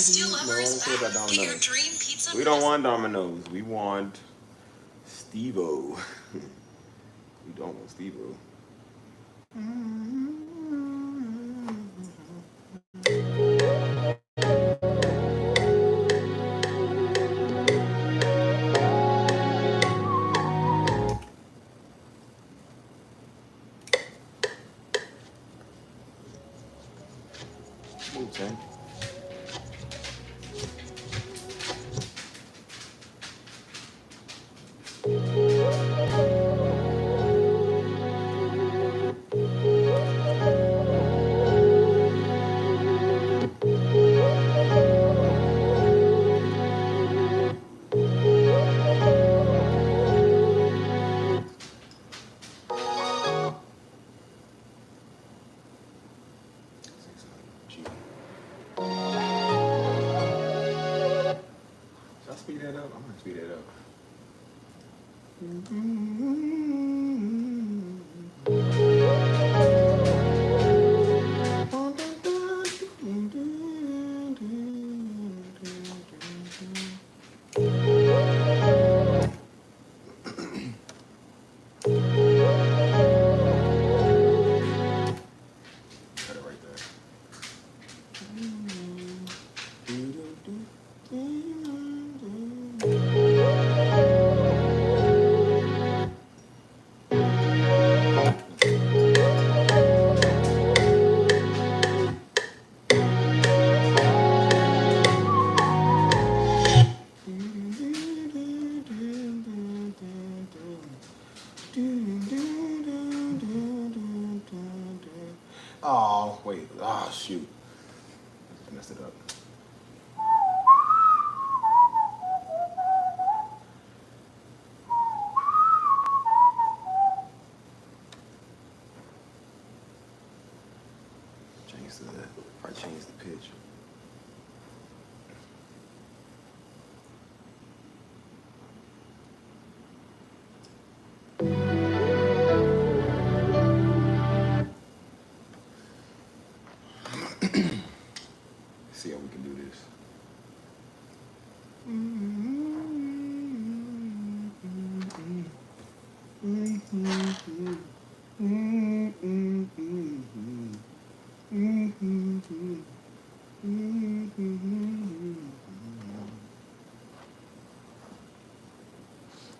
Steel No, Lover I is don't care about back. Get your Domino's. dream pizza. We don't want Domino's. We want Steve-O. We don't want Steve-O. Move, Tank. Should I speed that up? I'm gonna speed that up. Cut it right there. Oh, wait. Oh, shoot. I messed it up. Change the pitch. See how we can do this.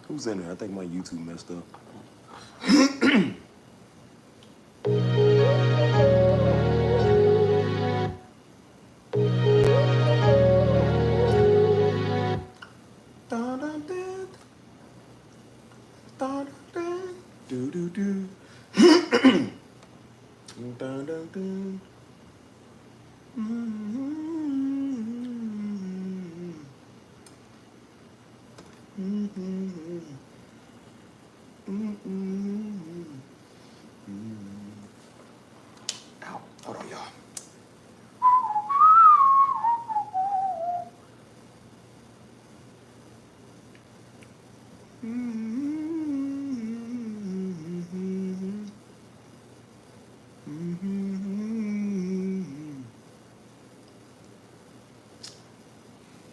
Who's in there? I think my YouTube messed up. Ow, hold on, y'all.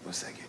One second.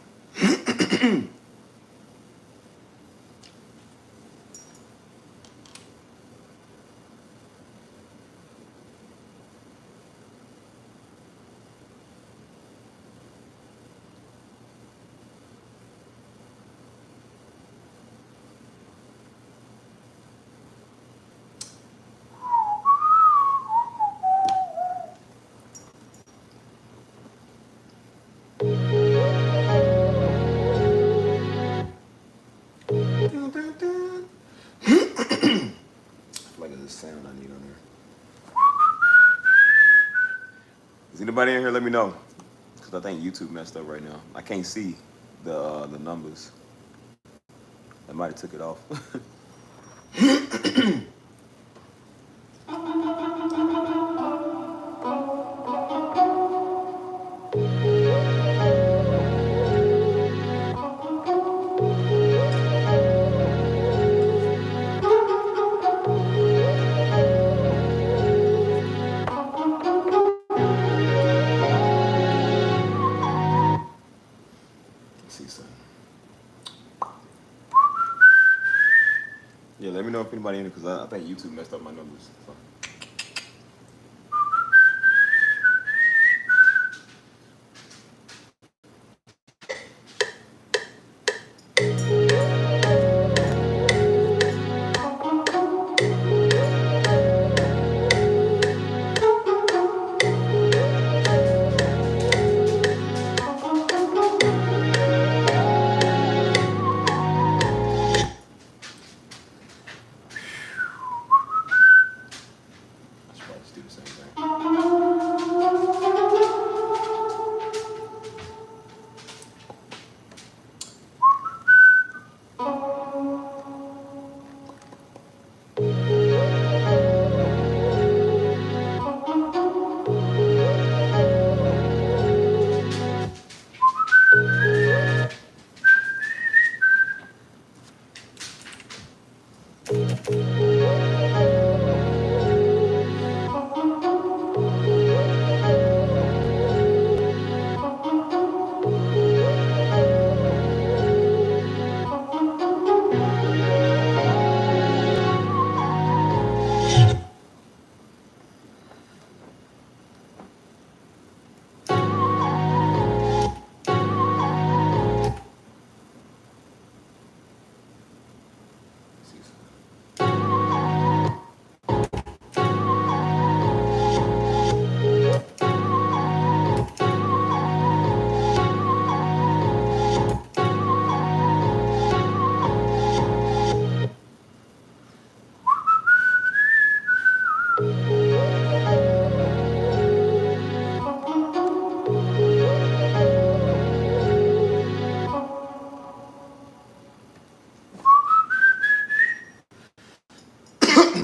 Sound I need on there. Is anybody in here? Let me know, because I think YouTube messed up right now. I can't see the numbers. I might have took it off. Yeah, let me know if anybody in it because I think YouTube messed up my numbers. So.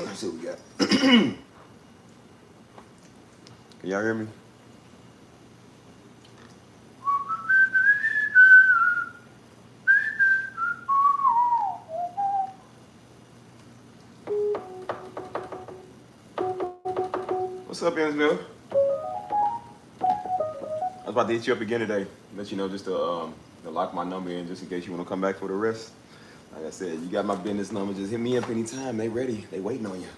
Let's see what we got. Can y'all hear me? What's up, Ansville? I was about to hit you up again today. Let you know just to lock my number in just in case you want to come back for the rest. Like I said, you got my business number. Just hit me up anytime. They ready. They waiting on you.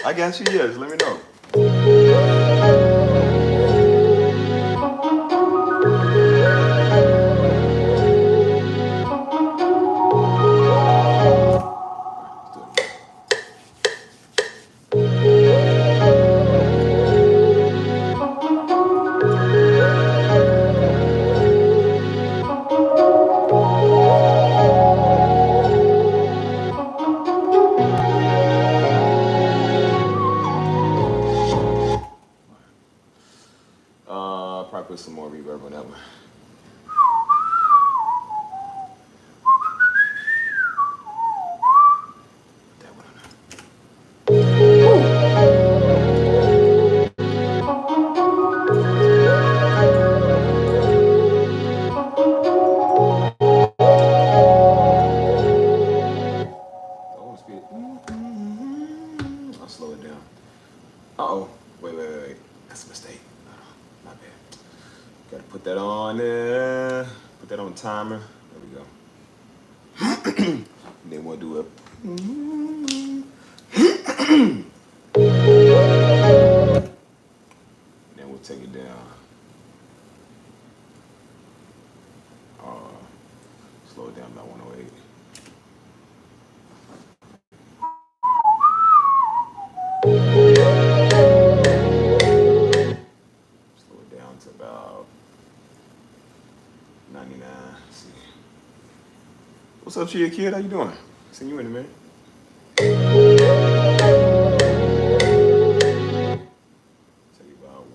I guess she is. Let me know. Probably put some more reverb on that one. I'll slow it down. Uh-oh. Wait. That's a mistake. My bad. Gotta put that on there. Put that on timer. There we go. And then we'll do it. Then we'll take it down. Slow it down about 108. Slow it down to about 99. Let's see. What's up, Chia Kid? How you doing? See you in a minute. Tell you about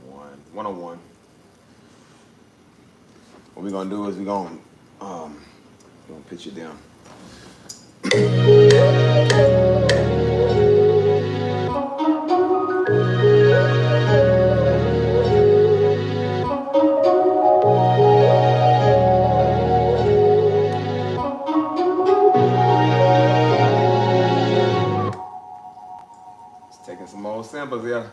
101. What we're gonna do is we're gonna pitch it down. Just taking some old samples, yeah.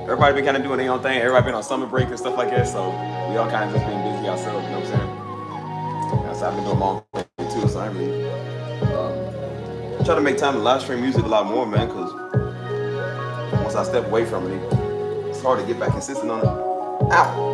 Everybody been kind of doing their own thing. Everybody been on summer break and stuff like that, so we all kind of just been busy ourselves. You know what I'm saying? That's how I've been doing my own thing too. So I really try to make time to live stream music a lot more, man. Because once I step away from it, it's hard to get back consistent on it. Ow.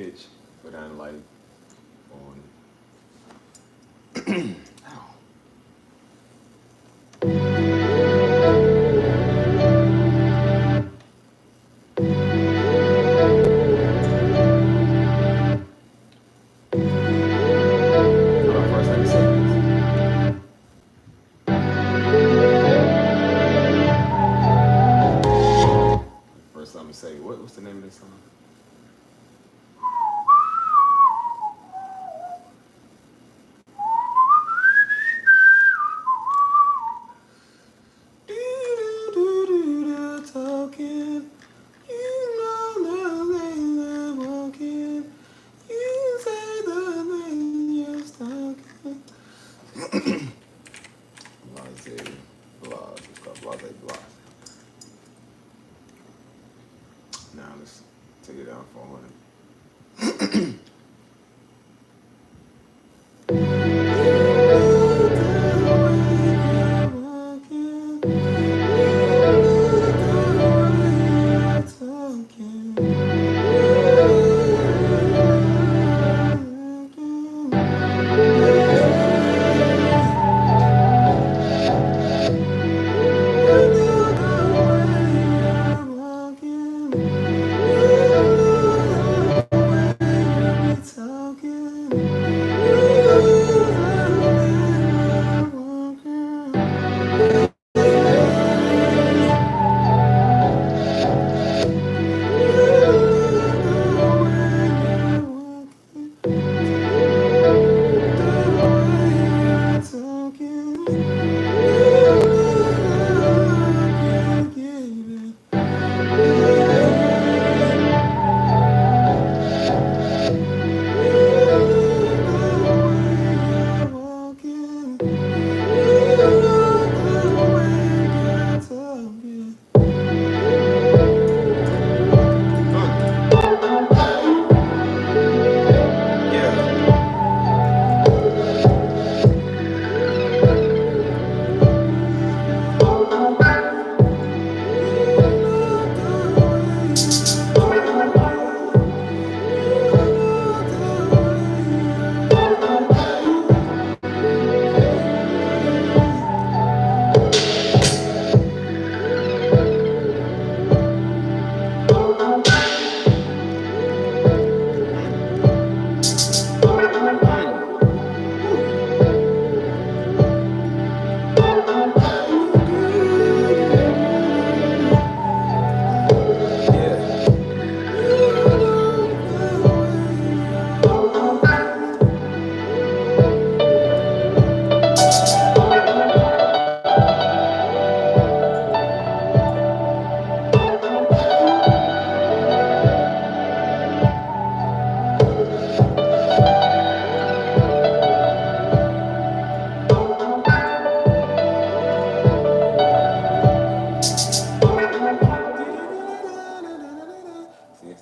pitch, but then like on. Ow. Say what's the name of this song? Talking, you know the things I'm walking. You say the things you're talking. Blase, blase, it's called blase, blase. Now let's take it down for 100.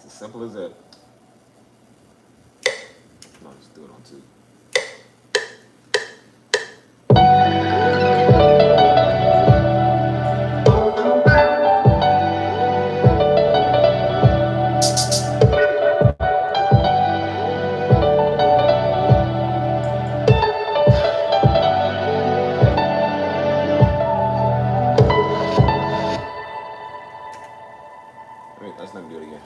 Simple as that. No, just do it on two. Wait, let's not do it again.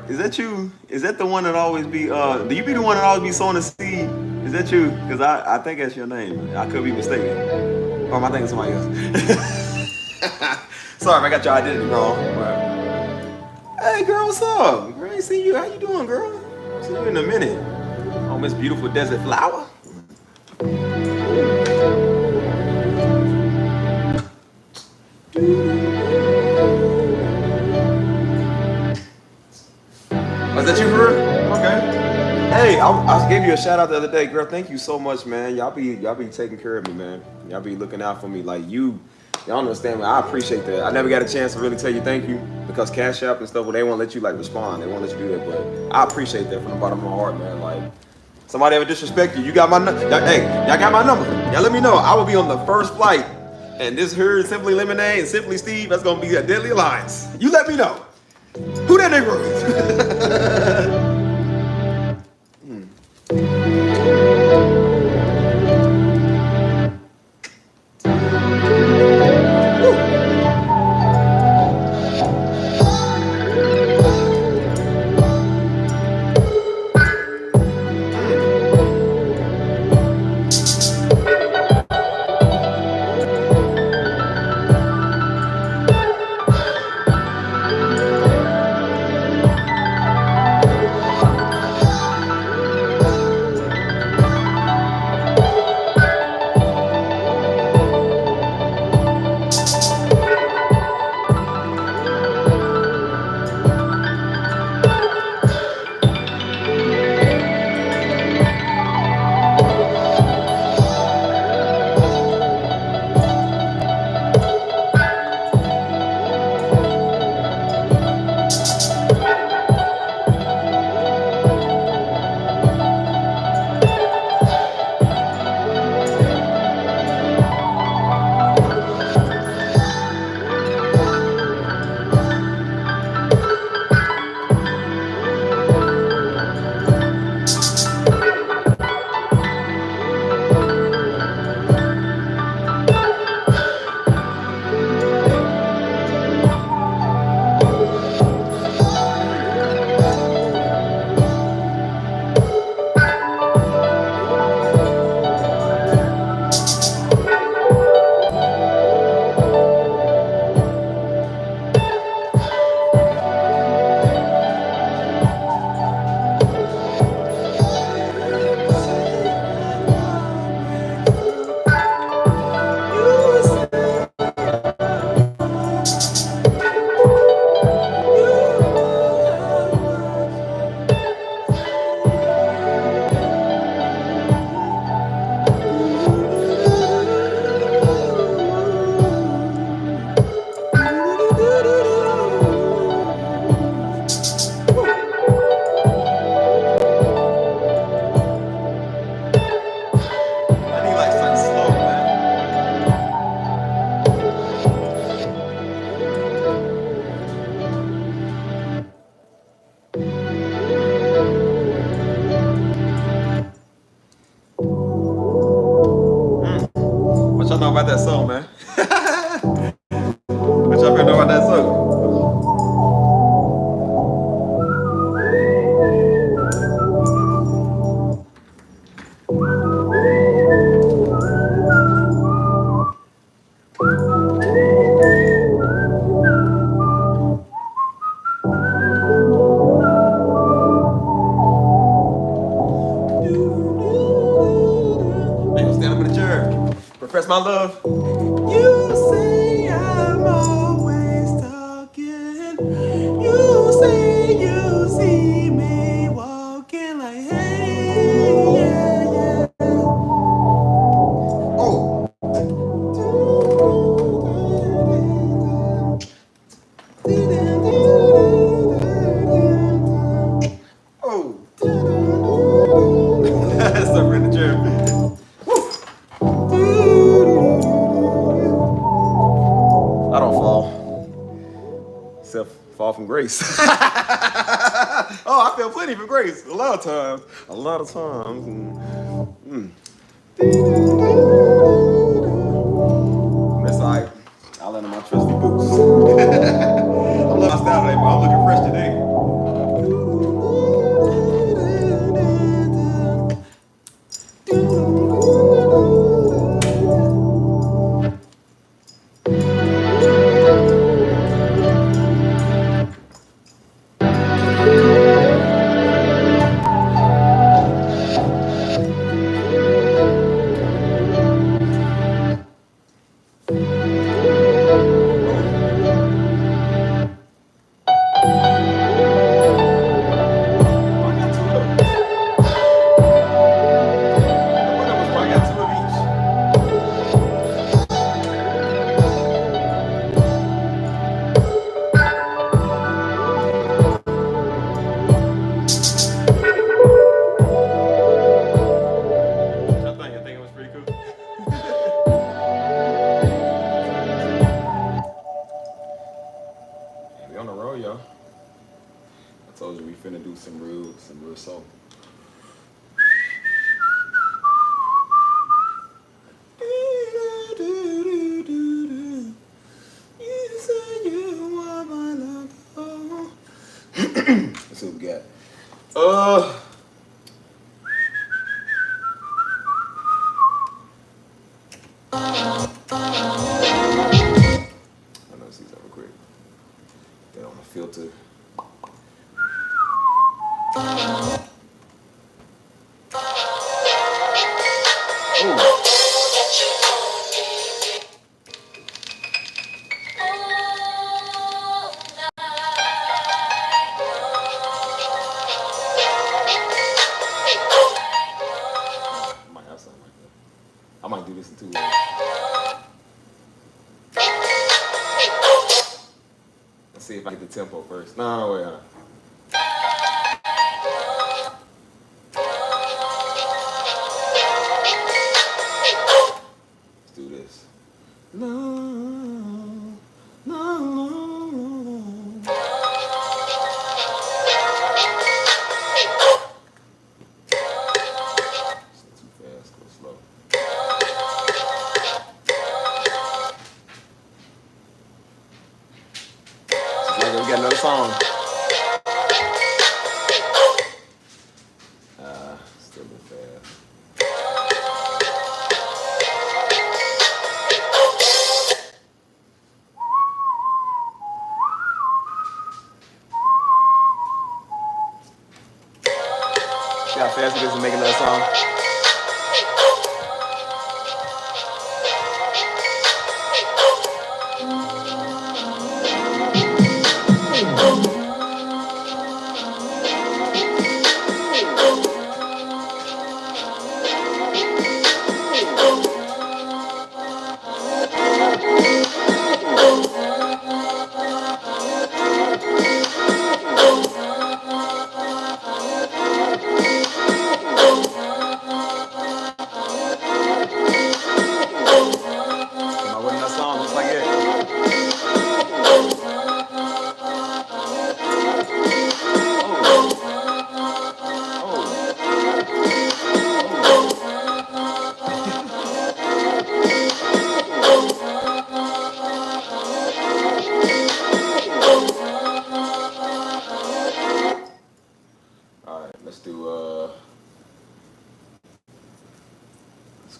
is that you? Is that the one that always be? Do you be the one that always be sowing the seed? Is that you? Because I think that's your name. I could be mistaken, or am I thinking somebody else? Sorry if I got your identity wrong. But, hey, girl, what's up? Girl, I ain't seen you. How you doing, girl? See you in a minute. Oh, Miss Beautiful Desert Flower. Was that you for real? Okay. Hey, I gave you a shout out the other day, girl. Thank you so much, man. Y'all be taking care of me, man. Y'all be looking out for me like you. Y'all understand me. I appreciate that. I never got a chance to really tell you thank you because Cash App and stuff, well, they won't let you like respond. They won't let you do that, but I appreciate that from the bottom of my heart, man. Like, somebody ever disrespect you, you got my number. Hey, y'all got my number. Y'all let me know. I will be on the first flight, and this here Simply Lemonade and Simply Steve, that's gonna be a deadly alliance. You let me know. Who that nigga is? About that song, man. What y'all feel about that song? Stand up in the chair. Profess my love. You say I'm always talking. You say you see me walking like, hey, yeah, yeah. Oh. Oh. That's up in the chair. I don't fall. Except fall from grace. Oh, I feel plenty from grace. A lot of times. A lot of times. That's all right. I'll let in my trusty boots. I love my style today, but I'm looking fresh today. some real soul. Let's see what we got. Let's see something quick. Get on the filter. I might do this in 2 weeks. Let's see if I get the tempo first. No, wait, let's do this. No. Too fast, go slow. We got another song. Still a bit fast. See how fast it is to make another song?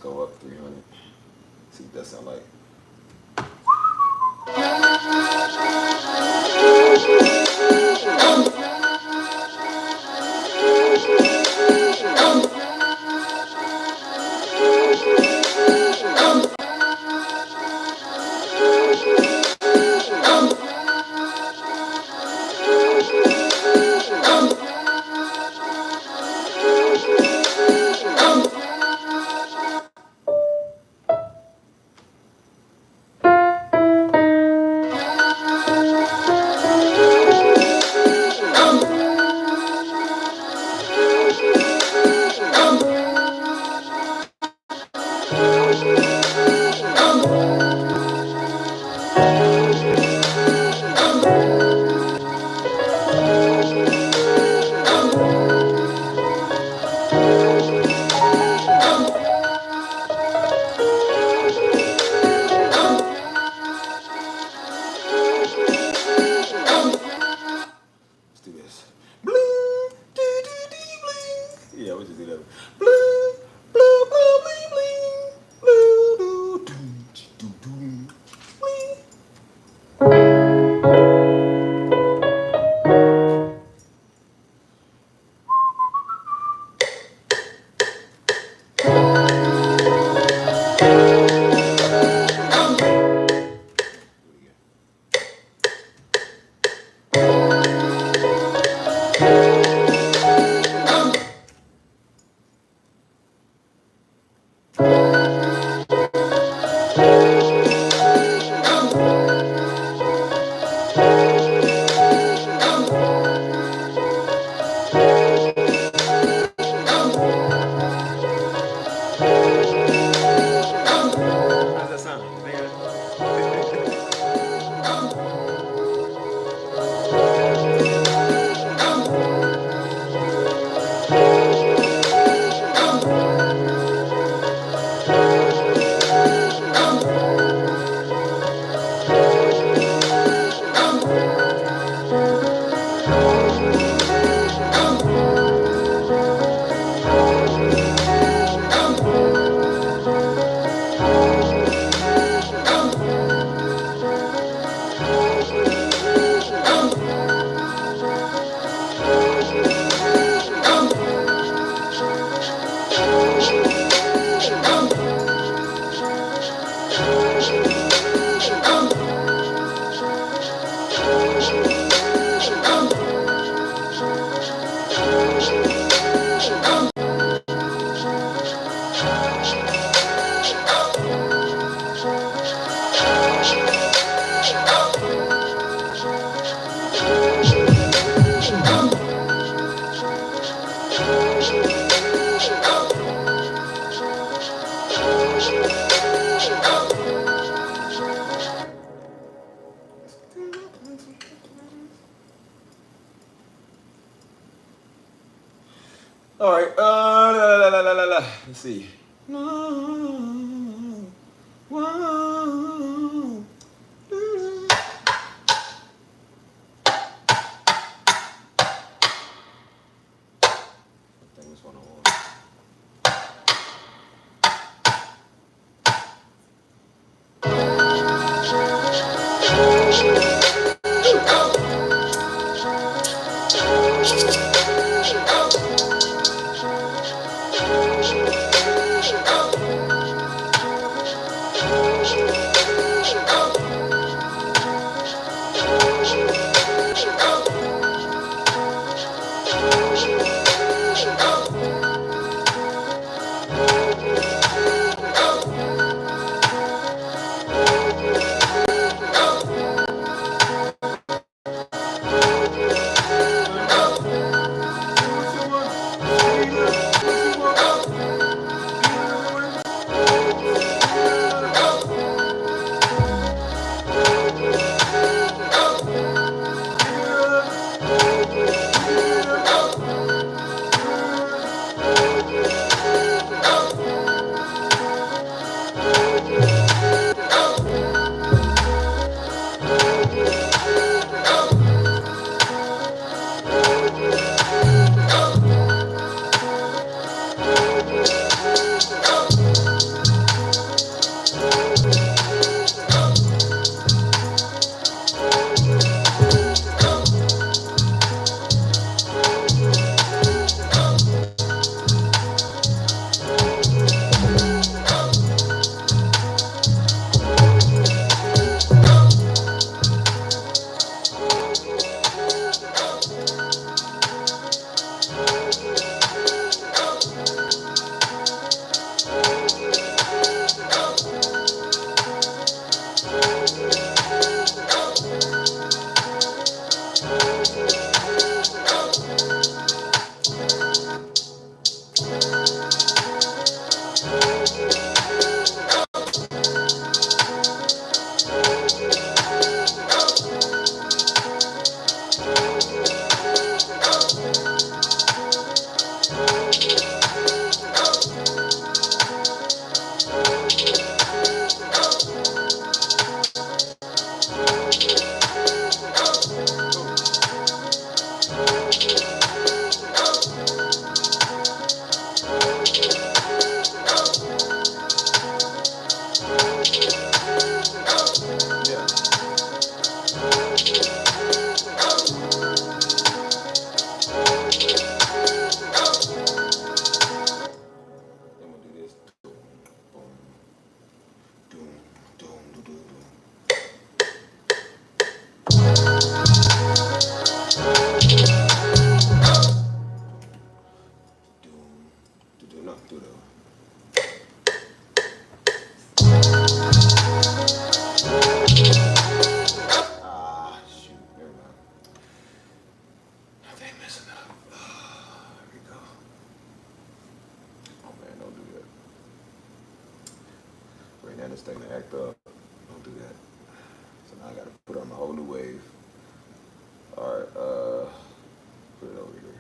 Go up 300. See what that sound like. All right. Let's see. This thing to act up. Don't do that. So now I gotta put on a whole new wave. Alright, put it over here.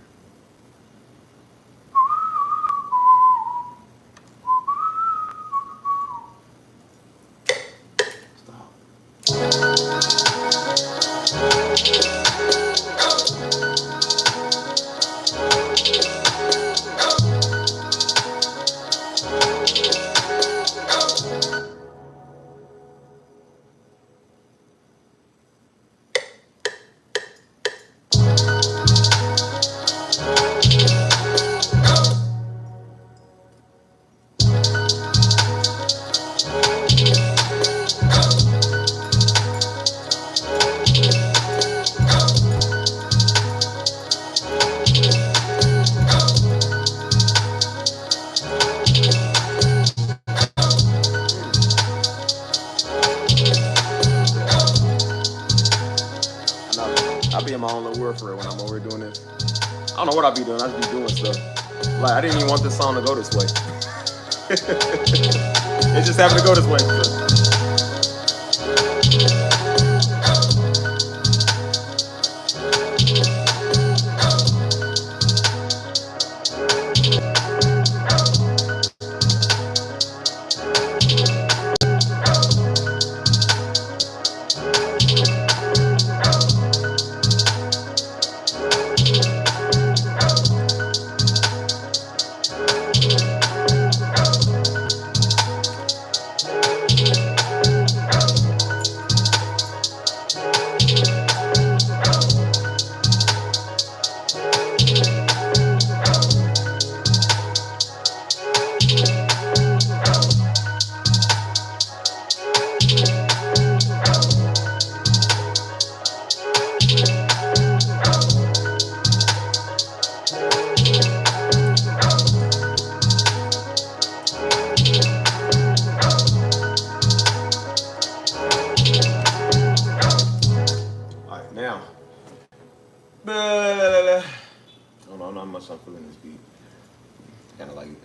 for real when I'm over here doing this. I don't know what I be doing. I just be doing stuff. Like I didn't even want this song to go this way. It just happened to go this way. I'm feeling this beat. Kind of like it.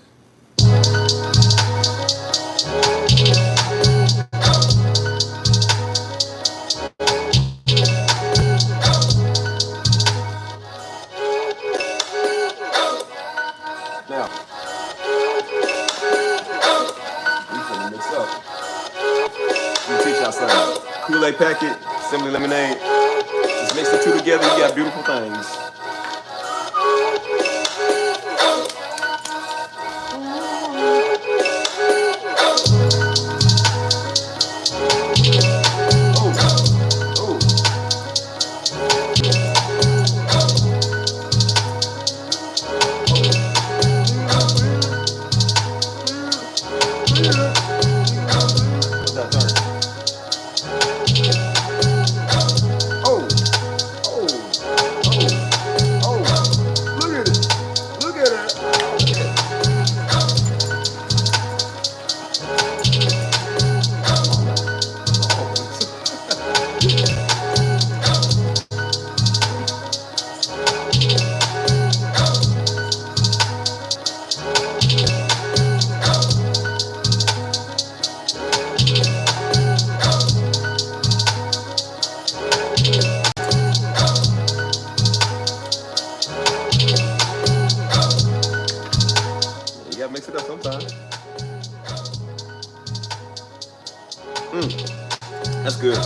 Now, we finna mix up. Let me teach y'all something. Kool-Aid packet, Simply Lemonade. Just mix the two together, you got beautiful things. Mix it up sometime. That's good.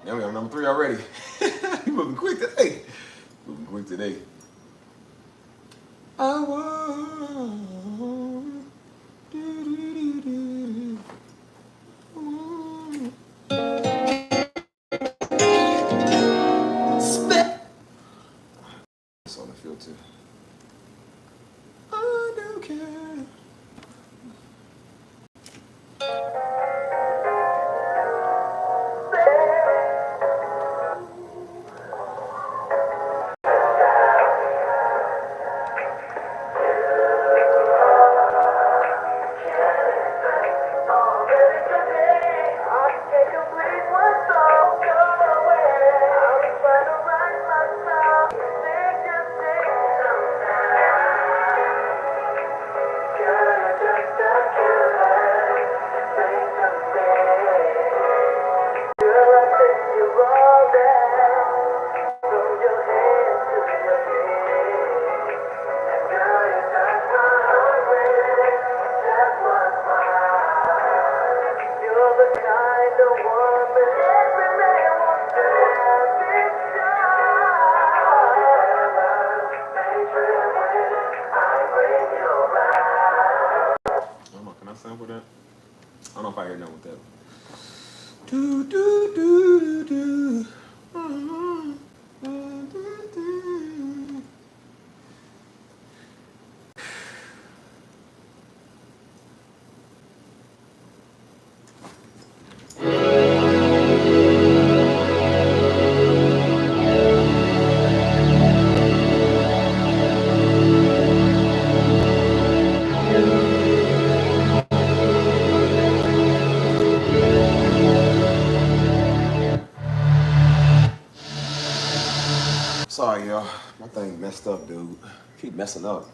Yeah, we on number 3 already. You moving quick today. Moving quick today. I want. It's on the filter. I don't care. Can I sample that? I don't know if I hear nothing with that. Do do do do do. Sorry, y'all. My thing messed up, dude. Keep messing up.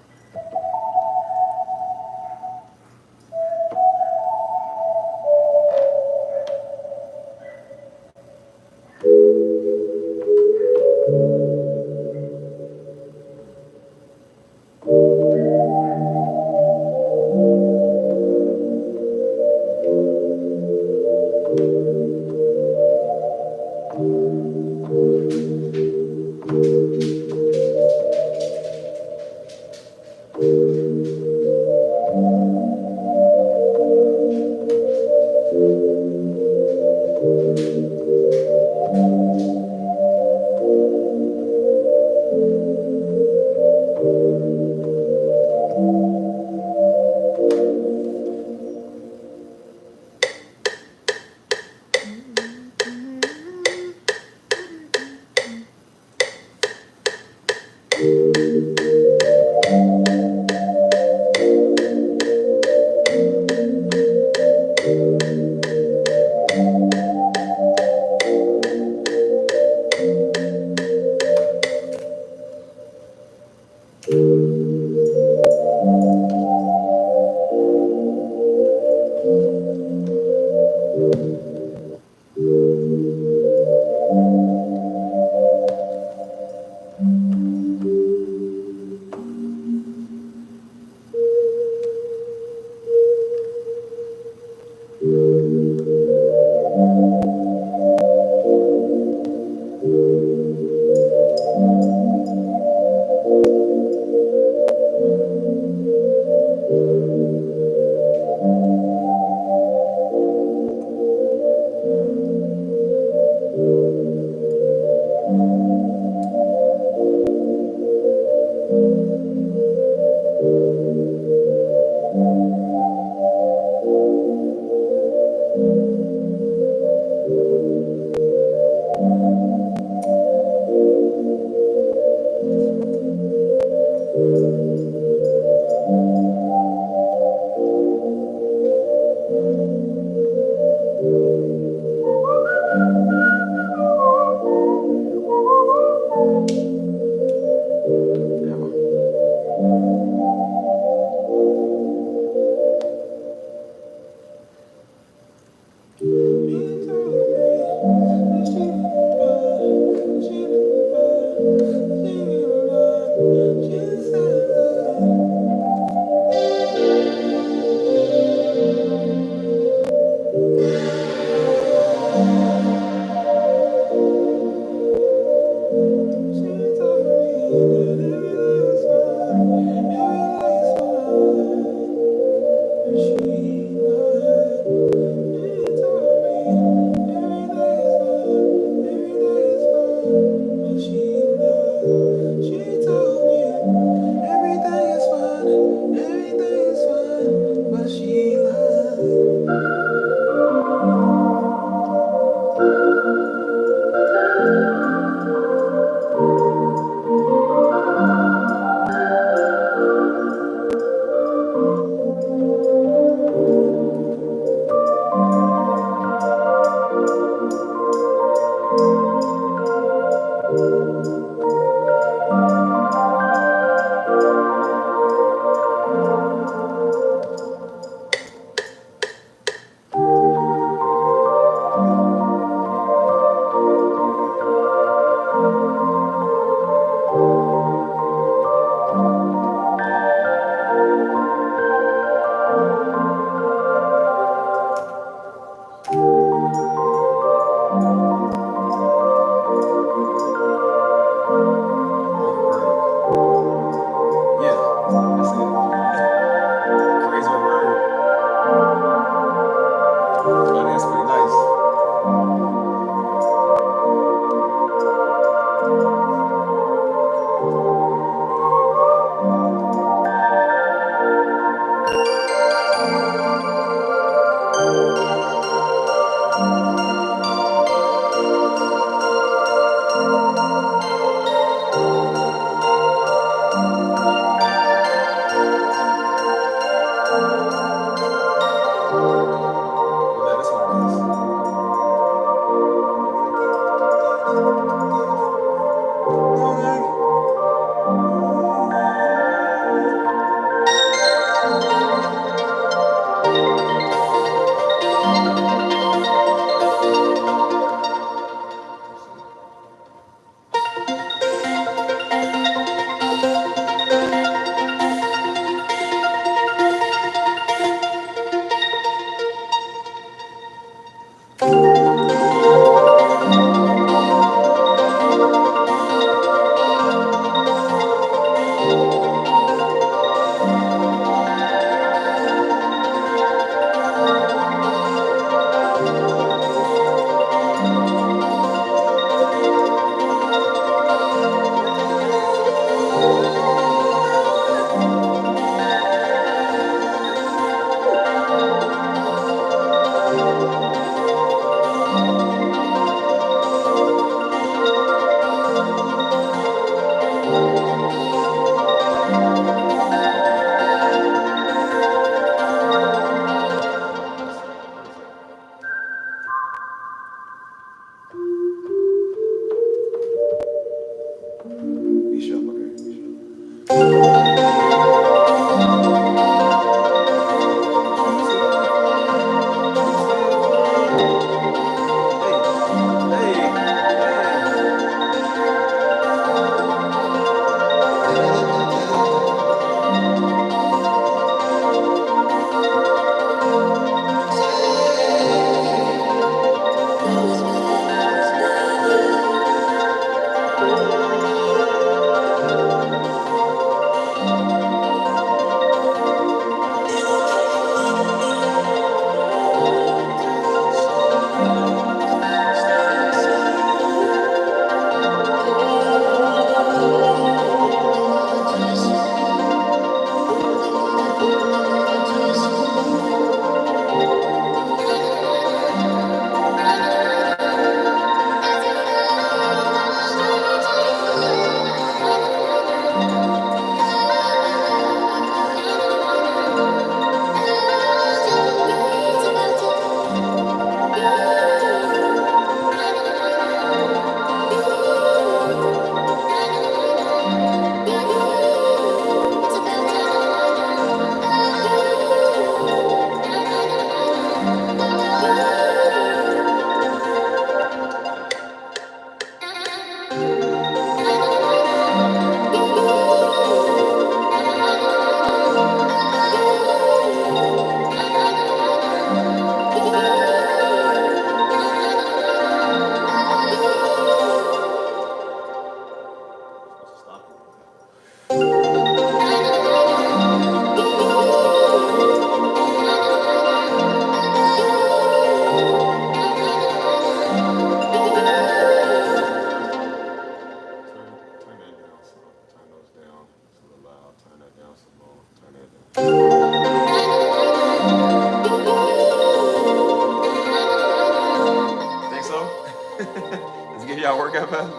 Let's give y'all a workout, man.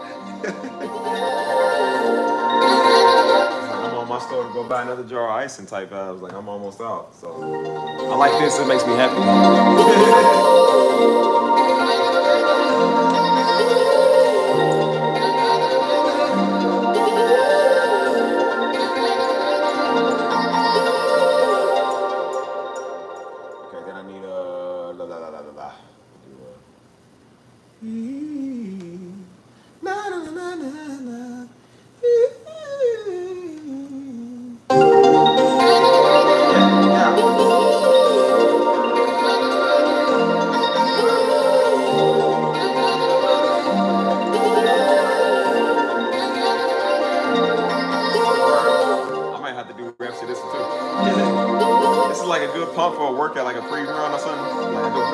I'm on my store to go buy another jar of ice and type out. I was like, I'm almost out. So I like this. It makes me happy. Okay, then I need la la la la la la. Na na na na na. I might have to do reps to this one too. This is like a good pump for a workout, like a pre-run or something. Like a good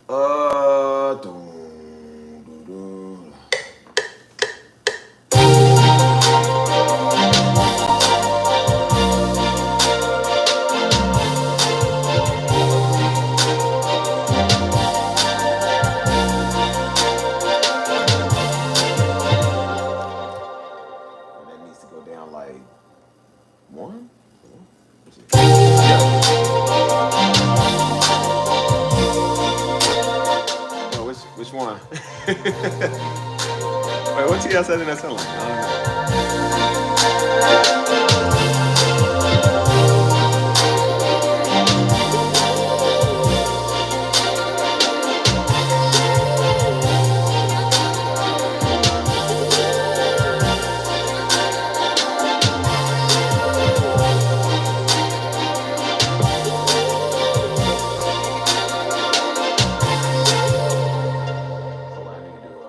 Dun, dun, dun. And that needs to go down like one. Oh, which one? Wait, what T.I. said in that sound like? I don't know. I need to do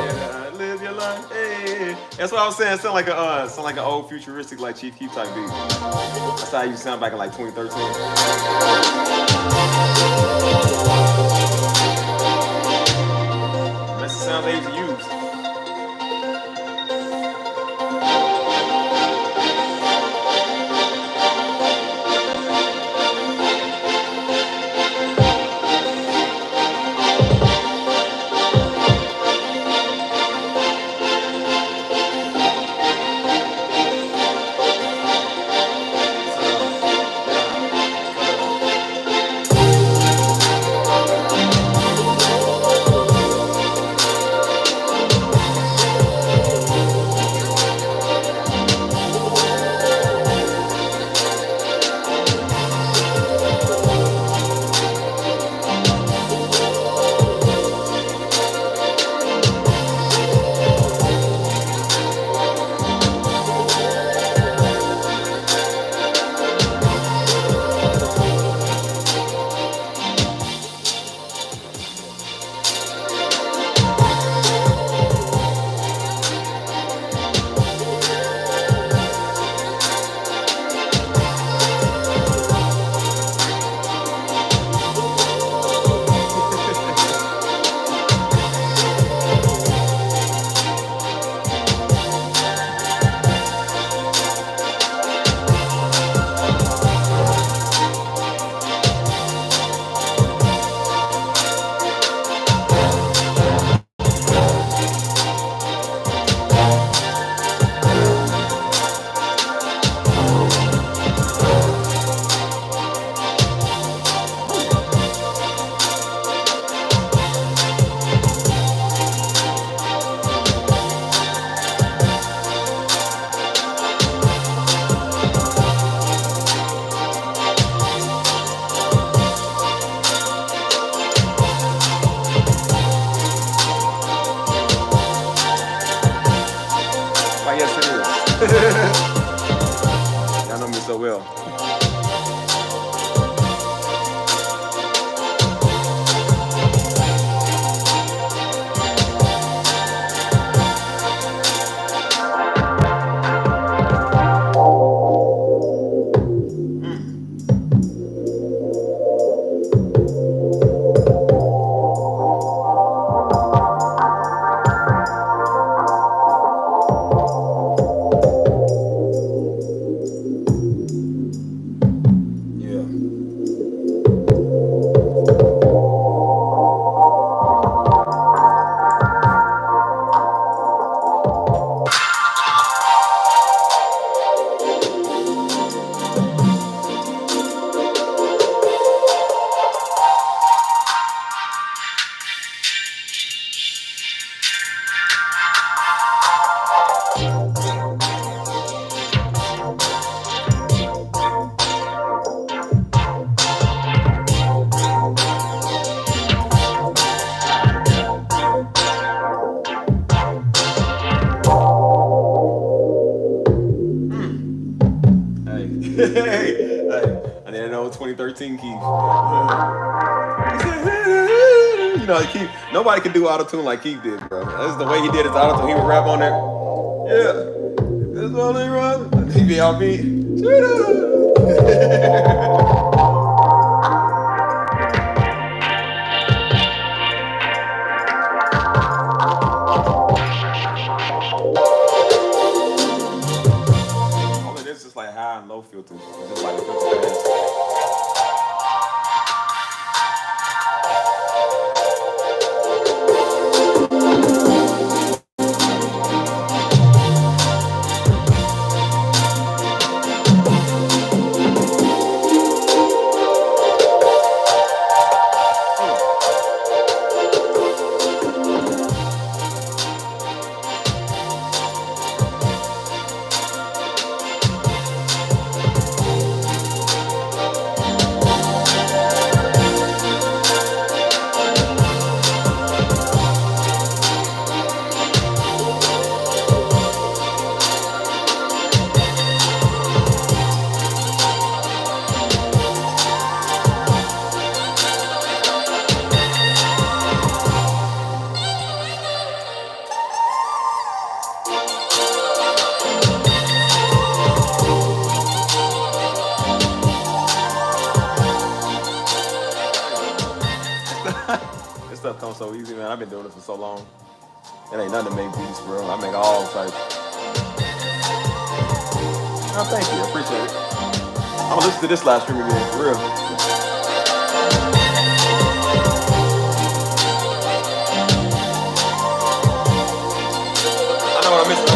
is it live your life? Hey. That's what I was saying. Sound like an old futuristic like Chief Keef type beat. That's how you sound back in like 2013. That's the sound they used to use. Y'all know me so well. And then an old 2013 Keith. You know, Keith, nobody can do auto-tune like Keith did, bro. That's the way he did his auto-tune. He would rap on it. Yeah. That's all they run. He be on beat. All of this is like high and low filters. It's just like a filter pass. This stuff comes so easy, man. I've been doing this for so long. It ain't nothing to make beats, bro. I make all types. Oh, thank you. I appreciate it. I'm gonna listen to this live stream again, for real. I know what I missed.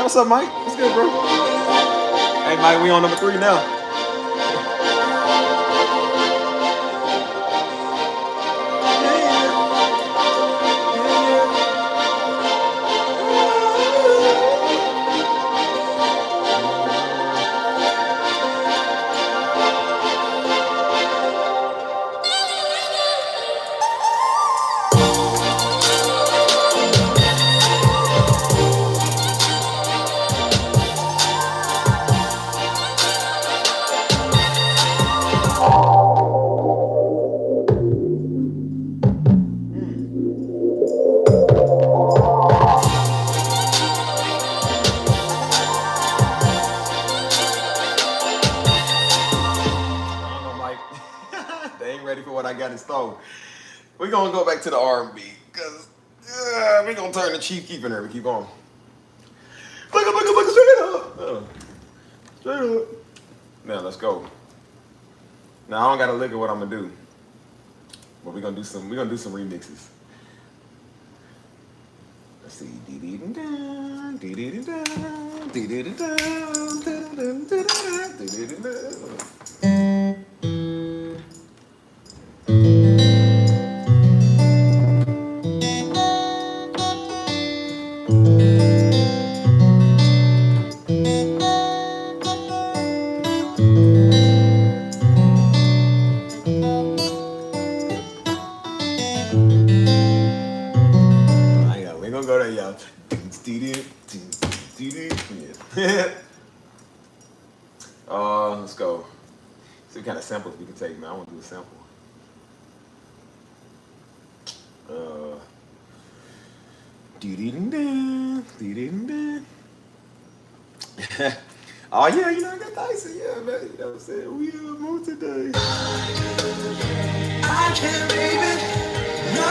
Hey, what's up, Mike? What's good, bro? Hey, Mike, we on number 3 now. I got installed. We're gonna go back to the R&B because we're gonna turn the Chief Keef in there. We keep going. Look up, straight up. Straight up. Now let's go. Now I don't gotta look at what I'm gonna do, but we're gonna do some remixes. Let's see. Let's go. See what kind of samples we can take, man. I want to do a sample. Oh yeah, you know I got Dyson, yeah, man. You know what I'm saying? We have more today. I can't leave it. No.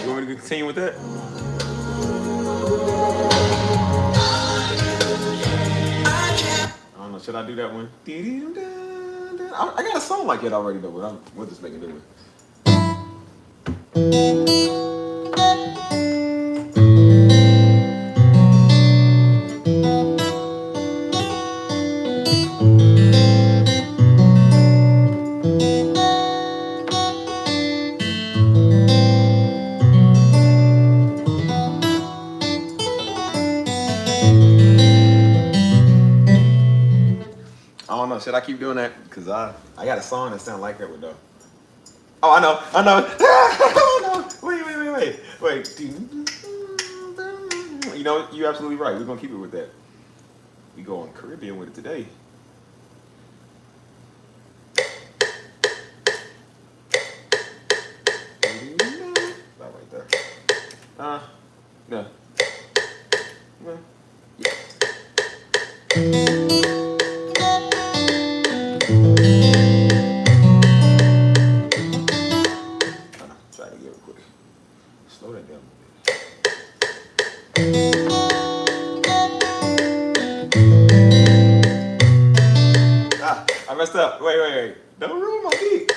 You want me to continue with that? I don't know. Should I do that one? I got a song like that already though, but we'll just make it do it. Should I keep doing that? Because I got a song that sounds like that with though. Oh, I know. Wait. You know, you're absolutely right. We're going to keep it with that. We go on Caribbean with it today. Not right there. No. Yeah. I messed up. Wait. Don't ruin my beat.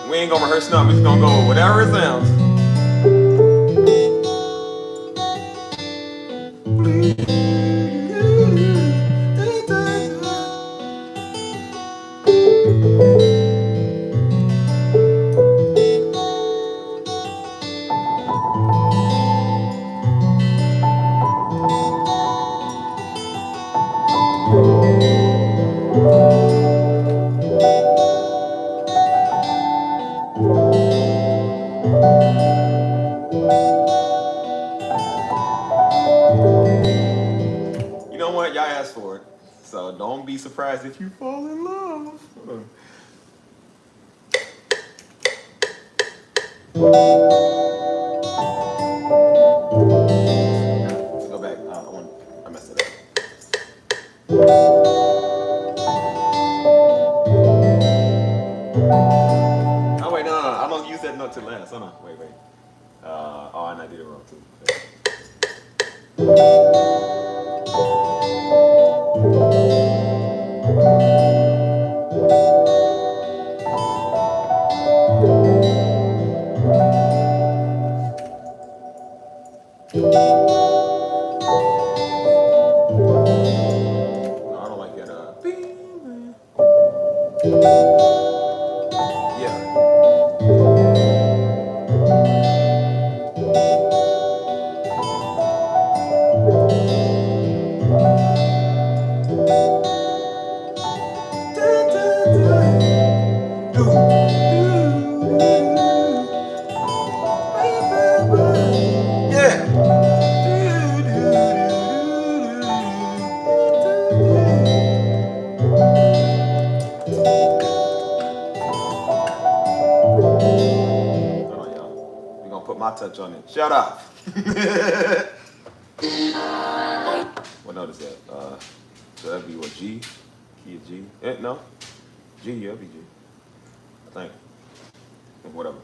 We ain't gonna rehearse nothing. We just gonna go with whatever it sounds. You know what? Y'all asked for it. So don't be surprised if you fall in love. Go back. I messed it up. Oh wait, no. I don't use that note to last. Hold on. Wait. Oh, and I did it wrong too. No, I don't like that. Yeah. My touch on it. Shut up. What note is that? So that'd be what, G? Key of G? No? G, yeah, that'd be G. I think. Whatever.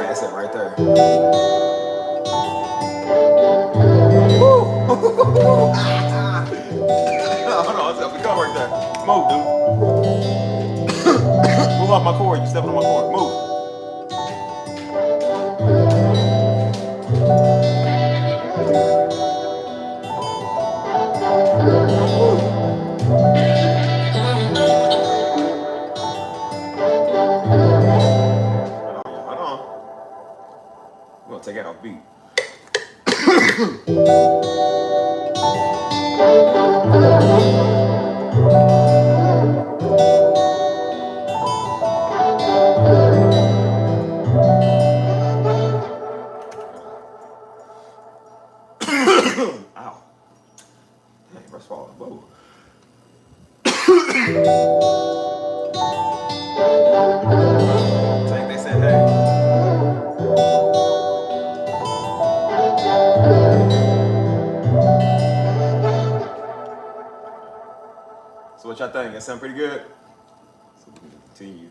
That's it right there. Hold on, we come right there. Move, dude. Move off my cord. You stepping on my cord. Move. Hold on. We're gonna take it off beat. Ow. Dang, breath swallowed. Whoa. Tank, they said, hey. So what y'all think? That sound pretty good? So we can continue.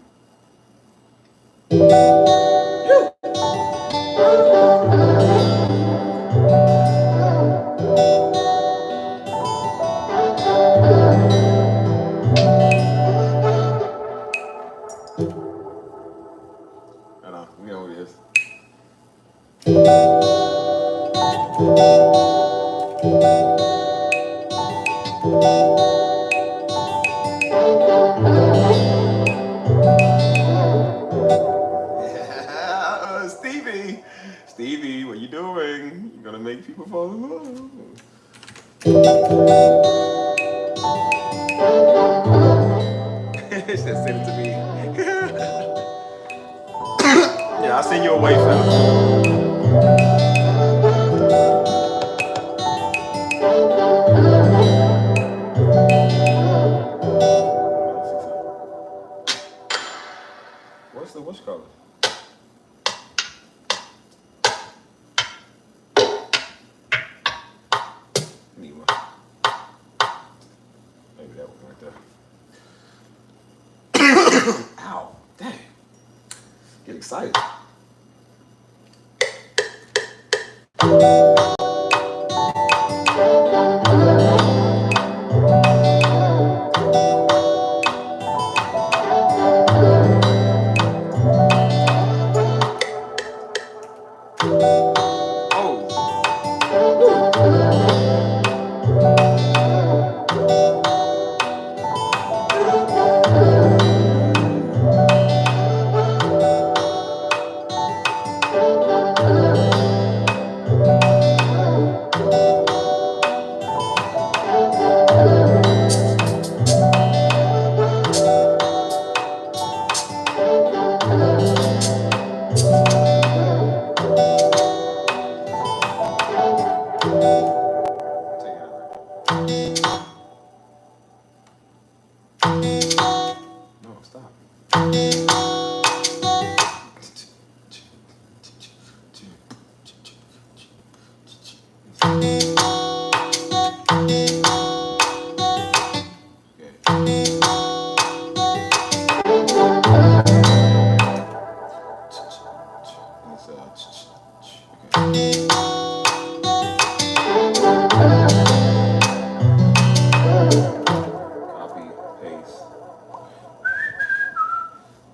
Hold on, we know what it is. Stevie, what you doing? You're gonna make people fall in love. She said, send it to me. Yeah, I'll send you a wave file. excited.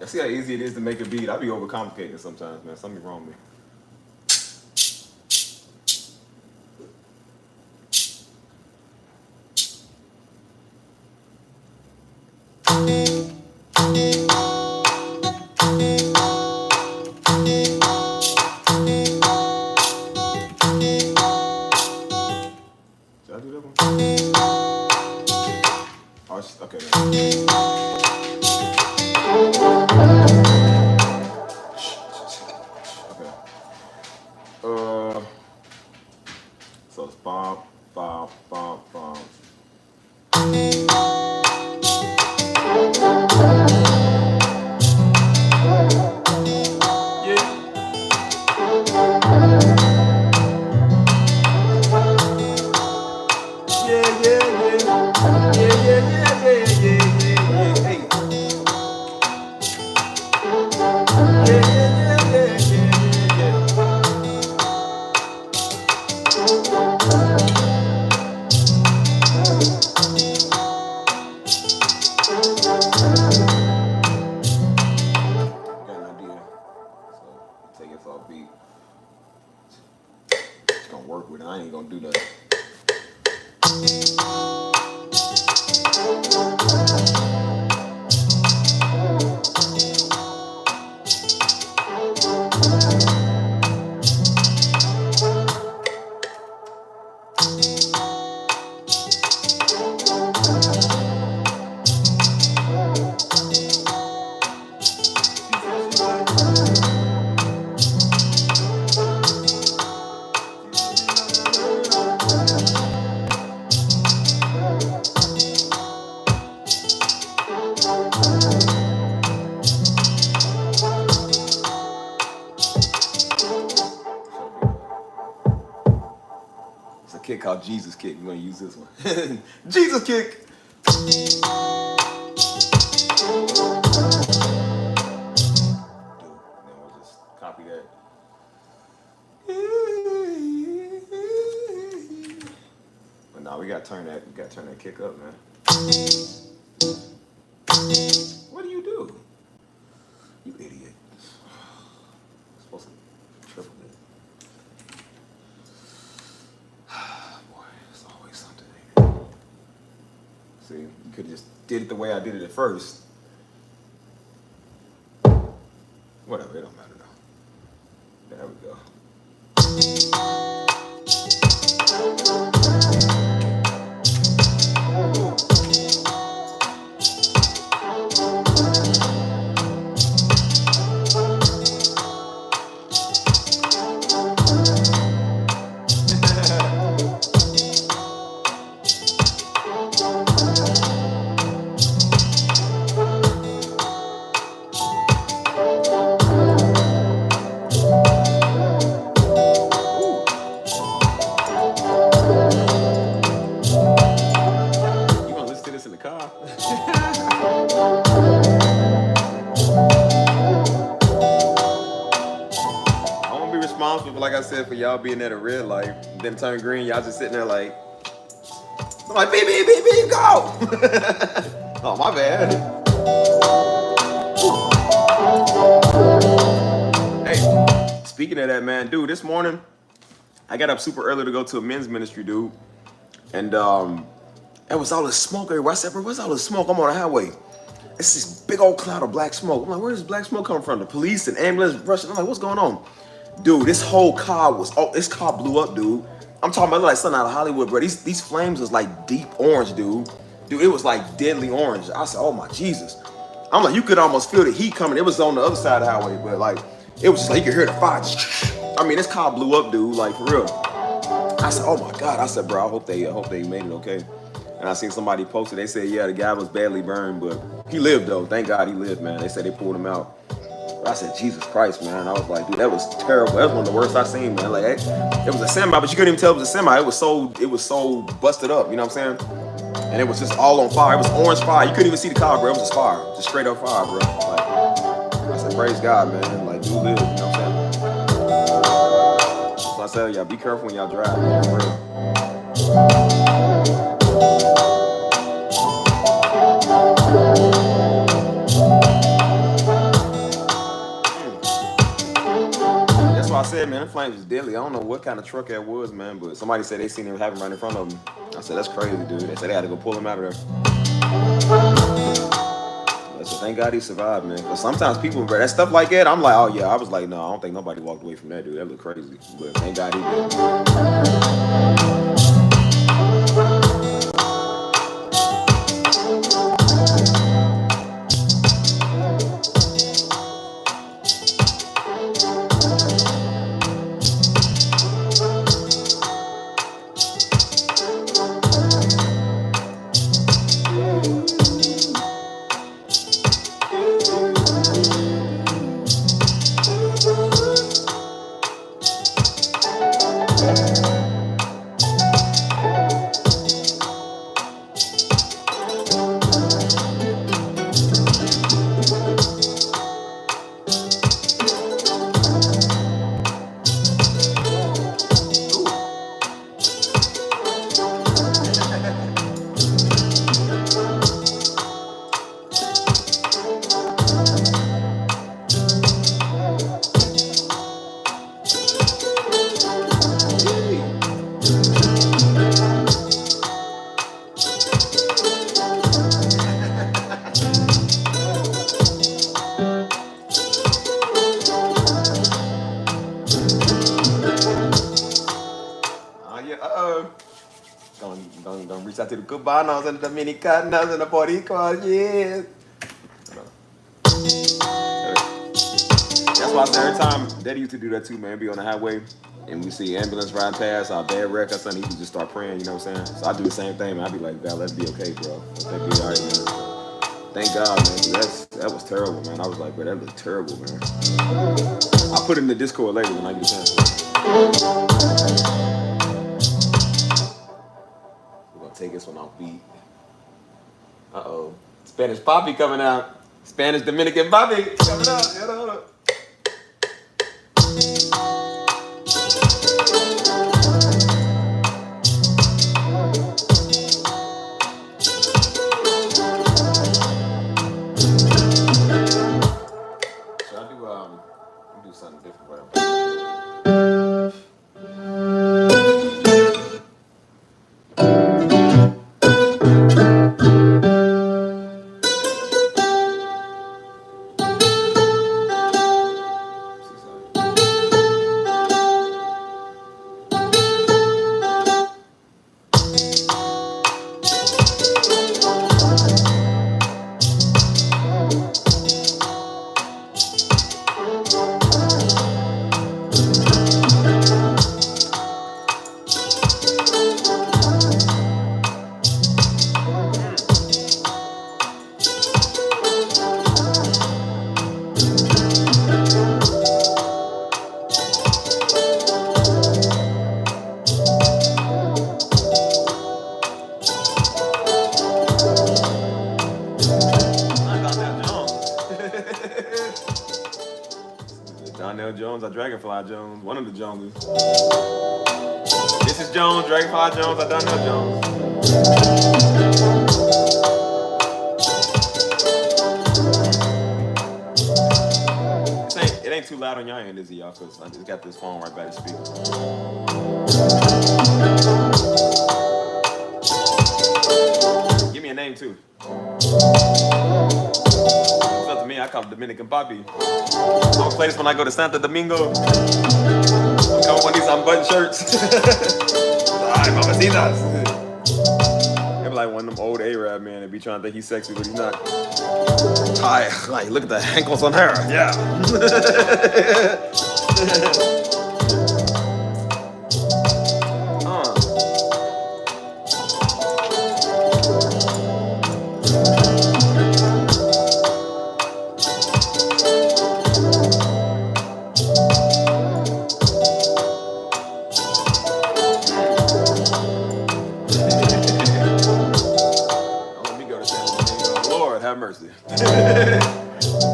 See how easy it is to make a beat. I be overcomplicating sometimes, man. Something wrong with me. Did I do that one? Oh, okay. So it's bomb, bomb, bomb, bomb. Called Jesus Kick. We're gonna use this one. Jesus Kick. Dude, then we'll just copy that. But now we gotta turn that. We gotta turn that kick up, man. What do you do? You idiot. I'm supposed to triple it. See, you could have just did it the way I did it at first. Whatever, it don't matter though. There we go. for y'all being at a red light, then turn green. Y'all just sitting there like, I'm like, beep, beep, beep, beep, go. Oh, my bad. Hey, speaking of that, man, dude, this morning I got up super early to go to a men's ministry, dude, and it was all this smoke everywhere. I said, bro, what's all this smoke? I'm on the highway. It's this big old cloud of black smoke. I'm like, where does black smoke come from? The police and ambulance rushing. I'm like, what's going on? Dude, this whole car this car blew up, dude. I'm talking about like something out of Hollywood, bro. These flames was like deep orange, dude. Dude, it was like deadly orange. I said, oh my Jesus. I'm like, you could almost feel the heat coming. It was on the other side of the highway, but like, it was just like, you could hear the fire. I mean, this car blew up, dude, like for real. I said, oh my God. I said, bro, I hope they made it okay. And I seen somebody posted, they said, yeah, the guy was badly burned, but he lived though. Thank God he lived, man. They said they pulled him out. But I said, Jesus Christ, man. I was like, dude, that was terrible. That was one of the worst I seen, man. Like, it was a semi, but you couldn't even tell it was a semi. It was so busted up, you know what I'm saying? And it was just all on fire. It was orange fire. You couldn't even see the car, bro. It was just fire. Just straight up fire, bro. Like, I said, praise God, man. Like, dude lived, you know what I'm saying? So I said, y'all, be careful when y'all drive, man, for real. That's why I said, man, the flames was deadly. I don't know what kind of truck that was, man, but somebody said they seen him having right in front of them. I said, that's crazy, dude. They said they had to go pull him out of there. I said, thank God he survived, man. Because sometimes people, bro, that stuff like that, I'm like, oh yeah. I was like, no, I don't think nobody walked away from that, dude. That looked crazy. But thank God he did. Don't reach out to the Cubanos and the Dominicanos and the Puerto Ricans, yeah. That's why I say every time Daddy used to do that too, man. Be on the highway and we see ambulance riding past, our bad wreck or something, he would just start praying, you know what I'm saying? So I do the same thing, man. I be like, God, let's be okay, bro. Let that be all right, man. Thank God, man. That was terrible, man. I was like, bro, that looked terrible, man. I'll put it in the Discord later when I get a chance. We're gonna take this one off beat. Uh-oh. Spanish Poppy coming out. Spanish Dominican Poppy coming out. Hold up. Should I do something different, whatever. Dragonfly Jones, one of the Joneses. This is Jones, Dragonfly Jones, I done know Jones. It ain't too loud on your end, is it, y'all? Because I just got this phone right by the speaker. Give me a name, too. It's up to me, I call it Dominican Papi. I'm gonna play this when I go to Santo Domingo. I'm coming with these unbuttoned shirts. Ay, mamacitas. Maybe like one of them old Arab man that be trying to think he's sexy, but he's not. Hi, like, look at the ankles on her. Yeah.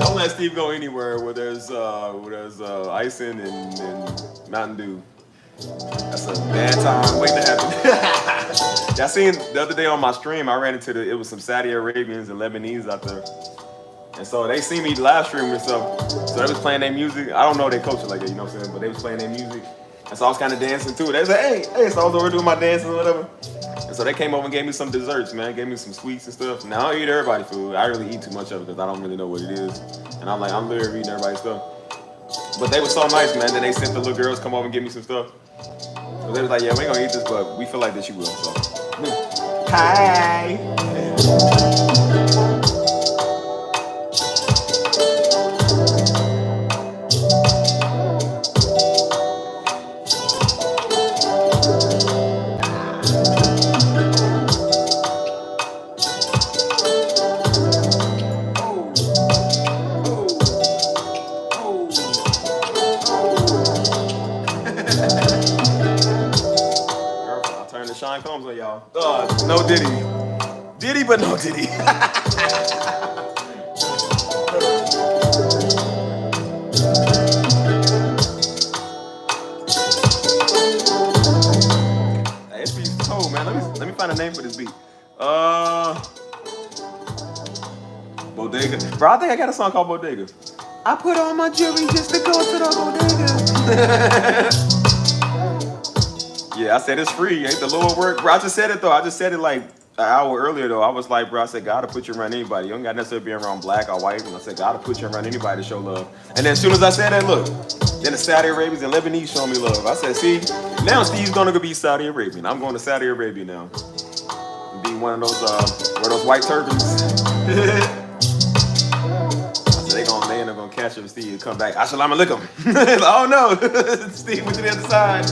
Don't let Steve go anywhere where there's icing and Mountain Dew. That's a bad time waiting to happen. Yeah, I seen the other day on my stream, I ran into it was some Saudi Arabians and Lebanese out there. And so they see me live streaming and stuff. So they was playing their music. I don't know their culture like that, you know what I'm saying? But they was playing their music. And so I was kind of dancing too. They said, hey, so I was over doing my dancing or whatever. And so they came over and gave me some desserts, man. Gave me some sweets and stuff. Now I don't eat everybody's food. I really eat too much of it because I don't really know what it is. And I'm literally eating everybody's stuff. But they were so nice, man. Then they sent the little girls come over and give me some stuff. So they was like, yeah, we ain't gonna eat this, but we feel like that you will. So, hi. Y'all. No Diddy. Diddy, but no Diddy. Hey, this beat's cold, man. Let me find a name for this beat. Bodega. Bro, I think I got a song called Bodega. I put on my jewelry just to go to the bodega. Yeah, I said it's free. Ain't the Lord work? Bro, I just said it, though. I just said it like an hour earlier, though. I was like, bro, I said, God will put you around anybody. You don't got necessarily be around black or white. And I said, God will put you around anybody to show love. And then as soon as I said that, look, then the Saudi Arabians and Lebanese show me love. I said, see, now Steve's going to be Saudi Arabian. I'm going to Saudi Arabia now. And be one of those, wear those white turbans. I said, they're going to catch him, Steve, and come back. Assalamu alaikum. Oh, no. Steve went to the other side.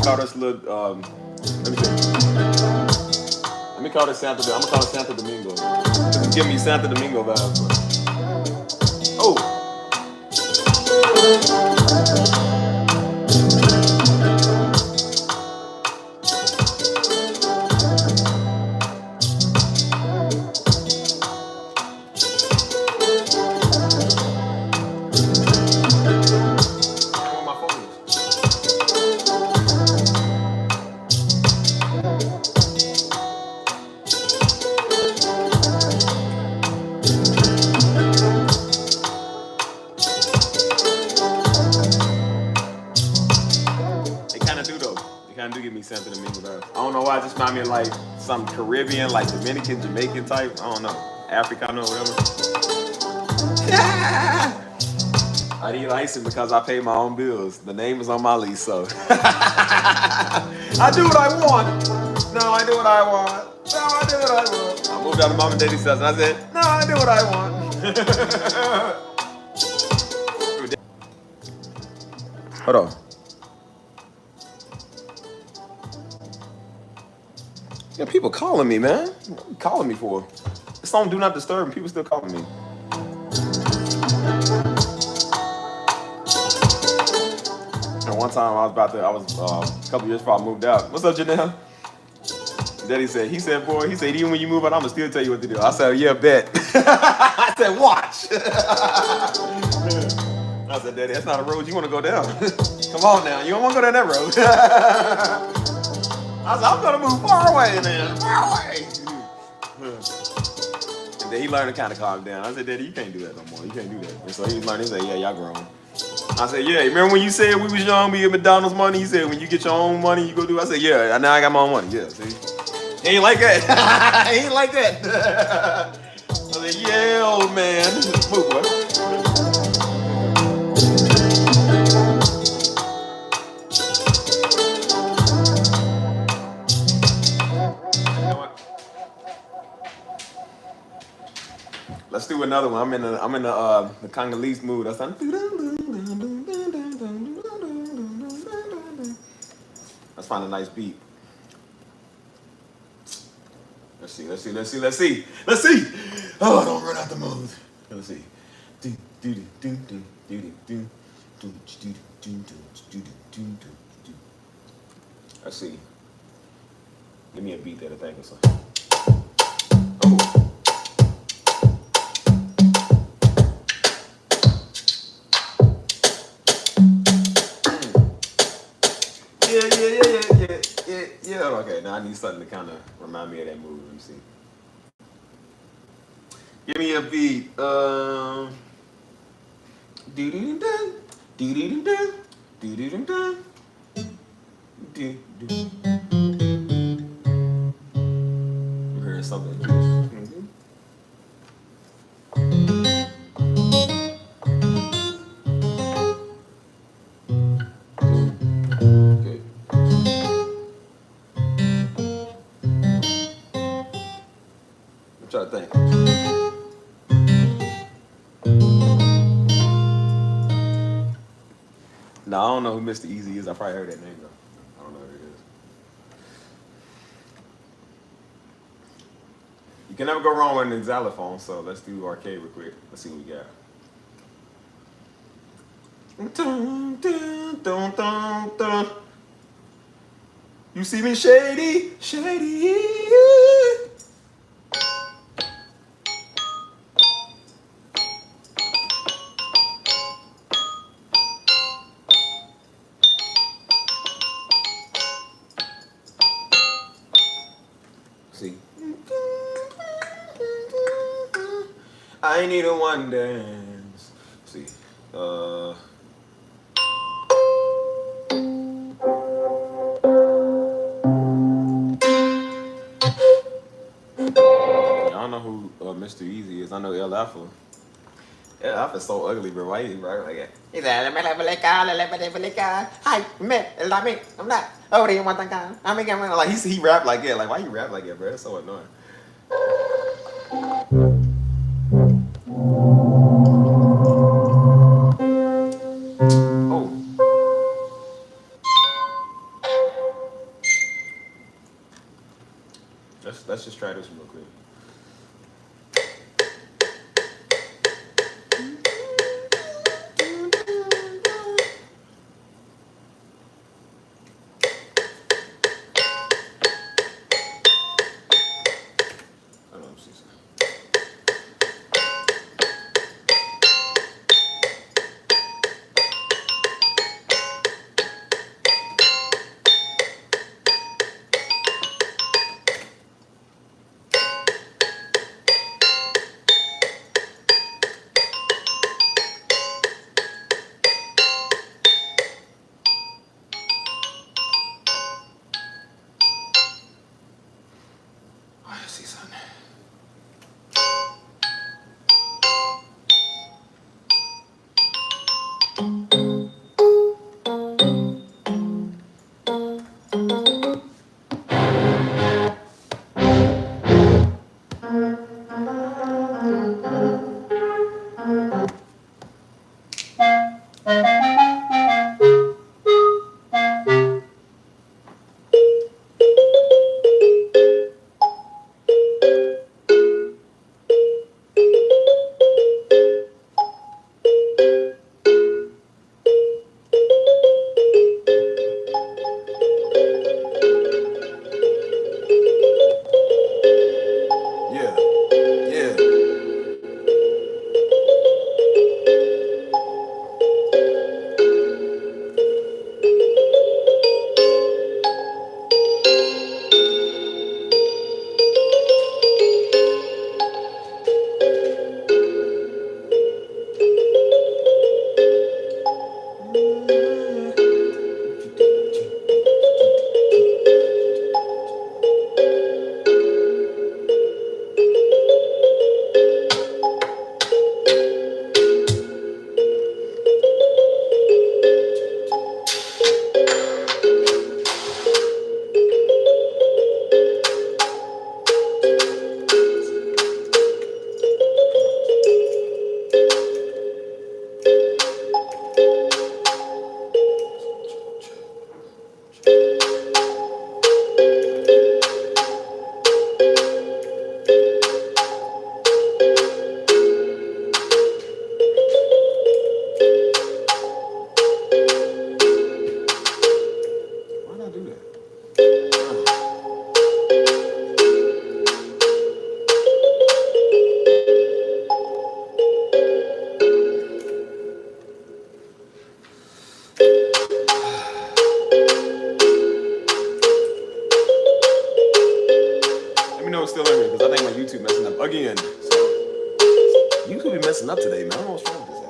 Call this little, let me call this Santo Domingo. I'm gonna call it Santo Domingo. It's giving me Santo Domingo vibes. Oh. I don't know why, it just remind me of like some Caribbean, like Dominican, Jamaican type. I don't know. Africano or whatever. I need icing because I pay my own bills. The name is on my lease, so. I do what I want. No, I do what I want. No, I do what I want. I moved out of mom and daddy's house and I said, no, I do what I want. Hold on. Yeah, people calling me, man. What are you calling me for? This song Do Not Disturb and people still calling me. And one time I was a couple years before I moved out. What's up, Jhene? Daddy said, boy, even when you move out, I'ma still tell you what to do. I said, yeah, bet. I said, watch. I said, Daddy, that's not a road you want to go down. Come on now, you don't want to go down that road. I said, I'm gonna move far away, man, far away. And then he learned to kind of calm down. I said, Daddy, you can't do that no more. You can't do that. And so he learned. He said, yeah, y'all grown. I said, yeah. Remember when you said we was young, we get McDonald's money? He said, when you get your own money, you go do. I said, yeah. Now I got my own money. Yeah. See, he ain't like that. He ain't like that. I said, yeah, old man. Move, boy. Let's do another one. I'm in the Congolese mood. Let's find a nice beat. Let's see. Oh, don't run out the mood. Let's see. Let's see. Give me a beat that'll think of something. Oh. Yeah. Okay, now I need something to kind of remind me of that movie. Let me see. Give me a beat. I'm hearing something. Try to think. No, I don't know who Mr. Easy is. I probably heard that name though. I don't know who it is. You can never go wrong with an xylophone, so let's do arcade real quick. Let's see what we got. Dun, dun, dun, dun, dun. You see me shady? See. I need a one dance. See. I don't know who Mr. Easy is. I know El Alpha. El Alpha's so ugly, bro. Why he rap like that? He's like, hi, me, I'm not. Oh, they want to I mean, like he rap like that. Like, why you rap like that, bro? That's so annoying. Oh. Let's just try this one real quick. in. So you could be messing up today, man. I don't know what's wrong with this app.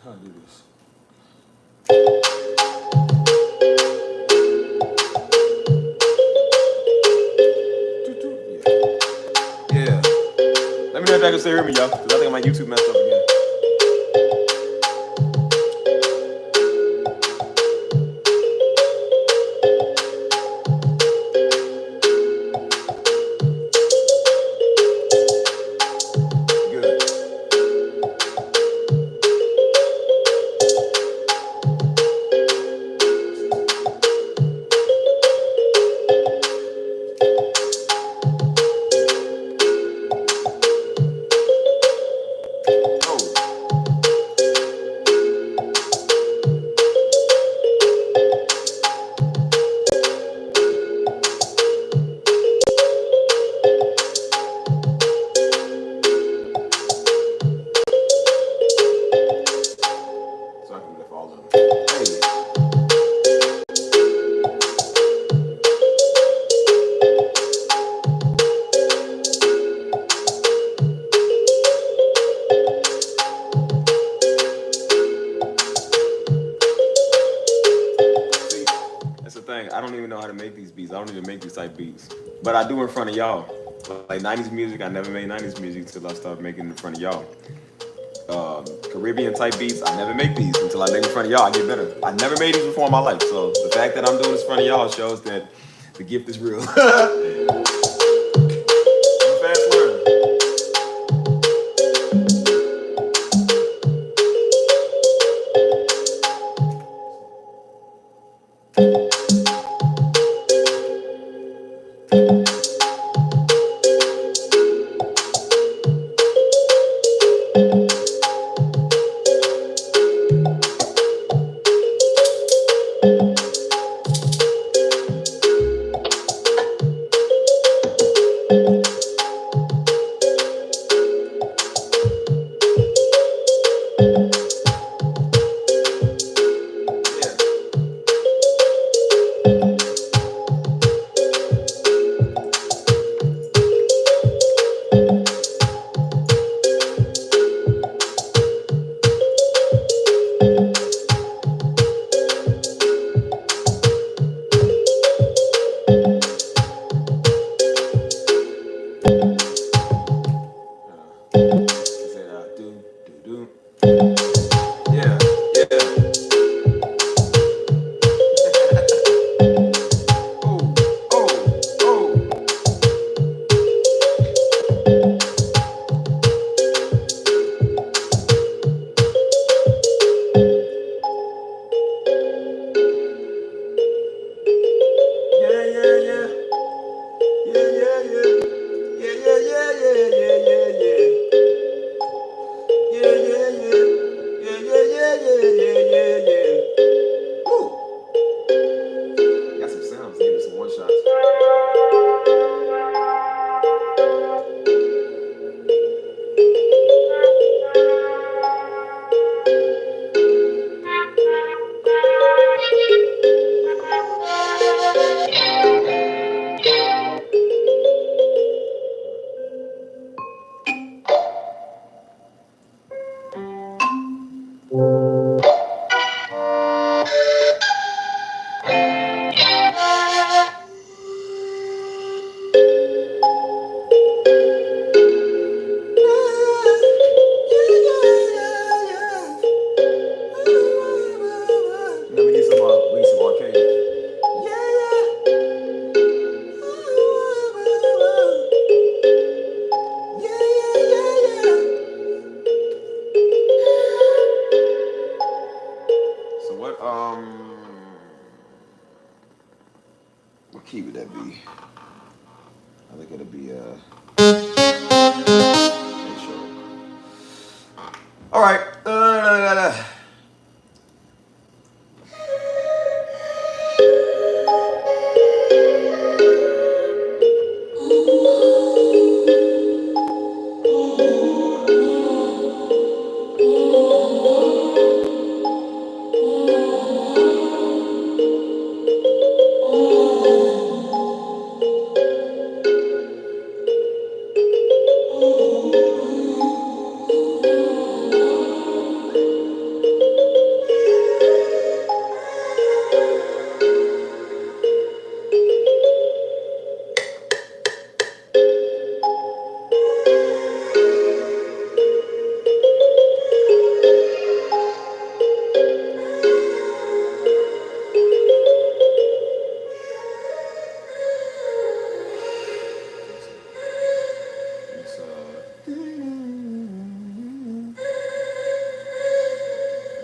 How do this? Yeah. Let me know if y'all can still hear me, y'all, because I think my YouTube messed up again. I don't even know how to make these beats. I don't even make these type beats. But I do in front of y'all. Like 90s music, I never made 90s music until I started making it in front of y'all. Caribbean type beats, I never make these until I make it in front of y'all. I get better. I never made these before in my life. So the fact that I'm doing this in front of y'all shows that the gift is real. would that be? I think it'll be all right.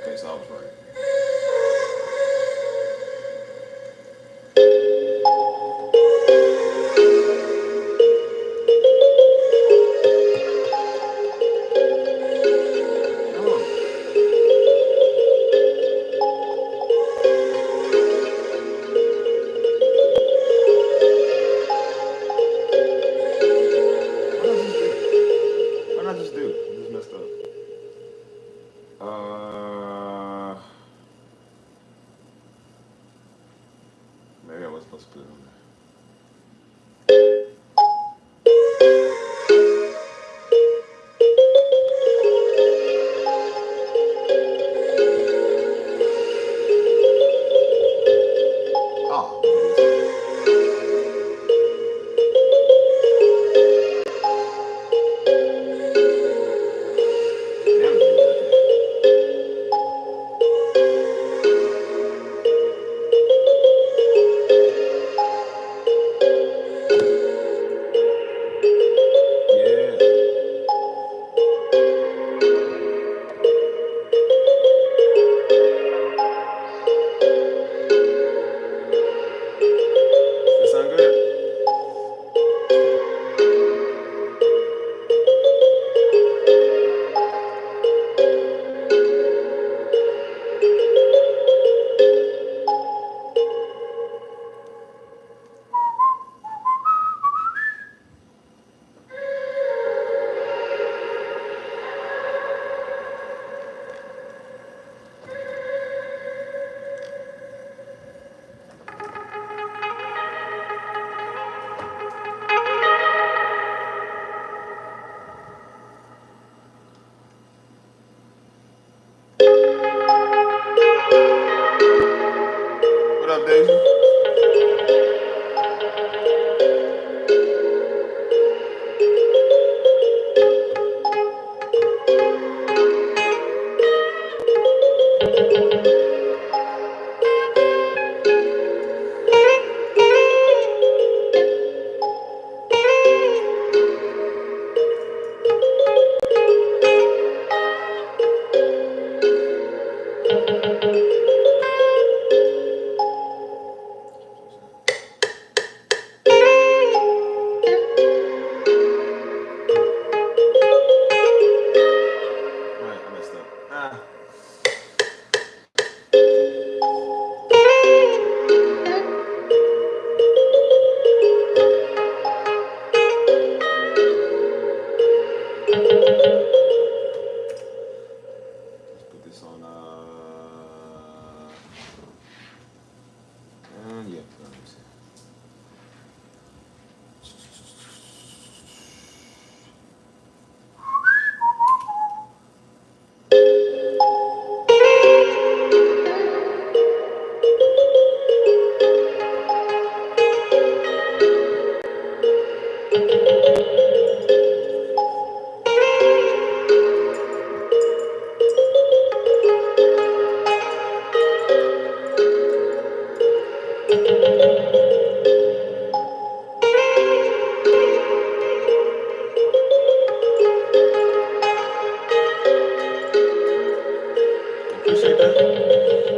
Okay, so I was right. Why not just do? I just messed up. Maybe I was supposed to put it on there. What up, Daisy?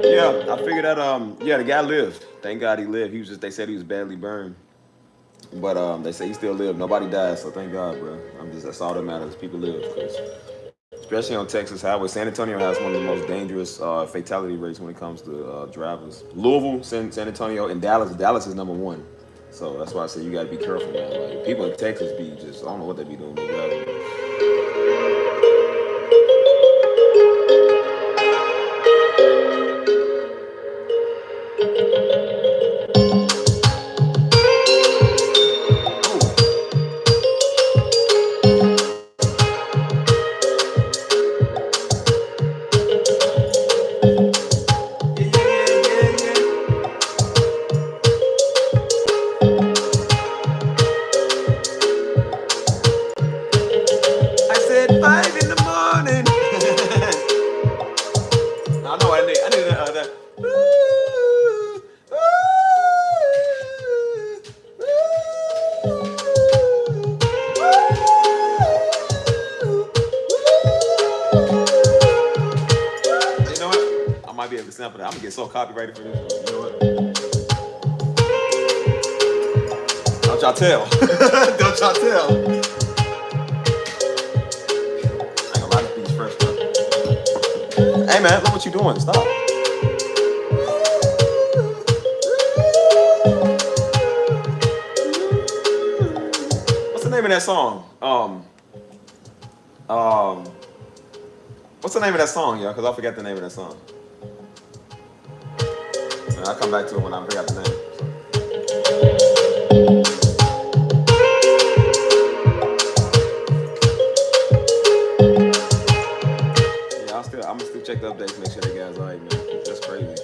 Yeah, I figured that. Yeah, the guy lived. Thank God he lived. They said he was badly burned. But they say he still lived. Nobody died, so thank God, bro. That's all that matters. People live, because especially on Texas highway. San Antonio has one of the most dangerous fatality rates when it comes to drivers. Louisville, San Antonio, and Dallas. Dallas is number one. So that's why I say you gotta be careful, man. Like people in Texas be just, I don't know what they be doing. They driving. Sample that. I'm gonna get so copyrighted for this. You know what? Don't y'all tell. Don't y'all tell. I ain't gonna lie, this beat's fresh, bro. Hey man, look what you doing. Stop. What's the name of that song? What's the name of that song, y'all? Because I forgot the name of that song. I'll come back to it when I forgot the name. Yeah, I'm gonna still check the updates, make sure the guys alright, man. That's crazy.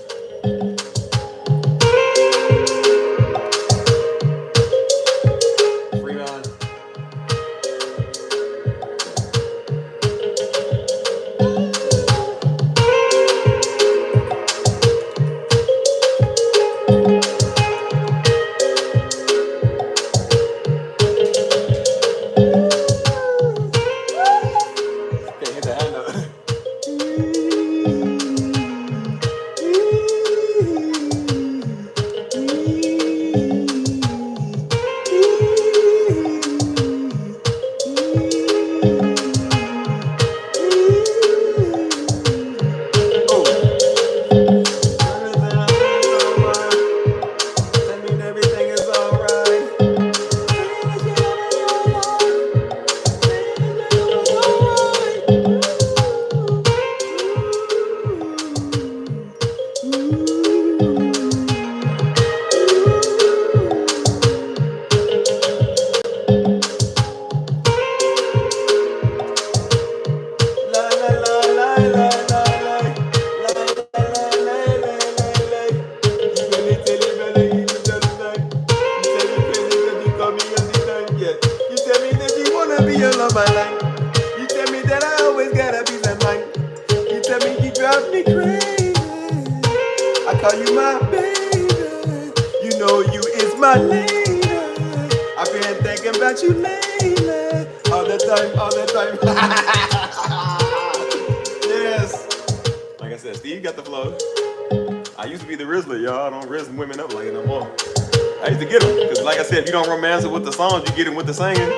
If you don't romance it with the songs, you get it with the singing.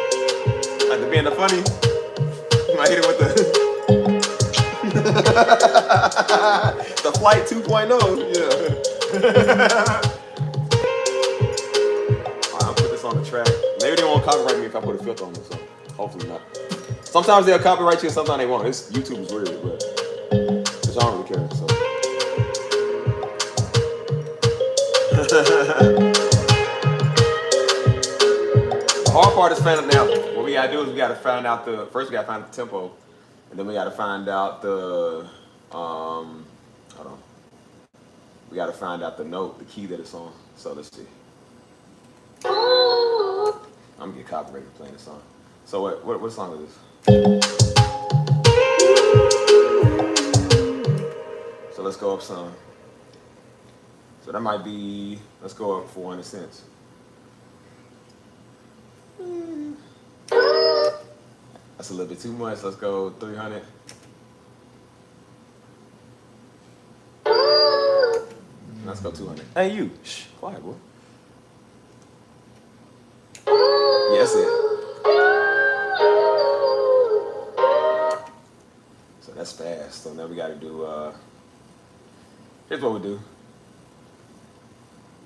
Like the being the funny. You might hit it with the the flight 2.0. Yeah. Alright, I'll put this on the track. Maybe they won't copyright me if I put a filter on it, so hopefully not. Sometimes they'll copyright you and sometimes they won't. YouTube is weird, but I don't really care. So. The hard part is finding out. What we gotta do is we gotta find out the tempo, and then we gotta find out the hold on. We gotta find out the note, the key that it's on. So let's see. I'm gonna get copyrighted playing this song. So what song is this? So let's go up some. So that might be, let's go up 400 cents. That's a little bit too much. Let's go 300. Let's go 200. Hey, you. Shh, quiet, boy. Yeah, that's it. So that's fast. So now we got to do, here's what we do.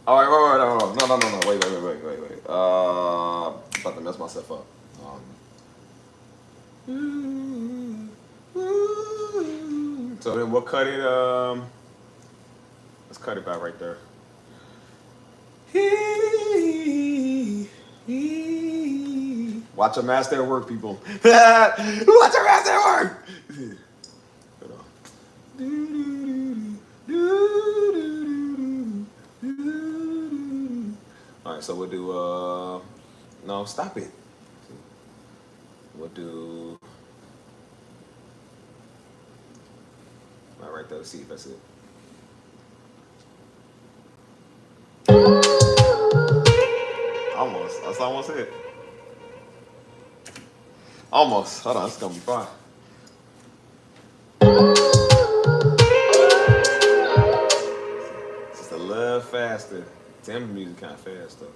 All right, no. Wait. I'm about to mess myself up. So then we'll cut it, let's cut it back right there. Watch a master at work, people. Watch a master at work. Hold on. All right, so we'll do, no, stop it. We'll do, all right there, let's see if that's it. Almost, that's almost it. Almost, hold on, it's gonna be fine. It's just a little faster. Damn, music kind of fast though.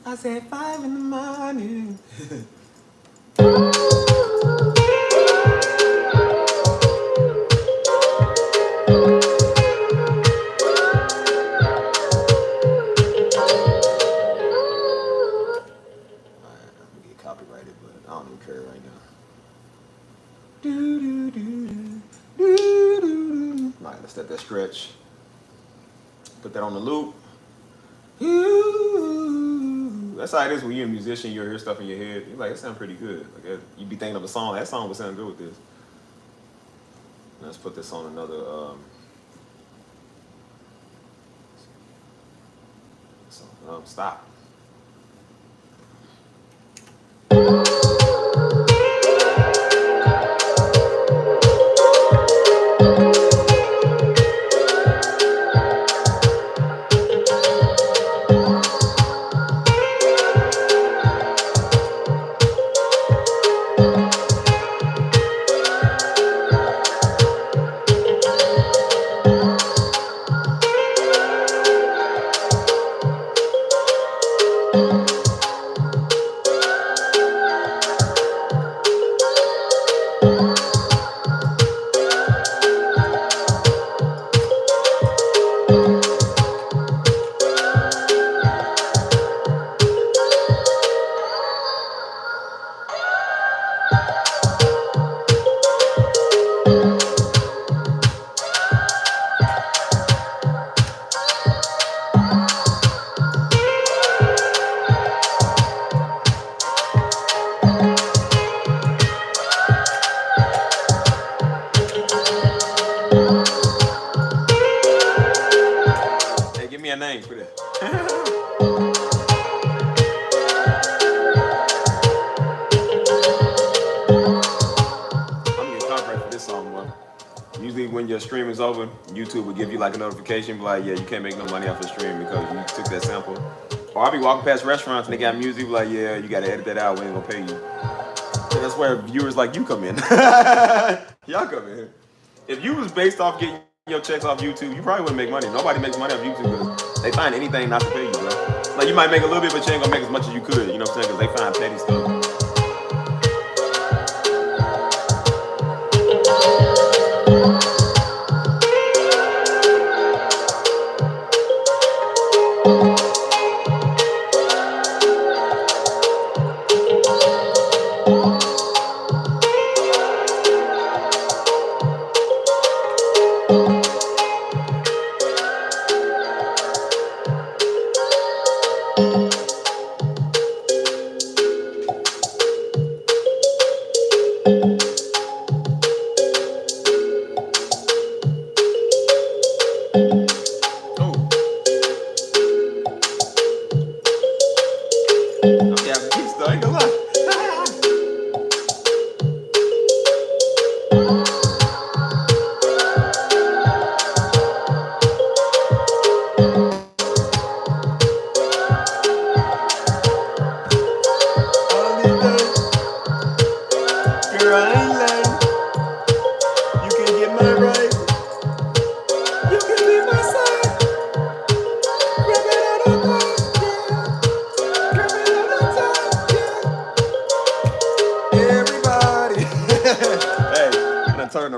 I said 5 in the morning. Copyrighted, but I don't even care right now. All right, let's let that stretch. Put that on the loop. That's how it is when you're a musician. You hear stuff in your head. You're like, it sounds pretty good. Like you be thinking of a song. That song would sound good with this. Let's put this on another. Stop. Name for that. I'm gonna get copyright for this song, bro. Usually when your stream is over, YouTube will give you like a notification, like, yeah, you can't make no money off the stream because you took that sample. Or I'll be walking past restaurants and they got music, like, yeah, you gotta edit that out, we ain't gonna pay you. So that's where viewers like you come in. Y'all come in. If you was based off getting your checks off YouTube, you probably wouldn't make money. Nobody makes money off YouTube because they find anything not to pay you, bro. Like, you might make a little bit, but you ain't gonna make as much as you could, you know what I'm saying? Because they find petty stuff.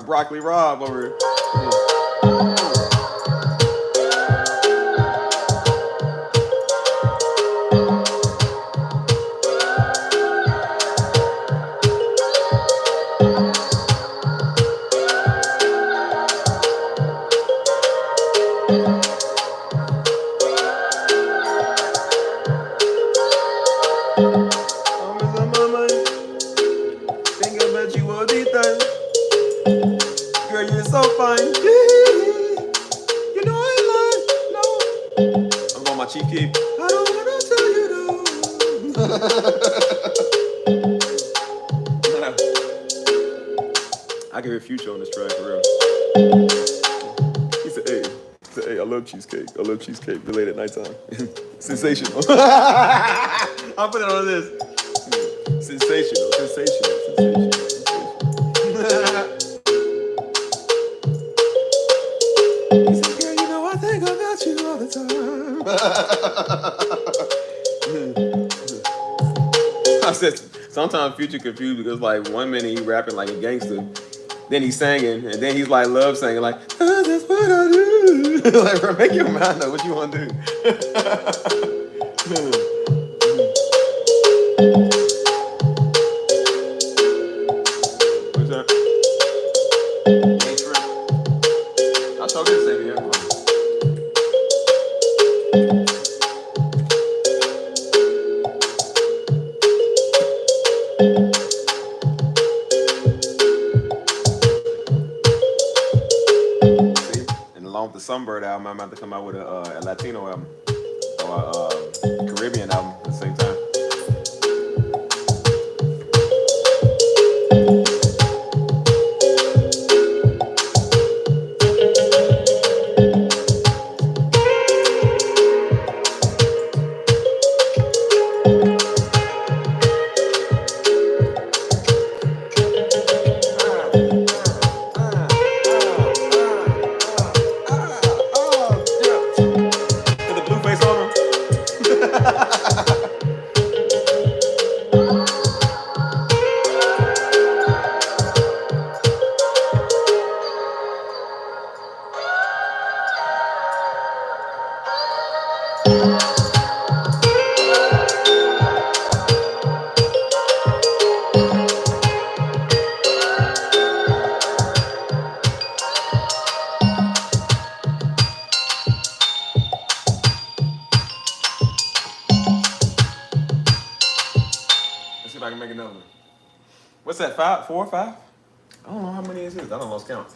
Broccoli Rob over here. I can hear Future on this track for real. He said, hey, I love cheesecake. I love cheesecake. Be late at nighttime. Sensational. I'll put it on this. Sensational. He said, girl, you know I think about you all the time. I said, sometimes Future confused because like 1 minute he rapping like a gangster, then he's singing, and then he's like love singing like, oh, that's what I do. Like, bro, make your mind up what you want to do. What's that? I told you to say it. The Sunbird album, I'm about to come out with a Latino album or a Caribbean album at the same time. What's that, 5, 4, 5? I don't know how many it is. I don't lost count.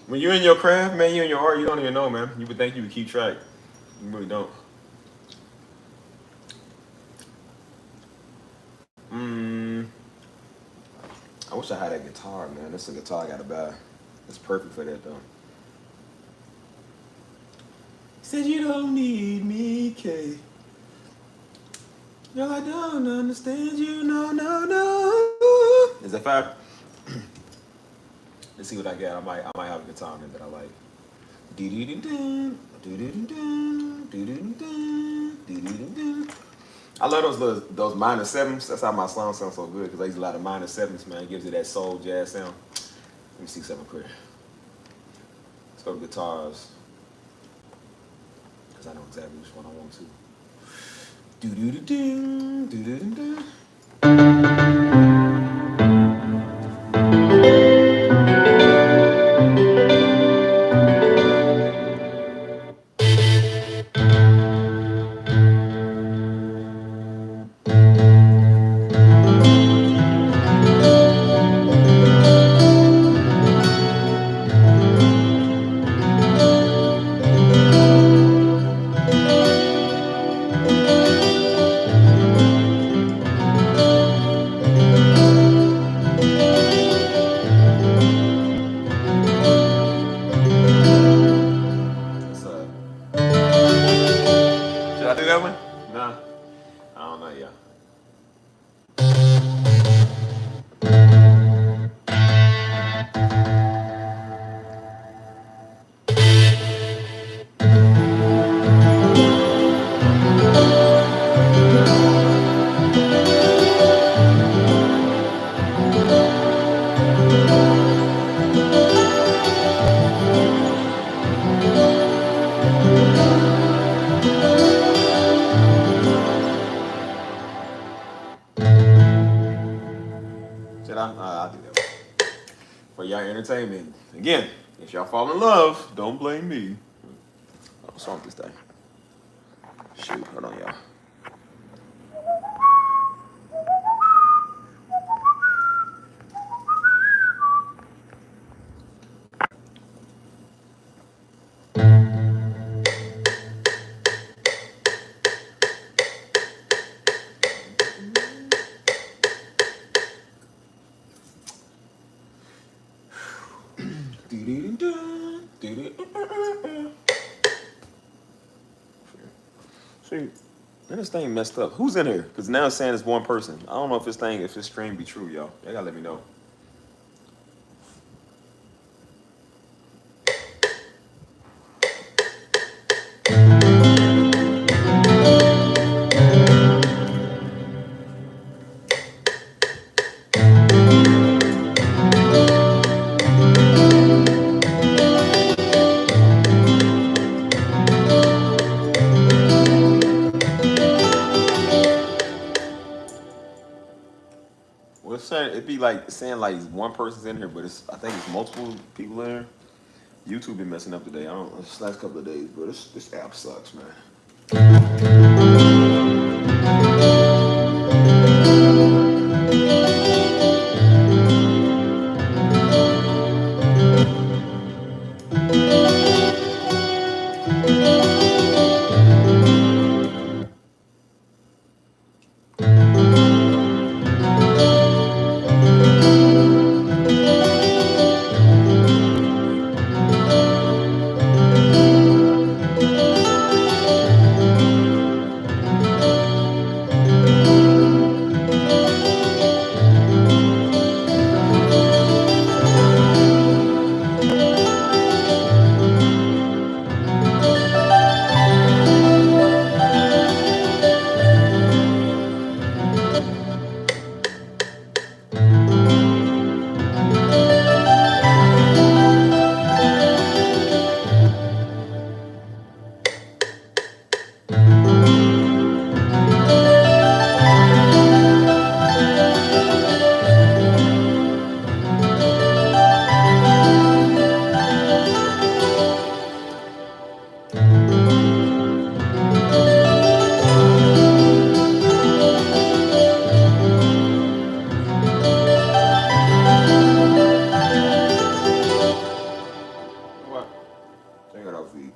When you're in your craft, man, you're in your art, you don't even know, man. You would think you would keep track. You really don't. I wish I had that guitar, man. That's a guitar I gotta buy. It's perfect for that, though. Said you don't need me, Kay. Girl, I don't understand you, no. Is that 5? Let's see what I got. I might have a guitar in it that I like. I love those minor 7s. That's how my song sounds so good because I use a lot of minor 7s, man. It gives it that soul jazz sound. Let me see something clear. Let's go to guitars because I know exactly which one I want to. for your entertainment. Again, if y'all fall in love, don't blame me. What's wrong with this thing? Shoot, hold on, y'all. See, and this thing messed up. Who's in here? Because now it's saying it's one person. I don't know if if this stream be true, y'all. Y'all gotta let me know. Well, it's saying it'd be like saying like one person's in here, but I think it's multiple people in here. YouTube been messing up today. I don't this last couple of days, but this app sucks, man. What? Take it off the.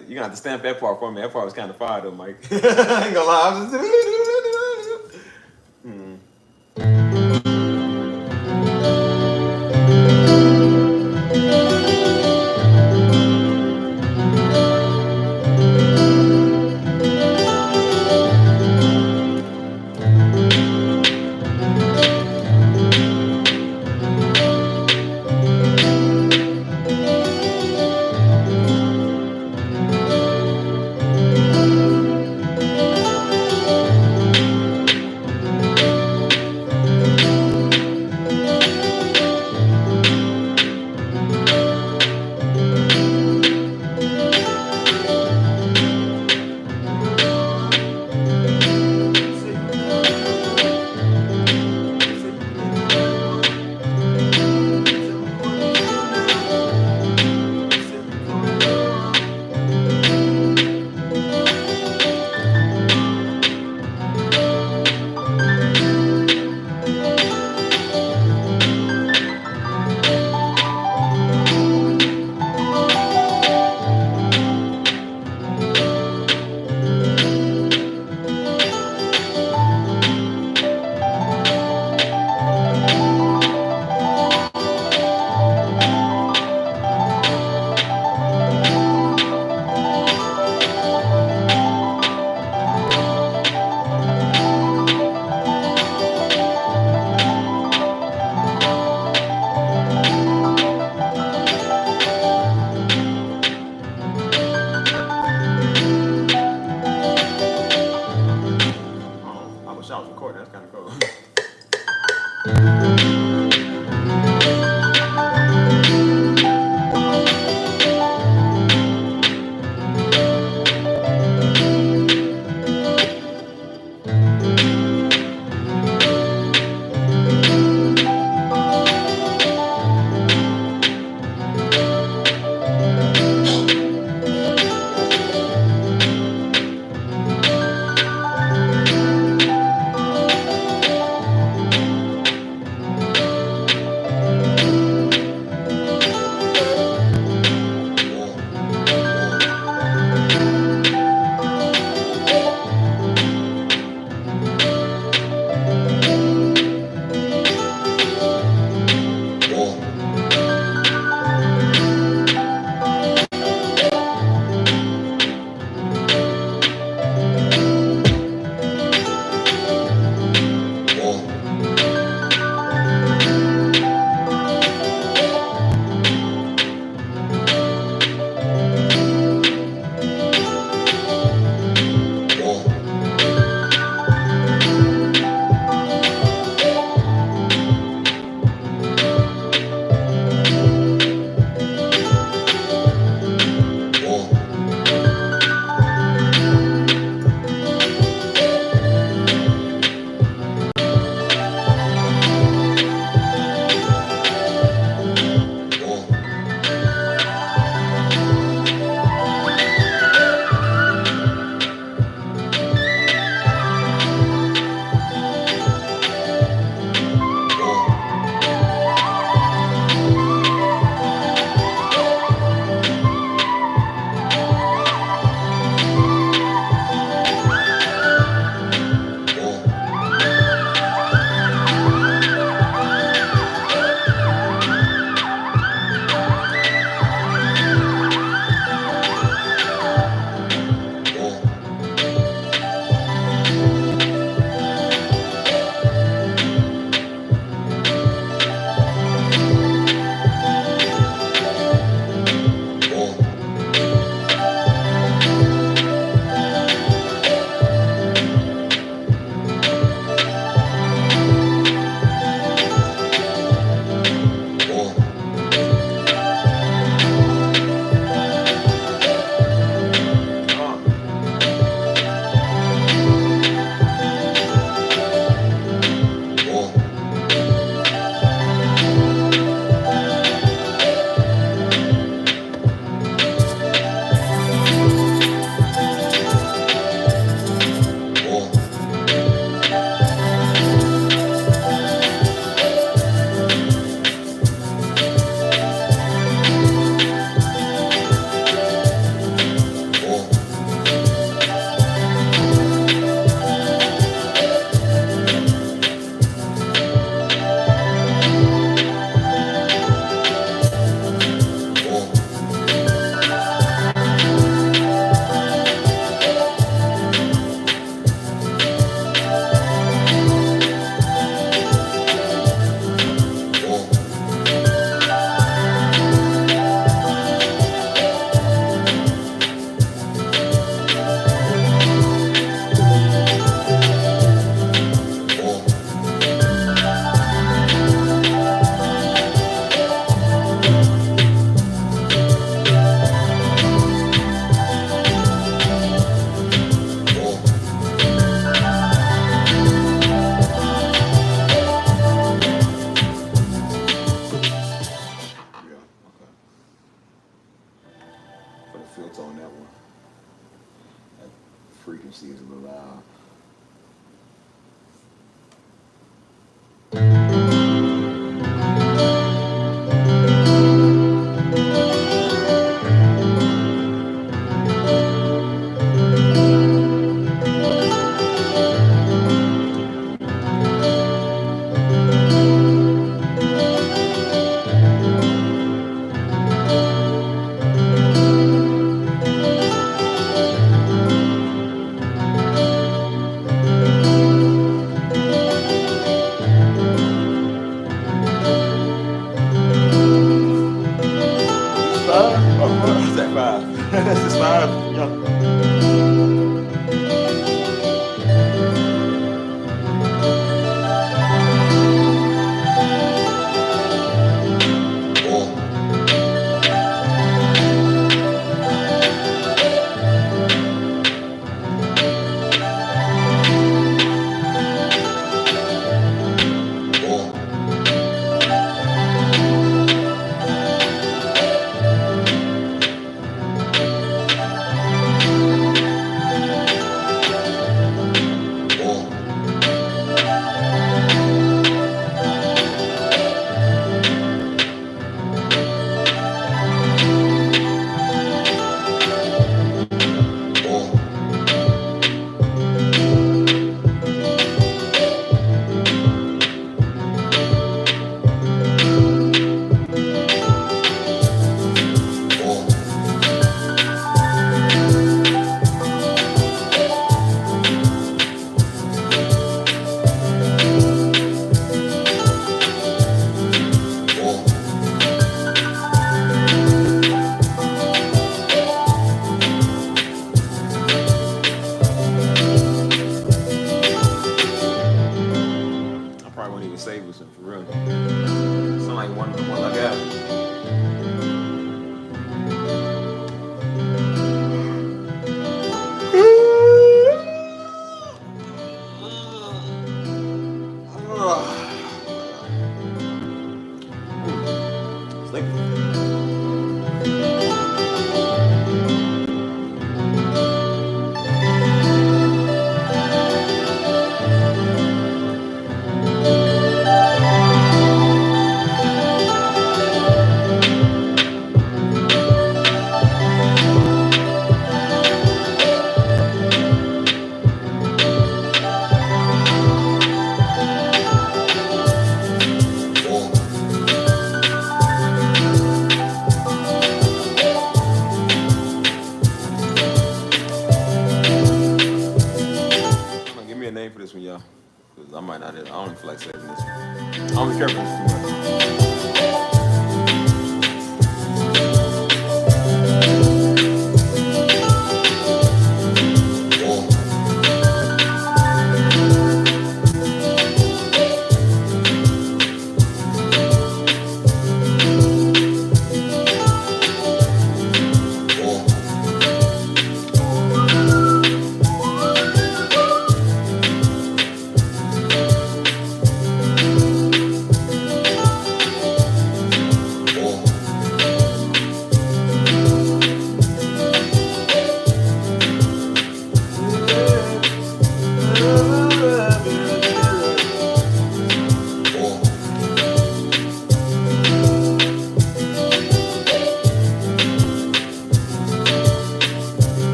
gonna have to stamp that part for me. That part was kind of fire though, Mike. I ain't gonna lie. I was just. frequency is a little loud. That's just five. Yeah. I probably won't even save this one for real. Sound like one I got. Sleepy. Give me a name for this one, y'all. Because I might not. I don't even feel like saving this one. I don't even care for this too much.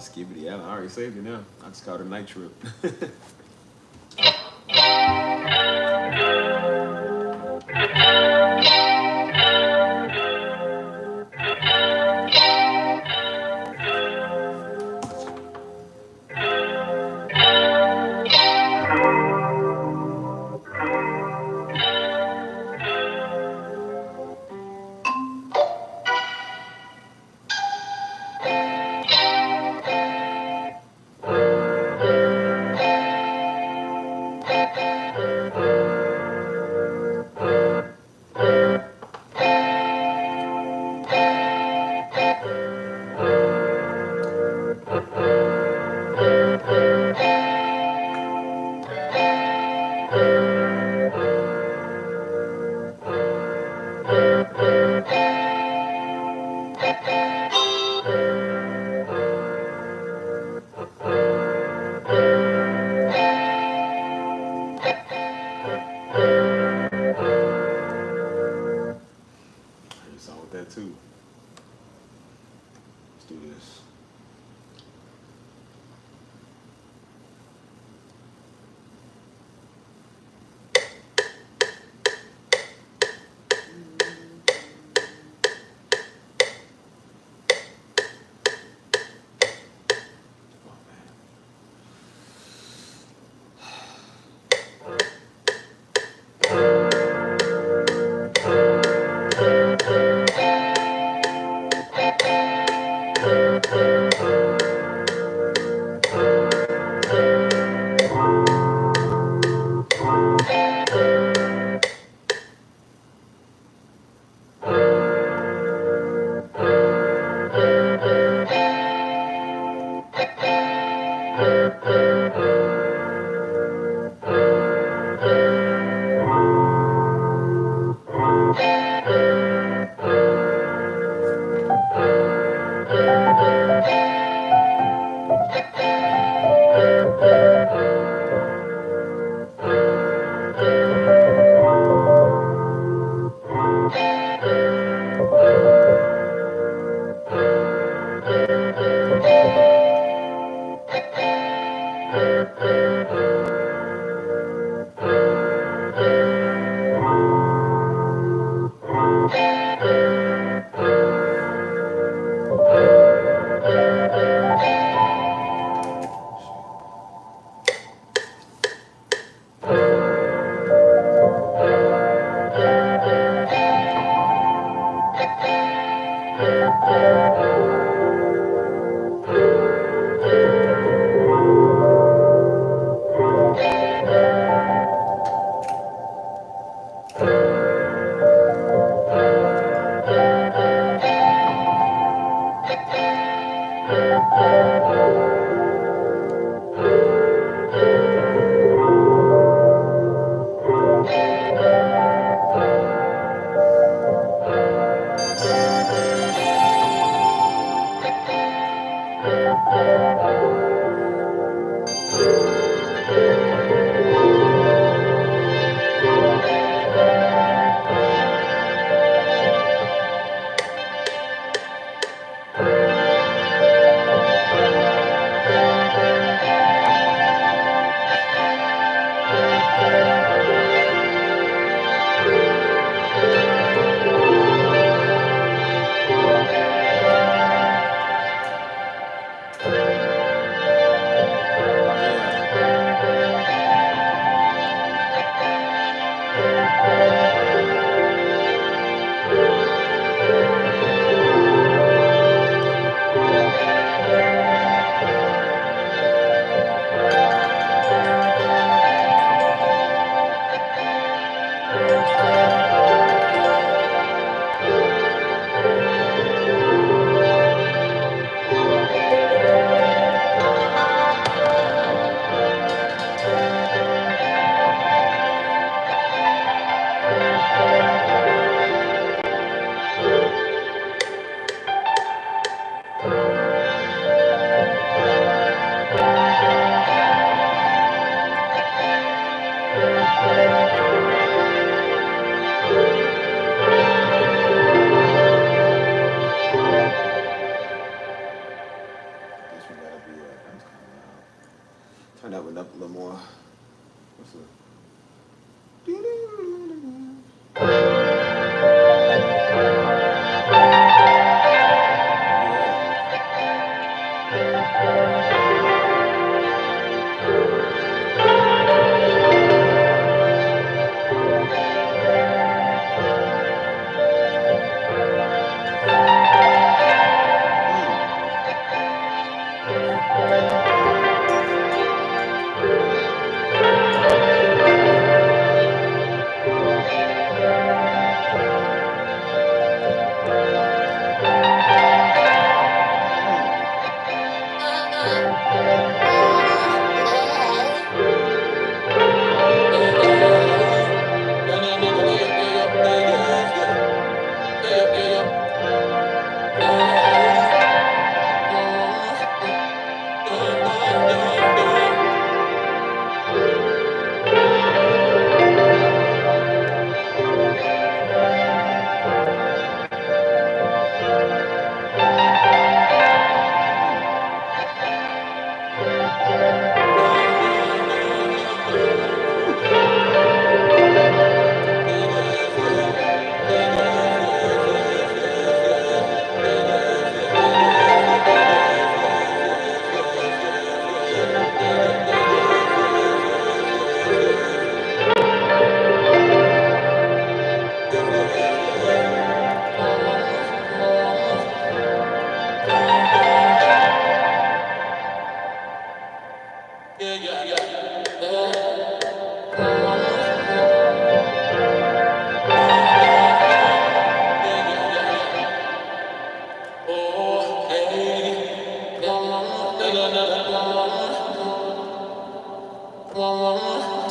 Skibidi, I already saved it now. I just called it Night Trip.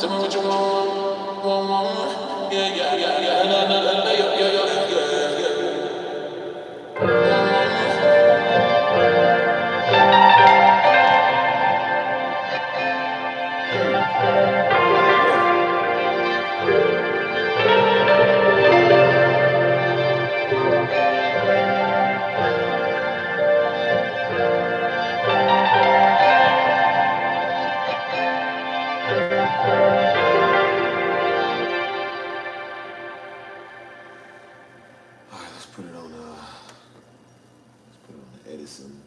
Tell me what you want. Yeah, yeah, yeah, yeah. Yeah, yeah, yeah, yeah, yeah, All right, let's put it on. Let's put it on the Edison.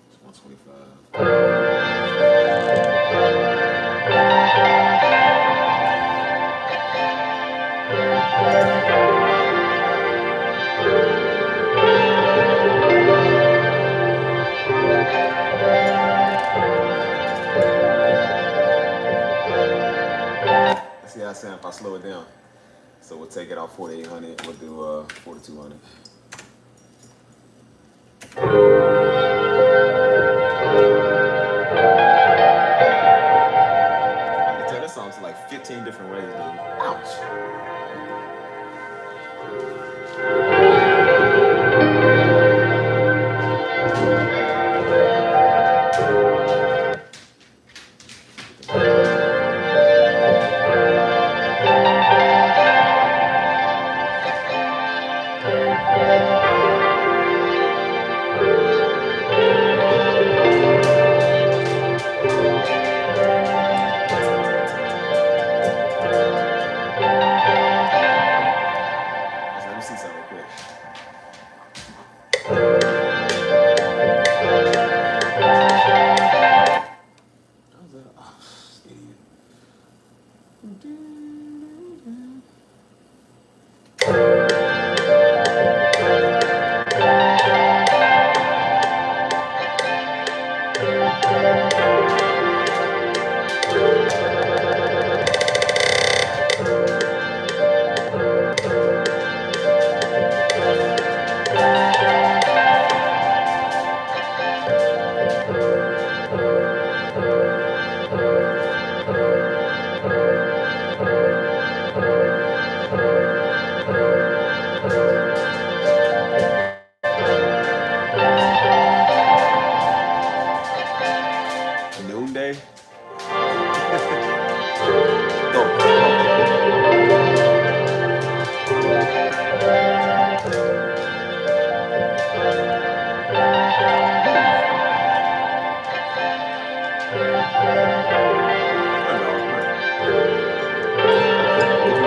It's 125. Let's see how I sound if I slow it down. So we'll take it off 4800. We'll do 4200. I can tell that song's like 15 different ways, dude. Ouch. Let me see something real quick. How's that? Oh, idiot. Noonday. Go.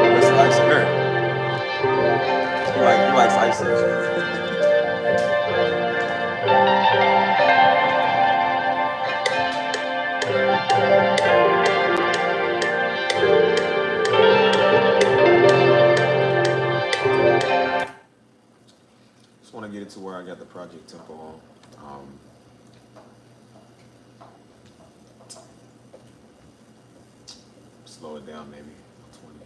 That's ice in her. You like ice in Just want to get it to where I got the project tempo on. Slow it down maybe 20.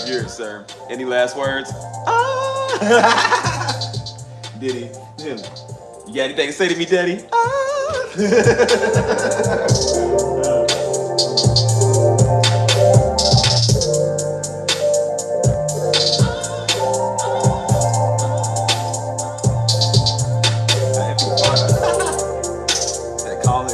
is yours, sir. Any last words? Ah! Diddy. You got anything to say to me, Daddy? Ah! That call it.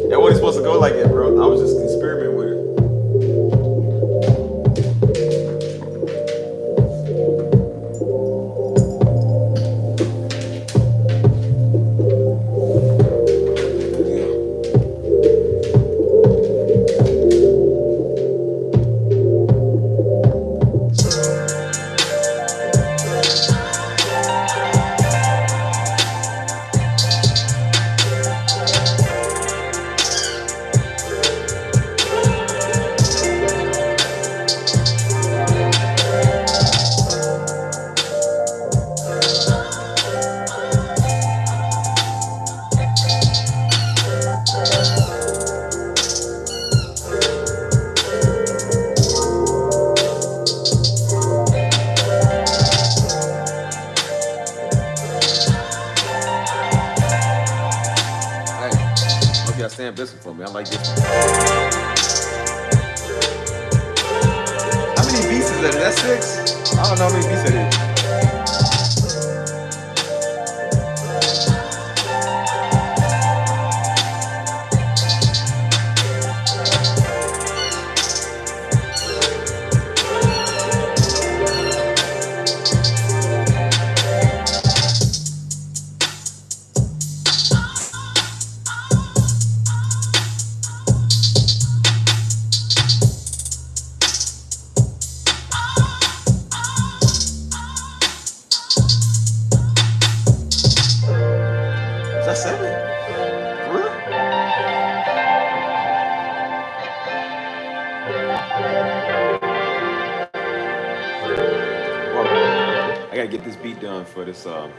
That wasn't supposed to go like that, bro. I was just experimenting with it. Stamp this one for me. I like this one. How many beats is that? Is that 6? I don't know how many beats that is. I gotta get this beat done for this moment.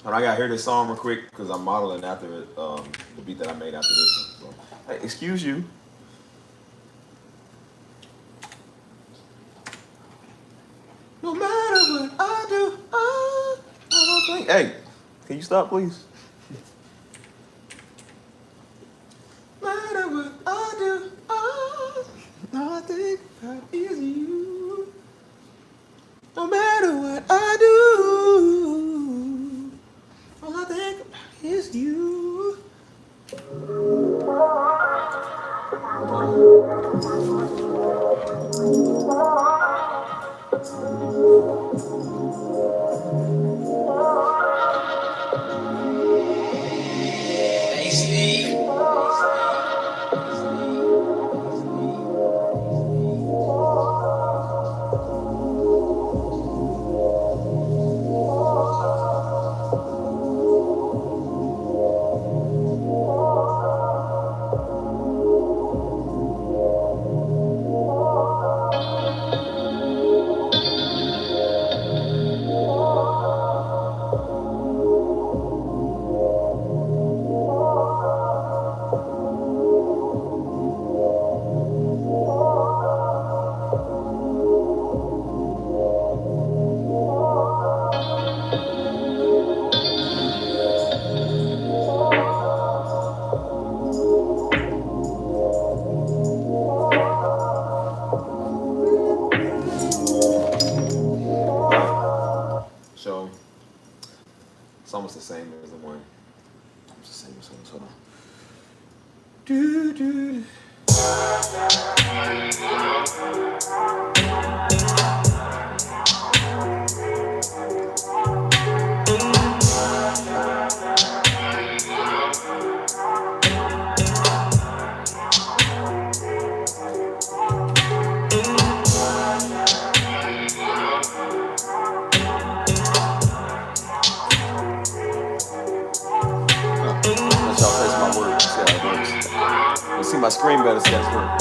I gotta hear this song real quick because I'm modeling after it, the beat that I made after this one. So, hey, excuse you. No matter what I do, I don't think. Hey, can you stop, please? No matter what I do, all I think about is you. No matter what I do, all I think about is you. See my screen better, see that's work.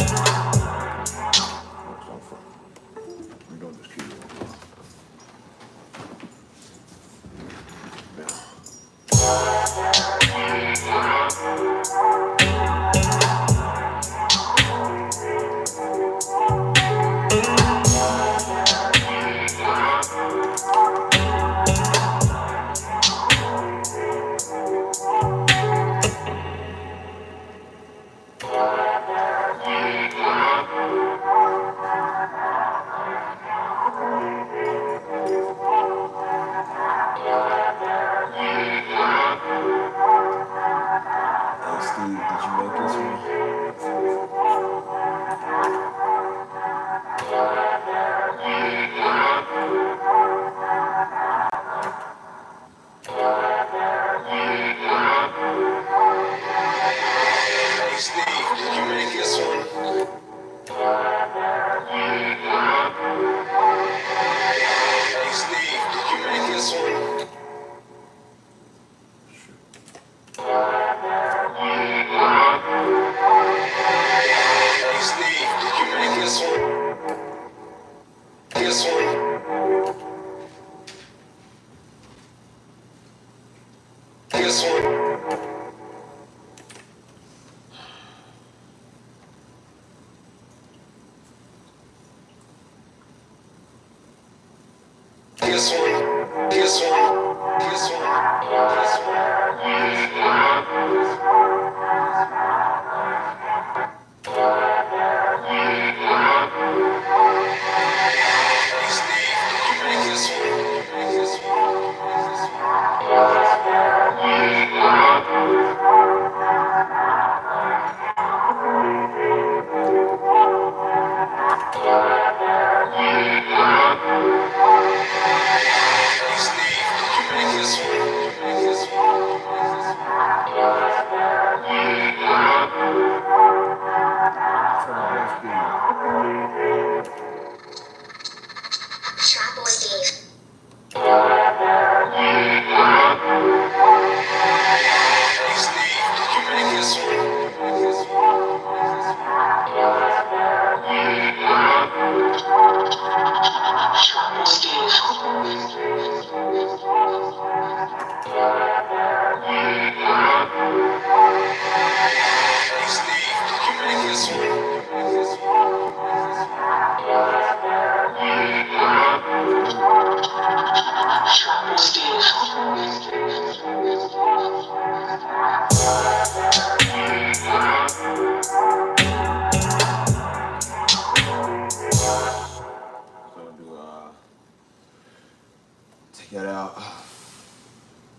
Take that out.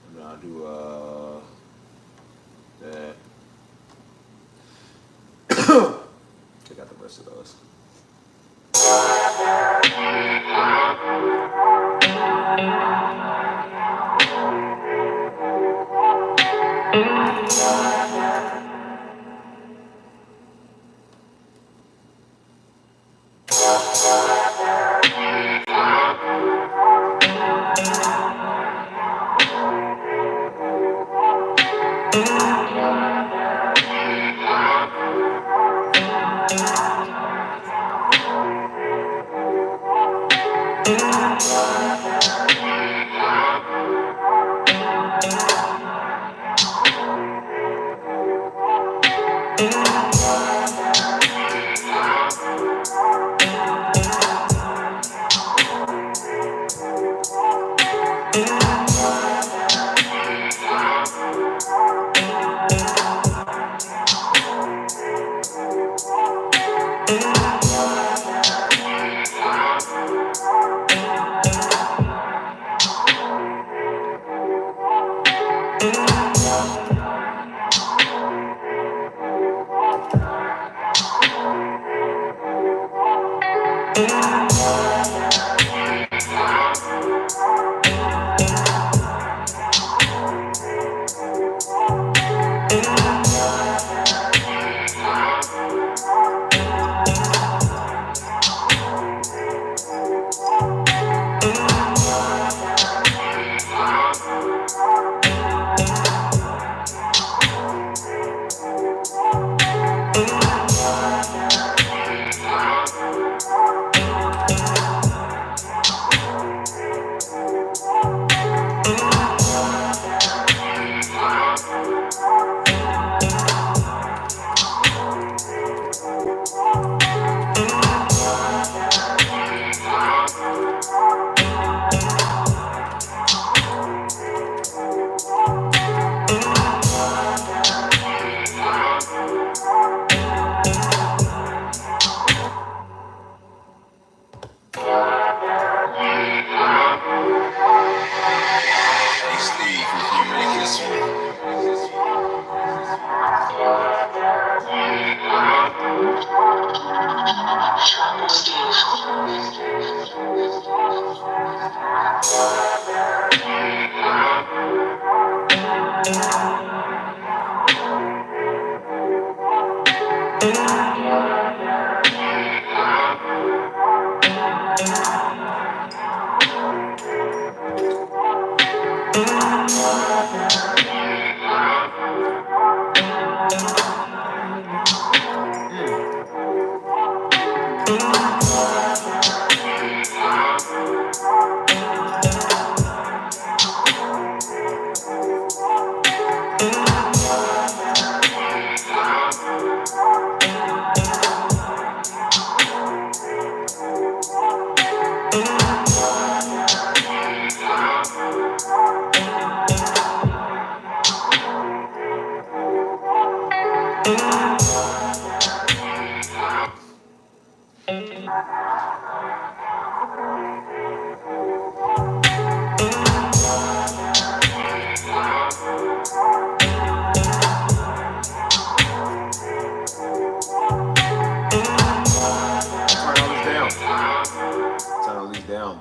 And then I'll do that. Check out the rest of those.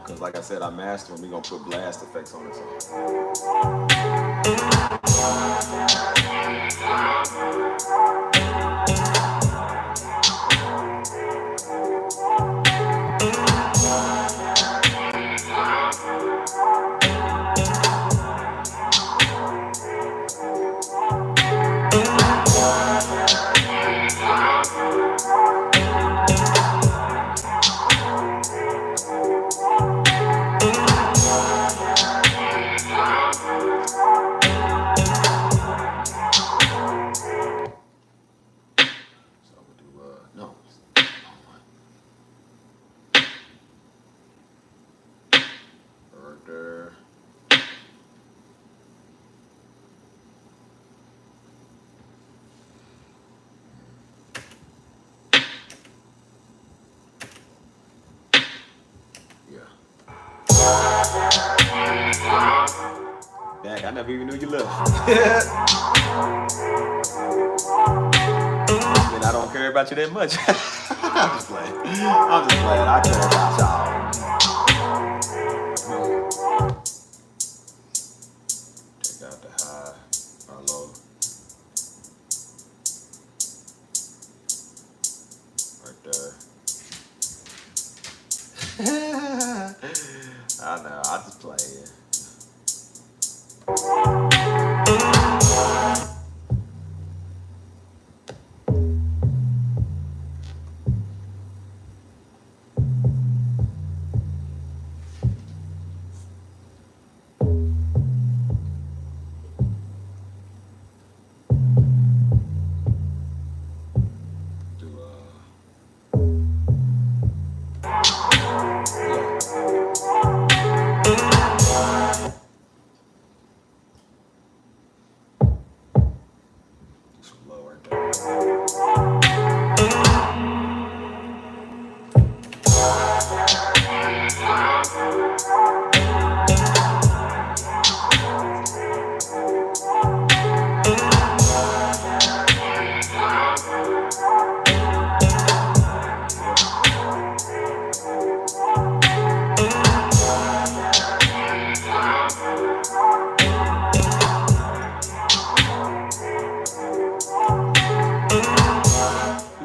Because like I said, I master them. We're going to put blast effects on it. So. Back, I never even knew you left. I mean, I don't care about you that much. I'm just playing. I care about y'all. Take out the high or low. Right there. I know, I just play it.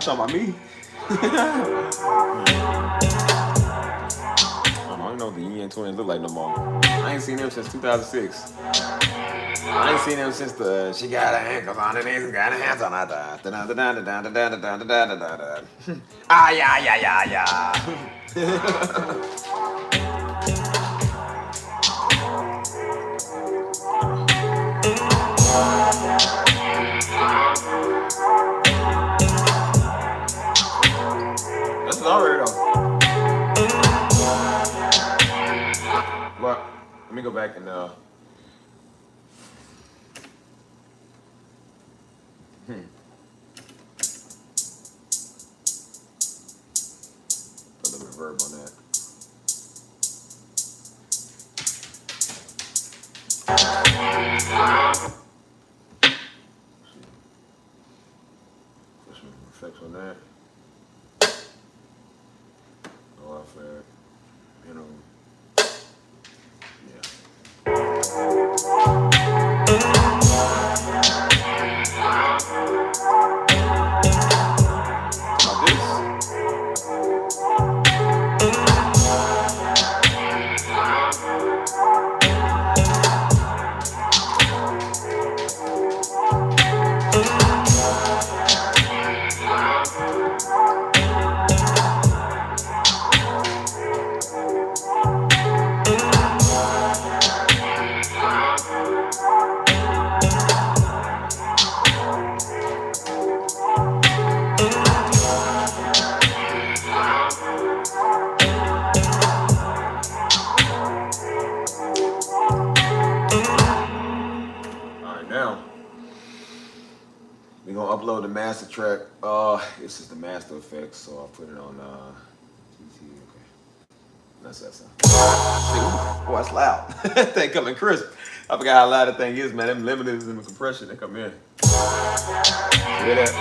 talking about me? I don't know what the Yin twins look like no more. I ain't seen them since 2006. I ain't seen them since the she got her ankles on her knees, got her hands on her thighs. Ah yeah yeah yeah yeah. That's already though. But let me go back and put a little reverb on that. Put some effects on that. No effect. You know. Yeah. Like this. We're gonna upload the master track. This is the master effects, so I'll put it on GT. Okay, that's that sound. Boy, that's loud. That thing coming crisp. I forgot how loud that thing is, man. Them limiters and the compression that come in. Hear that?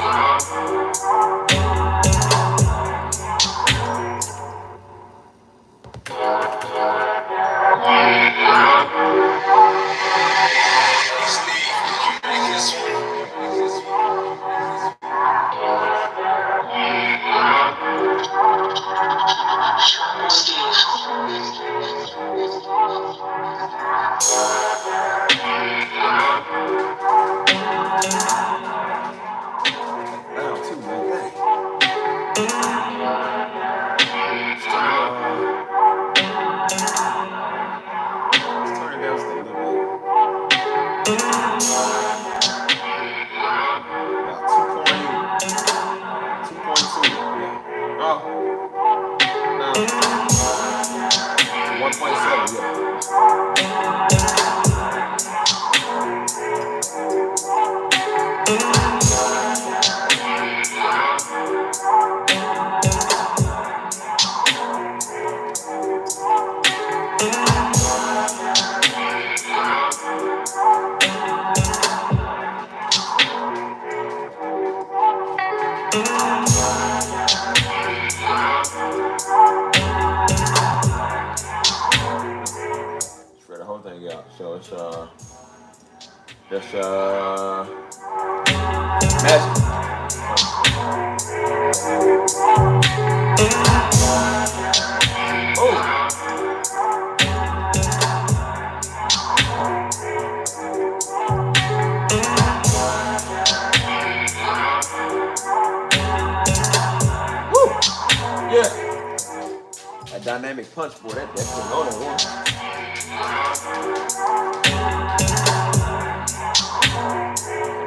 Dynamic punch, boy, that's going on at once.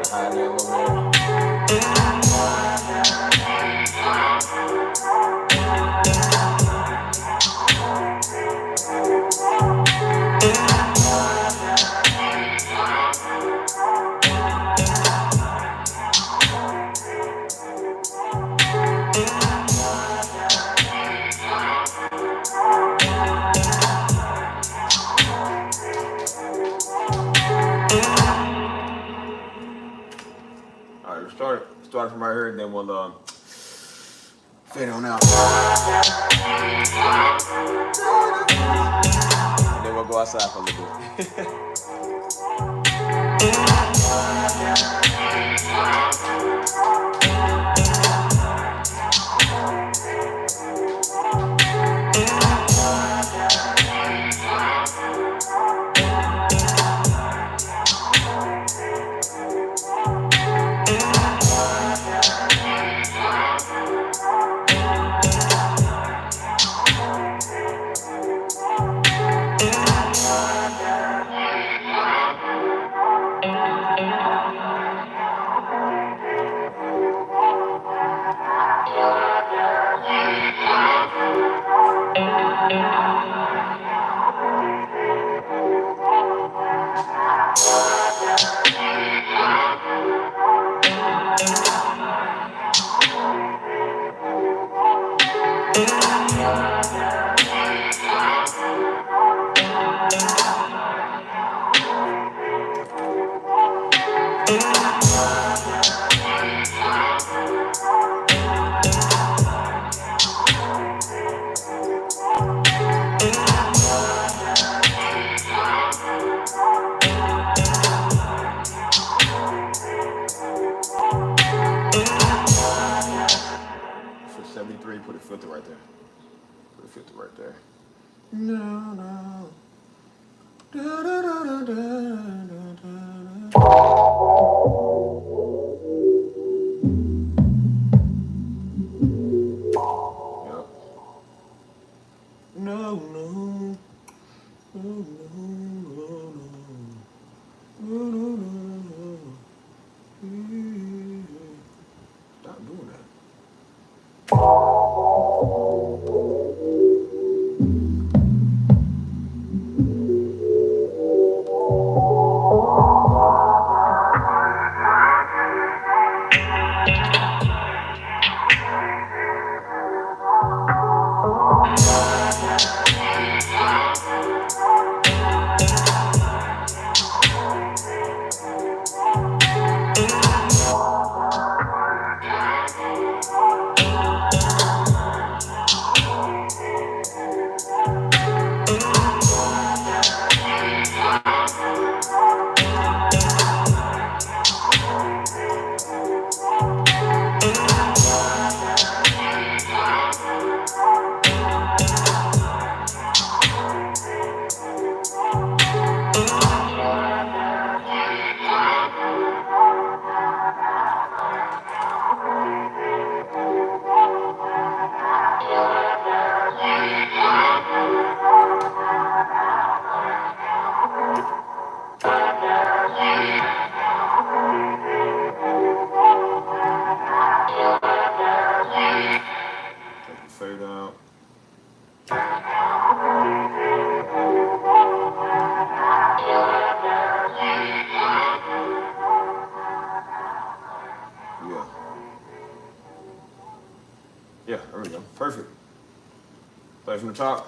High level start from right here, and then we'll fade on out. And then we'll go outside for a little bit. 50 right there. No, no. Da, da, da, da, da, da, da. Yep. No, no. No, no, no, no. No, no, no, no. Stop doing that. Fade out. Yeah. Yeah, there we go. Perfect. Play from the top.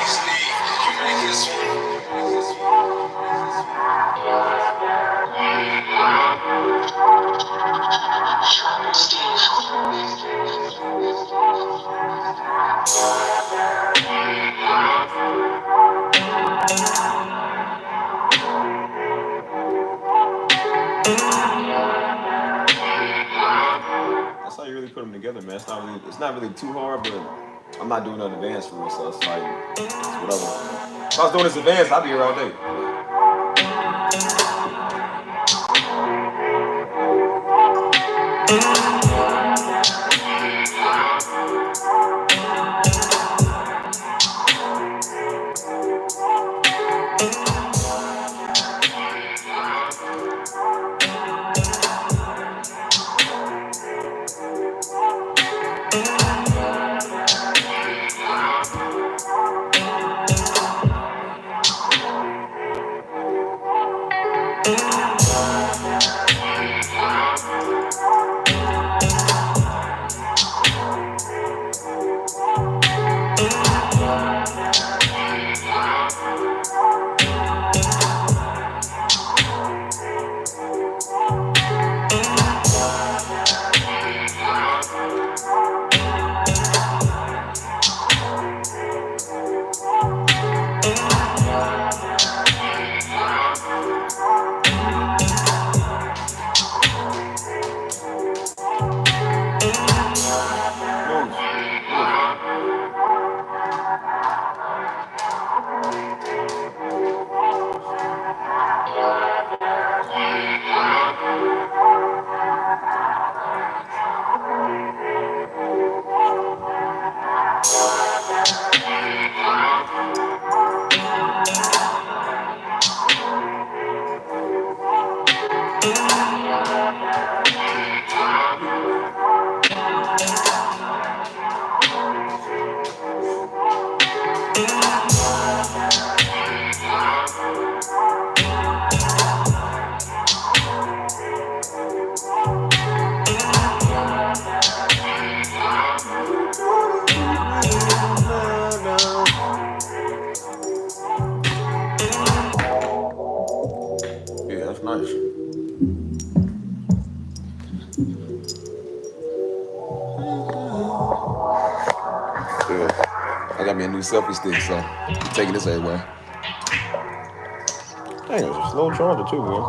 Steve, you make this one. That's how you really put them together, man. It's not really too hard, but I'm not doing no advance for me, so it's like, it's whatever. If I was doing this advance, I'd be here all day. Yeah, that's nice. Yeah. I got me a new selfie stick, so I'm taking this everywhere. Dang, it's a slow charger too, man.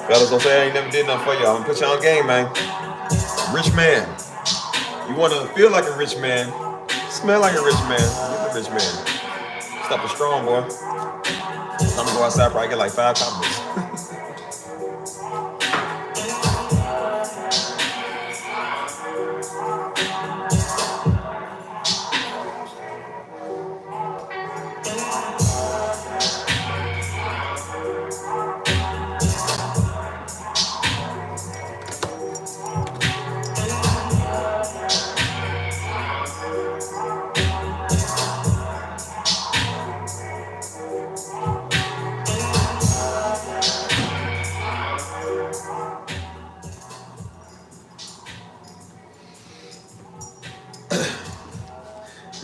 Fellas, don't say I ain't never did nothing for you. I'm gonna put you on game, man. Rich man. You wanna feel like a rich man. Smell like a rich man. You're a rich man. Stop a strong boy. I'm gonna go outside, probably get like 5 compliments.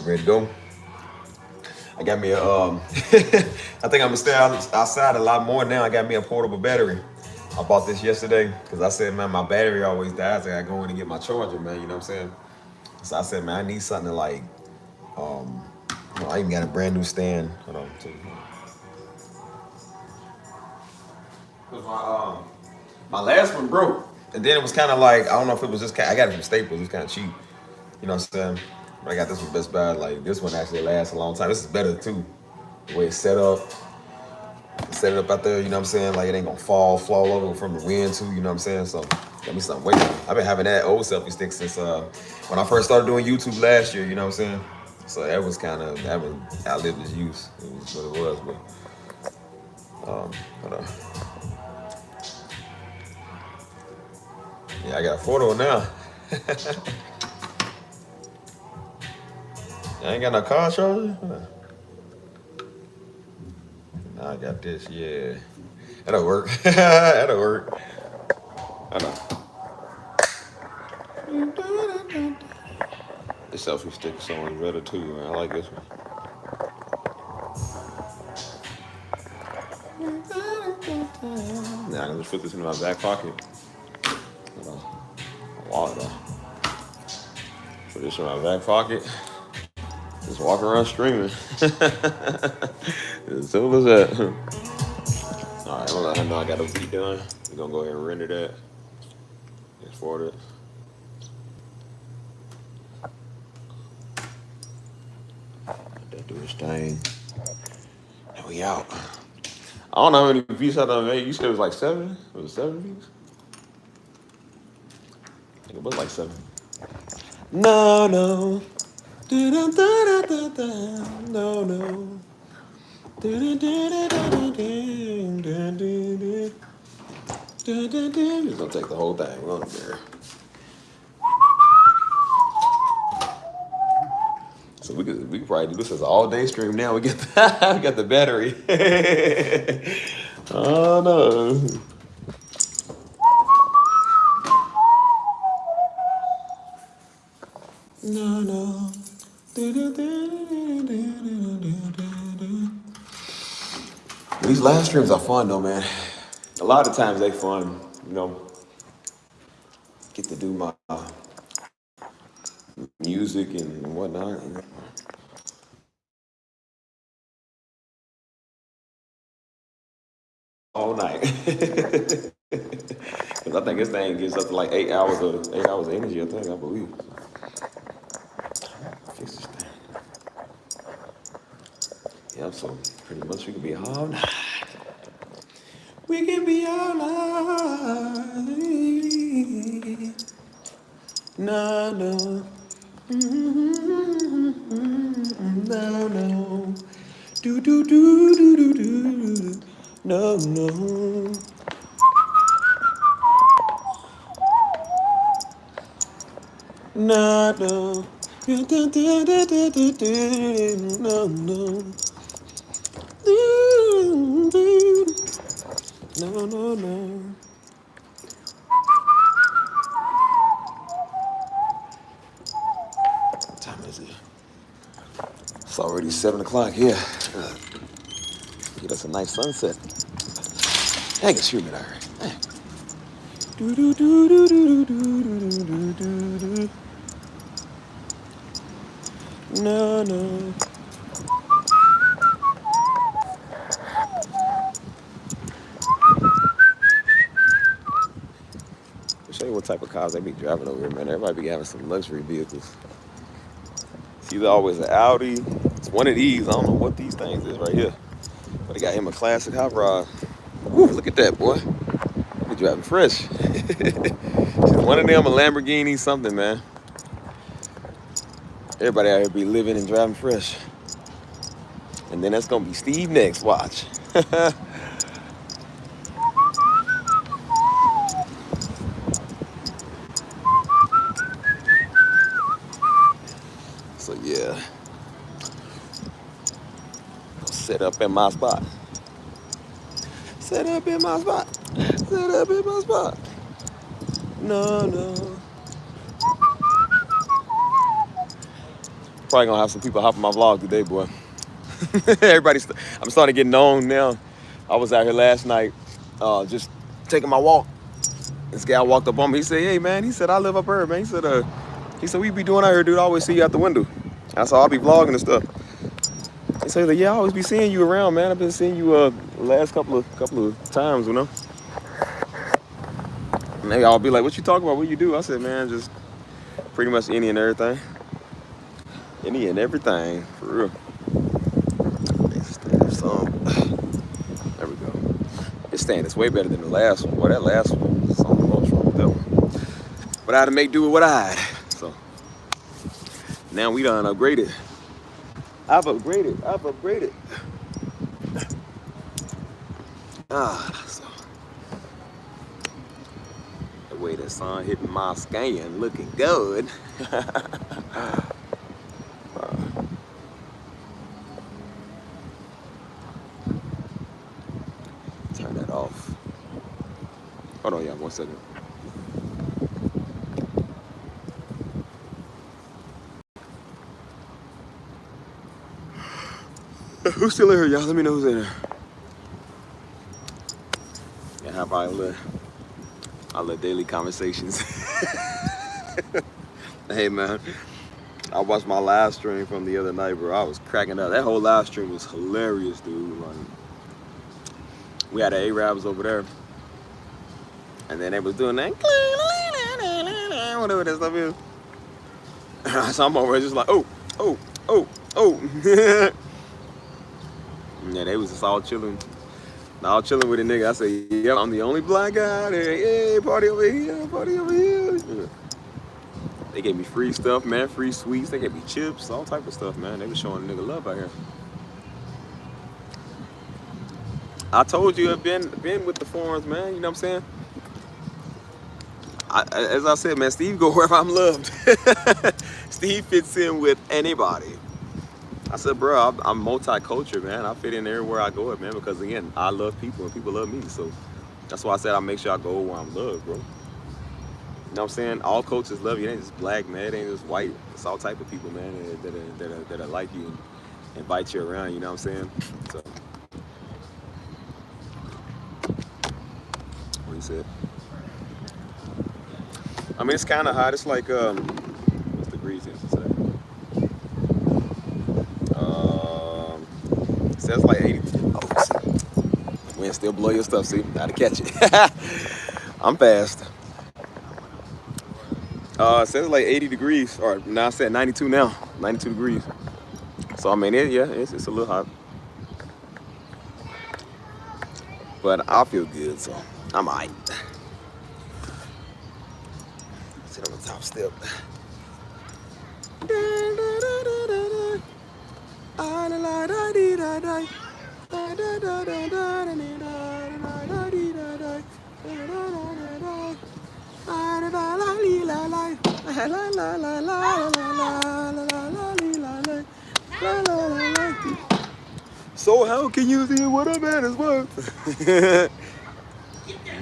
Ready to go? I got me a I think I'm gonna stay outside a lot more now. I got me a portable battery. I bought this yesterday because I said, man, my battery always dies. I gotta go in and get my charger, man. You know what I'm saying? So I said, man, I need something to like. I even got a brand new stand. Hold on, cause my last one broke, and then it was kind of like, I don't know if it was just I got it from Staples. It was kind of cheap. You know what I'm saying? But I got this from Best Buy. Like this one actually lasts a long time. This is better too. The way it's set up. Set it up out there, you know what I'm saying? Like it ain't gonna fall over from the wind too, you know what I'm saying? So got me something waiting. I've been having that old selfie stick since when I first started doing YouTube last year, you know what I'm saying? So that was kind of, that was outlived its use. It was what it was, but hold on. Yeah, I got a photo now. I ain't got no car charger? Now I got this, yeah. That'll work. That'll work. I know. The selfie stick is so much better too, man. I like this one. Now I can just put this in my back pocket. Hold on. My wallet though. Put this in my back pocket. Just walk around streaming. As simple as that. Alright, I'm gonna let her know I got a beat done. We're gonna go ahead and render that. Export it. Let that do its thing. And we out. I don't know how many beats I done made. You said it was like 7? Was it 7 beats? I think it was like 7. No. No. It's gonna take the whole thing. We're on there. So we could probably do this as an all-day stream now. We got the battery. Oh no. No. These live streams are fun though, man. A lot of times they fun, you know. Get to do my music and whatnot. You know. All night. Because I think this thing gets up to like 8 hours of energy, I believe. Fix this thing. Yep, so pretty much we can be all night. We can be all night. No. No. Do. No. No. No. What time is it? It's already 7 o'clock here. Yeah, that's a nice sunset. Dang, it's humid already. No. tell you what type of cars they be driving over here, man. Everybody be having some luxury vehicles. It's either always an Audi. It's one of these. I don't know what these things is right here. But they got him a classic hot rod. Woo, look at that, boy. He driving fresh. One of them a Lamborghini something, man. Everybody out here be living and driving fresh. And then that's gonna be Steve next. Watch. So yeah. Set up in my spot. Set up in my spot. Set up in my spot. No. Probably gonna have some people hopping my vlog today, boy. I'm starting to get known now. I was out here last night, just taking my walk. This guy walked up on me. He said, "Hey, man," he said, "I live up here, man." He said, "What you be doing out here, dude? I always see you out the window." That's how I'll be vlogging and stuff. He said, "Yeah, I always be seeing you around, man. I've been seeing you the last couple of times, you know." And maybe I'll be like, "What you talking about? What you do?" I said, "Man, just pretty much any and everything. Any and everything, for real." There we go. This stand is way better than the last one. Boy, that last one was something else wrong with that one. But I had to make do with what I had. So now we done upgraded. I've upgraded. So the way the sun hitting my skin, looking good. Turn that off. Hold on, y'all, 1 second. Who's still in here, y'all? Let me know who's in here. Yeah, have our little daily conversations. Hey, man, I watched my live stream from the other night, bro. I was cracking up. That whole live stream was hilarious, dude. Like, we had the Arabs over there, and then they was doing that, whatever that stuff is. So I'm over there just like, oh. Yeah, they was just all chilling with a nigga. I said, "Yeah, I'm the only black guy there. Hey, party over here, party over here." Yeah. They gave me free stuff, man, free sweets. They gave me chips, all type of stuff, man. They was showing a nigga love out here. I told you I've been with the forums, man. You know what I'm saying? As I said, man, Steve go wherever I'm loved. Steve fits in with anybody. I said, bro, I'm multicultural, man. I fit in everywhere I go, man, because again, I love people and people love me. So that's why I said I make sure I go where I'm loved, bro. You know what I'm saying? All cultures love you. It ain't just black, man. It ain't just white. It's all type of people, man, that are like you and invite you around. You know what I'm saying? So what he said. I mean, it's kind of hot. It's like what's the degrees in today? It says like 80. Oh, see. Wind still blow your stuff. See, how to catch it. I'm fast. It says like 80 degrees, or now I said 92 now, 92 degrees. So I mean, it's a little hot, but I feel good, so I'm alright. Sit on the top step. So how can you see what a man is worth?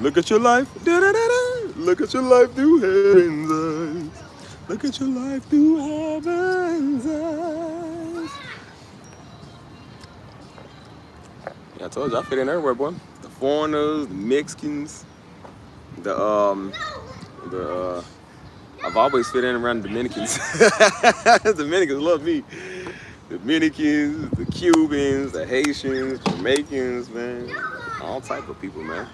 Look at your life. Look at your life through heaven's eyes. Look at your life through heaven's eyes. Yeah, I told you I fit in everywhere, boy. The foreigners, the Mexicans, I've always fit in around the Dominicans. Dominicans love me. Dominicans, the Cubans, the Haitians, Jamaicans, man. All type of people, man.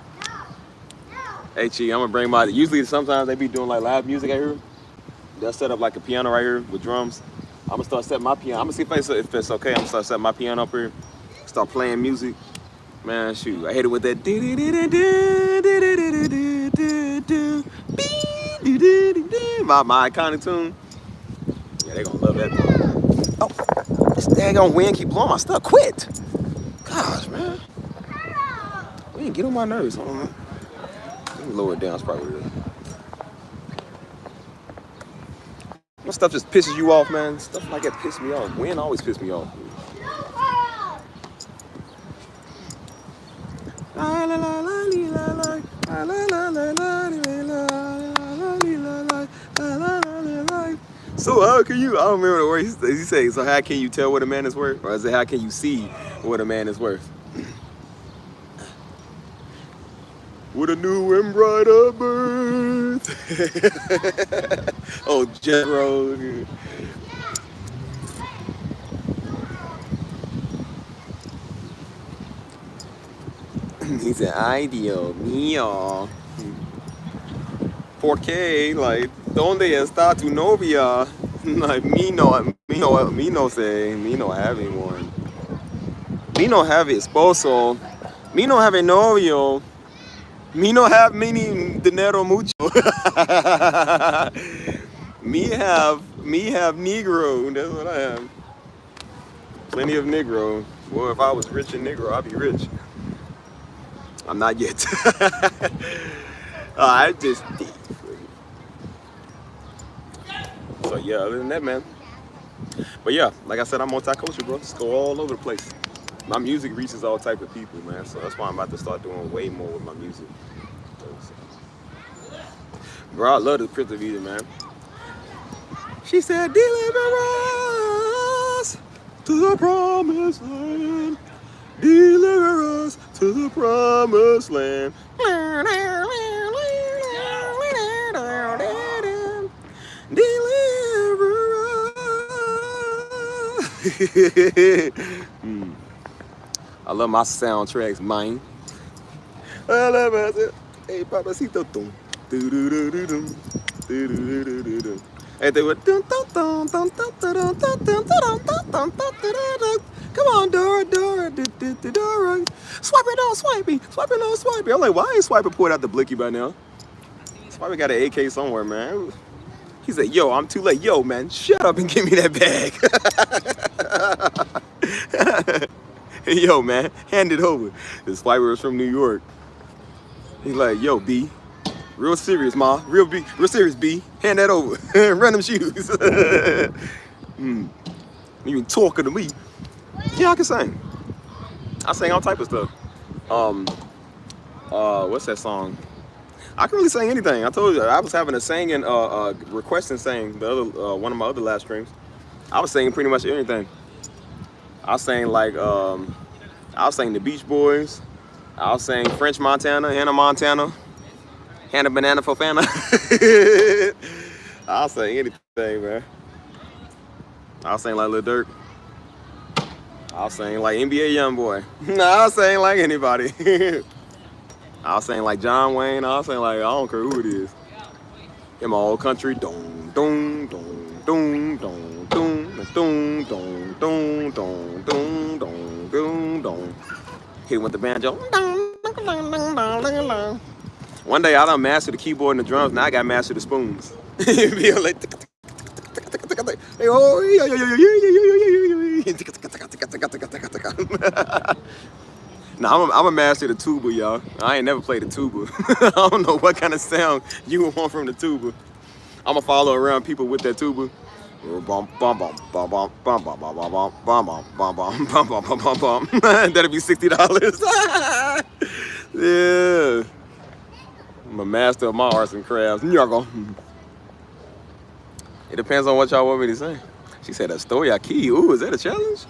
Hey, Chi, I'm gonna bring my. Usually, sometimes they be doing like live music out here. They'll set up like a piano right here with drums. I'm gonna start setting my piano. I'm gonna see if it's okay. I'm gonna start setting my piano up here. Start playing music. Man, shoot, I hate it with that. My iconic tune. Yeah, they gonna love that. Oh, this daggone wind keep blowing my stuff. Quit. Gosh, man. We didn't get on my nerves. Hold on, man. Let me lower it down. It's probably real. What stuff just pisses you off, man? Stuff like that pisses me off. Wind always pisses me off. So how can you? I don't remember the word he say. So how can you tell what a man is worth, or is it how can you see what a man is worth? With a new and brighter birth. Oh, Jet Road. He said, ideal, mío. 4K, like, ¿dónde está tu novia? Like, me no having one. Me no have esposo. Me no have a novio. Me no have many dinero mucho. me have negro. That's what I have. Plenty of negro. Well, if I was rich in negro, I'd be rich. I'm not yet. I just did. So yeah, other than that, man. But yeah, like I said, I'm multicultural, bro. Just go all over the place. My music reaches all type of people, man. So that's why I'm about to start doing way more with my music. Bro, I love the Prince of Egypt, man. She said, deliver us to the promised land. Deliver us to the promised land. Deliver us. I love my soundtracks, mine. I love it. Hey, papacito. And they went. Come on, Dora. Swipe it on swipey. I'm like, why ain't Swiper pulled out the blicky by now? Swiper got an AK somewhere, man. He said, yo, I'm too late. Yo, man, shut up and give me that bag. Yo, man, hand it over. The Swiper was from New York. He's like, yo, B. Real serious, ma. Real serious, B. Hand that over. Run them shoes. You been talking to me. Yeah, I can sing. I sing all type of stuff. What's that song? I can really sing anything. I told you I was having a singing request and sing the other one of my other live streams. I was singing pretty much anything. I sang like I'll sing the Beach Boys. I'll sing French Montana, Hannah Montana, Hannah Banana Fofana. I'll sing anything, man. I'll sing like Lil Durk. I'll sing like NBA Youngboy. I'll sing like anybody. I'll sing like John Wayne. I'll sing like I don't care who it is. In my old country, dong dong dong dong dong dong dong dong dong dong dong dong dong dong. Hit him with the banjo. One day I done mastered the keyboard and the drums. Now I got mastered the spoons. Be like, Now I'm a master of the tuba, y'all. I ain't never played the tuba. I don't know what kind of sound you would want from the tuba. I'ma follow around people with that tuba. That'll be $60. Yeah. I'm a master of my arts and crafts. It depends on what y'all want me to say. She said, a story aquí. Ooh, is that a challenge?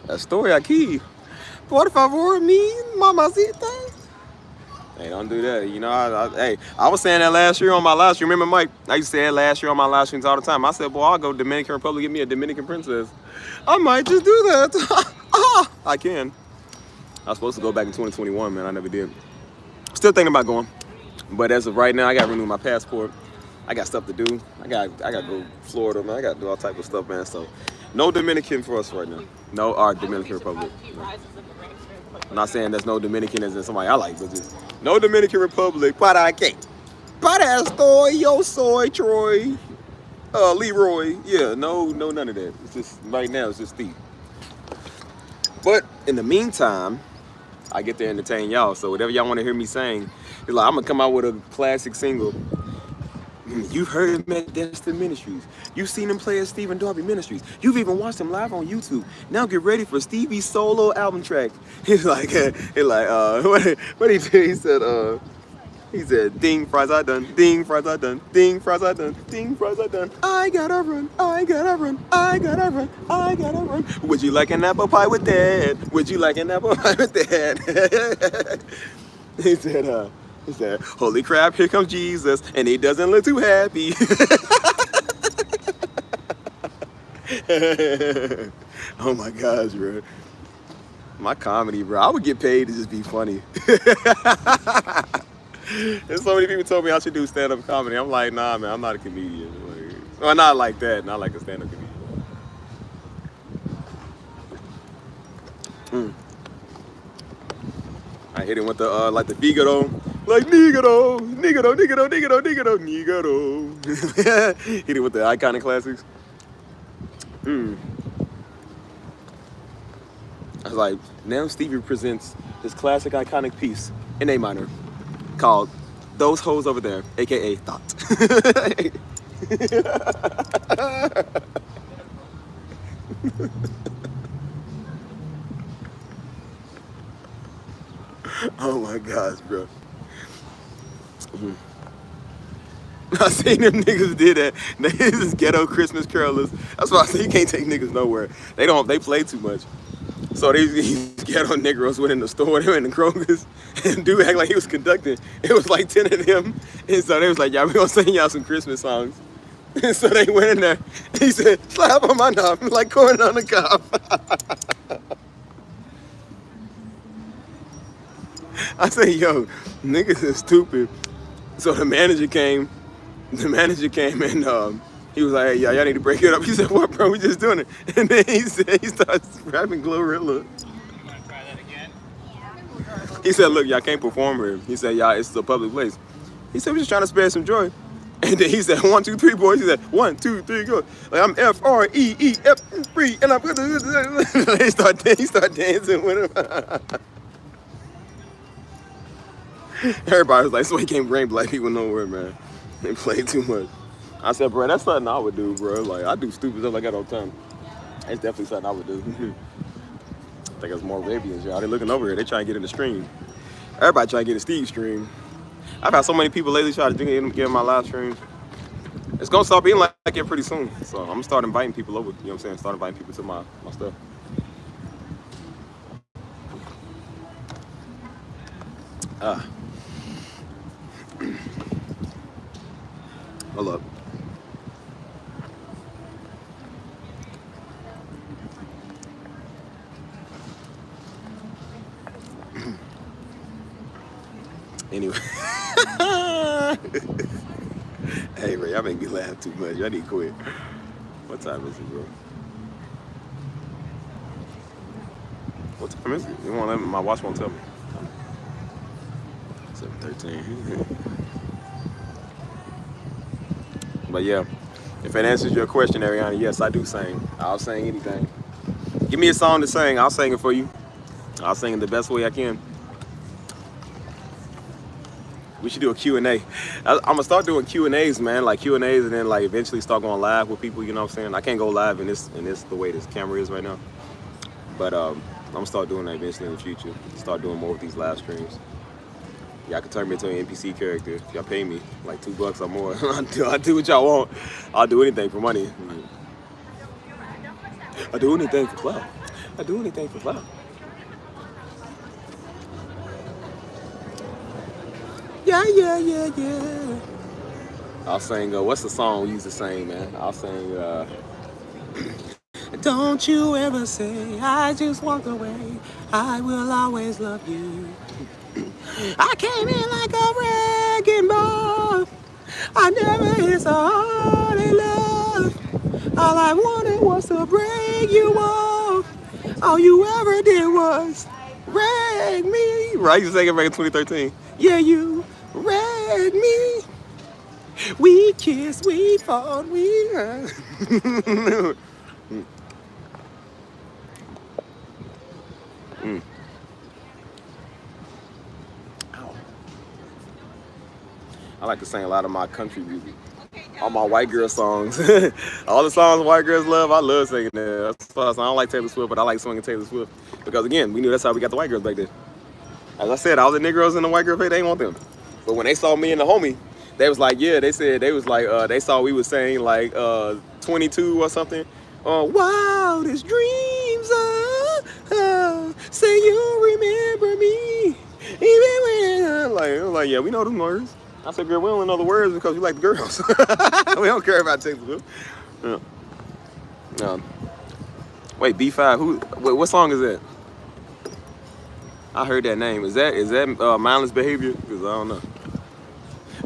A story aquí. Por favor, mi mamacita. Hey, don't do that. You know, I was saying that last year on my live stream. Remember, Mike? I used to say that last year on my live streams all the time. I said, boy, I'll go to Dominican Republic, get me a Dominican princess. I might just do that. I can. I was supposed to go back in 2021, man. I never did. Still thinking about going. But as of right now, I got to renew my passport. I got stuff to do. I got to go to Florida, man. I got to do all type of stuff, man. So no Dominican for us right now. No, our Dominican Republic. No. I'm not saying there's no Dominican as in somebody I like, but just no Dominican Republic. Para qué? Para estoy, yo soy Troy, Leroy. Yeah, no, none of that. It's just right now. It's just Steve. But in the meantime, I get to entertain y'all. So whatever y'all want to hear me sing, it's like I'm gonna come out with a classic single. You've heard him at Destin Ministries. You've seen him play at Stephen Darby Ministries. You've even watched him live on YouTube. Now get ready for Stevie's solo album track. What he did? He said, ding, fries I done, ding, fries I done, ding, fries I done, ding, fries I done. I gotta run, I gotta run, I gotta run, I gotta run. Would you like an apple pie with that? Would you like an apple pie with that? He said, holy crap, here comes Jesus, and he doesn't look too happy. Oh my gosh, bro. My comedy, bro. I would get paid to just be funny. And so many people told me I should do stand-up comedy. I'm like, nah, man, I'm not a comedian. Well, not like that. Not like a stand-up comedian. I hit him with the like the Figaro, like Nigaro. Hit him with the iconic classics. I was like, now Stevie presents his classic iconic piece in A minor called Those Hoes Over There, aka Thought. Oh my gosh, bro. I seen them niggas did that. This is ghetto Christmas carolers. That's why I say you can't take niggas nowhere. They play too much. So these ghetto Negroes went in the store, they went in the Kroger's, and dude act like he was conducting. It was like 10 of them. And so they was like, y'all, we gonna sing y'all some Christmas songs. And so they went in there. He said, slap on my knob, like corn on the cob. I said, yo, niggas is stupid. So the manager came and he was like, hey, y'all need to break it up. He said, what, bro? We just doing it. And then he starts rapping Glorilla. You want to try that again? He said, look, y'all can't perform here. He said, y'all, it's a public place. He said, we're just trying to spare some joy. And then he said, 1, 2, 3, boys. He said, 1, 2, 3, go. Like, I'm F-R-E-E-F-3, and I'm he start dancing with him. Everybody was like, so he can't bring black people nowhere, man. They play too much. I said, bro, that's something I would do, bro. Like, I do stupid stuff like that all the time. It's definitely something I would do. I think it's more Arabians, y'all. They looking over here. They trying to get in the stream. Everybody trying to get a Steve stream. I've had so many people lately try to get in my live streams. It's going to start being like it pretty soon. So I'm going to start inviting people over. You know what I'm saying? Start inviting people to my stuff. Hold up. Anyway. Hey, Ray, y'all make me laugh too much. Y'all need to quit. What time is it, bro? What time is it? My watch won't tell me. 7:13. But yeah, if it answers your question, Ariana, yes, I do sing. I'll sing anything. Give me a song to sing. I'll sing it for you. I'll sing it the best way I can. We should do a Q&A. I'm gonna start doing Q&As, man, like Q&As, and then like eventually start going live with people. You know what I'm saying? I can't go live in this the way this camera is right now. But I'm gonna start doing that eventually in the future. Start doing more of these live streams. Y'all can turn me into an NPC character if y'all pay me like $2 or more. I'll do what y'all want. I'll do anything for money. I'll do anything for clout. I'll do anything for clout. Yeah. I'll sing, what's the song we used to sing, man? I'll sing, don't you ever say I just walked away. I will always love you. I came in like a wrecking I never hit so hard in love. All I wanted was to break you off. All you ever did was rag me. Right, you sang it back in 2013. Yeah, you rag me. We kissed, we fought, we. I like to sing a lot of my country music. All my white girl songs. All the songs white girls love, I love singing that. That's why I don't like Taylor Swift, but I like swinging Taylor Swift. Because again, we knew that's how we got the white girls back then. As I said, all the Negroes in the white girl page, they ain't want them. But when they saw me and the homie, they was like, yeah, they said, they was like, they saw we was saying like 22 or something. Wildest dreams, say you remember me. Even when, like, yeah, we know them words. I said, girl, we only know the words because we like the girls. We don't care about Taylor Swift. Yeah. Wait, B5, what song is that? I heard that name. Is that Mindless Behavior? Because I don't know.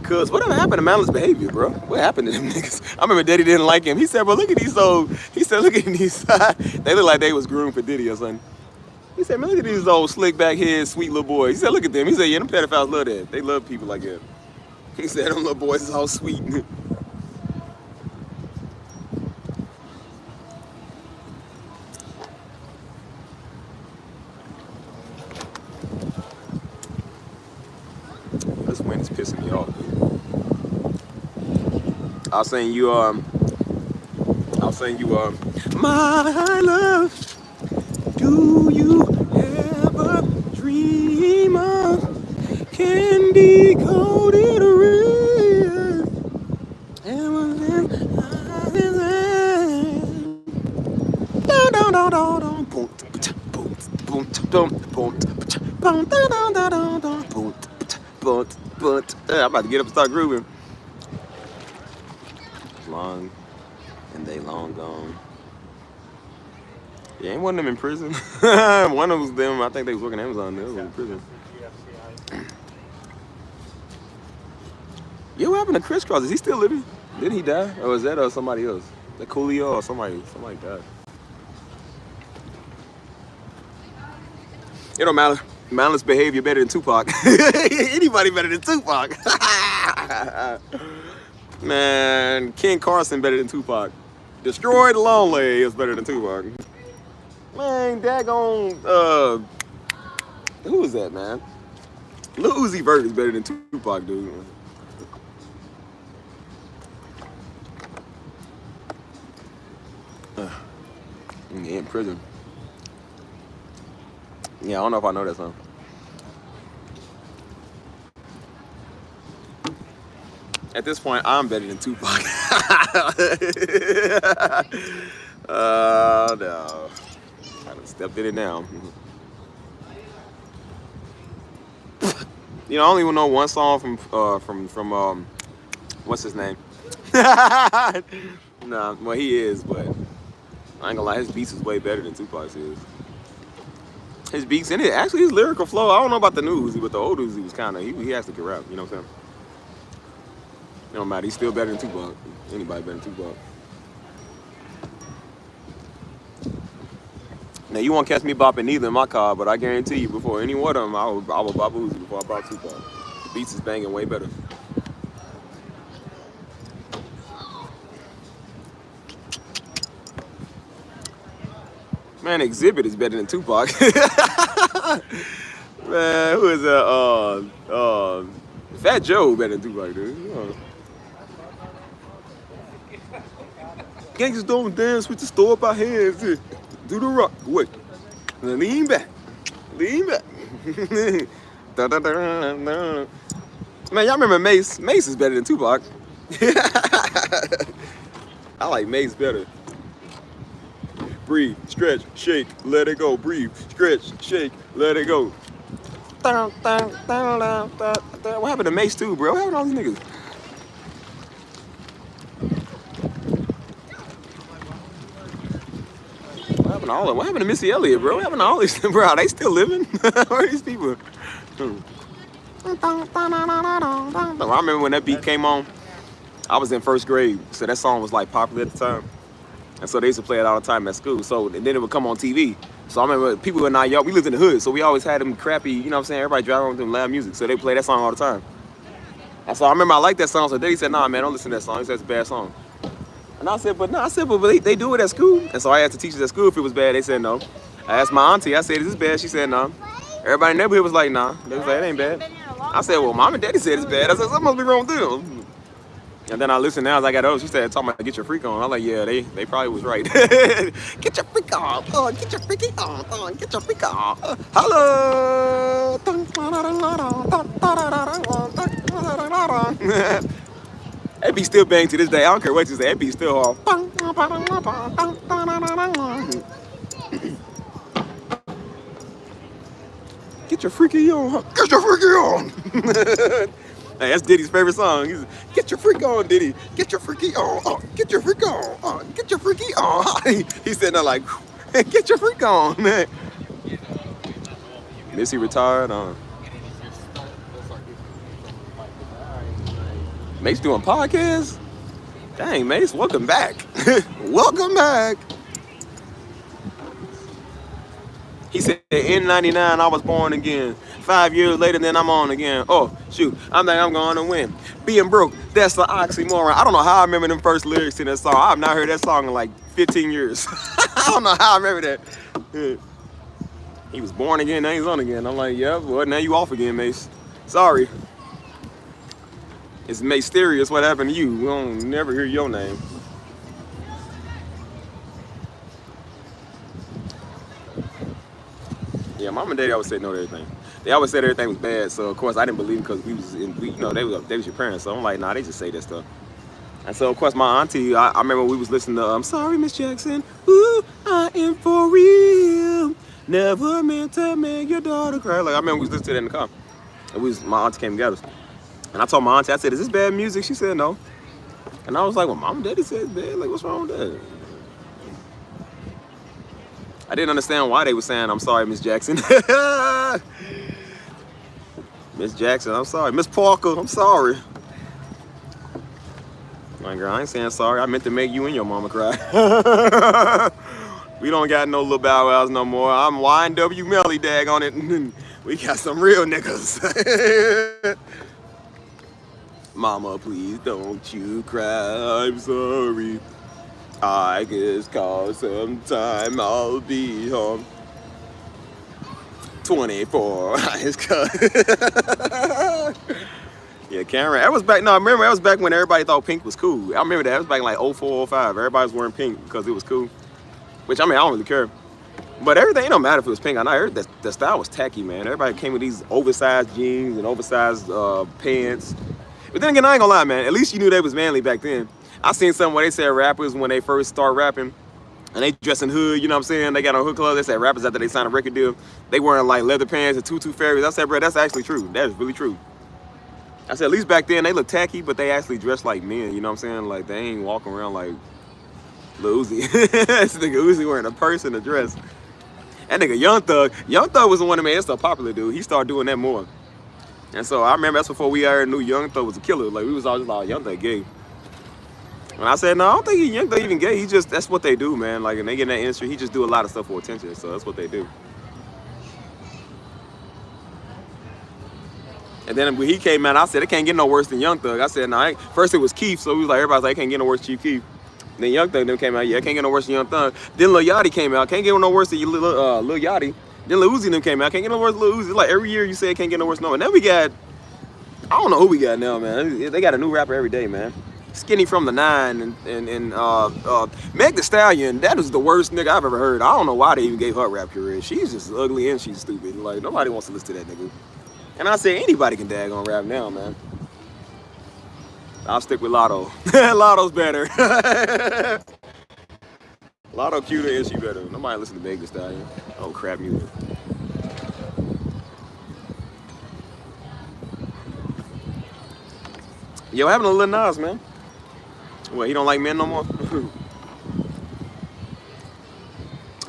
Cause whatever happened to Mindless Behavior, bro? What happened to them niggas? I remember Diddy didn't like him. He said, bro, look at these old. He said, look at these. They look like they was groomed for Diddy or something. He said, man, look at these old slick back head, sweet little boys. He said, look at them. He said, yeah, them pedophiles love that. They love people like that. He said, them little boys is all sweet. This wind is pissing me off, dude. I'll sing you, my love, do you ever dream of candy coated red? And was I'm about to get up and start grooving. Long and they long gone. Yeah, ain't one of them in prison. One of them, I think they was working at Amazon. They was in prison. Yeah, what happened to Crisscross? Is he still living? Didn't he die? Or is that somebody else? That Coolio or somebody died. It don't matter. Mindless Behavior better than Tupac. Anybody better than Tupac. Man, Ken Carson better than Tupac. Destroyed Lonely is better than Tupac. Man, daggone, who is that, man? Lil Uzi Vert is better than Tupac, dude. Yeah, in prison. Yeah, I don't know if I know that song. At this point, I'm better than Tupac. No. I done stepped in it now. You know, I only even know one song from what's his name? Nah, well, he is, but I ain't gonna lie, his beats is way better than Tupac's is. His beats in it, actually his lyrical flow, I don't know about the new Uzi, but the old Uzi was kind of, he actually could rap, you know what I'm saying? It don't matter, he's still better than Tupac. Anybody better than Tupac. Now, you won't catch me bopping neither in my car, but I guarantee you, before any one of them, I will bop Uzi before I bop Tupac. The beats is banging way better. Man, Exhibit is better than Tupac. Man, who is that? Fat Joe better than Tupac, dude. Gangsters don't dance with the store by hands. Do the rock, wait. Lean back. Lean back. Man, y'all remember Mace? Mace is better than Tupac. I like Mace better. Breathe, stretch, shake, let it go. Breathe, stretch, shake, let it go. What happened to Mace too, bro? What happened to all these niggas? What happened to all of them? What happened to Missy Elliott, bro? What happened to all these, bro? Are they still living? Where are these people? I remember when that beat came on. I was in first grade, so that song was like popular at the time. And so they used to play it all the time at school. So and then it would come on TV. So I remember people in our yard, we lived in the hood, so we always had them crappy, you know what I'm saying? Everybody driving with them loud music. So they play that song all the time. And so I remember I liked that song. So Daddy said, nah, man, don't listen to that song. He said it's a bad song. And I said, but they do it at school. And so I asked the teachers at school if it was bad. They said no. I asked my auntie, I said, is this bad? She said no. Everybody in the neighborhood was like, nah. They was like, it ain't bad. I said, well, mom and daddy said it's bad. I said, something must be wrong with them. And then I listened now as I got old. She said, talking about get your freak on. I'm like, yeah, they probably was right. Get your freak on. Get your freaky on. Get your freak on. Hello. That beat still bang to this day. I don't care what you say. That beat still hard. Get your freaky on. Get your freaky on. Hey, that's Diddy's favorite song. He's get your freak on, Diddy. Get your freaky on. Get your freak on. Get your freaky on. He's sitting there like, get your freak on, man. Missy retired. Mace doing podcasts? Dang, Mace, welcome back. Welcome back. He said, in 99, I was born again. 5 years later, then I'm on again. Oh, shoot, I'm going to win. Being broke, that's the oxymoron. I don't know how I remember them first lyrics in that song. I've not heard that song in like 15 years. I don't know how I remember that. He was born again, now he's on again. I'm like, yeah, well, now you off again, Mace. Sorry. It's mysterious what happened to you. We don't never hear your name. Yeah, mom and daddy always said no to everything. They always said everything was bad, so of course I didn't believe them because they was your parents. So I'm like, nah, they just say that stuff. And so of course my auntie, I remember we was listening to I'm Sorry, Miss Jackson. Ooh, I am for real. Never meant to make your daughter cry. Like I remember we was listening to that in the car. And my auntie came and got us. And I told my auntie, I said, is this bad music? She said no. And I was like, well, mom and daddy said it's bad. Like, what's wrong with that? I didn't understand why they were saying, I'm sorry, Miss Jackson. Miss Jackson, I'm sorry. Miss Parker, I'm sorry. My girl, I ain't saying sorry. I meant to make you and your mama cry. We don't got no little bow wows no more. I'm YNW Melly, dag on it. We got some real niggas. Mama, please don't you cry. I'm sorry. I guess cause sometime I'll be home. 24 hours. Yeah, Cameron. That was back. No, I remember that was back when everybody thought pink was cool. I remember that. It was back in like 04, 05. Everybody was wearing pink because it was cool. Which I mean, I don't really care. But everything, it don't matter if it was pink. I know I heard that the style was tacky, man. Everybody came with these oversized jeans and oversized pants. But then again, I ain't gonna lie, man. At least you knew they was manly back then. I seen something where they said rappers when they first start rapping and they dress in hood, you know what I'm saying? They got on hood clothes. They said rappers after they signed a record deal, they wearing like leather pants and tutu fairies. I said, bro, that's actually true. That is really true. I said, at least back then they look tacky, but they actually dress like men, you know what I'm saying? Like they ain't walking around like Lil Uzi. This nigga Uzi wearing a purse and a dress. That nigga Young Thug was the one that made it so popular, dude. He started doing that more. And so I remember that's before we ever knew Young Thug was a killer. Like we was all just like, Young Thug gay. And I said, no, I don't think Young Thug even gay. He just, that's what they do, man. Like, and they get in that industry, he just do a lot of stuff for attention. So that's what they do. And then when he came out, I said, it can't get no worse than Young Thug. I said, no, first it was Keith. So we was like, everybody's like, it can't get no worse than Chief Keef. And then Young Thug then came out, yeah, it can't get no worse than Young Thug. Then Lil Yachty came out, can't get no worse than Lil Yachty. Then Lil Uzi them came out, can't get no worse than Lil Uzi. Like every year you say it can't get no worse than no. And then we got, I don't know who we got now, man. They got a new rapper every day, man. Skinny from the 9 and Meg Thee Stallion, that is the worst nigga I've ever heard. I don't know why they even gave her a rap career. She's just ugly and she's stupid. Like, nobody wants to listen to that nigga. And I say anybody can dag on rap now, man. I'll stick with Lotto. Lotto's better. Lotto cuter and she better. Nobody listen to Meg Thee Stallion. Oh, crap music. Yo, having a Lil Nas, man. What, he don't like men no more?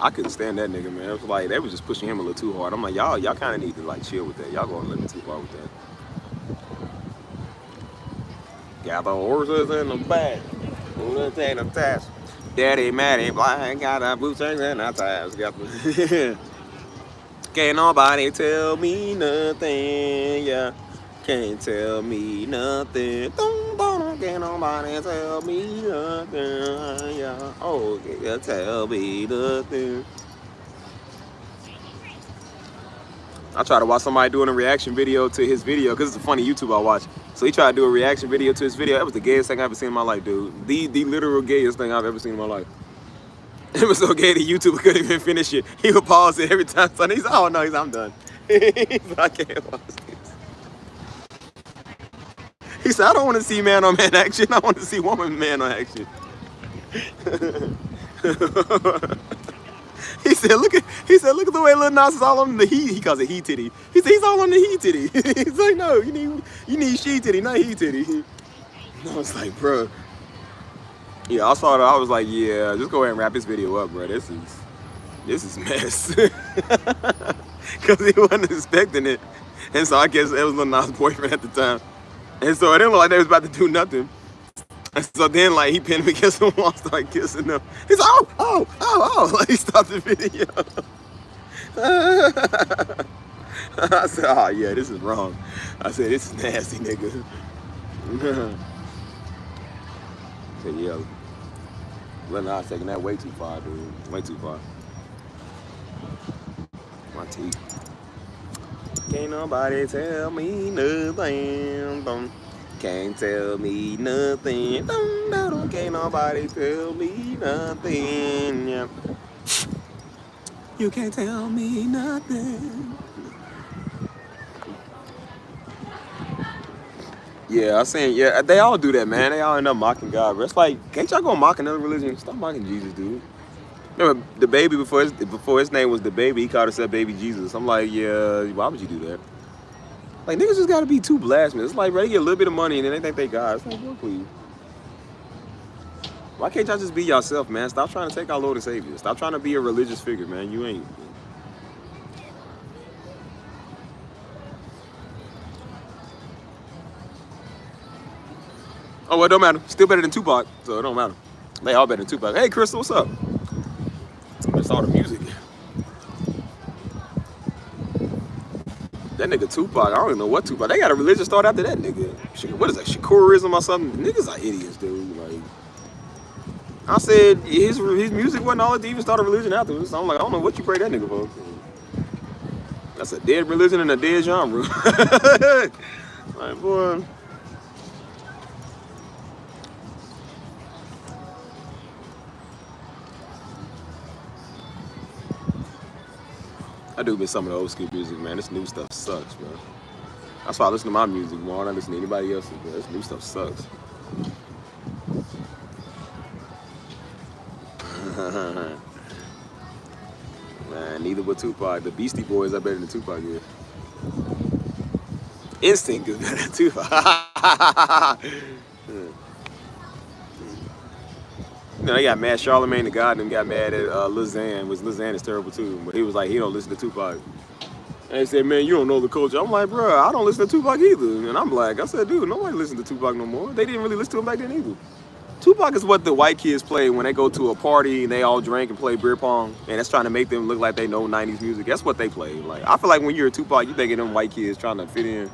I couldn't stand that nigga, man. It was like, they was just pushing him a little too hard. I'm like, y'all kind of need to like chill with that. Y'all going a little too far with that. Got the horses in the back. Who's taking the task? Daddy, Matty, Black, got the blue things in the ties. Got the. Can't nobody tell me nothing, yeah. Can't tell me nothing. Can't nobody tell me nothing, yeah. Oh, can't tell me nothing. I try to watch somebody doing a reaction video to his video because it's a funny YouTube I watch. So he tried to do a reaction video to his video. That was the gayest thing I've ever seen in my life, dude. The literal gayest thing I've ever seen in my life. It was so gay the YouTuber couldn't even finish it. He would pause it every time. So he's like, oh no, I'm done. He's like, I can't watch this. He said, I don't want to see man on man action. I want to see woman man on action. He said, look at the way Lil Nas is all on the he calls it he titty. He said he's all on the he titty. He's like, no, you need she titty, not he titty. And I was like, bro. Yeah, I saw it. I was like, yeah, just go ahead and wrap this video up, bro. This is mess. Cause he wasn't expecting it. And so I guess it was Lil Nas' boyfriend at the time. And so it didn't look like they was about to do nothing. And so then, like, he pinned me against the wall, started kissing them. He's like, oh. Like, he stopped the video. I said, oh, yeah, this is wrong. I said, this is nasty, nigga. I said, yeah. Lil Nas taking that way too far, dude. Way too far. My teeth. Can't nobody tell me nothing. Can't tell me nothing. Can't nobody tell me nothing. Yeah. You can't tell me nothing. Yeah, I seen. Yeah, they all do that, man. They all end up mocking God. But it's like, can't y'all go mock another religion? Stop mocking Jesus, dude. Remember the baby before his name was the baby, he called himself Baby Jesus. I'm like, yeah, why would you do that? Like, niggas just gotta be too blasphemous. It's like, bro, they get a little bit of money and then they think they God. It's like, bro, please. Why can't y'all just be yourself, man? Stop trying to take our Lord and Savior. Stop trying to be a religious figure, man. You ain't. Oh, well, it don't matter. Still better than Tupac, so it don't matter. They all better than Tupac. Hey, Crystal, what's up? That's all the music. That nigga Tupac, I don't even know what Tupac. They got a religion start after that nigga. What is that, Shakurism or something? Niggas are idiots, dude. Like, I said his music wasn't all that to even start a religion afterwards. So I'm like, I don't know what you pray that nigga for. That's a dead religion and a dead genre. Like, boy. I do miss some of the old school music, man. This new stuff sucks, bro. That's why I listen to my music more than I listen to anybody else's, bro. This new stuff sucks. Man, neither would Tupac. The Beastie Boys are better than Tupac is. Instinct is better than Tupac. You know, they got mad. Charlamagne the God and them got mad at Lil Xan, which Lil Xan is terrible too. But he was like, he don't listen to Tupac. And they said, man, you don't know the culture. I'm like, bro, I don't listen to Tupac either. And I'm black. I said, dude, nobody listens to Tupac no more. They didn't really listen to him back then either. Tupac is what the white kids play when they go to a party and they all drink and play beer pong. And that's trying to make them look like they know 90s music. That's what they play. Like, I feel like when you're a Tupac, you think of them white kids trying to fit in.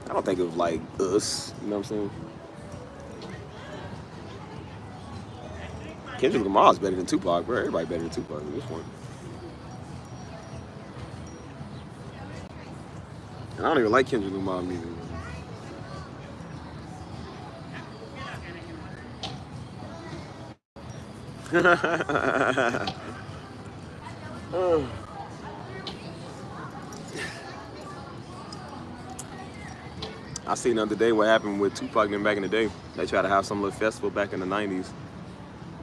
I don't think of like us. You know what I'm saying? Kendrick Lamar's better than Tupac, bro. Everybody better than Tupac at this point. And I don't even like Kendrick Lamar music. I seen the other day what happened with Tupac and them back in the day. They tried to have some little festival back in the 90s.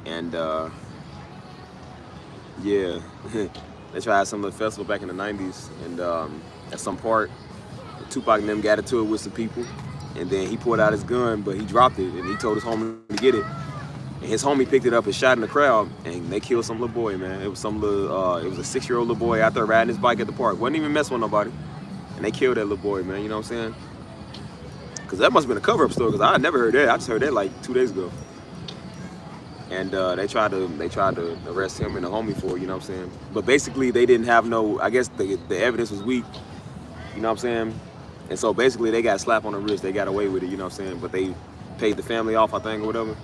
And yeah, they tried to have some little festival back in the 90s. And at some part, Tupac and them got into it with some people. And then he pulled out his gun, but he dropped it. And he told his homie to get it. And his homie picked it up and shot in the crowd. And they killed some little boy, man. It was some little, it was a 6-year-old little boy out there riding his bike at the park. Wasn't even messing with nobody. And they killed that little boy, man. You know what I'm saying? Cause that must have been a cover-up story. Cause I had never heard that. I just heard that like 2 days ago. And they tried to arrest him and the homie for it, you know what I'm saying? But basically they didn't have no, I guess the evidence was weak, you know what I'm saying? And so basically they got a slap on the wrist, they got away with it, you know what I'm saying? But they paid the family off, I think, or whatever.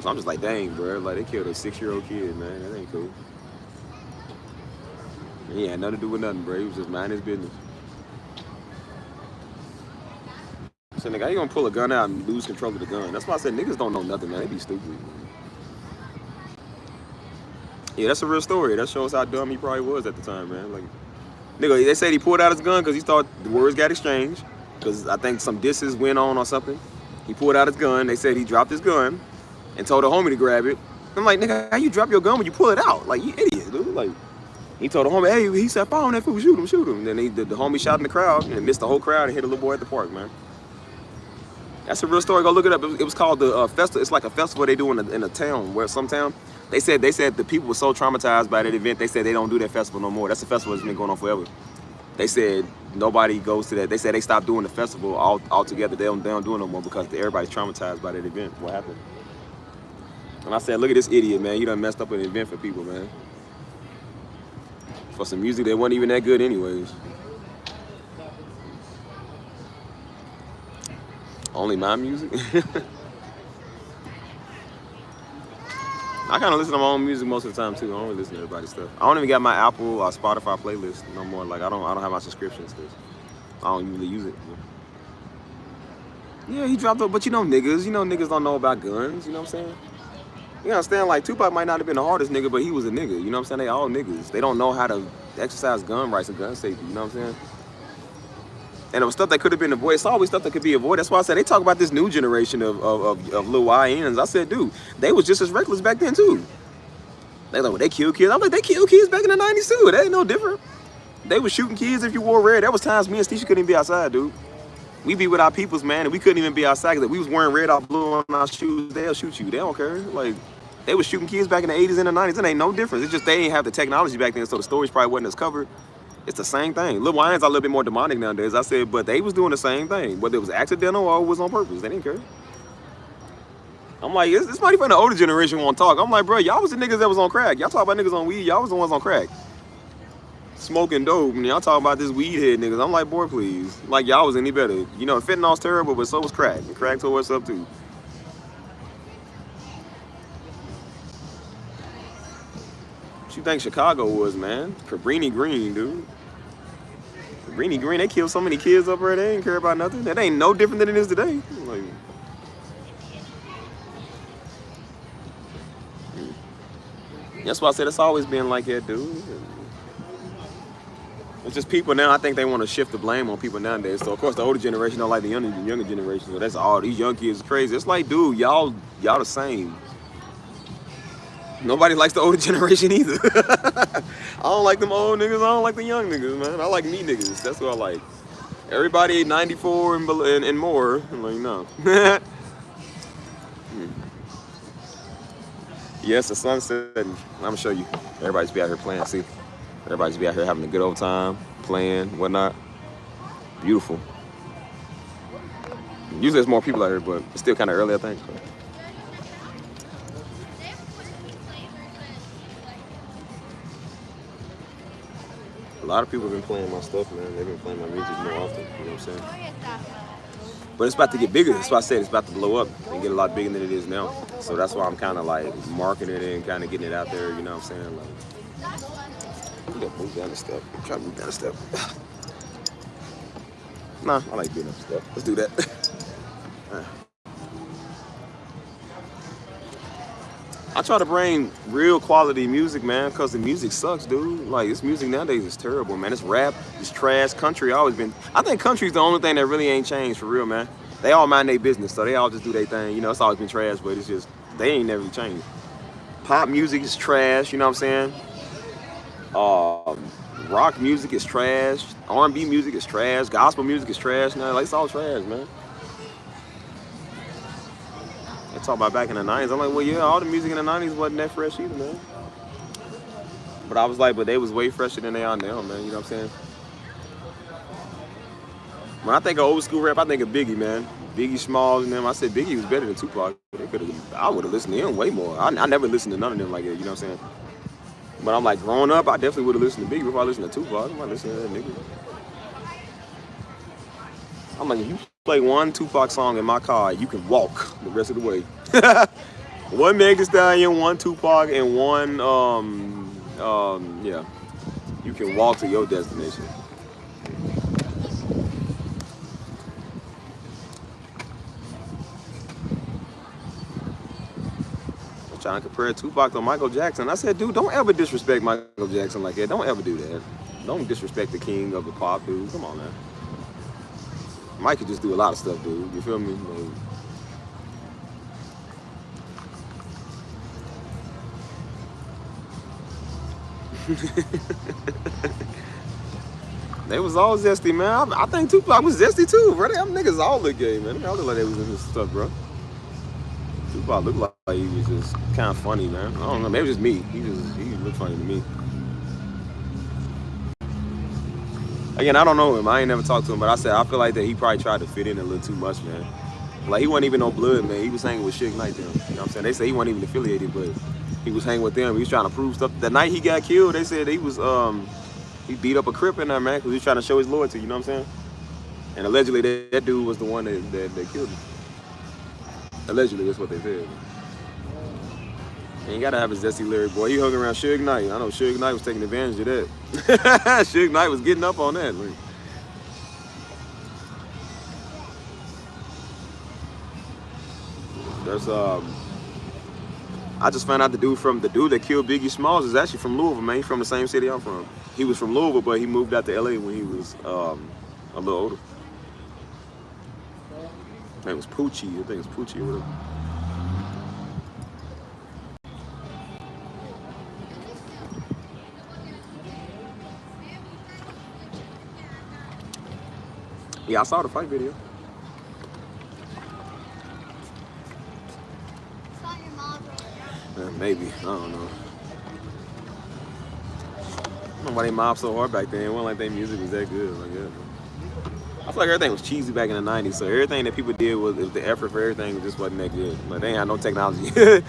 So I'm just like, dang, bro, like they killed a 6-year-old kid, man, that ain't cool. He had nothing to do with nothing, bro, he was just minding his business. So nigga, how you gonna pull a gun out and lose control of the gun? That's why I said niggas don't know nothing, man, they be stupid. Yeah, that's a real story. That shows how dumb he probably was at the time, man. Like, nigga, they said he pulled out his gun because he thought the words got exchanged. Because I think some disses went on or something. He pulled out his gun. They said he dropped his gun and told the homie to grab it. I'm like, nigga, how you drop your gun when you pull it out? Like, you idiot, dude. Like, he told the homie, hey, he said, fire on that fool, shoot him, shoot him. And then the homie shot in the crowd and missed the whole crowd and hit a little boy at the park, man. That's a real story. Go look it up. It was called the festival. It's like a festival they do in a town, some town. They said the people were so traumatized by that event. They said they don't do that festival no more. That's a festival that's been going on forever. They said nobody goes to that. They said they stopped doing the festival altogether. They don't do it no more because everybody's traumatized by that event. What happened? And I said, look at this idiot, man. You done messed up an event for people, man. For some music that wasn't even that good anyways. Only my music? I kind of listen to my own music most of the time too. I don't really listen to everybody's stuff. I don't even got my Apple or Spotify playlist no more. Like I don't have my subscriptions because I don't usually use it. Yeah, he dropped up, but you know niggas don't know about guns. You know what I'm saying? You understand? Like Tupac might not have been the hardest nigga, but he was a nigga. You know what I'm saying? They all niggas. They don't know how to exercise gun rights and gun safety. You know what I'm saying? And it was stuff that could have been avoided. It's always stuff that could be avoided. That's why I said they talk about this new generation of little YNs. I said, dude, they was just as reckless back then too. They like, well, they killed kids. I'm like, they killed kids back in the 90s too. That ain't no different. They was shooting kids if you wore red. There was times me and Steve couldn't even be outside, dude. We be with our peoples, man, and we couldn't even be outside because if we was wearing red or blue on our shoes, they'll shoot you. They don't care. Like, they was shooting kids back in the 80s and the 90s. It ain't no difference. It's just they ain't have the technology back then, so the stories probably wasn't as covered. It's the same thing. Lil Wayne's are a little bit more demonic nowadays. I said, but they was doing the same thing. Whether it was accidental or it was on purpose. They didn't care. I'm like, this might even the older generation won't talk. I'm like, bro, y'all was the niggas that was on crack. Y'all talk about niggas on weed. Y'all was the ones on crack. Smoking dope. And y'all talking about this weed head niggas. I'm like, boy, please. Like, y'all was any better. You know, fentanyl's terrible, but so was crack. And crack tore us up, too. What you think Chicago was, man? Cabrini Green, dude. Cabrini Green, they killed so many kids up there, they didn't care about nothing. That ain't no different than it is today. Like, that's why I said it's always been like that, dude. It's just people now, I think they want to shift the blame on people nowadays. So, of course, the older generation don't like the younger generation. So that's all, these young kids are crazy. It's like, dude, y'all the same. Nobody likes the older generation either. I don't like them old niggas. I don't like the young niggas, man. I like me niggas. That's what I like. Everybody 94 and more. I'm like, no. Yes, the sun's setting. I'm gonna show you. Everybody's be out here playing. See, everybody's be out here having a good old time, playing, whatnot. Beautiful. Usually there's more people out here, but it's still kind of early, I think. A lot of people have been playing my stuff, man. They've been playing my music more often, you know what I'm saying? But it's about to get bigger. That's why I said it's about to blow up and get a lot bigger than it is now. So that's why I'm kind of like marketing it and kind of getting it out there, you know what I'm saying? Like, we gotta move down the step. Try to move down the step. Nah, I like getting up the step. Let's do that. I try to bring real quality music, man, because the music sucks, dude. Like, this music nowadays is terrible, man. It's rap, it's trash. Country always been... I think country's the only thing that really ain't changed for real, man. They all mind their business, so they all just do their thing. You know, it's always been trash, but it's just... They ain't never changed. Pop music is trash, you know what I'm saying? Rock music is trash. R&B music is trash. Gospel music is trash now. Like, it's all trash, man. They talk about back in the 90s. I'm like, well, yeah, all the music in the 90s wasn't that fresh either, man. But I was like, but they was way fresher than they are now, man. You know what I'm saying? When I think of old school rap, I think of Biggie, man. Biggie Smalls and them. I said Biggie was better than Tupac. I would have listened to him way more. I never listened to none of them like that, you know what I'm saying? But I'm like, growing up, I definitely would have listened to Biggie before I listened to Tupac. I'm not listening to that nigga. I'm like, if you play one Tupac song in my car, you can walk the rest of the way. One Meg Thee Stallion, one Tupac, and one, yeah. You can walk to your destination. I'm trying to compare Tupac to Michael Jackson. I said, dude, don't ever disrespect Michael Jackson like that. Don't ever do that. Don't disrespect the king of the pop, dude. Come on, man. Mike could just do a lot of stuff, dude. You feel me? Like, they was all zesty, man. I think Tupac was zesty too, bro. Them niggas all look gay, man. They all look like they was in this stuff, bro. Tupac looked like he was just kind of funny, man. I don't know, maybe it was just me. He looked funny to me. Again, I don't know him. I ain't never talked to him, but I said I feel like that he probably tried to fit in a little too much, man. Like he wasn't even no blood, man. He was hanging with Suge Knight, them. You know what I'm saying? They say he wasn't even affiliated, but he was hanging with them. He was trying to prove stuff. The night he got killed, they said he was he beat up a Crip in there, man, because he was trying to show his loyalty. You know what I'm saying? And allegedly that dude was the one that killed him. Allegedly, that's what they said. And you gotta have a zesty lyric, boy. He hung around Suge Knight. I know Suge Knight was taking advantage of that. Suge Knight was getting up on that. Like. There's I just found out the dude that killed Biggie Smalls is actually from Louisville, man. He's from the same city I'm from. He was from Louisville, but he moved out to LA when he was a little older. His name was Poochie. I think it's Poochie or whatever. Yeah, I saw the fight video. Maybe. I don't know. I don't know why they mobbed so hard back then. It wasn't like their music was that good. Like that. I feel like everything was cheesy back in the 90s, so everything that people did was the effort for everything just wasn't that good. Like they ain't had no technology. The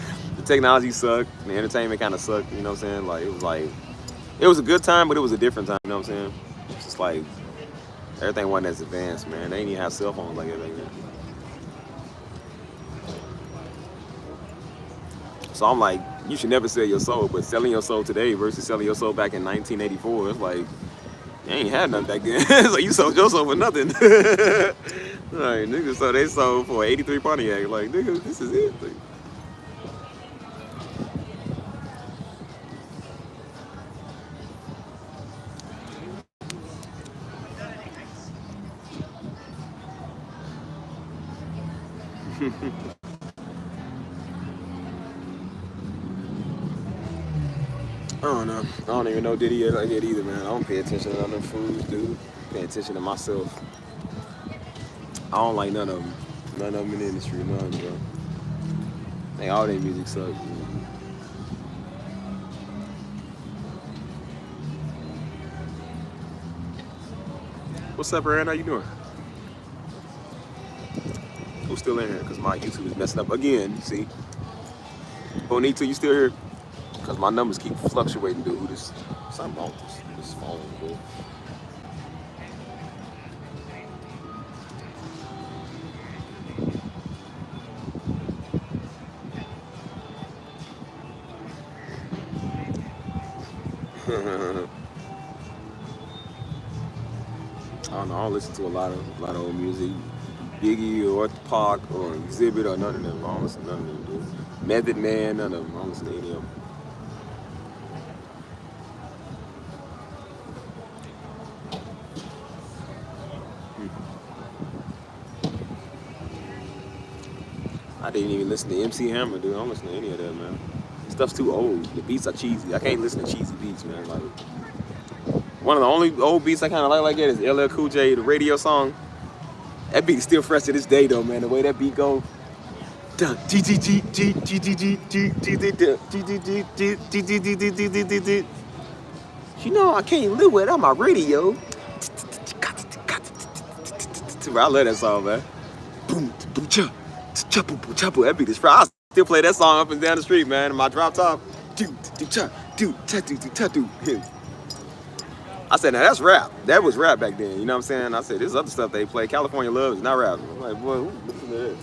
technology sucked. The entertainment kind of sucked. You know what I'm saying? Like it was a good time, but it was a different time. You know what I'm saying? It's just like everything wasn't as advanced, man. They didn't even have cell phones like that back then. So I'm like, you should never sell your soul, but selling your soul today versus selling your soul back in 1984, it's like, you ain't had nothing back then. So you sold your soul for nothing. Like, niggas, so they sold for an 83 Pontiac. Like, nigga, this is it. Like, I don't know. I don't even know Diddy yet either, man. I don't pay attention to other foods, dude. Pay attention to myself. I don't like none of them. None of them in the industry, none, bro. I think all their music sucks. What's up, Aaron? How you doing? Who's still in here? Because my YouTube is messing up again, see? Bonita, you still here? Because my numbers keep fluctuating, dude. There's something wrong with this phone, dude. I don't know. I don't listen to a lot of old music. Biggie or Pac or Exhibit or none of them. I don't listen to none of them, dude. Method Man, none of them. I don't listen to any of them. I didn't even listen to MC Hammer, dude. I don't listen to any of that, man. Stuff's too old. The beats are cheesy. I can't listen to cheesy beats, man. Like, one of the only old beats I kind of like that is LL Cool J, the radio song. That beat is still fresh to this day, though, man. The way that beat go. You know I can't live without my radio. too, bro. I love that song, man. Boom, boom, cha, cha, boom, boom, cha, boom. That beat is fire. I still play that song up and down the street, man. In my drop top. Do, do, cha, do, cha, do, do, cha, do. I said, now that's rap. That was rap back then. You know what I'm saying? I said, this other stuff they play. California Love is not rap. I'm like, boy, who listen to this?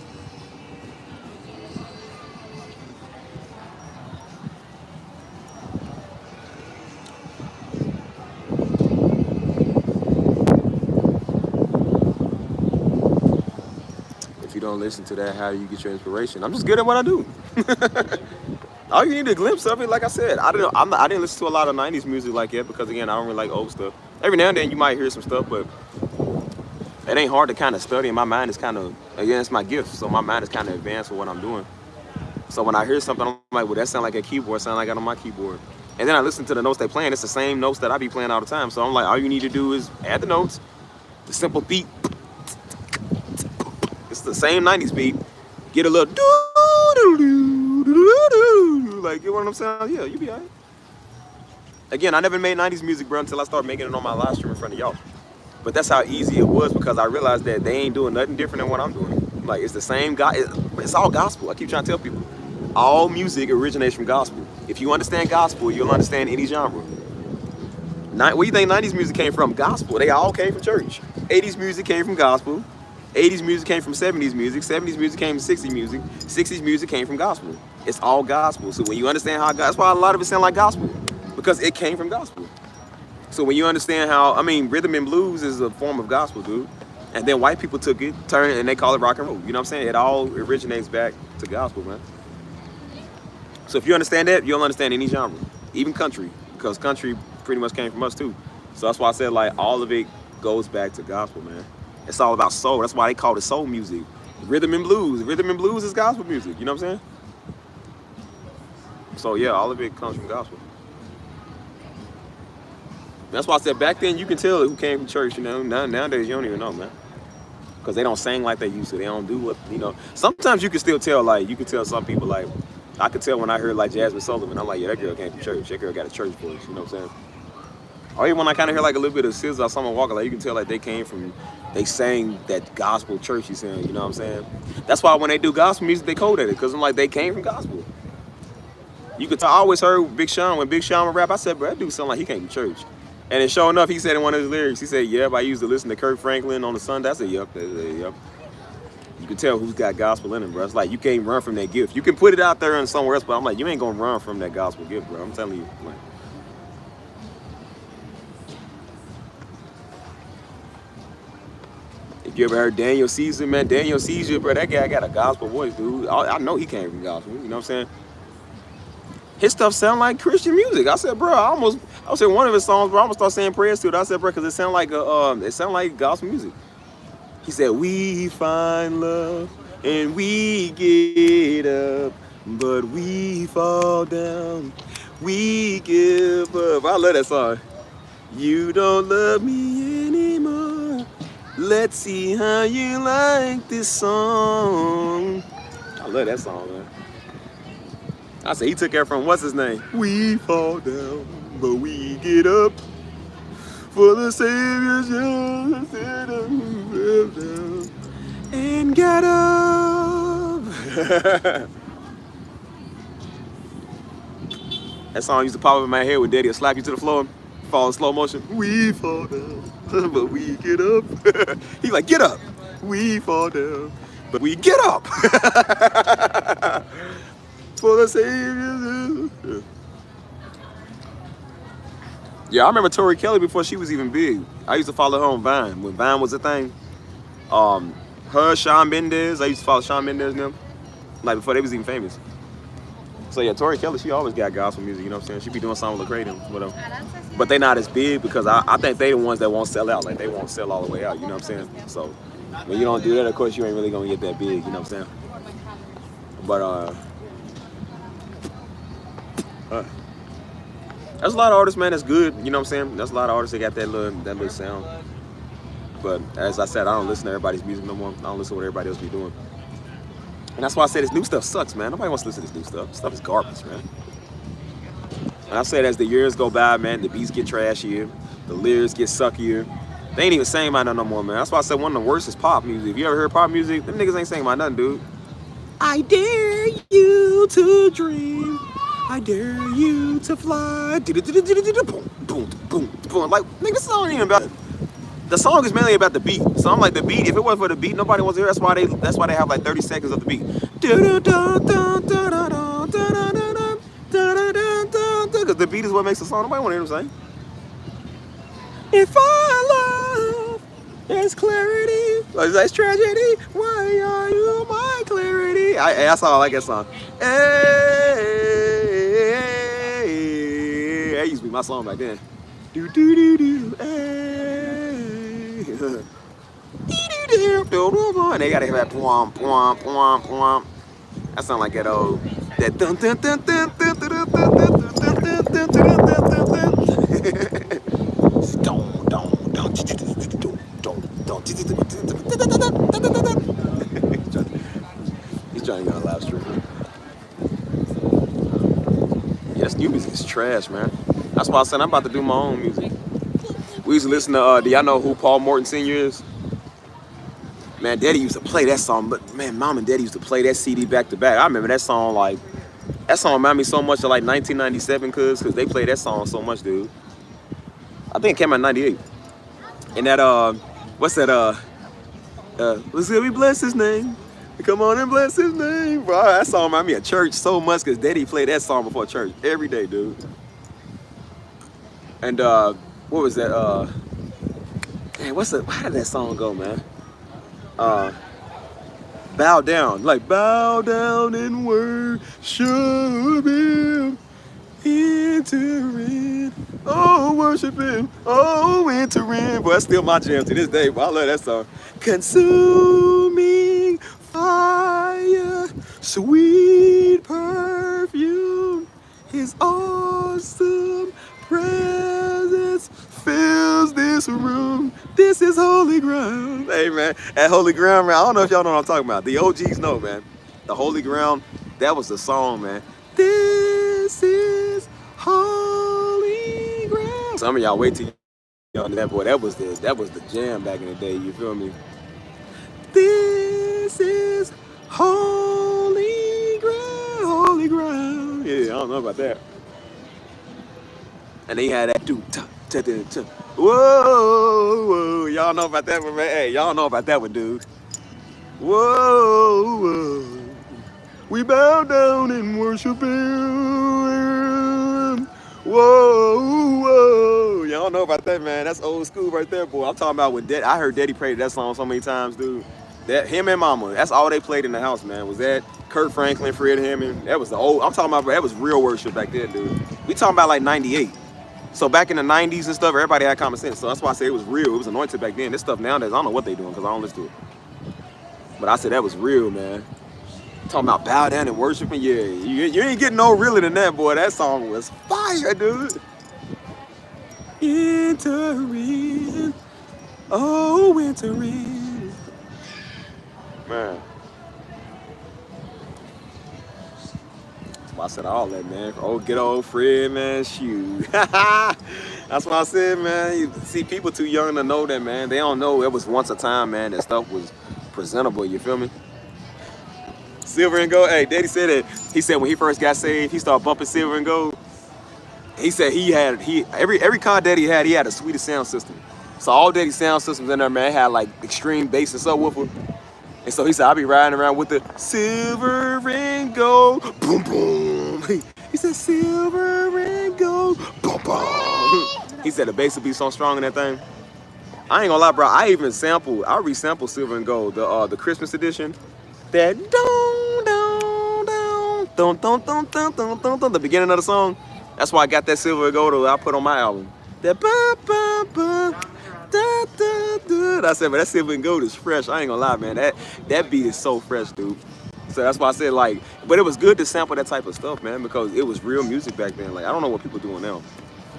If you don't listen to that, how do you get your inspiration? I'm just good at what I do. All you need a glimpse of it, like I said. I didn't listen to a lot of '90s music like that because again, I don't really like old stuff. Every now and then you might hear some stuff, but it ain't hard to kind of study. And my mind is kind of, again, it's my gift, so my mind is kind of advanced for what I'm doing. So when I hear something, I'm like, well, that sound like a keyboard, sound like I got on my keyboard. And then I listen to the notes they playing. It's the same notes that I be playing all the time. So I'm like, all you need to do is add the notes, the simple beat. It's the same '90s beat. Get a little like, you know what I'm saying? Yeah, you be alright. Again, I never made '90s music, bro, until I started making it on my live stream in front of y'all. But that's how easy it was because I realized that they ain't doing nothing different than what I'm doing. Like, it's the same guy. It's all gospel. I keep trying to tell people. All music originates from gospel. If you understand gospel, you'll understand any genre. Where do you think '90s music came from? Gospel. They all came from church. '80s music came from gospel. '80s music came from '70s music. '70s music came from '60s music. '60s music came from gospel. It's all gospel. So when you understand how, that's why a lot of it sound like gospel, because it came from gospel. So when you understand how, I mean, rhythm and blues is a form of gospel, dude. And then white people took it, turned it, and they call it rock and roll. You know what I'm saying? It all originates back to gospel, man. So if you understand that, you'll understand any genre, even country, because country pretty much came from us too. So that's why I said, like, all of it goes back to gospel, man. It's all about soul. That's why they call it soul music. Rhythm and blues. Rhythm and blues is gospel music. You know what I'm saying? So yeah, all of it comes from gospel. That's why I said back then you can tell who came from church. You know, nowadays you don't even know, man, because they don't sing like they used to. They don't do what, you know. Sometimes you can still tell. Like, you can tell some people, like, I could tell when I heard like Jasmine Sullivan. I'm like, yeah, that girl came from church. That girl got a church voice. You know what I'm saying? Or even when I kind of hear like a little bit of SZA or Summer Walker, like, you can tell like they sang that gospel churchy sound. You know what I'm saying? That's why when they do gospel music, they code at it, because I'm like, they came from gospel. You could tell. I always heard Big Sean, when Big Sean would rap, I said, bro, that dude sound like he came from church. And then sure enough, he said in one of his lyrics, he said, yep, I used to listen to Kirk Franklin on the Sunday. I said, yep. You can tell who's got gospel in him, bro. It's like, you can't run from that gift. You can put it out there and somewhere else, but I'm like, you ain't gonna run from that gospel gift, bro. I'm telling you. Like, if you ever heard Daniel Caesar, man, Daniel Caesar, bro, that guy got a gospel voice, dude. I know he came from gospel, you know what I'm saying? His stuff sound like Christian music. I said, bro, I was saying one of his songs, bro, I almost start saying prayers to it. I said, bro, because it sound like gospel music. He said, we find love and we get up, but we fall down, we give up. I love that song. You don't love me anymore. Let's see how you like this song. I love that song, man. I said, he took care from, what's his name? We fall down, but we get up. For the Savior's young, and get up. That song used to pop up in my head with Daddy will slap you to the floor, fall in slow motion. We fall down, but we get up. He like, get up. We fall down, but we get up. For the Savior. Yeah, I remember Tori Kelly before she was even big. I used to follow her on Vine when Vine was a thing. Her, Shawn Mendes, I used to follow Shawn Mendes and them, like before they was even famous. So yeah, Tori Kelly, she always got gospel music, you know what I'm saying? She be doing something with Lecrae with them. But they not as big because I think they the ones that won't sell out. Like, they won't sell all the way out, you know what I'm saying? So when you don't do that, of course you ain't really gonna get that big, you know what I'm saying? But there's a lot of artists, man, that's good, you know what I'm saying? There's a lot of artists that got that little sound. But as I said, I don't listen to everybody's music no more. I don't listen to what everybody else be doing. And that's why I say this new stuff sucks, man. Nobody wants to listen to this new stuff. This stuff is garbage, man. And I said as the years go by, man, the beats get trashier, the lyrics get suckier, They ain't even saying about nothing no more, man. That's why I said one of the worst is pop music. If you ever heard pop music, them niggas ain't saying about nothing, dude. I dare you to dream. I dare you to fly. Boom, boom, boom, boom. Like, nigga, this song ain't even about it. The song is mainly about the beat. So I'm like, the beat, if it wasn't for the beat, nobody wants to hear. That's why they have like 30 seconds of the beat. Because the beat is what makes the song. Nobody want to hear them sing. If our love is clarity, like that's tragedy, why are you my clarity? That's all I like that song. Hey, that used to be my song back then. Do do do do. Hey. And they gotta have that pwomp pwomp pwomp pwomp. That sound like that old that dun dun dun dun dun dun dun dun dun dun. He's trying to get on a live stream. Yeah, this new music is trash, man. That's why I said I'm about to do my own music. We used to listen to, do y'all know who Paul Morton Sr. is? Man, Daddy used to play that song, but man, Mom and Daddy used to play that CD back to back. I remember that song, like, that song reminded me so much of like 1997, cause they played that song so much, dude. I think it came out in 98. And that, what's that, let's say we bless his name. Come on and bless his name, bro. That song reminded me of church so much, cause Daddy played that song before church every day, dude. And, what was that, man, how did that song go, man? Bow down, like bow down and worship him, enter in, oh worship him, oh enter in. Boy, that's still my jam to this day, but I love that song. Consuming fire, sweet perfume, his awesome presence fills this room. This is holy ground. Hey, man, at holy ground, man, I don't know if y'all know what I'm talking about. The OGs know, man. The holy ground, that was the song, man. This is holy ground. Some of y'all wait till y'all know that, boy. That was the jam back in the day. You feel me? This is holy ground, holy ground. Yeah, I don't know about that. And they had that whoa, whoa, y'all know about that one, man. Hey, y'all know about that one, dude. Whoa, whoa. We bow down and worship him. Whoa, whoa. Y'all know about that, man. That's old school right there, boy. I'm talking about when I heard Daddy play that song so many times, dude. That him and Mama, that's all they played in the house, man. Was that Kurt Franklin, Fred Hammond? That was the old. I'm talking about, that was real worship back then, dude. We talking about like 98. So back in the 90s and stuff, everybody had common sense. So that's why I say it was real. It was anointed back then. This stuff nowadays, I don't know what they doing because I don't listen to it. But I said that was real, man. Talking about bow down and worshiping, yeah. You ain't getting no realer than that, boy. That song was fire, dude. Enter in, oh, enter in. Man. I said all that, man. Oh, good old Fred, man. Shoot. That's what I said, man. You see, people too young to know that, man. They don't know it was once a time, man, that stuff was presentable. You feel me? Silver and gold. Hey, Daddy said that. He said when he first got saved, he started bumping silver and gold. He said every car Daddy had, he had a sweetest sound system. So all Daddy's sound systems in there, man, had like extreme bass and subwoofer. And so he said, I'll be riding around with the silver and gold, boom, boom. He said, silver and gold, boom, boom. He said the bass would be so strong in that thing. I ain't gonna lie, bro. I resampled silver and gold, the Christmas edition. That the beginning of the song. That's why I got that silver and gold that I put on my album. That ba ba ba. I said, but that silver and gold is fresh. I ain't gonna lie, man. That beat is so fresh, dude. So that's why I said, like, but it was good to sample that type of stuff, man, because it was real music back then. Like, I don't know what people doing now,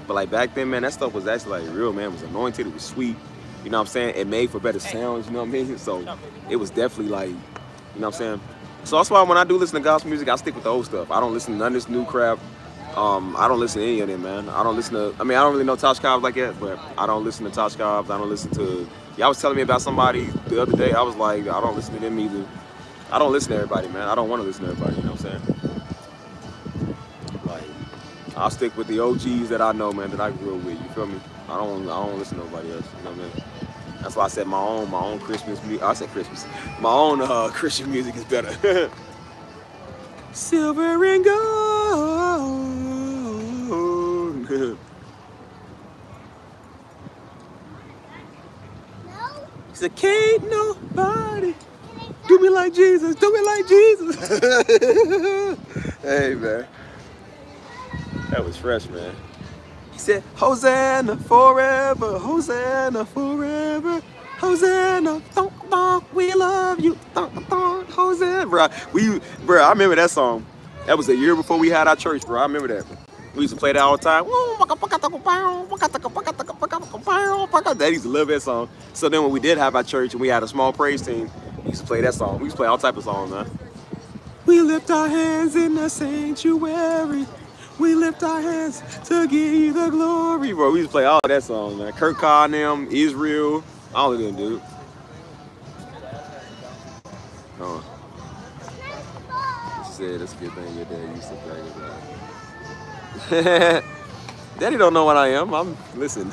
but like back then, man, that stuff was actually like real, man. It was anointed. It was sweet. You know what I'm saying? It made for better sounds. You know what I mean? So it was definitely like, you know what I'm saying? So that's why when I do listen to gospel music, I stick with the old stuff. I don't listen to none of this new crap. I don't listen to any of them, man. I don't listen to. I mean, I don't really know Tosh Cobb like that, but I don't listen to Tosh Cobb. I don't listen to. Y'all was telling me about somebody the other day. I was like, I don't listen to them either. I don't listen to everybody, man. I don't want to listen to everybody. You know what I'm saying? Like, I'll stick with the OGs that I know, man, that I grew up with. You feel me? I don't listen to nobody else. You know what I mean? That's why I said my own Christmas music. I said Christmas. My own Christian music is better. Silver and gold. He said, can't nobody do me like Jesus. Do me like Jesus. Hey, man. That was fresh, man. He said, Hosanna forever, Hosanna forever, Hosanna, thunk, thunk, we love you, thunk, thunk, Hosanna. Bro, I remember that song. That was a year before we had our church, bro. I remember that. We used to play that all the time. They used to love that song. So then when we did have our church and we had a small praise team, we used to play that song. We used to play all type of songs, man. We lift our hands in the sanctuary. We lift our hands to give you the glory. Bro, we used to play all of that song, man. Kurt Carr and them, Israel, all of them, dude. Oh. He said, that's a good thing your dad used to play that. Daddy don't know what I am. Listen.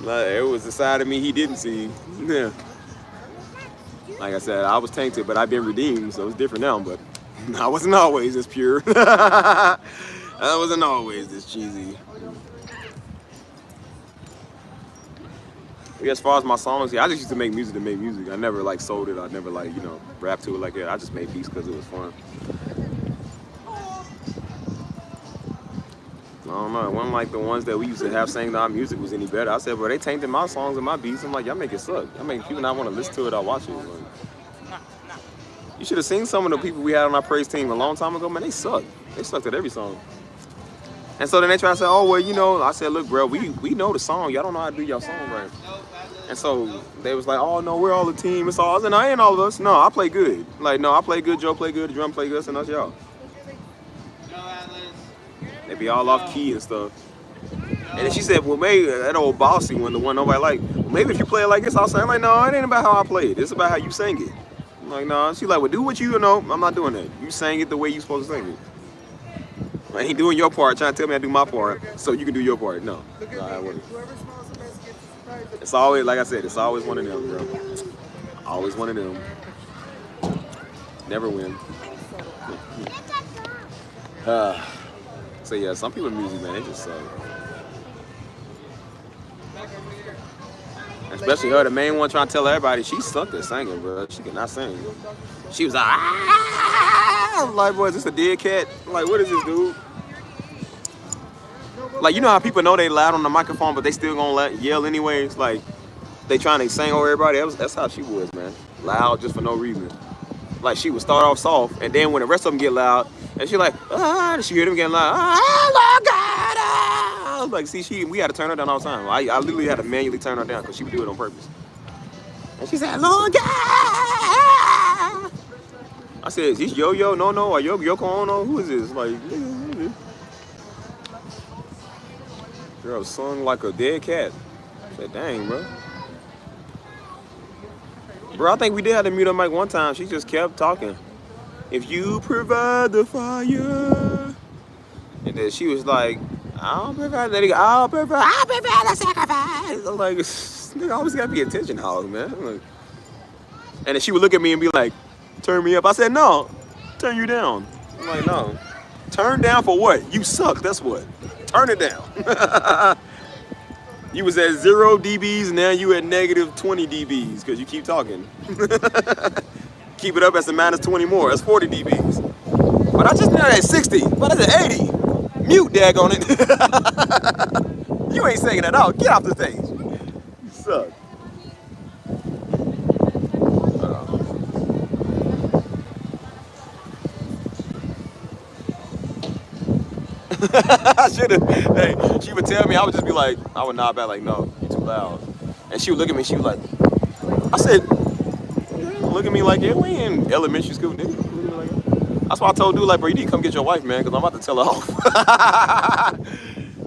It was a side of me he didn't see. Yeah. Like I said, I was tainted, but I've been redeemed, so it's different now, but I wasn't always this pure. I wasn't always this cheesy. Yeah, as far as my songs, yeah, I just used to make music to make music. I never like sold it. I never like, rap to it like that. I just made beats because it was fun. I don't know. It wasn't like the ones that we used to have saying our music was any better. I said, bro, they tainted my songs and my beats. I'm like, y'all make it suck. Y'all make people not want to listen to it or watch it. Like, you should have seen some of the people we had on our praise team a long time ago, man. They sucked. They sucked at every song. And so then they try to say, oh, well, I said, look, bro, we know the song. Y'all don't know how to do your song right. And so they was like, oh, no, we're all a team. It's all us. And I ain't all of us. No, I play good. Like, no, I play good. Joe play good. The drum play good. And that's y'all. They be all off key and stuff. And then she said, well, maybe that old bossy one, the one nobody like, well, maybe if you play it like this, I'll say, I'm like, no, it ain't about how I play it. It's about how you sing it. I'm like, no. She like, well, do what you know. I'm not doing that. You sang it the way you supposed to sing it. I ain't doing your part, trying to tell me I do my part, so you can do your part. No. I wouldn't. It's always, like I said, it's always one of them, bro. Always one of them. Never win. So yeah, some people in music, man, they just suck. Especially her, the main one trying to tell everybody she sucked at singing, bro. She cannot sing. She was like, ah! I'm like, boy, is this a dead cat? I'm like, what is this, dude? Like, you know how people know they loud on the microphone, but they still gonna yell anyways? Like, they trying to sing over everybody. That's how she was, man. Loud just for no reason. Like, she would start off soft, and then when the rest of them get loud, and she like, ah, she hear them getting loud. Ah, Lord God, ah. I was like, see, we had to turn her down all the time. I literally had to manually turn her down because she would do it on purpose. And she said, Lord God. I said, is this Yo-Yo? No, or Yoko Ono? Who is this? Like, girl sung like a dead cat. I said, dang, bro. Bro, I think we did have to mute her mic one time. She just kept talking. If you provide the fire. And then she was like, I'll provide the sacrifice. I'm like, nigga, always gotta be attention hog, man. Like, and then she would look at me and be like, turn me up. I said, no, turn you down. I'm like, no. Turn down for what? You suck, that's what. Turn it down. You was at 0 dBs, now you at negative 20 dBs because you keep talking. Keep it up, that's a minus 20 more. That's 40 dBs. But I just did at 60. But that's at 80. Mute, daggone it. You ain't singing at all. Get off the stage. You suck. I should have. Hey, she would tell me, I would just be like, I would nod back like, no, you're too loud. And she would look at me, she was like, I said, look at me like, yeah, we in elementary school, nigga. That's why I told dude, like, bro, you need to come get your wife, man, because I'm about to tell her off.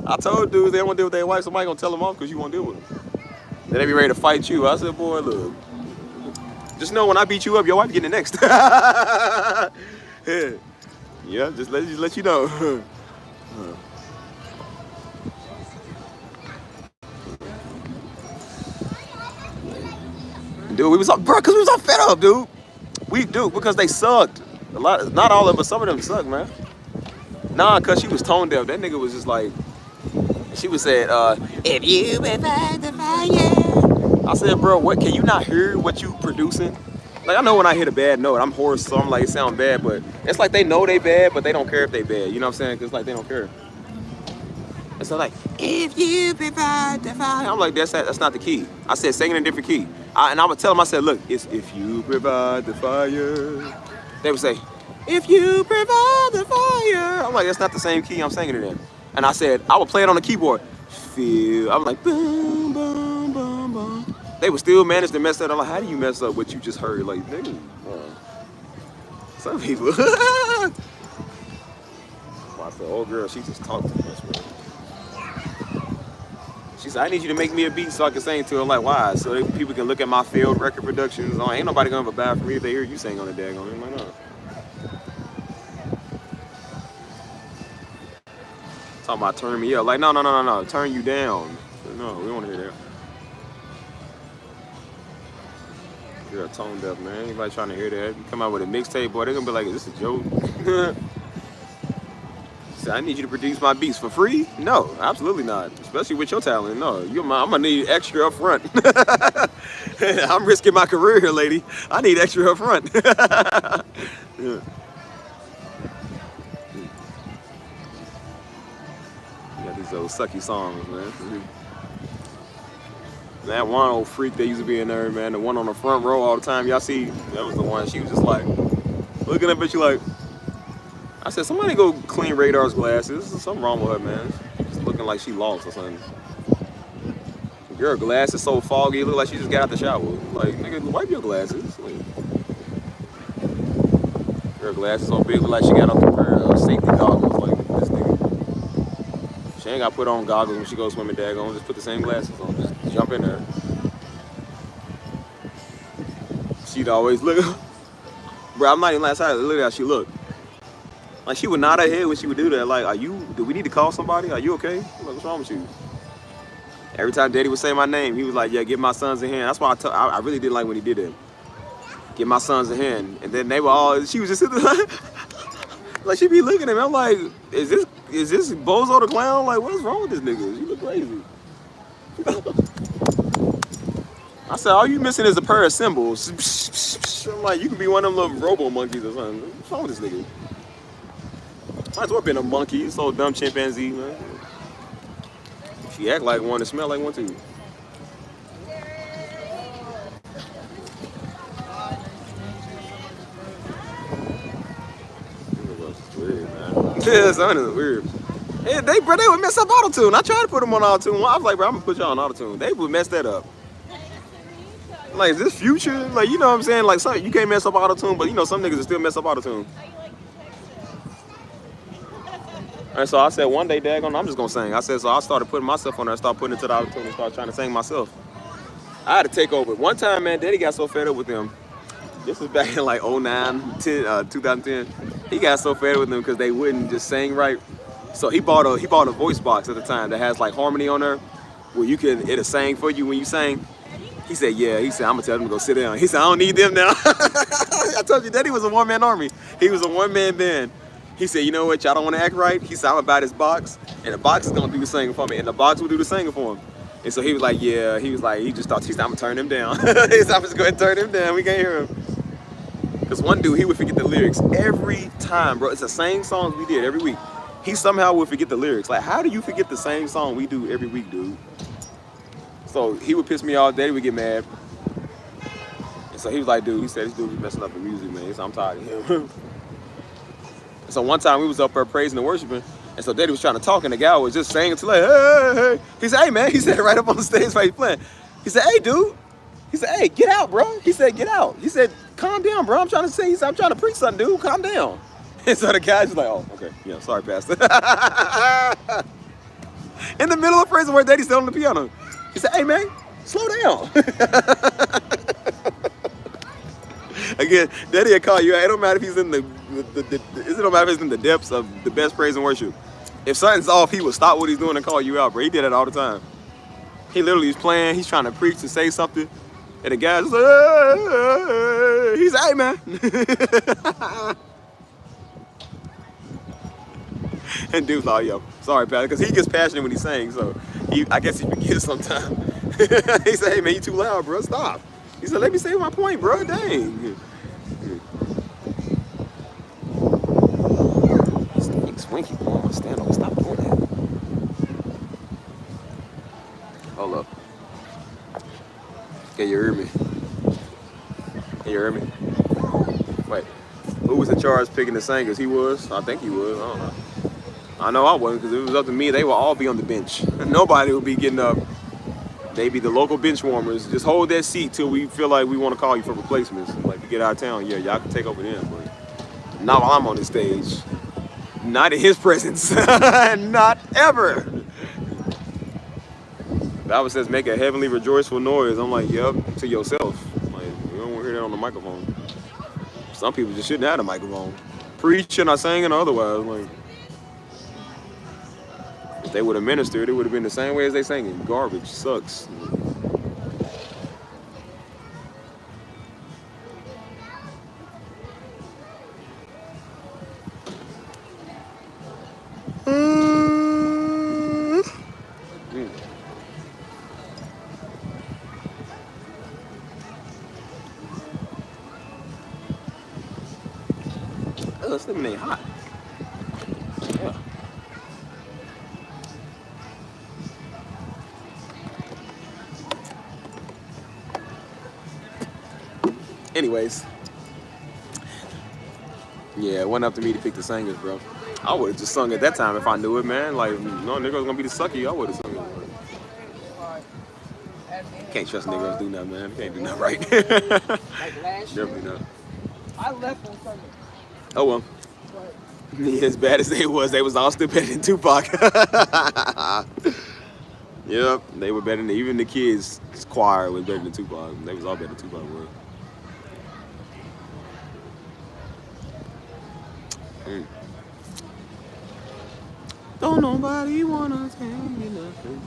I told dudes they don't want to deal with their wife, somebody gonna tell them off because you won't deal with them. Then they be ready to fight you. I said, boy, look, just know when I beat you up, your wife getting it next. Yeah, just let you know. Dude, we was all, bro, because we was all fed up, dude. We do, because they sucked. Not all of us, some of them suck, man. Nah, cause she was tone deaf. That nigga was just like, she was said, if you provide the fire. I said, bro, what, can you not hear what you producing? Like, I know when I hit a bad note, I'm hoarse, so I'm like, it sound bad, but it's like they know they bad, but they don't care if they bad. You know what I'm saying? Cause like they don't care. And so like, if you provide the fire. I'm like, that's not the key. I said, sing in a different key. And I would tell them, I said, look, it's if you provide the fire. They would say, if you provide the fire. I'm like, that's not the same key I'm singing it in. And I said, I would play it on the keyboard. Feel. I was like, boom, boom, boom, boom. They would still manage to mess up. I'm like, how do you mess up what you just heard? Like, nigga, some people. Well, I said, oh girl, she just talked too much, man. She said, I need you to make me a beat so I can sing to her. I'm like, why? So people can look at my failed record productions. Oh, ain't nobody gonna have a bad for me if they hear you sing on the daggone. I'm like, no. Talking about turn me up. Like, no. Turn you down. No, we don't want to hear that. You're a tone deaf, man. Anybody trying to hear that? You come out with a mixtape, boy, they're gonna be like, is this a joke? So I need you to produce my beats for free? No, absolutely not. Especially with your talent. No, I'm gonna need extra up front. I'm risking my career here, lady. I need extra up front. Yeah. You got these old sucky songs, man. That one old freak that used to be in there, man, the one on the front row all the time, y'all see, that was the one. She was just like, looking at me, she like, I said, somebody go clean Radar's glasses. There's something wrong with her, man. She's looking like she lost or something. Girl, glasses so foggy, it look like she just got out the shower. Like, nigga, wipe your glasses. Like, girl, glasses so big, look like she got out the pair of safety goggles. Like, this nigga. She ain't got to put on goggles when she goes swimming, daggone. Just put the same glasses on. Just jump in there. She'd always look. Bro, I'm not even last time. Look at how she looked. Like, she would nod her head when she would do that. Like, do we need to call somebody? Are you okay? I'm like, what's wrong with you? Every time Daddy would say my name, he was like, yeah, give my sons a hand. That's why I really didn't like when he did that. Give my sons a hand. And then they were all, she was just sitting there like, she be looking at me. I'm like, is this Bozo the Clown? Like, what's wrong with this nigga? You look crazy. I said, all you missing is a pair of cymbals. I'm like, you could be one of them little robo monkeys or something. What's wrong with this nigga? Might as well been a monkey, this old dumb chimpanzee, man. She act like one and smell like one too. Weird, man. Yeah, son is weird. Yeah, they would mess up auto-tune. I tried to put them on auto-tune. I was like, bro, I'm gonna put y'all on auto-tune. They would mess that up. Like, is this future? Like, you know what I'm saying? Like, you can't mess up auto-tune, but you know, some niggas will still mess up auto-tune. And so I said, one day, daggone, I'm just gonna sing. I said, so I started putting myself on there, started putting it to the auto-tune and started trying to sing myself. I had to take over. One time, man, Daddy got so fed up with them. This was back in like 2010. He got so fed up with them because they wouldn't just sing right. So he bought a voice box at the time that has like harmony on there, where it'll sing for you when you sing. He said, yeah. He said, I'm gonna tell them to go sit down. He said, I don't need them now. I told you, Daddy was a one-man army. He was a one-man band. He said, you know what, y'all don't want to act right? He said, I'm gonna buy this box, and the box is gonna do the singing for me, and the box will do the singing for him. And so he was like, yeah. He just thought, he said, I'm gonna turn him down. He said, I'm just gonna turn him down. We can't hear him. Because one dude, he would forget the lyrics every time, bro. It's the same songs we did every week. He somehow would forget the lyrics. Like, how do you forget the same song we do every week, dude? So he would piss me off. Daddy would get mad. And so he was like, dude, he said, this dude was messing up the music, man. He said, I'm tired of him. So one time we was up there praising and worshiping, and so Daddy was trying to talk, and the guy was just saying to like, hey. He said, hey, man. He said right up on the stage while he's playing. He said, hey, dude. He said, hey, get out, bro. He said, get out. He said, calm down, bro. I'm trying to sing. He said, I'm trying to preach something, dude. Calm down. And so the guy's just like, oh, okay, yeah, sorry, Pastor. In the middle of praise and worship, Daddy's still on the piano. He said, hey, man, slow down. Again, Daddy will call you. It don't matter if he's in it don't matter if he's in the depths of the best praise and worship. If something's off, he will stop what he's doing and call you out, bro. He did it all the time. He literally is playing. He's trying to preach to say something. And the guy's just like, hey. He's like, hey, man. And dude's like, yo, sorry, Pastor, because he gets passionate when he sings, so I guess he forgets sometimes. He said, hey, man, you too loud, bro. Stop. He said, let me say my point, bro. Dang. Swinky, boy, I'm stand up. Stop doing that. Hold up. Can you hear me? Can you hear me? Wait. Who was in charge picking the singers? He was? I think he was. I don't know. I know I wasn't, because if it was up to me, they would all be on the bench. Nobody would be getting up. They be the local bench warmers. Just hold that seat till we feel like we want to call you for replacements. Like, you get out of town, yeah, y'all can take over them, but not while I'm on this stage. Not in his presence. Not ever. The Bible says, make a heavenly rejoiceful noise. I'm like, yep, to yourself. Like, we don't want to hear that on the microphone. Some people just shouldn't have a microphone. Preaching or singing or otherwise. Like, if they would have ministered, it would have been the same way as they singing. Garbage. Sucks. Oh, this lemonade hot. Yeah. Anyways. Yeah, it wasn't up to me to pick the singers, bro. I would have just sung at that time if I knew it, man. Like, no nigga was gonna be the sucky, I would have sung it. Can't trust niggas do nothing, man. Can't do nothing right. Like last year, Definitely not. I left on Sunday. Oh well. Yeah, as bad as they was all still better than Tupac. Yep, they were better than even the kids' choir was better than Tupac. They was all better than Tupac was. Don't nobody wanna tell you nothing.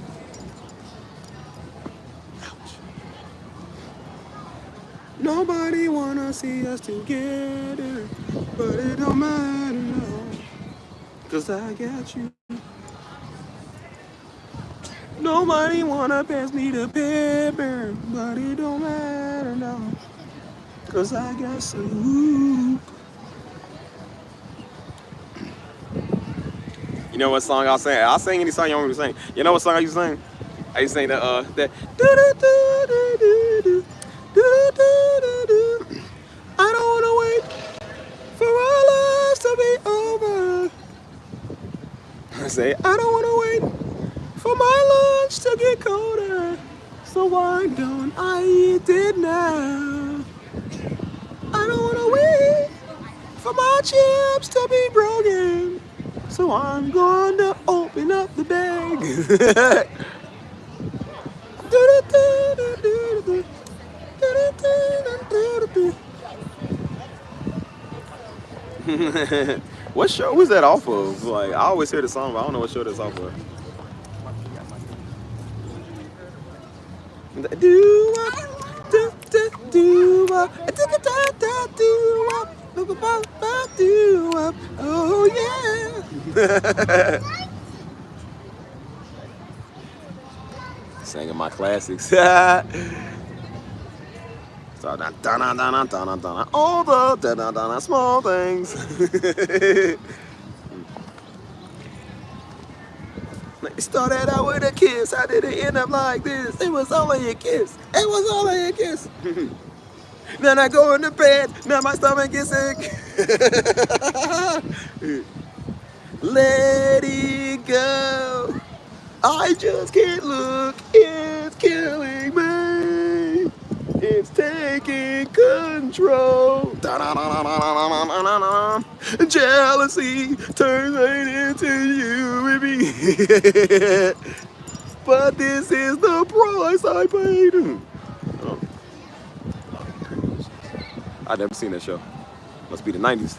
Ouch. Nobody wanna see us together, but it don't matter no, 'cause I got you. Nobody wanna pass me the paper, but it don't matter no, 'cause I got you. You know what song I'll sing? I'll sing any song you want me to sing. You know what song I used to sing? I used to sing that do do do do do do do do do. I don't wanna wait for our lives to be over. I say I don't wanna wait for my lunch to get colder. So why don't I eat it now? I don't wanna wait for my chips to be broken. So I'm going to open up the bag. What show was that off of? Like, I always hear the song, but I don't know what show that's off of. Oh yeah. Singing my classics. So, all the small things. It started out with a kiss. How did it end up like this? It was only a kiss. It was only a kiss. Then I go into bed. Now my stomach is sick. Let it go. I just can't look. It's killing me. It's taking control. Jealousy turns right into you and me. But this is the price I paid. Oh. I've never seen that show. Must be the 90s.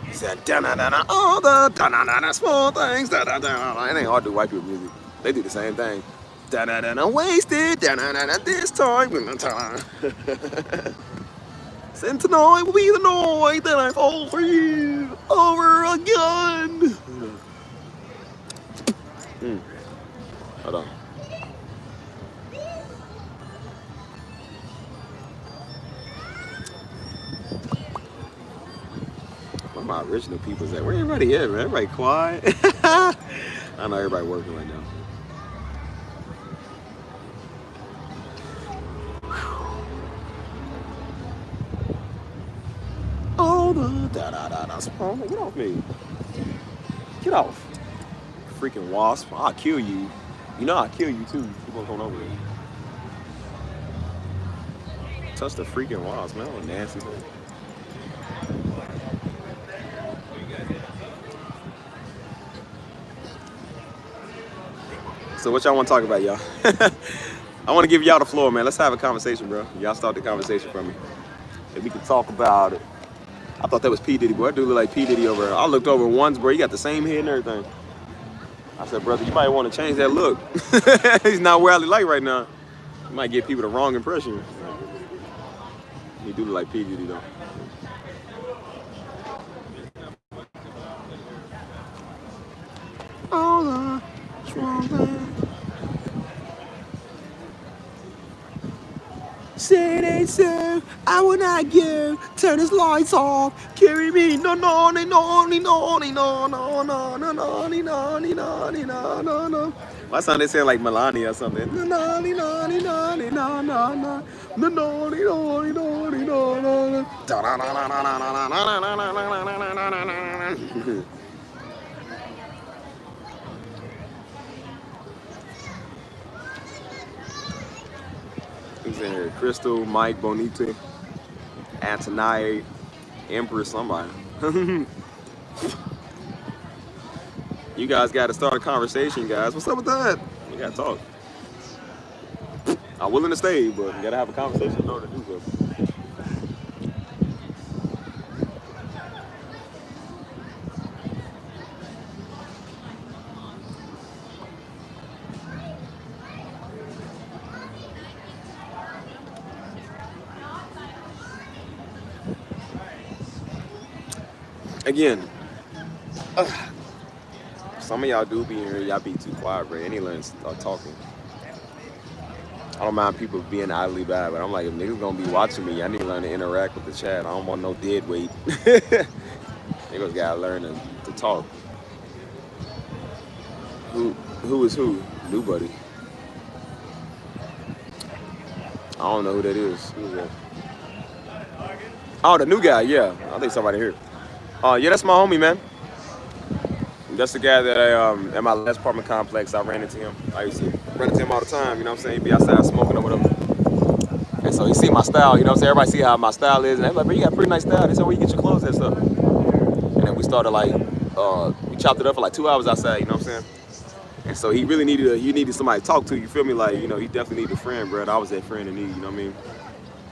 He said, da-na-na-na, all the da-na-na-na, small things, da-da-da-da. It ain't hard to do white people music. They do the same thing. Da-na-na-na, wasted, da-na-na-na, this time. And tonight will be the night that I fall for you over again. Hold on. Where my original people's at? Where everybody at, man? Everybody quiet. I know everybody working right now. Oh, the da-da-da-da. Get off me. Get off. Freaking wasp. I'll kill you. You know I'll kill you too. You won't come over here. Touch the freaking wasp, man. That was nasty, man. So what y'all want to talk about, y'all? I want to give y'all the floor, man. Let's have a conversation, bro. Y'all start the conversation for me. If we can talk about it. I thought that was P. Diddy, boy. I do look like P. Diddy over there. I looked over once, bro. You got the same head and everything. I said, brother, you might want to change that look. He's not where I like right now. You might give people the wrong impression. You do look like P. Diddy, though. All the strong things. Say they so, I will not go. Turn his lights off. Carry me, no, no, no, no, no, no, no, no, no, no, no, no, no, no, no, no, no. Why sound they sound like Melania or something? No, no, no, no, no, no, no, no, no, no, no, no, no, no. Who's in here? Crystal, Mike, Bonita, Antonia, Empress, somebody. You guys got to start a conversation, guys. What's up with that? We got to talk. I'm willing to stay, but you got to have a conversation in order to do so. Again, some of y'all do be in here, y'all be too quiet, bro. Any learn start talking. I don't mind people being idly bad, but I'm like, if niggas gonna be watching me, I need to learn to interact with the chat. I don't want no dead weight. Niggas gotta learn to talk. Who is who? Nobody. I don't know who that is. Who is that? Oh, the new guy, yeah. I think somebody here. Yeah, that's my homie, man. That's the guy that I, at my last apartment complex, I ran into him. I used to run into him all the time, you know what I'm saying? He'd be outside smoking or whatever. And so he see my style, you know what I'm saying? Everybody see how my style is. And they're like, bro, you got a pretty nice style. They said, where you get your clothes and stuff? And then we started like, we chopped it up for like 2 hours outside, you know what I'm saying? And so he really needed somebody to talk to, you feel me? Like, you know, he definitely needed a friend, bro. I was that friend in need, you know what I mean?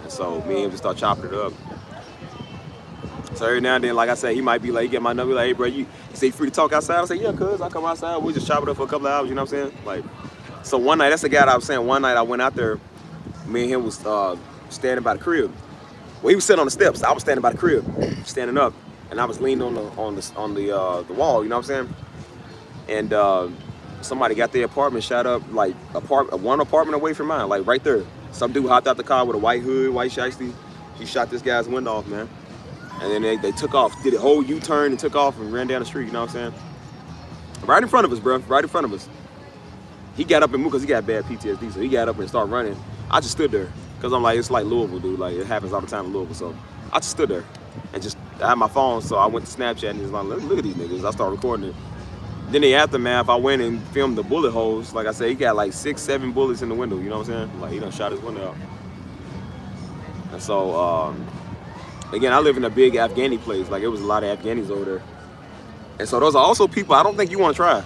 And so me and him just start chopping it up. So every now and then, like I said, he might be like, he get my number, like, hey, bro, you say free to talk outside? I say, yeah, cuz, I'll come outside. We just chop it up for a couple of hours, you know what I'm saying? Like, so one night, that's the guy that I was saying, one night I went out there, me and him was standing by the crib. Well, he was sitting on the steps. I was standing by the crib, standing up, and I was leaning on the wall, you know what I'm saying? And somebody got their apartment shot up, like one apartment away from mine, like right there. Some dude hopped out the car with a white hood, white shiesty. He shot this guy's window off, man. And then they took off, did a whole U-turn and took off and ran down the street, you know what I'm saying? Right in front of us, bro, right in front of us. He got up and moved because he got bad PTSD, so he got up and started running. I just stood there because I'm like, it's like Louisville, dude. Like, it happens all the time in Louisville, so I just stood there and just, I had my phone, so I went to Snapchat and he was like, look at these niggas. I started recording it. then the aftermath, I went and filmed the bullet holes. Like I said, he got like 6, 7 bullets in the window. You know what I'm saying? Like he done shot his window out. And so, again, I live in a big Afghani place. Like it was a lot of Afghanis over there. And so those are also people I don't think you want to try.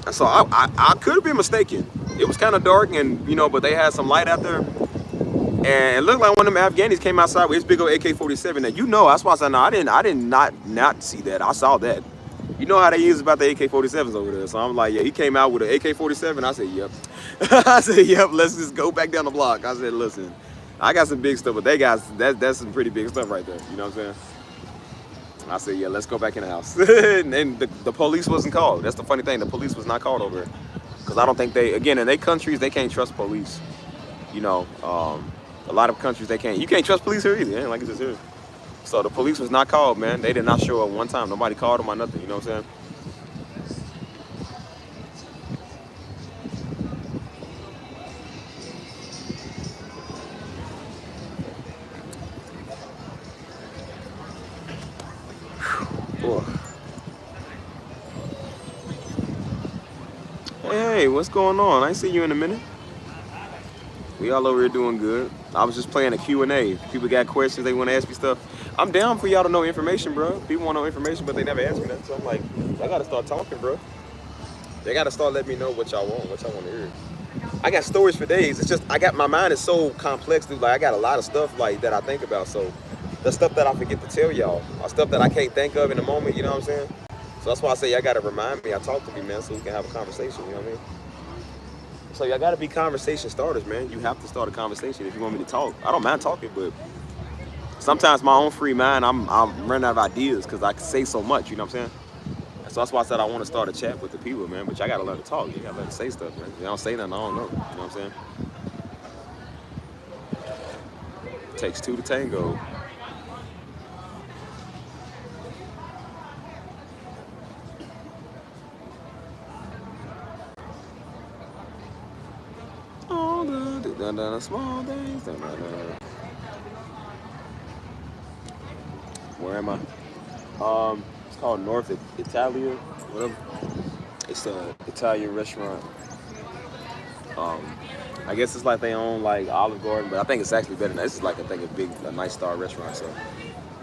And so I could have been mistaken. It was kind of dark and, you know, but they had some light out there. And it looked like one of them Afghanis came outside with his big old AK-47. And you know, that's why I said, no, I did not see that. I saw that. You know how they use about the AK-47s over there. So I'm like, yeah, he came out with an AK-47. I said, yep. I said, yep, let's just go back down the block. I said, listen, I got some big stuff, but they got, that's some pretty big stuff right there. You know what I'm saying? I said, yeah, let's go back in the house. And the police wasn't called. That's the funny thing. The police was not called over here. Because I don't think they, again, in their countries, they can't trust police. You know, a lot of countries, they can't. You can't trust police here either. Ain't like it's just here. So the police was not called, man. They did not show up one time. Nobody called them or nothing. You know what I'm saying? Hey, what's going on? I ain't seen you in a minute. We all over here doing good. I was just playing a Q&A. People got questions, they want to ask me stuff. I'm down for y'all to know information, bro. People want to know information, but they never ask me that. So I'm like, I got to start talking, bro. They got to start letting me know what y'all want to hear. I got stories for days. It's just, my mind is so complex, dude. Like, I got a lot of stuff, like, that I think about. So the stuff that I forget to tell y'all, or stuff that I can't think of in the moment, you know what I'm saying? So that's why I say y'all got to remind me. I talk to me, man, so we can have a conversation, you know what I mean? So y'all gotta be conversation starters, man. You have to start a conversation if you want me to talk. I don't mind talking, but sometimes my own free mind, I'm running out of ideas because I can say so much, you know what I'm saying? So that's why I said I want to start a chat with the people, man. But y'all gotta learn to talk. You gotta learn to say stuff, man. If you don't say nothing, I don't know. You know what I'm saying? It takes two to tango. Small things. Where am I? It's called North Italia, whatever. It's an Italian restaurant. I guess it's like they own like Olive Garden, but I think it's actually better than that. This is like a nice star restaurant, so I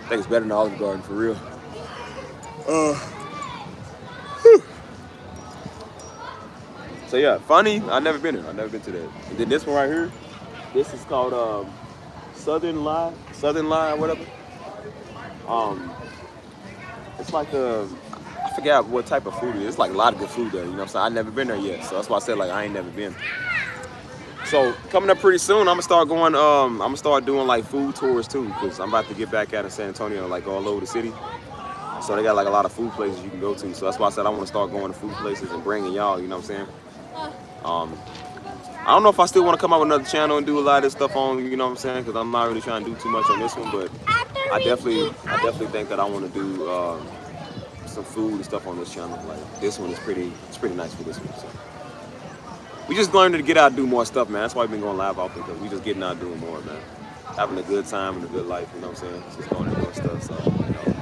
think it's better than Olive Garden for real. So yeah, funny. I've never been here. I've never been to that. And then this one right here, this is called Southern Lie, whatever. It's like I forgot what type of food it is. It's like a lot of good food there. You know what I'm saying? I've never been there yet, so that's why I said like I ain't never been. So coming up pretty soon, I'm gonna start going. I'm gonna start doing like food tours too, because I'm about to get back out in San Antonio, like all over the city. So they got like a lot of food places you can go to. So that's why I said I want to start going to food places and bringing y'all. You know what I'm saying? I don't know if I still want to come out with another channel and do a lot of this stuff on, you know what I'm saying, because I'm not really trying to do too much on this one, but I definitely think that I want to do some food and stuff on this channel. Like this one is pretty nice for this one. So we just learned to get out and do more stuff, man. That's why we've been going live often, because we just getting out and doing more, man. Having a good time and a good life, you know what I'm saying? Just going and doing stuff. So you know.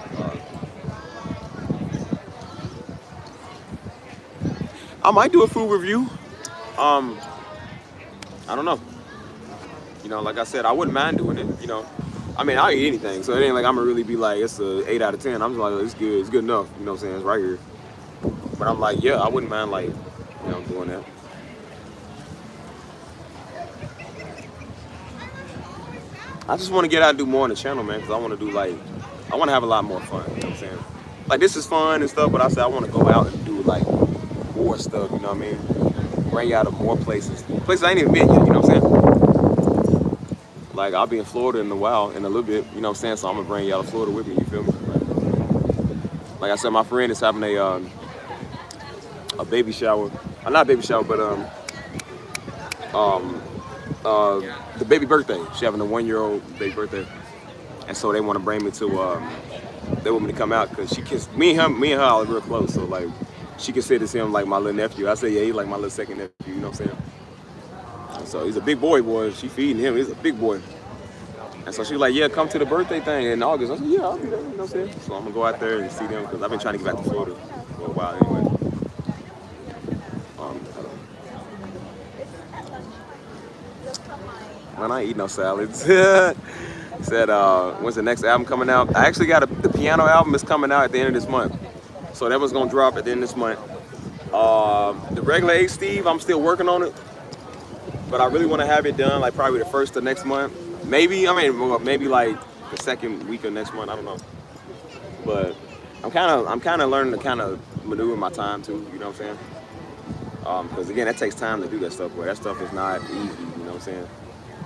I might do a food review. I don't know. You know, like I said, I wouldn't mind doing it, you know. I mean, I'll eat anything, so it ain't like I'm gonna really be like, it's a 8 out of 10. I'm just like, it's good enough, you know what I'm saying? It's right here. But I'm like, yeah, I wouldn't mind, like, you know, doing that. I just want to get out and do more on the channel, man, because I want to do, like, I want to have a lot more fun, you know what I'm saying? Like, this is fun and stuff, but I said I want to go out and do, like, more stuff, you know what I mean? Bring you out of more places I ain't even been yet, you know what I'm saying? Like, I'll be in Florida in a while, in a little bit, you know what I'm saying? So I'm gonna bring y'all to Florida with me, you feel me? Like I said, my friend is having a baby shower. Not baby shower, but the baby birthday. She's having a 1-year-old baby birthday. And so they want to bring me to, they want me to come out, because me and her are real close, so like, she considers him like my little nephew. I say, yeah, he's like my little second nephew, you know what I'm saying? And so he's a big boy. She feeding him, he's a big boy. And so she was like, yeah, come to the birthday thing in August. I said, yeah, I'll be there, you know what I'm saying? So I'm gonna go out there and see them, because I've been trying to get back to Florida for a while anyway. Man, I ain't eat no salads. Said, when's the next album coming out? I actually got the piano album is coming out at the end of this month. So that was gonna drop at the end of this month. The regular Hey Steve, I'm still working on it. But I really want to have it done like probably the first of next month. Maybe like the second week of next month. I don't know. But I'm kind of learning to kind of maneuver my time too. You know what I'm saying? Because again, that takes time to do that stuff. Boy, that stuff is not easy. You know what I'm saying?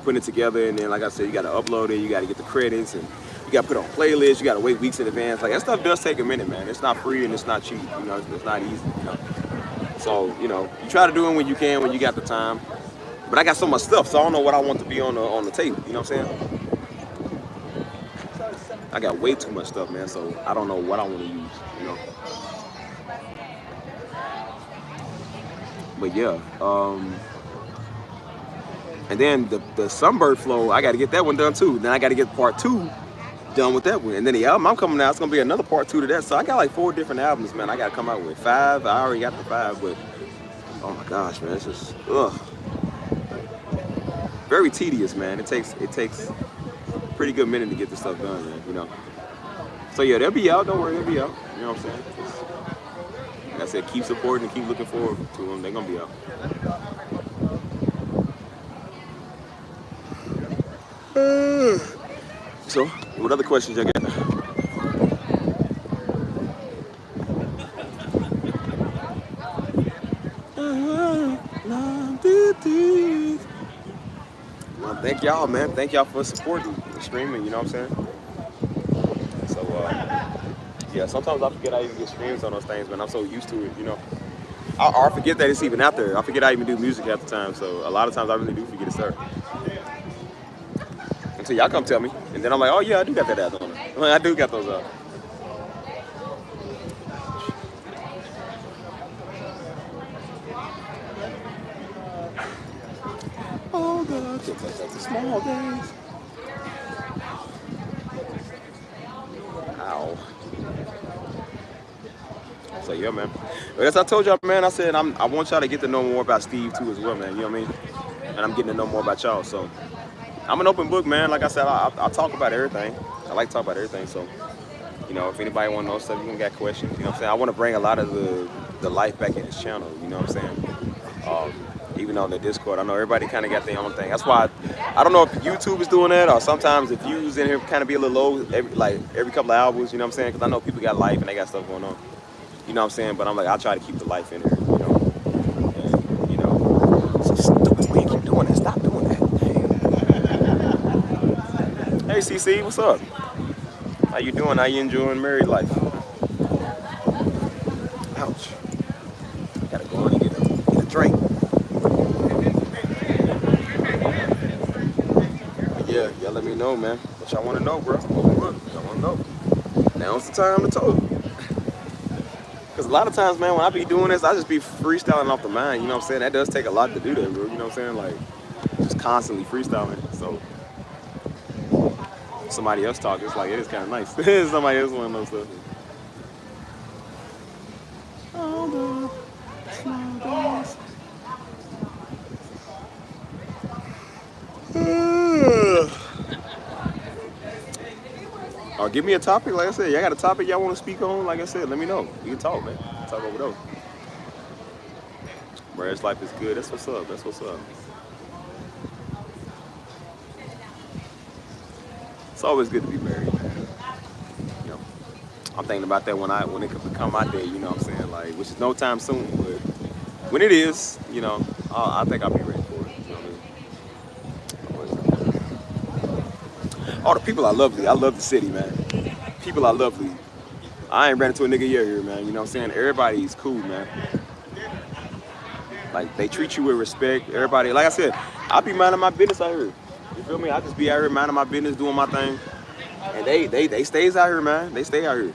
Putting it together, and then like I said, you got to upload it. You got to get the credits, and you got to put it on playlists. You got to wait weeks in advance. Like that stuff does take a minute, man. It's not free and it's not cheap. You know, it's not easy. You know. So you know, you try to do it when you can, when you got the time. But I got so much stuff, so I don't know what I want to be on the tape. You know what I'm saying? I got way too much stuff, man. So I don't know what I want to use. You know. But yeah. And then the Sunbird Flow, I got to get that one done too. Then I got to get part 2 done with that one. And then the album I'm coming out, it's gonna be another part 2 to that. So I got like 4 different albums, man. I got to come out with 5. I already got the 5, but oh my gosh, man, it's just very tedious, man. It takes a pretty good minute to get this stuff done, man. You know. So yeah, they'll be out. Don't worry, they'll be out. You know what I'm saying? Like I said, keep supporting and keep looking forward to them. They're gonna be out. So, what other questions I got? Well, thank y'all, man. Thank y'all for supporting the streaming. You know what I'm saying? So, yeah. Sometimes I forget I even get streams on those things, man. I'm so used to it. You know, I forget that it's even out there. I forget I even do music half the time. So a lot of times I really do forget to start. Until y'all come tell me, and then I'm like, oh yeah, I do got that ass on it. I do got those out. Oh God, take us at the small days. Ow. So yeah, man. But as I told y'all, man, I said I want y'all to get to know more about Steve too as well, man. You know what I mean? And I'm getting to know more about y'all, so. I'm an open book, man. Like I said, I talk about everything. I like to talk about everything. So, you know, if anybody want to know stuff, you can get questions. You know what I'm saying? I want to bring a lot of the life back in this channel. You know what I'm saying? Even on the Discord, I know everybody kind of got their own thing. That's why I don't know if YouTube is doing that, or sometimes if views in here kind of be a little low every couple of hours. You know what I'm saying? Because I know people got life and they got stuff going on. You know what I'm saying? But I'm like, I try to keep the life in here. You know, and, you know, it's so stupid when you keep doing that. Stop doing that. Hey CC, what's up? How you doing? How you enjoying married life? Ouch. Gotta go in and get a drink. But yeah, y'all let me know, man. What y'all want to know, bro? What y'all want to know? Now's the time to talk. Because a lot of times, man, when I be doing this, I just be freestyling off the mind. You know what I'm saying? That does take a lot to do that, bro. You know what I'm saying? Like, just constantly freestyling. So. Somebody else talk, it's like, it is kind of nice. Somebody else want to know stuff. Or give me a topic, like I said. Y'all got a topic y'all want to speak on? Like I said, let me know. We can talk, man. Talk over those. Marriage life is good. That's what's up. That's what's up. It's always good to be married, man. You know, I'm thinking about that when it could become my day, you know what I'm saying? Like, which is no time soon, but when it is, you know, I think I'll be ready for it. You know what I mean? Oh, the people are lovely. I love the city, man. People are lovely. I ain't ran into a nigga yet here, man. You know what I'm saying? Everybody's cool, man. Like, they treat you with respect. Everybody, like I said, I be minding my business out here. You feel me? I just be out here minding my business, doing my thing. And they stays out here, man. They stay out here.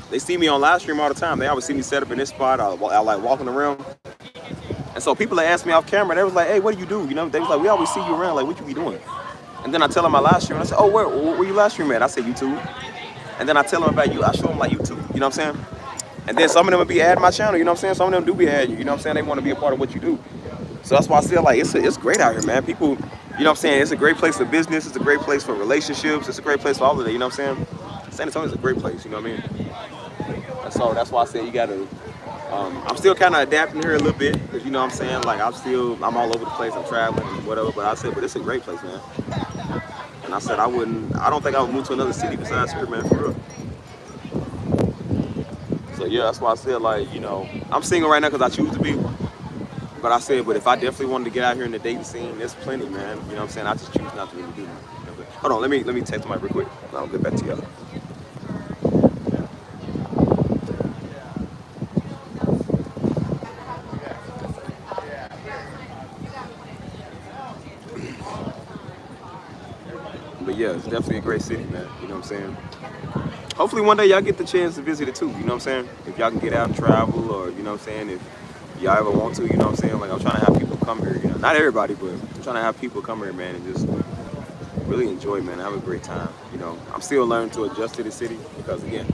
They see me on live stream all the time. They always see me set up in this spot. I like walking around. And so people that ask me off camera, they was like, hey, what do you do? You know, they was like, we always see you around. Like, what you be doing? And then I tell them my live stream. I say, oh, where you live stream at? I say, YouTube. And then I tell them about you. I show them like YouTube. You know what I'm saying? And then some of them will be adding my channel. You know what I'm saying? Some of them do be adding you. You know what I'm saying? They want to be a part of what you do. So that's why I say like it's great out here, man. People, you know what I'm saying? It's a great place for business. It's a great place for relationships. It's a great place for all of that. You know what I'm saying? San Antonio's a great place. You know what I mean? And so that's why I say you gotta. I'm still kind of adapting here a little bit because you know what I'm saying. Like I'm all over the place. I'm traveling and whatever. But I said, but it's a great place, man. And I said I don't think I would move to another city besides here, man, for real. So yeah, that's why I said like, you know, I'm single right now because I choose to be. But I said, but if I definitely wanted to get out here in the dating scene, there's plenty, man. You know what I'm saying? I just choose not to really do that. Hold on, let me text my real quick. I'll get back to y'all. But yeah, it's definitely a great city, man. You know what I'm saying? Hopefully one day y'all get the chance to visit it too. You know what I'm saying? If y'all can get out and travel, or you know what I'm saying, if y'all ever want to, you know what I'm saying? Like I'm trying to have people come here, you know, not everybody, but I'm trying to have people come here, man, and just really enjoy, man, have a great time. You know, I'm still learning to adjust to the city because again,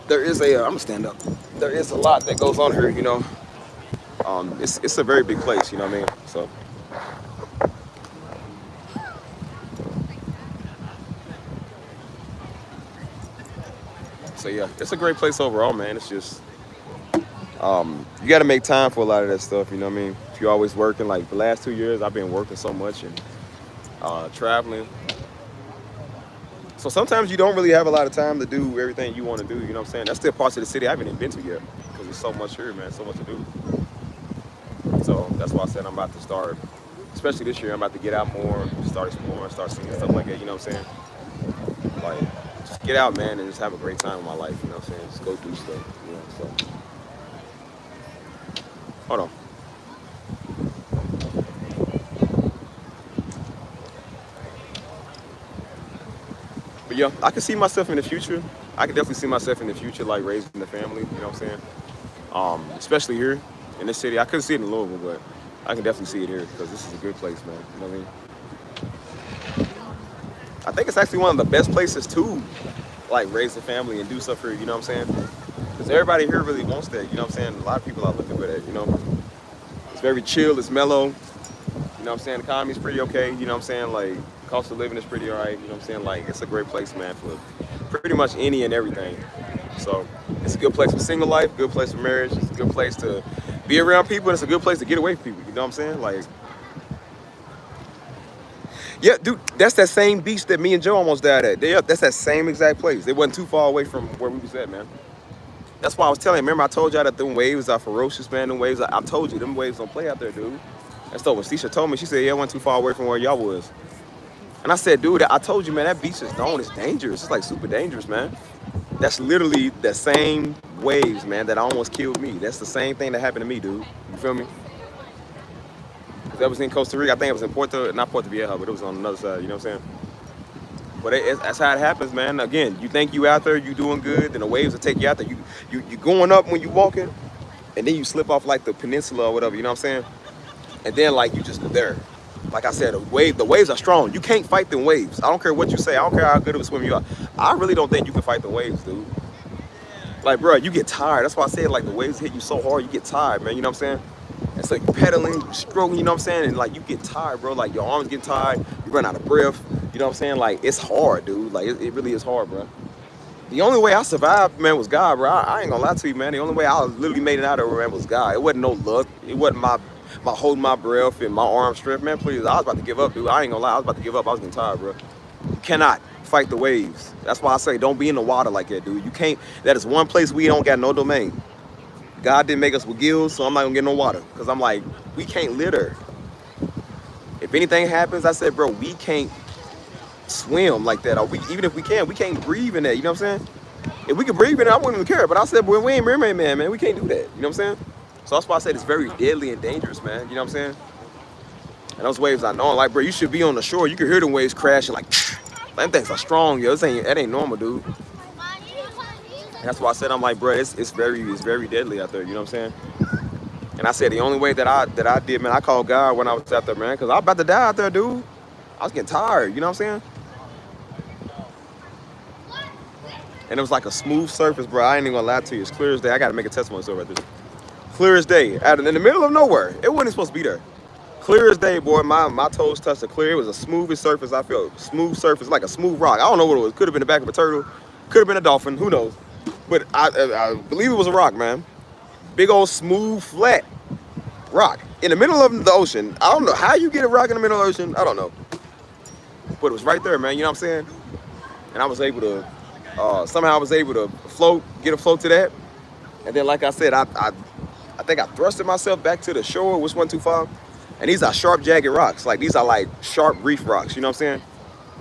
there is I'm gonna stand up. There is a lot that goes on here, you know. It's a very big place, you know what I mean? So yeah, it's a great place overall, man. It's just you got to make time for a lot of that stuff, you know what I mean? If you're always working, like the last 2 years, I've been working so much and traveling. So sometimes you don't really have a lot of time to do everything you want to do, you know what I'm saying? That's still parts of the city I haven't even been to yet because there's so much here, man, so much to do. So that's why I said I'm about to start, especially this year, I'm about to get out more, start exploring, start seeing stuff like that, you know what I'm saying? Like, just get out, man, and just have a great time in my life, you know what I'm saying? Just go do stuff, you know, so. Hold on. But yeah, I can see myself in the future. I can definitely see myself in the future, like raising the family, you know what I'm saying? Especially here in this city. I couldn't see it in Louisville, but I can definitely see it here because this is a good place, man. You know what I mean? I think it's actually one of the best places to like raise a family and do stuff here, you know what I'm saying? Because everybody here really wants that, you know what I'm saying? A lot of people are looking for that, you know? It's very chill, it's mellow, you know what I'm saying? The economy's pretty okay, you know what I'm saying? Like, cost of living is pretty all right, you know what I'm saying? Like, it's a great place, man, for pretty much any and everything. So, it's a good place for single life, good place for marriage, it's a good place to be around people, and it's a good place to get away from people, you know what I'm saying? Like, yeah, dude, that's that same beach that me and Joe almost died at. Yeah, that's that same exact place. It wasn't too far away from where we was at, man. That's why I was telling you, remember I told y'all that them waves are ferocious, man. Them waves, I told you, them waves don't play out there, dude. And so when Sisha told me, she said, yeah, it wasn't too far away from where y'all was. And I said, dude, I told you, man, that beach is known, it's dangerous. It's like super dangerous, man. That's literally the same waves, man, that almost killed me. That's the same thing that happened to me, dude. You feel me? That was in Costa Rica. I think it was in not Puerto Vieja, but it was on another side, you know what I'm saying? But that's how it happens, man. Again, you think you out there, you doing good, then the waves will take you out there. You going up when you walking, and then you slip off like the peninsula or whatever, you know what I'm saying? And then like you just there. Like I said, the waves are strong. You can't fight them waves. I don't care what you say. I don't care how good of a swimmer you are. I really don't think you can fight the waves, dude. Like, bro, you get tired. That's why I said like the waves hit you so hard, you get tired, man. You know what I'm saying? It's like pedaling, stroking, you know what I'm saying? And like you get tired, bro. Like your arms get tired, you run out of breath. You know what I'm saying? Like it's hard, dude. Like it really is hard, bro. The only way I survived, man, was God, bro. I ain't gonna lie to you, man. The only way I literally made it out of it, man, was God. It wasn't no luck. It wasn't my holding my breath and my arm strength, man. Please, I was about to give up, dude. I ain't gonna lie. I was about to give up. I was getting tired, bro. You cannot fight the waves. That's why I say don't be in the water like that, dude. You can't. That is one place we don't got no domain. God didn't make us with gills, so I'm not gonna get no water. Cause I'm like, we can't litter. If anything happens, I said, bro, we can't swim like that. Or even if we can't breathe in that. You know what I'm saying? If we could breathe in it, I wouldn't even care. But I said, boy, we ain't mermaid man. We can't do that. You know what I'm saying? So that's why I said it's very deadly and dangerous, man. You know what I'm saying? And those waves I know, like, bro, you should be on the shore. You can hear the waves crashing, like, them things are strong, yo. That ain't normal, dude. And that's why I said, I'm like, bro, it's very deadly out there. You know what I'm saying? And I said the only way that I did, man, I called God when I was out there, man, because I was about to die out there, dude. I was getting tired. You know what I'm saying? And it was like a smooth surface, bro. I ain't even gonna lie to you. It's clear as day. I gotta make a testimony story about this. Clear as day. Out in the middle of nowhere. It wasn't supposed to be there. clear as day, boy. My toes touched the clear. It was a smoothest surface. I felt smooth surface, like a smooth rock. I don't know what it was. Could have been the back of a turtle. Could have been a dolphin. Who knows? But I believe it was a rock, man. Big old smooth, flat rock in the middle of the ocean. I don't know how you get a rock in the middle of the ocean. I don't know. But it was right there, man. You know what I'm saying? And I was able to, somehow I was able to get a float to that. And then, like I said, I think I thrusted myself back to the shore, which wasn't too far. And these are sharp, jagged rocks. Like, these are like sharp reef rocks, you know what I'm saying?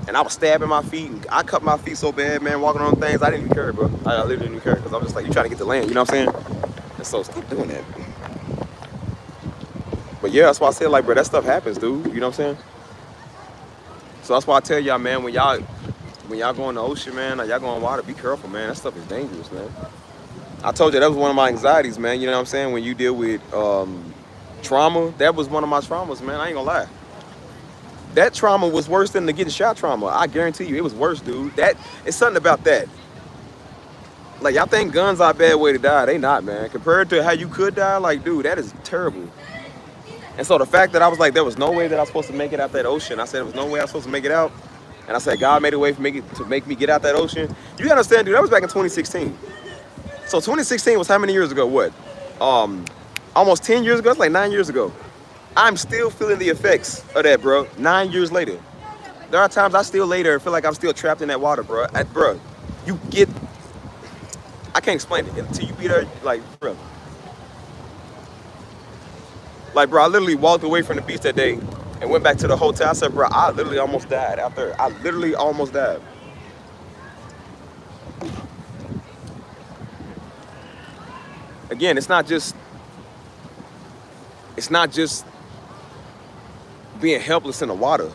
And I was stabbing my feet, and I cut my feet so bad, man, walking on things. I didn't even care, bro. I literally didn't even care, because I'm just like, you trying to get to land, you know what I'm saying? And so, stop doing that. But yeah, that's why I said, like, bro, that stuff happens, dude. You know what I'm saying? So that's why I tell y'all, man, when y'all go in the ocean, man, or y'all go in water, be careful, man. That stuff is dangerous, man. I told you that was one of my anxieties, man. You know what I'm saying? When you deal with trauma, that was one of my traumas, man. I ain't gonna lie. That trauma was worse than the getting shot trauma. I guarantee you, it was worse, dude. It's something about that. Like, y'all think guns are a bad way to die. They not, man. Compared to how you could die, like, dude, that is terrible. And so the fact that I was like, there was no way that I was supposed to make it out that ocean. I said, there was no way I was supposed to make it out. And I said, God made a way for me to make me get out that ocean. You gotta understand, dude, that was back in 2016. So 2016 was how many years ago? What? Almost 10 years ago? It's like 9 years ago. I'm still feeling the effects of that, bro. 9 years later. There are times I still lay there and feel like I'm still trapped in that water, bro. Bro, you get... I can't explain it until you be there, like, bro. Like, bro, I literally walked away from the beach that day and went back to the hotel. I said, bro, I literally almost died out there. I literally almost died. Again, it's not just being helpless in the water.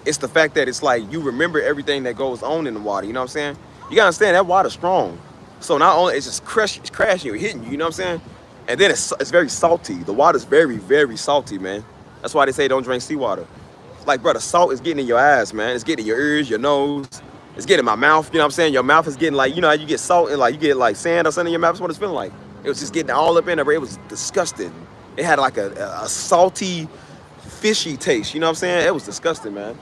It's the fact that it's like you remember everything that goes on in the water. You know what I'm saying? You gotta understand that water's strong. So not only it's just crashing you, hitting you. You know what I'm saying? And then it's very salty. The water's very, very salty, man. That's why they say don't drink seawater. Like, bro, the salt is getting in your eyes, man. It's getting in your ears, your nose. It's getting in my mouth, you know what I'm saying? Your mouth is getting like, you know how you get salt and like you get like sand or something in your mouth? That's what it's feeling like. It was just getting all up in there, bro. It was disgusting. It had like a salty, fishy taste, you know what I'm saying? It was disgusting, man.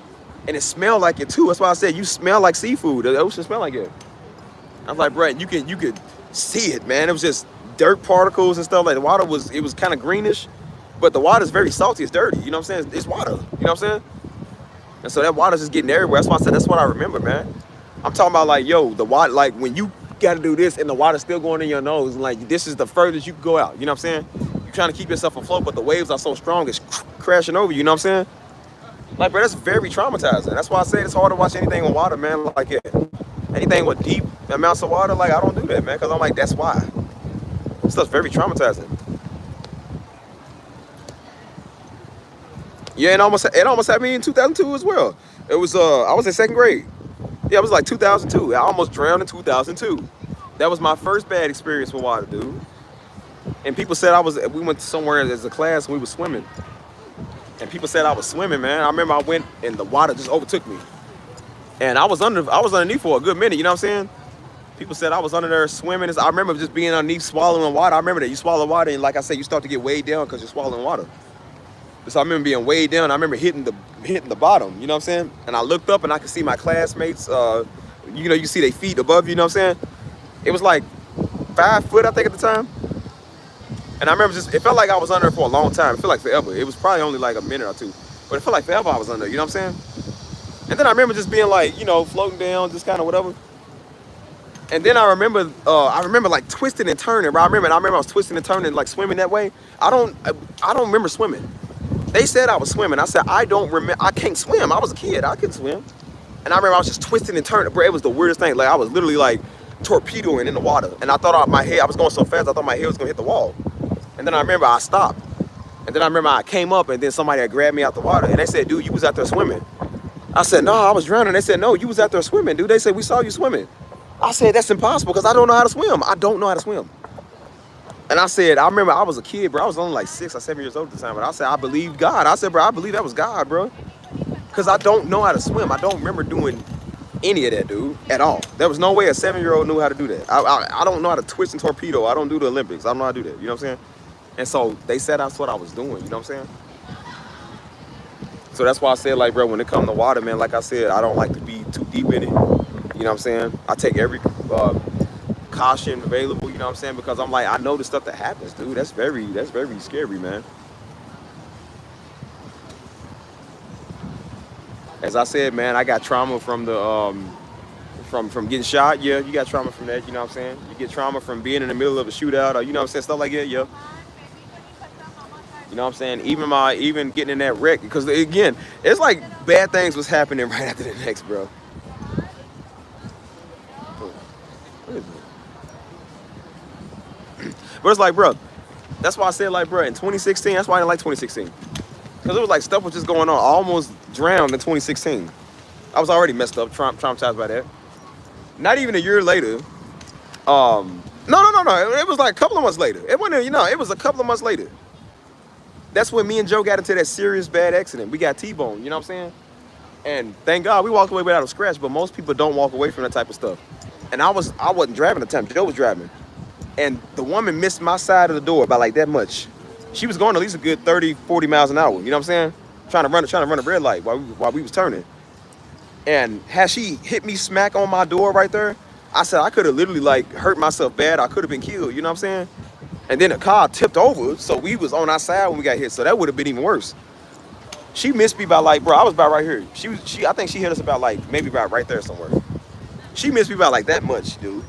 And it smelled like it too. That's why I said you smell like seafood. The ocean smell like it. I was like, bro, you could see it, man. It was just dirt particles and stuff. Like the water was kind of greenish, but the water's very salty. It's dirty, you know what I'm saying? It's water, you know what I'm saying? And so that water's just getting everywhere. That's why I said that's what I remember, man. I'm talking about like, yo, the water, like when you got to do this and the water's still going in your nose, and like this is the furthest you can go out. You know what I'm saying? You're trying to keep yourself afloat, but the waves are so strong, it's crashing over you. You know what I'm saying? Like, bro, that's very traumatizing. That's why I say it's hard to watch anything on water, man. Like, yeah, anything with deep amounts of water, like I don't do that, man, because I'm like, that's why. This stuff's very traumatizing. Yeah, it almost happened me in 2002 as well. It was I was in second grade. Yeah, it was like 2002. I almost drowned in 2002. That was my first bad experience with water, dude. And people said we went somewhere as a class and we were swimming. And people said I was swimming, man. I remember I went and the water just overtook me. And I was underneath for a good minute, you know what I'm saying? People said I was under there swimming. I remember just being underneath swallowing water. I remember that you swallow water and like I said, you start to get weighed down because you're swallowing water. So I remember being weighed down. I remember hitting the bottom, you know what I'm saying? And I looked up and I could see my classmates, you know, you see their feet above you, you know what I'm saying? It was like 5 foot, I think, at the time. And I remember it felt like I was under for a long time. It felt like forever. It was probably only like a minute or two. But it felt like forever I was under, you know what I'm saying? And then I remember just being like, you know, floating down, just kind of whatever. And then I remember like twisting and turning, bro. I remember I was twisting and turning, like swimming that way. I don't remember swimming. They said I was swimming. I said, I don't remember. I can't swim. I was a kid. I couldn't swim. And I remember I was just twisting and turning. Bro, it was the weirdest thing. Like I was literally like torpedoing in the water. And I thought my head, I was going so fast, I thought my head was going to hit the wall. And then I remember I stopped. And then I remember I came up and then somebody had grabbed me out the water. And they said, dude, you was out there swimming. I said, no, I was drowning. They said, no, you was out there swimming, dude. They said, we saw you swimming. I said, that's impossible because I don't know how to swim. I don't know how to swim. And I said, I remember I was a kid, bro. I was only like 6 or 7 years old at the time. But I said, I believe God. I said, bro, I believe that was God, bro. Because I don't know how to swim. I don't remember doing any of that, dude, at all. There was no way a 7-year-old knew how to do that. I don't know how to twist and torpedo. I don't do the Olympics. I don't know how to do that. You know what I'm saying? And so they said that's what I was doing. You know what I'm saying? So that's why I said, like, bro, when it comes to water, man, like I said, I don't like to be too deep in it. You know what I'm saying? I take every caution available, you know what I'm saying? Because I'm like, I know the stuff that happens, dude. That's very scary, man. As I said, man, I got trauma from the from getting shot. Yeah, you got trauma from that, you know what I'm saying? You get trauma from being in the middle of a shootout, or you know what I'm saying, stuff like that, yeah. You know what I'm saying? Even getting in that wreck, because again, it's like bad things was happening right after the next, bro. What is it? But it's like, bro, that's why I said, like, bro, in 2016, that's why I didn't like 2016. Because it was like stuff was just going on. I almost drowned in 2016. I was already messed up, traumatized by that. Not even a year later. No. It was like a couple of months later. It wasn't, it was a couple of months later. That's when me and Joe got into that serious bad accident. We got T-boned, you know what I'm saying? And thank God we walked away without a scratch, but most people don't walk away from that type of stuff. And I wasn't driving at the time. Joe was driving. And the woman missed my side of the door by like that much. She was going at least a good 30, 40 miles an hour, you know what I'm saying? Trying to run a red light while we was turning. And had she hit me smack on my door right there, I said I could have literally like hurt myself bad. I could have been killed, you know what I'm saying? And then the car tipped over, so we was on our side when we got hit, so that would have been even worse. She missed me by like, bro, I was about right here. I think she hit us about like, maybe about right there somewhere. She missed me by like that much, dude.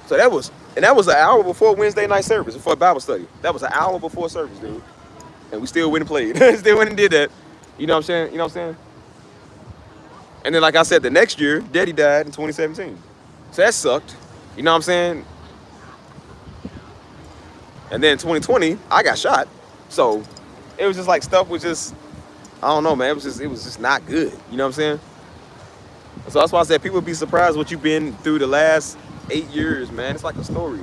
So that was an hour before Wednesday night service, before Bible study. That was an hour before service, dude. And we still went and played. Still went and did that. You know what I'm saying? And then, like I said, the next year, Daddy died in 2017. So that sucked. You know what I'm saying? And then in 2020, I got shot. So it was just like stuff was just, I don't know, man. It was just not good. You know what I'm saying? So that's why I said people would be surprised what you've been through the last 8 years, man. It's like a story.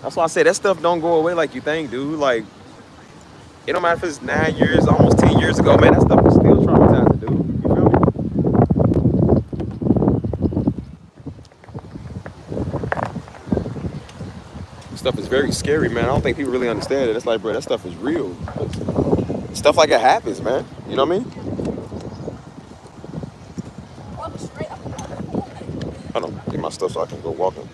That's why I say that stuff don't go away like you think, dude. Like, it don't matter if it's 9 years, almost 10 years ago, man. That stuff is still traumatizing, dude. You feel me? Stuff is very scary, man. I don't think people really understand it. It's like, bro, that stuff is real. Stuff like it happens, man. You know what I mean? Hold on, get my stuff so I can go walking.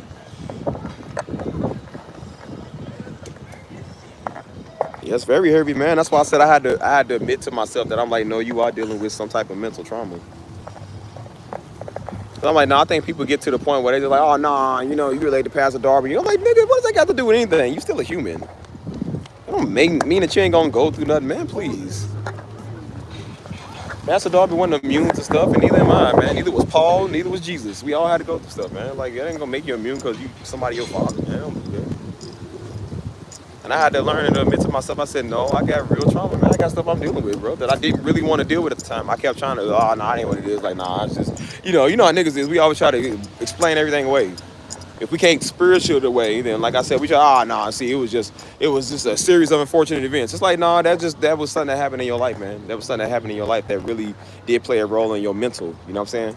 Yeah, it's very heavy, man. That's why I said I had to admit to myself that I'm like, no, you are dealing with some type of mental trauma. So I'm like, no, I think people get to the point where they're just like, oh, nah, you related to Pastor Darby. I'm like, nigga, what does that got to do with anything? You still a human. It don't make me that you ain't gonna go through nothing, man, please. Pastor Darby wasn't immune to stuff, and neither am I, man. Neither was Paul, neither was Jesus. We all had to go through stuff, man. Like, it ain't gonna make you immune because you somebody your father, man. Don't do that. And I had to learn and admit to myself, I said, no, I got real trauma, man. I got stuff I'm dealing with, bro, that I didn't really want to deal with at the time. I kept trying to, oh, nah, I ain't what it is. Like, nah, it's just, you know how niggas is. We always try to explain everything away. If we can't spiritual the way, then like I said, we try, see, it was just a series of unfortunate events. It's like, nah, that was something that happened in your life, man. That was something that happened in your life that really did play a role in your mental, you know what I'm saying?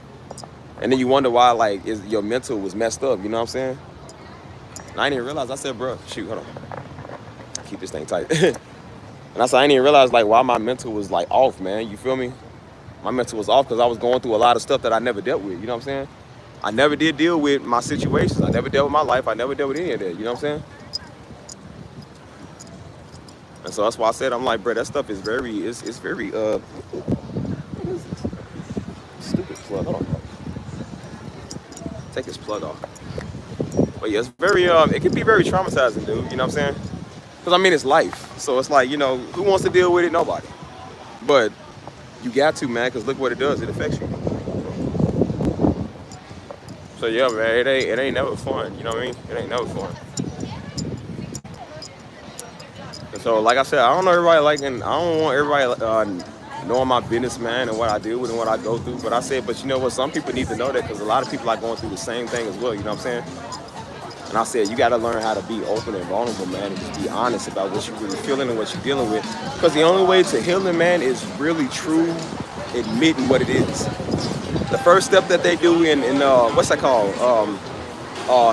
And then you wonder why, like, your mental was messed up, you know what I'm saying? And I didn't even realize, I said, bro, shoot, hold on. Keep this thing tight. And I said, I didn't even realize, like, why my mental was, like, off, man. You feel me? My mental was off because I was going through a lot of stuff that I never dealt with, you know what I'm saying? I never did deal with my situations. I never dealt with my life. I never dealt with any of that, you know what I'm saying? And so that's why I said, I'm like, bro, that stuff is very, it's very, what is this? Stupid plug, hold on. Take this plug off. But yeah, it's very, it can be very traumatizing, dude, you know what I'm saying? Because, I mean, it's life. So it's like, who wants to deal with it? Nobody. But you got to, man, because look what it does. It affects you. So, yeah, man, it ain't never fun. You know what I mean? It ain't never fun. And so, like I said, I don't know everybody I don't want everybody knowing my business, man, and what I deal with and what I go through. But I said, but you know what? Some people need to know that because a lot of people are going through the same thing as well. You know what I'm saying? And I said, you got to learn how to be open and vulnerable, man, and just be honest about what you're really feeling and what you're dealing with. Because the only way to healing, man, is really true admitting what it is. The first step that they do in what's that called?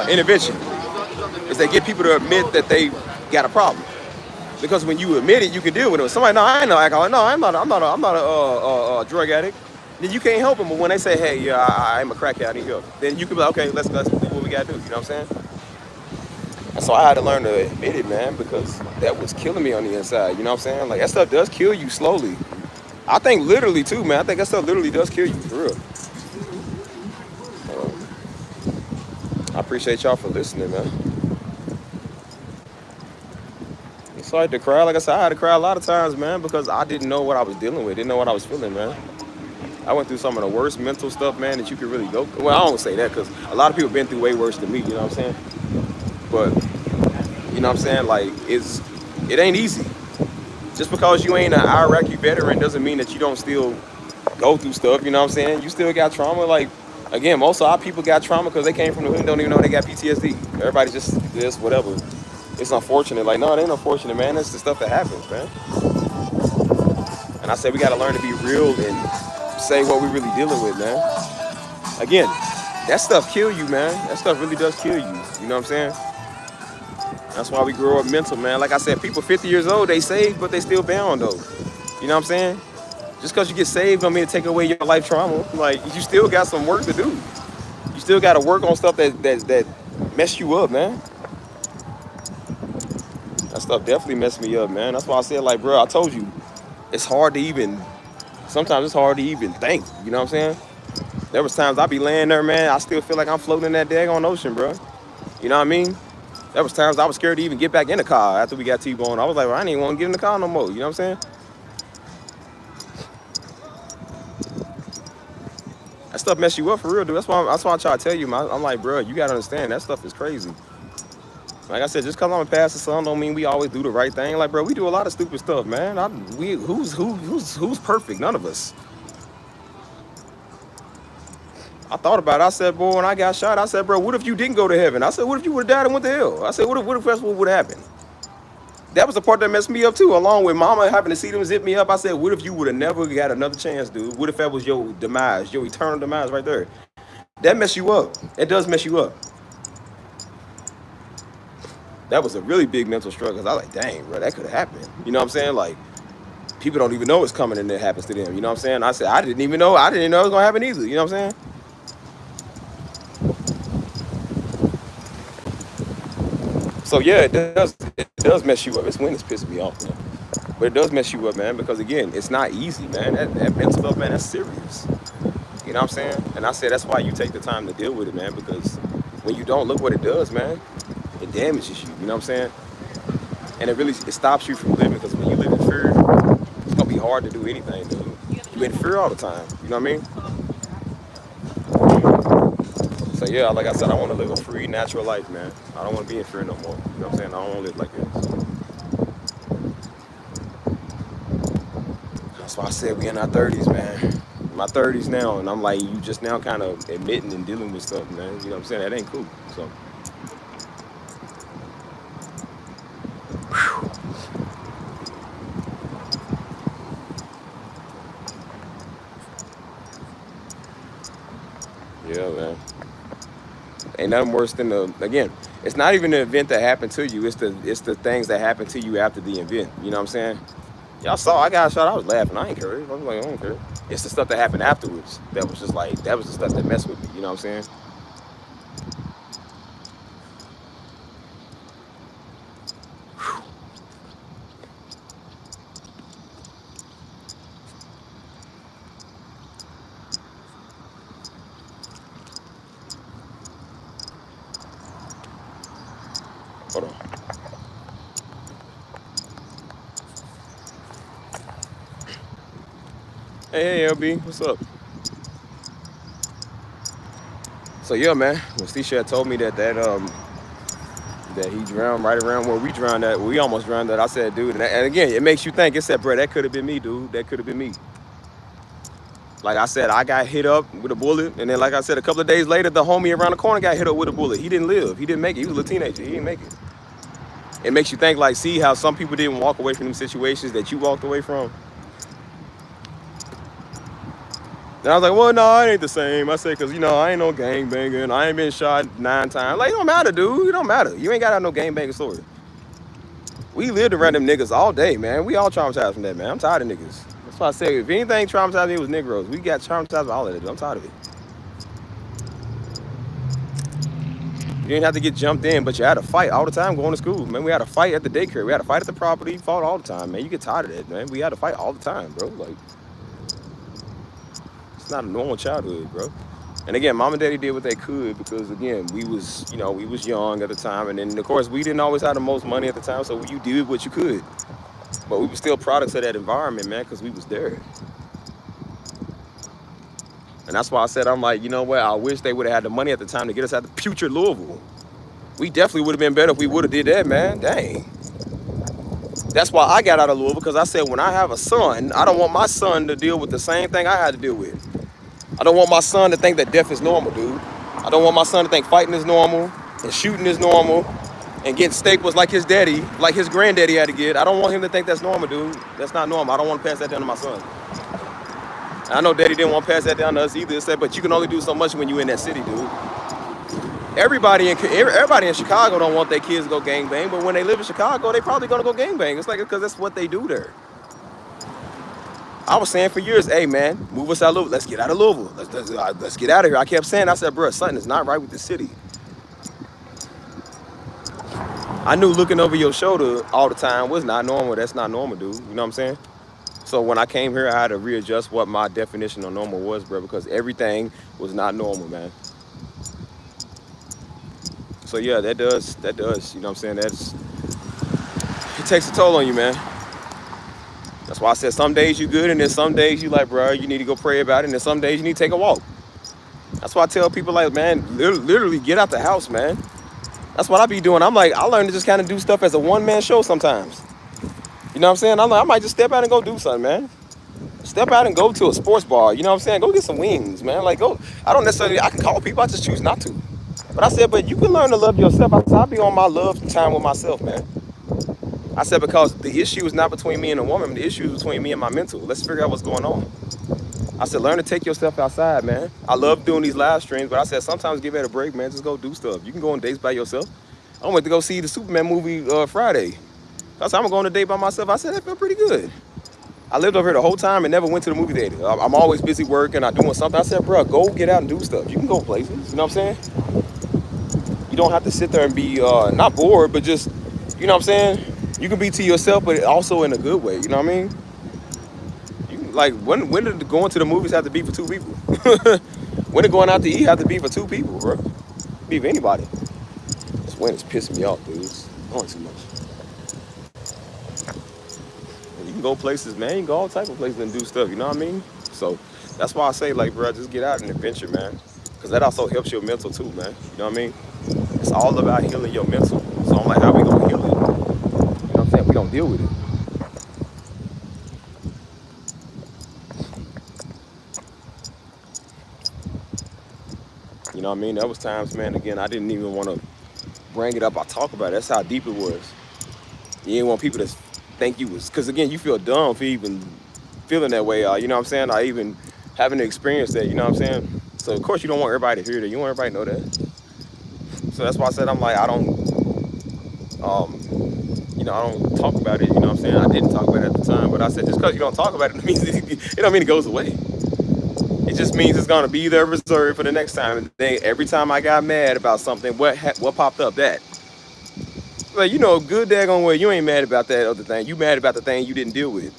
Intervention, is they get people to admit that they got a problem. Because when you admit it, you can deal with it. When somebody, no, I ain't no alcoholic. No, I'm not a drug addict. Then you can't help them. But when they say, hey, yeah, I'm a crackhead, I need help. Then you can be like, okay, let's do what we gotta do. You know what I'm saying? And so I had to learn to admit it, man, because that was killing me on the inside. You know what I'm saying? Like that stuff does kill you slowly. I think literally too, man. I think that stuff literally does kill you for real. I appreciate y'all for listening, man. It's hard to cry. Like I said, I had to cry a lot of times, man, because I didn't know what I was dealing with. Didn't know what I was feeling, man. I went through some of the worst mental stuff, man, that you could really go through. Well, I don't say that because a lot of people been through way worse than me, you know what I'm saying? But, you know what I'm saying? Like, it ain't easy. Just because you ain't an Iraqi veteran doesn't mean that you don't still go through stuff, you know what I'm saying? You still got trauma. Like, again, most of our people got trauma because they came from the hood and don't even know they got PTSD. Everybody just this, whatever. It's unfortunate. Like, no, it ain't unfortunate, man. It's the stuff that happens, man. And I said we got to learn to be real and say what we really dealing with, man. Again, that stuff kill you, man. That stuff really does kill you. You know what I'm saying? That's why we grow up mental, man. Like I said, people 50 years old, they saved, but they still bound, though. You know what I'm saying? Just because you get saved don't mean to take away your life trauma. Like, you still got some work to do. You still got to work on stuff that mess you up, man. That stuff definitely messed me up, man. That's why I said, like, bro, I told you, it's hard to even, sometimes it's hard to even think. You know what I'm saying? There was times I be laying there, man, I still feel like I'm floating in that daggone ocean, bro. You know what I mean? There was times I was scared to even get back in the car after we got T-boned. I was like, well, I didn't even want to get in the car no more. You know what I'm saying? That stuff mess you up for real, dude. That's why I try to tell you, man. I'm like, bro, you got to understand, that stuff is crazy. Like I said, just because I'm a pastor son don't mean we always do the right thing. Like, bro, we do a lot of stupid stuff, man. Who's perfect? None of us. I thought about it. I said, boy, when I got shot, I said, bro, what if you didn't go to heaven? I said, what if you would have died and went to hell? I said, what if that's what would happen? That was the part that messed me up too, along with mama having to see them zip me up. I said, what if you would have never got another chance, dude? What if that was your demise, your eternal demise right there? That mess you up. It does mess you up. That was a really big mental struggle. Cause I was like, dang, bro, that could have happened. You know what I'm saying? Like, people don't even know it's coming and it happens to them. You know what I'm saying? I said, I didn't know it was gonna happen either. You know what I'm saying? So yeah, it does mess you up. It's when it's pissing me off, man. But it does mess you up, man, because again, it's not easy, man. That mental stuff, man, that's serious. You know what I'm saying? And I said that's why you take the time to deal with it, man, because when you don't, look what it does, man. It damages you, you know what I'm saying? And it stops you from living, because when you live in fear, it's gonna be hard to do anything, dude. You're in fear all the time, you know what I mean? So yeah, like I said, I want to live a free, natural life, man. I don't want to be in fear no more, you know what I'm saying? I don't want to live like this. That's why I said we in our 30s, man. My 30s now, and I'm like, you just now kind of admitting and dealing with stuff, man. You know what I'm saying? That ain't cool, so. Yeah, man. Ain't nothing worse than again, it's not even the event that happened to you, it's the things that happen to you after the event. You know what I'm saying? Y'all saw I got shot, I was laughing. I ain't care. I was like, I don't care. It's the stuff that happened afterwards that was just like, that was the stuff that messed with me. You know what I'm saying? Hold on. Hey, LB, what's up? So yeah, man, when Stisha had told me that he drowned right around where we drowned at, we almost drowned at, I said, dude, and again, it makes you think. It said, bro, that could have been me, dude. That could have been me. Like I said, I got hit up with a bullet, and then like I said, a couple of days later, the homie around the corner got hit up with a bullet. He didn't live. He didn't make it. He was a little teenager. He didn't make it. It makes you think, like, see how some people didn't walk away from them situations that you walked away from. And I was like, well, no, it ain't the same. I said, because, you know, I ain't no gangbanger, and I ain't been shot 9 times. Like, it don't matter, dude. It don't matter. You ain't got to have no gangbanging story. We lived around them niggas all day, man. We all traumatized from that, man. I'm tired of niggas. That's why I say, if anything traumatized me, it was Negroes. We got traumatized by all of it. I'm tired of it. You didn't have to get jumped in, but you had to fight all the time going to school, man. We had to fight at the daycare. We had to fight at the property. Fought all the time, man. You get tired of that, man. We had to fight all the time, bro. Like, it's not a normal childhood, bro. And again, mom and daddy did what they could because, again, we was young at the time. And then, of course, we didn't always have the most money at the time, so you did what you could. But we were still products of that environment, man, because we was there. And that's why I said, I'm like, you know what? I wish they would have had the money at the time to get us out of putrid Louisville. We definitely would have been better if we would have did that, man. Dang. That's why I got out of Louisville, because I said, when I have a son, I don't want my son to deal with the same thing I had to deal with. I don't want my son to think that death is normal, dude. I don't want my son to think fighting is normal and shooting is normal and getting steak was like his daddy, like his granddaddy had to get. I don't want him to think that's normal, dude. That's not normal. I don't want to pass that down to my son. I know daddy didn't want to pass that down to us either. Said, but you can only do so much when you're in that city, dude. Everybody in Chicago don't want their kids to go gangbang, but when they live in Chicago, they probably gonna go gangbang. It's like, because that's what they do there. I was saying for years, hey man, move us out of Louisville. Let's get out of Louisville. Let's get out of here. I kept saying, I said, bro, something is not right with the city. I knew looking over your shoulder all the time was not normal. That's not normal, dude. You know what I'm saying? So when I came here, I had to readjust what my definition of normal was, bro, because everything was not normal, man. So yeah, that does, you know what I'm saying? It takes a toll on you, man. That's why I said some days you good, and then some days you like, bro, you need to go pray about it, and then some days you need to take a walk. That's why I tell people, like, man, literally get out the house, man. That's what I be doing. I'm like, I learned to just kind of do stuff as a one-man show sometimes. You know what I'm saying? I'm like, I might just step out and go do something, man. Step out and go to a sports bar. You know what I'm saying? Go get some wings, man. Like, go. I don't necessarily, I can call people. I just choose not to. But I said, but you can learn to love yourself. I said, I'll be on my love time with myself, man. I said, because the issue is not between me and a woman. The issue is between me and my mental. Let's figure out what's going on. I said, learn to take yourself outside, man. I love doing these live streams, but I said, sometimes give it a break, man. Just go do stuff. You can go on dates by yourself. I went to go see the Superman movie Friday. I said, I'm going on a date by myself. I said, that felt pretty good. I lived over here the whole time and never went to the movie theater. I'm always busy working. I'm doing something. I said, bro, go get out and do stuff. You can go places. You know what I'm saying? You don't have to sit there and be not bored, but just, you know what I'm saying? You can be to yourself, but also in a good way. You know what I mean? Like, when did going to the movies have to be for two people? When did going out to eat have to be for two people, bro? Be for anybody. This wind is pissing me off, dude. It's going too much. You can go places, man. You can go all type of places and do stuff, you know what I mean? So that's why I say, like, bro, just get out and adventure, man. Because that also helps your mental too, man. You know what I mean? It's all about healing your mental. So I'm like, how we gonna heal it? You know what I'm saying? We gonna deal with it. You know what I mean? There was times, man, again, I didn't even want to bring it up. I talk about it. That's how deep it was. You didn't want people to think you was, because again, you feel dumb for even feeling that way. You know what I'm saying? Or even having to experience that, you know what I'm saying? So of course you don't want everybody to hear that. You want everybody to know that. So that's why I said, I'm like, I don't talk about it, you know what I'm saying? I didn't talk about it at the time, but I said, just because you don't talk about it, it don't mean it goes away. It just means it's gonna be there reserved for the next time. And then every time I got mad about something, what popped up? That. Well, you know, good daggone well, you ain't mad about that other thing. You mad about the thing you didn't deal with.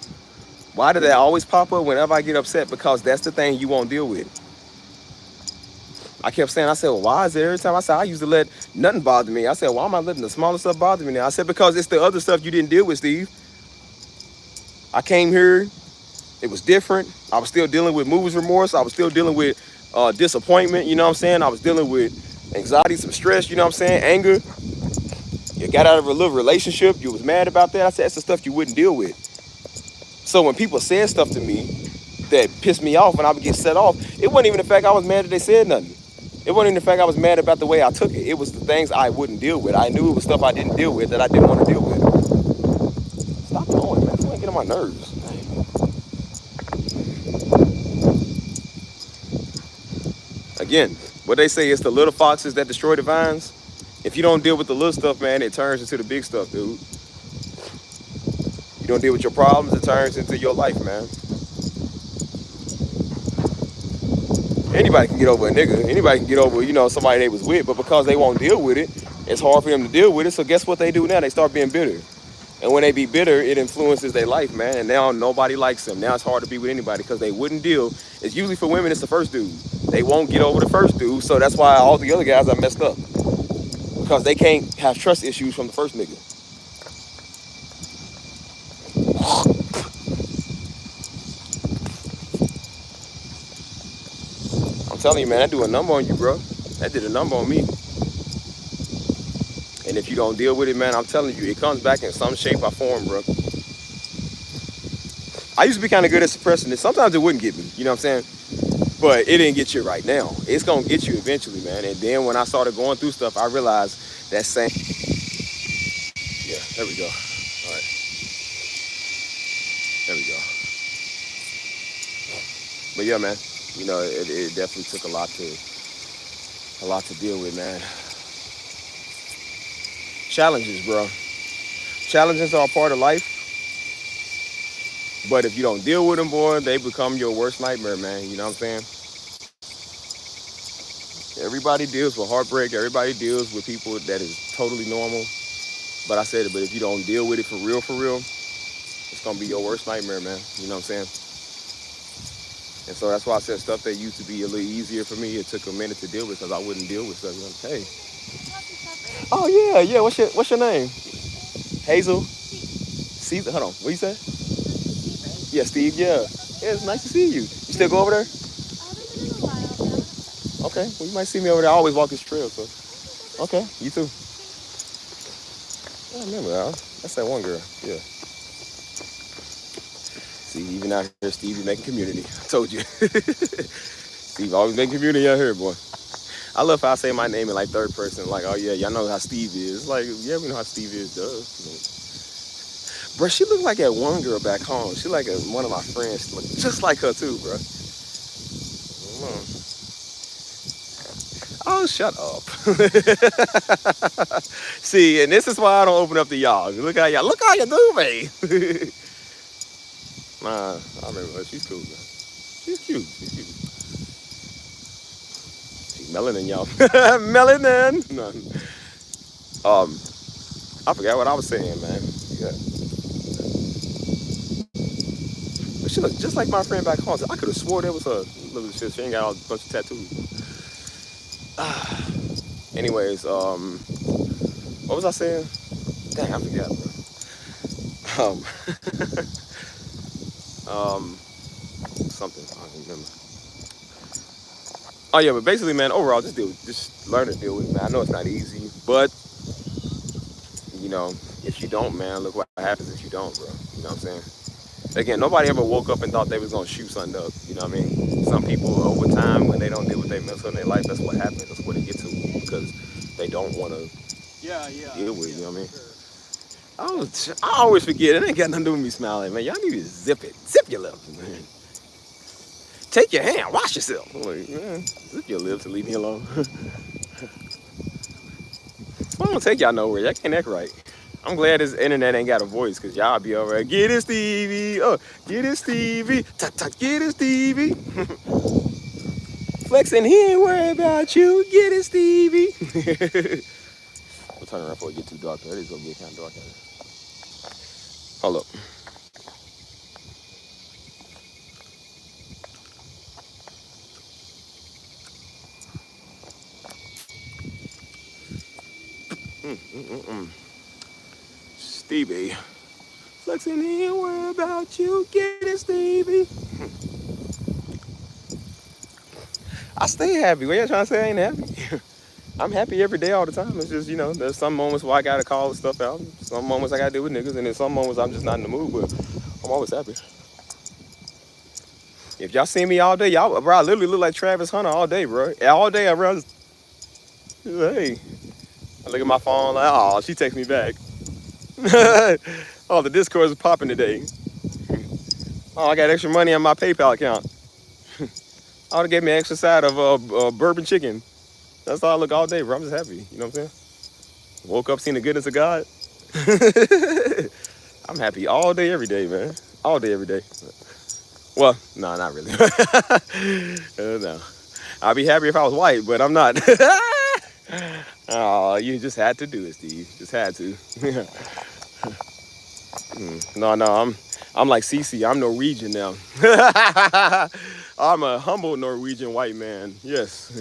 Why did that always pop up whenever I get upset? Because that's the thing you won't deal with. I kept saying, I said, well, why is it every time? I said, I used to let nothing bother me. I said, why am I letting the smallest stuff bother me now? I said, because it's the other stuff you didn't deal with, Steve. I came here, it was different. I was still dealing with movies remorse. I was still dealing with disappointment, you know what I'm saying? I was dealing with anxiety, some stress, you know what I'm saying? Anger. You got out of a little relationship, you was mad about that. I said, that's the stuff you wouldn't deal with. So when people said stuff to me that pissed me off and I would get set off, it wasn't even the fact I was mad that they said nothing. It wasn't even the fact I was mad about the way I took it. It was the things I wouldn't deal with. I knew it was stuff I didn't deal with that I didn't want to deal with. Stop going, man. It's gonna get on my nerves. Again, what they say is the little foxes that destroy the vines. If you don't deal with the little stuff, man, it turns into the big stuff, dude. You don't deal with your problems, it turns into your life, man. Anybody can get over a nigga. Anybody can get over, somebody they was with, but because they won't deal with it, it's hard for them to deal with it. So guess what they do now? They start being bitter. And when they be bitter, it influences their life, man. And now nobody likes them. Now it's hard to be with anybody because they wouldn't deal. It's usually for women, it's the first dude. They won't get over the first dude. So that's why all the other guys are messed up. Because they can't have trust issues from the first nigga. I'm telling you, man, that do a number on you, bro. That did a number on me. And if you don't deal with it, man, I'm telling you, it comes back in some shape or form, bro. I used to be kind of good at suppressing it. Sometimes it wouldn't get me, you know what I'm saying? But it didn't get you right now. It's going to get you eventually, man. And then when I started going through stuff, I realized that same... Yeah, there we go. All right. There we go. But yeah, man, it definitely took a lot to deal with, man. Challenges, bro. Challenges are a part of life. But if you don't deal with them, boy, they become your worst nightmare, man. You know what I'm saying? Everybody deals with heartbreak. Everybody deals with people that is totally normal. But I said it, but if you don't deal with it for real, it's going to be your worst nightmare, man. You know what I'm saying? And so that's why I said stuff that used to be a little easier for me, it took a minute to deal with because I wouldn't deal with stuff. Like, hey. Oh, yeah. What's your name? Hazel? Caesar? Hold on. What you say? Yeah, Steve, yeah. Yeah, it's nice to see you. You still go over there? Okay, well, you might see me over there. I always walk this trail, so. Okay, you too. I remember that. That's that one girl, yeah. See, even out here, Steve, you making community. I told you. Steve always making community out here, boy. I love how I say my name in like third person. Like, oh, yeah, y'all know how Steve is. Like, yeah, we know how Steve is, does. Bro, she looked like that one girl back home. She like one of my friends. She looked just like her too, bro. Oh, shut up. See, and this is why I don't open up to y'all. Look how you do me. Nah, I remember her. She's cool, man. She's cute. She's melanin, y'all. Melanin. No. I forgot what I was saying, man. Yeah. But she looked just like my friend back home. I could have swore that was her. Look at she ain't got a bunch of tattoos. Anyways, what was I saying? Dang, I forgot, bro. Something I don't remember. Oh yeah, but basically, man, overall, just learn to deal with it, man. I know it's not easy, but if you don't, man, look what happens if you don't, bro. You know what I'm saying? Again, nobody ever woke up and thought they was gonna shoot something up. You know what I mean? Some people over time, when they don't deal with their mental in their life, that's what happens. That's what they get to because they don't want to deal with it. You know what I mean? I always forget. It ain't got nothing to do with me smiling, man. Y'all need to zip it. Zip your lips, man. Take your hand. Wash yourself. I'm like, man, zip your lips and leave me alone. I don't take y'all nowhere. Y'all can't act right. I'm glad this internet ain't got a voice, because y'all be over there, get it, Stevie. Oh, get it, Stevie. Get it, Stevie. Flexing, he ain't worried about you. Get it, Stevie. We'll turn around before it get too dark. It is going to get kind of dark out here. Hold up. Stevie. Flexing, he ain't worried about you. Get it, Stevie. I stay happy. What y'all trying to say I ain't happy? I'm happy every day, all the time. It's just, there's some moments where I got to call stuff out. Some moments I got to deal with niggas. And then some moments I'm just not in the mood, but I'm always happy. If y'all see me all day, bro, I literally look like Travis Hunter all day, bro. All day I run. Hey. I look at my phone like, oh, she texts me back. Oh, the Discord is popping today. Oh, I got extra money on my PayPal account. Oh, they gave me an extra side of bourbon chicken. That's how I look all day, bro. I'm just happy. You know what I'm saying? Woke up, seen the goodness of God. I'm happy all day, every day, man. All day, every day. Well, no, not really. No. I'd be happy if I was white, but I'm not. Oh, you just had to do it, Steve. Just had to. No, I'm like Cece. I'm Norwegian now. I'm a humble Norwegian white man. Yes.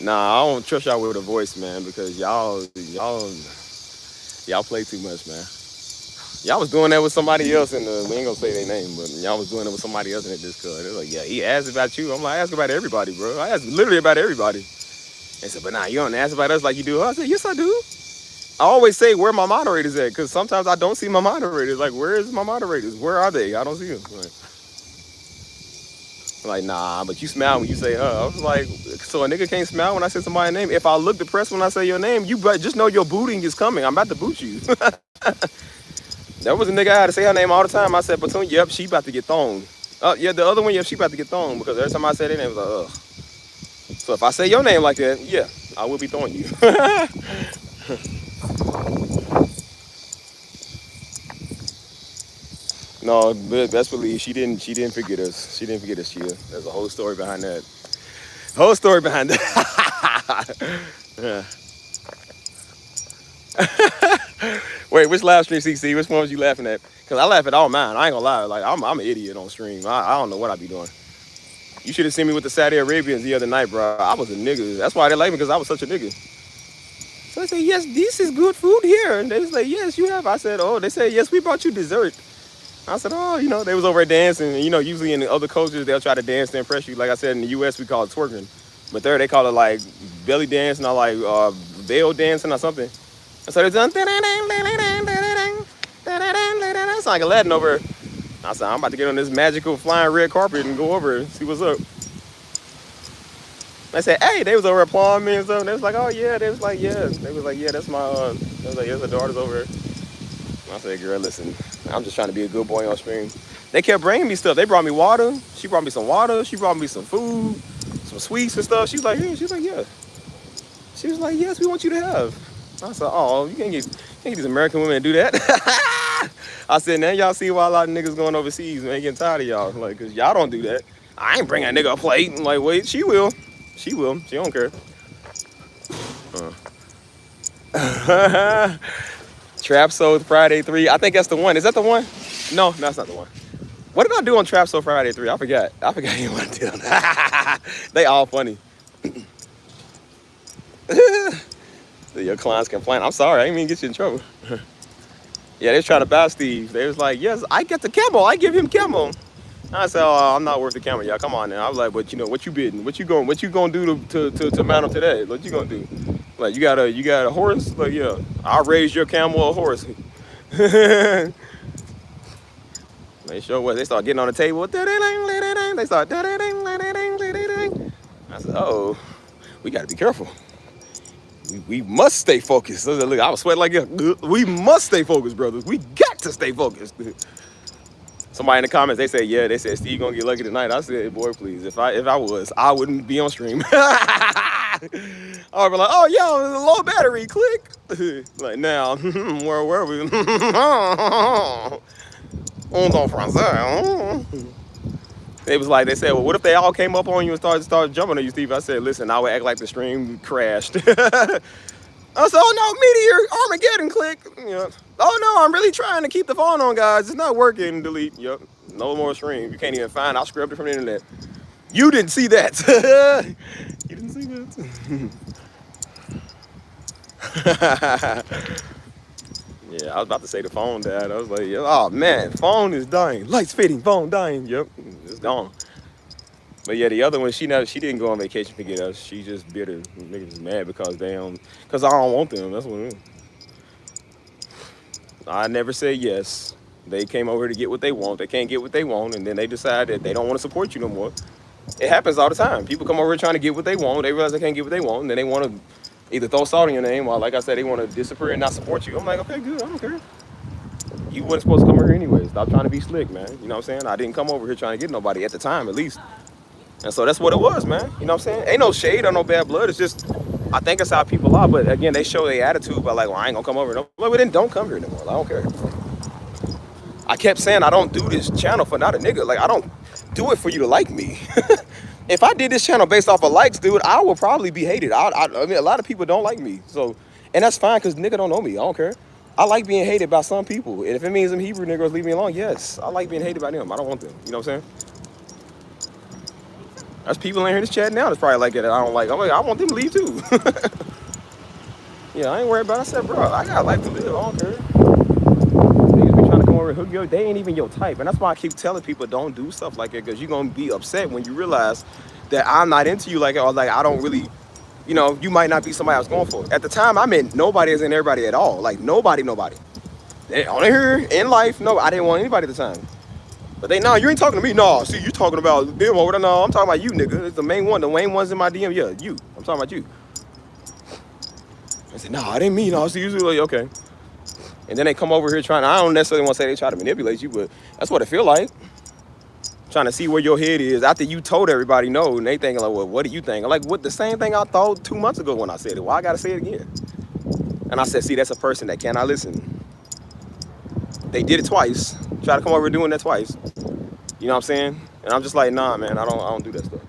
Nah, I don't trust y'all with a voice, man, because y'all play too much, man. Y'all was doing that with somebody else in the, we ain't gonna say their name, but y'all was doing it with somebody else in the Discord. They're like, yeah, he asked about you. I'm like, I ask about everybody, bro. I ask literally about everybody. They said, but nah, you don't ask about us like you do. I said, yes, I do. I always say where my moderators at, because sometimes I don't see my moderators. Like, where is my moderators? Where are they? I don't see them. Like, nah, but you smile when you say her. I was like, so a nigga can't smile when I say somebody's name? If I look depressed when I say your name, you just know your booting is coming. I'm about to boot you. That was a nigga I had to say her name all the time. I said, Platoon, yep, she about to get thrown. Yeah, the other one, yep, she about to get thrown, because every time I said it, it was like, ugh. So if I say your name like that, yeah, I will be throwing you. No, but best believe she didn't forget us. She didn't forget us, Chia. There's a whole story behind that. Whole story behind that. Yeah. Wait, which live stream, CC? Which one was you laughing at? Because I laugh at all mine. I ain't gonna lie. Like, I'm an idiot on stream. I don't know what I be doing. You should have seen me with the Saudi Arabians the other night, bro. I was a nigga. That's why they like me, because I was such a nigga. So I said, yes, this is good food here. And they was like, yes, you have. I said, oh, they said, yes, we brought you dessert. I said, oh, you know, they was over there dancing. And, you know, usually in the other cultures, they'll try to dance to impress you. Like I said, in the U.S., we call it twerking. But there, they call it, like, belly dancing or, like, veil dancing or something. And so they done, it's like Aladdin over. I said, I'm about to get on this magical flying red carpet and go over and see what's up. I said, hey, they was over applauding me and stuff. And they was like, oh, yeah. They was like, yeah. They was like, yeah, that's my, they was like, yeah, the daughter's over here. I said, girl, listen, I'm just trying to be a good boy on stream. They kept bringing me stuff. They brought me water. She brought me some water. She brought me some food, some sweets and stuff. She was like, yeah. She was like, yeah. She was like, yes, we want you to have. I said, oh, you can't get these American women to do that. I said, now y'all see why a lot of niggas going overseas, man, getting tired of y'all. Like, because y'all don't do that. I ain't bring that nigga a plate. I'm like, wait, she will. She will. She don't care. Trapsoul Friday 3. I think that's the one. Is that the one? No, that's not the one. What did I do on Trapsoul Friday 3? I forgot what I did on that. They all funny. Your clients complain. I'm sorry, I didn't mean to get you in trouble. Yeah, they was trying to buy Steve. They was like, yes, I get the camel. I give him camel. I said, oh, I'm not worth the camel, y'all. Come on now. I was like, but you know, what you bidding? What you gonna do to mount him today? What you gonna do? Like, you got a horse? Like, yeah, I'll raise your camel a horse. They sure was. They start getting on the table. They start. I said, oh, we gotta be careful. We must stay focused. Look, I was sweating like, yeah, we must stay focused, brothers. We got to stay focused. Somebody in the comments, they said Steve gonna get lucky tonight. I said, boy, please, if I was, I wouldn't be on stream. I would be like, oh, yo, low battery, click. Like, now, where were we? On français. They was like, they said, well, what if they all came up on you and started jumping on you, Steve? I said, listen, I would act like the stream crashed. I said, oh no, Meteor, Armageddon, click. Yep. Oh no, I'm really trying to keep the phone on, guys. It's not working. Delete. Yep. No more stream. You can't even find. I scrubbed it from the internet. You didn't see that. You didn't see that. Yeah, I was about to say the phone died. I was like, oh man, phone is dying. Lights fading, phone dying. Yep, it's gone. But yeah, the other one, she didn't go on vacation to get us. She just bitter. Niggas is mad because I don't want them. That's what it is. I never said yes. They came over to get what they want. They can't get what they want, and then they decide that they don't want to support you no more. It happens all the time. People come over here trying to get what they want. They realize they can't get what they want, and then they want to either throw salt in your name, or like I said, they want to disappear and not support you. I'm like, okay, good. I don't care. You weren't supposed to come over here anyway. Stop trying to be slick, man. You know what I'm saying? I didn't come over here trying to get nobody at the time, at least. And so that's what it was, man. You know what I'm saying? Ain't no shade or no bad blood. It's just, I think it's how people are. But again, they show their attitude by like, well, I ain't gonna come over. No, well, then don't come here anymore. I don't care. I kept saying I don't do this channel for not a nigga. Like, I don't do it for you to like me. If I did this channel based off of likes, dude, I would probably be hated. I mean, a lot of people don't like me. So, and that's fine because nigga don't know me. I don't care. I like being hated by some people. And if it means them Hebrew niggas leave me alone, yes. I like being hated by them. I don't want them. You know what I'm saying? There's people in here that's chatting now that's probably like that I don't like. I'm like, I want them to leave too. Yeah, I ain't worried about it. I said, bro, I got life to live. I don't care. Niggas be trying to come over and hook you. They ain't even your type. And that's why I keep telling people don't do stuff like that because you're going to be upset when you realize that I'm not into you like that or like I don't really, you know, you might not be somebody I was going for. At the time, I meant nobody is in everybody at all. Like nobody. On here, in life, no, I didn't want anybody at the time. But they, no, you ain't talking to me. No, see, you talking about them over there. No, I'm talking about you, nigga. It's the main one. The main ones in my DM. Yeah, you. I'm talking about you. I said, no, I didn't mean. No, see, usually like, okay. And then they come over here trying. I don't necessarily want to say they try to manipulate you, but that's what it feel like. Trying to see where your head is after you told everybody no, and they thinking like, well, what do you think? Like, what the same thing I thought 2 months ago when I said it. Well, I gotta say it again. And I said, see, that's a person that cannot listen. They did it twice. Try to come over doing that twice. You know what I'm saying? And I'm just like, nah, man, I don't do that stuff.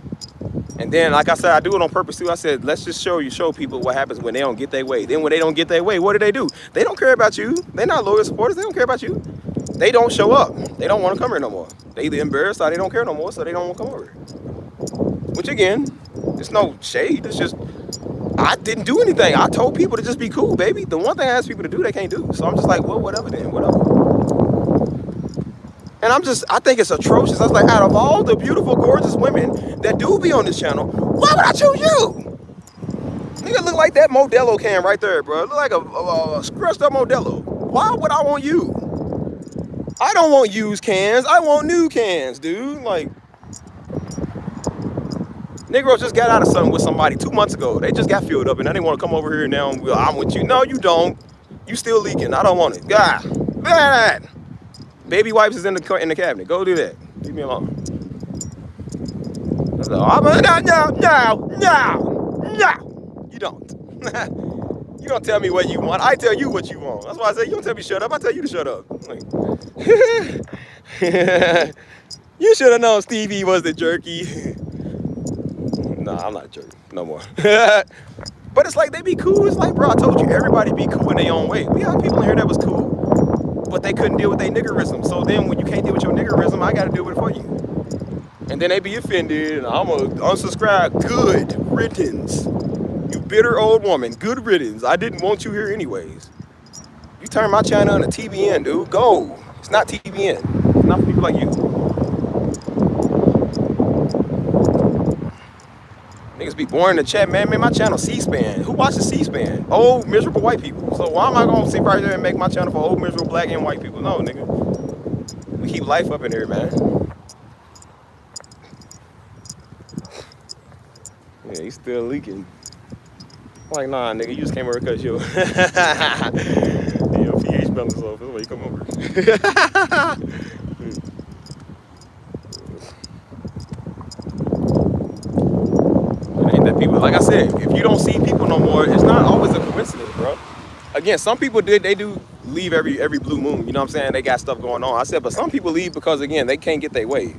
And then, like I said, I do it on purpose too. I said, let's just show people what happens when they don't get their way. Then when they don't get their way, what do? They don't care about you. They're not loyal supporters. They don't care about you. They don't show up. They don't want to come here no more. They either embarrassed or they don't care no more, so they don't want to come over. Which again, it's no shade. It's just, I didn't do anything. I told people to just be cool, baby. The one thing I asked people to do, they can't do. So I'm just like, well, whatever then, whatever. And I think it's atrocious. I was like, out of all the beautiful, gorgeous women that do be on this channel, why would I choose you? Nigga look like that Modelo can right there, bro. Look like a scratched up Modelo. Why would I want you? I don't want used cans. I want new cans, dude. Like, Negroes just got out of something with somebody 2 months ago. They just got filled up and now they want to come over here now and I'm with you. No, you don't. You still leaking. I don't want it. God, look at that. Baby wipes is in the cabinet. Go do that. Leave me alone. No. You don't. You don't tell me what you want. I tell you what you want. That's why I say you don't tell me shut up. I tell you to shut up. Like, you should have known Stevie was the jerky. Nah, I'm not a jerky. No more. But it's like they be cool. It's like, bro, I told you everybody be cool in their own way. We have people in here that was cool, but they couldn't deal with their niggerism. So then when you can't deal with your niggerism, I gotta deal with it for you. And then they be offended, and I'm gonna unsubscribe. Good riddance. You bitter old woman. Good riddance. I didn't want you here anyways. You turn my channel into TBN, dude. Go. It's not TBN. It's not for people like you. Niggas be boring in the chat, man. Make my channel C-SPAN. Who watches C-SPAN? Old, miserable white people. So why am I gonna sit right there and make my channel for old, miserable black and white people? No, nigga. We keep life up in here, man. Yeah, he's still leaking. I'm like, nah, nigga, you just came over because your pH balance off. That's why you come over. That people, like I said, if you don't see people no more, it's not always a coincidence, bro. Again, some people they do leave every blue moon. You know what I'm saying? They got stuff going on. I said, but some people leave because again they can't get their way.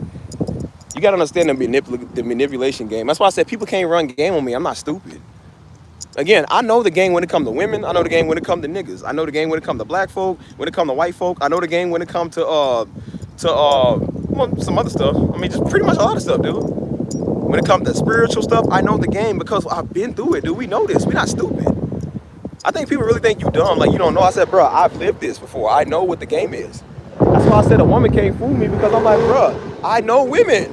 You gotta understand the manipulation game. That's why I said people can't run game on me. I'm not stupid. Again, I know the game when it comes to women. I know the game when it comes to niggas. I know the game when it comes to black folk. When it comes to white folk. I know the game when it comes to well, some other stuff. I mean, just pretty much a lot of stuff, dude. When it comes to spiritual stuff, I know the game because I've been through it, dude. We know this. We're not stupid. I think people really think you dumb, like you don't know. I said, bro, I've lived this before. I know what the game is. That's why I said a woman can't fool me because I'm like, bro, I know women.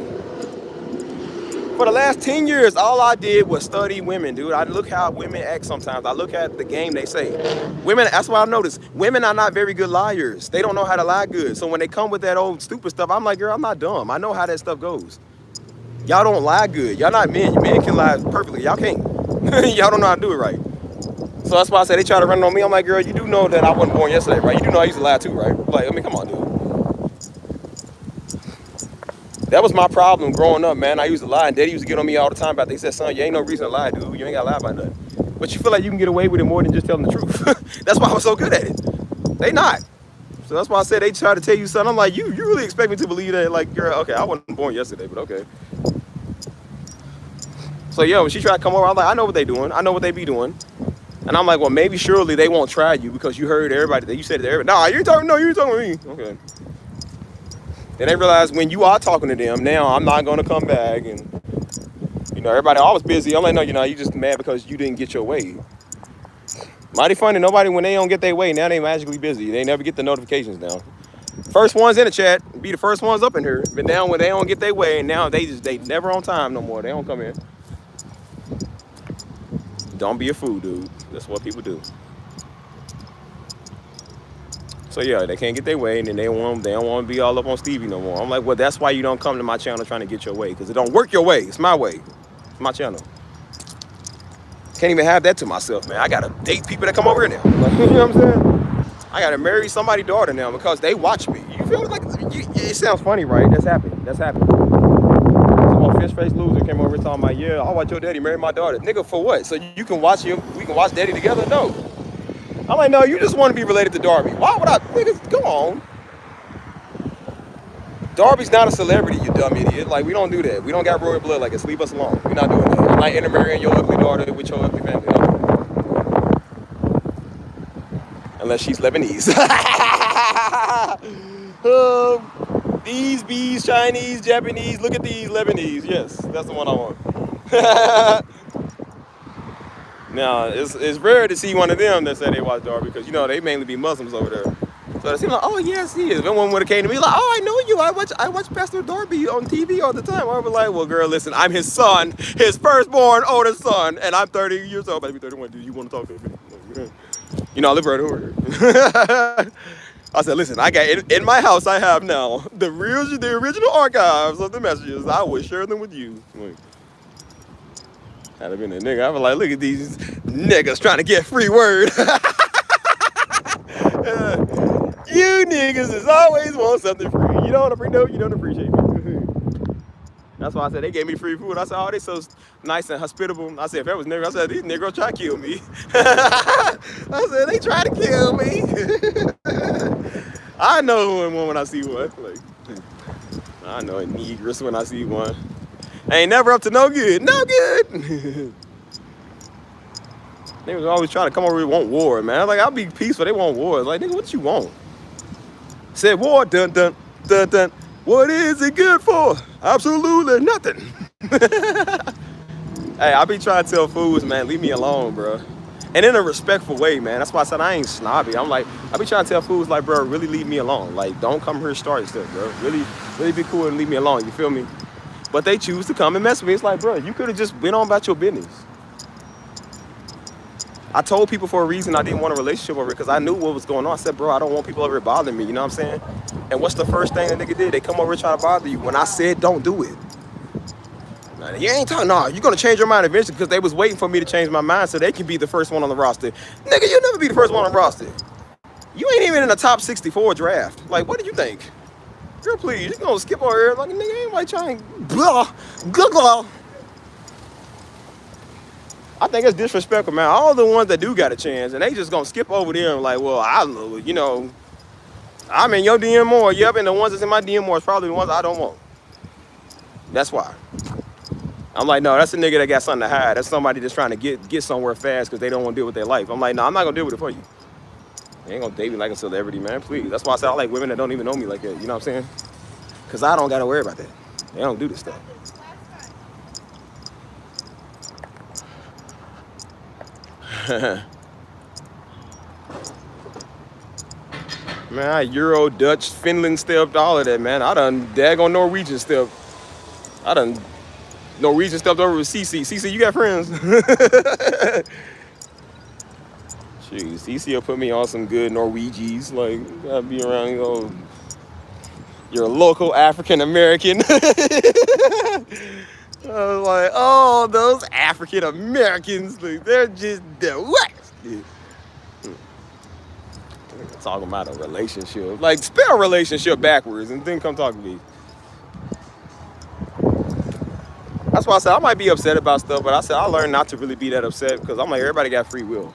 For the last 10 years, all I did was study women, dude. I look how women act sometimes. I look at the game they say. Women, that's why I noticed, women are not very good liars. They don't know how to lie good. So when they come with that old stupid stuff, I'm like, girl, I'm not dumb. I know how that stuff goes. Y'all don't lie good. Y'all not men. Men can lie perfectly. Y'all can't. Y'all don't know how to do it right. So that's why I said they try to run it on me. I'm like, girl, you do know that I wasn't born yesterday, right? You do know I used to lie too, right? Like, I mean, come on, dude. That was my problem growing up, man. I used to lie, and Daddy used to get on me all the time about. They said, "Son, you ain't no reason to lie, dude. You ain't gotta lie about nothing." But you feel like you can get away with it more than just telling the truth. That's why I was so good at it. They not. So that's why I said they try to tell you something. I'm like, you really expect me to believe that? Like, girl, okay, I wasn't born yesterday, but okay. So yeah, when she tried to come over, I'm like, I know what they doing. I know what they be doing. And I'm like, well, maybe surely they won't try you because you heard everybody that you said to everybody. Nah, you're talking to me. Okay. Then they realize when you are talking to them, now I'm not gonna come back, and you know, everybody always busy. I'm like, no, you just mad because you didn't get your way. Mighty funny, nobody, when they don't get their way, now they magically busy. They never get the notifications now. First ones in the chat, be the first ones up in here. But now when they don't get their way, and now they never on time no more. They don't come in. Don't be a fool, dude. That's what people do. So yeah, they can't get their way, and then they don't want to be all up on Stevie no more. I'm like, well, that's why you don't come to my channel trying to get your way, because it don't work your way. It's my way. It's my channel. Can't even have that to myself, man. I gotta date people that come over here now. Like, you know what I'm saying? I gotta marry somebody's daughter now because they watch me. You feel like it sounds funny, right? That's happened. Some fish-faced loser came over talking about, yeah, I'll watch your daddy marry my daughter. Nigga, for what? So you can watch him, we can watch daddy together? No. I'm like, no, you just want to be related to Darby. Why would I? Niggas, go on. Darby's not a celebrity, you dumb idiot. Like, we don't do that. We don't got royal blood like this. Leave us alone. We're not doing that. I'm not intermarrying your ugly daughter with your ugly family. Unless she's Lebanese. These bees, Chinese, Japanese, look at these Lebanese. Yes, that's the one I want. Now, it's rare to see one of them that say they watch Darby because, you know, they mainly be Muslims over there. So they seem like, oh, yes, he is. Then one would have came to me like, oh, I know you. I watch Pastor Darby on TV all the time. I was like, well, girl, listen, I'm his son, his firstborn oldest son, and I'm 30 years old. Maybe 31. Do you want to talk to me? You know, I live right over here. I said, listen, I got in my house. I have now the original archives of the messages. I will share them with you. Like, had I been a nigga, I was like, look at these niggas trying to get free word. You niggas is always want something free. You don't appreciate me. That's why I said they gave me free food. I said, oh, they so nice and hospitable. I said, if that was nigga, I said, these niggas try to kill me. I said, they try to kill me. I know who and one when I see one. Like, I know a negress when I see one. Ain't never up to no good. No good. They was always trying to come over here and want war, man. Like, I'll be peaceful. They want war. Like, nigga, what you want? Said war, dun, dun, dun, dun. What is it good for? Absolutely nothing. Hey, I be trying to tell fools, man, leave me alone, bro. And in a respectful way, man. That's why I said I ain't snobby. I'm like, I be trying to tell fools, like, bro, really leave me alone. Like, don't come here starting stuff, bro. Really be cool and leave me alone. You feel me? But they choose to come and mess with me. It's like, bro, you could have just went on about your business. I told people for a reason I didn't want a relationship over it because I knew what was going on. I said, bro, I don't want people over here bothering me. You know what I'm saying? And what's the first thing that nigga did? They come over here trying to bother you. When I said, don't do it. Now, you ain't talking, nah, you're going to change your mind eventually because they was waiting for me to change my mind so they can be the first one on the roster. Nigga, you'll never be the first one on the roster. You ain't even in the top 64 draft. Like, what do you think? Girl, please, you going to skip over here. Like, nigga, ain't like trying, blah, blah, blah. I think it's disrespectful, man. All the ones that do got a chance, and they just gonna skip over them like, well, I know, you know, I'm in your DM more. Yep, and the ones that's in my DM more is probably the ones I don't want. That's why. I'm like, no, that's a nigga that got something to hide. That's somebody that's trying to get somewhere fast because they don't want to deal with their life. I'm like, no, I'm not gonna deal with it for you. You ain't gonna date me like a celebrity, man, please. That's why I say I like women that don't even know me like that, you know what I'm saying? Because I don't gotta worry about that. They don't do this stuff. Man, I Euro, Dutch, Finland stepped, all of that, man. I done daggone Norwegian stepped. I done Norwegian stepped over with CC. CC, you got friends? Jeez, CC will put me on some good Norwegians. Like, gotta be around, you know, you're a local African American. I was like, oh, those African Americans, like, they're just the what? Yeah. Talking about a relationship. Like, spell relationship backwards and then come talk to me. That's why I said I might be upset about stuff, but I said I learned not to really be that upset because I'm like, everybody got free will.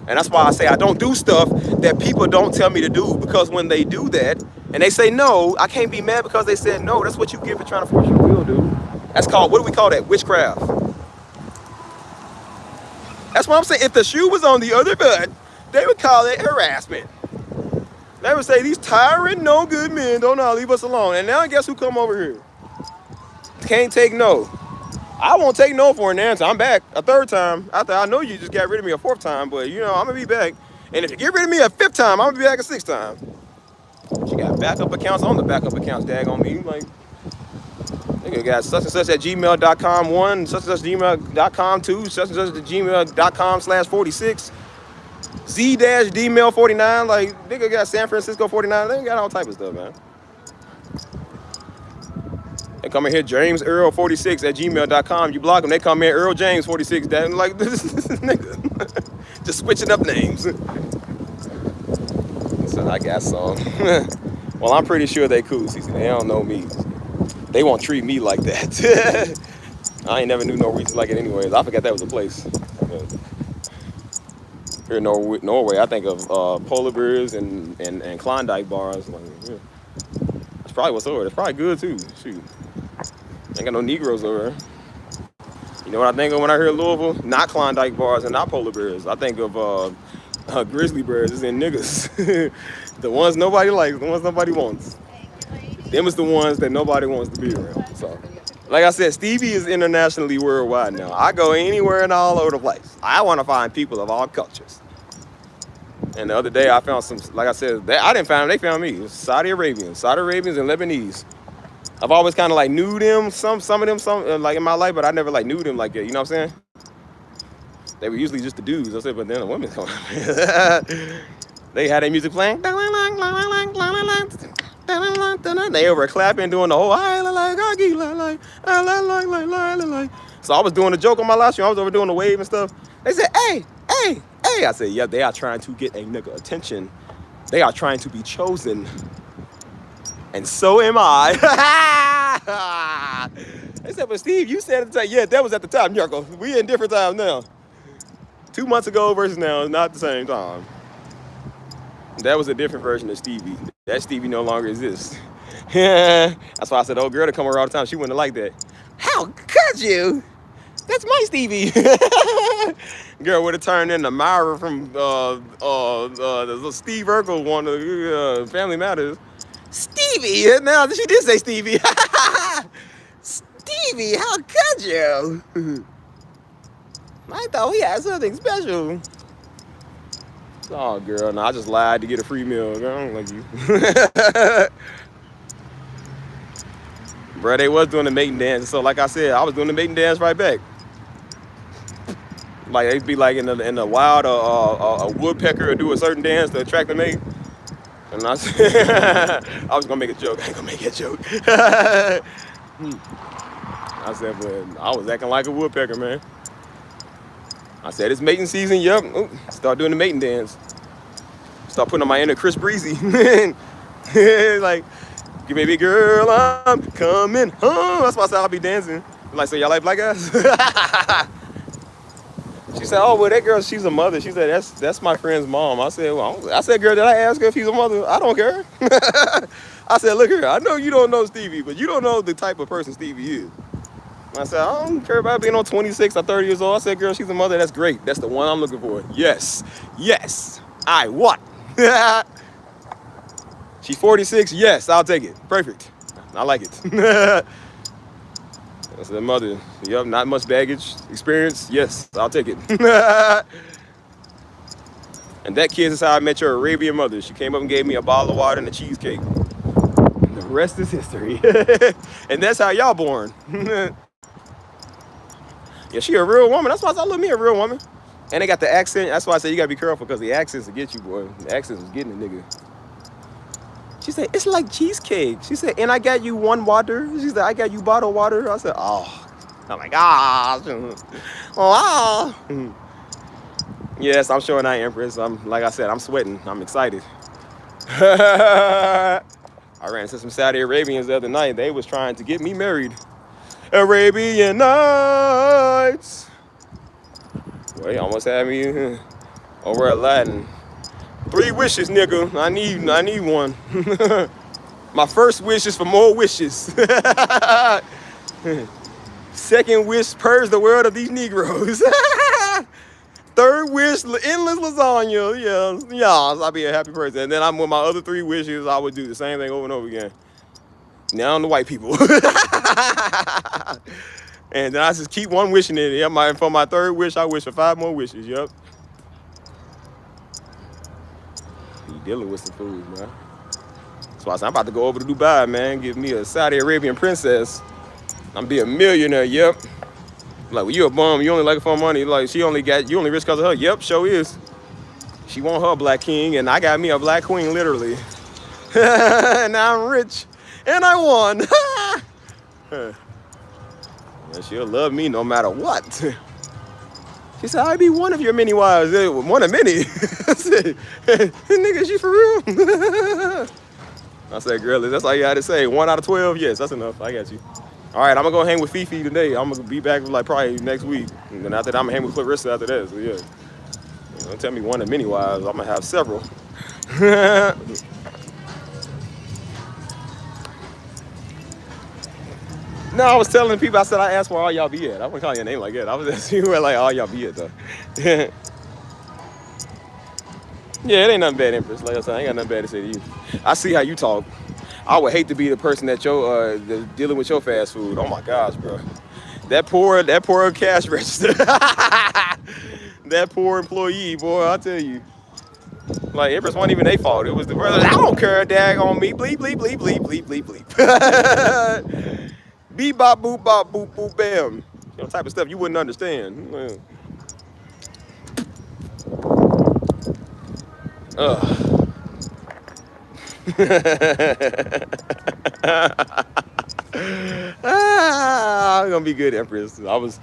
And that's why I say I don't do stuff that people don't tell me to do, because when they do that and they say no, I can't be mad because they said no. That's what you get for trying to force your will, dude. That's called, what do we call that? Witchcraft. That's what I'm saying. If the shoe was on the other foot, they would call it harassment. They would say, these tyrant, no good men don't know, leave us alone. And now guess who come over here? Can't take no. I won't take no for an answer. I'm back a third time. After I know you just got rid of me a fourth time, but you know, I'm gonna be back. And if you get rid of me a fifth time, I'm gonna be back a sixth time. You got backup accounts on the backup accounts, dag on me. Like, nigga got such and such at gmail.com 1, such and such gmail.com 2, such and such at gmail.com/46, Z-Dmail 49. Like, nigga got San Francisco 49. They got all type of stuff, man. They come in here, James Earl 46 at gmail.com. You block them, they come in Earl James 46. That, like, this nigga. Just switching up names. So I got some. Well, I'm pretty sure they cool, CC. They don't know me. They won't treat me like that. I ain't never knew no reason like it anyways. I forgot that was a place. Here in Norway, I think of polar bears and Klondike bars. Like, yeah. That's probably what's over there. It's probably good too. Shoot. Ain't got no Negroes over there. You know what I think of when I hear Louisville? Not Klondike bars and not polar bears. I think of grizzly bears and niggas. The ones nobody likes, the ones nobody wants. Them is the ones that nobody wants to be around. So, like I said, Stevie is internationally worldwide now. I go anywhere and all over the place. I want to find people of all cultures. And the other day I found some, like I said, I didn't find them, they found me. It was Saudi Arabians and Lebanese. I've always kind of like knew them, some of them, like in my life, but I never like knew them like that. You know what I'm saying? They were usually just the dudes. I said, but then the women come. They had their music playing. They over clapping, doing the whole So I was doing a joke on my live stream. I was over doing the wave and stuff. They said, hey. I said, yeah, they are trying to get a nigga attention. They are trying to be chosen. And so am I. They said, but Steve, you said at the time. Yeah, that was at the time, Yarko. We in different times now. 2 months ago versus now is not the same time. That was a different version of Stevie. That Stevie no longer exists. That's why I said, oh, girl to come over all the time. She wouldn't have liked that. How could you? That's my Stevie. Girl would have turned into Myra from the little Steve Urkel one of Family Matters. Stevie? Now she did say Stevie. Stevie, how could you? I thought we had something special. Oh, girl, no, I just lied to get a free meal. Girl, I don't like you. Bro, they was doing the mating dance. So, like I said, I was doing the mating dance right back. Like, they'd be like in the wild, a woodpecker would do a certain dance to attract the mate. And I said, I was going to make a joke. I ain't going to make that joke. I said, but I was acting like a woodpecker, man. I said, it's mating season, yep. Ooh, start doing the mating dance. Start putting on my inner Chris Breezy. Like, baby girl, I'm coming home. That's why I said I'll be dancing. Like, so y'all like black guys? She said, oh, well, that girl, she's a mother. She said, that's my friend's mom. I said, well, girl, did I ask her if she's a mother? I don't care. I said, look here, I know you don't know Stevie, but you don't know the type of person Stevie is. I said, I don't care about being on 26 or 30 years old. I said, girl, she's a mother. That's great. That's the one I'm looking for. Yes. I want. She's 46. Yes, I'll take it. Perfect. I like it. That's the mother. Yep, not much baggage. Experience. Yes, I'll take it. And that kid is how I met your Arabian mother. She came up and gave me a bottle of water and a cheesecake. And the rest is history. And that's how y'all born. Yeah, she a real woman. That's why I said, I love me a real woman. And they got the accent. That's why I said you gotta be careful because the accents will get you, boy. The accents was getting a nigga. She said, it's like cheesecake. She said, and I got you one water. She said, I got you bottled water. I said, oh. I'm like, ah. Oh. Yes, I'm showing that, Empress. Like I said, I'm sweating. I'm excited. I ran into some Saudi Arabians the other night. They was trying to get me married. Arabian Nights. Well, he almost had me over at Latin. 3 wishes, nigga. I need one. My first wish is for more wishes. Second wish, purge the world of these Negroes. Third wish, endless lasagna. Yeah, I'll be a happy person. And then I'm with my other 3 wishes, I would do the same thing over and over again. Now I'm the white people. And then I just keep one wishing in it. Yeah, for my 3rd wish, I wish for 5 more wishes. Yep. You dealing with some food, man. So I said, I'm about to go over to Dubai, man. Give me a Saudi Arabian princess. I'm be a millionaire. Yep. Like, well, you a bum. You only like it for money. Like, you only rich because of her. Yep, sure is. She want her black king, and I got me a black queen, literally. And now I'm rich, and I won. And she'll love me no matter what. She said, I'd be one of your many wives. One of many? I said, nigga, she for real? I said, girl, that's all you had to say. 1 out of 12? Yes, that's enough. I got you. All right, I'm going to go hang with Fifi today. I'm going to be back like probably next week. And then after that, I'm going to hang with Clarissa after that. So, yeah. Don't tell me one of many wives. I'm going to have several. No, I was telling people, I said I asked where all y'all be at. I wasn't calling your name like that. I was asking where like all y'all be at though. Yeah, it ain't nothing bad, Empress. Like I said, I ain't got nothing bad to say to you. I see how you talk. I would hate to be the person that dealing with your fast food. Oh my gosh, bro. That poor cash register. That poor employee, boy, I'll tell you. Like, Empress wasn't even their fault. It was the brother. I don't care, dag on me. Bleep, bleep, bleep, bleep, bleep, bleep, bleep. Beep, bop, boop, boop, bam. You know, type of stuff you wouldn't understand. I'm gonna be good, Empress. I was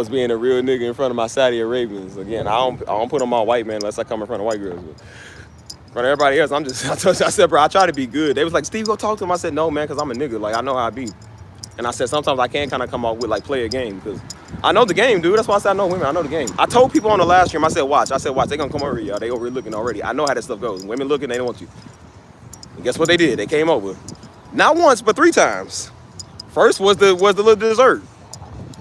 being a real nigga in front of my Saudi Arabians. Again, I don't put on my white man unless I come in front of white girls. But in front of everybody else, I said, bro, I try to be good. They was like, Steve, go talk to him. I said, no, man, because I'm a nigga. Like, I know how I be. And I said, sometimes I can kind of come out with, like, play a game. Because I know the game, dude. That's why I said I know women. I know the game. I told people on the last stream, I said, watch. They going to come over here, y'all. They over looking already. I know how that stuff goes. Women looking, they don't want you. And guess what they did? They came over. Not once, but 3 times. First was the little dessert.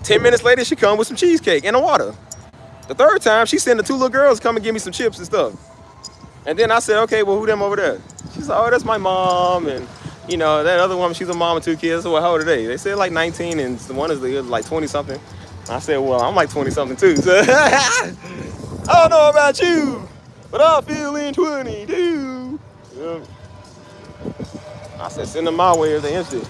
10 minutes later, she come with some cheesecake and a water. The 3rd time, she sent the 2 little girls to come and give me some chips and stuff. And then I said, okay, well, who them over there? She said, oh, that's my mom. And you know, that other woman, she's a mom of 2 kids. So how old are they? They said like 19 and one is like 20-something. I said, well, I'm like 20-something too. So I don't know about you, but I'm feeling 22. Yeah. I said, send them my way if they interested.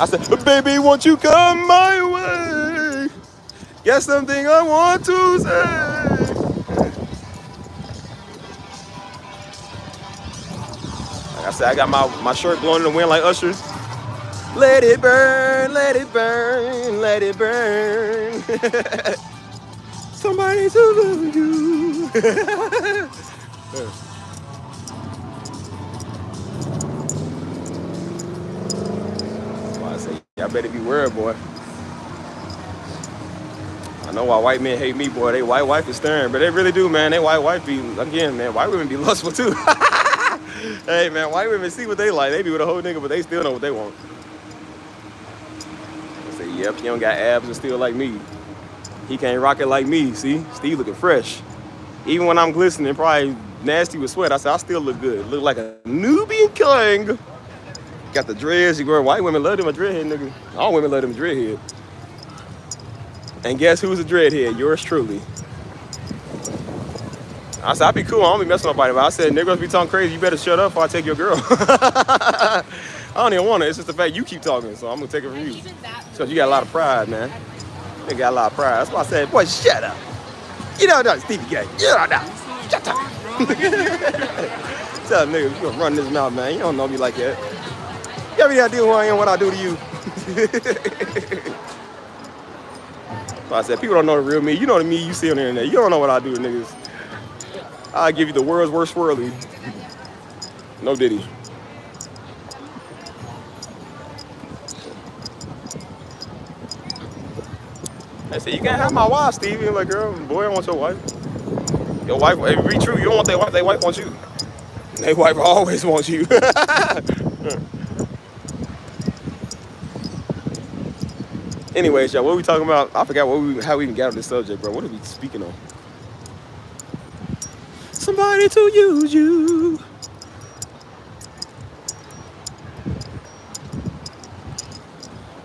I said, baby, won't you come my way? Got something I want to say. Like I said, I got my shirt blowing in the wind like Usher. Let it burn, let it burn, let it burn. Somebody to love you. I say, y'all better be worried, boy. I know why white men hate me, boy. They white wife is stern, but they really do, man. They white wife be, again, man, white women be lustful too. Hey, man, white women see what they like. They be with a whole nigga, but they still know what they want. I say, yep, he don't got abs and still like me. He can't rock it like me, see? Steve looking fresh. Even when I'm glistening, probably nasty with sweat, I say, I still look good. Look like a Nubian king. Got the dreads, you wear. White women love them a dreadhead, nigga. All women love them a dreadhead. And guess who's a dreadhead? Yours truly. I said, I'd be cool. I don't be messing with nobody. But I said, niggas be talking crazy. You better shut up before I take your girl. I don't even want it. It's just the fact you keep talking. So I'm going to take it from you. Because you got a lot of pride, man. You got a lot of pride. That's why I said, boy, shut up. You know that, Stevie Gay. You know that. Shut up. Tell niggas, you going to run this mouth, man. You don't know me like that. You have any idea who I am, what I do to you? So I said, people don't know the real me. You know the me you see on the internet. You don't know what I do to niggas. I'll give you the world's worst swirly. No diddy. I said, you can't have my wife, Stevie. I'm like, girl, boy, I want your wife. Your wife, it be true. You don't want their wife wants you. Their wife always wants you. Anyways, y'all, what are we talking about? I forgot how we even got on this subject, bro. What are we speaking on? Somebody to use you.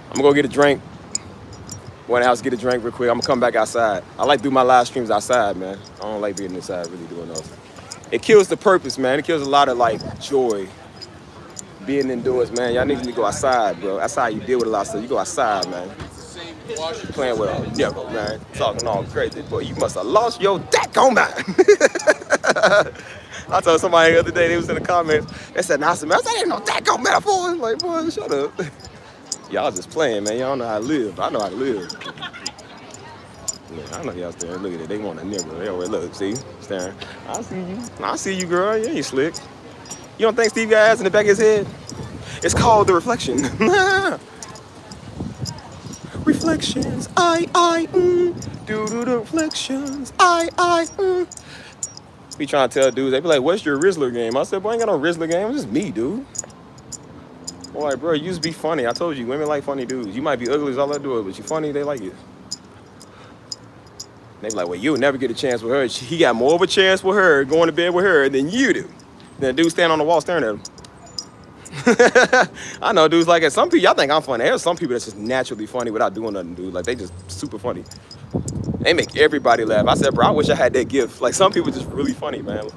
I'm gonna go get a drink. Go in the house, get a drink real quick. I'm gonna come back outside. I like to do my live streams outside, man. I don't like being inside really doing those. It kills the purpose, man. It kills a lot of like joy being indoors, man. Y'all niggas need to go outside, bro. That's how you deal with a lot of stuff. You go outside, man. Playing with a nigga, man. Talking all crazy. Boy, you must have lost your daggone mind. I told somebody the other day, they was in the comments, they said, nah, I said, man, that ain't no daggone metaphor. Like, boy, shut up. Y'all just playing, man. Y'all know how to live. I know how to live. Man, I know y'all staring. Look at it. They want a nigga. They always look. See? Staring. I see you. I see you, girl. You ain't slick. You don't think Steve got ass in the back of his head? It's called the reflection. Reflections. Do the reflections. Be trying to tell dudes, they be like, what's your Rizzler game? I said, boy, I ain't got no Rizzler game. It's just me, dude. Boy, bro, you just be funny. I told you, women like funny dudes. You might be ugly as all I do, but you funny, they like it. They be like, well, you'll never get a chance with her. He got more of a chance with her, going to bed with her, than you do. Then dude stand on the wall staring at him. I know dudes like it. Some people, y'all think I'm funny. There's some people that's just naturally funny without doing nothing, dude. Like, they just super funny. They make everybody laugh. I said, bro, I wish I had that gift. Like, some people just really funny, man.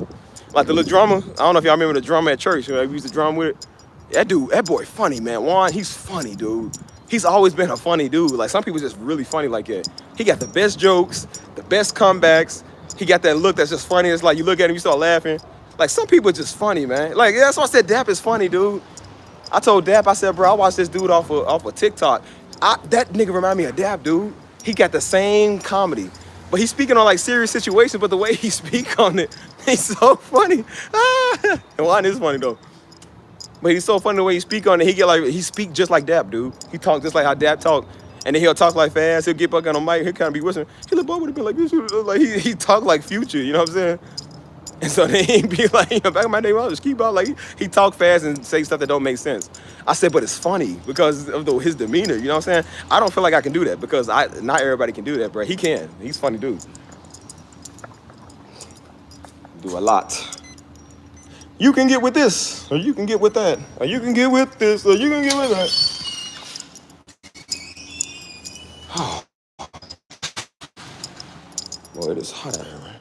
Like the little drummer. I don't know if y'all remember the drummer at church. You know, we used to drum with it. That dude, that boy funny, man. Juan, he's funny, dude. He's always been a funny dude. Like, some people just really funny like that. He got the best jokes, the best comebacks. He got that look that's just funny. It's like you look at him, you start laughing. Like, some people are just funny, man. Like, that's why I said Dap is funny, dude. I told Dap, I said, bro, I watched this dude off of TikTok. That nigga remind me of Dap, dude. He got the same comedy. But he's speaking on, like, serious situations, but the way he speak on it, he's so funny. And Juan is funny, though. But he's so funny the way he speak on it. He speak just like Dap, dude. He talk just like how Dap talk. And then he'll talk like fast. He'll get back on the mic. He'll kind of be whispering. He look boy would have been like this. Like he talk like Future. You know what I'm saying? And so then he'd be like, you know, back in my day, I'll just keep out. Like he talk fast and say stuff that don't make sense. I said, but it's funny because of his demeanor. You know what I'm saying? I don't feel like I can do that because not everybody can do that, bro. He can. He's a funny dude. Do a lot. You can get with this, or you can get with that, or you can get with this, or you can get with that. Oh. Boy, it is hot out here, man.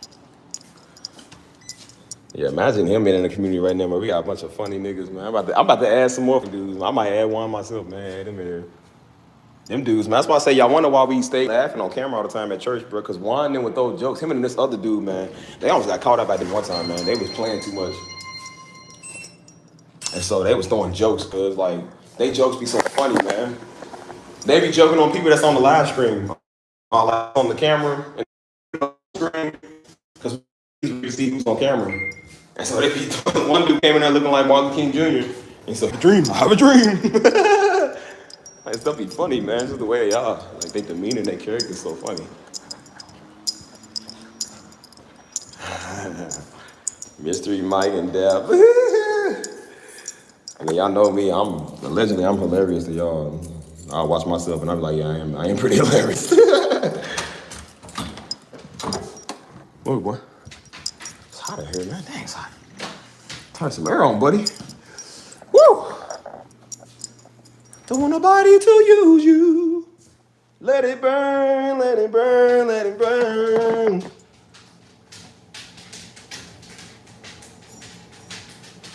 Yeah, imagine him being in the community right now, man. We got a bunch of funny niggas, man. I'm about to add some more dudes. I might add one myself, man. Add them in there. Them dudes, man. That's why I say y'all wonder why we stay laughing on camera all the time at church, bro. Because one, them with those jokes, him and this other dude, man, they almost got caught up at them one time, man. They was playing too much. And so they was throwing jokes, cause like they jokes be so funny, man. They be joking on people that's on the live stream, on the camera and the screen, cause we see who's on camera. And so they be one dude came in there looking like Martin King Jr. And so I have a dream. Like stuff be funny, man. Just the way they are. Like they demeanor and their character is so funny. Mystery Mike and Dap. I mean, y'all know me. Allegedly I'm hilarious to y'all. I watch myself and I'm like, yeah, I am pretty hilarious. Whoa, boy. It's hot out here, man. Dang, it's hot. Turn some air on, buddy. Woo! Don't want nobody to use you. Let it burn, let it burn, let it burn.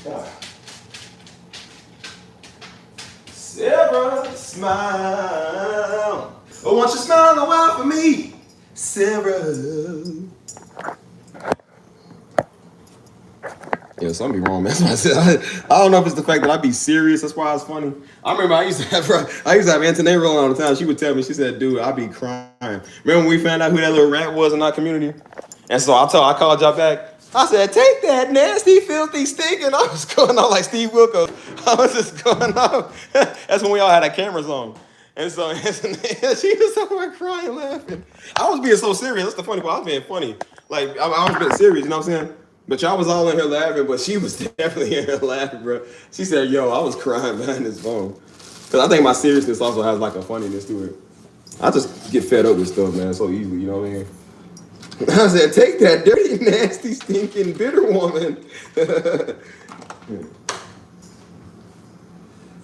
God. Sarah, smile. I want you to smile a while for me, Sarah. Yeah, something be wrong, man. I don't know if it's the fact that I be serious. That's why it's funny. I remember I used to have Antoinette rolling all the time. She would tell me, she said, dude, I be crying. Remember when we found out who that little rat was in our community? And so I called y'all back. I said, take that nasty, filthy, stinking. I was going on like Steve Wilkos. I was just going off. That's when we all had our cameras on. And so she was somewhere crying, laughing. I was being so serious. That's the funny part. I was being funny. Like, I was being serious, you know what I'm saying? But y'all was all in here laughing, but she was definitely in here laughing, bro. She said, yo, I was crying behind this phone. Because I think my seriousness also has like a funniness to it. I just get fed up with stuff, man, so easily, you know what I mean? I said, take that dirty, nasty, stinking, bitter woman.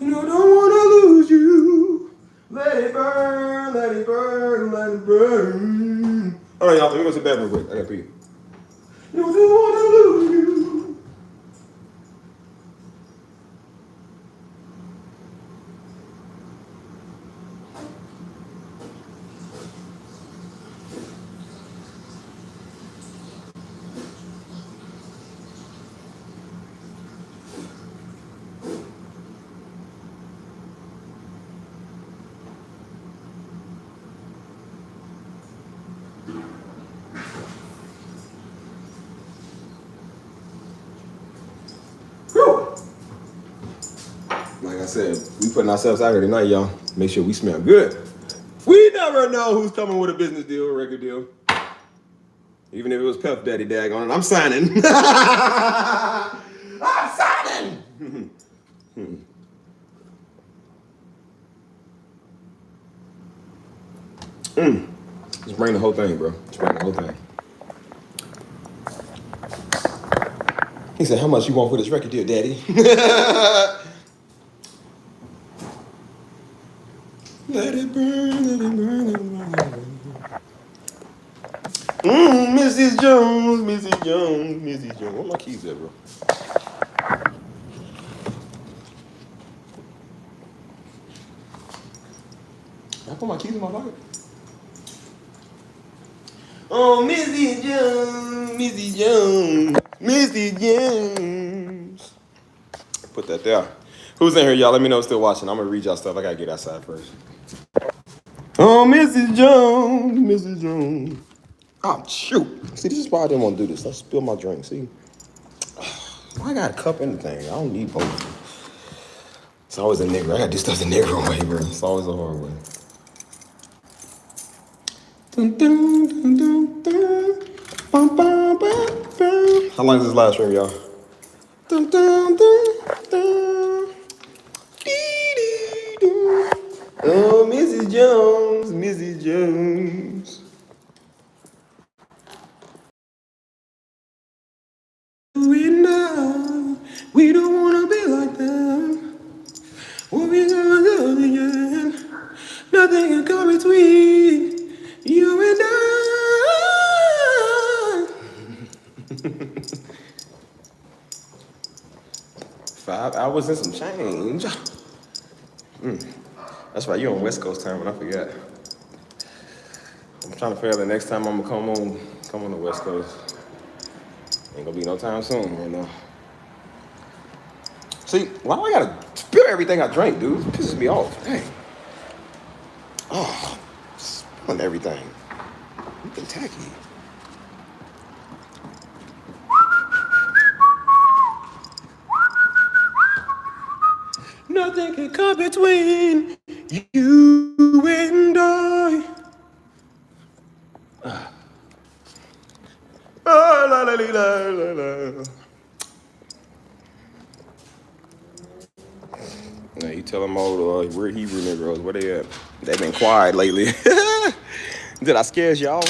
You know, don't want to lose you. Let it burn, let it burn, let it burn. All right, y'all, let me go to the bathroom real quick. I got to pee. You don't want to lose you. Like I said, we putting ourselves out here tonight, y'all. Make sure we smell good. We never know who's coming with a business deal, a record deal. Even if it was Puff Daddy daggone it, I'm signing. I'm signing! Just bring the whole thing, bro. Just bring the whole thing. He said, how much you want for this record deal, Daddy? Let it burn, let it burn, let it burn. Mrs. Jones, Mrs. Jones, Mrs. Jones. Where my keys at, bro? I put my keys in my pocket. Oh, Mrs. Jones, Mrs. Jones, Mrs. Jones. Put that there. Who's in here, y'all? Let me know who's still watching. I'm gonna read y'all stuff. I gotta get outside first. Oh, Mrs. Jones, Mrs. Jones. Oh, shoot. See, this is why I didn't want to do this. Let's spill my drink, see? I got a cup and the thing. I don't need both. It's always a nigger. I gotta do stuff the nigger way, bro. It's always a hard way. Dun, dun, dun, dun, dun. Bum, bum, bum, bum. How long is this live stream, y'all? Dun, dun, dun, dun. Dee, dee, doo. Oh, Mrs. Jones, Mrs. Jones. We know we don't wanna be like them. What we gonna do again? Nothing can come between you and I. 5 hours and some change. That's right, you on West Coast time, but I forgot. I'm trying to figure out the next time I'm gonna come on the West Coast. Ain't gonna be no time soon right now. See, why do I gotta spill everything I drank, dude? It pisses me off. Dang. Oh, spilling everything. You've been tacky. Nothing can come between you and I. La, la, la, la, la, la. Now you tell them all the weird Hebrew Negroes, where they at? They've been quiet lately. Did I scare y'all?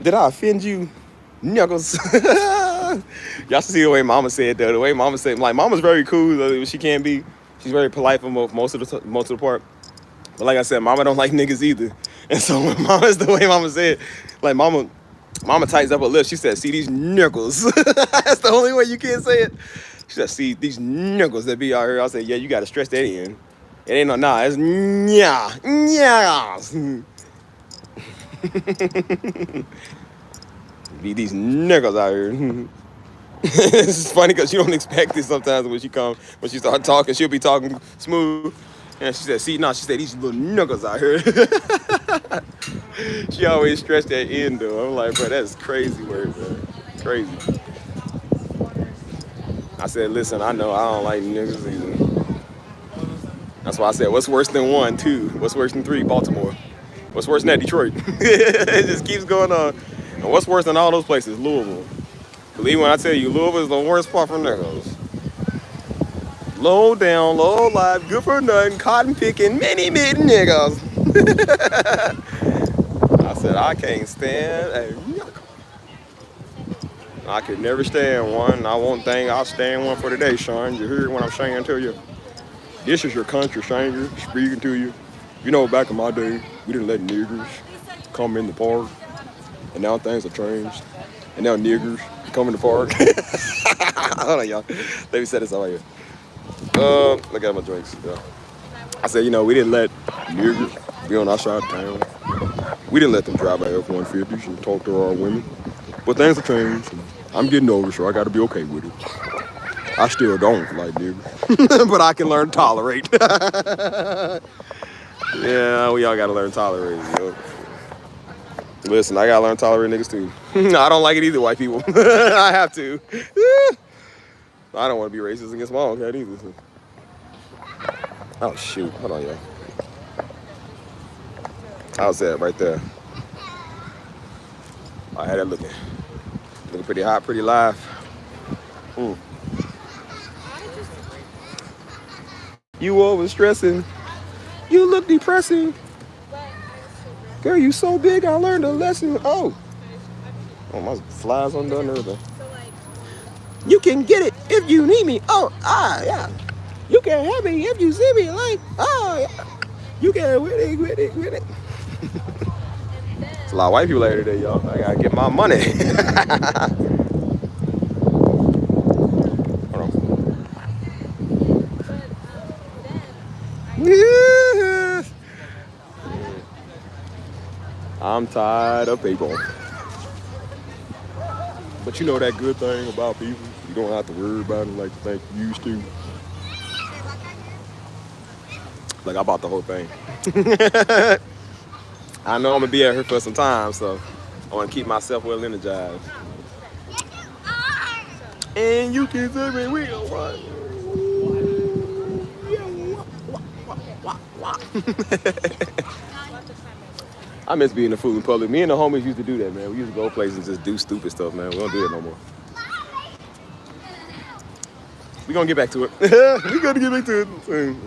Did I offend you? Knuckles. Y'all see the way Mama said though. The way Mama said, like Mama's very cool though. She can be. She's very polite for most of the part. But like I said, Mama don't like niggas either. And so when Mama's the way Mama said, like Mama tightens up her lips. She said, see these niggles. That's the only way you can say it. She said, see these niggles that be out here. I said, yeah, you got to stretch that in. It ain't no nah. It's nya. Be these niggles out here. It's funny because you don't expect it sometimes when she start talking, she'll be talking smooth. And she said, see, no, she said, these little niggas out here. She always stretched that in, though. I'm like, bro, that's crazy word, man. Crazy. I said, listen, I know I don't like niggas either. That's why I said, what's worse than 1, 2? What's worse than 3? Baltimore. What's worse than that? Detroit. It just keeps going on. And what's worse than all those places? Louisville. Believe when I tell you, Louisville is the worst part for niggas. Low down, low life, good for nothing, cotton picking, many niggas. I said, I can't stand a nigga. I could never stand one. I won't think I'll stand one for today, Sean. You hear what I'm saying to you? This is your country, stranger, speaking to you. You know, back in my day, we didn't let niggers come in the park. And now things have changed. And now niggers come in the park. Hold on, y'all. Let me set this out here. Look at my drinks. Yeah. I said, you know, we didn't let niggers be on our side of town. We didn't let them drive our F-150s and talk to our women. But things have changed. I'm getting older, so I got to be okay with it. I still don't like niggers, but I can learn to tolerate. Yeah, we all got to learn to tolerate, you know. Listen, I got to learn to tolerate niggas too. I don't like it either, white people. I have to. I don't want to be racist against my own cat either. Oh, shoot. Hold on, y'all. How's that right there? I had it looking pretty hot, pretty live. You over stressing. You look depressing. Girl, you so big, I learned a lesson. Oh, my flies undone and everything. You can get it if you need me. Oh, yeah. You can have me if you see me. Like, oh, yeah. You can with it. It's a lot of white people out here today, y'all. I gotta get my money. Hold on. I'm tired of people. But you know that good thing about people? You don't have to worry about them like you think you used to. Like, I bought the whole thing. I know I'm gonna be out here for some time, so I wanna keep myself well energized. And you can tell me we don't want. I miss being a fool in public. Me and the homies used to do that, man. We used to go places and just do stupid stuff, man. We don't do it no more. We gonna get back to it. We gotta get back to it soon.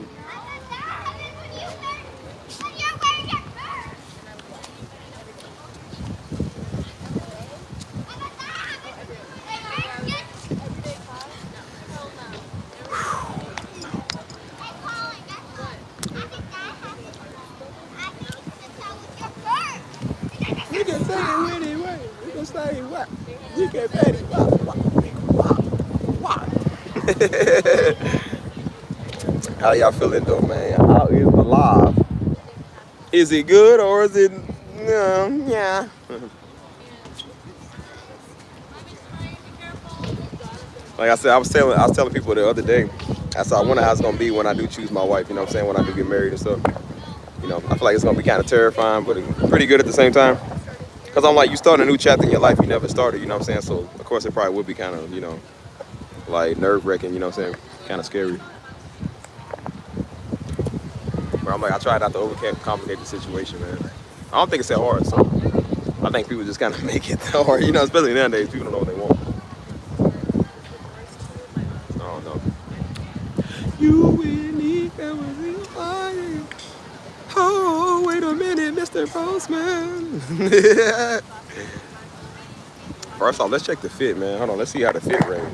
How y'all feeling though, man? How is the live? Is it good or is it yeah? Like I said, I was telling people the other day, that's how I wonder how it's gonna be when I do choose my wife, you know what I'm saying, when I do get married and stuff. You know, I feel like it's gonna be kind of terrifying, but pretty good at the same time. Cause I'm like, you start a new chapter in your life you never started, you know what I'm saying? So of course it probably would be kind of, you know, like nerve-wracking, you know what I'm saying? Kind of scary. But I'm like, I try not to overcomplicate the situation, man. I don't think it's that hard, so I think people just kind of make it that hard, you know, especially nowadays, people don't know what they want. I don't know. You and me, that was real fire. Oh, wait a minute, Mr. Postman. First off, let's check the fit, man. Hold on, let's see how the fit rates.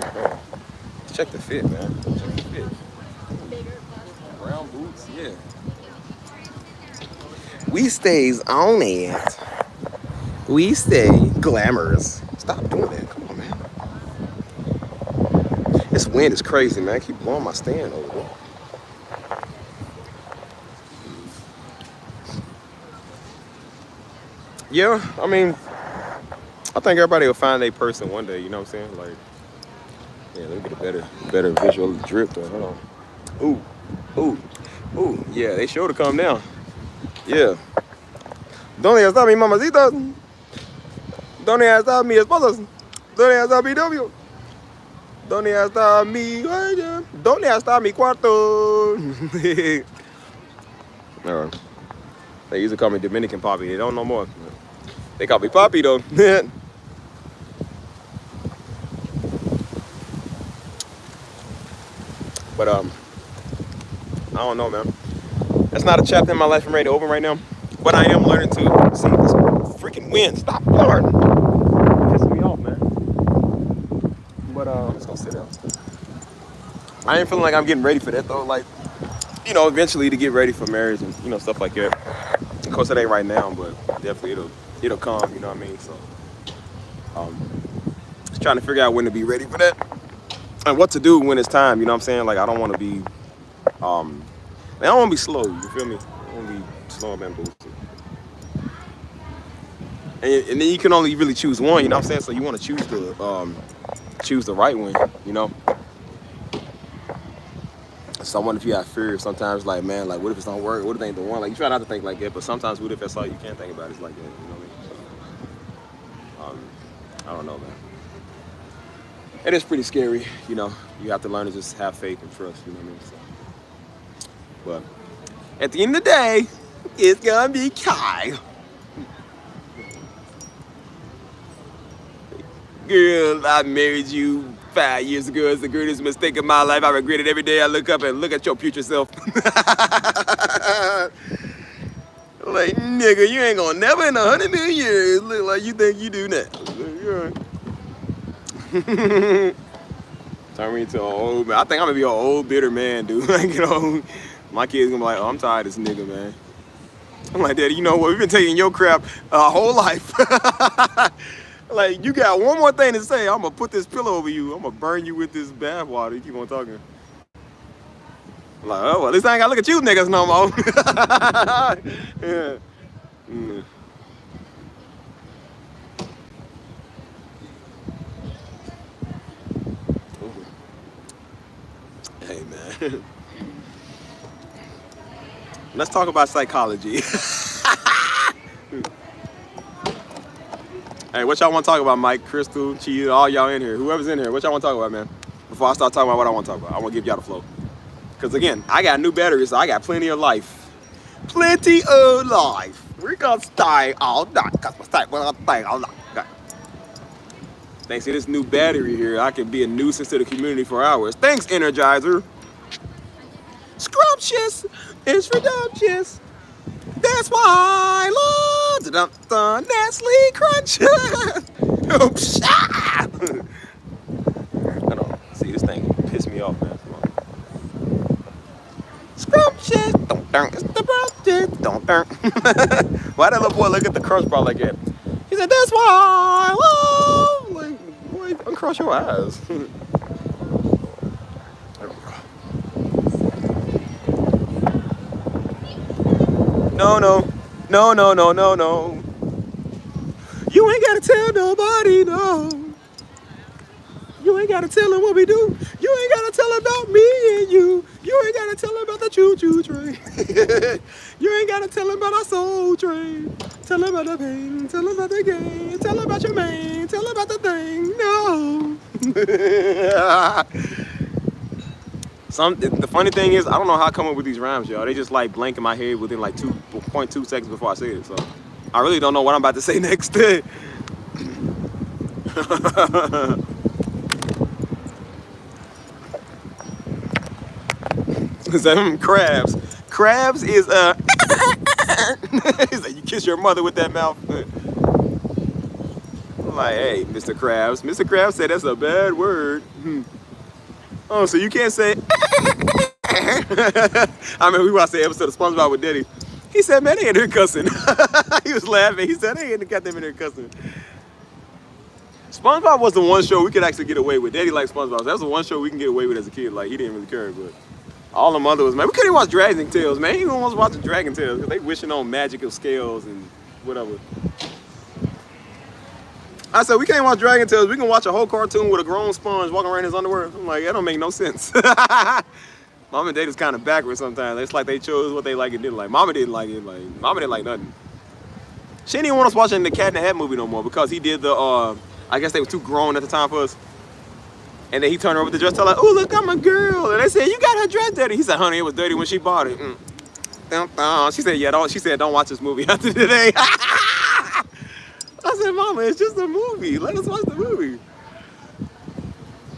Let's check the fit, man. Check the fit. Brown boots, yeah. We stays on it. We stay glamorous. Stop doing that. Come on, man. This wind is crazy, man. I keep blowing my stand over there. Yeah, I mean, I think everybody will find their person one day, you know what I'm saying? Like, yeah, let me get a better visual drip though. Hold on. Ooh, yeah, they sure to come down. Yeah. ¿Dónde está mi mamacita? ¿Dónde está mi esposa? ¿Dónde está mi novio? ¿Dónde está mi... ¿Dónde está mi cuarto? They used to call me Dominican Poppy. They don't know more. They call me Poppy though. But I don't know, man. That's not a chapter in my life I'm ready to open right now. But I am learning to see this freaking wind. Stop blowing. Pissing me off, man. But I'm just gonna sit down. I ain't feeling like I'm getting ready for that though. Like, you know, eventually to get ready for marriage and, you know, stuff like that. Of course it ain't right now, but definitely it'll come, you know what I mean? So just trying to figure out when to be ready for that. And what to do when it's time, you know what I'm saying? Like I don't wanna be I don't wanna be slow, you feel me? I don't wanna be slow and bamboozled. And then you can only really choose one, you know what I'm saying? So you wanna choose the right one, you know? So I wonder if you have fear sometimes, like, man, like, what if it's not work? What if it ain't the one? Like, you try not to think like that, but sometimes what if that's all you can think about is like that, you know what I mean? So, I don't know, man. It is pretty scary, you know. You have to learn to just have faith and trust, you know what I mean? So, but at the end of the day, it's gonna be Kai. Girl, I married you 5 years ago. It's the greatest mistake of my life. I regret it every day. I look up and look at your future self. Like, nigga, you ain't gonna never in 100 million years look like you think you do now. Turn me into an old man. I think I'm gonna be an old bitter man, dude. Like, you know, my kids gonna be like, oh, I'm tired of this nigga, man. I'm like, Daddy, you know what? We've been taking your crap our whole life. Like, you got one more thing to say. I'm gonna put this pillow over you. I'm gonna burn you with this bath water. You keep on talking. I'm like, oh, well, at least I ain't gotta look at you niggas no more. Yeah. Mm. Hey, man. Let's talk about psychology. Hey, what y'all want to talk about, Mike, Crystal, Chia, all y'all in here, whoever's in here, what y'all want to talk about, man? Before I start talking about what I want to talk about, I want to give y'all the flow. Because, again, I got new batteries, so I got plenty of life. Plenty of life. We're going to stay all night, because we're going to stay all night. Okay. Thanks to this new battery here, I can be a nuisance to the community for hours. Thanks, Energizer. Scrumptious is redemptious. That's why I love the Nestle Crunch. Oops. I don't see this thing piss me off, man. Come on. Scrumptious, don't turn. It's the scrumptious, don't turn. Why that little boy look at the crunch bar like that? He said, "That's why I love." Like, boy, uncross your eyes. No. You ain't gotta tell nobody, no. You ain't gotta tell them what we do. You ain't gotta tell them about me and you. You ain't gotta tell them about the choo-choo train. You ain't gotta tell them about our soul train. Tell them about the pain. Tell them about the game. Tell them about your man. Tell them about the thing. No. The funny thing is, I don't know how I come up with these rhymes, y'all. They just like blank in my head within like 2.2 seconds before I say it. So I really don't know what I'm about to say next. Crabs. Crabs is he's like, you kiss your mother with that mouth. I'm like, hey, Mr. Krabs. Mr. Krabs said that's a bad word. Oh, so you can't say. I mean, we watched the episode of SpongeBob with Daddy. He said, man, they ain't here cussing. He was laughing. He said, they ain't got them in here cussing. SpongeBob was the one show we could actually get away with. Daddy liked SpongeBob. So that was the one show we can get away with as a kid. Like, he didn't really care, but all the mother was, man, we couldn't even watch Dragon Tales, man. He didn't want to watch the Dragon Tales because they wishing on magical scales and whatever. I said, we can't watch Dragon Tales. We can watch a whole cartoon with a grown sponge walking around in his underwear. I'm like, that don't make no sense. Mom and Dad is kind of backwards sometimes. It's like they chose what they like and didn't like. Mama didn't like it. Like, Mama didn't like nothing. She didn't even want us watching the Cat in the Hat movie no more because he did the, I guess they were too grown at the time for us. And then he turned her over the dress, tell her, oh, look, I'm a girl. And they said, you got her dress dirty. He said, honey, it was dirty when she bought it. She said, yeah, don't. She said, don't watch this movie after today. I said, Mama, it's just a movie. Let us watch the movie.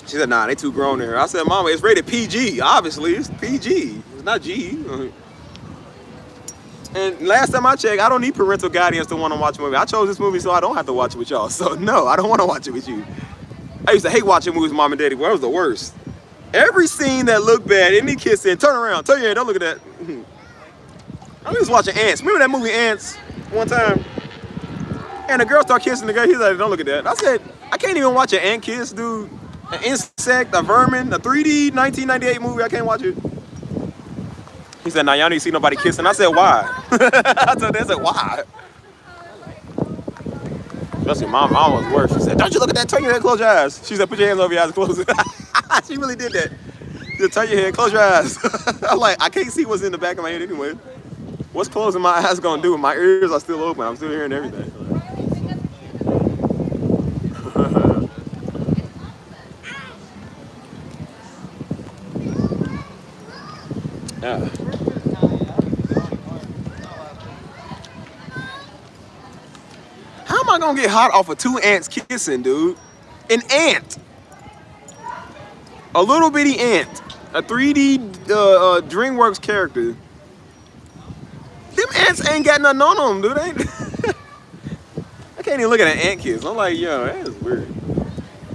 She said, nah, they too grown in here. I said, Mama, it's rated PG. Obviously, it's PG. It's not G. And last time I checked, I don't need parental guidance to want to watch a movie. I chose this movie so I don't have to watch it with y'all. So no, I don't want to watch it with you. I used to hate watching movies with Mom and Daddy. Well, it was the worst. Every scene that looked bad, any kissing, turn around, turn your head, don't look at that. I was watching Ants. Remember that movie Ants one time? And the girl started kissing the guy. He's like, don't look at that. I said, I can't even watch an ant kiss, dude. An insect, a vermin, a 3D 1998 movie. I can't watch it. He said, nah, y'all need to see nobody kissing. I said, why? I told her, I said, why? Especially my mom was worse. She said, don't you look at that, turn your head, close your eyes. She said, put your hands over your eyes, close it. She really did that. She said, turn your head, close your eyes. I'm like, I can't see what's in the back of my head anyway. What's closing my eyes gonna do? My ears are still open. I'm still hearing everything. Yeah. How am I gonna get hot off of two ants kissing, dude? An ant. A little bitty ant. A 3D DreamWorks character. Them ants ain't got nothing on them, dude. I can't even look at an ant kiss. I'm like, yo, that is weird.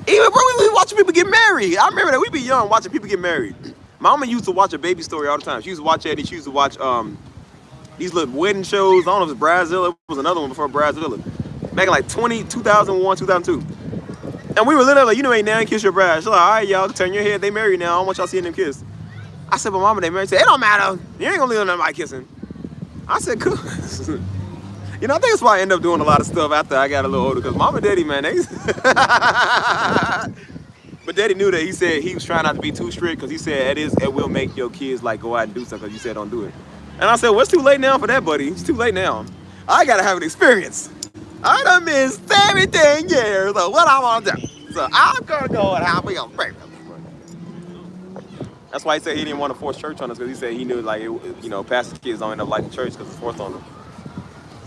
Even bro, we watching people get married. I remember that we be young watching people get married. Mama used to watch A Baby Story all the time. She used to watch that. She used to watch these little wedding shows. I don't know if it's Brazilla. It was another one before Brazilla. Back in like 2001, 2002. And we were literally like, you know, ain't now kiss your bride. She's like, all right, y'all, turn your head. They married now. I don't want y'all seeing them kiss. I said, but Mama, they married. She said, it don't matter. You ain't gonna leave nobody kissing. I said, cool. You know, I think that's why I end up doing a lot of stuff after I got a little older. Because Mama and Daddy, man, they... But Daddy knew that. He said he was trying not to be too strict because he said it will make your kids like go out and do stuff because you said don't do it. And I said, well, it's too late now for that, buddy. It's too late now. I got to have an experience. I done been 17 years of what I want to do. So I'm going to go and have me a break. That's why he said he didn't want to force church on us because he said he knew, like, pastor kids don't end up liking church because it's forced on them.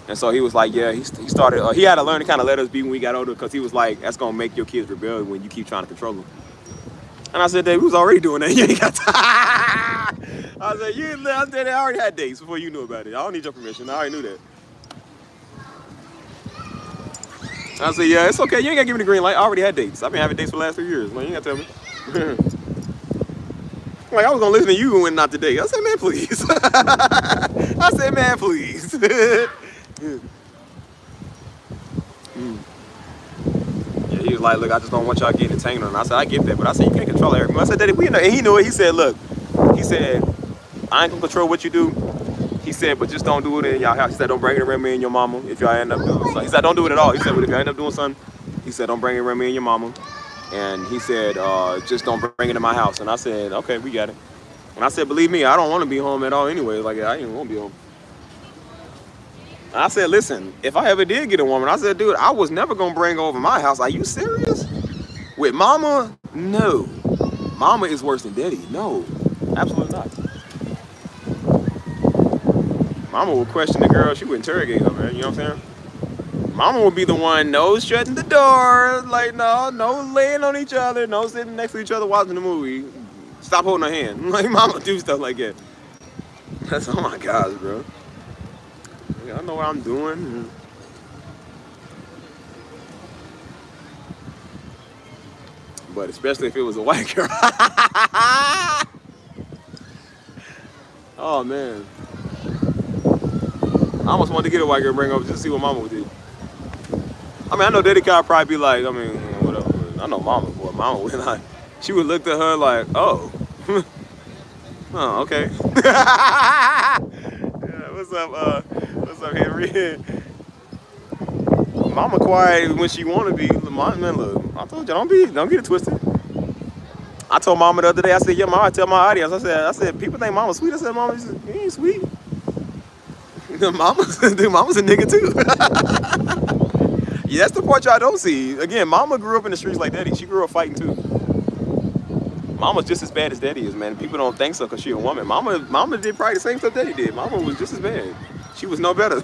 And so he was like, yeah, he started, he had to learn to kind of let us be when we got older because he was like, that's going to make your kids rebel when you keep trying to control them. And I said, Dave, we was already doing that. You ain't got time. I said, I already had dates before you knew about it. I don't need your permission. I already knew that. I said, yeah, it's okay. You ain't got to give me the green light. I already had dates. I've been having dates for the last 3 years. Like, you ain't got to tell me. Like, I was going to listen to you and not today. I said, man, please. I said, man, please. Yeah, he was like, look, I just don't want y'all getting entangled. And I said, I get that. But I said, you can't control everything. I said, Daddy, we know. And he knew it. He said, look, I ain't going to control what you do. He said, but just don't do it in y'all house. He said, don't bring it around me and your mama if y'all end up doing something. He said, don't do it at all. He said, but if y'all end up doing something, he said, don't bring it around me and your mama. And he said, just don't bring it in my house. And I said, okay, we got it. And I said, believe me, I don't want to be home at all anyway. Like, I ain't want to be home. And I said, listen, if I ever did get a woman, I said, dude, I was never going to bring her over my house. Are you serious? With mama? No. Mama is worse than daddy. No, absolutely not. Mama would question the girl. She would interrogate her, man. You know what I'm saying? Mama would be the one, no shutting the door. Like, no laying on each other. No sitting next to each other watching the movie. Stop holding her hand. Like, mama do stuff like that. That's, oh my gosh, bro. I know what I'm doing. But especially if it was a white girl. Oh, man. I almost wanted to get a white girl and bring her over just to see what mama would do. I mean, I know Daddy Kyle probably be like, I mean, whatever. I know mama, boy. Mama would like, she would look at her like, oh. Oh, okay. Yeah, what's up, Henry? Mama quiet when she want to be. Man, look, I told you, don't get it twisted. I told mama the other day, I said, yeah, mama, I tell my audience, I said, people think mama's sweet. I said, mama, you ain't sweet. Mama's a nigga too. Yeah, that's the part y'all don't see. Again, mama grew up in the streets like daddy. She grew up fighting too. Mama's just as bad as daddy is, man. People don't think so because she a woman. Mama did probably the same stuff daddy did. Mama was just as bad. She was no better.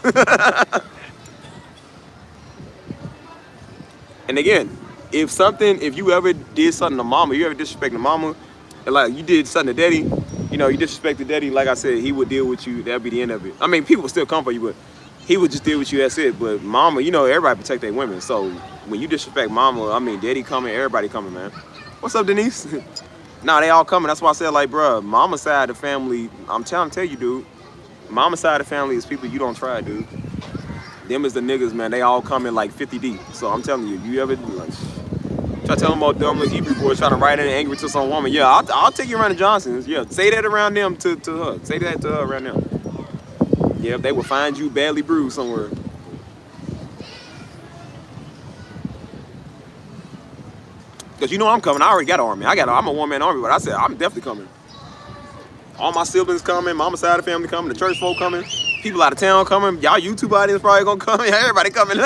And again, if you ever did something to mama, you ever disrespected mama, and like you did something to daddy, you know, you disrespected daddy, like I said, he would deal with you. That'd be the end of it. I mean, people would still come for you, but he would just deal with you, that's it. But mama, you know, everybody protect their women. So when you disrespect mama, I mean, daddy coming, everybody coming, man. What's up, Denise? Nah, they all coming. That's why I said, like, bruh, mama side of the family, I'm trying to tell you, dude, mama side of the family is people you don't try, dude. Them is the niggas, man. They all coming like 50 deep. So I'm telling you, you ever like try to tell them about dumb little Hebrew boys trying to write in angry to some woman? Yeah, I'll take you around the Johnsons. Yeah, say that around them to her. Say that to her around them. Yeah, they will find you badly bruised somewhere. Cause you know I'm coming. I already got an army. I'm a one-man army, but I said I'm definitely coming. All my siblings coming, mama side of the family coming, the church folk coming. People out of town coming. Y'all YouTube audience probably gonna come. Everybody coming.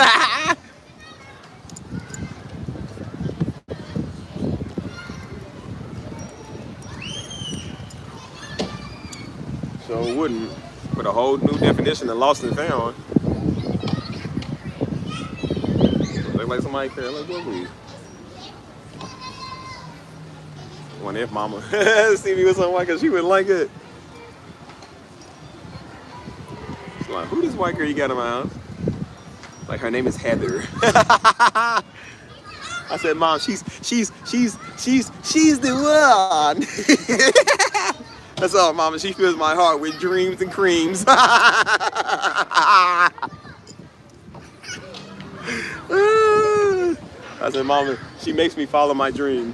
So wouldn't put a whole new definition of lost and found. Look like somebody care. Like what we? One if mama see me with someone because she wouldn't like it. Like, who this white girl you got in my house? Like her name is Heather. I said, Mom, she's the one. That's all, Mama. She fills my heart with dreams and creams. I said, Mama, she makes me follow my dream.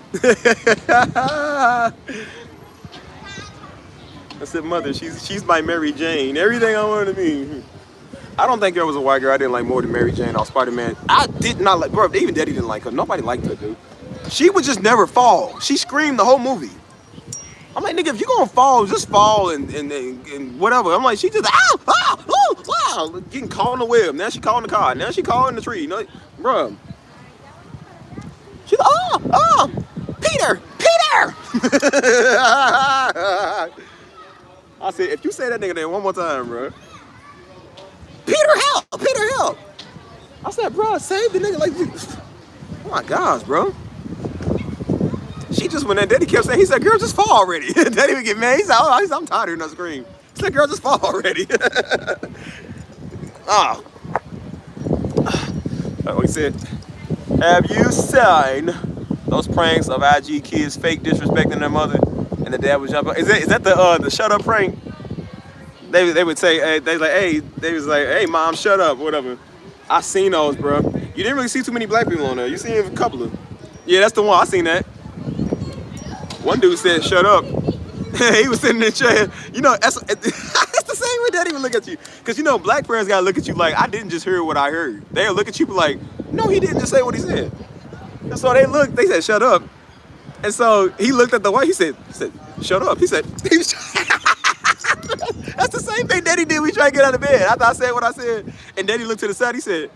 I said, Mother, she's my Mary Jane. Everything I want to be. I don't think there was a white girl I didn't like more than Mary Jane or Spider-Man. I did not like, bro, even Daddy didn't like her. Nobody liked her, dude. She would just never fall. She screamed the whole movie. I'm like, nigga, if you gonna fall, just fall and whatever. I'm like, she just, getting caught in the web. Now she caught in the car. Now she caught in the tree. You know, bro. She's like, Peter. I said, if you say that nigga name one more time, bro. Peter, help. I said, bro, save the nigga. Like, oh my gosh, bro. She just, when that daddy kept saying, he said, girl, just fall already. Daddy would get mad. He said, I'm tired of hearing her scream. He said, girl, just fall already. He said, have you seen those pranks of IG kids fake disrespecting their mother and the dad would jump up? Is that the shut up prank? They would say, they was like, hey mom, shut up, whatever. I seen those, bro. You didn't really see too many black people on there. You seen a couple of. Yeah, that's the one. I seen that. One dude said, shut up. He was sitting in the chair. You know, that's the same way Daddy would look at you. Because, you know, black parents got to look at you like, I didn't just hear what I heard. They'll look at you like, no, he didn't just say what he said. And so they said, shut up. And so he looked at the wife, he said, shut up. He said, that's the same thing Daddy did when he tried to get out of bed. After I said what I said, and Daddy looked to the side, he said,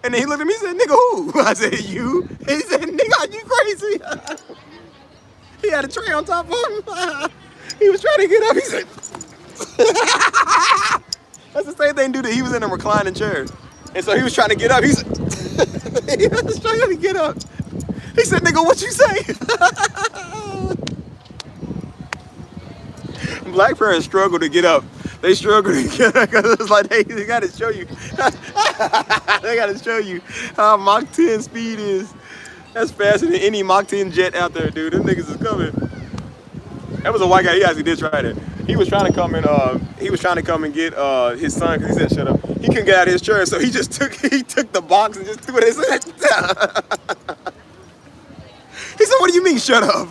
and then he looked at me, he said, nigga, who? I said, you. He said, nigga, are you crazy? He had a tray on top of him. He was trying to get up. He said, that's the same thing dude that he was in a reclining chair. And so he was trying to get up. He said, he was trying to get up. He said, nigga, what you say? Black parents struggle to get up. They struggle to get up because it's like, they got to show you. They got to show you how Mach 10 speed is. That's faster than any Mach 10 jet out there, dude. Them niggas is coming. That was a white guy. He actually did try that. He was trying to come and get his son because he said shut up. He couldn't get out of his chair, so he just took the box and just threw it in his head. He said, "What do you mean shut up?"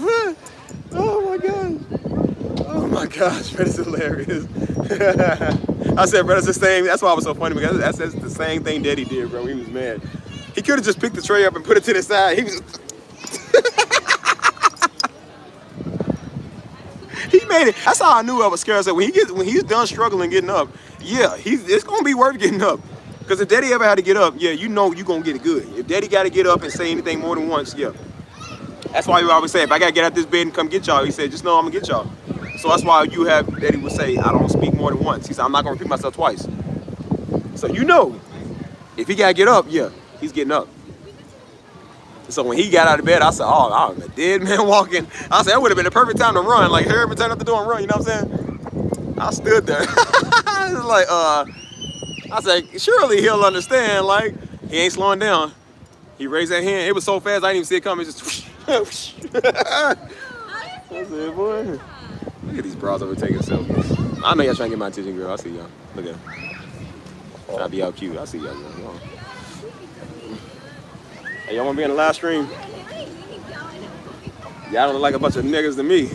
Oh my gosh, bro, this is hilarious. I said, bro, that's the same. That's why I was so funny because that's the same thing Daddy did, bro. He was mad. He could have just picked the tray up and put it to the side. He was. He made it. That's how I knew I was scared. I said, when he's done struggling getting up, yeah, it's gonna be worth getting up. Because if Daddy ever had to get up, yeah, you know you gonna get it good. If Daddy got to get up and say anything more than once, yeah. That's why you always say, if I gotta get out this bed and come get y'all, he said, just know I'm gonna get y'all. So that's why you have Eddie would say, I don't speak more than once. He said, I'm not gonna repeat myself twice. So you know, if he gotta get up, yeah, he's getting up. So when he got out of bed, I said, oh, I'm a dead man walking. I said, that would have been the perfect time to run. Like, hurry up and turn up the door and run, you know what I'm saying? I stood there. I was like, I said, surely he'll understand. Like, he ain't slowing down. He raised that hand. It was so fast, I didn't even see it coming. It just whoosh. I said, boy, look at these bras overtaking selfies. I know y'all trying to get my attention, girl. I see y'all. Look at them. Trying to be all cute. I see y'all. Hey, y'all want to be in the live stream? Y'all don't look like a bunch of niggas to me.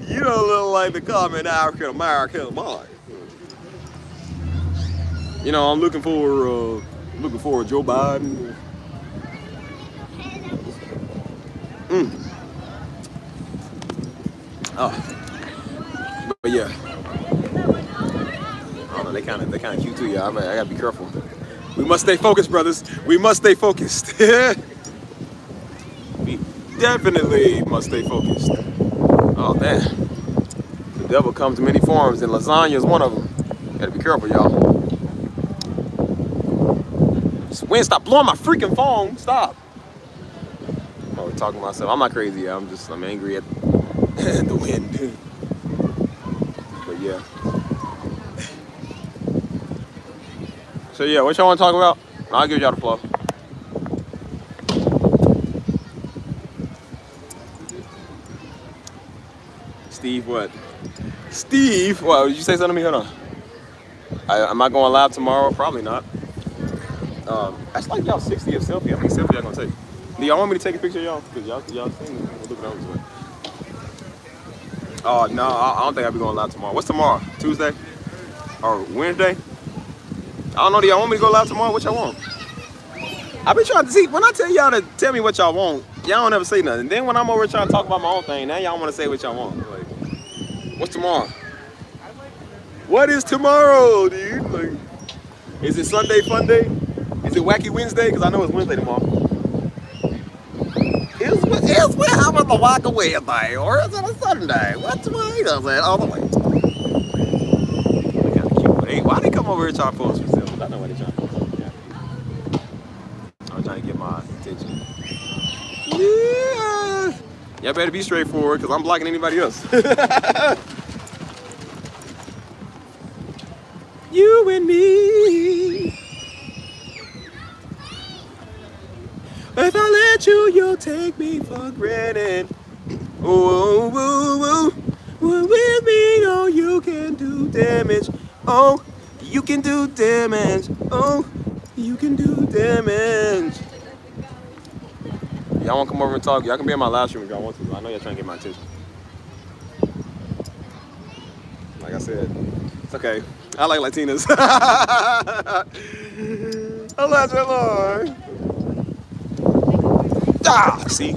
You don't look like the common African American boy. You know, I'm looking for Joe Biden. Oh, but yeah. I don't know. They kind of cute too, y'all. I gotta be careful. We must stay focused, brothers. We must stay focused. We definitely must stay focused. Oh man, the devil comes in many forms, and lasagna is one of them. Gotta be careful, y'all. Wind, stop blowing my freaking phone. Stop. I'm always talking to myself. I'm not crazy, yeah. I'm angry at the wind. But yeah. So yeah, what y'all want to talk about? I'll give y'all the floor. Steve, what? Steve, what? Did you say something to me? Hold on. Am I going live tomorrow? Probably not. That's like y'all 60th selfie. How many selfies y'all gonna take? Do y'all want me to take a picture of y'all? Cause y'all seen me. We're looking over this way. Oh no, I don't think I'll be going live tomorrow. What's tomorrow? Tuesday? Or Wednesday? I don't know. Do y'all want me to go live tomorrow? What y'all want? I been trying to see. When I tell y'all to tell me what y'all want, y'all don't ever say nothing. Then when I'm over trying to talk about my own thing, now y'all want to say what y'all want. Like, what's tomorrow? What is tomorrow, dude? Like, is it Sunday Fun Day? Is it Wacky Wednesday? Because I know it's Wednesday tomorrow. Is we having the Wacky Wednesday, or is it a Sunday? What's tomorrow? You know what I'm saying? All the way. They're kind of cute. Hey, why they come over here trying to post themselves? I know why they trying to post themselves. Yeah. I'm trying to get my attention. Yeah. Y'all better be straightforward, because I'm blocking anybody else. You and me. If I let you, you'll take me for granted. Ooh, ooh, ooh. With me, oh, you can do damage. Oh, you can do damage. Oh, you can do damage. Y'all want to come over and talk? Y'all can be in my live stream if y'all want to. I know y'all trying to get my attention. Like I said, it's okay. I like Latinas. I like that, Lord. Ah, see?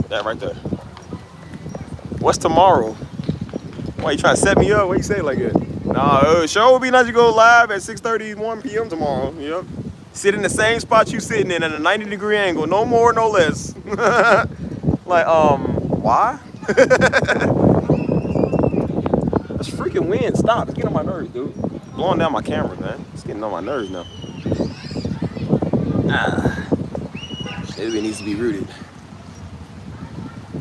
That right there. What's tomorrow? Why you trying to set me up? Why you say it like that? Nah, sure would be nice to go live at 6:30, 1 p.m. tomorrow. Yep. Sit in the same spot you sitting in at a 90-degree angle. No more, no less. Like, why? That's freaking wind. Stop. It's getting on my nerves, dude. Blowing down my camera, man. It's getting on my nerves now. Ah. Maybe it needs to be rooted.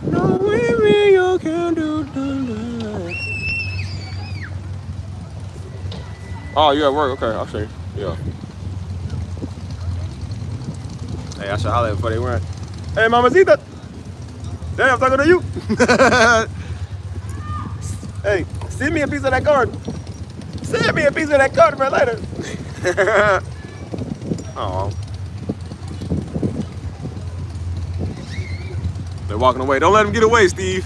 No, maybe you can do that. Oh, you at work? Okay, I'll show you. Yeah. Hey, I should holler before they went. Hey, mamacita. Damn, I'm talking to you. Hey, send me a piece of that card. Send me a piece of that card for later. Oh. They're walking away. Don't let them get away, Steve.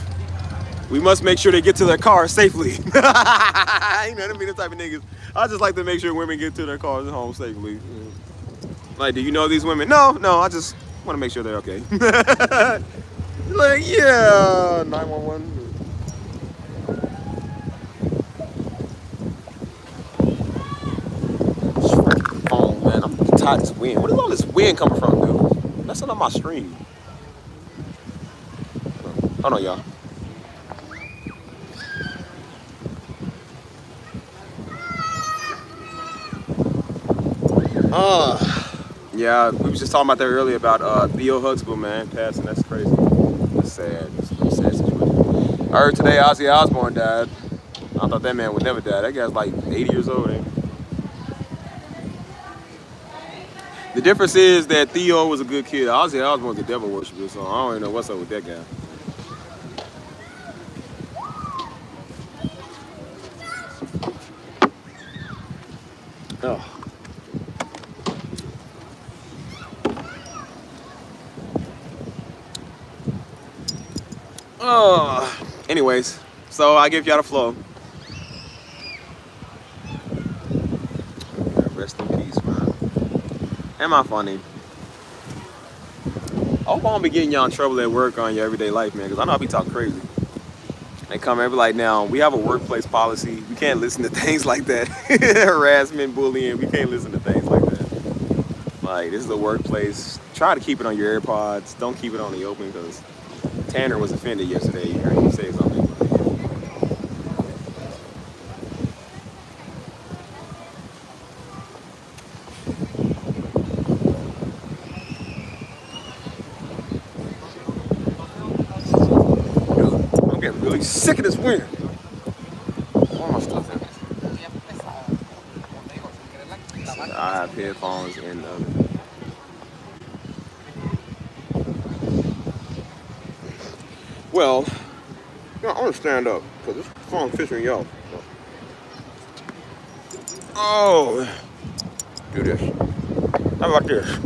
We must make sure they get to their car safely. You know what I mean? The type of niggas. I just like to make sure women get to their cars and home safely. Like, do you know these women? No, I just want to make sure they're okay. Like, yeah, 911. Oh, man, I'm tired of this wind. Where is all this wind coming from, dude? Messing up my stream. Hold on, y'all. Yeah, we was just talking about that earlier about Theo Huxtable, man, passing. That's crazy. That's sad. It's a sad situation. I heard today Ozzy Osbourne died. I thought that man would never die. That guy's like 80 years old, ain't he? The difference is that Theo was a good kid. Ozzy Osbourne's a devil worshiper, so I don't even know what's up with that guy. Anyways, so I give y'all the flow. Rest in peace, man. Am I funny? I hope I won't be getting y'all in trouble at work on your everyday life, man, because I know I be talking crazy. They come and be like, now, we have a workplace policy. We can't listen to things like that. Harassment, bullying, we can't listen to things like that. Like, this is a workplace. Try to keep it on your AirPods. Don't keep it on the open, because Tanner was offended yesterday. You heard him say something. I'm getting really sick of this wind. Where my stuff at? I have headphones in the other. Well, I want to stand up because this phone's pissing me off. Oh, do this. How about this?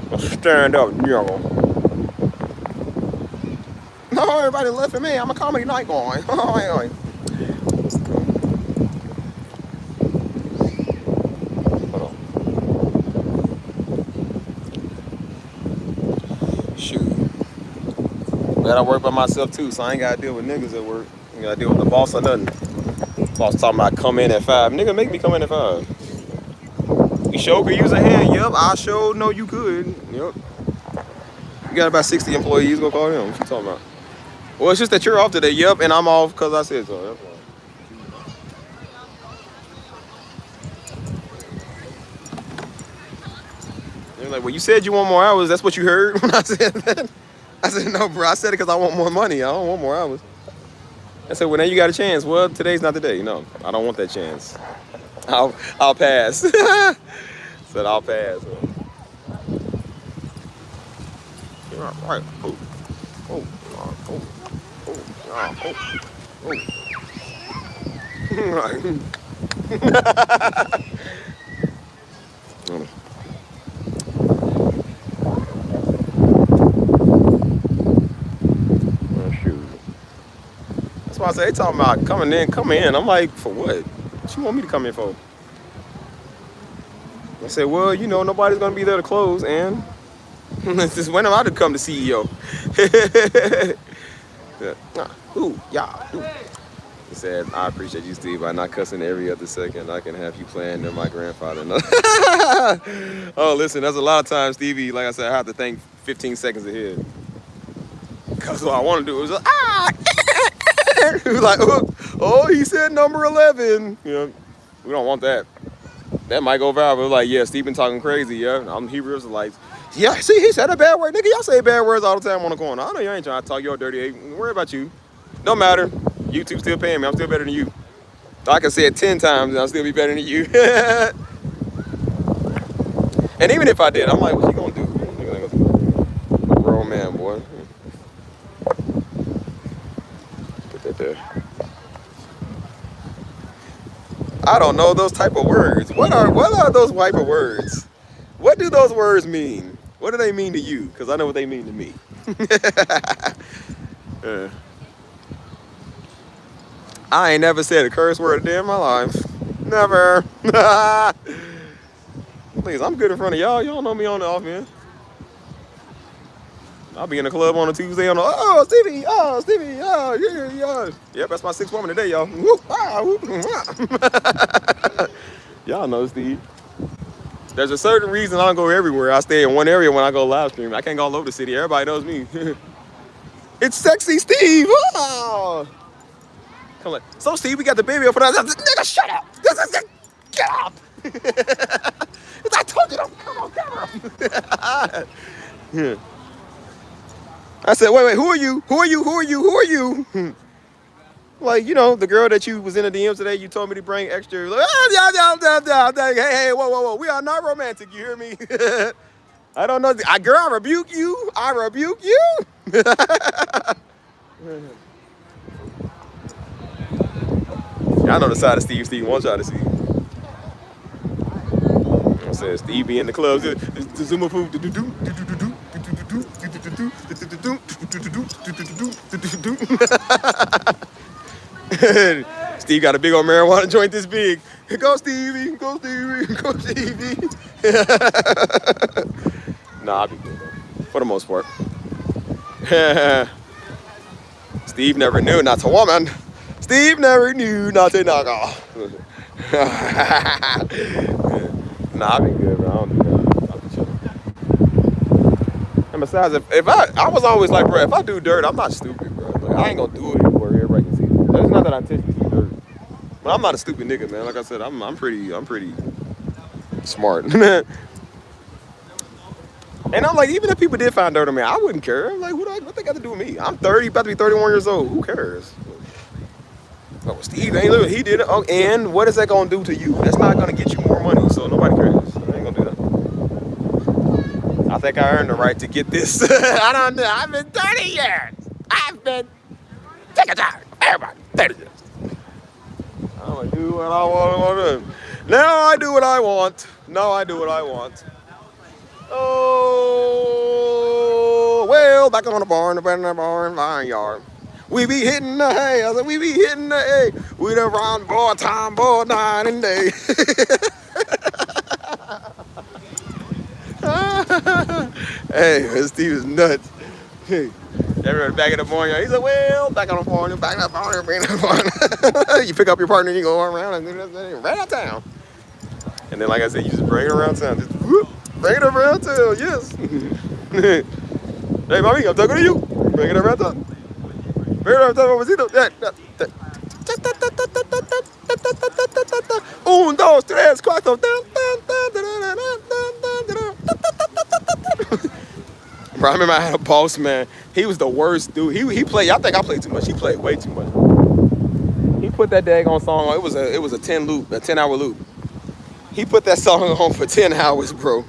Let's stand up, yo. No, everybody left at me. I'm a comedy night going. Oh, hold on. Shoot. Glad I work by myself too, so I ain't gotta deal with niggas at work. I ain't gotta deal with the boss or nothing. Boss talking about come in at 5. Nigga, make me come in at 5. You sure could use a hand. Yep, I sure know you could. Yep. You got about 60 employees. Go call them. What you talking about? Well, it's just that you're off today. Yep, and I'm off because I said so. That's why. They're like, well, you said you want more hours. That's what you heard when I said that. I said, no, bro. I said it because I want more money. I don't want more hours. I said, well, now you got a chance. Well, today's not the day. No, I don't want that chance. I'll pass. Said I'll pass. You're right. Oh, oh, oh, oh, oh, oh, oh. That's why I say they talking about coming in, come in. I'm like, for what? What you want me to come in for? I said, well, you know, nobody's gonna be there to close, and when am I to come to CEO? He said, I appreciate you, Steve, by not cussing every other second. I can have you playing than my grandfather. Oh, listen, there's a lot of times, Stevie, like I said, I have to think 15 seconds ahead. Because what I want to do is, he was like, oh, he said number 11. You know, we don't want that. That might go viral. Like, yeah, Steve been talking crazy, yeah. I'm Hebrew Israelites. Yeah, see, he said a bad word. Nigga, y'all say bad words all the time on the corner. I know you ain't trying to talk your dirty eight. Don't worry about you. Don't matter. YouTube still paying me. I'm still better than you. I can say it 10 times and I'll still be better than you. And even if I did, I'm like, what you gonna do? A grown man, boy. Put that there. I don't know those type of words. What are those type of words? What do those words mean? What do they mean to you? Because I know what they mean to me. I ain't never said a curse word a day in my life. Never. Please, I'm good in front of y'all. Y'all know me on the off, man. I'll be in the club on a Tuesday on the, oh, Stevie, yeah. Yep, that's my 6th woman today, y'all. Y'all know Steve. There's a certain reason I don't go everywhere. I stay in one area when I go live stream. I can't go all over the city. Everybody knows me. It's sexy Steve. Oh. Come on. So Steve, we got the baby up for us. Nigga, shut up. Get up. I told you don't come on camera. Yeah. I said, wait, who are you? Who are you? Who are you? Who are you? Like, you know, the girl that you was in the DMs today, you told me to bring extra. Like, hey, whoa. We are not romantic. You hear me? I don't know. Girl, I rebuke you. I rebuke you. I know the side of Steve wants y'all to see. I'm saying Steve be in the clubs. Steve got a big old marijuana joint this big. Go Stevie, go Stevie, go Stevie. Nah, I'll be good though, for the most part. Steve never knew not to woman. Steve never knew not to knock off. Nah, I'll be good, bro. I don't do that. I'll be chilling. And besides, if I was always like, bro, if I do dirt, I'm not stupid, bro. Like, I ain't gonna do it where everybody can see it. It's not that I intentionally do dirt. But I'm not a stupid nigga, man. Like I said, I'm pretty smart. And I'm like, even if people did find dirt on me, I wouldn't care. I'm like, what they got to do with me? I'm 30, about to be 31 years old. Who cares? Oh, Steve ain't living. He did it. Oh, and what is that gonna do to you? That's not gonna get you more money, so nobody cares. I ain't gonna do that. I think I earned the right to get this. I don't know. I've been 30 years. I've been take a time. Everybody, 30 years. I'm gonna do what I want to do. Now I do what I want. Now I do what I want. Oh, well, back on the barn, vineyard. We be hitting the hay. I said, we be hitting the hay. We the round boy, time boy, night and day. Hey, Steve is nuts. Everybody back in the morning. He said, well, back on the barn, back on the barn, back on the barn. You pick up your partner, you go around and do this, right out town. And then, like I said, you just bring it around town. Just whoop, bring it around town, yes. Hey, mommy, I'm talking to you. Bring it around town. Un, dos, tres, cuatro. Bro, I remember I had a boss, man. He was the worst dude. He played. I think I played too much. He played way too much. He put that daggone song on. It was a 10-hour loop. He put that song on for 10 hours, bro.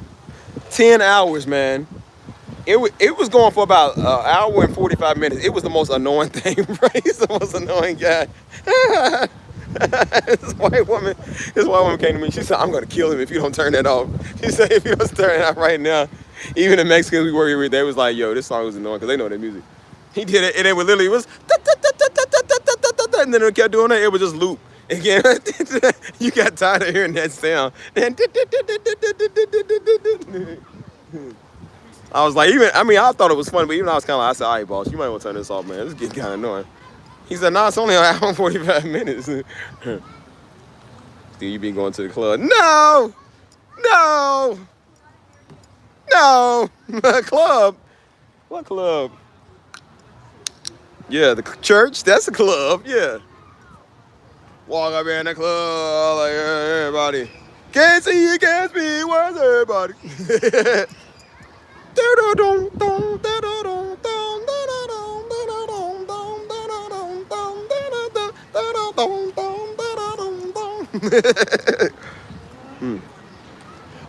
10 hours, man. It was going for about an hour and 45 minutes. It was the most annoying thing, bro. He's the most annoying guy. This white woman came to me. She said, I'm going to kill him if you don't turn that off. She said, if you don't turn it off right now. Even the Mexicans we were with, they was like, yo, this song was annoying because they know their music. He did it, and it was literally, it was, and then it kept doing it. It was just loop. Again, you got tired of hearing that sound. I was like, I thought it was funny, but even I was kind of like, I said, all right, boss, you might want to turn this off, man. This is getting kind of annoying. He said, nah, it's only an hour and 45 minutes. Dude, you been going to the club. No! Club? What club? Yeah, the church, that's a club, yeah. Walk up in the club, like everybody. Can't see you, can't speak, where's everybody?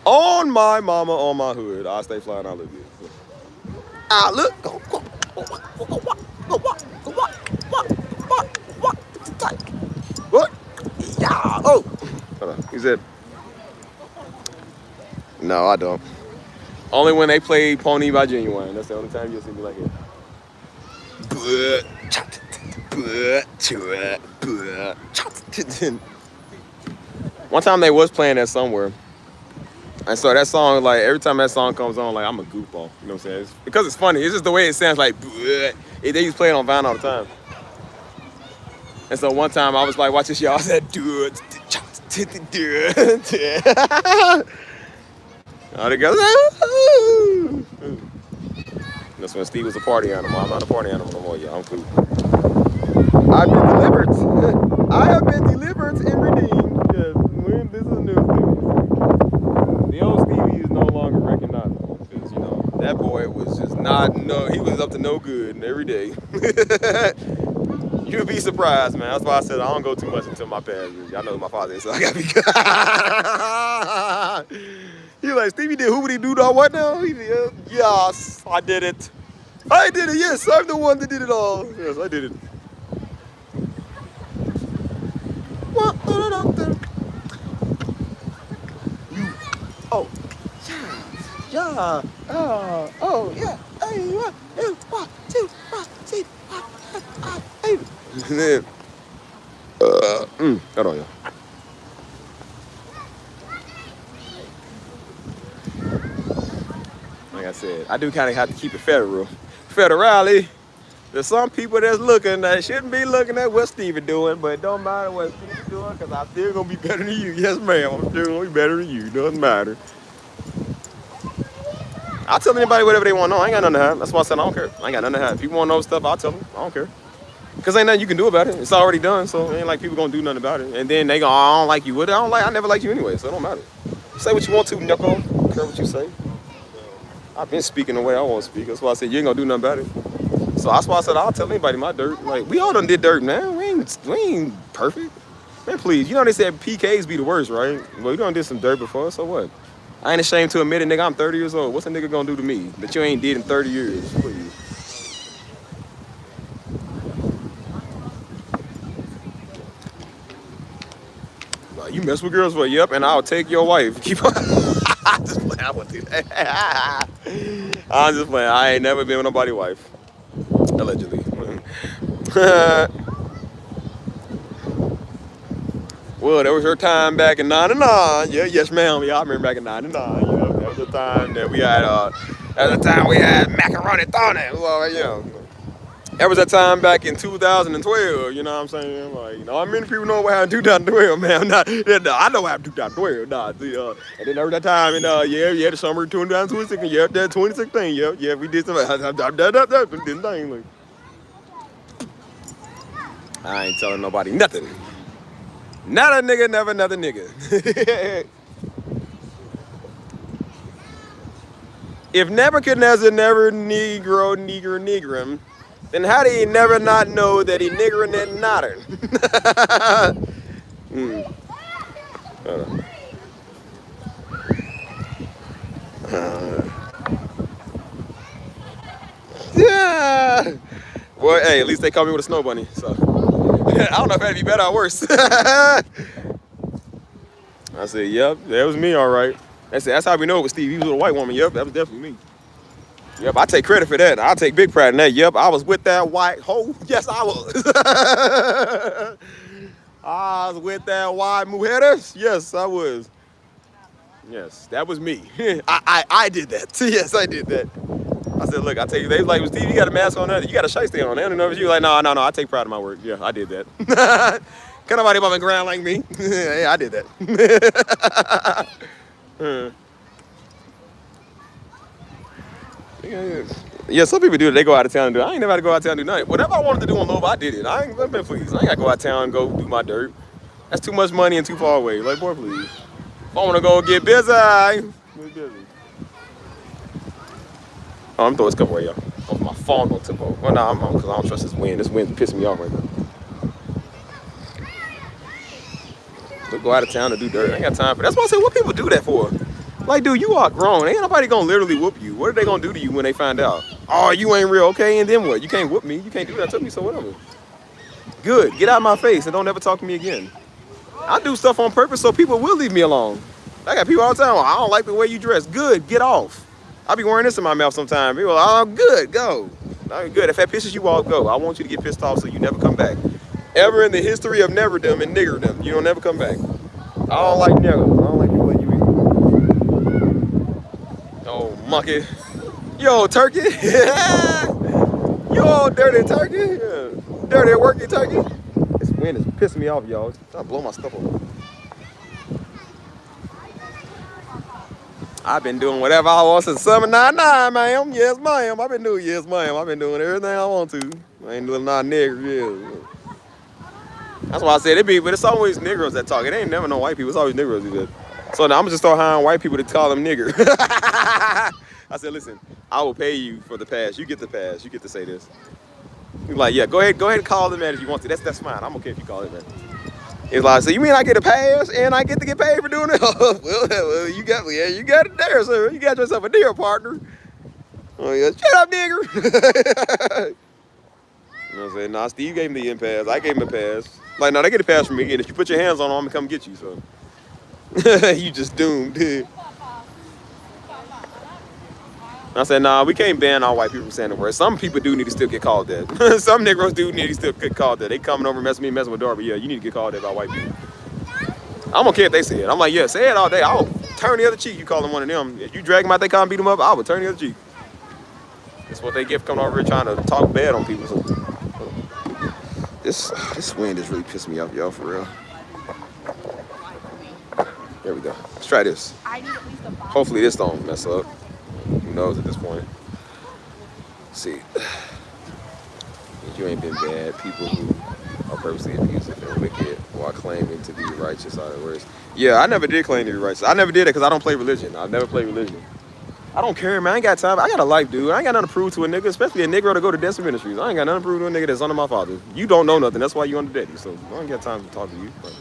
On my mama, on my hood, I stay flying, I look good. I look. What? Yeah. Oh. Hold on. He said, no, I don't. Only when they play Pony by Giveon. That's the only time you'll see me like it. One time they was playing that somewhere. And so that song, like, every time that song comes on, like, I'm a goofball. You know what I'm saying? Because it's funny. It's just the way it sounds like, they used to play it on Vine all the time. And so one time I was like, watch this, y'all. I said, all together. That's when Steve was a party animal. I'm not a party animal no more, y'all. I'm cool. I've been delivered. I have been delivered and redeemed. Yes, when this is a new Stevie. The old Stevie is no longer recognizable because, you know, that boy was just he was up to no good every day. You'd be surprised, man. That's why I said I don't go too much into my past. Y'all know who my father is, so I gotta be He like, Stevie did hoobity doo dah what now? He did, yes, I did it. I did it, yes, I'm the one that did it all. Yes, I did it. Oh, yeah, oh, yeah. Hey, 1, 2, 1, 2, 1, 2, 1, 2, 1. Hold on, y'all. Like I said, I do kind of have to keep it federal. Federally, there's some people that's looking that shouldn't be looking at what Stevie doing, but it don't matter what Stevie doing because I'm still gonna be better than you. Yes, ma'am, I'm still gonna be better than you. Doesn't matter. I'll tell anybody whatever they want to know. I ain't got nothing to hide. That's why I said I don't care. I ain't got nothing to hide. If people want to know stuff, I'll tell them. I don't care. Because ain't nothing you can do about it. It's already done, so it ain't like people gonna do nothing about it. And then they go, I don't like you. What? I never liked you anyway, so it don't matter. Say what you want to, knuckle. I don't care what you say. I've been speaking the way I want to speak. That's why I said you ain't gonna do nothing about it. So that's why I said I'll tell anybody my dirt. Like, we all done did dirt, man. We ain't perfect. Man, please. You know they said PKs be the worst, right? Well, you done did some dirt before, so what? I ain't ashamed to admit it, nigga. I'm 30 years old. What's a nigga gonna do to me that you ain't did in 30 years? Please. Like, you mess with girls? Well, yep, and I'll take your wife. Keep on. I'm just playing. I won't do that. I'm just playing. I ain't never been with nobody's wife. Allegedly. Well, that was your time back in '99. Yeah, yes, ma'am. Yeah, I remember back in '99. You know, that was the time that we had. Macaroni Thorny. Well, you know, that was that time back in 2012. You know what I'm saying? Like, you know, how many people know what happened in 2012, man? I know what happened in 2012. And then there was that time in the summer of 2016. Yeah, that 2016. Yeah, we did some didn't thing. Like, I ain't telling nobody nothing. Not a nigga, never another nigga. If Nebuchadnezzar never negrum, then how do he never not know that he niggering and nodding? Yeah. Well, hey, at least they call me with a snow bunny, so. I don't know if that'd be better or worse. I said, yep, that was me, all right. That's how we know it was Steve. He was with a white woman. Yep, that was definitely me. Yep, I take credit for that. I take big pride in that. Yep, I was with that white hoe. Yes, I was. I was with that white mujeres. Yes, I was. Yes, that was me. I did that. Yes, I did that. I said, look, I tell you, they was like, Steve, you got a mask on that? You got a shirt stand on that? And you like, no, I take pride in my work. Yeah, I did that. Can't nobody above the ground like me. Yeah, I did that. Yeah, some people do it. They go out of town and do it. I ain't never had to go out of town and do nothing. Whatever I wanted to do on Nova, I did it. I ain't got to go out of town and go do my dirt. That's too much money and too far away. Like, boy, please. If I want to go get busy, get busy. Oh, I'm throwing this cup away, y'all. Oh, my phone gonna tip over. Well, no, I'm because I don't trust this wind. This wind's pissing me off right now. We'll go out of town to do dirt. I ain't got time for that. That's why I say, what people do that for? Like, dude, you are grown. Ain't nobody gonna literally whoop you. What are they gonna do to you when they find out? Oh, you ain't real, okay? And then what? You can't whoop me. You can't do that to me, so whatever. Good. Get out of my face and don't ever talk to me again. I do stuff on purpose so people will leave me alone. I got people all the time. I don't like the way you dress. Good. Get off. I be wearing this in my mouth sometimes. People are like, oh, good, go. No, good. If that pisses you off, go. I want you to get pissed off so you never come back. Ever in the history of neverdom and niggerdom, you don't never come back. I don't like niggers. I don't like people like you either. Oh, monkey. Yo, turkey. Yo, dirty turkey. Yeah. Dirty working turkey. This wind is pissing me off, y'all. It's trying to blow my stuff over. I've been doing whatever I want since summer '99, ma'am. Yes, ma'am. I've been doing everything I want to. I ain't doing not niggas, yeah. That's why I said it be, but it's always Negroes that talk. It ain't never no white people. It's always Negroes who do that. So now I'm just start hiring white people to call them nigger. I said, listen, I will pay you for the pass. You get the pass. You get to say this. He's like, yeah, go ahead and call them that if you want to. That's fine. I'm okay if you call it that. He's like, so you mean I get a pass and I get to get paid for doing it? well, you got it there, sir. You got yourself a deal, partner. Oh yeah, shut up, nigger. You know what I'm saying? Nah, Steve gave him the pass. I gave him a pass. Like, no, they get a pass from me again. If you put your hands on them, I'm gonna come get you. So you just doomed, dude. I said, nah, we can't ban all white people from saying the word. Some people do need to still get called that. Some Negroes do need to still get called that. They coming over messing with Darby. Yeah, you need to get called that by white people. I don't care if they say it. I'm like, yeah, say it all day. I will turn the other cheek. You call them one of them. If you drag them out, they come beat them up. I will turn the other cheek. That's what they get for coming over here trying to talk bad on people. So this wind is really pissing me off, y'all, for real. There we go. Let's try this. Hopefully this don't mess up. Who knows at this point? Let's see. You ain't been bad. People who are purposely abusive and wicked while claiming to be righteous are the worst. Yeah, I never did claim to be righteous. I never did it because I don't play religion. I've never played religion. I don't care, man. I ain't got time. I got a life, dude. I ain't got nothing to prove to a nigga, especially a Negro to go to Destiny Ministries. I ain't got nothing to prove to a nigga that's under my father. You don't know nothing. That's why you under daddy. So I don't got time to talk to you. But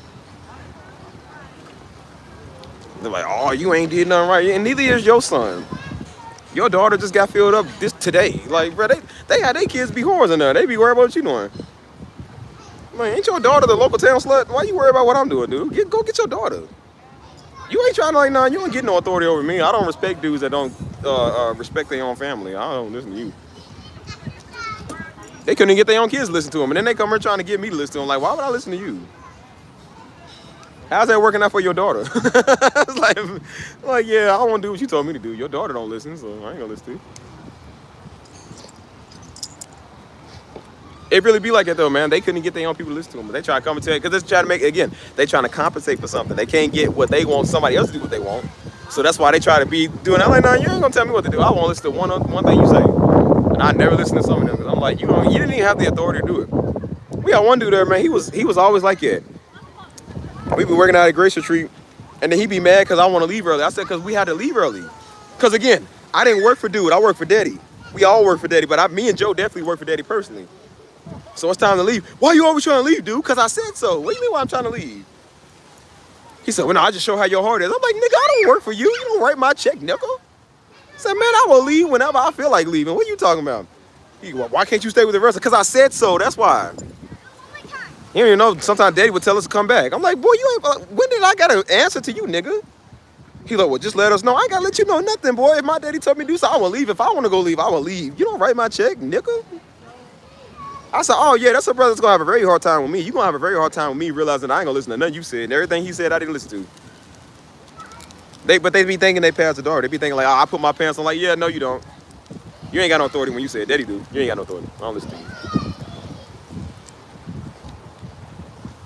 they're like, oh, you ain't did nothing right. And neither is your son. Your daughter just got filled up today. Like, bro, they had their kids be whores in there. They be worried about what you doing. Man, ain't your daughter the local town slut? Why you worried about what I'm doing, dude? Go get your daughter. You ain't trying to, like, nah, you don't get no authority over me. I don't respect dudes that don't respect their own family. I don't listen to you. They couldn't even get their own kids to listen to them. And then they come here trying to get me to listen to them. Like, why would I listen to you? How's that working out for your daughter? It's like, yeah, I don't want to do what you told me to do. Your daughter don't listen, so I ain't gonna listen to you. It really be like that though, man. They couldn't get their own people to listen to them, but they try to come and tell you, because they're trying to make, again, they trying to compensate for something. They can't get what they want, somebody else to do what they want. So that's why they try to be doing that. I'm like, nah, you ain't gonna tell me what to do. I won't listen to one thing you say. And I never listen to some of them, because I'm like, you didn't even have the authority to do it. We got one dude there, man, he was always like that. We be working out at Grace Retreat, and then he be mad because I want to leave early. I said, because we had to leave early. Because again, I didn't work for dude, I work for daddy. We all work for daddy, but me and Joe definitely work for daddy personally. So it's time to leave. Why you always trying to leave, dude? Because I said so. What do you mean why I'm trying to leave? He said, well, no, I just show how your heart is. I'm like, nigga, I don't work for you. You don't write my check, nickel. I said, man, I will leave whenever I feel like leaving. What are you talking about? He go, why can't you stay with the rest? Because I said so. That's why. You don't even know. Sometimes daddy would tell us to come back. I'm like, boy, you ain't. When did I got to answer to you, nigga? He like, well, just let us know. I ain't got to let you know nothing, boy. If my daddy told me to do something, I will leave. If I want to go leave, I will leave. You don't write my check, nigga. I said, oh, yeah, that's a brother that's going to have a very hard time with me. You're going to have a very hard time with me realizing I ain't going to listen to nothing you said. And everything he said, I didn't listen to. But they be thinking they passed the door. They be thinking like, oh, I put my pants on. Like, yeah, no, you don't. You ain't got no authority when you said daddy do. You ain't got no authority. I don't listen to you.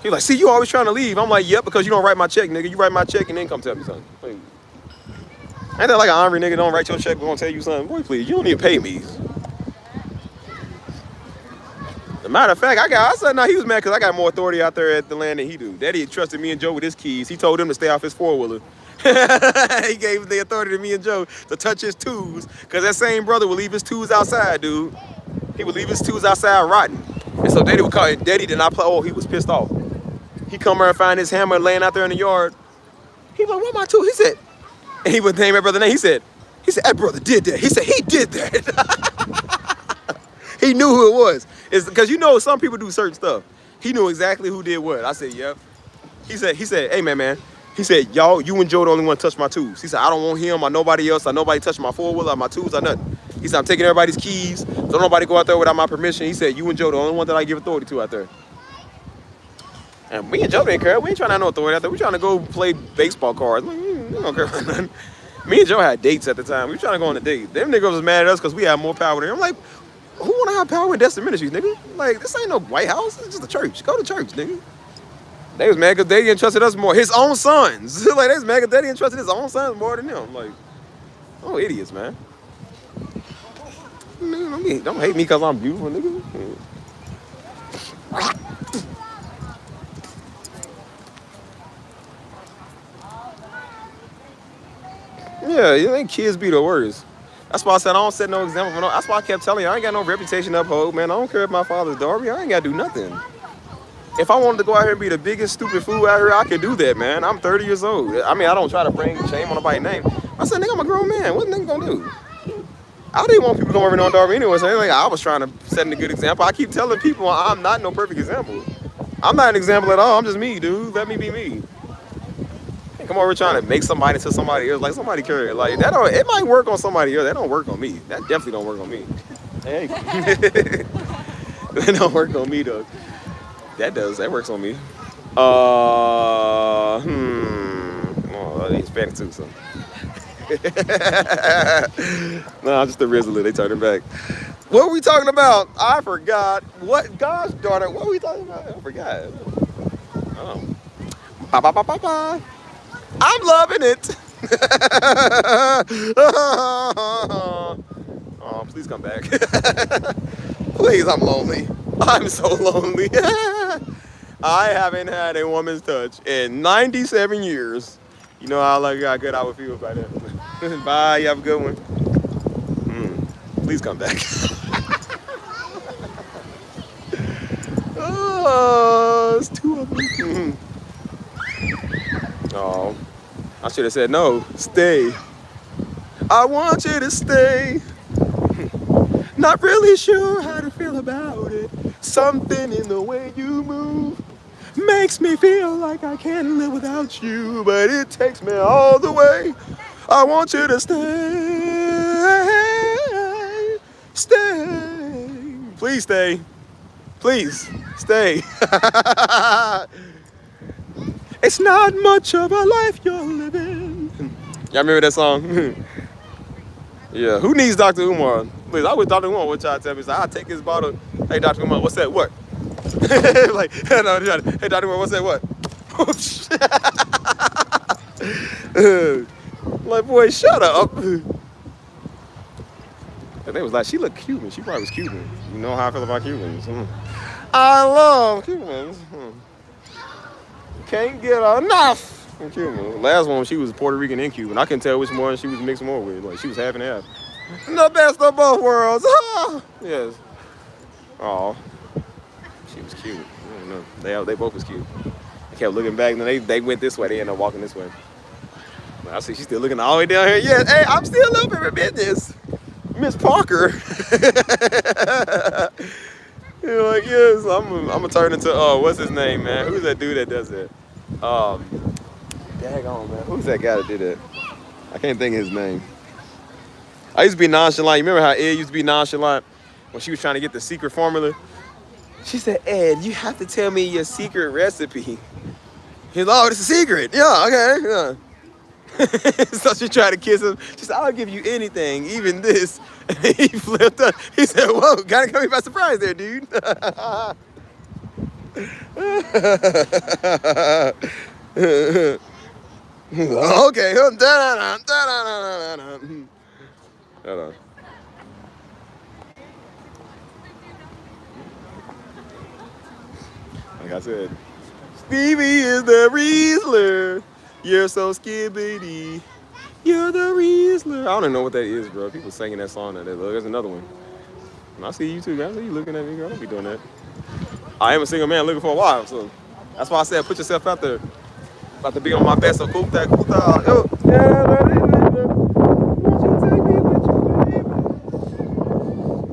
He like, see, you always trying to leave. I'm like, yep, because you don't write my check, nigga. You write my check and then come tell me something. Like, ain't that like an honorary nigga don't write your check, but gonna tell you something? Boy, please, you don't need to pay me. As a matter of fact, I said, nah, he was mad because I got more authority out there at the land than he do. Daddy trusted me and Joe with his keys. He told him to stay off his four-wheeler. He gave the authority to me and Joe to touch his tools, because that same brother would leave his tools outside, dude. He would leave his tools outside rotting. And so Daddy would call it, Daddy did not play. Oh, he was pissed off. He come around and find his hammer laying out there in the yard. He was like, what my tools? He said, and he would name that brother name. He said, that brother did that. He said, he did that. He knew who it was. It's because you know some people do certain stuff. He knew exactly who did what. I said, yep. He said, hey man. He said, y'all, you and Joe the only one to touch my tools. He said, I don't want him or nobody else or nobody touching my four-wheeler or my tools or nothing. He said, I'm taking everybody's keys. Don't nobody go out there without my permission. He said, you and Joe the only one that I give authority to out there. And me and Joe didn't care. We ain't trying to have no authority out there. We trying to go play baseball cards. We don't care about nothing. Me and Joe had dates at the time. We were trying to go on a date. Them niggas was mad at us because we had more power than them. I'm like, who want to have power in Destiny Ministries, nigga? Like, this ain't no White House. It's just a church. Go to church, nigga. They was mad because they entrusted us more. His own sons. Like, they was mad because they entrusted his own sons more than them. Like, Oh, idiots, man. Don't hate me because I'm beautiful, nigga. Yeah, you think kids be the worst. That's why I said I don't set no example for no. That's why I kept telling you I ain't got no reputation to uphold, man. I don't care if my father's daughter. I ain't got to do nothing. If I wanted to go out here and be the biggest stupid fool out here, I could do that, man. I'm 30 years old. I mean, I don't try to bring shame on nobody's name. I said, nigga, I'm a grown man. What nigga gonna do? I didn't want people to come over and know Darby anyway. So like, I was trying to set a good example. I keep telling people I'm not no perfect example. I'm not an example at all. I'm just me, dude. Let me be me. Come over trying to make somebody into somebody else. Like somebody care. Like that don't. It might work on somebody else. That don't work on me. That definitely don't work on me. Hey, that don't work on me though. That does. That works on me. Oh, they Hispanic too, so. No, just the Rizzler. They turned it back. What were we talking about? I forgot. What? Gosh darn it. What were we talking about? I forgot. Oh. Bye, bye, bye, bye, bye. I'm loving it. Oh, please come back. Please, I'm lonely. I'm so lonely. I haven't had a woman's touch in 97 years. You know how good I would feel about that. Bye, you have a good one. Please come back. Oh, it's two of them. Oh, I should have said no. Stay. I want you to stay. Not really sure how to feel about it. Something in the way you move makes me feel like I can't live without you, but it takes me all the way. I want you to stay. Stay. Please stay. Please stay. It's not much of a life you're living. Y'all remember that song? Yeah. Who needs Dr. Umar? Please, I wish Dr. Umar would try to tell me. I'll take his bottle. Hey, Dr. Umar, what's that? What? Like, no, hey, Dr. Umar, what's that? What? Like, boy, shut up. And they was like, she looked Cuban. She probably was Cuban. You know how I feel about Cubans. I love Cubans. Can't get enough from Cuban. Last one, she was Puerto Rican and Cuban. I couldn't tell which one she was mixed more with. Like, she was half and half. The best of both worlds. Yes. Oh, she was cute. I don't know. They both was cute. I kept looking back, and then they went this way. They ended up walking this way. But I see she's still looking all the way down here. Yes, hey, I'm still open for business. Miss Parker. You're like, yes, I'm gonna turn into, what's his name, man? Who's that dude that does that? Daggone, man. Who's that guy that did that? I can't think of his name. I used to be nonchalant. You remember how Ed used to be nonchalant when she was trying to get the secret formula? She said, Ed, you have to tell me your secret recipe. He's like, oh, it's a secret. Yeah, okay, yeah. So she tried to kiss him. She said, I'll give you anything, even this. And he flipped up. He said, whoa, gotta come me by surprise there, dude. Okay. Hold on. Like I said, Stevie is the Riesler. You're so skibbity. You're the Riesler. I don't even know what that is, bro. People singing that song. There's another one. And I see you too, guys. I see you looking at me, girl. I don't be doing that. I am a single man looking for a wife, so that's why I said put yourself out there. About to be on my best, so cool that. Yo.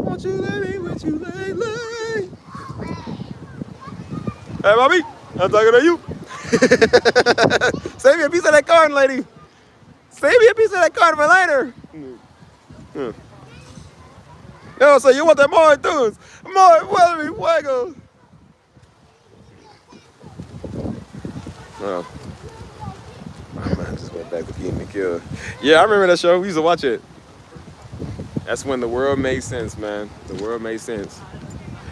Won't you let me with you lately? Hey, Bobby, I'm talking to you. Save me a piece of that corn, lady. Save me a piece of that corn for later. Yo, so you want that more tunes? More Weathery Fuego. Oh. I just went back to Giveon the Kill. Yeah, I remember that show. We used to watch it. That's when the world made sense, man. The world made sense.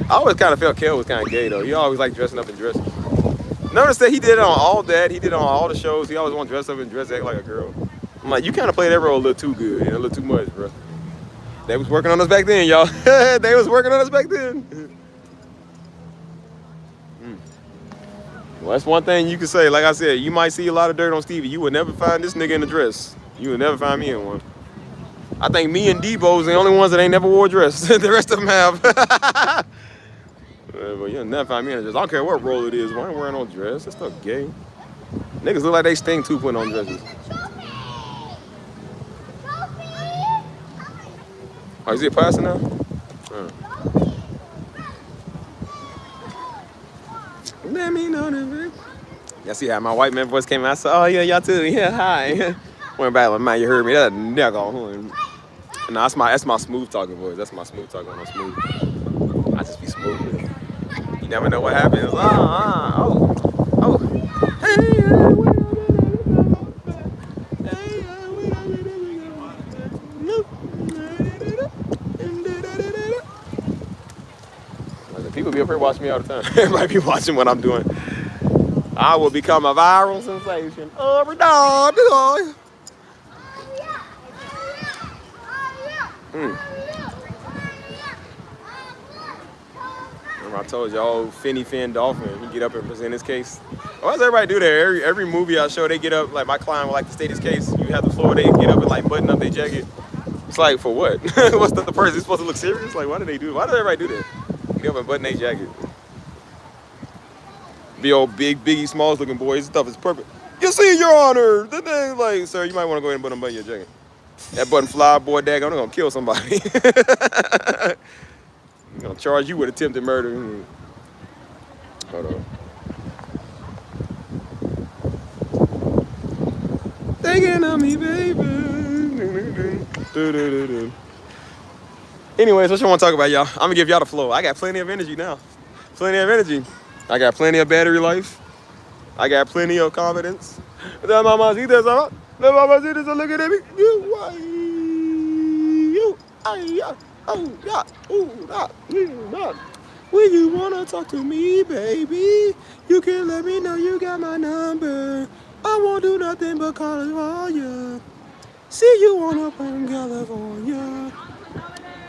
I always kind of felt Kel was kind of gay, though. He always liked dressing up and dressing. Notice that he did it on all that. He did it on all the shows. He always wanted to dress up and dress, act like a girl. I'm like, you kind of play that role a little too good, a little too much, bro. They was working on us back then, y'all. They was working on us back then. Well, that's one thing you can say. Like I said, you might see a lot of dirt on Stevie. You would never find this nigga in a dress. You would never find me in one. I think me and Debo's the only ones that ain't never wore a dress. The rest of them have. But you'll never find me in a dress. I don't care what role it is. Why ain't wearing no dress? That's stuff gay. Niggas look like they stink too putting on dresses. Oh, is it passing now? Let me know that, baby. Y'all see how my white man voice came out? I said, oh, yeah, y'all too. Yeah, hi. Went back like, man, you heard me. That nigga. No, that's my smooth talking voice. That's my smooth talking. I'm smooth. I just be smooth with it. You never know what happens. Oh. People be up here watching me all the time. Everybody be watching what I'm doing. I will become a viral sensation. Every dog. Remember I told y'all, Finny Finn Dolphin, he get up and present his case. Why does everybody do that? Every movie I show, they get up, like my client would like to state his case. You have the floor, they get up and like button up their jacket. It's like, for what? What's the person supposed to look serious? Like, why do they do? Why does everybody do that? Get up and button their jacket. Be old Biggie Smalls looking boys, stuff is perfect. You see, Your Honor. Then they like, sir, you might want to go ahead and button your jacket. That button fly, boy, daggone, they're gonna kill somebody. They're gonna charge you with attempted murder. Hold on. Thinking of me, baby. Anyways, what you want to talk about, y'all? I'm gonna give y'all the flow. I got plenty of energy now. Plenty of energy. I got plenty of battery life. I got plenty of confidence. Look at me. When you wanna talk to me, baby, you can let me know you got my number. I won't do nothing but call it on you. See you on up in California.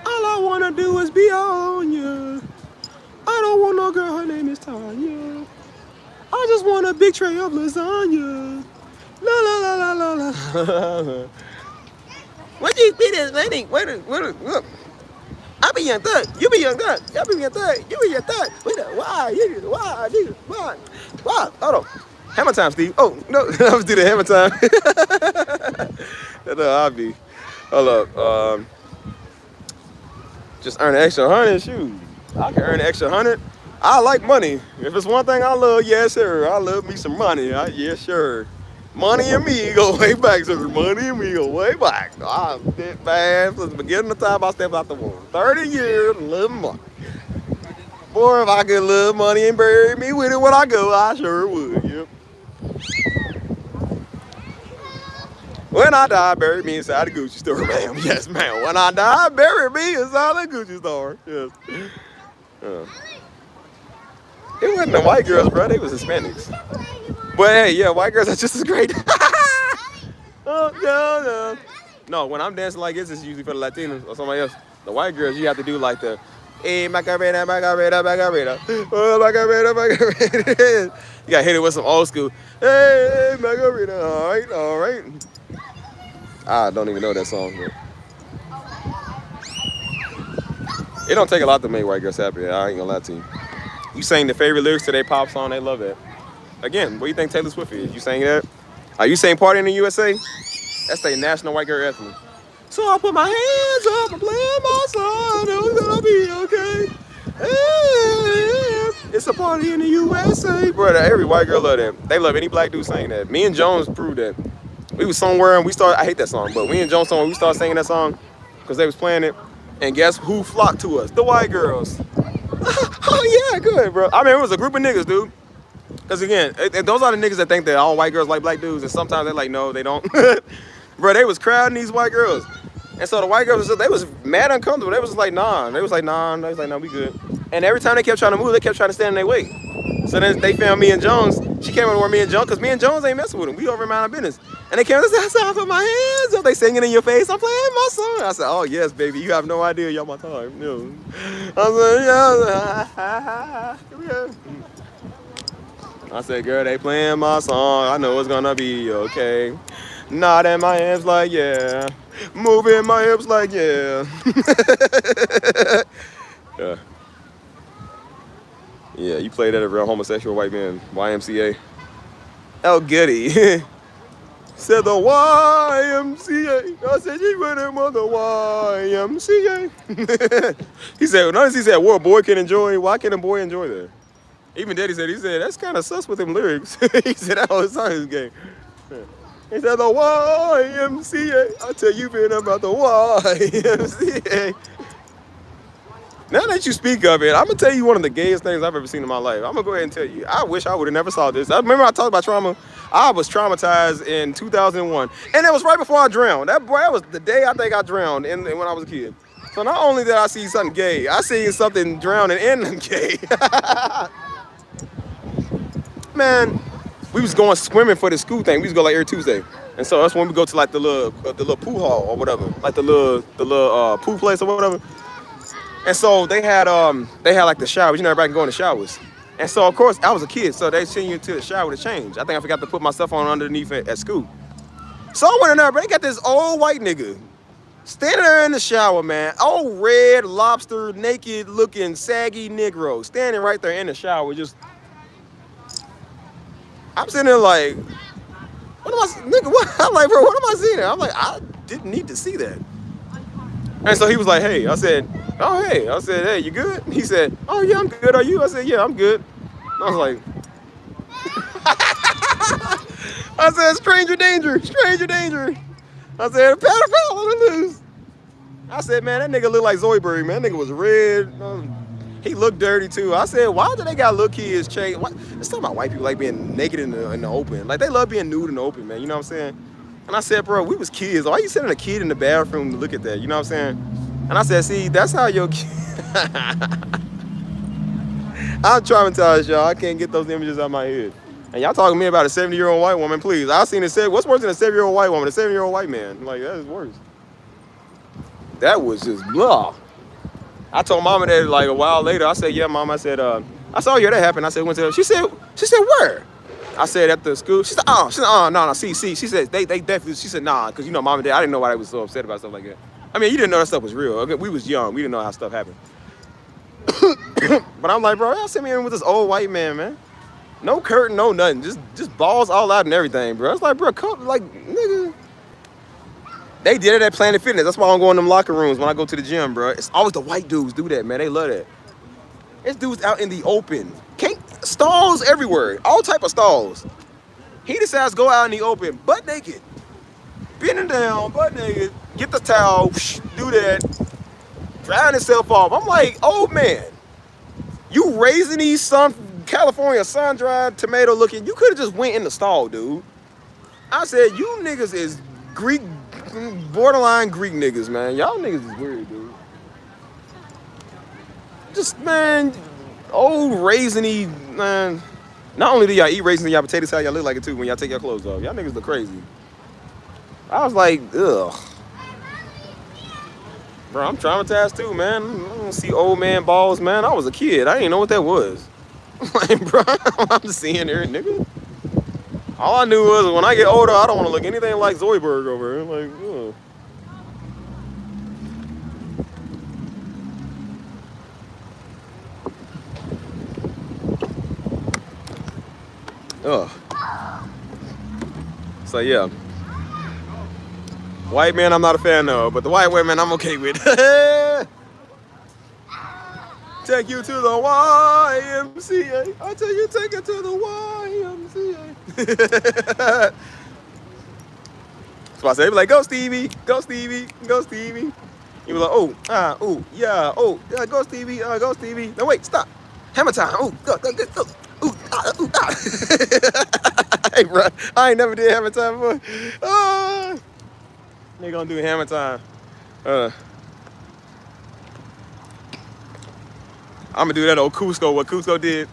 All I wanna do is be on you. I don't want no girl, her name is Tanya. I just want a big tray of lasagna. La la la la la la. What you be this lady? What? I be young thug. You be young thug. I be young thug. You be young thug. Why? Hold on. Hammer time, Steve. Oh no, let's do the hammer time. No, I'll be. Hold up. Just earn an extra 100. Shoot, I can earn an extra 100. I like money. If it's one thing I love, yes sir. I love me some money. Yes sir. Money and me go way back, sir. Money and me go way back. I did bad since the beginning of time I stepped out the womb. 30 years, love money. Boy, if I could love money and bury me with it when I go, I sure would. Yep. When I die, bury me inside the Gucci store, ma'am. Yes, ma'am. When I die, bury me inside the Gucci store. Yes. It wasn't the white girls, bro. They was Hispanics. But hey, yeah, white girls are just as great. No, when I'm dancing like this, it's usually for the Latinos or somebody else. The white girls, you have to do like the, hey, Macarena, Macarena, Macarena. Oh, Macarena, Macarena. You got to hit it with some old school. Hey, Macarena. All right. I don't even know that song, but it don't take a lot to make white girls happy. I ain't gonna lie to you. You sang the favorite lyrics to their pop song, they love that. Again, what do you think Taylor Swift is? You sang that? Are you saying Party in the USA? That's their national white girl anthem. So I put my hands up and play my song. It's gonna be okay. Hey, it's a party in the USA. Brother, every white girl love that. They love any black dude saying that. Me and Jones proved that. We was somewhere and we started, I hate that song, but we and Jones somewhere, we started singing that song because they was playing it. And guess who flocked to us? The white girls. Oh yeah, good, bro. I mean, it was a group of niggas, dude. Because again, those are the niggas that think that all white girls like black dudes, and sometimes they're like, no, they don't. Bro, they was crowding these white girls. And so the white girls, they was mad uncomfortable. They was like, nah. They was like, nah, we good. And every time they kept trying to move, they kept trying to stand in their way. So then they found me and Jones. She came over where me and Jones, because me and Jones ain't messing with them. We over in our business. And they came and said, I said, I put my hands up. They singing in your face. I'm playing my song. I said, oh, yes, baby. You have no idea. Y'all my time. No. I said, yeah. I said, girl, they playing my song. I know it's going to be okay. Nodding my hips like, yeah. Moving my hips like, yeah. Yeah. Yeah, you played at a real homosexual white man, YMCA. El Getty. Said the YMCA. I said, you went in with the YMCA. He said, notice he said, what a boy can enjoy. Why can a boy enjoy that? Even Daddy said, that's kind of sus with them lyrics. He said, that whole song is gay. He said, the YMCA. I tell you, been about the YMCA. Now that you speak of it, I'm going to tell you one of the gayest things I've ever seen in my life. I'm going to go ahead and tell you. I wish I would have never saw this. I remember I talked about trauma. I was traumatized in 2001. And it was right before I drowned. That was the day I think I drowned when I was a kid. So not only did I see something gay, I seen something drowning and gay. Man, we was going swimming for the school thing. We used to go like every Tuesday. And so that's when we go to like the little pool hall or whatever. Like the little pool place or whatever. And so they had like the showers. You know, everybody can go in the showers. And so, of course, I was a kid, so they send you to the shower to change. I think I forgot to put my stuff on underneath at school. So I went in there, but they got this old white nigga standing there in the shower, man. Old red lobster, naked looking, saggy Negro standing right there in the shower. Just, I'm sitting there like, what am I, nigga, what? I'm like, bro, what am I seeing there? I'm like, I didn't need to see that. And so he was like, hey, I said, oh, hey. I said, hey, you good? He said, oh, yeah, I'm good. Are you? I said, yeah, I'm good. And I was like, I said, stranger danger, stranger danger. I said, pedophile on the news. I said, man, that nigga looked like Zoidberg, man. That nigga was red. He looked dirty, too. I said, why do they got little kids change? It's talking about white people like being naked in the open. Like, they love being nude in the open, man. You know what I'm saying? And I said, bro, we was kids. Why you sending a kid in the bathroom to look at that? You know what I'm saying? And I said, see, that's how your kid... I'm traumatized, y'all. I can't get those images out of my head. And y'all talking to me about a 70-year-old white woman, please. I seen it. What's worse than a 7-year-old white woman? A 7-year-old white man. Like, that is worse. That was just blah. I told Mama that like a while later. I said, yeah, Mom. I said, I saw you. That happened. I said, went to her. She said, where? I said at the school. She said, no. See. She said they definitely. She said, nah, because you know, Mom and Dad. I didn't know why they was so upset about stuff like that. I mean, you didn't know that stuff was real. Okay, we was young. We didn't know how stuff happened. But I'm like, bro, y'all sent me in with this old white man, man. No curtain, no nothing. Just balls all out and everything, bro. It's like, bro, like, nigga. They did it at Planet Fitness. That's why I don't go in them locker rooms when I go to the gym, bro. It's always the white dudes do that, man. They love that. It's dudes out in the open. Stalls everywhere. All type of stalls. He decides to go out in the open, butt naked. Bending down, butt naked. Get the towel, do that. Drying himself off. I'm like, old man, you raising these California sun-dried tomato looking, you could have just went in the stall, dude. I said, you niggas is Greek, borderline Greek niggas, man. Y'all niggas is weird, dude. Just, man, old raisiny, man. Not only do y'all eat raisins in y'all potato salad, y'all look like it too when y'all take your clothes off. Y'all niggas look crazy. I was like, ugh. Bro, I'm traumatized too, man. I don't see old man balls, man. I was a kid. I didn't know what that was. Like, bro, I'm just seeing there, nigga. All I knew was when I get older, I don't want to look anything like Zoidberg over here. Like, ugh. Ugh. So, yeah. White man, I'm not a fan of, but the white women, I'm okay with. Take you to the YMCA. I tell you, take it to the YMCA. So I say, like, go Stevie, go Stevie, go Stevie. He was like, oh, yeah, go Stevie, go Stevie. No, wait, stop. Hammer time. Oh, go. Hey, bro, I ain't never did hammer time before. They gonna do hammer time. I'm gonna do that old Cusco, what Cusco did.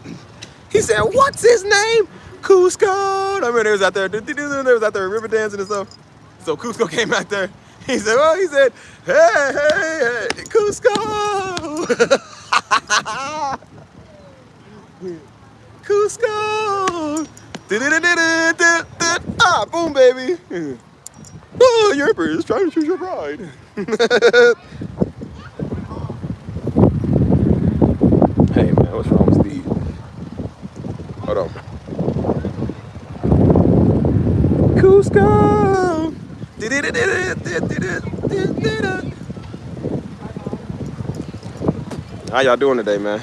He said, what's his name? Cusco. I remember they was out there, they was out there river dancing and stuff. So Cusco came out there. He said, hey, Cusco. Cusco. Ah, boom, baby. Oh, your emperor is trying to choose your bride. Hey, man, what's wrong with Steve? Hold on. Cusco. How y'all doing today, man?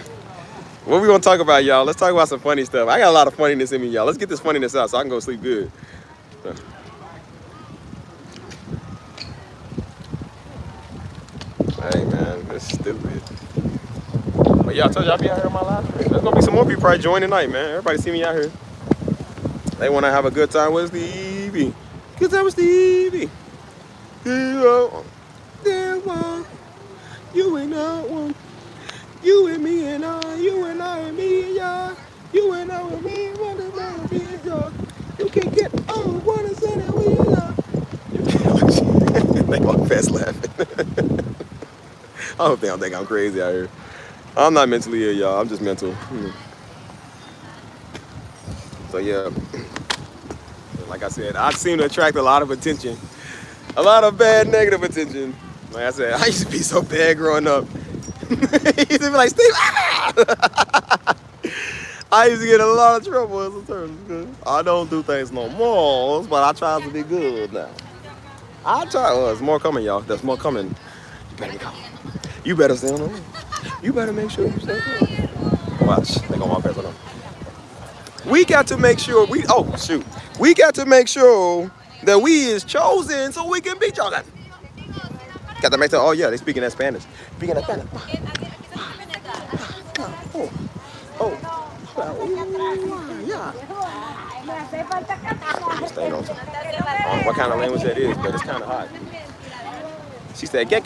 What we gonna talk about, y'all? Let's talk about some funny stuff. I got a lot of funniness in me, y'all. Let's get this funniness out so I can go sleep good. Hey, man, this is stupid. But y'all, I told you I'll be out here on my live stream. There's gonna be some more people probably join tonight, man. Everybody see me out here. They wanna have a good time with Stevie. Good time with Stevie. You ain't not one. You and me and I, you and I and me and y'all. You and I and me, what about me and y'all? You can't get on what I said that we are. They all fast laughing. I hope they don't think I'm crazy out here. I'm not mentally ill, y'all. I'm just mental. So yeah, like I said, I seem to attract a lot of attention. A lot of bad negative attention. Like I said, I used to be so bad growing up. He used to be like, Steve, ah! I used to get in a lot of trouble as a turn. I don't do things no more, but I try to be good now. I try. Well, there's more coming, y'all. There's more coming. You better be calm. You better stay on the line. You better make sure you stay calm. Watch. They gonna walk past on them. We got to make sure we got to make sure that we is chosen so we can be chosen. Got to make sure, oh yeah, they speaking that Spanish. Speaking that Spanish. Yeah. What kind of language that is, but it's kind of hot. She said, get.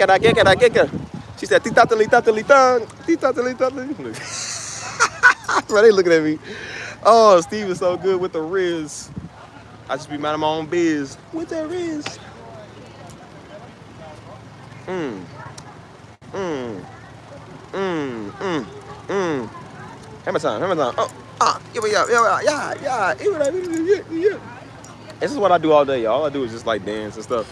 She said, tita-tali-tata-li-tang. Bro, they looking at me. Oh, Steve is so good with the Riz. I just be minding my own biz with that Riz. Hammer time. Oh, yeah. This is what I do all day, y'all. All I do is just like dance and stuff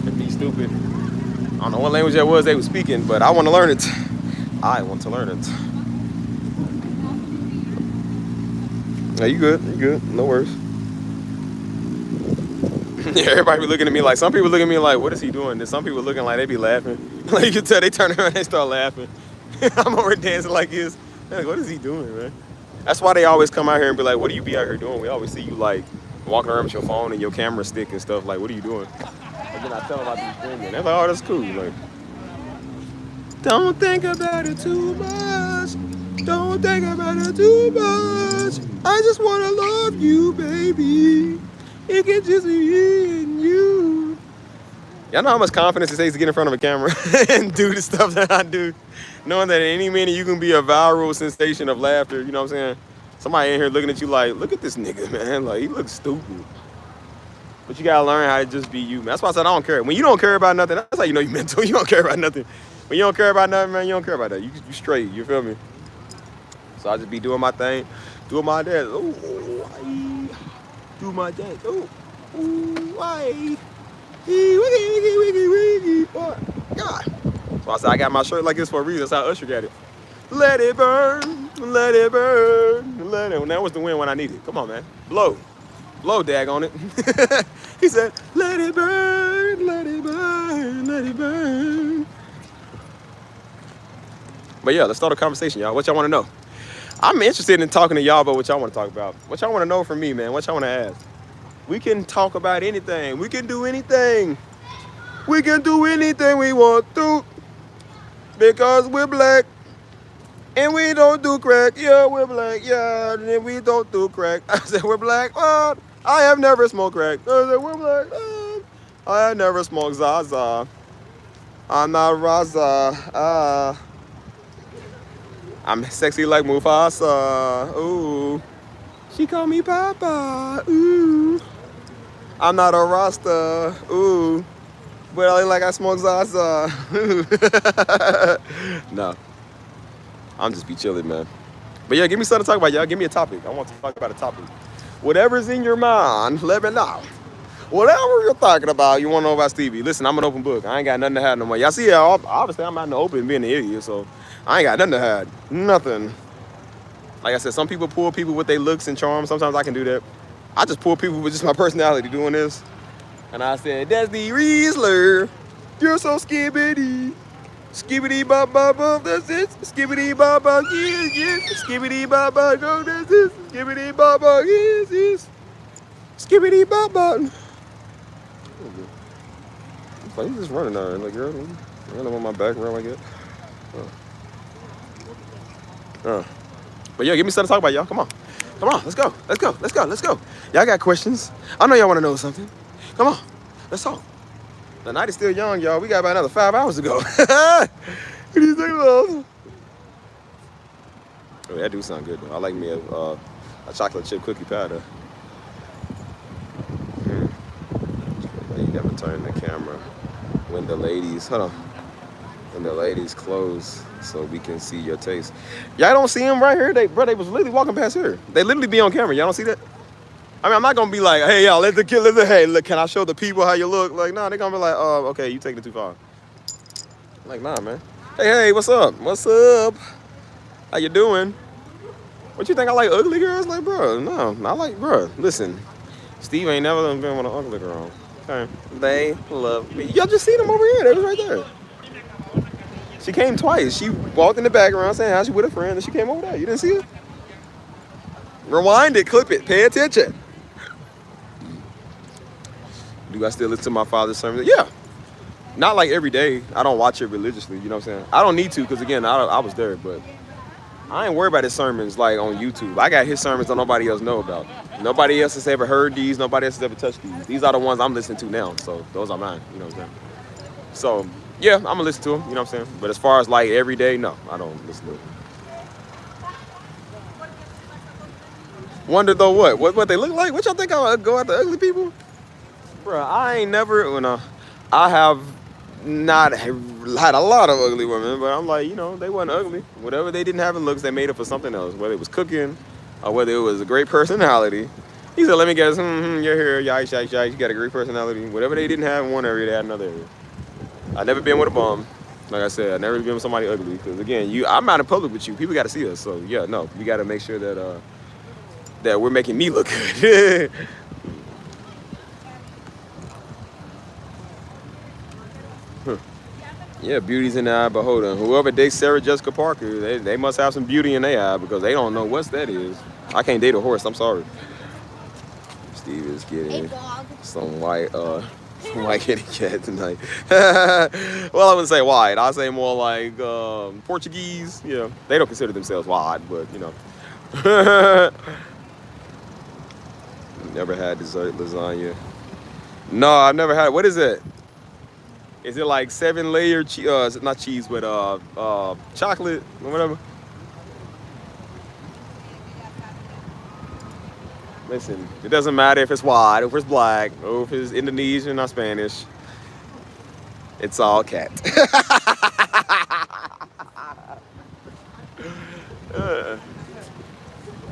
and be stupid. I don't know what language that was they were speaking, but I want to learn it. I want to learn it. Yeah, you good. No worries. Yeah, everybody be looking at me like, some people look at me like, what is he doing? Then some people looking like they be laughing. Like you can tell they turn around and they start laughing. I'm over dancing like this. They're like, what is he doing, man? That's why they always come out here and be like, what do you be out here doing? We always see you like walking around with your phone and your camera stick and stuff. Like, what are you doing? And then I tell them I be streaming. They're like, oh, that's cool. Like, don't think about it too much. Don't think about it too much. I just want to love you, baby. It can just be in you. Y'all know how much confidence it takes to get in front of a camera and do the stuff that I do. Knowing that at any minute you can be a viral sensation of laughter, you know what I'm saying? Somebody in here looking at you like, look at this nigga, man. Like, he looks stupid. But you gotta learn how to just be you, man. That's why I said I don't care. When you don't care about nothing, that's how you know you're mental. You don't care about nothing. When you don't care about nothing, man, you don't care about that. You straight, you feel me? So I just be doing my thing, doing my dance. Ooh, I do my dance. Ooh, I. Wiggy, boy. God. So I said I got my shirt like this for a reason. That's how Usher got it. Let it burn, let it burn, let it. That was the wind when I needed it. Come on, man. Blow, dag on it. He said, let it burn, let it burn, let it burn. But yeah, let's start a conversation, y'all. What y'all want to know? I'm interested in talking to y'all about what y'all want to talk about. What y'all want to know from me, man? What y'all want to ask? We can talk about anything. We can do anything. We can do anything we want to. Because we're black. And we don't do crack. Yeah, we're black. Yeah, and we don't do crack. I said, we're black. Oh, I have never smoked crack. I said, we're black. Oh, I have never smoked Zaza. I'm not Raza. I'm sexy like Mufasa. Ooh. She call me Papa. Ooh. I'm not a Rasta. Ooh. But I look like I smoke Zaza. No. I'm just be chilling, man. But yeah, give me something to talk about, y'all. Give me a topic. I want to talk about a topic. Whatever's in your mind, let me know. Whatever you're talking about, you want to know about Stevie. Listen, I'm an open book. I ain't got nothing to hide no more. Y'all see how obviously I'm out in the open being an idiot, so I ain't got nothing to hide. Nothing. Like I said, some people pull people with their looks and charm. Sometimes I can do that. I just pull people with just my personality doing this. And I said, that's the Riesler. You're so skibbity. Skibbity bop bop bop, that's it. Skibbity bop bop, yes, yes. Skibbity bop bop, go, that's it. Skibbity bop bop, yes, yes. Skibbity bop bop. Like, he's just running now. Like, you're running on my background like that. But yeah, give me something to talk about, y'all. Come on. Come on, let's go. Let's go. Let's go. Let's go. Y'all got questions. I know y'all want to know something. Come on. Let's talk. The night is still young, y'all. We got about another 5 hours to go. What do you think, love? Oh, that do sound good, though. I like me a chocolate chip cookie powder. You gotta turn the camera when the ladies, hold on. When the ladies close so we can see your taste. Y'all don't see them right here? They was literally walking past here. They literally be on camera. Y'all don't see that? I mean, I'm not gonna be like, hey, y'all, hey, look, can I show the people how you look? Like, nah, they're gonna be like, oh, okay, you taking it too far. I'm like, nah, man. Hey, what's up? What's up? How you doing? What you think I like ugly girls? Like, bro, no, I like, bro, listen. Steve ain't never been with an ugly girl. Okay. They love me. Y'all just seen them over here. They was right there. She came twice. She walked in the background saying how she with a friend, and she came over there. You didn't see it? Rewind it, clip it, pay attention. Do I still listen to my father's sermons? Yeah. Not like every day. I don't watch it religiously, you know what I'm saying? I don't need to, because again, I was there, but I ain't worried about his sermons like on YouTube. I got his sermons that nobody else know about. Nobody else has ever heard these. Nobody else has ever touched these. These are the ones I'm listening to now, so those are mine, you know what I'm saying? So, yeah, I'm going to listen to them, you know what I'm saying? But as far as like every day, no, I don't listen to them. Wonder though what they look like? What y'all think I go after ugly people? Bro, I ain't never, I have not had a lot of ugly women, but I'm like, you know, they wasn't ugly. Whatever they didn't have in looks, they made it for something else, whether it was cooking or whether it was a great personality. He said, let me guess, you're here, you got a great personality. Whatever they didn't have in one area, they had another area. I never been with a bum. Like I said, I never been with somebody ugly, because again, I'm out in public with you. People got to see us, so yeah, no, we got to make sure that that we're making me look good. Yeah, beauty's in the eye of the beholder. Whoever dates Sarah Jessica Parker, they must have some beauty in their eye, because they don't know what that is. I can't date a horse, I'm sorry. Steve is getting some white kitty cat tonight. Well, I wouldn't say white. I'll say more like Portuguese. Yeah, they don't consider themselves white, but you know. Never had dessert lasagna. No, I've never had. What is it? Is it like 7-layer cheese? Not cheese, but chocolate or whatever. Listen, it doesn't matter if it's white, if it's black, or if it's Indonesian or Spanish. It's all cat.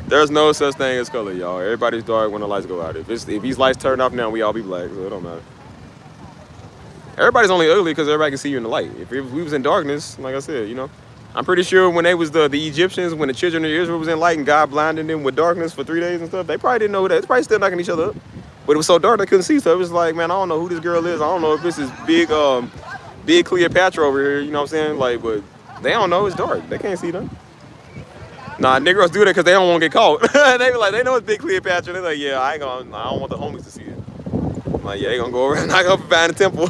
There's no such thing as color, y'all. Everybody's dark when the lights go out. If these lights turn off now, we all be black, so it don't matter. Everybody's only ugly because everybody can see you in the light. If we was in darkness, like I said, you know, I'm pretty sure when they was the Egyptians, when the children of Israel was in light and God blinded them with darkness for 3 days and stuff, they probably didn't know that. They probably still knocking each other up. But it was so dark they couldn't see, so it was like, man, I don't know who this girl is. I don't know if this is big Cleopatra over here, you know what I'm saying? Like, but they don't know, it's dark. They can't see them. Nah, Negroes do that because they don't want to get caught. They be like, they know it's big Cleopatra. They're like, yeah, I don't want the homies to see it. I'm like, yeah, they gonna go over and knock up and find the temple.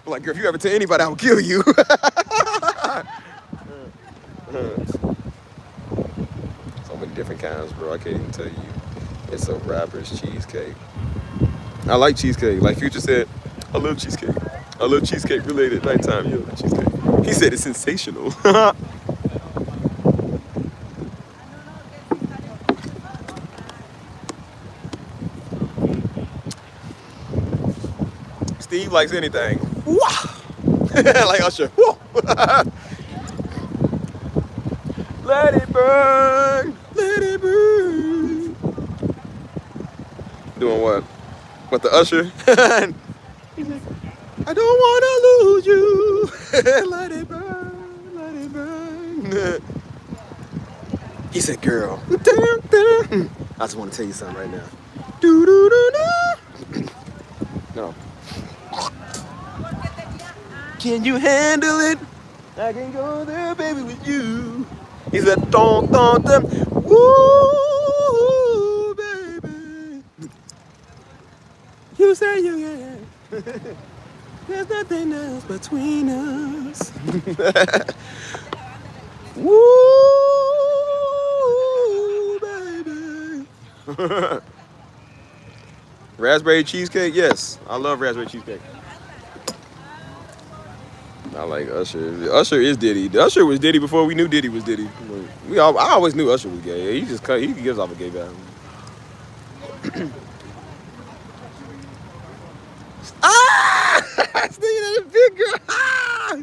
Like, girl, if you ever tell anybody, I will kill you. So many different kinds, bro. I can't even tell you. It's a rapper's cheesecake. I like cheesecake. Like Future said, I love cheesecake. I love cheesecake related nighttime. You love cheesecake. He said it's sensational. Steve likes anything. Wah! Like Usher. Whoa. Let it burn. Let it burn. Doing what? What, the Usher? He's like, I don't want to lose you. Let it burn. Let it burn. He said, girl. I just want to tell you something right now. No. Can you handle it? I can go there, baby, with you. He said, don't, woo, baby. You say you can. There's nothing else between us. Woo, baby. Raspberry cheesecake, yes. I love raspberry cheesecake. I like Usher. Usher is Diddy. Usher was Diddy before we knew Diddy was Diddy. I always knew Usher was gay. He gives off a gay vibe. Ah! That big girl. Ah!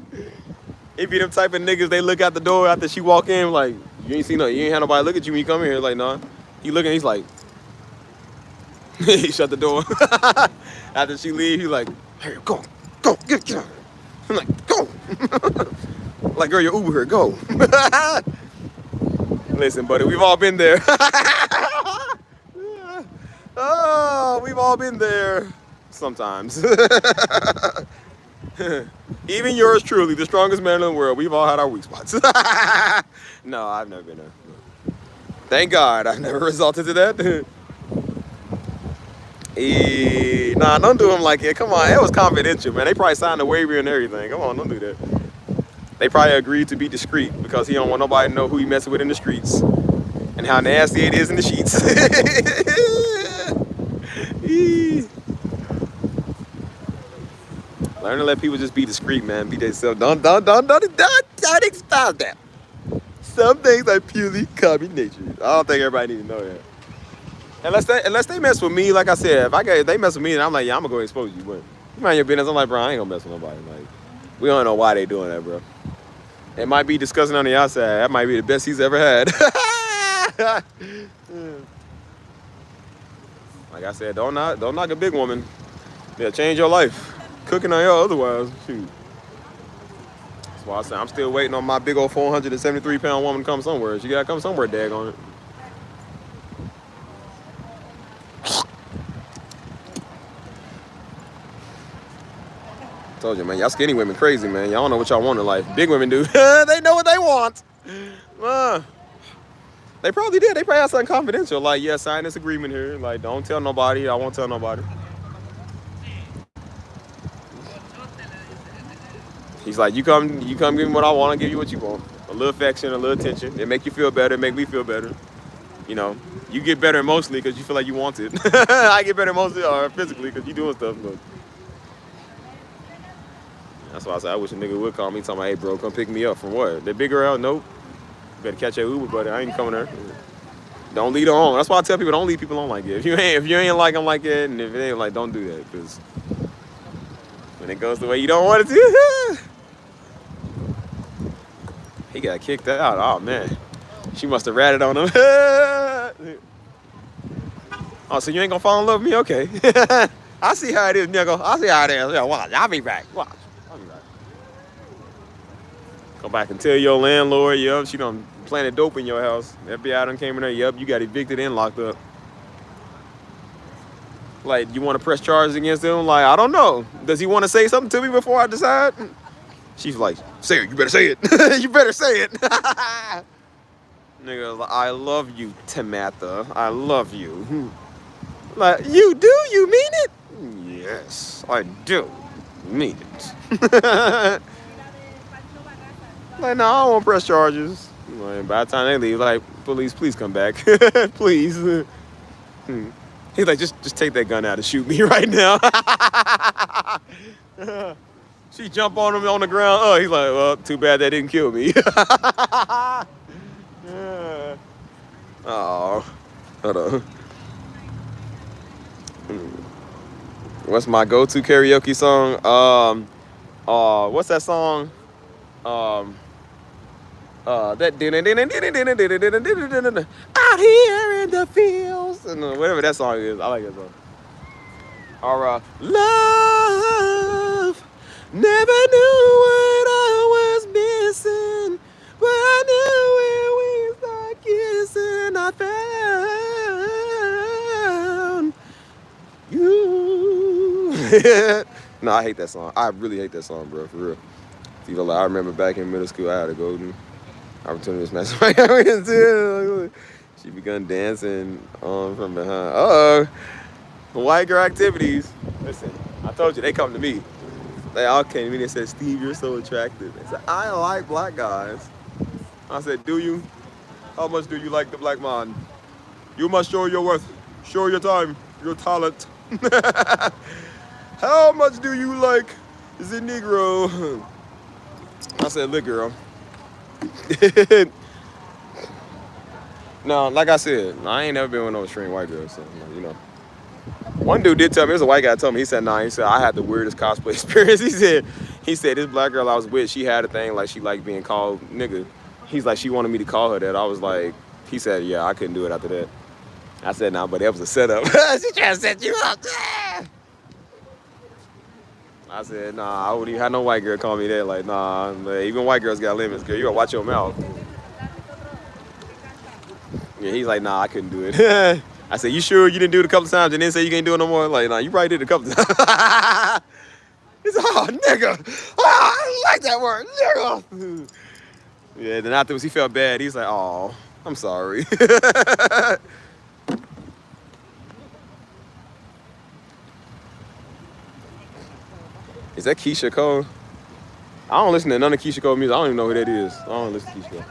It be them type of niggas, they look out the door after she walk in, like, you ain't had nobody look at you when you come in here. Like, nah. He looking, he's like, he shut the door. After she leave, he like, hey, go, get her. I'm like, go. Like, girl, your Uber here, go. Listen, buddy, we've all been there. Oh, we've all been there. Sometimes. Even yours truly, the strongest man in the world, we've all had our weak spots. No, I've never been there. Thank God I never resulted to that. Nah, don't do him like it. Come on, it was confidential, man. They probably signed a waiver and everything. Come on, don't do that. They probably agreed to be discreet because he don't want nobody to know who he messing with in the streets and how nasty it is in the sheets. Learn to let people just be discreet, man. Be themselves. Don't stop that. Some things are purely common nature. I don't think everybody need to know that. Unless they mess with me, like I said, if they mess with me, then I'm like, yeah, I'm gonna go expose you. But you mind your business. I'm like, bro, I ain't gonna mess with nobody. Like, we don't know why they doing that, bro. It might be disgusting on the outside. That might be the best he's ever had. Like I said, don't knock a big woman. They'll change your life. Cooking on y'all otherwise, shoot. That's why I say I'm still waiting on my big old 473-pound woman to come somewhere. She gotta come somewhere, daggone it. Told you, man, y'all skinny women crazy, man. Y'all don't know what y'all want in life. Big women do. They know what they want. They probably did. They probably had something confidential. Like, yeah, sign this agreement here. Like, don't tell nobody. I won't tell nobody. He's like, you come give me what I want, I'll give you what you want. A little affection, a little attention. It make you feel better, it make me feel better. You know, you get better emotionally because you feel like you want it. I get better emotionally or physically because you doing stuff. But that's why I said I wish a nigga would call me talking about, hey bro, come pick me up from what? That big girl? Nope. You better catch that Uber, buddy. I ain't coming there. Don't lead her on. That's why I tell people, don't lead people on like that. If you ain't like them like that, and if it ain't like, don't do that. Because when it goes the way you don't want it to, he got kicked out. Oh man, she must have ratted on him. Oh, so you ain't gonna fall in love with me? Okay. I see how it is, nigga. I see how it is. Yeah, watch. I'll be back. Watch. I'll be back. Go back and tell your landlord, yup, she done planted dope in your house. The FBI done came in there, yup, you got evicted and locked up. Like, you want to press charges against him? Like, I don't know. Does he want to say something to me before I decide? She's like, say it. You better say it. You better say it. Nigga, I love you, Tamatha. I love you. Like, you do? You mean it? Yes, I do mean it. Like, no, I don't want to press charges. Like, by the time they leave, like, police, please come back. Please. He's like, just take that gun out and shoot me right now. She jump on him on the ground. Oh, he's like, well, too bad that didn't kill me. Yeah. Oh, hold on. What's my go-to karaoke song? What's that song? That out here in the fields and whatever that song is. I like that song. Or love, never knew what I was missing, but I knew when we started kissing, I found you. No, I hate that song. I really hate that song, bro, for real. Even like I remember back in middle school, I had a golden opportunity to smash my hand. She begun dancing from behind. White girl activities. Listen, I told you, they come to me. They all came to me and said, Steve, you're so attractive. They said, I like black guys. I said, do you? How much do you like the black man? You must show your worth, show your time, your talent. How much do you like the Negro? I said, look, girl. No, like I said, I ain't never been with no extreme white girl, so, you know. One dude did tell me, it was a white guy told me, he said, nah, he said, I had the weirdest cosplay experience. He said, this black girl I was with, she had a thing like she liked being called nigga. He's like, she wanted me to call her that. I was like, he said, yeah, I couldn't do it after that. I said, nah, but that was a setup. She trying to set you up. I said, nah, I wouldn't even have no white girl call me that. Like, nah, even white girls got limits, girl. You gotta watch your mouth. Yeah, he's like, nah, I couldn't do it. I said, you sure you didn't do it a couple times and then say you can't do it no more? Like, nah, you probably did it a couple times. He's like, oh, nigga. Oh, I like that word, nigga. Yeah, then afterwards he felt bad. He's like, oh, I'm sorry. Is that Keisha Cole? I don't listen to none of Keisha Cole music. I don't even know who that is. I don't listen to Keisha Cole.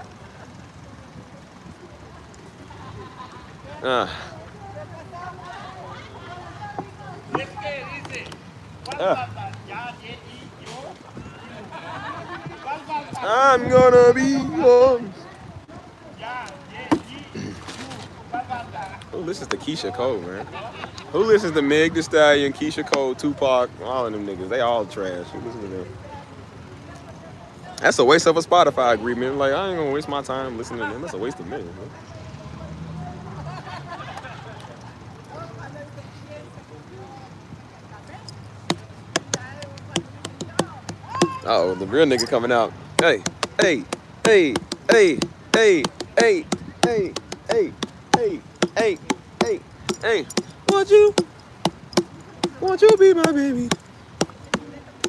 I'm gonna be yours. Who listens to Keisha Cole, man? Who listens to Meg Thee Stallion, Keisha Cole, Tupac, all of them niggas? They all trash. Who listens to them? That's a waste of a Spotify agreement. Like, I ain't gonna waste my time listening to them. That's a waste of money, man. Uh-oh, the real nigga coming out. Hey, hey, hey, hey, hey, hey, hey, hey, hey, hey, hey, hey. Won't you be my baby?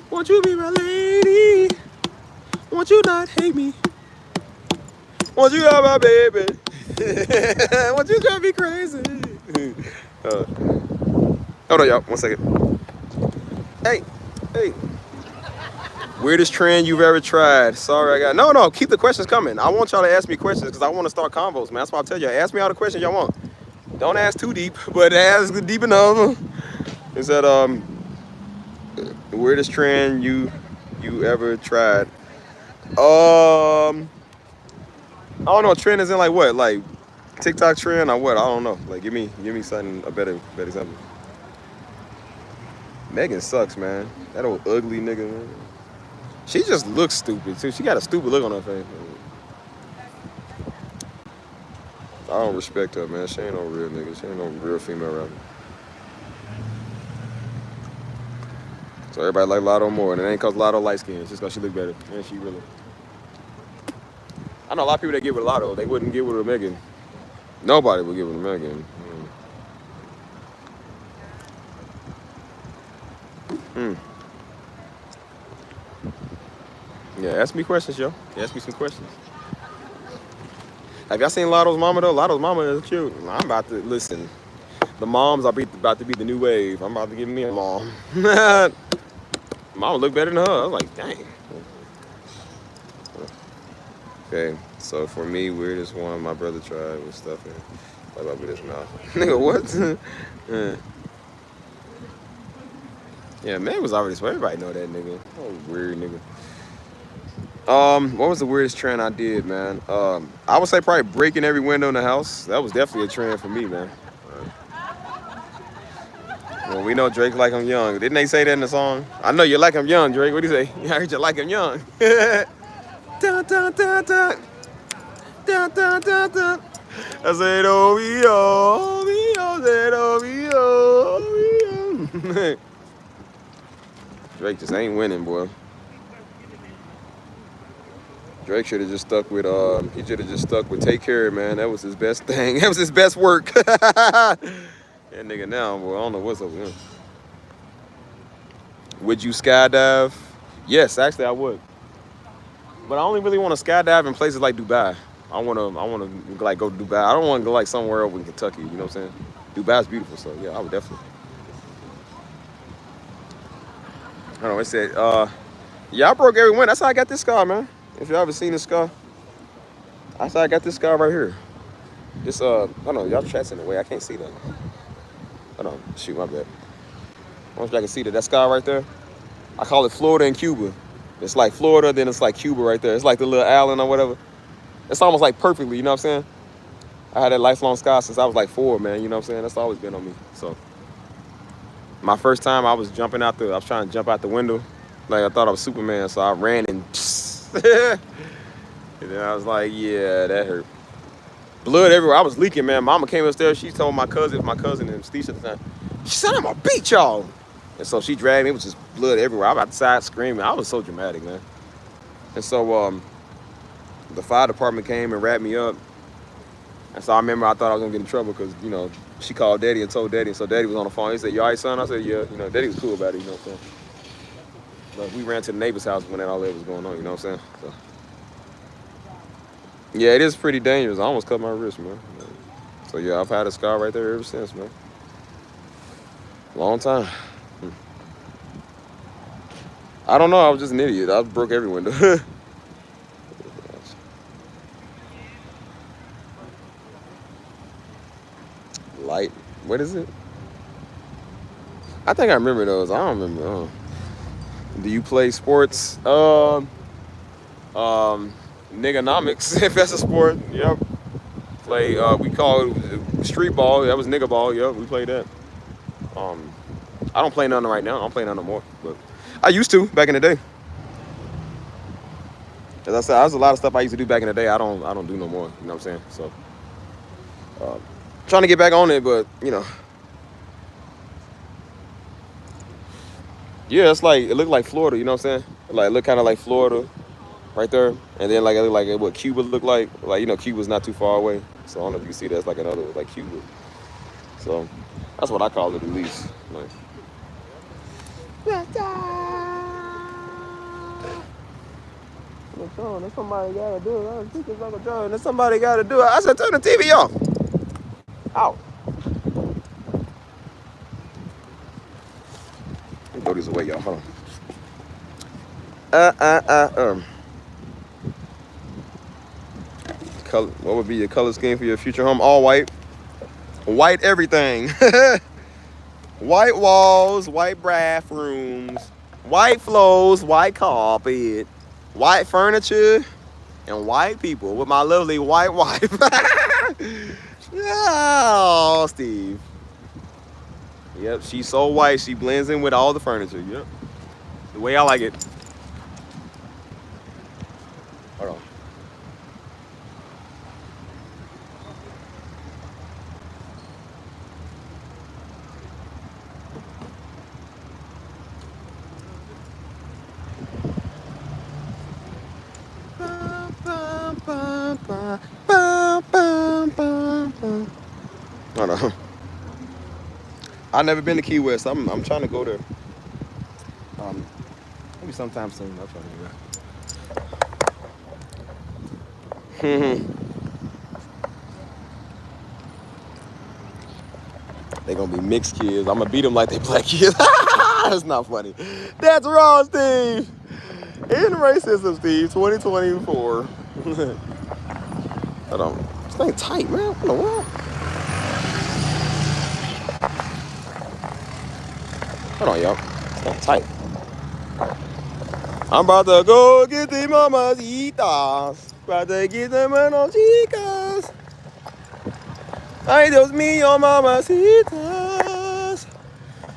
Won't you be my lady? Won't you not hate me? Won't you have my baby? Won't you drive me crazy? Hold on, y'all, 1 second. Hey, hey. Weirdest trend you've ever tried? Sorry, no. Keep the questions coming. I want y'all to ask me questions because I want to start convos, man. That's why I tell y'all. Ask me all the questions y'all want. Don't ask too deep, but ask deep enough. Is that the weirdest trend you ever tried? I don't know. Trend is in like what? Like TikTok trend or what? I don't know. Like give me something a better example. Megan sucks, man. That old ugly nigga, man. She just looks stupid, too. She got a stupid look on her face. I don't respect her, man. She ain't no real nigga. She ain't no real female rapper. So everybody like Lotto more, and it ain't cause Lotto light skin. It's just cause she look better. And she really. I know a lot of people that get with Lotto. They wouldn't get with her Megan. Nobody would get with her Megan. Yeah, ask me questions, yo. Ask me some questions. Have y'all seen Lotto's mama, though? Lotto's mama is cute. I'm about to, listen, the moms are about to be the new wave. I'm about to give me a mom. Mama look better than her. I was like, dang. Okay, so for me, weirdest one my brother tried was stuffing like up with his mouth. Nigga, what? Yeah, man was already swear. Everybody know that nigga. Oh, weird nigga. What was the weirdest trend I did, man? I would say probably breaking every window in the house. That was definitely a trend for me, man. Well, we know Drake like him young. Didn't they say that in the song? I know you like him young, Drake. What do you say? I heard you like him young. Dun, dun, dun, dun. Dun, dun, dun, dun. I said, said, Drake just ain't winning, boy. Drake should have just stuck with he should have just stuck with Take Care, man. That was his best thing. That was his best work. That nigga now, boy, I don't know what's up with him. Would you skydive? Yes, actually I would. But I only really want to skydive in places like Dubai. I wanna like go to Dubai. I don't want to go like somewhere over in Kentucky, you know what I'm saying? Dubai's beautiful, so yeah, I would definitely. I don't know, it said, yeah, I broke every window. That's how I got this scar, man. If y'all ever seen this scar, that's how I got this scar right here. This, hold on, y'all chat's in the way. I can't see that. Hold on, shoot, my bad. I don't know if y'all can see that. That scar right there, I call it Florida and Cuba. It's like Florida, then it's like Cuba right there. It's like the little island or whatever. It's almost like perfectly, you know what I'm saying? I had that lifelong scar since I was like 4, man, you know what I'm saying? That's always been on me, so. My first time, I was trying to jump out the window. Like, I thought I was Superman, so I ran and and then I was like, yeah, that hurt. Blood everywhere. I was leaking, man. Mama came upstairs. She told my cousin and Steve at the time, she said, I'm gonna beat y'all. And so she dragged me. It was just blood everywhere. I was outside screaming. I was so dramatic, man. And so the fire department came and wrapped me up. And so I remember I thought I was gonna get in trouble because, you know, she called Daddy and told Daddy. And so Daddy was on the phone. He said, you all right, son? I said, yeah. You know, Daddy was cool about it, you know what I'm saying? But we ran to the neighbor's house when all that was going on, you know what I'm saying? So, yeah, it is pretty dangerous. I almost cut my wrist, man. So yeah, I've had a scar right there ever since, man. Long time. I don't know, I was just an idiot. I broke every window. Light, what is it? I think I remember those. I don't remember. Do you play sports? Niggonomics, if that's a sport. Yep. Play. We call it street ball. That was nigga ball. Yep, we played that. I don't play none right now. I don't play none no more. But I used to back in the day. As I said, there's a lot of stuff I used to do back in the day. I don't do no more. You know what I'm saying? So, trying to get back on it, but you know. Yeah, it's like, it looked like Florida, you know what I'm saying? Like, it looked kind of like Florida right there. And then, like, it looked like what Cuba looked like. Like, you know, Cuba's not too far away. So, I don't know if you can see that. It's like another, like, Cuba. So, that's what I call it, at least. Like, there's somebody got to do it. There's somebody got to do it. I said, turn the TV off. Ow. Let me throw these away, y'all. Hold on. Color, what would be your color scheme for your future home? All white. White everything. White walls, white bathrooms, white floors, white carpet, white furniture, and white people with my lovely white wife. Oh, Steve. Yep, she's so white, she blends in with all the furniture. Yep. The way I like it. Hold on. Hold on. I've never been to Key West. I'm trying to go there. Maybe sometime soon. I'll try to do that. They gonna be mixed kids. I'm gonna beat them like they black kids. That's not funny. That's wrong, Steve. In racism, Steve. 2024. Hold on. This thing tight, man. What in the world? Hold on, y'all. That's tight. I'm about to go get the mamacitas. About to get the manos chicas. Ay, Dios mío, mamacitas.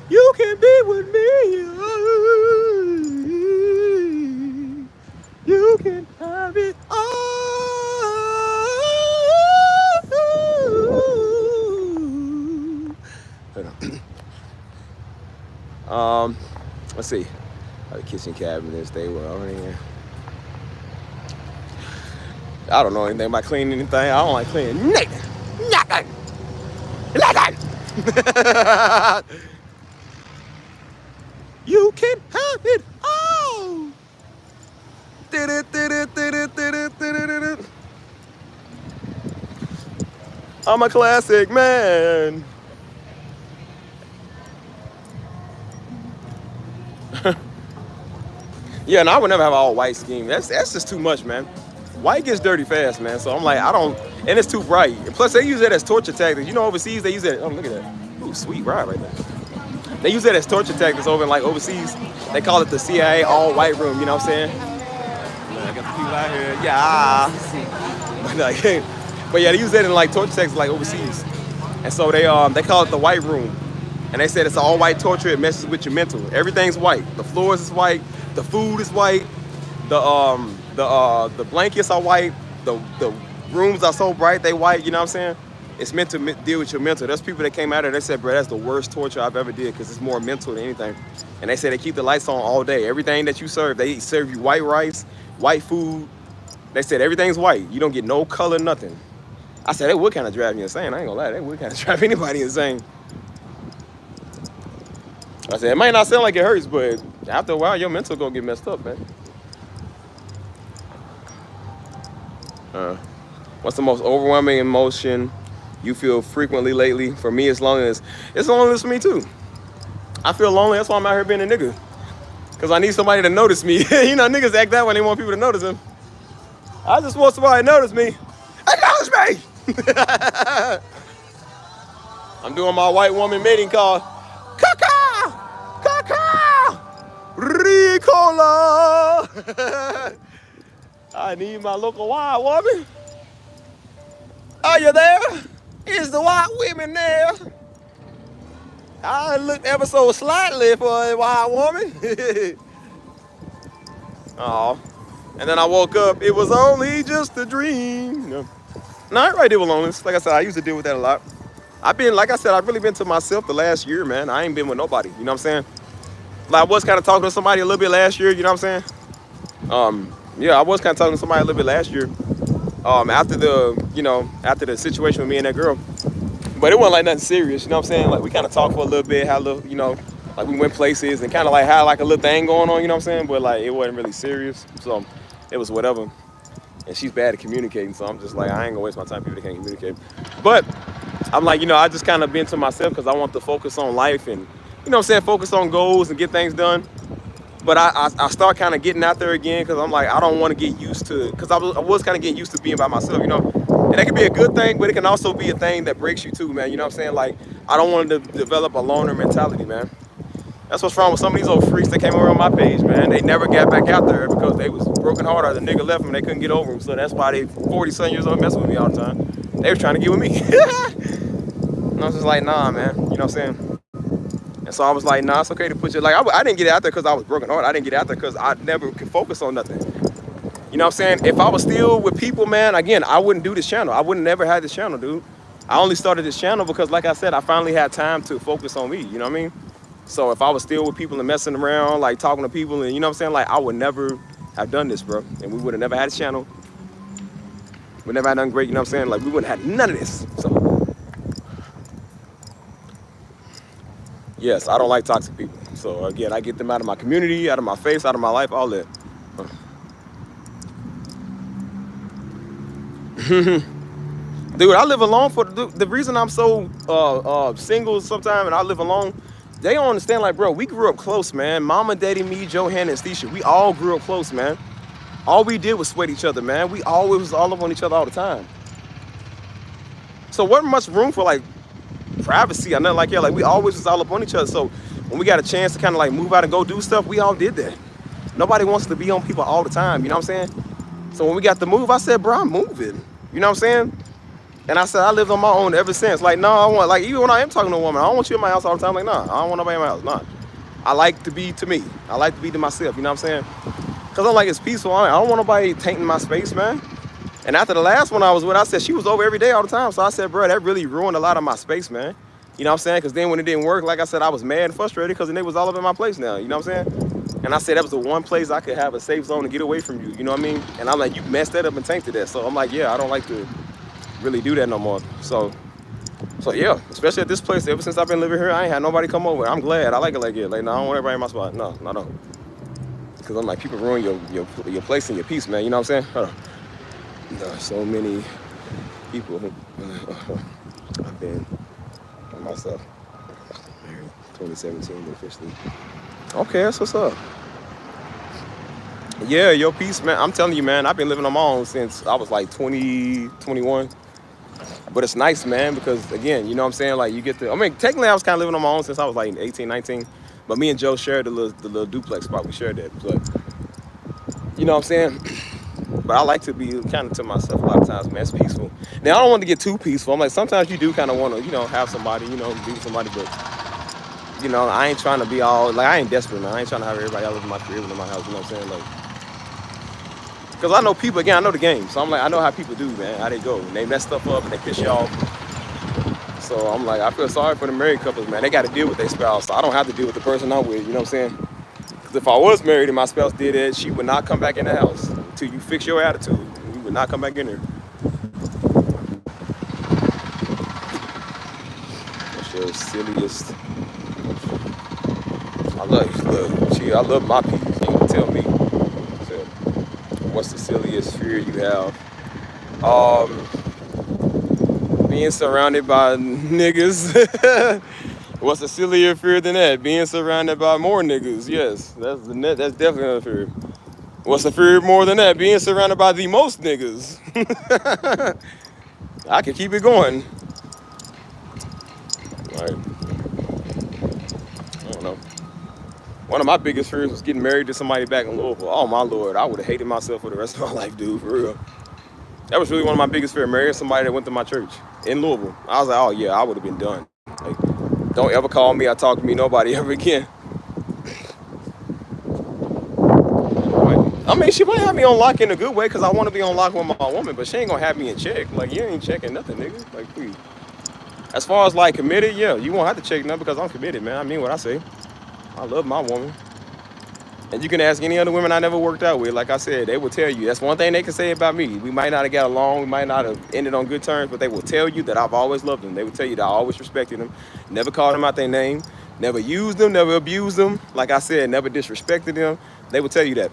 You can be with me. You can have it all. Let's see. The kitchen cabinets, they were on here. I don't know anything about cleaning anything. I don't like cleaning nothing. You can have it all. I'm a classic man. Yeah, and I would never have an all white scheme. That's just too much, man. White gets dirty fast, man. So I'm like, I don't, and it's too bright. And plus, they use that as torture tactics. You know, overseas they use that. Oh, look at that. Ooh, sweet ride right there. They use that as torture tactics over in like overseas. They call it the CIA all white room. You know what I'm saying? I got the people out here. Yeah. But yeah, they use that in like torture tactics like overseas. And so they call it the white room. And they said it's all white torture. It messes with your mental. Everything's white. The floors is white. The food is white. The blankets are white. The rooms are so bright they white. You know what I'm saying? It's meant to deal with your mental. There's people that came out there. They said, bro, that's the worst torture I've ever did because it's more mental than anything. And they say they keep the lights on all day. Everything that you serve, they serve you white rice, white food. They said everything's white. You don't get no color, nothing. I said that would kind of drive me insane. I ain't gonna lie, that would kind of drive anybody insane. I said, it might not sound like it hurts, but after a while, your mental gonna get messed up, man. What's the most overwhelming emotion you feel frequently lately? For me, it's loneliness. It's loneliness for me, too. I feel lonely. That's why I'm out here being a nigga. Because I need somebody to notice me. You know, niggas act that when they want people to notice them. I just want somebody to notice me. Acknowledge me! I'm doing my white woman mating call. Kaka! Kaka! Ricola! I need my local white woman. Are you there? Is the white women there? I looked ever so slightly for a white woman. Oh. And then I woke up, it was only just a dream. No, I ain't right deal with loneliness. Like I said, I used to deal with that a lot. I've really been to myself the last year, man. I ain't been with nobody, you know what I'm saying? Like I was kind of talking to somebody a little bit last year, you know what I'm saying? Yeah, I was kind of talking to somebody a little bit last year. After the situation with me and that girl. But it wasn't like nothing serious, you know what I'm saying? Like we kind of talked for a little bit, like we went places and kind of like had like a little thing going on, you know what I'm saying? But like it wasn't really serious. So it was whatever. And she's bad at communicating, so I'm just like, I ain't gonna waste my time with people that can't communicate. But I'm like, I just kind of been to myself because I want to focus on life and, focus on goals and get things done. But I start kind of getting out there again because I'm like, I don't want to get used to, because I was kind of getting used to being by myself, And that can be a good thing, but it can also be a thing that breaks you too, man. You know what I'm saying? Like, I don't want to develop a loner mentality, man. That's what's wrong with some of these old freaks that came around my page, man. They never got back out there because they was broken hearted. The nigga left them and they couldn't get over him. So that's why they 40-something years old messing with me all the time. They was trying to get with me. And I was just like, nah, man. You know what I'm saying? And so I was like, nah, it's okay to put you, like, I didn't get out there because I was broken hearted. I didn't get out there because I never could focus on nothing. You know what I'm saying? If I was still with people, man, again, I wouldn't do this channel. I wouldn't never had this channel, dude. I only started this channel because, like I said, I finally had time to focus on me. You know what I mean? So if I was still with people and messing around, like talking to people and, you know what I'm saying? Like, I would never have done this, bro. And we would have never had a channel. We never had nothing great, you know what I'm saying? Like, we wouldn't have had none of this. So, yes, I don't like toxic people. So, again, I get them out of my community, out of my face, out of my life, all that. Dude, I live alone for the reason I'm so single sometimes and I live alone. They don't understand, like, bro, we grew up close, man. Mama, daddy, me, Johanna, and Stisha, we all grew up close, man. All we did was sweat each other, man. We always was all up on each other all the time. So wasn't much room for, like, privacy or nothing like that. Like, we always was all up on each other. So when we got a chance to kind of like move out and go do stuff, we all did that. Nobody wants to be on people all the time, you know what I'm saying? So when we got the move, I said, bro, I'm moving. You know what I'm saying? And I said, I lived on my own ever since. Like, no, I want, like, even when I am talking to a woman, I don't want you in my house all the time. Like, nah, I don't want nobody in my house. Nah. I like to be to me. I like to be to myself, you know what I'm saying? Because I'm like, it's peaceful. I don't want nobody tainting my space, man. And after the last one I was with, I said, she was over every day all the time. So I said, bro, that really ruined a lot of my space, man. You know what I'm saying? Because then when it didn't work, like I said, I was mad and frustrated because the nigga was all up in my place now. You know what I'm saying? And I said, that was the one place I could have a safe zone to get away from you. You know what I mean? And I'm like, you messed that up and tainted that. So I'm like, yeah, I don't like to really do that no more. So yeah, especially at this place, ever since I've been living here, I ain't had nobody come over. I'm glad. I like it like that. Like, no, I don't want everybody in my spot. No, I don't. Because I'm like, people ruin your place and your peace, man. You know what I'm saying? Hold on. There are so many people who I've been by myself. 2017 officially. Okay, that's what's up. Yeah, your peace, man. I'm telling you, man, I've been living on my own since I was like 20, 21. But it's nice, man, because again, you know what I'm saying? Like you get to, I mean, technically I was kind of living on my own since I was like 18, 19. But me and Joe shared the little duplex spot. We shared that. But you know what I'm saying? But I like to be kind of to myself a lot of times, man. It's peaceful. Now, I don't want to get too peaceful. I'm like, sometimes you do kind of want to, you know, have somebody, you know, be with somebody. But, you know, I ain't trying to be all, like, I ain't desperate, man. I ain't trying to have everybody else in my crib and in my house, you know what I'm saying? Like, because I know people, again, I know the game. So I'm like, I know how people do, man, how they go. And they mess stuff up and they piss you off. So I'm like, I feel sorry for the married couples, man. They got to deal with their spouse. So I don't have to deal with the person I'm with, you know what I'm saying? Because if I was married and my spouse did it, she would not come back in the house until you fix your attitude. You would not come back in there. What's your silliest? I love my peace. You can tell me. So, what's the silliest fear you have? Being surrounded by niggas. What's a sillier fear than that? Being surrounded by more niggas. Yes, that's definitely a fear. What's a fear more than that? Being surrounded by the most niggas. I can keep it going. All right. I don't know. One of my biggest fears was getting married to somebody back in Louisville. Oh my Lord, I would have hated myself for the rest of my life, dude, for real. That was really one of my biggest fears, marrying somebody that went to my church in Louisville. I was like, oh yeah, I would have been done. Like, don't ever call me or talk to me, nobody ever again. I mean, she might have me on lock in a good way because I want to be on lock with my woman, but she ain't gonna have me in check. Like, you ain't checking nothing, nigga. Like, please. As far as like committed, yeah, you won't have to check nothing because I'm committed, man. I mean what I say. I love my woman. And you can ask any other women I never worked out with. Like I said, they will tell you. That's one thing they can say about me. We might not have got along. We might not have ended on good terms, but they will tell you that I've always loved them. They will tell you that I always respected them. Never called them out their name. Never used them. Never abused them. Like I said, never disrespected them. They will tell you that.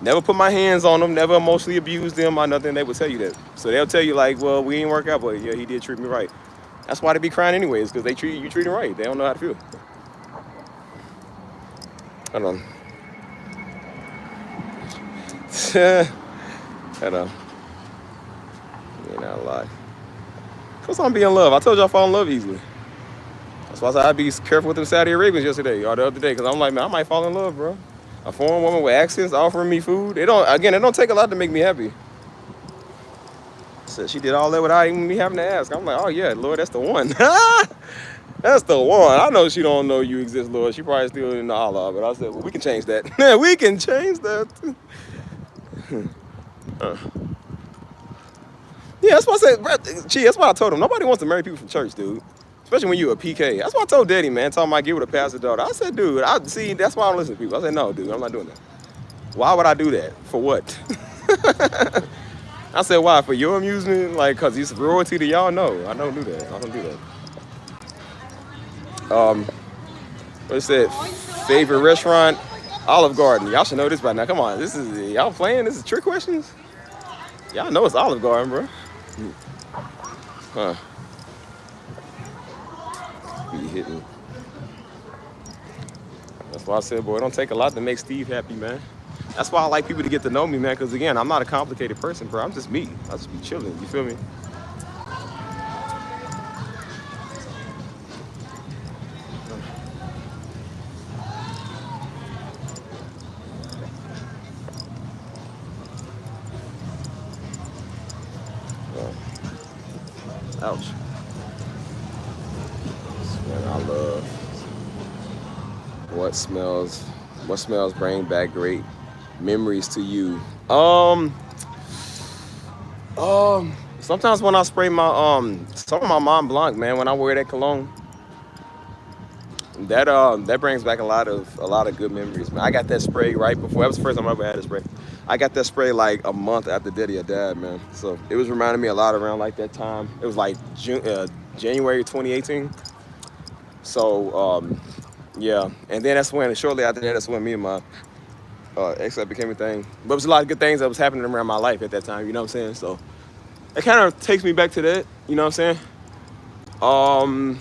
Never put my hands on them. Never emotionally abused them or nothing. They will tell you that. So they'll tell you like, well, we ain't work out, but yeah, he did treat me right. That's why they be crying anyways, because they treat them right. They don't know how to feel. Hold on. Hold on. You're not a lie. Because I'm being in love. I told you I fall in love easily. That's why I said I'd be careful with them Saudi Arabians yesterday or the other day. Because I'm like, man, I might fall in love, bro. A foreign woman with accents offering me food. It don't take a lot to make me happy. So she did all that without even me having to ask. I'm like, oh yeah, Lord, that's the one. That's the one. I know she don't know you exist, Lord. She probably still in the Allah, but I said, well, we can change that. We can change that. Yeah, that's what I said. Gee, that's what I told him. Nobody wants to marry people from church, dude. Especially when you're a PK. That's what I told Daddy, man. Told him I'd get with a pastor daughter. I said, dude, that's why I don't listen to people. I said, no, dude, I'm not doing that. Why would I do that? For what? I said, why? For your amusement? Like, because he's royalty to y'all? No, I don't do that. I don't do that. What is that? Favorite restaurant? Olive Garden. Y'all should know this by now. Come on. Y'all playing? This is trick questions? Y'all know it's Olive Garden, bro. Huh. Be hitting. That's why I said, boy, it don't take a lot to make Steve happy, man. That's why I like people to get to know me, man, because, again, I'm not a complicated person, bro. I'm just me. I just be chilling. You feel me? Ouch. Man, I love what smells bring back great memories to you. Sometimes when I spray my some of my Mont Blanc, man, when I wear that cologne, that brings back a lot of good memories, man. I got that spray right before. That was the first time I ever had a spray. I got that spray like a month after Daddy had died, man. So it was reminding me a lot around like that time. It was like January 2018. So yeah, and then shortly after that, that's when me and my ex became a thing. But there was a lot of good things that was happening around my life at that time. You know what I'm saying? So it kind of takes me back to that. You know what I'm saying?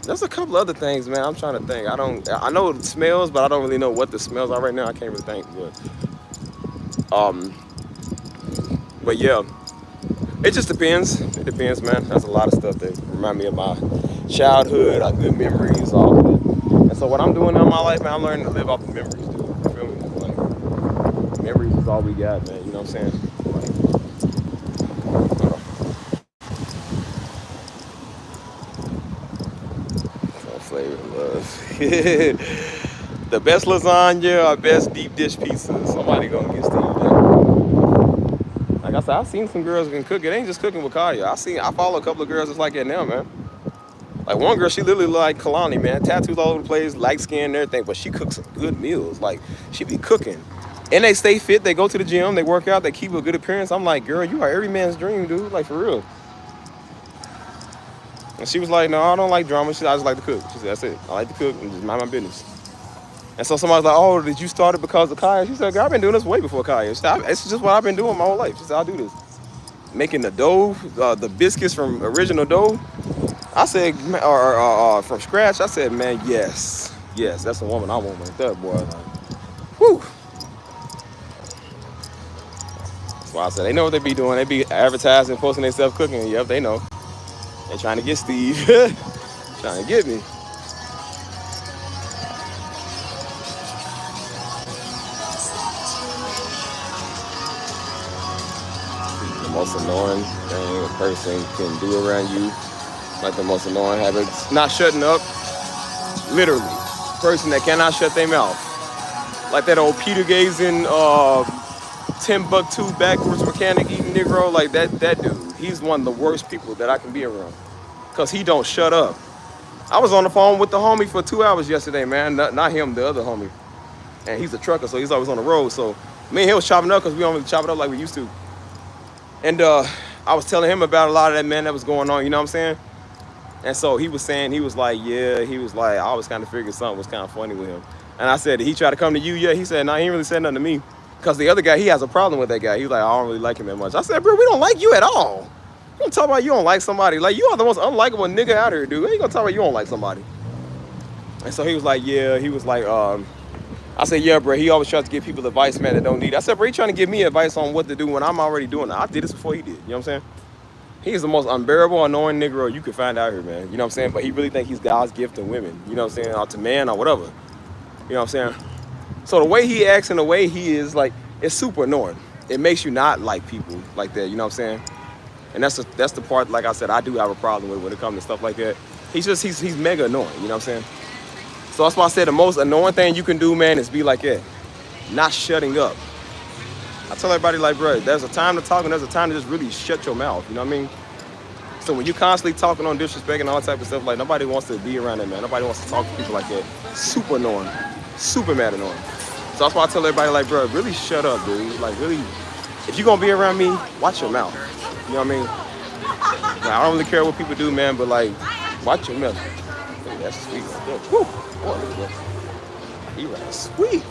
There's a couple other things, man. I'm trying to think. I know it smells, but I don't really know what the smells are right now. I can't really think. But yeah, it just depends. It depends, man. There's a lot of stuff that remind me of my childhood, good memories, all of it. And so what I'm doing now in my life, man, I'm learning to live off the memories, dude. You feel me? Like, memories is all we got, man. You know what I'm saying? Flavor love. The best lasagna or best deep dish pizza. Somebody gonna get Steve that. Like I said, I've seen some girls can cook. It ain't just cooking with Kaya. I follow a couple of girls that's like that now, man. Like one girl, she literally like Kalani, man. Tattoos all over the place, light skin and everything, but she cooks some good meals. Like she be cooking. And they stay fit, they go to the gym, they work out, they keep a good appearance. I'm like, girl, you are every man's dream, dude. Like for real. And she was like, no, I don't like drama. She said, I just like to cook. She said, that's it. I like to cook and just mind my business. And so somebody's like, oh, did you start it because of Kaya? She said, girl, I've been doing this way before Kaya. She said, it's just what I've been doing my whole life. She said, I'll do this. Making the dough, the biscuits from original dough. I said, from scratch. I said, man, yes. Yes, that's the woman I want right there, boy. Like, whew. That's why I said, they know what they be doing. They be advertising, posting themselves cooking. Yep, they know. They trying to get Steve. Trying to get me. The most annoying thing a person can do around you. Like the most annoying habits. Not shutting up. Literally. Person that cannot shut their mouth. Like that old Peter Gazin, Timbuktu backwards mechanic eating Negro. Like that dude. He's one of the worst people that I can be around. Because he don't shut up. I was on the phone with the homie for 2 hours yesterday, man. Not him, the other homie. And he's a trucker, so he's always on the road. So me and him was chopping up because we don't really chop it up like we used to. And I was telling him about a lot of that, man, that was going on, you know what I'm saying? And so he was saying, he was like, I always kind of figured something was kind of funny with him. And I said, did he try to come to you yet? He said, no, he ain't really said nothing to me. Because the other guy, he has a problem with that guy. He was like, I don't really like him that much. I said, bro, we don't like you at all. You don't talk about you don't like somebody. Like, you are the most unlikable nigga out here, dude. How you gonna talk about you don't like somebody? And so he was like, yeah. He was like, I said, yeah, bro. He always tries to give people advice, man, that don't need it. I said, bro, he trying to give me advice on what to do when I'm already doing it. I did this before he did. You know what I'm saying? He is the most unbearable, annoying Negro you can find out here, man. You know what I'm saying? But he really think he's God's gift to women. You know what I'm saying? Or to man or whatever. You know what I'm saying? So the way he acts and the way he is, like, it's super annoying. It makes you not like people like that. You know what I'm saying? And that's the part, like I said, I do have a problem with when it comes to stuff like that. He's mega annoying. You know what I'm saying? So that's why I said the most annoying thing you can do, man, is be like that. Not shutting up. I tell everybody, like, bro, there's a time to talk and there's a time to just really shut your mouth. You know what I mean? So when you constantly talking on disrespect and all type of stuff, like, nobody wants to be around that, man. Nobody wants to talk to people like that. Super annoying. Super mad annoying. So that's why I tell everybody, like, bro, really shut up, dude. Like, really, if you're going to be around me, watch your mouth. You know what I mean? Like, I don't really care what people do, man, but, like, watch your mouth. Hey, that's sweet right there. Woo! Boy, he right sweet.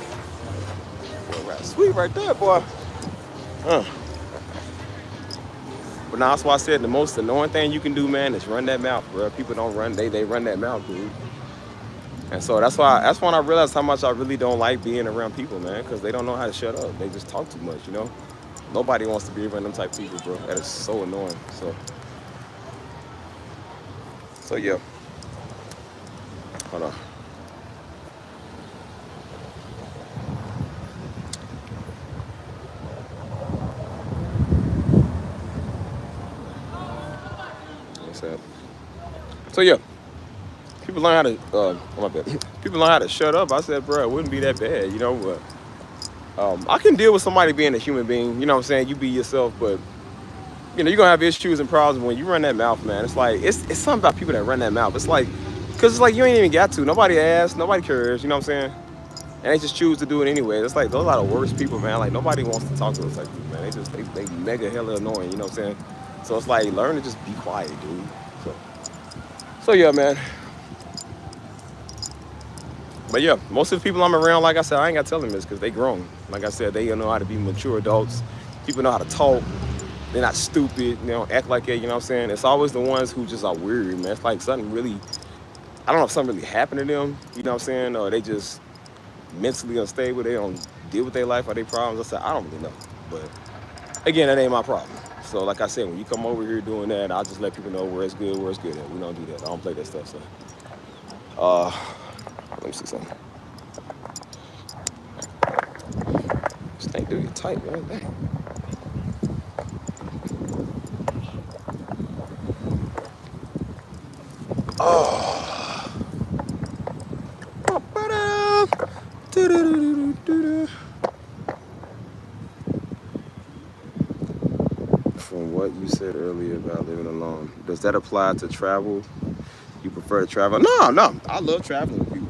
Boy, right sweet right there, boy. But now that's why I said the most annoying thing you can do, man, is run that mouth, bro. People don't run, they run that mouth, dude. And so that's when I realized how much I really don't like being around people, man, because they don't know how to shut up. They just talk too much, you know? Nobody wants to be around them type of people, bro. That is so annoying. So yeah. Hold on. sad. So yeah, people learn how to. My bad. People learn how to shut up. I said, bro, it wouldn't be that bad, you know. But I can deal with somebody being a human being. You know what I'm saying? You be yourself, but you know you're gonna have issues and problems when you run that mouth, man. It's like it's something about people that run that mouth. It's like, cause it's like you ain't even got to. Nobody asks. Nobody cares. You know what I'm saying? And they just choose to do it anyway. It's like those are the worst people, man. Like nobody wants to talk to those type of people, man. They mega hella annoying. You know what I'm saying? So it's like learn to just be quiet, dude. So yeah, man. But yeah, most of the people I'm around, like I said, I ain't got to tell them this because they grown. Like I said, they know how to be mature adults. People know how to talk. They're not stupid. They don't act like it. You know what I'm saying? It's always the ones who just are weird, man. It's like something really, I don't know if something really happened to them. You know what I'm saying? Or they just mentally unstable. They don't deal with their life or their problems. I said, I don't really know. But again, that ain't my problem. So like I said, when you come over here doing that, I'll just let people know where it's good at. We don't do that. I don't play that stuff. So, let me see something. This thing do get tight, man. Dang. Oh. From what you said earlier about living alone, does that apply to travel? You prefer to travel? No, I love traveling with people.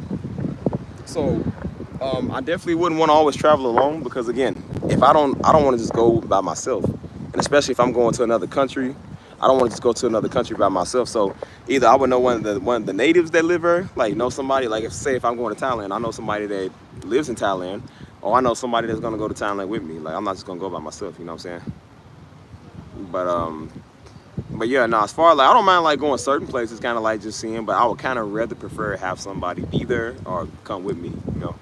So I definitely wouldn't want to always travel alone because again, if I don't want to just go by myself, and especially if I'm going to another country, I don't want to just go to another country by myself. So either I would know one of the natives that live there, like know somebody, like if I'm going to Thailand, I know somebody that lives in Thailand, or I know somebody that's gonna go to Thailand with me. Like I'm not just gonna go by myself, you know what I'm saying? But yeah, no, as far as like I don't mind like going certain places, kind of like just seeing, but I would kind of rather prefer to have somebody be there or come with me, you know.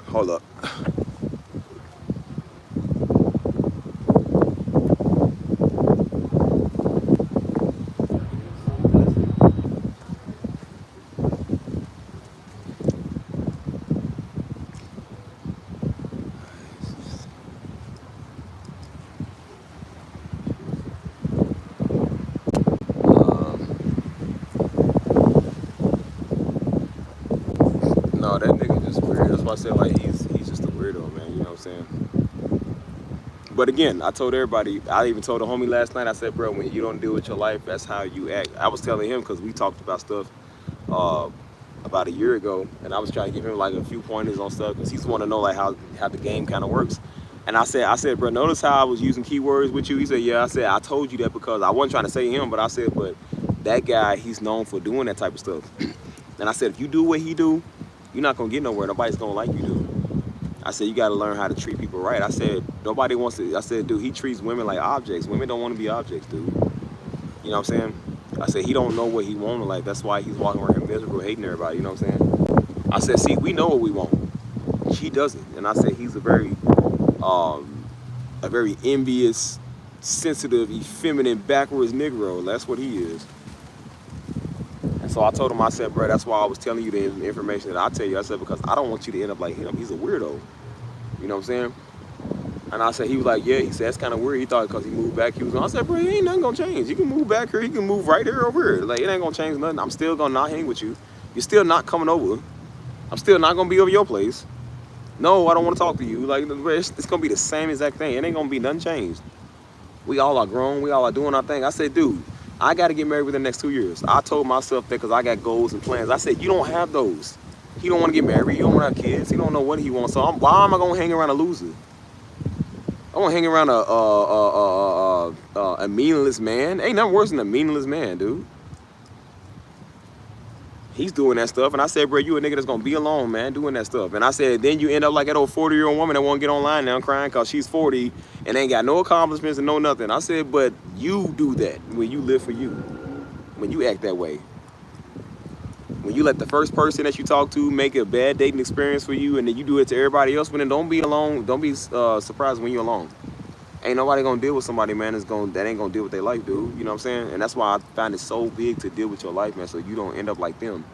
Hold up. No, that nigga just weird. That's why I said like he's just a weirdo, man. You know what I'm saying? But again, I told everybody. I even told a homie last night. I said, bro, when you don't deal with your life, that's how you act. I was telling him because we talked about stuff about a year ago, and I was trying to give him like a few pointers on stuff because he's want to know like how the game kind of works. And I said, bro, notice how I was using keywords with you. He said, yeah. I said, I told you that because I wasn't trying to say him, but I said, but that guy, he's known for doing that type of stuff. And I said, if you do what he do, you're not gonna get nowhere. Nobody's gonna like you, dude. I said, you gotta learn how to treat people right. I said, nobody wants to. I said, dude, he treats women like objects. Women don't want to be objects, dude. You know what I'm saying? I said, he don't know what he wants in life. That's why he's walking around miserable, hating everybody. You know what I'm saying? I said, see, we know what we want. She doesn't. And I said, he's a very envious, sensitive, effeminate, backwards Negro. That's what he is. So I told him, I said, bro, that's why I was telling you the information that I tell you. I said, because I don't want you to end up like him. He's a weirdo. You know what I'm saying? And I said, he was like, yeah. He said, that's kind of weird. He thought because he moved back, he was going. I said, bro, ain't nothing going to change. You can move back here. You can move right here over here. Like, it ain't going to change nothing. I'm still going to not hang with you. You're still not coming over. I'm still not going to be over your place. No, I don't want to talk to you. Like, it's going to be the same exact thing. It ain't going to be nothing changed. We all are grown. We all are doing our thing. I said, dude, I got to get married within the next 2 years. I told myself that because I got goals and plans. I said, you don't have those. He don't want to get married. He don't want to have kids. He don't know what he wants. So why am I going to hang around a loser? I want to hang around a meaningless man. Ain't nothing worse than a meaningless man, dude. He's doing that stuff. And I said, bro, you a nigga that's going to be alone, man, doing that stuff. And I said, then you end up like that old 40-year-old woman that won't get online now crying because she's 40 and ain't got no accomplishments and no nothing. I said, but you do that when you live for you, when you act that way. When you let the first person that you talk to make a bad dating experience for you and then you do it to everybody else, then don't be alone. Don't be surprised when you're alone. Ain't nobody going to deal with somebody, man, that ain't going to deal with their life, dude. You know what I'm saying? And that's why I find it so big to deal with your life, man, so you don't end up like them.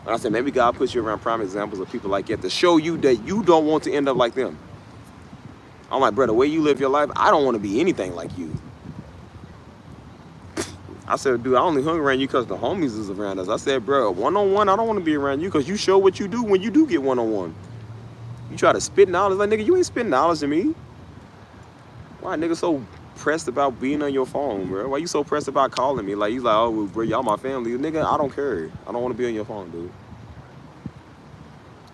And I said, maybe God puts you around prime examples of people like that to show you that you don't want to end up like them. I'm like, bro, the way you live your life, I don't want to be anything like you. I said, dude, I only hung around you because the homies is around us. I said, bro, one-on-one, I don't want to be around you because you show what you do when you do get one-on-one. You try to spit knowledge. Like, nigga, you ain't spitting knowledge to me. Why nigga so pressed about being on your phone, bro? Why you so pressed about calling me? Like, he's like, oh, well, bro, y'all my family. Nigga, I don't care. I don't want to be on your phone, dude.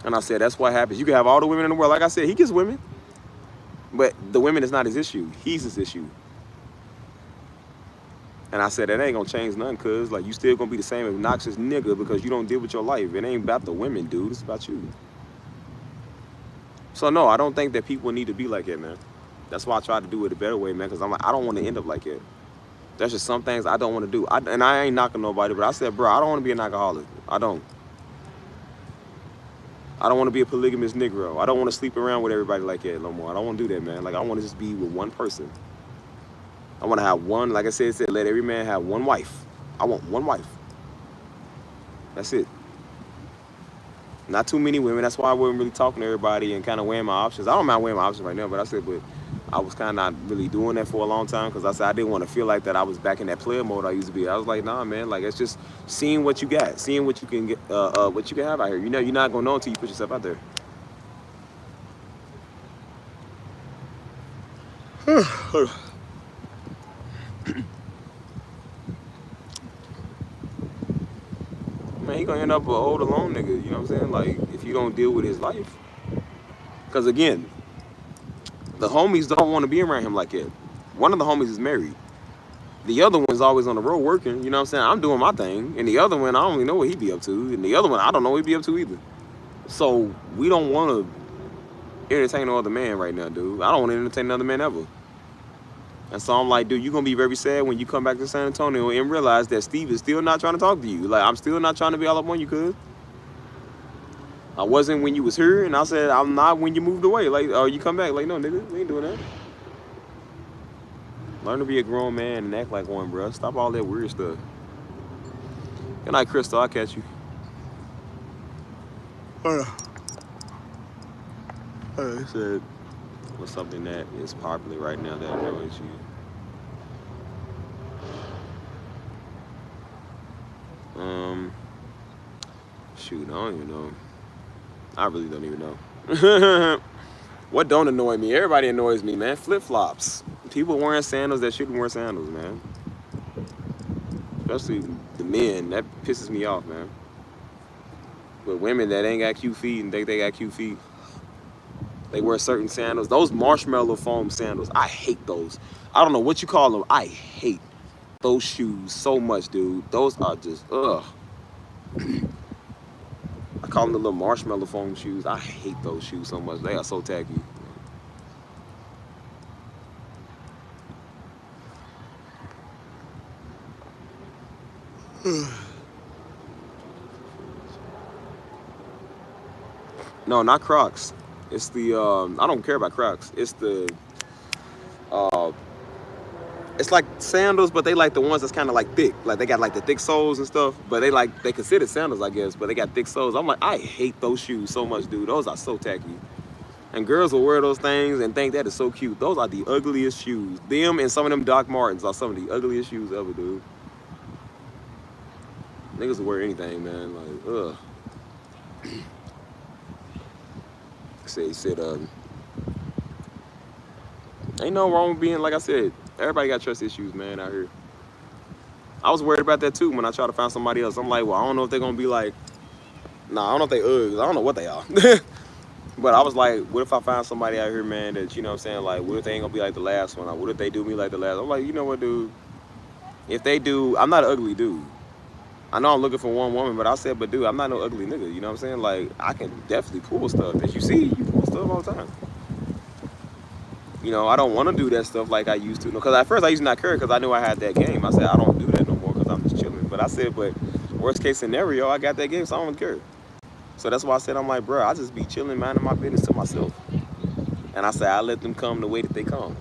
And I said, that's what happens. You can have all the women in the world. Like I said, he gets women. But the women is not his issue. He's his issue. And I said, that ain't gonna change nothing, cuz. Like, you still gonna be the same obnoxious nigga because you don't deal with your life. It ain't about the women, dude. It's about you. So, no, I don't think that people need to be like that, man. That's why I try to do it a better way, man, because I'm like, I don't want to end up like that. There's just some things I don't want to do. And I ain't knocking nobody, but I said, bro, I don't want to be an alcoholic. I don't want to be a polygamous Negro. I don't want to sleep around with everybody like that no more. I don't want to do that, man. Like, I want to just be with one person. I want to have one, like I said, let every man have one wife. I want one wife. That's it. Not too many women. That's why I wasn't really talking to everybody and kind of weighing my options. I don't mind weighing my options right now, but I said, but I was kind of not really doing that for a long time because I said I didn't want to feel like that I was back in that player mode I used to be. I was like, nah, man. Like, it's just seeing what you got, seeing what you can get, what you can have out here. You know, you're not gonna know until you put yourself out there. Man, he gonna end up an old alone nigga, you know what I'm saying? Like, if you don't deal with his life. Because again, the homies don't want to be around him like that. One of the homies is married. The other one's always on the road working, you know what I'm saying? I'm doing my thing. And the other one, I don't even know what he be up to. And the other one, I don't know what he be up to either. So, we don't want to entertain no other man right now, dude. I don't want to entertain another man ever. And so I'm like, dude, you're going to be very sad when you come back to San Antonio and realize that Steve is still not trying to talk to you. Like, I'm still not trying to be all up on you, cuz. I wasn't when you was here, and I said, I'm not when you moved away. Like, oh, you come back. Like, no, nigga, we ain't doing that. Learn to be a grown man and act like one, bro. Stop all that weird stuff. Good night, Crystal. I'll catch you. I said, what's something that is popular right now that annoys you? Shoot, I don't even know. I really don't even know. What don't annoy me? Everybody annoys me, man. Flip-flops. People wearing sandals that shouldn't wear sandals, man. Especially the men. That pisses me off, man. But women that ain't got cute feet and think they got cute feet. They wear certain sandals. Those marshmallow foam sandals, I hate those. I don't know what you call them. I hate those shoes so much, dude. Those are just, ugh. I call them the little marshmallow foam shoes. I hate those shoes so much. They are so tacky. No, not Crocs. It's the, I don't care about Crocs. It's the, it's like sandals, but they like the ones that's kind of like thick. Like they got like the thick soles and stuff, but they consider sandals, I guess, but they got thick soles. I'm like, I hate those shoes so much, dude. Those are so tacky. And girls will wear those things and think that is so cute. Those are the ugliest shoes. Them and some of them Doc Martens are some of the ugliest shoes ever, dude. Niggas will wear anything, man. Like, ugh. He said, ain't no wrong with being, like I said, everybody got trust issues, man, out here. I was worried about that too when I tried to find somebody else. I'm like, well, I don't know if they're gonna be like, nah, I don't know if they Uggs. I don't know what they are. But I was like, what if I find somebody out here, man, that, you know what I'm saying, like, what if they ain't gonna be like the last one? Like, what if they do me like the last? I'm like, you know what, dude? If they do, I'm not an ugly dude. I know I'm looking for one woman, but I said, but dude, I'm not no ugly nigga. You know what I'm saying? Like, I can definitely pull stuff. As you see, you pull stuff all the time. You know, I don't want to do that stuff like I used to. Because at first I used to not care because I knew I had that game. I said, I don't do that no more because I'm just chilling. But I said, but worst case scenario, I got that game, so I don't care. So that's why I said, I'm like, bro, I just be chilling, minding my business to myself. And I said, I let them come the way that they come.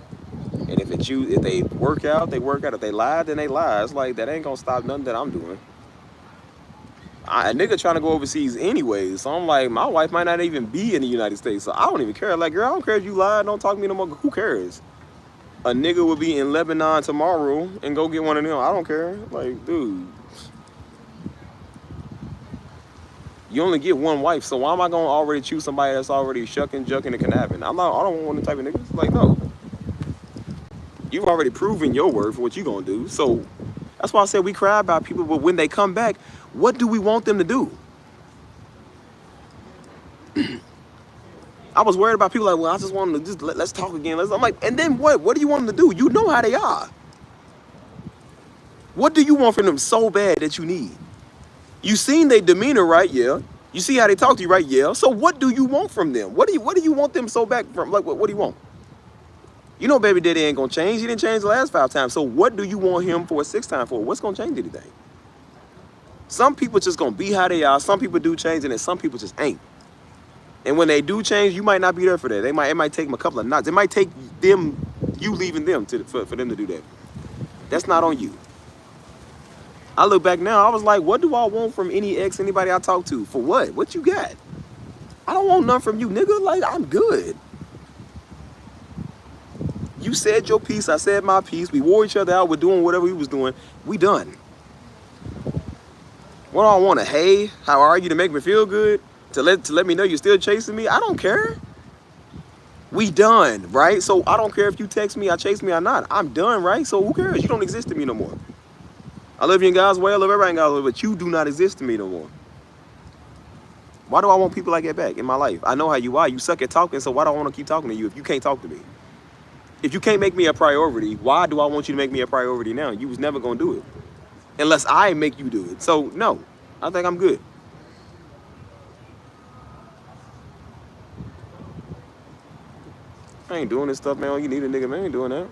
And if they work out, they work out. If they lie, then they lie. It's like, that ain't going to stop nothing that I'm doing. A nigga trying to go overseas anyways. So I'm like, my wife might not even be in the United States. So I don't even care. Like, girl, I don't care if you lie. Don't talk to me no more. Who cares? a nigga would be in Lebanon tomorrow and go get one of them. I don't care. Like, dude, you only get one wife, so why am I gonna already choose somebody that's already shucking, jucking, and canapping? I don't want one of the type of niggas. Like, no. You've already proven your worth for what you gonna do. So that's why I said we cry about people, but when they come back, what do we want them to do? I was worried about people like, well, I just want them to just let's talk again. I'm like, and then what? What do you want them to do? You know how they are. What do you want from them so bad that you need? You seen their demeanor, right? Yeah. You see how they talk to you, right? Yeah. So what do you want from them? What do you want them so back from? Like, what do you want? You know, baby daddy ain't gonna change. He didn't change the last 5 times. So what do you want him for a 6th time for? What's gonna change anything? Some people just gonna be how they are. Some people do change, and then some people just ain't. And when they do change, you might not be there for that. It might take them a couple of knots. It might take them, you leaving them for them to do that. That's not on you. I look back now, I was like, what do I want from any ex, anybody I talk to? For what? What you got? I don't want nothing from you, nigga. Like, I'm good. You said your piece, I said my piece. We wore each other out. We're doing whatever we was doing. We done. What do I want? Hey, how are you, to make me feel good? To let me know you're still chasing me? I don't care. We done, right? So I don't care if you text me, I chase me or not. I'm done, right? So who cares? You don't exist to me no more. I love you in God's way. I love everybody in God's way, but you do not exist to me no more. Why do I want people like that back in my life? I know how you are. You suck at talking, so why do I want to keep talking to you if you can't talk to me? If you can't make me a priority, why do I want you to make me a priority now? You was never going to do it unless I make you do it. So, no, I think I'm good. I ain't doing this stuff, man. You need a nigga, man. I ain't doing that.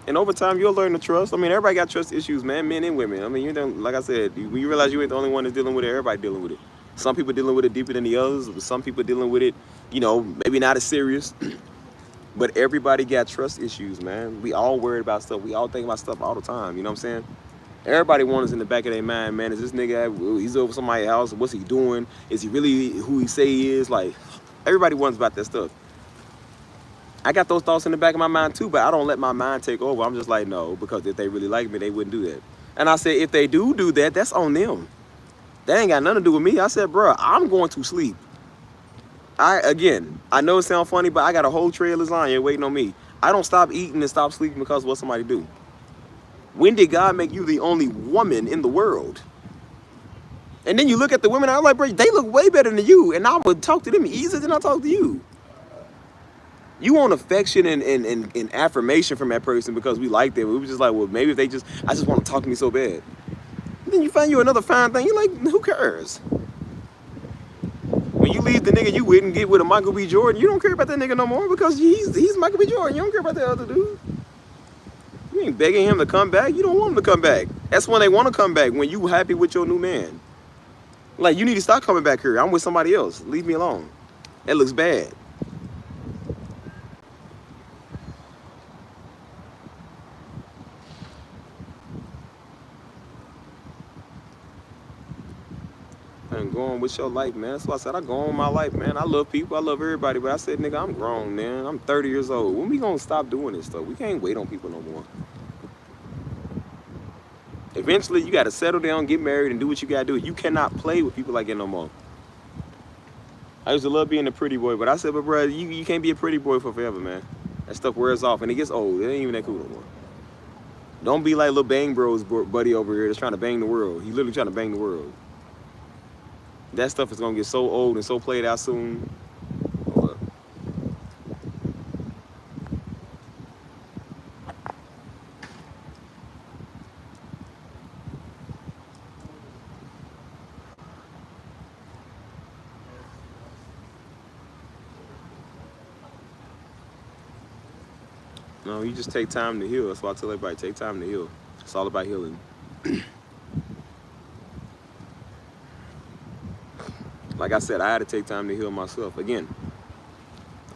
And over time, you'll learn to trust. I mean, everybody got trust issues, man, men and women. I mean, you don't, like I said, when you realize you ain't the only one that's dealing with it, everybody dealing with it. Some people dealing with it deeper than the others. Some people dealing with it, you know, maybe not as serious. But everybody got trust issues, man. We all worried about stuff. We all think about stuff all the time. You know what I'm saying? Everybody wants in the back of their mind, man, is this nigga, he's over somebody's house. What's he doing? Is he really who he say he is? Like, everybody wants about that stuff. I got those thoughts in the back of my mind too, but I don't let my mind take over. I'm just like, no, because if they really like me, they wouldn't do that. And I said, if they do that, that's on them. That ain't got nothing to do with me. I said, bro, I'm going to sleep. Again, I know it sounds funny, but I got a whole tray of lasagna waiting on me. I don't stop eating and stop sleeping because of what somebody do. When did God make you the only woman in the world? And then you look at the women, I'm like, bro, they look way better than you. And I would talk to them easier than I talk to you. You want affection and affirmation from that person because we like them. We were just like, well, maybe if they just, I just want to talk to me so bad. And then you find you another fine thing. You're like, who cares? When you leave the nigga you with and get with a Michael B. Jordan, you don't care about that nigga no more because he's Michael B. Jordan. You don't care about that other dude. You ain't begging him to come back. You don't want him to come back. That's when they want to come back, when you happy with your new man. Like, you need to stop coming back here. I'm with somebody else. Leave me alone. That looks bad. And going with your life, man. That's why I said I go on my life, man. I love people. I love everybody. But I said, nigga, I'm grown, man. I'm 30 years old. When we gonna stop doing this stuff? We can't wait on people no more. Eventually, you got to settle down, get married, and do what you got to do. You cannot play with people like that no more. I used to love being a pretty boy, but I said, but bro, you can't be a pretty boy for forever, man. That stuff wears off, and it gets old. It ain't even that cool no more. Don't be like little Bang Bros buddy over here that's trying to bang the world. He's literally trying to bang the world. That stuff is going to get so old and so played out soon. No, you just take time to heal. That's why I tell everybody, take time to heal. It's all about healing. Like I said, I had to take time to heal myself. Again,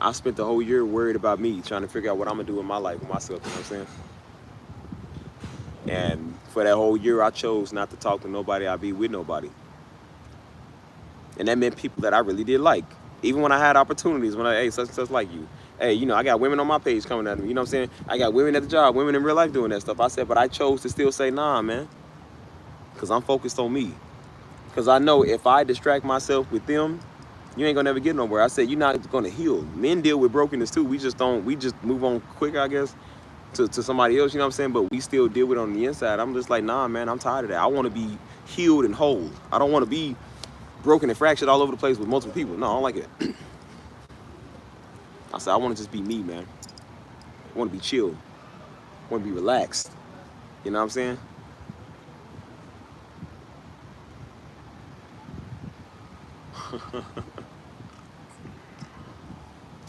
I spent the whole year worried about me, trying to figure out what I'm going to do in my life with myself, you know what I'm saying? And for that whole year, I chose not to talk to nobody, I'd be with nobody. And that meant people that I really did like. Even when I had opportunities, when hey, such and such like you. hey, you know, I got women on my page coming at me. You know what I'm saying? I got women at the job, women in real life doing that stuff. I said, but I chose to still say, nah, man, because I'm focused on me. Because I know if I distract myself with them, you ain't gonna never get nowhere. I said, you're not gonna heal. Men deal with brokenness too. We just move on quick, I guess, to somebody else, you know what I'm saying? But we still deal with it on the inside. I'm just like, nah, man, I'm tired of that. I wanna be healed and whole. I don't wanna be broken and fractured all over the place with multiple people. No, I don't like it. I said, I wanna just be me, man. I wanna be chill. I wanna be relaxed. You know what I'm saying?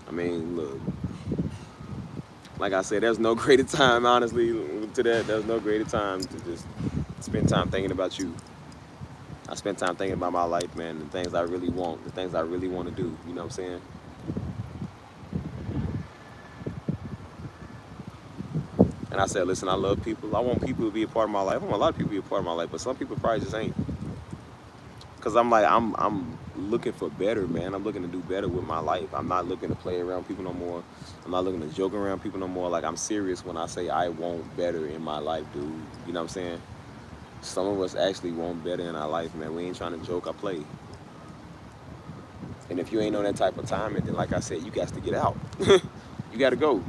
I mean, look, like I said, there's no greater time, honestly, to that. There's no greater time to just spend time thinking about you. I spend time thinking about my life, man, the things I really want, the things I really want to do. You know what I'm saying? And I said, listen, I love people. I want people to be a part of my life. I want a lot of people to be a part of my life, but some people probably just ain't. Cause I'm like, I'm looking for better, man. I'm looking to do better with my life. I'm not looking to play around people no more. I'm not looking to joke around people no more. Like, I'm serious when I say I want better in my life, dude. You know what I'm saying? Some of us actually want better in our life, man. We ain't trying to joke or play. And if you ain't on that type of time, then like I said, you got to get out. You got to go.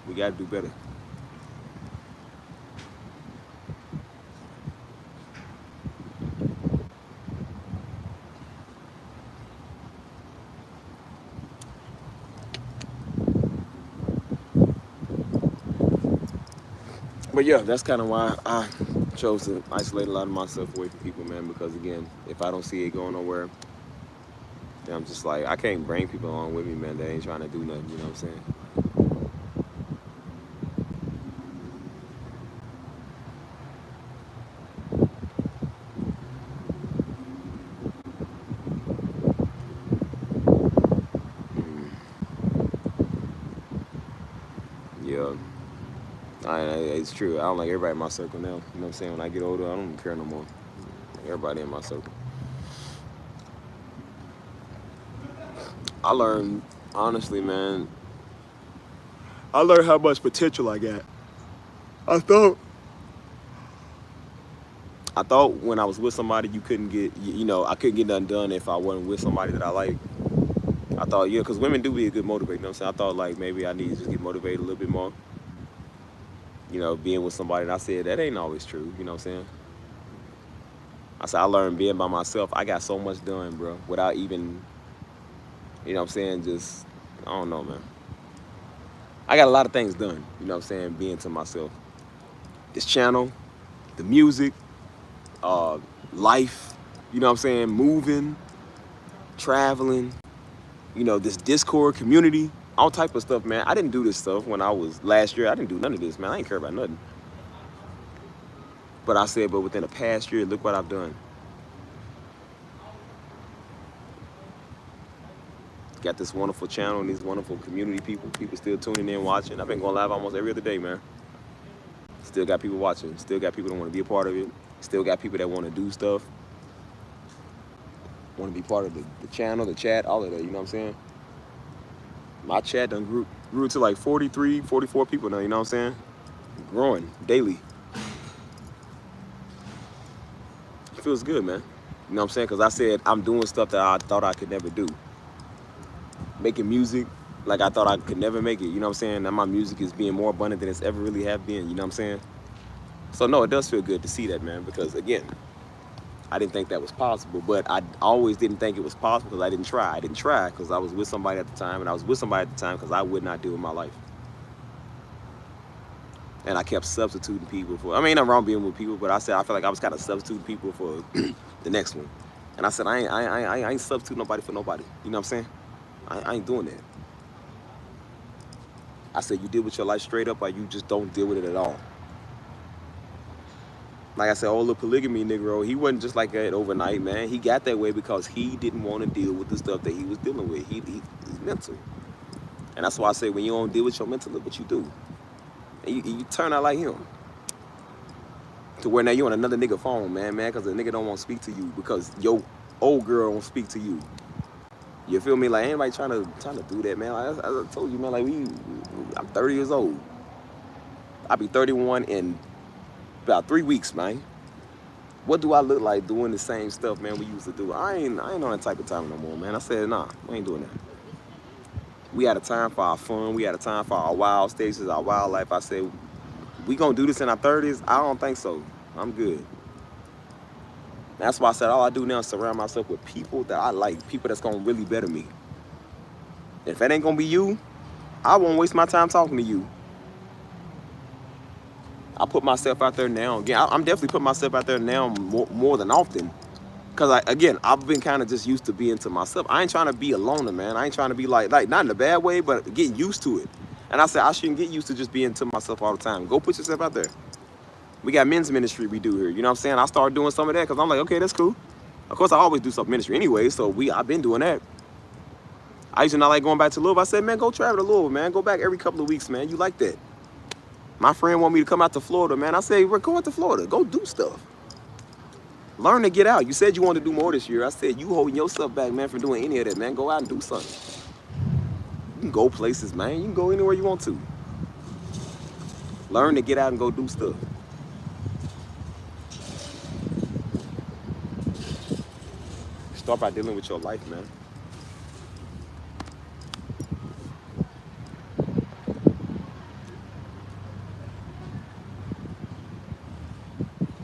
We got to do better. But yeah, that's kind of why I chose to isolate a lot of myself away from people, man, because again, if I don't see it going nowhere, then I'm just like, I can't bring people along with me, man. They ain't trying to do nothing, you know what I'm saying? Yeah, it's true. I don't like everybody in my circle now. You know what I'm saying? When I get older, I don't care no more. Like everybody in my circle. I learned, honestly, man, I learned how much potential I got. I thought when I was with somebody, you couldn't get, you know, I couldn't get nothing done if I wasn't with somebody that I like. I thought, yeah, because women do be a good motivator, you know what I'm saying? I thought, like, maybe I need to just get motivated a little bit more, you know, being with somebody. And I said, that ain't always true, you know what I'm saying? I said, I learned being by myself. I got so much done, bro, without even, you know what I'm saying, just, I don't know, man. I got a lot of things done, you know what I'm saying, being to myself. This channel, the music, life, you know what I'm saying, moving, traveling, you know, this Discord community, all type of stuff, man. I didn't do this stuff when I was last year. I didn't do none of this, man. I ain't care about nothing. But I said, but within the past year, look what I've done. Got this wonderful channel and these wonderful community people. People still tuning in, watching. I've been going live almost every other day, man. Still got people watching. Still got people that want to be a part of it. Still got people that want to do stuff. Want to be part of the channel, the chat, all of that, you know what I'm saying? My chat done grew to like 43, 44 people now, you know what I'm saying? Growing daily. It feels good, man. You know what I'm saying? Because I said I'm doing stuff that I thought I could never do. Making music like I thought I could never make it, you know what I'm saying? Now my music is being more abundant than it's ever really have been, you know what I'm saying? So no, it does feel good to see that, man, because again, I didn't think that was possible, but I always didn't think it was possible because I didn't try. I didn't try because I was with somebody at the time, and I was with somebody at the time because I would not deal with my life. And I kept substituting people for, I mean, I'm wrong being with people, but I said I feel like I was kind of substituting people for the next one. And I said, I ain't substituting nobody for nobody. You know what I'm saying? I ain't doing that. I said, you deal with your life straight up or you just don't deal with it at all. Like I said, old little polygamy Negro, he wasn't just like that overnight, man. He got that way because he didn't want to deal with the stuff that he was dealing with. He's mental. And that's why I say when you don't deal with your mental, look what you do. And you turn out like him. To where now you on another nigga phone, man, because the nigga don't want to speak to you because old girl don't speak to you. You feel me? Like, ain't nobody trying to do that, man. Like, as I told you, man, like, I'm 30 years old. I'll be 31 in about 3 weeks, man. What do I look like doing the same stuff, man, we used to do? I ain't on that type of time no more, man. I said, nah, we ain't doing that. We had a time for our fun. We had a time for our wild stages, our wild life. I said, we gonna do this in our 30s? I don't think so. I'm good. That's why I said all I do now is surround myself with people that I like, people that's gonna really better me. If that ain't gonna be you, I won't waste my time talking to you. I put myself out there now. Again, I'm definitely putting myself out there now more than often. Because, again, I've been kind of just used to being to myself. I ain't trying to be a loner, man. I ain't trying to be like not in a bad way, but getting used to it. And I said I shouldn't get used to just being to myself all the time. Go put yourself out there. We got men's ministry we do here. You know what I'm saying? I started doing some of that because I'm like, okay, that's cool. Of course, I always do some ministry anyway, so I've been doing that. I used to not like going back to Louisville. I said, man, go travel to Louisville, man. Go back every couple of weeks, man. You like that. My friend wanted me to come out to Florida, man. I said, we're going to Florida. Go do stuff. Learn to get out. You said you wanted to do more this year. I said, you holding yourself back, man, from doing any of that, man. Go out and do something. You can go places, man. You can go anywhere you want to. Learn to get out and go do stuff. Start by dealing with your life, man.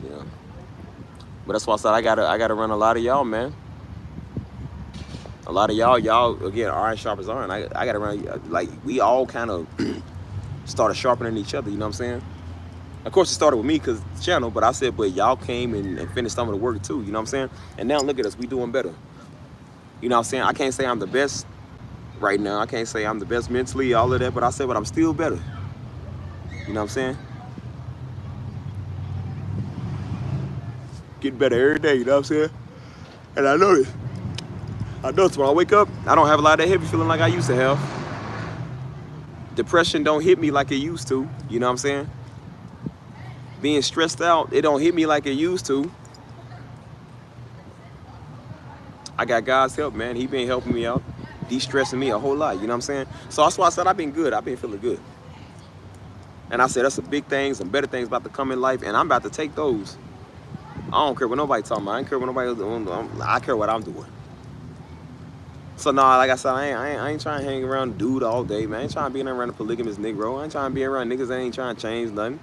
Yeah. But that's why I said I gotta run a lot of y'all, man. A lot of y'all again, iron sharp as iron. I gotta run, like, we all kind of started sharpening each other, you know what I'm saying? Of course, it started with me because channel, but I said, but y'all came and finished some of the work too, you know what I'm saying? And now look at us, we doing better. You know what I'm saying? I can't say I'm the best right now. I can't say I'm the best mentally, all of that, but I said, but I'm still better. You know what I'm saying? Getting better every day, you know what I'm saying? And I notice when I wake up, I don't have a lot of that heavy feeling like I used to have. Depression don't hit me like it used to, you know what I'm saying? Being stressed out, it don't hit me like it used to. I got God's help, man. He been helping me out, de-stressing me a whole lot, you know what I'm saying? So that's why I said I've been good. I've been feeling good. And I said that's some big things, some better things about to come in life, and I'm about to take those. I don't care what nobody talking about. I don't care what nobody else doing. I care what I'm doing. So no, like I said, I ain't trying to hang around a dude all day, man. I ain't trying to be around a polygamous Negro. I ain't trying to be around niggas that ain't trying to change nothing.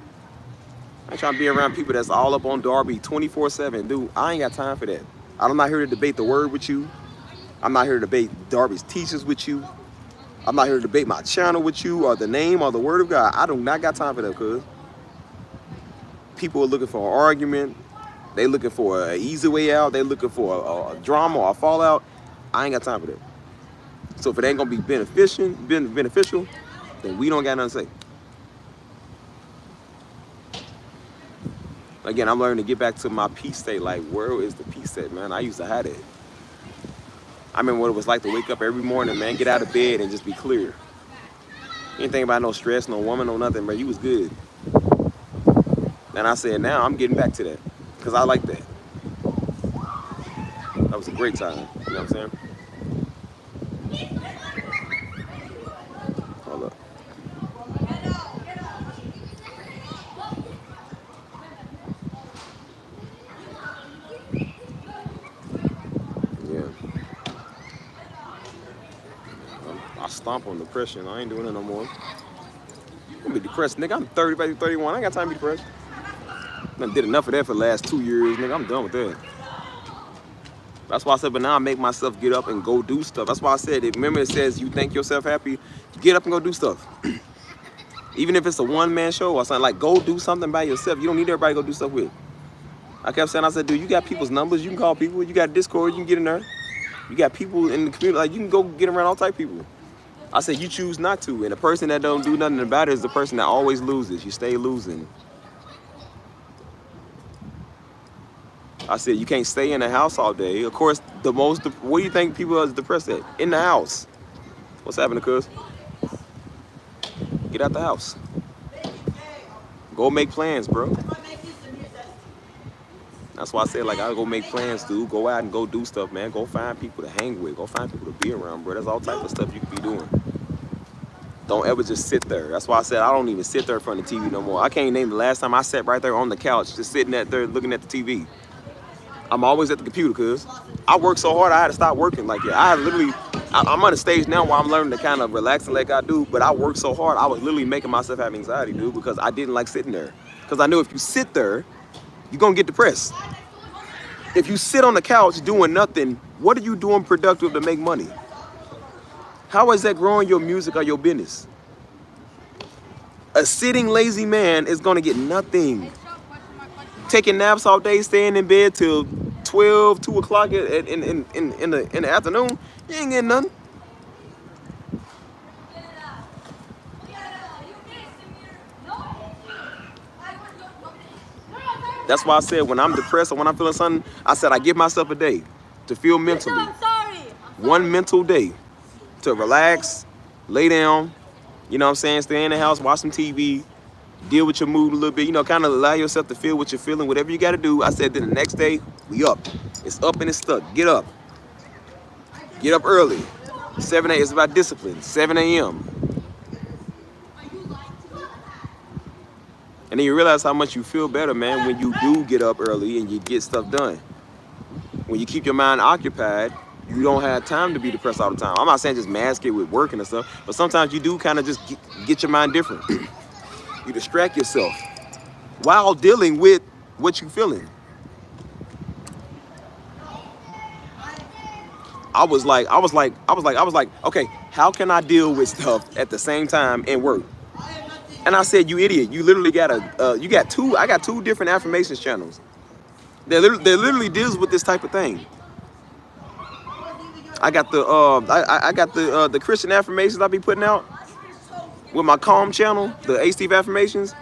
I ain't trying to be around people that's all up on Darby 24/7. Dude, I ain't got time for that. I'm not here to debate the word with you. I'm not here to debate Darby's teachers with you. I'm not here to debate my channel with you or the name or the word of God. I do not got time for that, cuz. People are looking for an argument. They looking for an easy way out. They looking for a drama or a fallout. I ain't got time for that. So if it ain't gonna be beneficial, then we don't got nothing to say. Again, I'm learning to get back to my peace state. Like, where is the peace state, man? I used to have it. I remember what it was like to wake up every morning, man, get out of bed and just be clear. You ain't think about no stress, no woman, no nothing, bro. You was good. And I said, now I'm getting back to that. Because I like that. That was a great time. You know what I'm saying? Hold up. Yeah. I stomp on depression. I ain't doing it no more. I'm gonna be depressed, nigga. I'm 30, baby, 31. I ain't got time to be depressed. I did enough of that for the last 2 years, nigga. I'm done with that. That's why I said, but now I make myself get up and go do stuff. That's why I said, remember it says you think yourself happy, get up and go do stuff. Even if it's a one-man show or something, like, go do something by yourself. You don't need everybody to go do stuff with. I kept saying, I said, dude, you got people's numbers. You can call people. You got Discord. You can get in there. You got people in the community. Like, you can go get around all type of people. I said, you choose not to. And the person that don't do nothing about it is the person that always loses. You stay losing. I said, you can't stay in the house all day. Of course, where do you think people are depressed at? In the house. What's happening, cuz? Get out the house. Go make plans, bro. That's why I said, like, I go make plans, dude. Go out and go do stuff, man. Go find people to hang with. Go find people to be around, bro. There's all type of stuff you can be doing. Don't ever just sit there. That's why I said I don't even sit there in front of the TV no more. I can't name the last time I sat right there on the couch, just sitting there looking at the TV. I'm always at the computer, cuz I work so hard I had to stop working. Like, yeah, I'm on a stage now where I'm learning to kind of relax and let God do, but I work so hard, I was literally making myself have anxiety, dude, because I didn't like sitting there. Because I knew if you sit there, you're gonna get depressed. If you sit on the couch doing nothing, what are you doing productive to make money? How is that growing your music or your business? A sitting lazy man is gonna get nothing. Taking naps all day, staying in bed till 12, 2 o'clock in the afternoon, you ain't getting nothing. That's why I said when I'm depressed or when I'm feeling something, I said I give myself a day to feel mentally. One mental day to relax, lay down, you know what I'm saying, stay in the house, watch some TV, deal with your mood a little bit, you know, kind of allow yourself to feel what you're feeling, whatever you got to do. I said then the next day, we up. It's up and it's stuck. Get up. Get up early. 7 a.m. It's about discipline. 7 a.m. And then you realize how much you feel better, man, when you do get up early and you get stuff done. When you keep your mind occupied, you don't have time to be depressed all the time. I'm not saying just mask it with working and stuff, but sometimes you do kind of just get your mind different. You distract yourself while dealing with what you're feeling. I was like, okay, how can I deal with stuff at the same time and work? And I said, you idiot, you literally got I got two different affirmations channels. That literally deals with this type of thing. I got the Christian affirmations I be putting out with my Calm channel, the A Steve affirmations.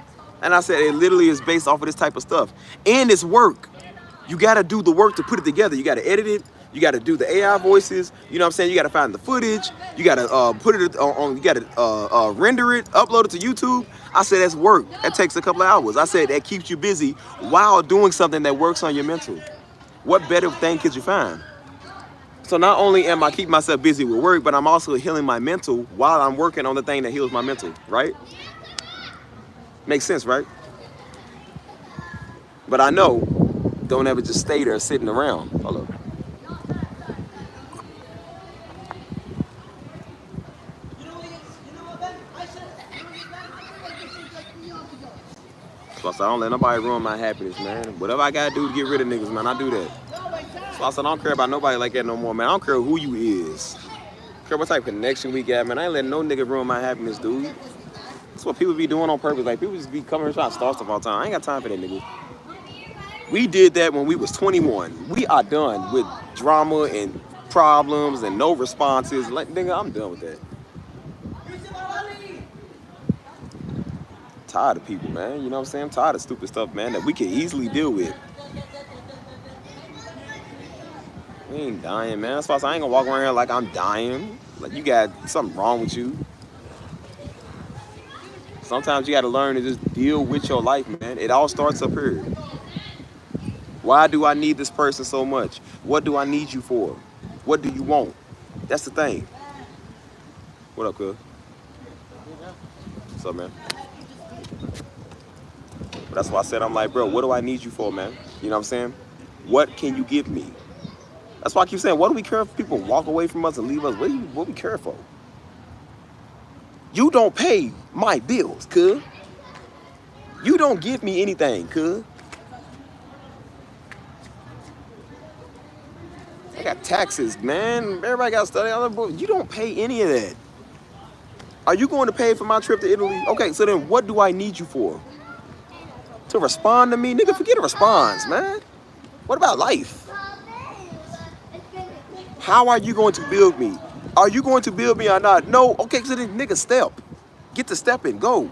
And I said, it literally is based off of this type of stuff. And it's work. You got to do the work to put it together. You got to edit it. You got to do the AI voices. You know what I'm saying? You got to find the footage. You got to put it on, you got to render it, upload it to YouTube. I said, that's work. That takes a couple of hours. I said, that keeps you busy while doing something that works on your mental. What better thing could you find? So not only am I keeping myself busy with work, but I'm also healing my mental while I'm working on the thing that heals my mental, right? Makes sense, right? But I know, don't ever just stay there sitting around. Hold up. So I said, I don't let nobody ruin my happiness, man. Whatever I gotta do to get rid of niggas, man, I do that. So I said, I don't care about nobody like that no more, man. I don't care who you is. I don't care what type of connection we got, man. I ain't letting no nigga ruin my happiness, dude. That's what people be doing on purpose. Like, people just be coming and trying to start stuff all the time. I ain't got time for that, nigga. We did that when we was 21. We are done with drama and problems and no responses. Like, nigga, I'm done with that. Tired of people, man. You know what I'm saying? I'm tired of stupid stuff, man, that we can easily deal with. We ain't dying, man. That's why I ain't gonna walk around here like I'm dying. Like, you got something wrong with you. Sometimes you gotta learn to just deal with your life, man. It all starts up here. Why do I need this person so much? What do I need you for? What do you want? That's the thing. What up, cuz? What's up, man? But that's why I said, I'm like, bro, what do I need you for, man? You know what I'm saying? What can you give me? That's why I keep saying, what do we care if people walk away from us and leave us? What we care for? You don't pay my bills, cuz. You don't give me anything, cuz. I got taxes, man. Everybody got to study. You don't pay any of that. Are you going to pay for my trip to Italy? Okay, so then what do I need you for? To respond to me? Nigga, forget a response, man. What about life? How are you going to build me? Are you going to build me or not? No. Okay, so then nigga, step. Get to stepping. Go.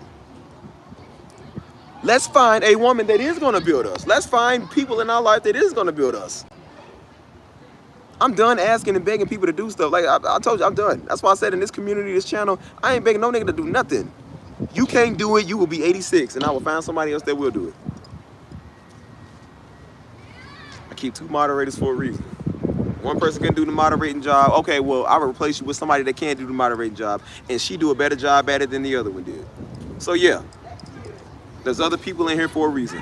Let's find a woman that is going to build us. Let's find people in our life that is going to build us. I'm done asking and begging people to do stuff. Like I told you, I'm done. That's why I said in this community, this channel, I ain't begging no nigga to do nothing. You can't do it, you will be 86, and I will find somebody else that will do it. keep 2 moderators for a reason. One person can do the moderating job. Okay, well, I will replace you with somebody that can't do the moderating job, and she do a better job at it than the other one did. So yeah, there's other people in here for a reason.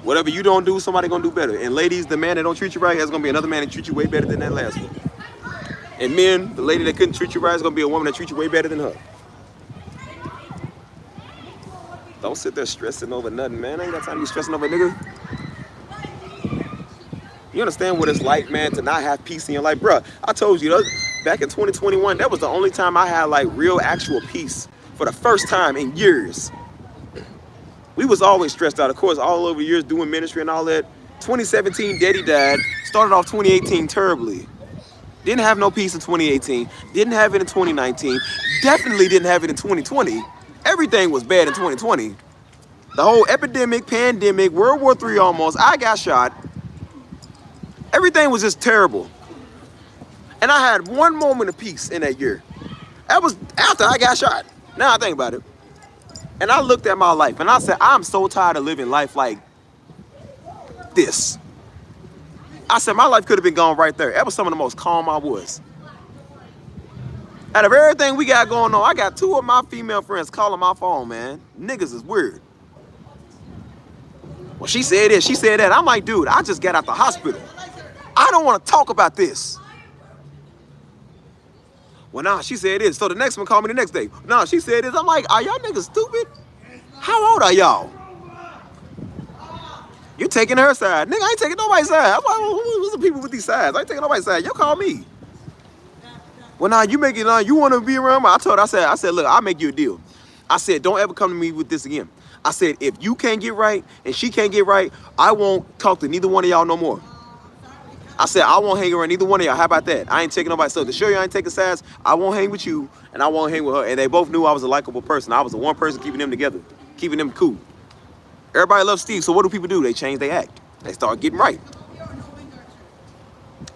Whatever you don't do, somebody gonna do better. And ladies, the man that don't treat you right, there's gonna be another man that treats you way better than that last one. And men, the lady that couldn't treat you right is gonna be a woman that treats you way better than her. Don't sit there stressing over nothing, man. I ain't got time to be stressing over a nigga. You understand what it's like, man, to not have peace in your life? Bruh, I told you, back in 2021, that was the only time I had, like, real, actual peace for the first time in years. We was always stressed out, of course, all over the years doing ministry and all that. 2017, Daddy died. Started off 2018 terribly. Didn't have no peace in 2018. Didn't have it in 2019. Definitely didn't have it in 2020. Everything was bad in 2020. The whole epidemic, pandemic, World War III almost. I got shot. Everything was just terrible. And I had one moment of peace in that year. That was after I got shot. Now I think about it. And I looked at my life and I said, I'm so tired of living life like this. I said, my life could have been gone right there. That was some of the most calm I was. Out of everything we got going on, I got 2 of my female friends calling my phone, man. Niggas is weird. Well, she said this, she said that. I'm like, dude, I just got out the hospital. I don't want to talk about this. Well, nah, she said this. So the next one called me the next day. Nah, she said this. I'm like, are y'all niggas stupid? How old are y'all? You taking her side. Nigga, I ain't taking nobody's side. I'm like, who's the people with these sides? I ain't taking nobody's side. You call me. Well, nah, you make it, you want to be around me? I told her, I said, look, I'll make you a deal. I said, don't ever come to me with this again. I said, if you can't get right and she can't get right, I won't talk to neither one of y'all no more. I said, I won't hang around neither one of y'all. How about that? I ain't taking nobody. So to show you I ain't taking sides, I won't hang with you and I won't hang with her. And they both knew I was a likable person. I was the one person keeping them together, keeping them cool. Everybody loves Steve. So what do people do? They change their act. They start getting right.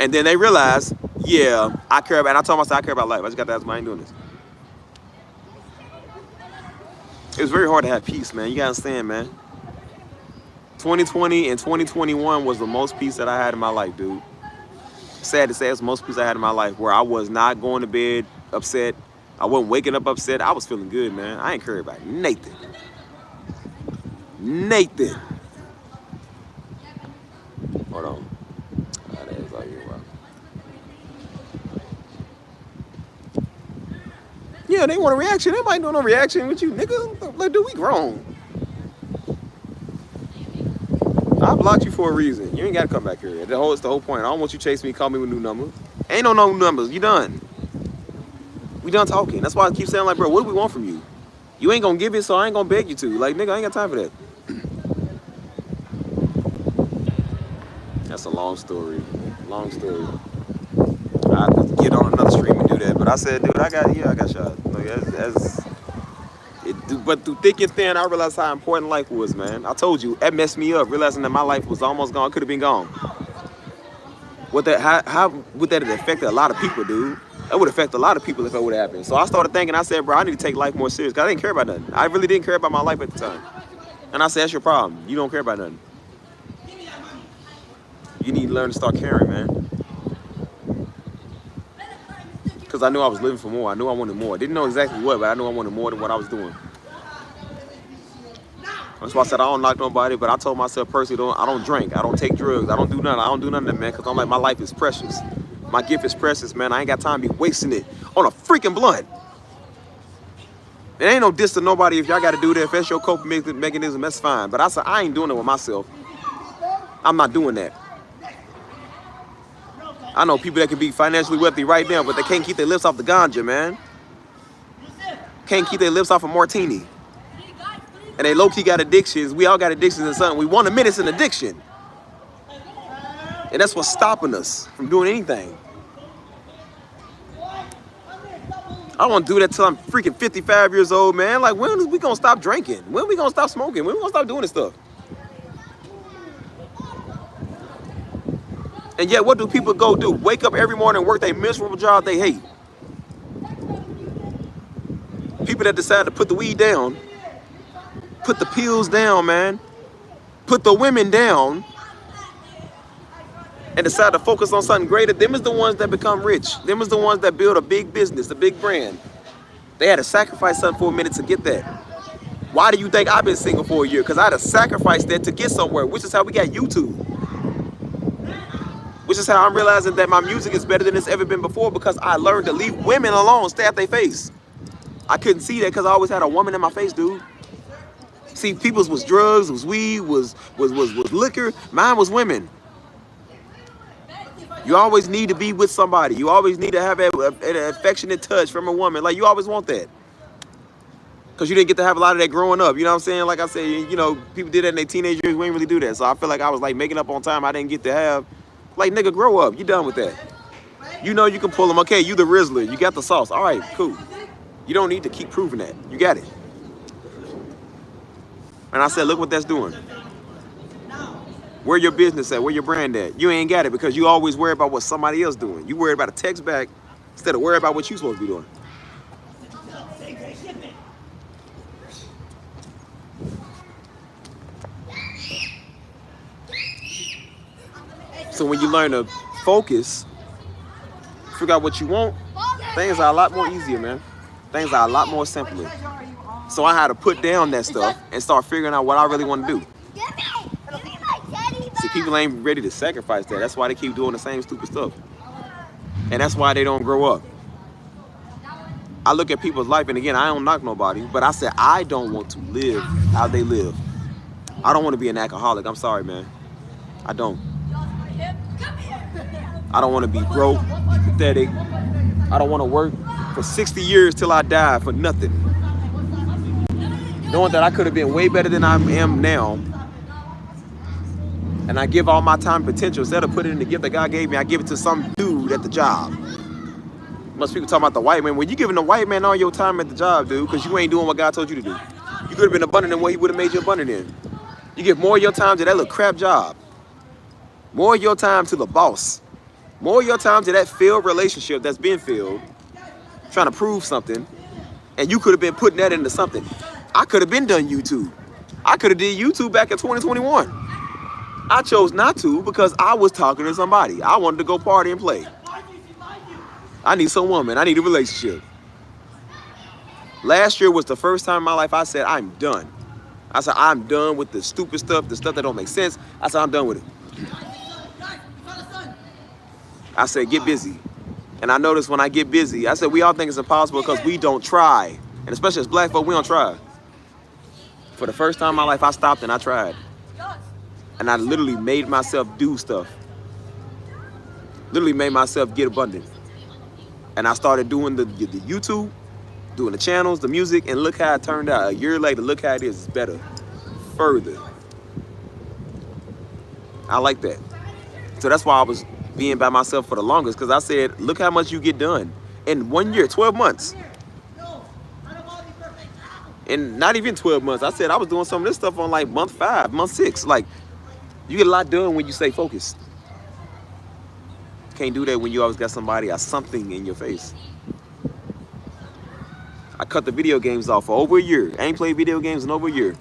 And then they realize, yeah, I care about, and I told myself I care about life. I just got to ask, I ain't doing this. It was very hard to have peace, man. You got to understand, man. 2020 and 2021 was the most peace that I had in my life, dude. Sad to say, it's the most peace I had in my life, where I was not going to bed upset. I wasn't waking up upset. I was feeling good, man. I ain't care about Nathan. Nathan. Hold on. That is all you about. Yeah, they want a reaction. They might do no reaction with you, nigga. Like, dude, we grown. I blocked you for a reason. You ain't got to come back here. It's the whole point. I don't want you chasing me, call me with new numbers. Ain't no new numbers. You done. We done talking. That's why I keep saying, like, bro, what do we want from you? You ain't going to give it, so I ain't going to beg you to. Like, nigga, I ain't got time for that. That's a long story. Long story. I could get on another stream and do that. But I said, dude, I got shot. Like, but through thick and thin, I realized how important life was, man. I told you, that messed me up, realizing that my life was almost gone, could have been gone. How would that have affected a lot of people, dude? That would affect a lot of people if that would have happened. So I started thinking, I said, bro, I need to take life more serious, because I didn't care about nothing. I really didn't care about my life at the time. And I said, that's your problem. You don't care about nothing. You need to learn to start caring, man. Because I knew I was living for more. I knew I wanted more. I didn't know exactly what, but I knew I wanted more than what I was doing. That's why I said I don't knock nobody, but I told myself personally, I don't drink, I don't take drugs, I don't do nothing. I don't do none of that, man, because I'm like, my life is precious. My gift is precious, man. I ain't got time to be wasting it on a freaking blunt. It ain't no diss to nobody if y'all got to do that. If that's your coping mechanism, that's fine. But I said, I ain't doing it with myself. I'm not doing that. I know people that can be financially wealthy right now, but they can't keep their lips off the ganja, man. Can't keep their lips off a martini. And they low-key got addictions. We all got addictions and something. We want to admit it's an addiction. And that's what's stopping us from doing anything. I don't want to do that till I'm freaking 55 years old, man. Like, when are we going to stop drinking? When are we going to stop smoking? When are we going to stop doing this stuff? And yet, what do people go do? Wake up every morning and work their miserable job they hate. People that decide to put the weed down, put the pills down, man. Put the women down. and decide to focus on something greater, them is the ones that become rich. Them is the ones that build a big business, a big brand. They had to sacrifice something for a minute to get that. Why do you think I've been single for a year? Because I had to sacrifice that to get somewhere, which is how we got YouTube. Which is how I'm realizing that my music is better than it's ever been before, because I learned to leave women alone, stay at their face. I couldn't see that because I always had a woman in my face, dude. See, people's was drugs, was weed, was liquor. Mine was women. You always need to be with somebody. You always need to have an affectionate touch from a woman. Like, you always want that. Because you didn't get to have a lot of that growing up. You know what I'm saying? Like I said, you know, people did that in their teenage years. We didn't really do that. So I feel like I was like making up on time I didn't get to have. Like, nigga, grow up. You done with that. You know you can pull them. Okay, you the Rizzler. You got the sauce. All right, cool. You don't need to keep proving that. You got it. And I said, look what that's doing. Where your business at? Where your brand at? You ain't got it because you always worry about what somebody else doing. You worry about a text back instead of worry about what you supposed to be doing. So when you learn to focus, figure out what you want, things are a lot more easier, man. Things are a lot more simpler. So I had to put down that stuff and start figuring out what I really want to do. See, people ain't ready to sacrifice that. That's why they keep doing the same stupid stuff. And that's why they don't grow up. I look at people's life, and again, I don't knock nobody, but I said I don't want to live how they live. I don't want to be an alcoholic. I'm sorry, man. I don't. I don't want to be broke, pathetic. I don't want to work for 60 years till I die for nothing. Knowing that I could have been way better than I am now, and I give all my time and potential, instead of putting in the gift that God gave me, I give it to some dude at the job. Most people talking about the white man. When you giving the white man all your time at the job, dude, because you ain't doing what God told you to do. You could have been abundant in what he would have made you abundant in. You give more of your time to that little crap job. More of your time to the boss. More of your time to that failed relationship that's been failed, trying to prove something, and you could have been putting that into something. I could have been done YouTube. I could have did YouTube back in 2021. I chose not to because I was talking to somebody. I wanted to go party and play. I need some woman. I need a relationship. Last year was the first time in my life I said, I'm done. I said, I'm done with the stupid stuff, the stuff that don't make sense. I said, I'm done with it. I said, get busy. And I noticed when I get busy, I said, we all think it's impossible because we don't try. And especially as black folk, we don't try. For the first time in my life, I stopped and I tried. And I literally made myself do stuff. Literally made myself get abundant. And I started doing the YouTube, doing the channels, the music, and look how it turned out. A year later, look how it is. It's better. Further. I like that. So that's why I was being by myself for the longest, because I said, look how much you get done in 1 year, 12 months. And not even 12 months. I said I was doing some of this stuff on like month 5, month 6. Like, you get a lot done when you stay focused. Can't do that when you always got somebody or something in your face. I cut the video games off for over a year. I ain't played video games in over a year.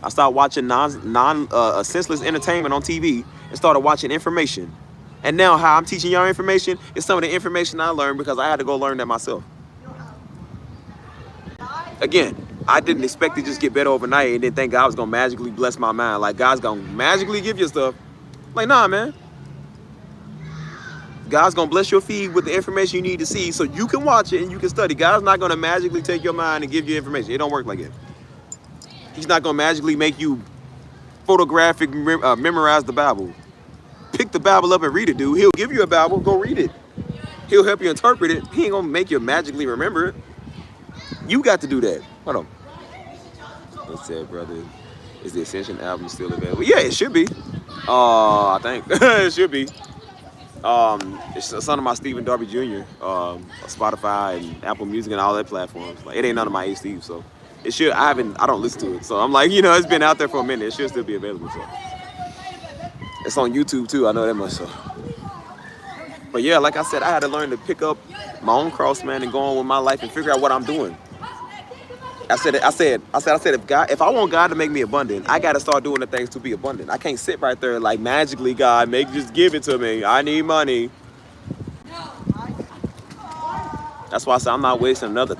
I started watching senseless entertainment on TV and started watching information. And now how I'm teaching y'all information is some of the information I learned because I had to go learn that myself. Again, I didn't expect to just get better overnight and then think God was gonna magically bless my mind. Like, God's gonna magically give you stuff. Like, nah, man. God's gonna bless your feed with the information you need to see so you can watch it and you can study. God's not gonna magically take your mind and give you information. It don't work like that. He's not gonna magically make you photographic memorize the Bible. Pick the Bible up and read it, dude. He'll give you a Bible, go read it. He'll help you interpret it. He ain't gonna make you magically remember it. You got to do that. Hold on. What's that, brother? Is the Ascension album still available? Yeah, it should be. I think it should be. It's a son of my Stephen Darby Jr. Spotify and Apple Music and all that platforms. Like, it ain't none of my A Steve, so it should. I don't listen to it, so I'm like, you know, it's been out there for a minute. It should still be available. So it's on YouTube too. I know that much. So, but yeah, like I said, I had to learn to pick up my own cross, man, and go on with my life and figure out what I'm doing. if I want God to make me abundant, I gotta start doing the things to be abundant. I can't sit right there like magically, God, just give it to me. I need money. That's why I said I'm not wasting another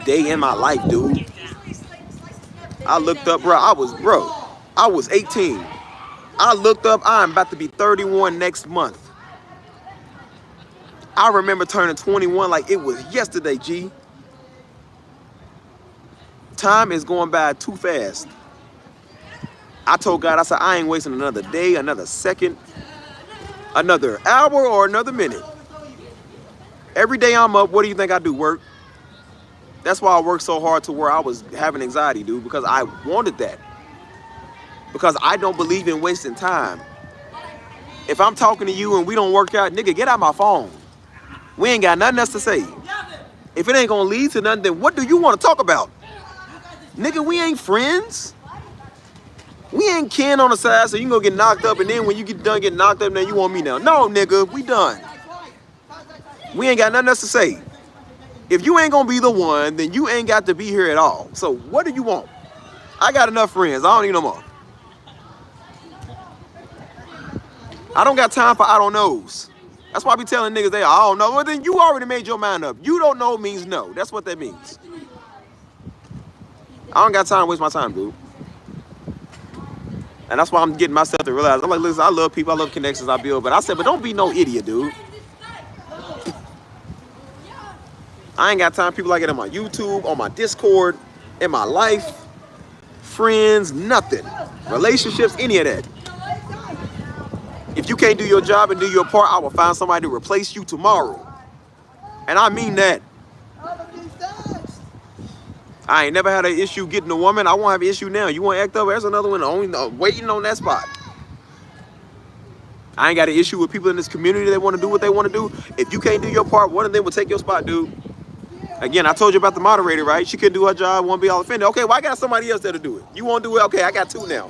day in my life, dude. I looked up, I was 18. I looked up, I'm about to be 31 next month. I remember turning 21 like it was yesterday, G. Time is going by too fast. I told God, I said, I ain't wasting another day, another second, another hour, or another minute. Every day I'm up, what do you think I do? Work. That's why I worked so hard to where I was having anxiety, dude, because I wanted that. Because I don't believe in wasting time. If I'm talking to you and we don't work out, nigga, get out my phone. We ain't got nothing else to say. If it ain't gonna lead to nothing, then what do you want to talk about? Nigga, we ain't friends. We ain't kin on the side, so you gonna get knocked up, and then when you get done getting knocked up, then you want me now. No, nigga, we done. We ain't got nothing else to say. If you ain't gonna be the one, then you ain't got to be here at all. So what do you want? I got enough friends. I don't need no more. I don't got time for I don't knows. That's why I be telling niggas I don't know. Well, then you already made your mind up. You don't know means no. That's what that means. I don't got time to waste my time, dude. And that's why I'm getting myself to realize, I'm like, listen, I love people, I love connections I build. But I said, but don't be no idiot, dude. I ain't got time for people like it on my YouTube, on my Discord, in my life, friends, nothing. Relationships, any of that. If you can't do your job and do your part, I will find somebody to replace you tomorrow. And I mean that. I ain't never had an issue getting a woman. I won't have an issue now. You want to act up? There's another one only waiting on that spot. I ain't got an issue with people in this community that want to do what they want to do. If you can't do your part, one of them will take your spot, dude. Again, I told you about the moderator, right? She couldn't do her job, won't be all offended. Okay, well, I got somebody else there to do it. You won't do it? Okay, I got two now.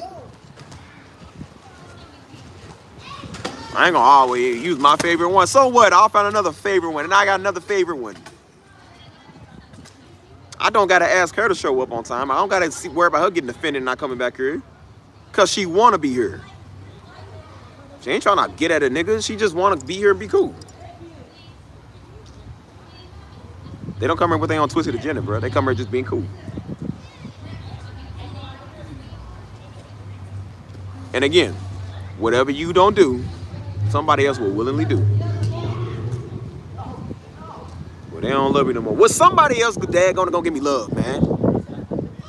I ain't gonna always use my favorite one. So what? I'll find another favorite one, and I got another favorite one. I don't gotta ask her to show up on time. I don't gotta worry about her getting offended and not coming back here. Cause she wanna be here. She ain't trying to get at a nigga. She just wanna be here and be cool. They don't come here with their own twisted agenda, bro. They come here just being cool. And again, whatever you don't do, somebody else will willingly do. Well, they don't love me no more. Well, somebody else, dad, gonna give me love, man.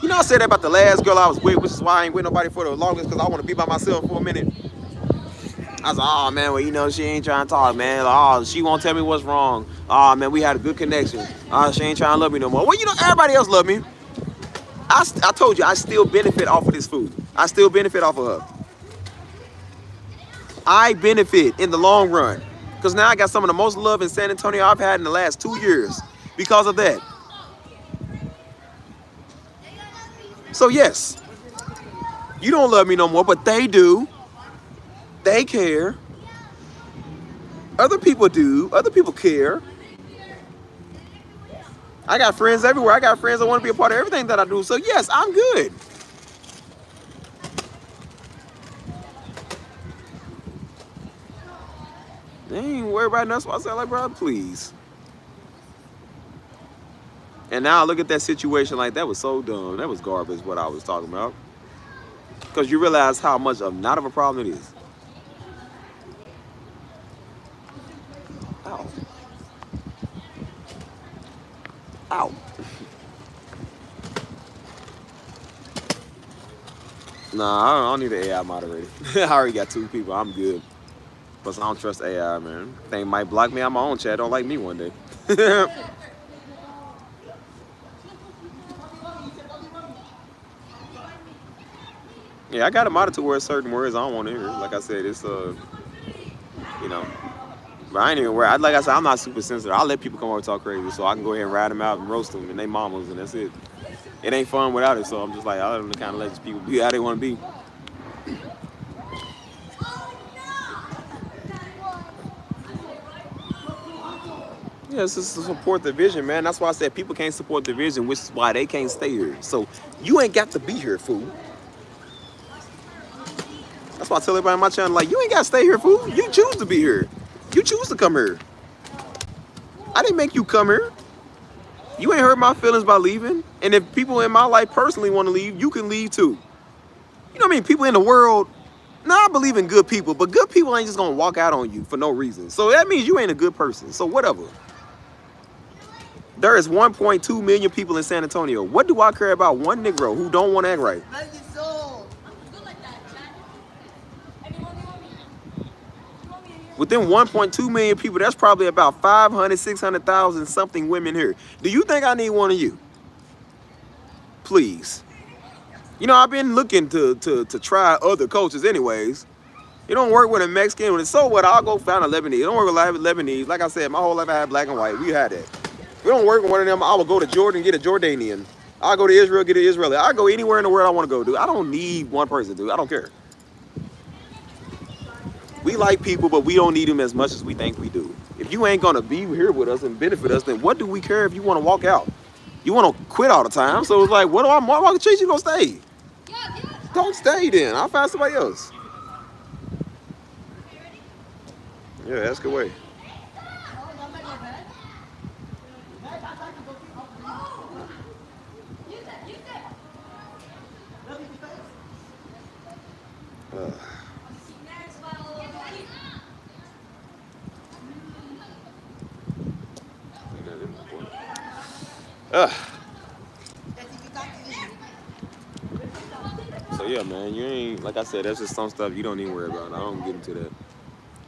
You know, I said that about the last girl I was with, which is why I ain't with nobody for the longest, because I want to be by myself for a minute. I was like, oh, man, well, you know, she ain't trying to talk, man. Oh, she won't tell me what's wrong. Oh, man, we had a good connection. Oh, she ain't trying to love me no more. Well, you know, everybody else love me. I told you, I still benefit off of this food. I still benefit off of her. I benefit in the long run. Because now I got some of the most love in San Antonio I've had in the last 2 years because of that. So yes, you don't love me no more, but they do. They care. Other people do. Other people care. I got friends everywhere. I got friends that want to be a part of everything that I do. So yes, I'm good. They ain't worried about nothing. So I said, like, bro, please. And now I look at that situation like that was so dumb. That was garbage what I was talking about. Because you realize how much of not of a problem it is. Ow. Ow. Nah, I don't need an AI moderator. I already got 2 people. I'm good. Plus, I don't trust AI, man. Thing might block me on my own chat. Don't like me one day. Yeah, I got a monitor where certain words I don't want to hear. Like I said, it's you know. But I ain't even worried. Like I said, I'm not super sensitive. I'll let people come over and talk crazy, so I can go ahead and ride them out and roast them and they mamas, and that's it. It ain't fun without it, so I'm just like, I let them kind of let these people be how they want to be. Yeah, it's just to support the vision, man. That's why I said people can't support the vision, which is why they can't stay here. So you ain't got to be here, fool. That's why I tell everybody on my channel, like, you ain't got to stay here, fool. You choose to be here. You choose to come here. I didn't make you come here. You ain't hurt my feelings by leaving. And if people in my life personally want to leave, you can leave too. You know what I mean? People in the world, I believe in good people, but good people ain't just going to walk out on you for no reason. So that means you ain't a good person. So whatever. There is 1.2 million people in San Antonio. What do I care about one Negro who don't want to act right? Within 1.2 million people, that's probably about 500, 600,000 something women here. Do you think I need one of you? Please. You know, I've been looking to try other cultures anyways. You don't work with a Mexican. When it's so what, I'll go find a Lebanese. You don't work with Lebanese. Like I said, my whole life I had black and white. We had that. If we don't work with one of them, I will go to Jordan and get a Jordanian. I'll go to Israel, get an Israeli. I'll go anywhere in the world I want to go, dude. I don't need one person, dude. I don't care. We like people, but we don't need them as much as we think we do. If you ain't gonna be here with us and benefit us, then what do we care if you want to walk out? You want to quit all the time, so it's like, what do I want to treat you? Gonna stay? Don't stay then. I'll find somebody else. Yeah, ask away. So yeah, man, you ain't, like I said, that's just some stuff you don't even worry about. I don't get into that.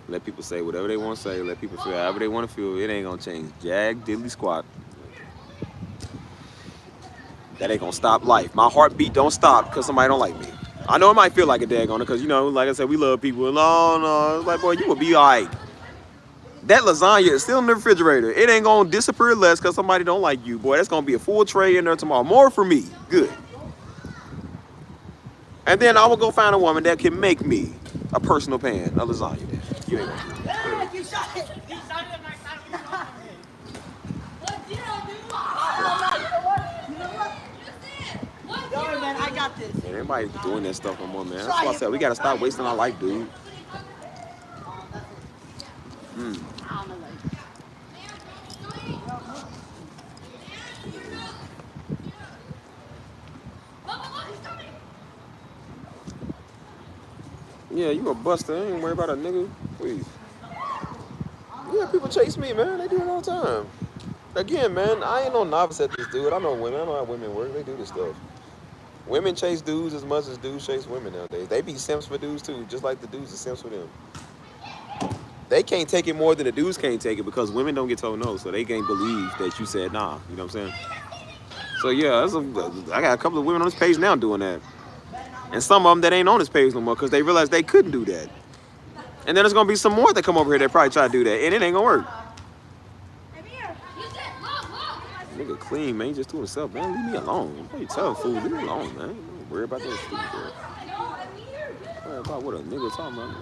Let people say whatever they want to say. Let people feel however they want to feel. It ain't gonna change jag diddly squat. That ain't gonna stop life. My heartbeat don't stop because somebody don't like me. I know it might feel like a dag on it because, you know, like I said, we love people. No, it's like, boy, you will be all right. That lasagna is still in the refrigerator. It ain't gonna disappear less because somebody don't like you, boy. That's gonna be a full tray in there tomorrow. More for me. Good. And then I will go find a woman that can make me a personal pan of lasagna. You ain't gonna do that. You shot it. You shot it like that. Yo, man, I got this. Man, everybody doing that stuff no more, man. That's why I said we gotta stop wasting our life, dude. Yeah, you a buster. I ain't worry about a nigga. Please. Yeah, people chase me, man. They do it all the time. Again, man, I ain't no novice at this, dude. I know women. I know how women work. They do this stuff. Women chase dudes as much as dudes chase women nowadays. They be simps for dudes, too, just like the dudes are simps for them. They can't take it more than the dudes can't take it because women don't get told no, so they can't believe that you said nah. You know what I'm saying? So, yeah, I got a couple of women on this page now doing that. And some of them that ain't on this page no more because they realized they couldn't do that. And then there's going to be some more that come over here that probably try to do that, and it ain't going to work. Nigga clean, man. He just to himself, man. Leave me alone. What you tell fool? Leave me alone, man. Don't worry about that stupid shit. Worry about what a nigga talking about.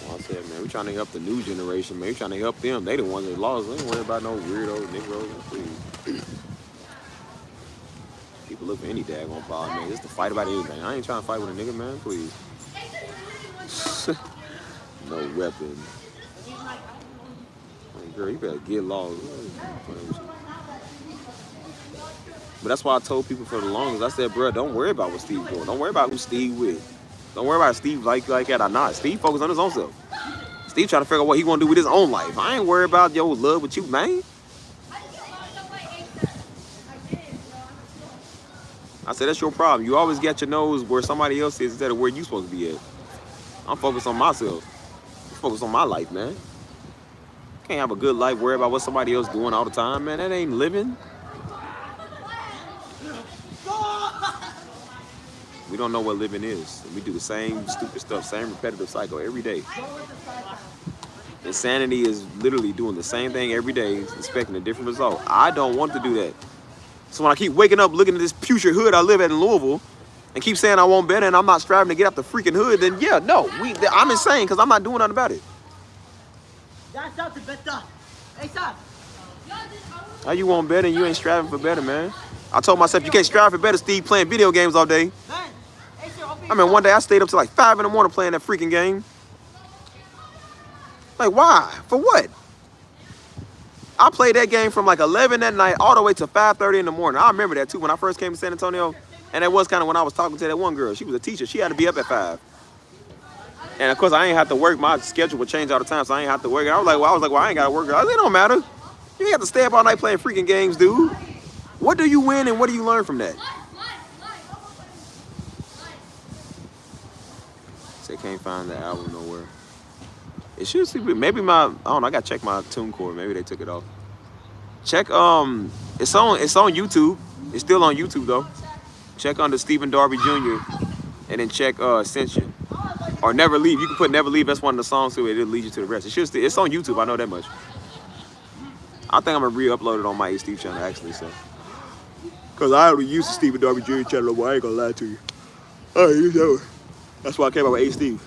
I said, man, we trying to help the new generation, man. We trying to help them. They the ones that lost. They ain't worry about no weirdo Negroes. Please. People look for any daggone problem, man. Just to fight about anything. I ain't trying to fight with a nigga, man. Please. No weapon. Hey, girl, you better get lost. But that's why I told people for the longest. I said, bro, don't worry about what Steve doing. Don't worry about who Steve with. Don't worry about Steve like that or not. Steve focus on his own self. Steve trying to figure out what he gonna do with his own life. I ain't worried about your love with you, man. I said, that's your problem. You always get your nose where somebody else is instead of where you supposed to be at. I'm focused on myself. I'm focused on my life, man. Can't have a good life, worry about what somebody else doing all the time, man. That ain't living. We don't know what living is. We do the same stupid stuff, same repetitive cycle every day. Insanity is literally doing the same thing every day, expecting a different result. I don't want to do that. So when I keep waking up looking at this putrid hood I live at in Louisville, and keep saying I want better and I'm not striving to get out the freaking hood, then yeah, no, I'm insane because I'm not doing nothing about it. That's not the better. Hey, son. How you want better and you ain't striving for better, man? I told myself you can't strive for better, Steve, playing video games all day. Man. Hey, sir, open I mean, one day I stayed up till like 5 in the morning playing that freaking game. Like, why? For what? I played that game from like 11 at night all the way to 5:30 in the morning. I remember that too when I first came to San Antonio. And that was kind of when I was talking to that one girl. She was a teacher. She had to be up at 5. And of course, I ain't have to work. My schedule would change all the time, so I ain't have to work. And I was like, well, I ain't got to work. I was like, it don't matter. You ain't have to stay up all night playing freaking games, dude. What do you win and what do you learn from that? They can't find the album nowhere. It should see, maybe I don't know, I gotta check my TuneCore. Maybe they took it off. Check, it's on YouTube. It's still on YouTube though. Check under Stephen Darby Jr. and then check Ascension. Or Never Leave. You can put Never Leave, that's one of the songs too. It'll lead you to the rest. It's on YouTube, I know that much. I think I'm gonna re-upload it on my A Steve channel actually, so. Cause I already used the Stephen Darby Jr. channel, well, I ain't gonna lie to you. I use that one. That's why I came out with A Steve.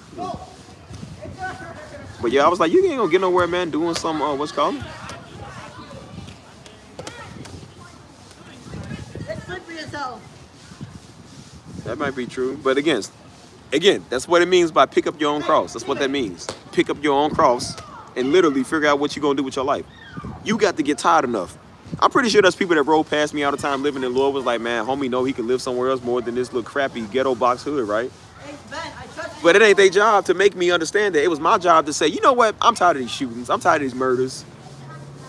But yeah, I was like, you ain't gonna get nowhere, man, doing some, what's it called? Let's flip for yourself. That might be true. But again, that's what it means by pick up your own cross. That's what that means. Pick up your own cross and literally figure out what you're gonna do with your life. You got to get tired enough. I'm pretty sure there's people that roll past me all the time living in Louisville, like, man, homie, know he can live somewhere else more than this little crappy ghetto box hood, right? Hey, Ben, I trust you. But it ain't their job to make me understand that. It was my job to say, you know what? I'm tired of these shootings. I'm tired of these murders.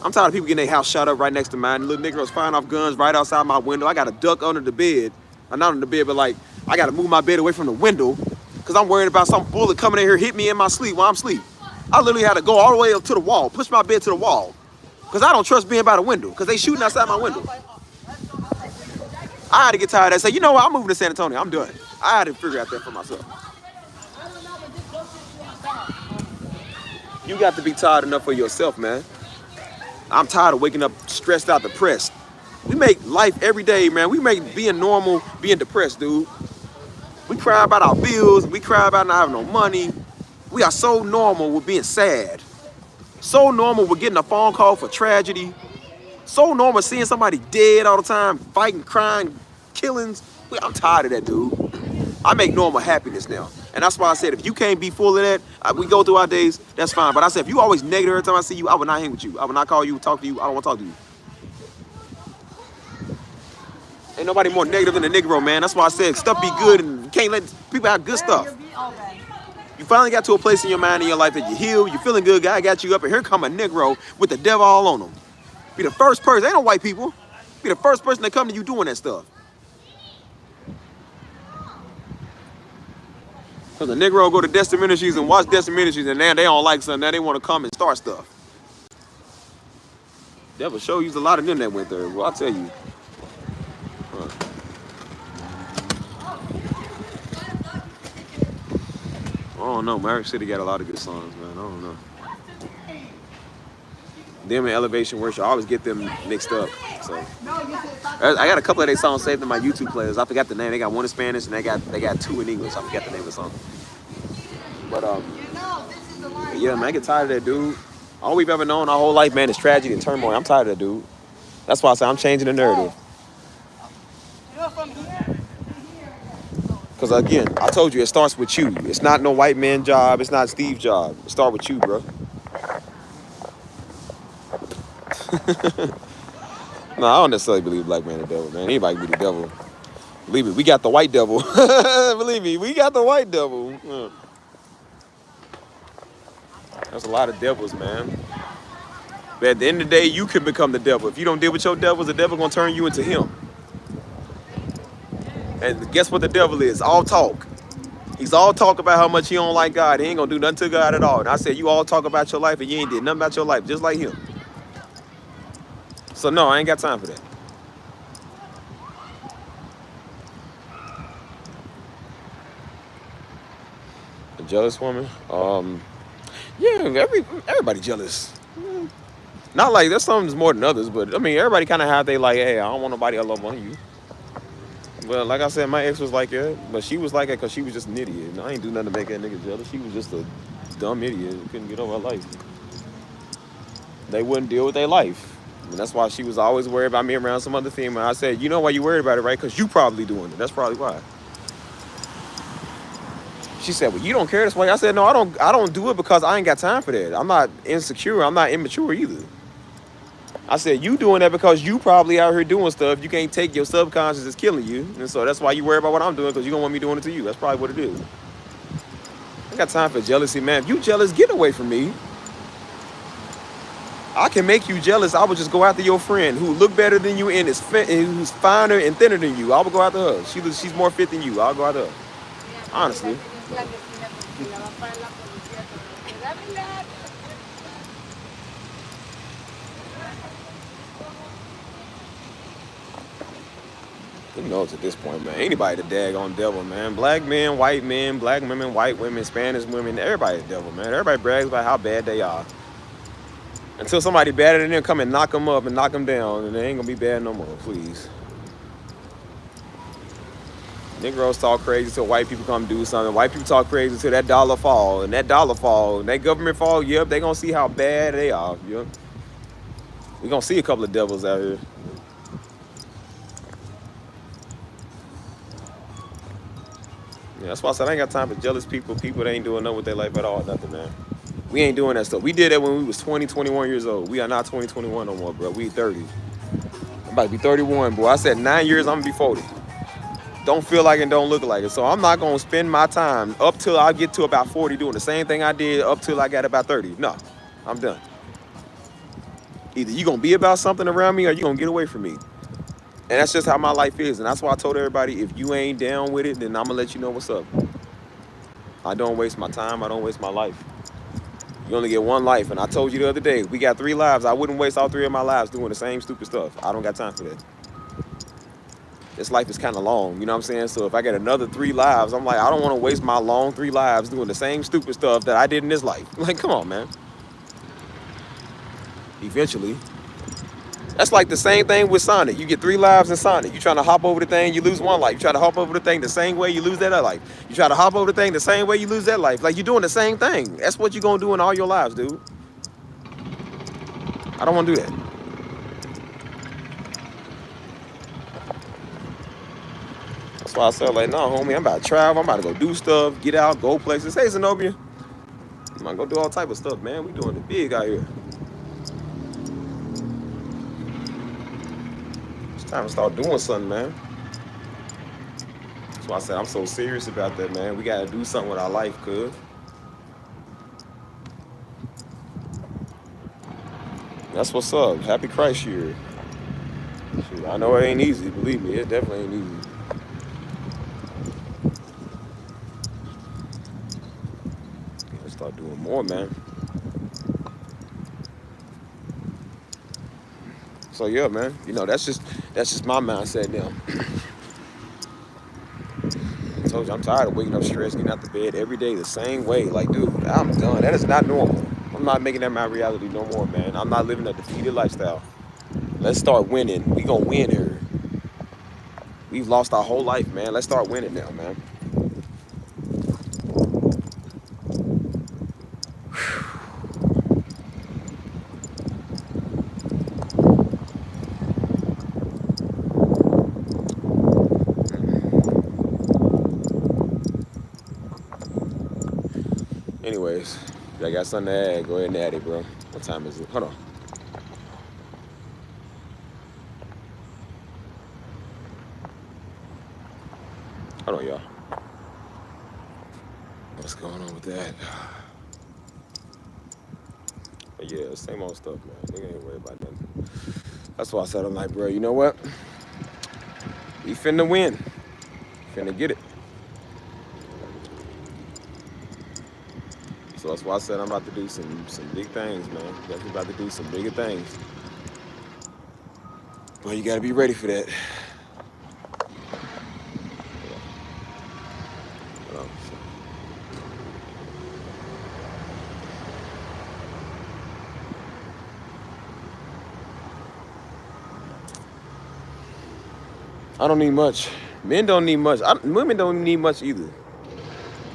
I'm tired of people getting their house shot up right next to mine. Little niggas firing off guns right outside my window. I got to duck under the bed. Not under the bed, but like, I got to move my bed away from the window because I'm worried about some bullet coming in here, hit me in my sleep while I'm asleep. I literally had to go all the way up to the wall, push my bed to the wall because I don't trust being by the window because they shooting outside my window. I had to get tired of that. Say, you know what? I'm moving to San Antonio. I'm done. I had to figure out that for myself. You got to be tired enough for yourself, man. I'm tired of waking up stressed out, depressed. We make life every day, man. We make being normal, being depressed, dude. We cry about our bills. We cry about not having no money. We are so normal with being sad. So normal with getting a phone call for tragedy. So normal seeing somebody dead all the time, fighting, crying, killings. I'm tired of that, dude. I make normal happiness now. And that's why I said, if you can't be full of that, we go through our days, that's fine. But I said, if you always negative every time I see you, I will not hang with you. I will not call you, talk to you. I don't want to talk to you. Ain't nobody more negative than a Negro, man. That's why I said, stuff be good and you can't let people have good stuff. You finally got to a place in your mind in your life that you heal, you're feeling good, God got you up, and here come a Negro with the devil all on them. Be the first person, ain't no white people. Be the first person that come to you doing that stuff. Because the Negro go to Destin Ministries and watch Destin Ministries and now they don't like something, now they want to come and start stuff. Devil show you a lot of them that went there, well, I'll tell you. I don't know, Marriage City got a lot of good songs, man, I don't know. Them and Elevation Worship, I always get them mixed up, so. I got a couple of their songs saved in my YouTube playlist. I forgot the name. They got one in Spanish and they got two in English. I forgot the name of the song. But yeah, man, I get tired of that, dude. All we've ever known our whole life, man, is tragedy and turmoil. I'm tired of that, dude. That's why I say I'm changing the narrative. Because again, I told you, it starts with you. It's not no white man job. It's not Steve's job. It starts with you, bro. No, I don't necessarily believe black man the devil, man. Anybody can be the devil. Believe me, we got the white devil. Believe me, we got the white devil. Yeah. There's a lot of devils, man. But at the end of the day, you can become the devil. If you don't deal with your devils, the devil gonna turn you into him. And guess what the devil is? All talk. He's all talk about how much he don't like God. He ain't gonna do nothing to God at all. And I said, you all talk about your life and you ain't did nothing about your life, just like him. So no, I ain't got time for that. A jealous woman? Yeah, everybody jealous. Not like there's some that's more than others, but I mean everybody kind of have they like, hey, I don't want nobody else love on you. Well, like I said, my ex was like that, but she was like that because she was just an idiot. And I ain't do nothing to make that nigga jealous. She was just a dumb idiot who couldn't get over her life. They wouldn't deal with their life. And that's why she was always worried about me around some other female. I said, you know why you worried about it, right? Because you probably doing it. That's probably why. She said, well, you don't care this way. I said, no, I don't do it because I ain't got time for that. I'm not insecure. I'm not immature either. I said, you doing that because you probably out here doing stuff. You can't take your subconscious is killing you. And so that's why you worry about what I'm doing because you don't want me doing it to you. That's probably what it is. I got time for jealousy, man. If you jealous, get away from me. I can make you jealous. I would just go after your friend who look better than you and who's finer and thinner than you. I would go after her. She's more fit than you. I'll go after her. Honestly. Who knows at this point, man? Anybody the daggone devil, man. Black men, white men, black women, white women, Spanish women, everybody the devil, man. Everybody brags about how bad they are. Until somebody badder than them come and knock them up and knock them down, and they ain't gonna be bad no more, please. Negroes talk crazy till white people come do something. White people talk crazy till that dollar fall, and that dollar fall, and that government fall, yep, they gonna see how bad they are, yep. We gonna see a couple of devils out here. Yeah, that's why I said I ain't got time for jealous people that ain't doing nothing with their life at all, nothing, man. We ain't doing that stuff. We did that when we was 20, 21 years old. We are not 20, 21 no more, bro. We 30. I'm about to be 31, boy. I said 9 years, I'm gonna be 40. Don't feel like it, don't look like it. So I'm not gonna spend my time up till I get to about 40 doing the same thing I did up till I got about 30. No, I'm done. Either you gonna be about something around me or you gonna get away from me. And that's just how my life is. And that's why I told everybody, if you ain't down with it, then I'm gonna let you know what's up. I don't waste my time, I don't waste my life. You only get one life, and I told you the other day, we got 3 lives. I wouldn't waste all 3 of my lives doing the same stupid stuff. I don't got time for that. This life is kind of long, you know what I'm saying? So if I get another 3 lives, I'm like, I don't want to waste my long 3 lives doing the same stupid stuff that I did in this life. Like, come on, man. Eventually. That's like the same thing with Sonic. You get 3 lives in Sonic. You trying to hop over the thing, you lose 1 life. You try to hop over the thing the same way, you lose that other life. You try to hop over the thing the same way, you lose that life. Like, you're doing the same thing. That's what you're going to do in all your lives, dude. I don't want to do that. That's why I said, like, no, homie, I'm about to travel. I'm about to go do stuff, get out, go places. Hey, Zenobia. I'm going to go do all type of stuff, man. We doing it big out here. It's time to start doing something, man. That's why I said I'm so serious about that, man. We got to do something with our life, cuz. That's what's up. Happy Christ year. Shoot, I know it ain't easy. Believe me, it definitely ain't easy. Gotta start doing more, man. So yeah, man. You know, that's just my mindset now. I told you I'm tired of waking up stressed, getting out the bed every day the same way. Like, dude, I'm done. That is not normal. I'm not making that my reality no more, man. I'm not living a defeated lifestyle. Let's start winning. We gonna win here. We've lost our whole life, man. Let's start winning now, man. Anyways, if I got something to add, go ahead and add it, bro. What time is it? Hold on. Hold on, y'all. What's going on with that? But yeah, same old stuff, man. Nigga ain't worried about nothing. That's why I said, I'm like, bro, you know what? We finna win. Finna get it. So that's why I said I'm about to do some big things, man. Definitely about to do some bigger things. Well, you gotta be ready for that. I don't need much. Men don't need much. Women don't need much either.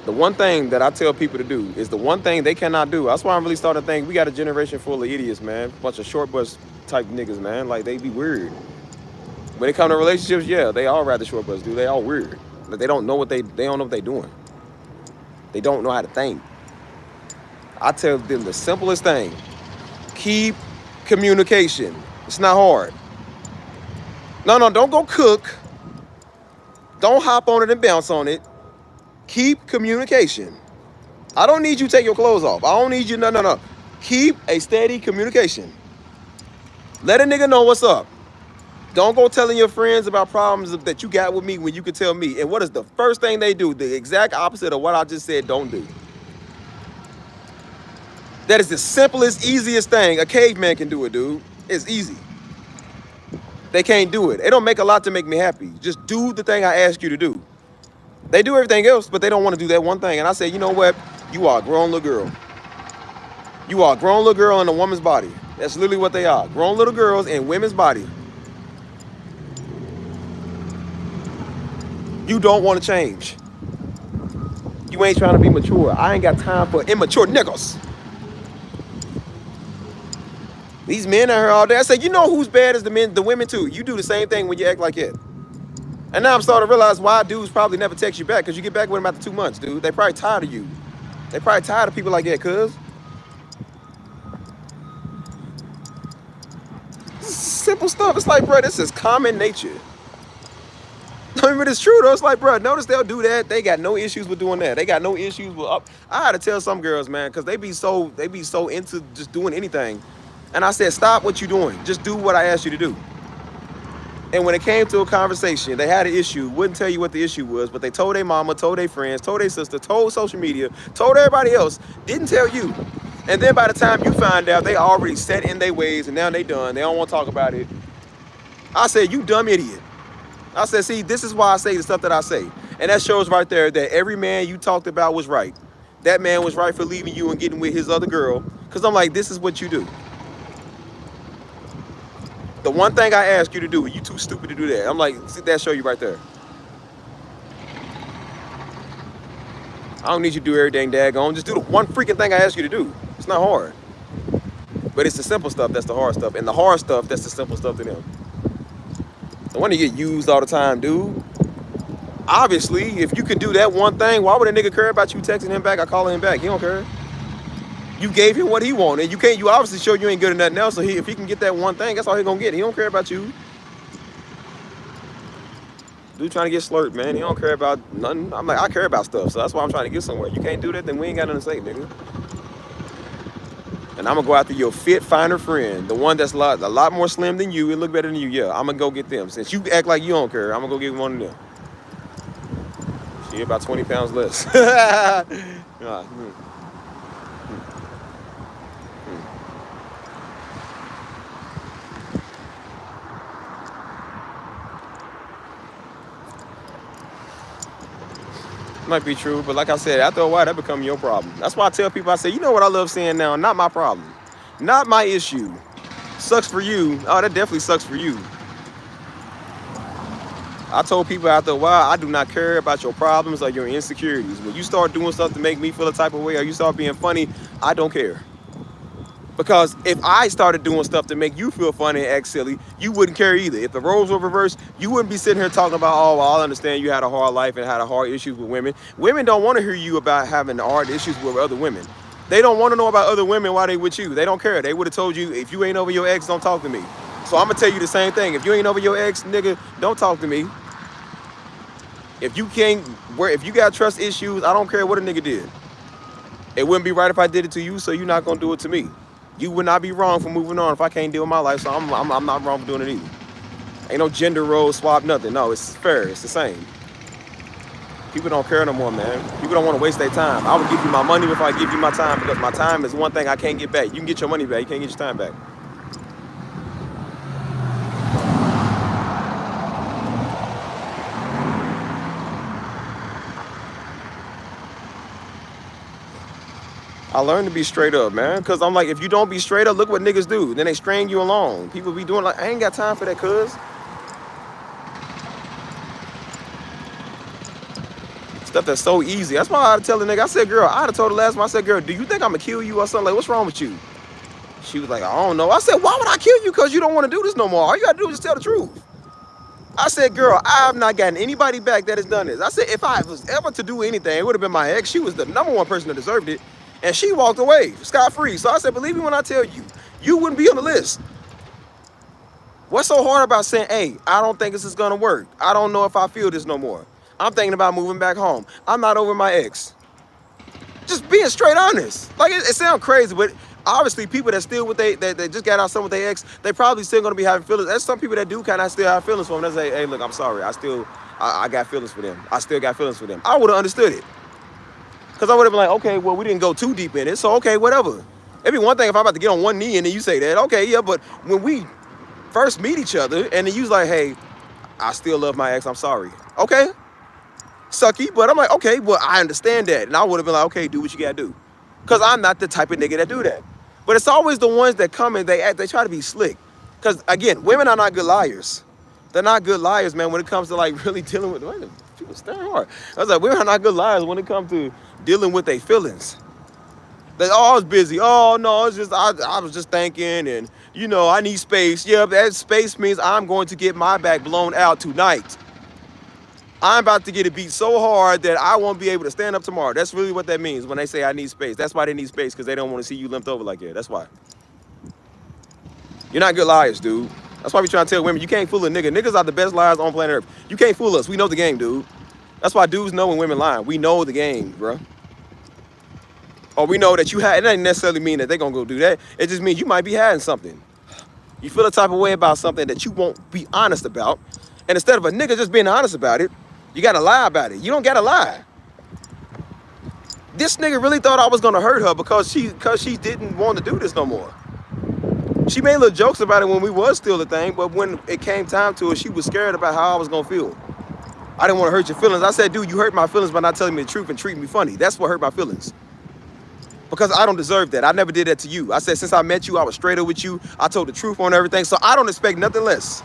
The one thing that I tell people to do is the one thing they cannot do. That's why I'm really starting to think we got a generation full of idiots, man. Bunch of short bus type niggas, man. Like, they be weird. When it comes to relationships, yeah, they all rather short bus, dude. They all weird. Like, they don't know what they don't know what they doing. They don't know how to think. I tell them the simplest thing. Keep communication. It's not hard. No, don't go cook. Don't hop on it and bounce on it. Keep communication. I don't need you to take your clothes off. I don't need you, no. Keep a steady communication. Let a nigga know what's up. Don't go telling your friends about problems that you got with me when you can tell me. And what is the first thing they do? The exact opposite of what I just said, don't do. That is the simplest, easiest thing. A caveman can do it, dude. It's easy. They can't do it. It don't make a lot to make me happy. Just do the thing I ask you to do. They do everything else, but they don't want to do that one thing. And I say, you know what? You are a grown little girl. You are a grown little girl in a woman's body. That's literally what they are. Grown little girls in women's body. You don't want to change. You ain't trying to be mature. I ain't got time for immature niggas. These men out here all day. I say, you know who's bad as the women too. You do the same thing when you act like it. And now I'm starting to realize why dudes probably never text you back, because you get back with them after 2 months, dude. They probably tired of you. They probably tired of people like that, cuz. Simple stuff. It's like, bro, this is common nature. I mean, but it's true though. It's like, bro, notice they'll do that. They got no issues with doing that. They got no issues with I had to tell some girls, man, because they be so into just doing anything. And I said, stop what you're doing. Just do what I asked you to do. And when it came to a conversation, they had an issue, wouldn't tell you what the issue was, but they told their mama, told their friends, told their sister, told social media, told everybody else, didn't tell you. And then by the time you find out, they already set in their ways, and now they done. They don't want to talk about it. I said, you dumb idiot. I said, see, this is why I say the stuff that I say. And that shows right there that every man you talked about was right. That man was right for leaving you and getting with his other girl. Because I'm like, this is what you do. The one thing I ask you to do, you too stupid to do that. I'm like, see, that show you right there. I don't need you to do everything daggone. Just do the one freaking thing I ask you to do. It's not hard. But it's the simple stuff that's the hard stuff. And the hard stuff, that's the simple stuff to them. The one to get used all the time, dude. Obviously, if you could do that one thing, why would a nigga care about you texting him back or calling him back? He don't care. You gave him what he wanted. You obviously show you ain't good at nothing else. So if he can get that one thing, that's all he gonna get. He don't care about you. Dude trying to get slurped, man. He don't care about nothing. I'm like, I care about stuff, so that's why I'm trying to get somewhere. You can't do that, then we ain't got nothing to say, nigga. And I'm gonna go after your fit, finer friend, the one that's a lot more slim than you and look better than you. Yeah, I'm gonna go get them. Since you act like you don't care, I'm gonna go get one of them. She about 20 pounds less. Might be true, but like I said, after a while, that becomes your problem. That's why I tell people, I say, you know what I love saying now? Not my problem. Not my issue. Sucks for you. Oh, that definitely sucks for you. I told people after a while, I do not care about your problems or your insecurities. When you start doing stuff to make me feel a type of way or you start being funny, I don't care. Because if I started doing stuff to make you feel funny and act silly, you wouldn't care either. If the roles were reversed, you wouldn't be sitting here talking about, oh, well, I understand you had a hard life and had a hard issues with women. Women don't want to hear you about having hard issues with other women. They don't want to know about other women while they with you. They don't care. They would have told you, if you ain't over your ex, don't talk to me. So I'm going to tell you the same thing. If you ain't over your ex, nigga, don't talk to me. If you got trust issues, I don't care what a nigga did. It wouldn't be right if I did it to you, so you're not going to do it to me. You would not be wrong for moving on if I can't deal with my life, so I'm not wrong for doing it either. Ain't no gender role swap, nothing. No, it's fair. It's the same. People don't care no more, man. People don't want to waste their time. I would give you my money before I give you my time, because my time is one thing I can't get back. You can get your money back. You can't get your time back. I learned to be straight up, man. Because I'm like, if you don't be straight up, look what niggas do. Then they string you along. People be doing like, I ain't got time for that, cuz. Stuff that's so easy. That's why I had to tell the nigga, I said, girl, I had to told the last one, I said, girl, do you think I'm gonna kill you or something? Like, what's wrong with you? She was like, I don't know. I said, why would I kill you? Because you don't want to do this no more. All you gotta do is just tell the truth. I said, girl, I have not gotten anybody back that has done this. I said, if I was ever to do anything, it would have been my ex. She was the #1 person that deserved it. And she walked away scot-free. So I said, believe me when I tell you, you wouldn't be on the list. What's so hard about saying, hey, I don't think this is gonna work. I don't know if I feel this no more. I'm thinking about moving back home. I'm not over my ex. Just being straight honest. Like, it sounds crazy, but obviously people that still with they just got out some with their ex, they probably still gonna be having feelings. There's some people that do kind of still have feelings for them. They say, hey, look, I'm sorry. I got feelings for them. I still got feelings for them. I would have understood it. Because I would have been like, okay, well, we didn't go too deep in it, so okay, whatever. It'd be one thing if I'm about to get on one knee and then you say that, okay, yeah, but when we first meet each other and then you's like, hey, I still love my ex, I'm sorry. Okay, sucky, but I'm like, okay, well, I understand that. And I would have been like, okay, do what you gotta do. Because I'm not the type of nigga that do that. But it's always the ones that come and they try to be slick. Because again, women are not good liars. They're not good liars, man, when it comes to like really dealing with, people staring hard. I was like, women are not good liars when it comes to dealing with their feelings. They're always busy. Oh no, it's just I was just thinking, and you know, I need space. Yeah, that space means I'm going to get my back blown out tonight. I'm about to get it beat so hard that I won't be able to stand up tomorrow. That's really what that means when they say I need space. That's why they need space, because they don't want to see you limped over like that. That's why. You're not good liars, dude. That's why we trying to tell women, you can't fool a nigga. Niggas are the best liars on planet Earth. You can't fool us. We know the game, dude. That's why dudes know when women lying. We know the game, bro. Or we know that you had, it doesn't necessarily mean that they're gonna go do that. It just means you might be hiding something. You feel a type of way about something that you won't be honest about. And instead of a nigga just being honest about it, you gotta lie about it. You don't gotta lie. This nigga really thought I was gonna hurt her because she didn't want to do this no more. She made little jokes about it when we was still a thing, but when it came time to it, she was scared about how I was gonna feel. I didn't want to hurt your feelings. I said, dude, you hurt my feelings by not telling me the truth and treating me funny. That's what hurt my feelings. Because I don't deserve that. I never did that to you. I said, since I met you, I was straight up with you. I told the truth on everything, so I don't expect nothing less.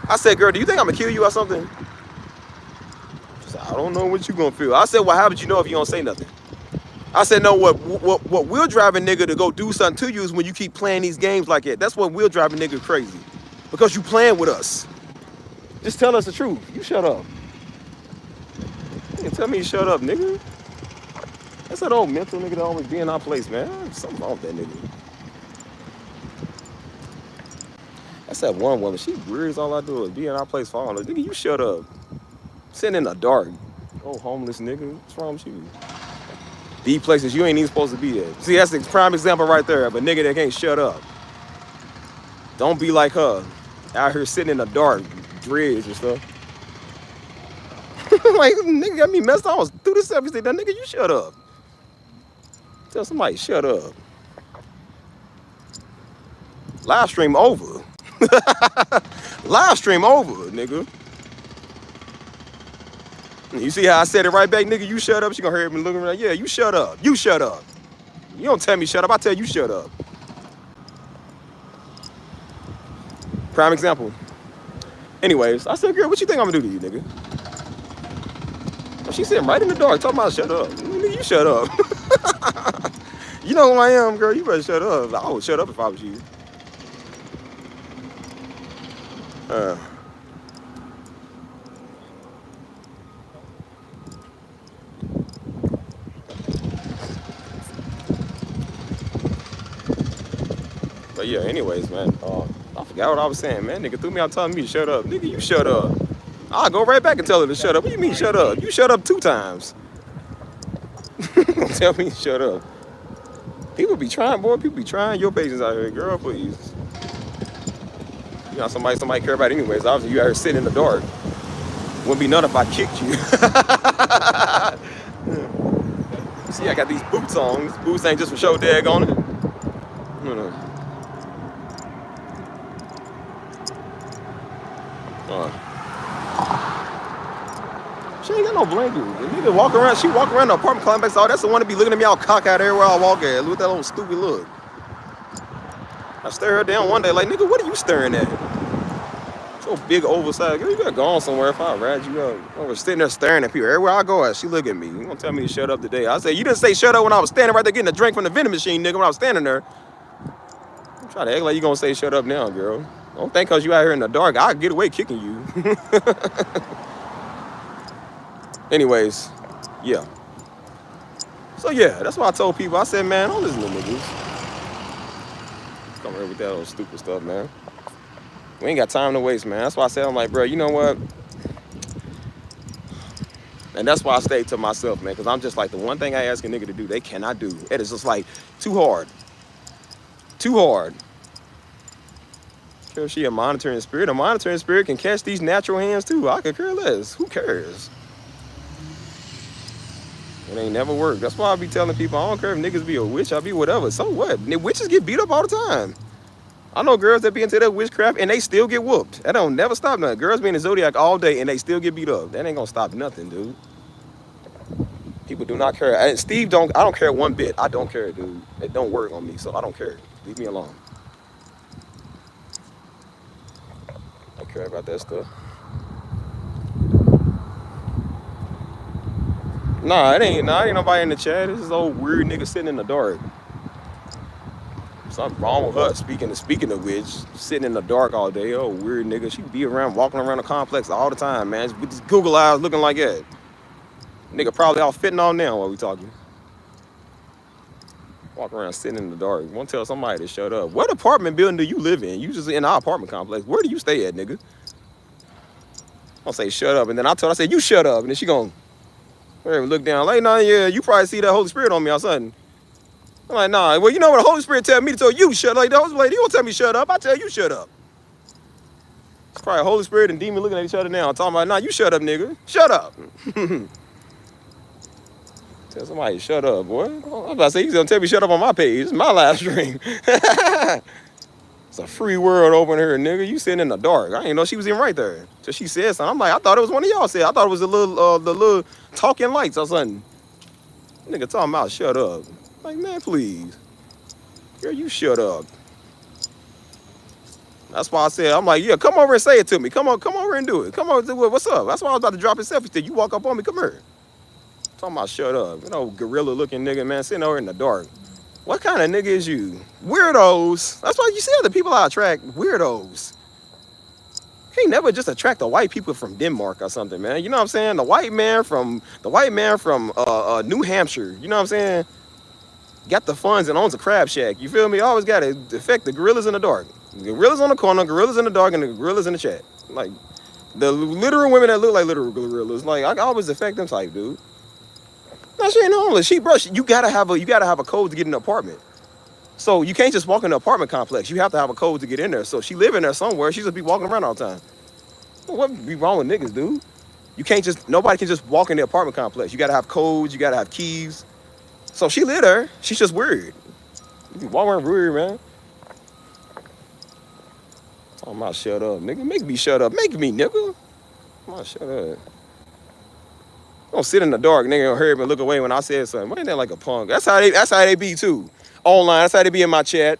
I said, girl, do you think I'm gonna kill you or something? She said, I don't know what you gonna feel. I said, well, how would you know if you don't say nothing? I said, no, what will drive a nigga to go do something to you is when you keep playing these games like that. That's what will drive a nigga crazy. Because you playing with us. Just tell us the truth. You shut up. You tell me you shut up, nigga. That's that old mental nigga that always be in our place, man. Something wrong with that nigga. That's that one woman. She weird. All I do is be in our place falling. Nigga, you shut up. Sitting in the dark. Oh, homeless nigga. What's wrong with you? These places you ain't even supposed to be at. See, that's the prime example right there of a nigga that can't shut up. Don't be like her. Out here sitting in the dark, dreads and stuff. Like, nigga got me messed up. I was through this everything. That nigga, you shut up. Tell somebody, shut up. Live stream over. Live stream over, nigga. You see how I said it right back, nigga? You shut up. She gonna hear me looking around. Yeah, you shut up. You shut up. You don't tell me shut up. I tell you shut up. Prime example. Anyways, I said, girl, what you think I'm gonna do to you, nigga? Well, she's sitting right in the dark talking about shut up. Nigga, you shut up. You know who I am, girl. You better shut up. I would shut up if I was you. But yeah, anyways, man. I forgot what I was saying, man. Nigga threw me out telling me to shut up. Nigga, you shut up. I'll go right back and tell her to shut up. What do you mean shut up? You shut up 2 times. Don't tell me to shut up. People be trying, boy. People be trying your patience out here. Girl, please. You know, somebody care about it anyways. Obviously, you out here sitting in the dark. Wouldn't be none if I kicked you. See, I got these boots on. These boots ain't just for show dag on it. She ain't got no blanket. The nigga walk around, she walk around the apartment complex. Oh, that's the one to be looking at me all cockeyed everywhere I walk at. Look at that little stupid look. I stare her down one day like, nigga, what are you staring at? So big, oversized. Girl, you better go on somewhere if I ride you up. I was sitting there staring at people. Everywhere I go at, she look at me. You gonna tell me to shut up today? I said, you didn't say shut up when I was standing right there getting a drink from the vending machine, nigga, when I was standing there. I'm trying to act like you gonna say shut up now, girl. Don't think cause you out here in the dark, I'll get away kicking you. Anyways, yeah. So yeah, that's why I told people. I said, man, don't listen to niggas. Come here with that old stupid stuff, man. We ain't got time to waste, man. That's why I said, I'm like, bro, you know what? And that's why I stayed to myself, man, because I'm just like, the one thing I ask a nigga to do, they cannot do. It is just like, too hard. Too hard. Care if she a monitoring spirit. A monitoring spirit can catch these natural hands, too. I could care less. Who cares? It ain't never worked. That's why I be telling people, I don't care if niggas be a witch, I be whatever. So what? Witches get beat up all the time. I know girls that be into that witchcraft and they still get whooped. That don't never stop nothing. Girls be in the Zodiac all day and they still get beat up. That ain't gonna stop nothing, dude. People do not care. And Steve I don't care one bit. I don't care, dude. It don't work on me, so I don't care. Leave me alone. I don't care about that stuff. Nah, it ain't nobody in the chat. This is old weird nigga sitting in the dark. Something wrong with her. Speaking of which, sitting in the dark all day. Oh, weird nigga. She be walking around the complex all the time, man. With these Google eyes looking like that. Nigga probably all fitting on now while we talking. Walk around sitting in the dark. Won't tell somebody to shut up. What apartment building do you live in? You just in our apartment complex. Where do you stay at, nigga? I'll say shut up. And then I said, you shut up. And then she gon' look down like, nah, yeah, you probably see that Holy Spirit on me or something. I'm like, nah, well, you know what the Holy Spirit tell me to tell you shut up. Like, the Holy Spirit, you don't tell me shut up. I tell you shut up. It's probably Holy Spirit and demon looking at each other now. I'm talking about, nah, you shut up, nigga. Shut up. Tell somebody shut up, boy. I'm about to say, he's gonna tell me shut up on my page. It's my live stream. It's a free world over here, nigga. You sitting in the dark. I didn't know she was even right there. So she said something. I'm like, I thought it was one of y'all said. I thought it was the little talking lights or something. Nigga talking about shut up. Like, man, please. Girl, you shut up. That's why I said, I'm like, yeah, come over and say it to me. Come over and do it. Come over and do it. What's up? That's why I was about to drop a selfie stick. You walk up on me, come here. Talking about shut up. You know, gorilla looking nigga, man, sitting over in the dark. What kind of nigga is you? Weirdos. That's why you see other people I attract. Weirdos. You can't never just attract the white people from Denmark or something, man. You know what I'm saying? The white man from New Hampshire. You know what I'm saying? Got the funds and owns a crab shack. You feel me? Always got to affect the gorillas in the dark. The gorillas on the corner, gorillas in the dark, and the gorillas in the chat. Like, the literal women that look like literal gorillas. Like, I always affect them type, dude. No, she ain't homeless. You gotta have a code to get in the apartment. So you can't just walk in the apartment complex. You have to have a code to get in there. So she live in there somewhere. She just be walking around all the time. What be wrong with niggas, dude? Nobody can just walk in the apartment complex. You gotta have codes. You gotta have keys. So she live there. She's just weird. You be walking around weird, man. Talking about shut up, nigga. Make me shut up. Make me, nigga. Come on, shut up. Don't sit in the dark, nigga, and hurry up and look away when I said something. Why ain't that like a punk? That's how they be too. Online, that's how they be in my chat.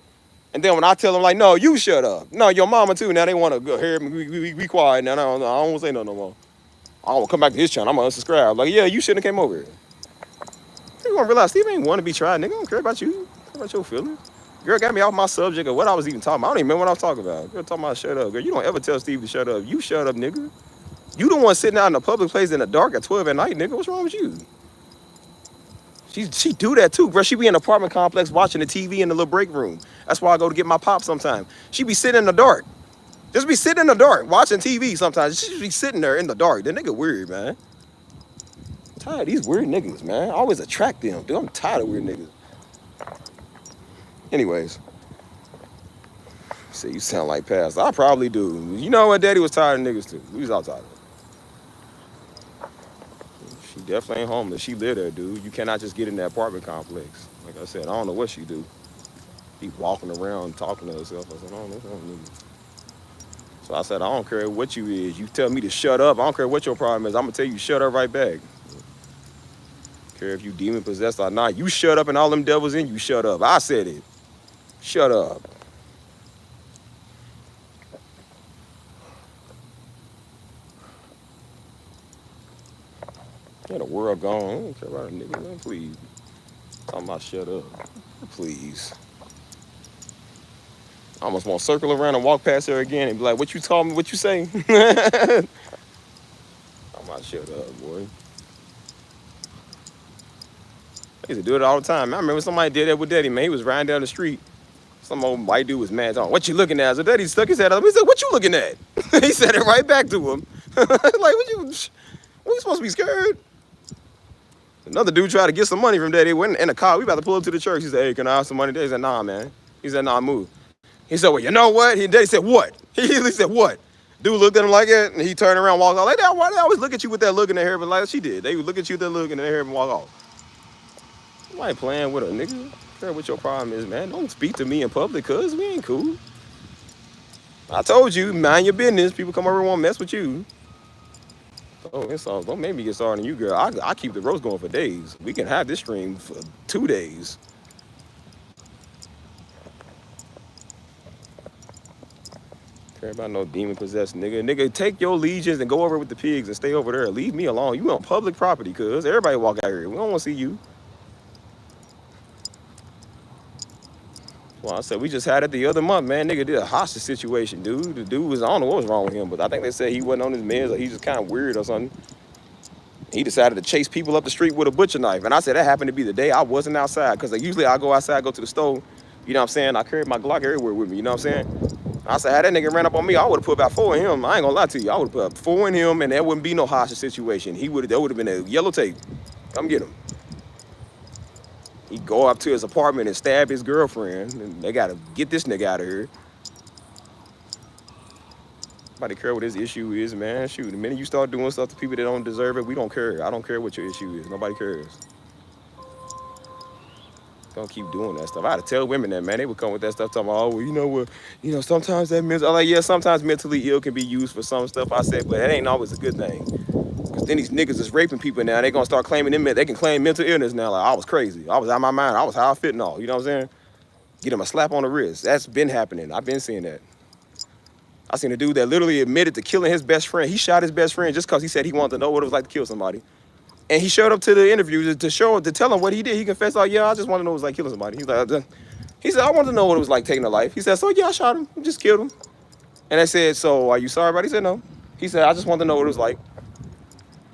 And then when I tell them like, no, you shut up. No, your mama too. Now they want to go hear me be quiet. Now I don't want to say nothing no more. I don't want to come back to his channel. I'm gonna unsubscribe. Like, yeah, you shouldn't have came over here. You gonna realize Steve ain't want to be tried, nigga. I don't care about you. I care about your feelings. Girl got me off my subject of what I was even talking about. I don't even remember what I was talking about. Girl talking about shut up. Girl, you don't ever tell Steve to shut up. You shut up, nigga. You the one sitting out in a public place in the dark at 12 at night, nigga. What's wrong with you? She do that too, bro. She be in an apartment complex watching the TV in the little break room. That's why I go to get my pop sometimes. She be sitting in the dark. Just be sitting in the dark watching TV sometimes. She be sitting there in the dark. That nigga weird, man. I'm tired of these weird niggas, man. I always attract them, dude. I'm tired of weird niggas. Anyways. See, you sound like Pastor. I probably do. You know what? Daddy was tired of niggas too. We was all tired of them. She definitely ain't homeless. She live there, dude. You cannot just get in that apartment complex. Like I said, I don't know what she do. Be walking around talking to herself. I said, I don't know. So I said, I don't care what you is. You tell me to shut up. I don't care what your problem is. I'm gonna tell you shut up right back. Care if you demon possessed or not. You shut up and all them devils in you shut up. I said it. Shut up. Yeah, the world gone. I don't care about a nigga, man. Please. Talking about shut up. Please. I almost want to circle around and walk past her again and be like, what you told me, what you say? Talking about shut up, boy. I used to do it all the time. I remember somebody did that with Daddy, man. He was riding down the street. Some old white dude was mad. What you looking at? So Daddy stuck his head up. He said, what you looking at? He said it right back to him. Like, what you supposed to be scared? Another dude tried to get some money from Daddy. Went in a car. We about to pull up to the church. He said, hey, can I have some money? Daddy said, nah, man. He said, nah, move. He said, well, you know what? Daddy said, what? He said, what? Dude looked at him like that, and he turned around and walked off. Like that. Why they always look at you with that look in their hair? But like she did. They would look at you with that look in their hair and walk off. I ain't playing with a nigga. I don't care what your problem is, man. Don't speak to me in public, cuz we ain't cool. I told you, mind your business. People come over and want to mess with you. Oh, it's all, don't make me get started on you, girl. I keep the roast going for days. We can have this stream for 2 days. Care about no demon-possessed nigga. Nigga, take your legions and go over with the pigs and stay over there. Leave me alone. You on public property, cuz. Everybody walk out here. We don't want to see you. Well, I said, we just had it the other month, man. Nigga did a hostage situation, dude. The dude was, I don't know what was wrong with him, but I think they said he wasn't on his meds or he just kind of weird or something. He decided to chase people up the street with a butcher knife. And I said, that happened to be the day I wasn't outside. Because usually I go outside, go to the store. You know what I'm saying? I carry my Glock everywhere with me, you know what I'm saying? I said, had that nigga ran up on me, I would have put about 4 in him. I ain't gonna lie to you. I would have put 4 in him and there wouldn't be no hostage situation. There would have been a yellow tape. Come get him. He go up to his apartment and stab his girlfriend. And they gotta get this nigga out of here. Nobody care what his issue is, man. Shoot, the minute you start doing stuff to people that don't deserve it, we don't care. I don't care what your issue is. Nobody cares. Don't keep doing that stuff. I had to tell women that, man. They would come with that stuff talking about, oh, well, you know what, sometimes that means, I'm like, yeah, sometimes mentally ill can be used for some stuff. I said, but it ain't always a good thing. Because then these niggas is raping people now. They gonna start claiming them. They can claim mental illness now. Like, I was crazy. I was out of my mind. I was high fentanyl. You know what I'm saying? Get him a slap on the wrist. That's been happening. I've been seeing that. I seen a dude that literally admitted to killing his best friend. He shot his best friend just because he said he wanted to know what it was like to kill somebody. And he showed up to the interview to tell him what he did. He confessed, like, yeah, I just want to know what it was like killing somebody. He said, I wanted to know what it was like taking a life. He said, so yeah, I shot him. I just killed him. And I said, so are you sorry about it? He said, no. He said, I just wanted to know what it was like.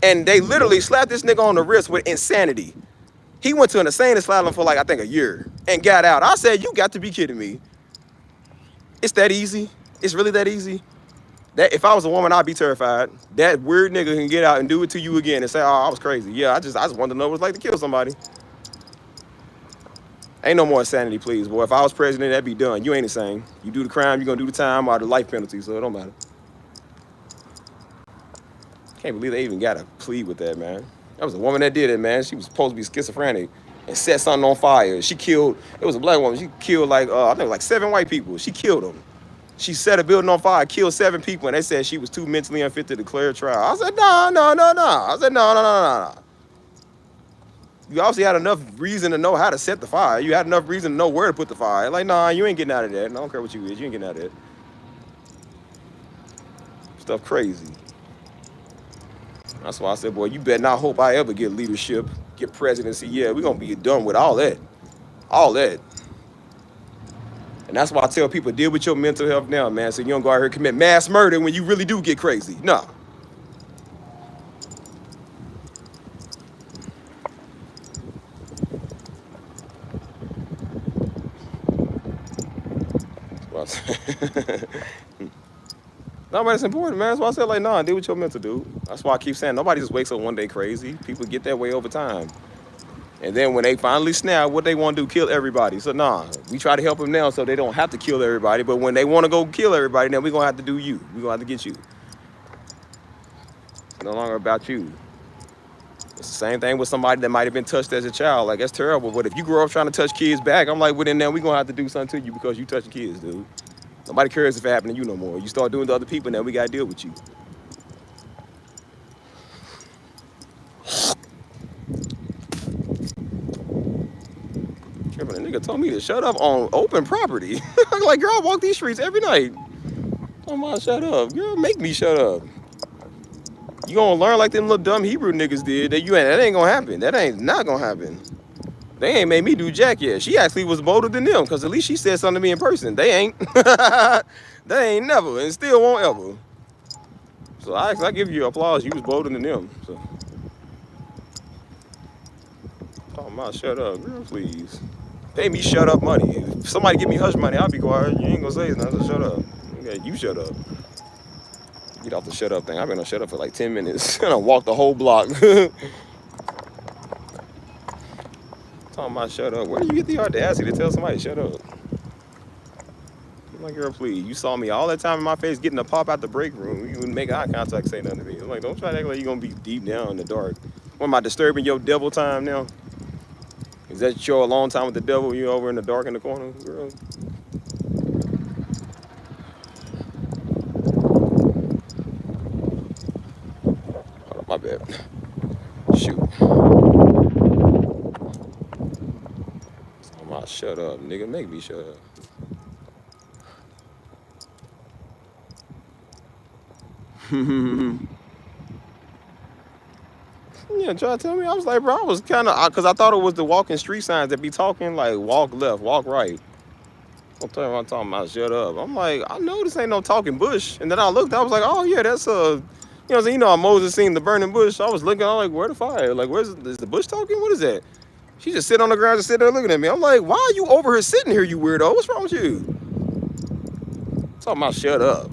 And they literally slapped this nigga on the wrist with insanity. He went to an insane asylum for like, I think a year and got out. I said, you got to be kidding me. It's that easy. It's really that easy. That if I was a woman, I'd be terrified. That weird nigga can get out and do it to you again and say, oh, I was crazy. Yeah, I just wanted to know what it's like to kill somebody. Ain't no more insanity, please, boy. If I was president, that'd be done. You ain't insane. You do the crime, you're gonna do the time or the life penalty, so it don't matter. Can't believe they even got a plea with that, man. That was a woman that did it, man. She was supposed to be schizophrenic and set something on fire. She killed, it was a black woman. She killed like, I think like 7 white people. She killed them. She set a building on fire, killed 7 people, and they said she was too mentally unfit to declare trial. I said, no. I said, no. You obviously had enough reason to know how to set the fire. You had enough reason to know where to put the fire. Like, nah, you ain't getting out of that. I don't care what you is. You ain't getting out of that. Stuff crazy. That's why I said, boy, you better not hope I ever get leadership, get presidency. Yeah, we're going to be done with all that. All that. And that's why I tell people, deal with your mental health now, man, so you don't go out here and commit mass murder when you really do get crazy. No. No, but it's important, man. That's why I said, like, nah, deal with your mental, dude. That's why I keep saying, nobody just wakes up one day crazy. People get that way over time. And then when they finally snap, what they want to do, kill everybody. So, nah, we try to help them now so they don't have to kill everybody. But when they want to go kill everybody, then we're going to have to do you. We're going to have to get you. It's no longer about you. It's the same thing with somebody that might have been touched as a child. Like, that's terrible. But if you grow up trying to touch kids back, I'm like, well, then we're going to have to do something to you because you touching kids, dude. Nobody cares if it happened to you no more. You start doing it to other people, now we got to deal with you. A nigga told me to shut up on open property. I'm like, girl, I walk these streets every night. Oh my, shut up. Girl, make me shut up. You gonna learn like them little dumb Hebrew niggas did. That ain't gonna happen. That ain't not gonna happen. They ain't made me do jack yet. She actually was bolder than them, because at least she said something to me in person. They ain't. They ain't never, and still won't ever. So I give you applause. You was bolder than them. So. Talking about shut up, girl, please. Pay me shut up money. If somebody give me hush money, I'll be quiet. You ain't gonna say nothing, so shut up. Okay, you shut up. Get off the shut up thing. I've been on shut up for like 10 minutes. And I walked the whole block. Talking about shut up. Where do you get the audacity to tell somebody shut up? I'm like, girl, please. You saw me all that time in my face getting a pop out the break room. You wouldn't make eye contact, say nothing to me. I'm like, don't try to act like you're gonna be deep down in the dark. What, am I disturbing your devil time now? Is that your alone time with the devil? You over in the dark in the corner, girl? Hold on, my bad. Shoot. I'm about shut up, nigga. Make me shut up. Yeah, try to tell me. I was like, bro, I was kind of, because I thought it was the walking street signs that be talking like walk left, walk right. I'm talking about shut up. I'm like, I know this ain't no talking bush. And then I looked, I was like, oh yeah, that's you know how Moses seen the burning bush. I was looking, I'm like, where the fire? Like, is the bush talking? What is that? She just sit on the ground, just sit there looking at me. I'm like, why are you over here sitting here, you weirdo? What's wrong with you? Talking about shut up.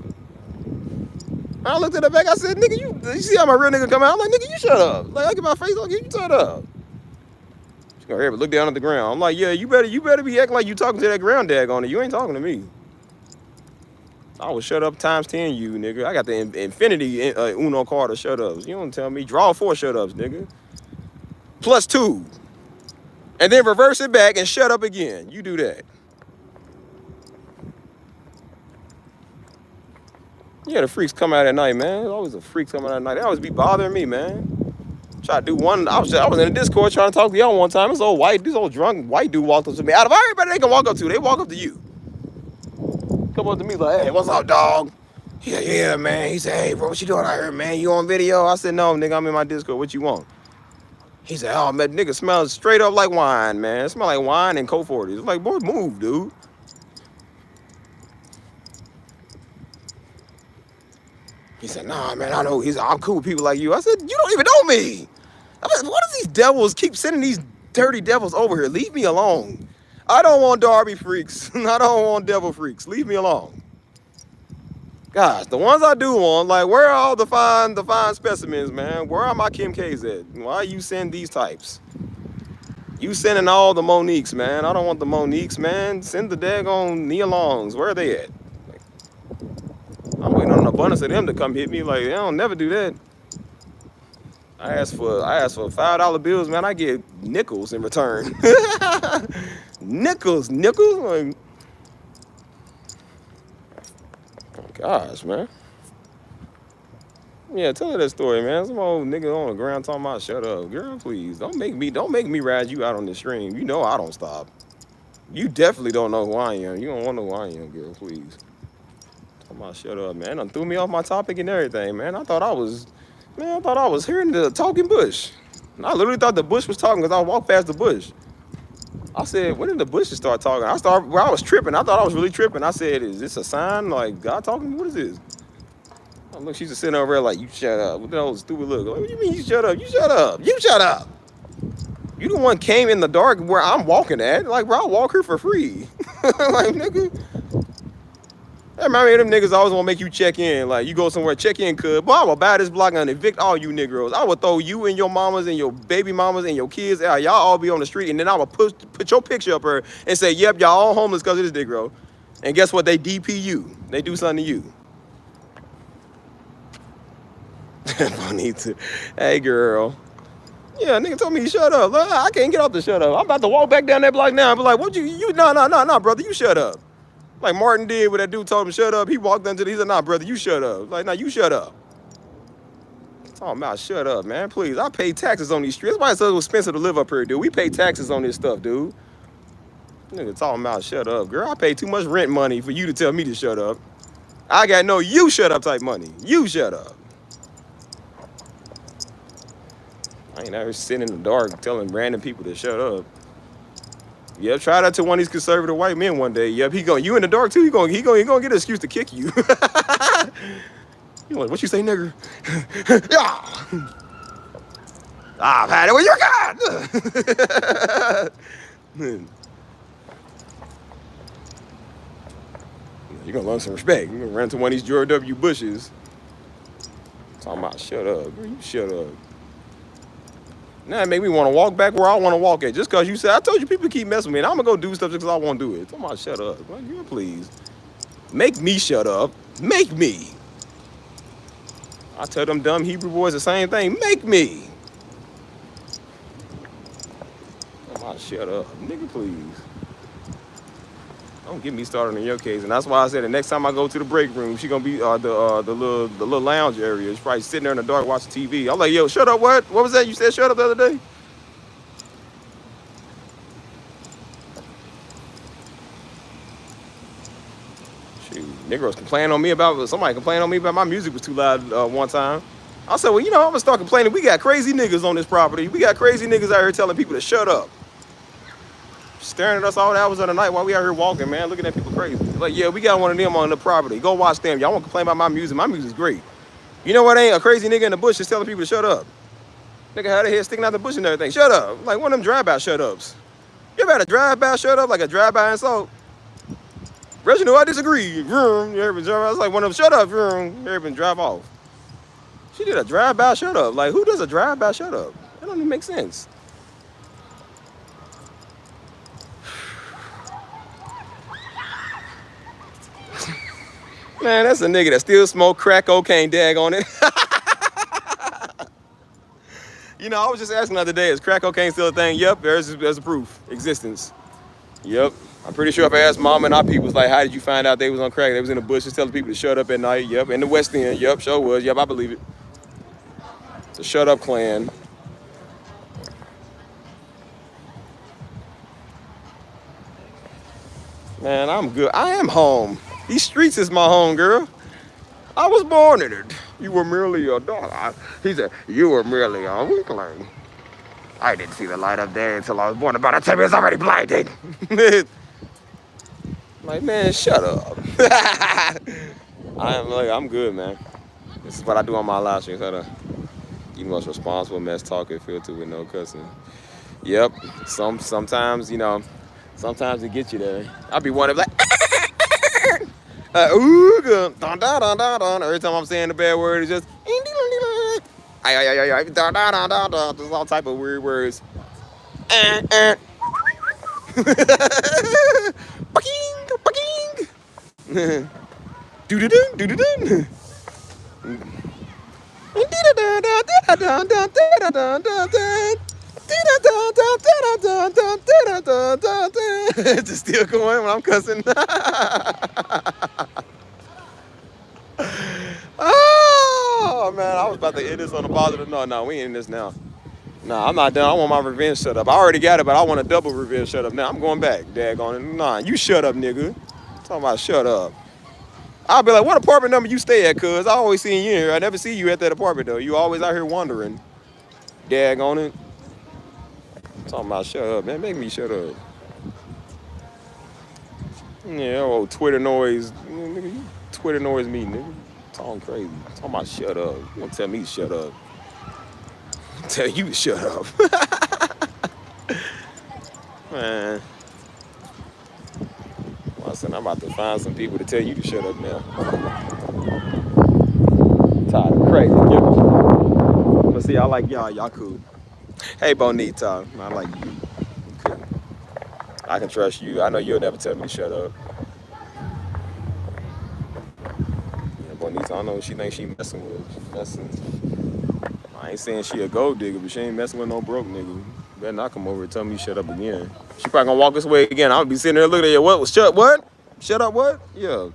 I looked at the back, I said, nigga, you see how my real nigga come out? I'm like, nigga, you shut up. Like, I get my face on you, shut up. She gonna hear me look down at the ground. I'm like, yeah, you better be acting like you talking to that ground dag on it. You ain't talking to me. I was shut up times 10, you nigga. I got the infinity Uno card of shut ups. You don't tell me. Draw 4 shut ups, nigga. Plus 2. And then reverse it back and shut up again. You do that. Yeah, the freaks come out at night, man. There's always a freak coming out at night. They always be bothering me, man. Try to do one. I was in a Discord trying to talk to y'all one time. This old drunk white dude walked up to me. Out of everybody they can walk up to, they walk up to you. Come up to me like, hey, what's up, dog? He said, yeah, man. He said, hey, bro, what you doing out here, man? You on video? I said, no, nigga, I'm in my Discord. What you want? He said, oh, man, nigga smells straight up like wine, man. It smell like wine and Coke 40s. It's like, boy, move, dude. He said, nah, man, I know. I'm cool with people like you. I said, you don't even know me. I mean, what do these devils keep sending these dirty devils over here? Leave me alone. I don't want Darby freaks. I don't want devil freaks. Leave me alone. Gosh, the ones I do want, like, where are all the fine specimens, man? Where are my Kim K's at? Why you send these types? You sending all the Moniques, man. I don't want the Moniques, man. Send the daggone Nia Longs. Where are they at? I'm waiting on an abundance of them to come hit me. Like, they don't never do that. I asked for $5 bills, man. I get nickels in return. nickels. Like, oh gosh, man. Yeah, tell her that story, man. Some old nigga on the ground talking about shut up, girl. Please don't make me ride you out on this stream. You know I don't stop. You definitely don't know who I am. You don't want to know who I am, girl. Please. Talking about shut up, man. Done threw me off my topic and everything, man. I thought I was hearing the talking bush. I literally thought the bush was talking because I walked past the bush. I said, when did the bushes start talking? I was tripping. I thought I was really tripping. I said, is this a sign? Like, God talking? What is this? Oh, look, she's just sitting over there like, you shut up. With that old stupid look. Like, what do you mean you shut up? You shut up. You shut up. You the one came in the dark where I'm walking at. Like, bro, I'll walk here for free. Like, nigga. That remind me of them niggas always want to make you check in. Like, you go somewhere, check in, cuz. Boy, I will buy this block and evict all you niggas. I would throw you and your mamas and your baby mamas and your kids out. Y'all all be on the street, and then I would put your picture up here and say, yep, y'all all homeless because of this Negro. And guess what? They DP you. They do something to you. Bonita. Hey, girl. Yeah, nigga told me to shut up. I can't get off the shut up. I'm about to walk back down that block now and be like, what no, brother, you shut up. Like Martin did when that dude told him shut up. He walked into he said, nah, brother, you shut up. Like, nah, you shut up. Talking about shut up, man. Please, I pay taxes on these streets. That's why it's so expensive to live up here, dude. We pay taxes on this stuff, dude. Nigga talking about shut up. Girl, I pay too much rent money for you to tell me to shut up. I got no you shut up type money. You shut up. I ain't ever sitting in the dark telling random people to shut up. Yep, try that to one of these conservative white men one day. Yep, you in the dark too. He gonna get an excuse to kick you. You like, what you say, nigger? Yeah. I've had it with your God. You're gonna learn some respect. You're gonna run to one of these George W. Bushes. Talking about shut up. Girl, you shut up. Now it make me want to walk back where I want to walk at. Just because you said, I told you people keep messing with me, and I'm going to go do stuff just because I want to do it. Talking about shut up. Well, yeah, please. Make me shut up. Make me. I tell them dumb Hebrew boys the same thing. Make me. Talking about shut up. Nigga, please. Don't get me started in your case. And that's why I said the next time I go to the break room, she gonna be the little lounge area. She's probably sitting there in the dark watching TV. I'm like, yo, shut up, what? What was that? You said shut up the other day? Shoot, niggas complaining on me about, somebody complained on me about my music was too loud one time. I said, well, you know, I'm gonna start complaining. We got crazy niggas on this property. We got crazy niggas out here telling people to shut up. Staring at us all hours of the night while we out here walking, man, looking at people crazy. Like, yeah, we got one of them on the property. Go watch them. Y'all want to complain about my music. My music's great. You know what ain't a crazy nigga in the bush just telling people to shut up. Nigga had their head sticking out the bush and everything. Shut up. Like one of them drive-by shut-ups. You ever had a drive-by shut-up, like a drive-by insult? Reginald, I disagree. Vroom. You ever been drive? I was like one of them, shut up, vroom. You ever been drive off? She did a drive-by shut-up. Like, who does a drive-by shut-up? That don't even make sense. Man, that's a nigga that still smoke crack cocaine, dag on it. You know, I was just asking the other day, is crack cocaine still a thing? Yep, there's a proof, existence. Yep, I'm pretty sure if I asked mom and our people, like, how did you find out they was on crack? They was in the bushes telling people to shut up at night. Yep, in the West End. Yep, sure was. Yep, I believe it. It's a shut up clan. Man, I'm good. I am home. These streets is my home, girl. I was born in it. You were merely a daughter. He said, you were merely a weakling. I didn't see the light of day until I was born. About that time, it's already blinded. Like, man, shut up. I'm good, man. This is what I do on my live streams. How to be the most responsible mess talker filtered with no cussing. Yep. Sometimes, you know, sometimes it gets you there. I'll be one of like, ooh, good. Dun, dun, dun, dun, dun. Every time I'm saying the bad word, it's just dun, dun, dun, dun, dun. There's all type of weird words. It's still going when I'm cussing. Oh man, I was about to end this on a positive note. No, we ain't in this now. Nah, I'm not done. I want my revenge shut up. I already got it, but I want a double revenge shut up. Now I'm going back. Daggone it. Nah, you shut up, nigga. I'm talking about shut up. I'll be like, what apartment number you stay at, cuz? I always see you in here. I never see you at that apartment, though. You always out here wandering. Daggone it. I'm talking about shut up, man. Make me shut up. Yeah, old Twitter noise. Nigga, you Twitter noise me, nigga. Talking crazy. Talking about shut up. You gonna tell me to shut up. Tell you to shut up. Man. Listen, I'm about to find some people to tell you to shut up now. Tired of crazy. But see, I like y'all. Y'all cool. Hey, Bonita. I like you. Cool. I can trust you. I know you'll never tell me to shut up. Yeah, Bonita, I don't know what she thinks she messing with. She messing. I ain't saying she a gold digger, but she ain't messing with no broke nigga. Better not come over and tell me to shut up again. She probably gonna walk this way again. I'll be sitting there looking at you. What? Shut what? Shut up what? Yeah.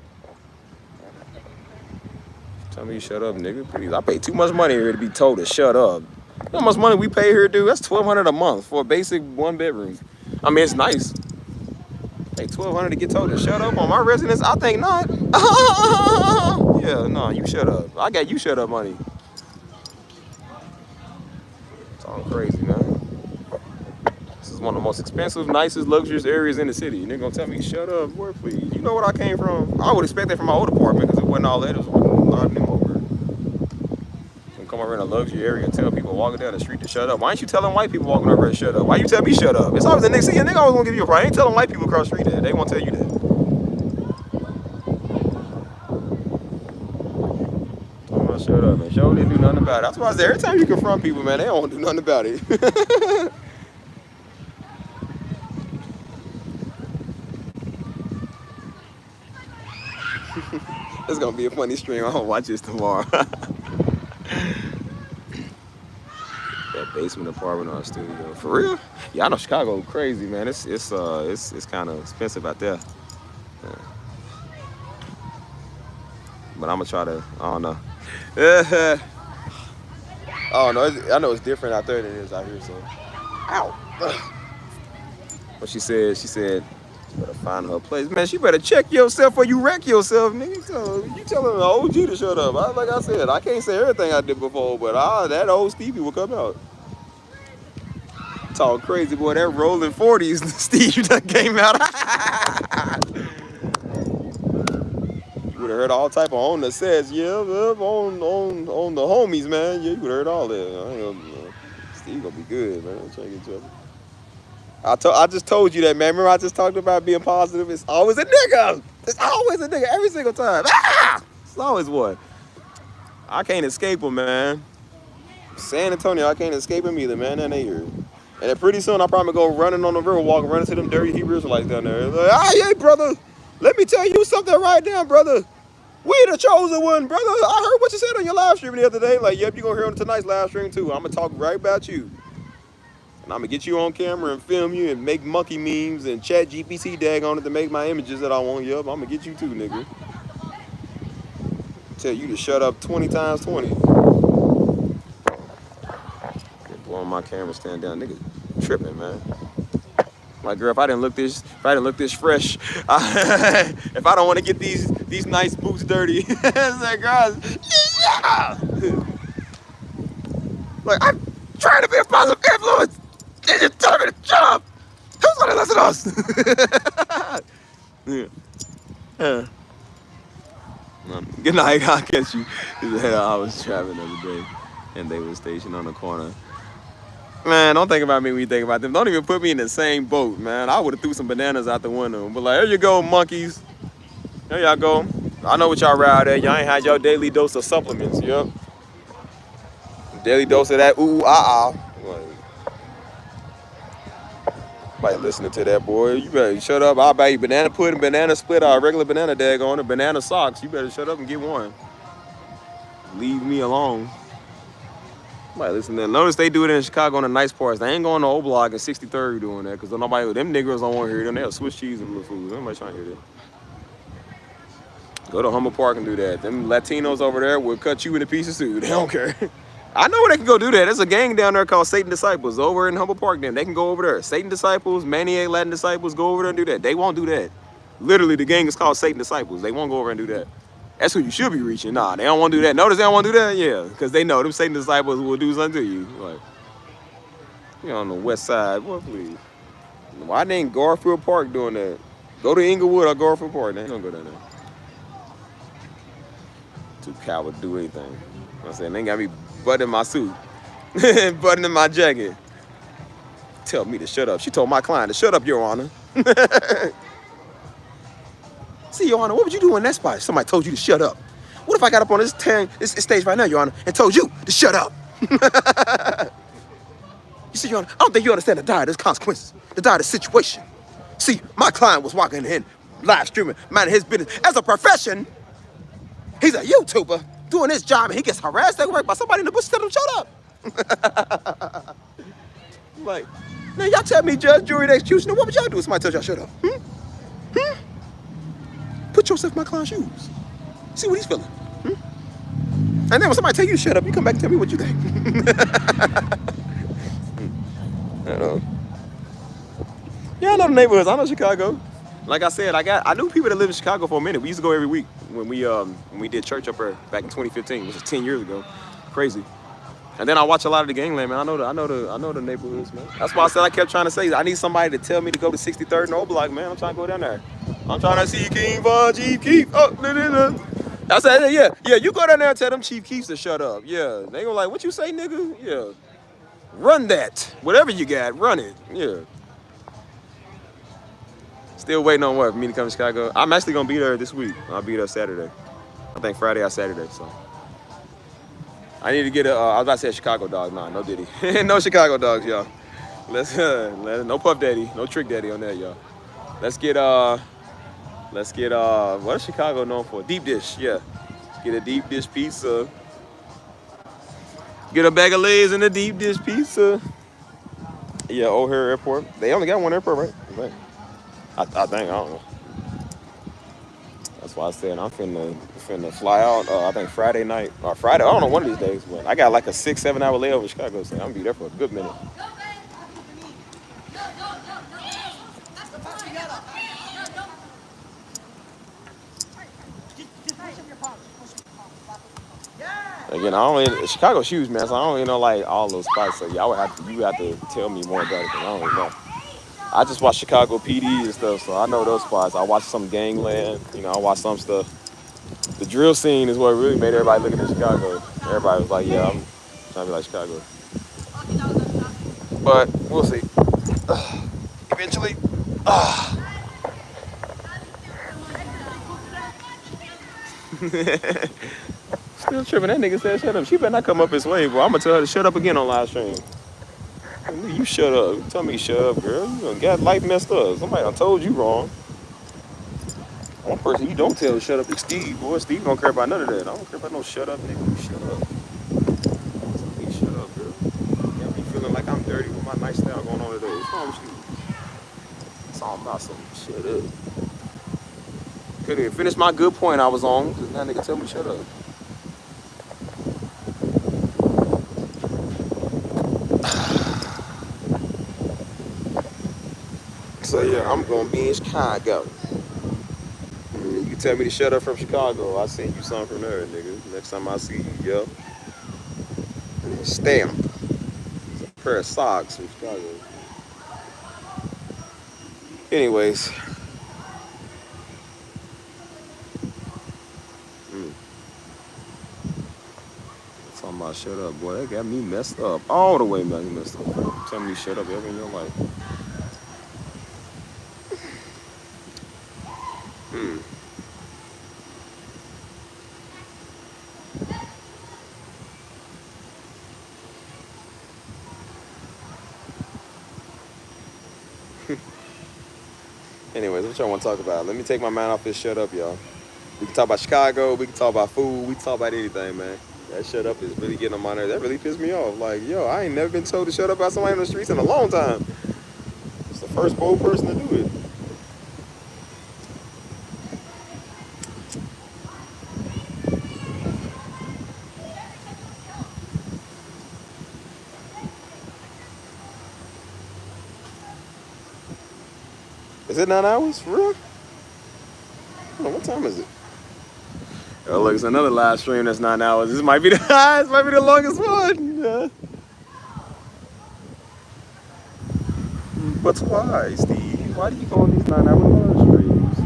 Tell me to shut up, nigga, please. I pay too much money here to be told to shut up. You know how much money we pay here, dude? That's $1,200 a month for a basic 1-bedroom. I mean, it's nice. Pay $1,200 to get told to shut up on my residence? I think not. Yeah, no, you shut up. I got you shut up money. Oh, crazy, man. This is one of the most expensive, nicest, luxurious areas in the city. And they're gonna tell me, shut up, boy, please. You know what I came from? I would expect that from my old apartment because it wasn't all that. It was a lot of them over. You come over in a luxury area and tell people walking down the street to shut up. Why ain't you telling white people walking over to shut up? Why you tell me shut up? It's always the next thing. A nigga always gonna give you a problem. I ain't telling white people across the street that. They won't tell you that. Shut up, man. Show didn't do nothing about it. That's why I said every time you confront people, man, they don't do nothing about it. It's gonna be a funny stream. I'm gonna watch this tomorrow. That basement apartment or studio. For real? Yeah, I know Chicago crazy, man. It's kind of expensive out there. Yeah. But I'm gonna try to. I don't know. Oh no, I know it's different out there than it is out here. So, ow. But she said she better find her place. Man, she better check yourself or you wreck yourself, nigga. You telling the OG to shut up. Like I said, I can't say everything I did before, but that old Stevie will come out. Talk crazy, boy. That rolling 40s, Steve that came out. You would have heard all type of on the sets, yeah, on the homies, man. Yeah, you would have heard all that. Steve gonna be good, man. Check each other. I just told you that, man. Remember I just talked about being positive? It's always a nigga. It's always a nigga every single time. It's always one. I can't escape him, man. San Antonio, I can't escape him either, man. That ain't here. And then pretty soon I'll probably go running on the river, running to them dirty Hebrew Israelites down there. Like, yeah, brother. Let me tell you something right now, brother. We the chosen one, brother. I heard what you said on your live stream the other day. Like, yep, you're gonna hear on tonight's live stream too. I'm gonna talk right about you. And I'm gonna get you on camera and film you and make monkey memes and chat GPT dag on it to make my images that I want. Yup, I'm gonna get you too, nigga. Tell you to shut up 20 times 20. Blowing my camera stand down, nigga. Tripping, man. Like, girl, if I didn't look this fresh, if I don't want to get these nice boots dirty, it's like, girl, yeah. Like, I'm trying to be a positive influence. They just tell me to shut up. Who's gonna listen to us? Yeah. Good night. I'll catch you. I was traveling the other day, and they were stationed on the corner. Man, don't think about me when you think about them. Don't even put me in the same boat, man. I would have threw some bananas out the window. But like, there you go, monkeys. There y'all go. I know what y'all ride at. Y'all ain't had your daily dose of supplements, yup. Daily dose of that Like listening to that, boy. You better shut up. I'll buy you banana pudding, banana split, or regular banana dag on it, banana socks. You better shut up and get one. Leave me alone. Somebody listen to that. Notice they do it in Chicago on the nice parts. They ain't going to O Block and 63rd doing that because nobody, them niggas don't want to hear them. They'll switch cheese and blue foods. Nobody trying to hear that. Go to Humboldt Park and do that. Them Latinos over there will cut you into pieces too. They don't care. I know where they can go do that. There's a gang down there called Satan Disciples over in Humboldt Park. Then they can go over there. Satan Disciples, Maniac Latin Disciples, go over there and do that. They won't do that. Literally, the gang is called Satan Disciples. They won't go over and do that. That's who you should be reaching. Nah, they don't want to do that. Notice they don't want to do that? Yeah, because they know them Satan Disciples will do something to you. Like, you're on the west side. Boy, please. Why they ain't Garfield Park doing that? Go to Inglewood or Garfield Park. They ain't gonna go down there. Too coward to do anything. I'm saying, they got me buttoning my suit, buttoning my jacket. Tell me to shut up. She told my client to shut up, Your Honor. See, Your Honor, what would you do in that spot if somebody told you to shut up? What if I got up on this stage right now, Your Honor, and told you to shut up? You see, Your Honor, I don't think you understand the dire consequences, the dire situation. See, my client was walking in, live streaming, minding his business. As a profession, he's a YouTuber doing his job, and he gets harassed at work by somebody in the bush telling him shut up. Like, now y'all tell me, judge, jury, the executioner, what would y'all do if somebody tells y'all shut up? Put yourself in my client's shoes. See what he's feeling. And then when somebody tell you to shut up, you come back and tell me what you think. I know. Yeah, I know the neighborhoods. I know Chicago. Like I said, I knew people that live in Chicago for a minute. We used to go every week when we did church up there back in 2015, which is 10 years ago. Crazy. And then I watch a lot of the gangland, man. I know the neighborhoods, man. That's why I said I kept trying to say I need somebody to tell me to go to 63rd and O Block, man. I'm trying to go down there. I'm trying to see King Von Chief Keef. Oh, I said, yeah, you go down there and tell them Chief Keefs to shut up. Yeah. They go like, what you say, nigga? Yeah. Run that. Whatever you got, run it. Yeah. Still waiting on what? For me to come to Chicago. I'm actually gonna be there this week. I'll be there Saturday. I think Friday or Saturday, so. I need to get I was about to say a Chicago dog. Nah, no Diddy. No Chicago dogs, y'all. No Puff Daddy, no Trick Daddy on that, y'all. Let's get what is Chicago known for? Deep dish, yeah. Get a deep dish pizza. Get a bag of Lay's and a deep dish pizza. Yeah, O'Hare Airport. They only got one airport, right? I think, I don't know. That's why I said I'm finna fly out, I think Friday night, or Friday, I don't know, one of these days, but I got like a 6-7 hour layover in Chicago, so I'm gonna be there for a good minute. Again, Chicago's huge, man, so I don't even know like all those spots, so you would have to tell me more about it, because I don't even know. I just watch Chicago PD and stuff, so I know those spots. I watch some gangland, I watch some stuff. The drill scene is what really made everybody looking at Chicago. Everybody was like, yeah, I'm trying to be like Chicago. But we'll see. Eventually. Still tripping. That nigga said shut up. She better not come up his way, bro. I'm going to tell her to shut up again on live stream. You shut up. Tell me shut up, girl. You done got life messed up. Somebody done told you wrong. One person you don't tell to shut up is Steve. Boy, Steve don't care about none of that. I don't care about no shut up, nigga. You shut up. Tell me shut up, girl. Yeah, I be feeling like I'm dirty with my nice style going on today. What's wrong with you? It's all about some shut up. Couldn't even finish my good point I was on because that nigga tell me shut up. So yeah, I'm gonna be in Chicago. You can tell me to shut up from Chicago. I'll send you something from there, nigga. Next time I see you, yo. Stamp. It's a pair of socks from Chicago. Anyways. Talking about shut up, boy. That got me messed up. All the way messed up. Tell me to shut up ever in your life. Anyways, what y'all want to talk about? Let me take my mind off this shut up, y'all. We can talk about Chicago. We can talk about food. We can talk about anything, man. That shut up is really getting on my nerves. That really pissed me off. Like, yo, I ain't never been told to shut up by somebody on the streets in a long time. It's the first bold person to do it. Is it 9 hours? For real? Hold on, what time is it? Oh, look, it's another live stream that's 9 hours. This might be the longest one. Yeah. But why, Steve? Why do you go on these 9 hour live streams?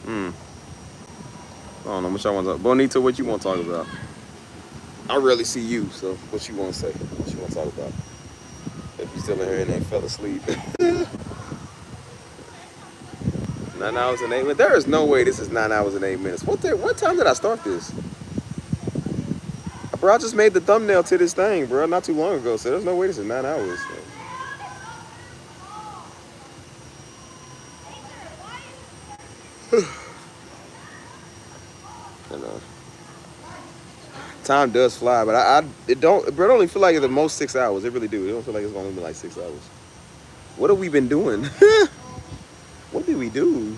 I don't know what y'all want to talk about. Bonita, what you want to talk about? I rarely see you, so what you want to say? What you want to talk about? If you still in here and ain't fell asleep. 9 hours and 8 minutes. There is no way this is 9 hours and 8 minutes. What time did I start this? Bro, I just made the thumbnail to this thing, bro, not too long ago. So there's no way this is 9 hours. So. I know. Time does fly, but it only feel like it's the most 6 hours. It really do. It don't feel like it's gonna be like 6 hours. What have we been doing? What did we do?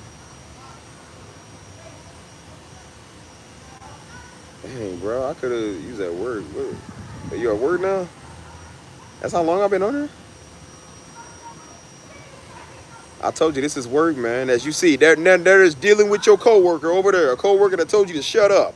Dang, bro, I could have used that word. Are you at work now? That's how long I've been on here? I told you this is work, man. As you see, there is dealing with your coworker over there. A coworker that told you to shut up.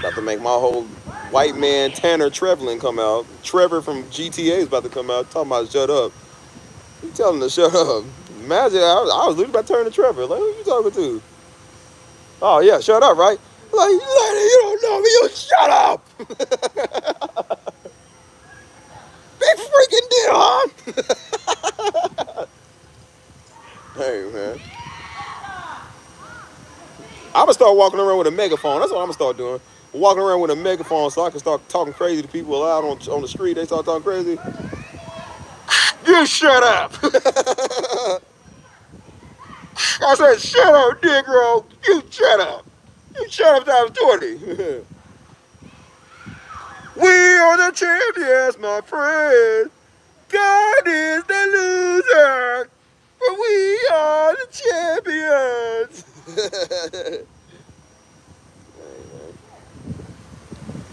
About to make my whole white man Tanner Trevlin come out. Trevor from GTA is about to come out talking about shut up. You telling him to shut up. Imagine, I was literally about to turn to Trevor. Like, who you talking to? Oh, yeah, shut up, right? Like, lady, you don't know me, you shut up! Big freaking deal, huh? Hey, man. I'm gonna start walking around with a megaphone. That's what I'm gonna start doing. Walking around with a megaphone so I can start talking crazy to people out on the street. They start talking crazy. You shut up! I said, shut up, Negro. You shut up. You shut up times 20. We are the champions, my friend. God is the loser. But we are the champions.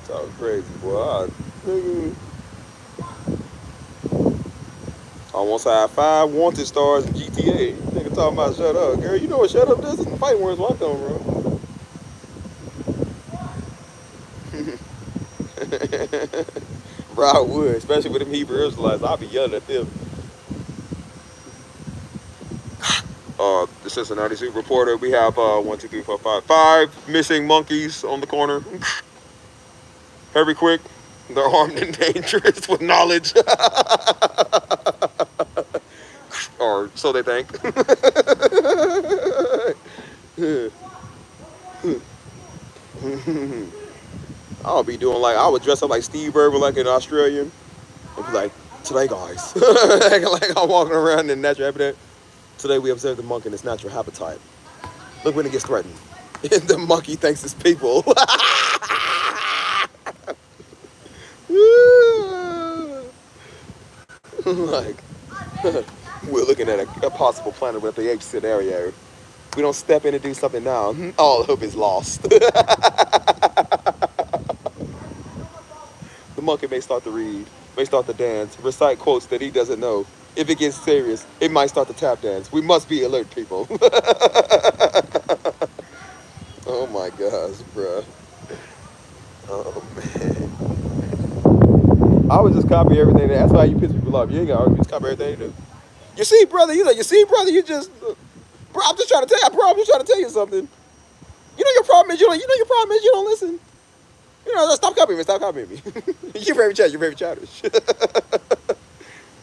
Talking crazy, boy. Almost had 5 wanted stars in GTA. Nigga talking about shut up. Girl, you know what shut up does? It's the fight words where I come from. Bro, I would, especially with them Hebrew Israelites. I'll be yelling at them. The Cincinnati Super Reporter. We have 1, 2, 3, 4, 5 missing monkeys on the corner. Hurry quick. They're armed and dangerous with knowledge. Or so they think. I'll be doing like, I would dress up like Steve Irwin, like an Australian, and be like, today guys, like I'm walking around in natural habitat. Today we observe the monkey in its natural habitat. Look when it gets threatened. And the monkey thanks its people. Like, we're looking at a possible planet with the H scenario. If we don't step in and do something now, all hope is lost. The monkey may start to read, may start to dance, recite quotes that he doesn't know. If it gets serious, it might start to tap dance. We must be alert, people. Oh my gosh, bruh. Oh man. I would just copy everything. That's why you piss people off. You ain't gotta just copy everything you do. You see, brother, you just, bro, I'm just trying to tell you, bro, I'm just trying to tell you something. You know your problem is you don't listen. You know, stop copying me. You're very childish.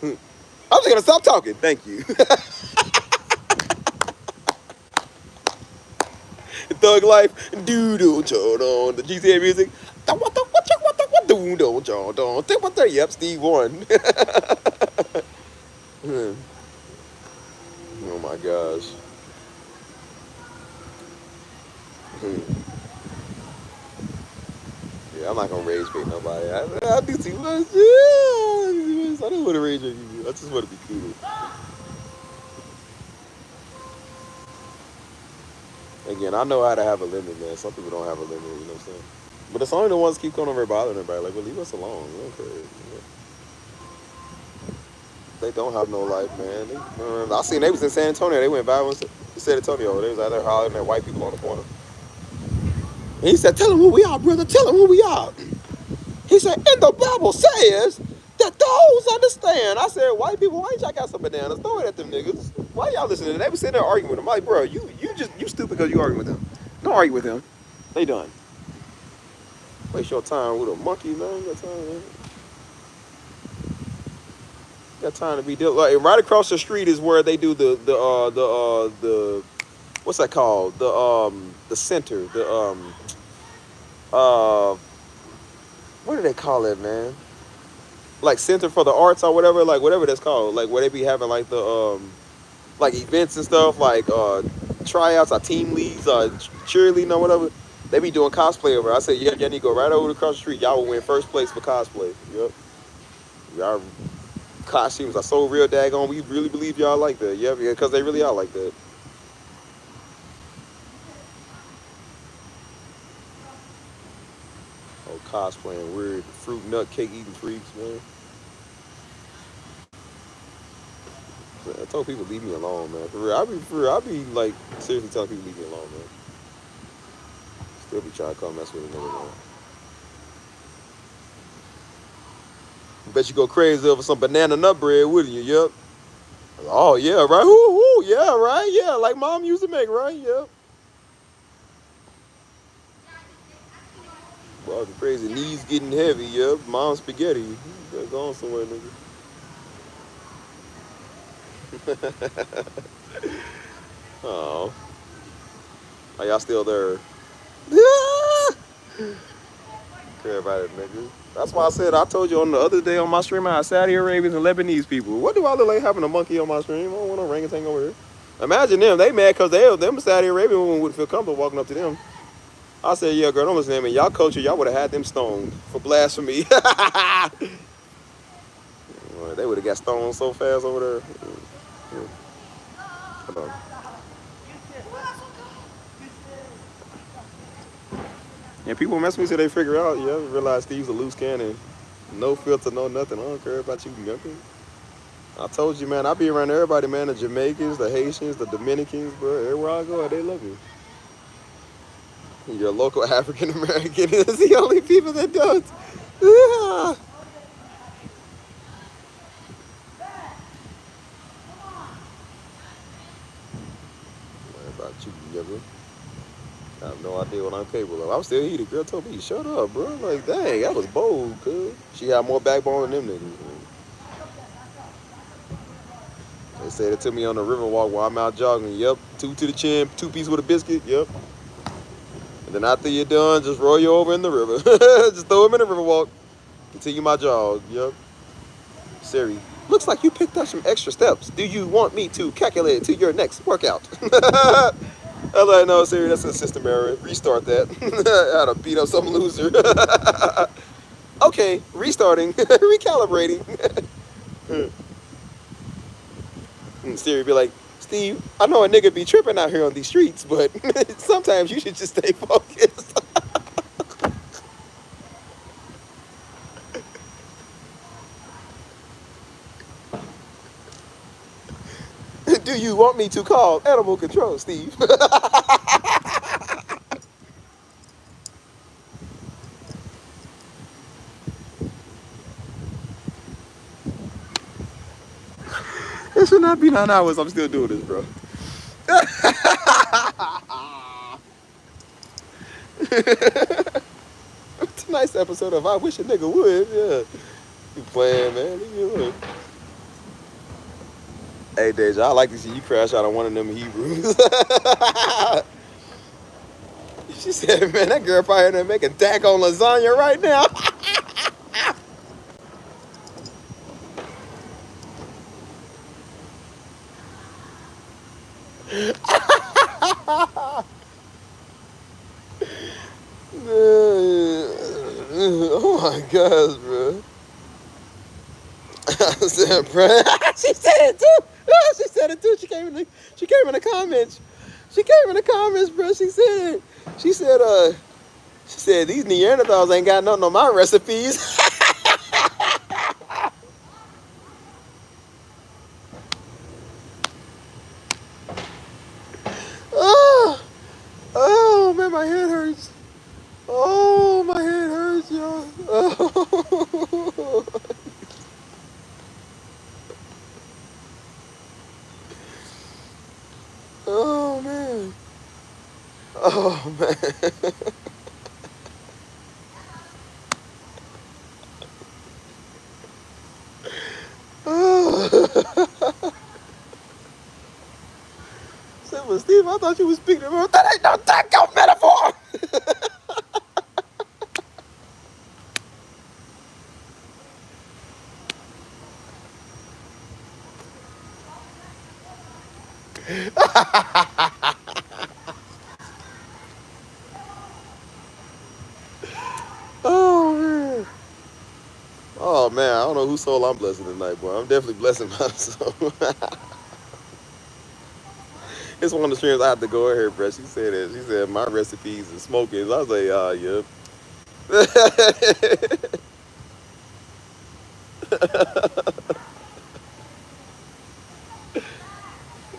I'm just gonna stop talking. Thank you. Thug Life, doo on the GTA music. Yep, Steve won. Oh my gosh. Yeah, I'm not gonna rage bait nobody. I do too much. I don't want to rage bait people. I just want to be cool. Again, I know how to have a limit, man. Some people don't have a limit, you know what I'm saying? But it's only the ones keep coming over bothering everybody. Like, well, leave us alone. We don't care. You know? They don't have no life, man. I seen they was in San Antonio. They went by San Antonio. They was out there hollering at white people on the corner. And he said, tell them who we are, brother. Tell them who we are. He said, and the Bible says that those understand. I said, white people, why ain't y'all got some bananas? Throw it at them niggas. Why y'all listening? They was sitting there arguing with them. I'm like, bro, you stupid because you arguing with them. Don't argue with them. They done. Waste your time with a monkey, man. You got time, man. You got time to be dealt. Like, right across the street is where they do the what's that called? The center. What do they call it, man? Like Center for the Arts or whatever, like whatever that's called. Like where they be having like the like events and stuff, like tryouts or team leagues or cheerleading or whatever. They be doing cosplay over. I said, yeah, y'all need to go right over across the street. Y'all will win first place for cosplay. Yep. Y'all costumes are so real daggone. We really believe y'all like that. Yeah, because they really are like that. Oh, cosplaying weird fruit nut cake eating freaks, man. I told people leave me alone, man. For real, I be like seriously telling people leave me alone, man. Still be trying to come mess with a nigga, man. Bet you go crazy over some banana nut bread, wouldn't you? Yep. Oh yeah, right. Ooh, yeah, right. Yeah, like mom used to make, right? Yep. Well, crazy. Knees getting heavy. Yep. Mom's spaghetti. You better go on somewhere, nigga. Oh, are y'all still there? Care about it, nigga. That's why I said I told you on the other day on my stream I had Saudi Arabians and Lebanese people. What do I look like having a monkey on my stream? I don't want no orangutan over here. Imagine them. They mad because them Saudi Arabian women wouldn't feel comfortable walking up to them. I said, yeah, girl, don't listen to them. In y'all culture, y'all would have had them stoned for blasphemy. They would have got stoned so fast over there. Hold on. Yeah, people mess with me so they figure out, realize Steve's a loose cannon. No filter, no nothing. I don't care about you, nothing. I told you, man, I be around everybody, man. The Jamaicans, the Haitians, the Dominicans, bro. Everywhere I go, they love me. Your local African American is the only people that don't. What about you, nigga? I have no idea what I'm capable of. I'm still heated. Girl told me, shut up, bro. I'm like, dang, that was bold, cuz. She had more backbone than them niggas. They said it to me on the river walk while I'm out jogging. Yep, 2 to the chin, 2 pieces with a biscuit. Yep. And then after you're done, just roll you over in the river. Just throw him in the river walk. Continue my jog. Yep. Siri, looks like you picked up some extra steps. Do you want me to calculate it to your next workout? I was like, no, Siri, that's a system error. Restart that. I had to beat up some loser. Okay, restarting. Recalibrating. And Siri be like, Steve, I know a nigga be tripping out here on these streets, but sometimes you should just stay focused. Do you want me to call animal control, Steve? It should not be 9 hours. I'm still doing this, bro. It's a nice episode of I Wish a Nigga Would. Yeah. You playing, man. Leave me alone. Hey, Deja, I like to see you crash out on one of them Hebrews. She said, man, that girl probably in there making tack on lasagna right now. Oh my gosh, bro. I said, bro. She said it too. She said it too. She came in the comments. She came in the comments, bro. She said these Neanderthals ain't got nothing on my recipes. Oh man, my head hurts. Oh, my head hurts, y'all. Oh man. Oh man. Said, well, Steve, I thought you was speaking about that. Ain't no daggone metaphor. Oh man. Oh man, I don't know whose soul I'm blessing tonight, boy. I'm definitely blessing my soul. It's one of the streams I have to go in here, bro. She said it. She said my recipes and smoking. I was like, yep.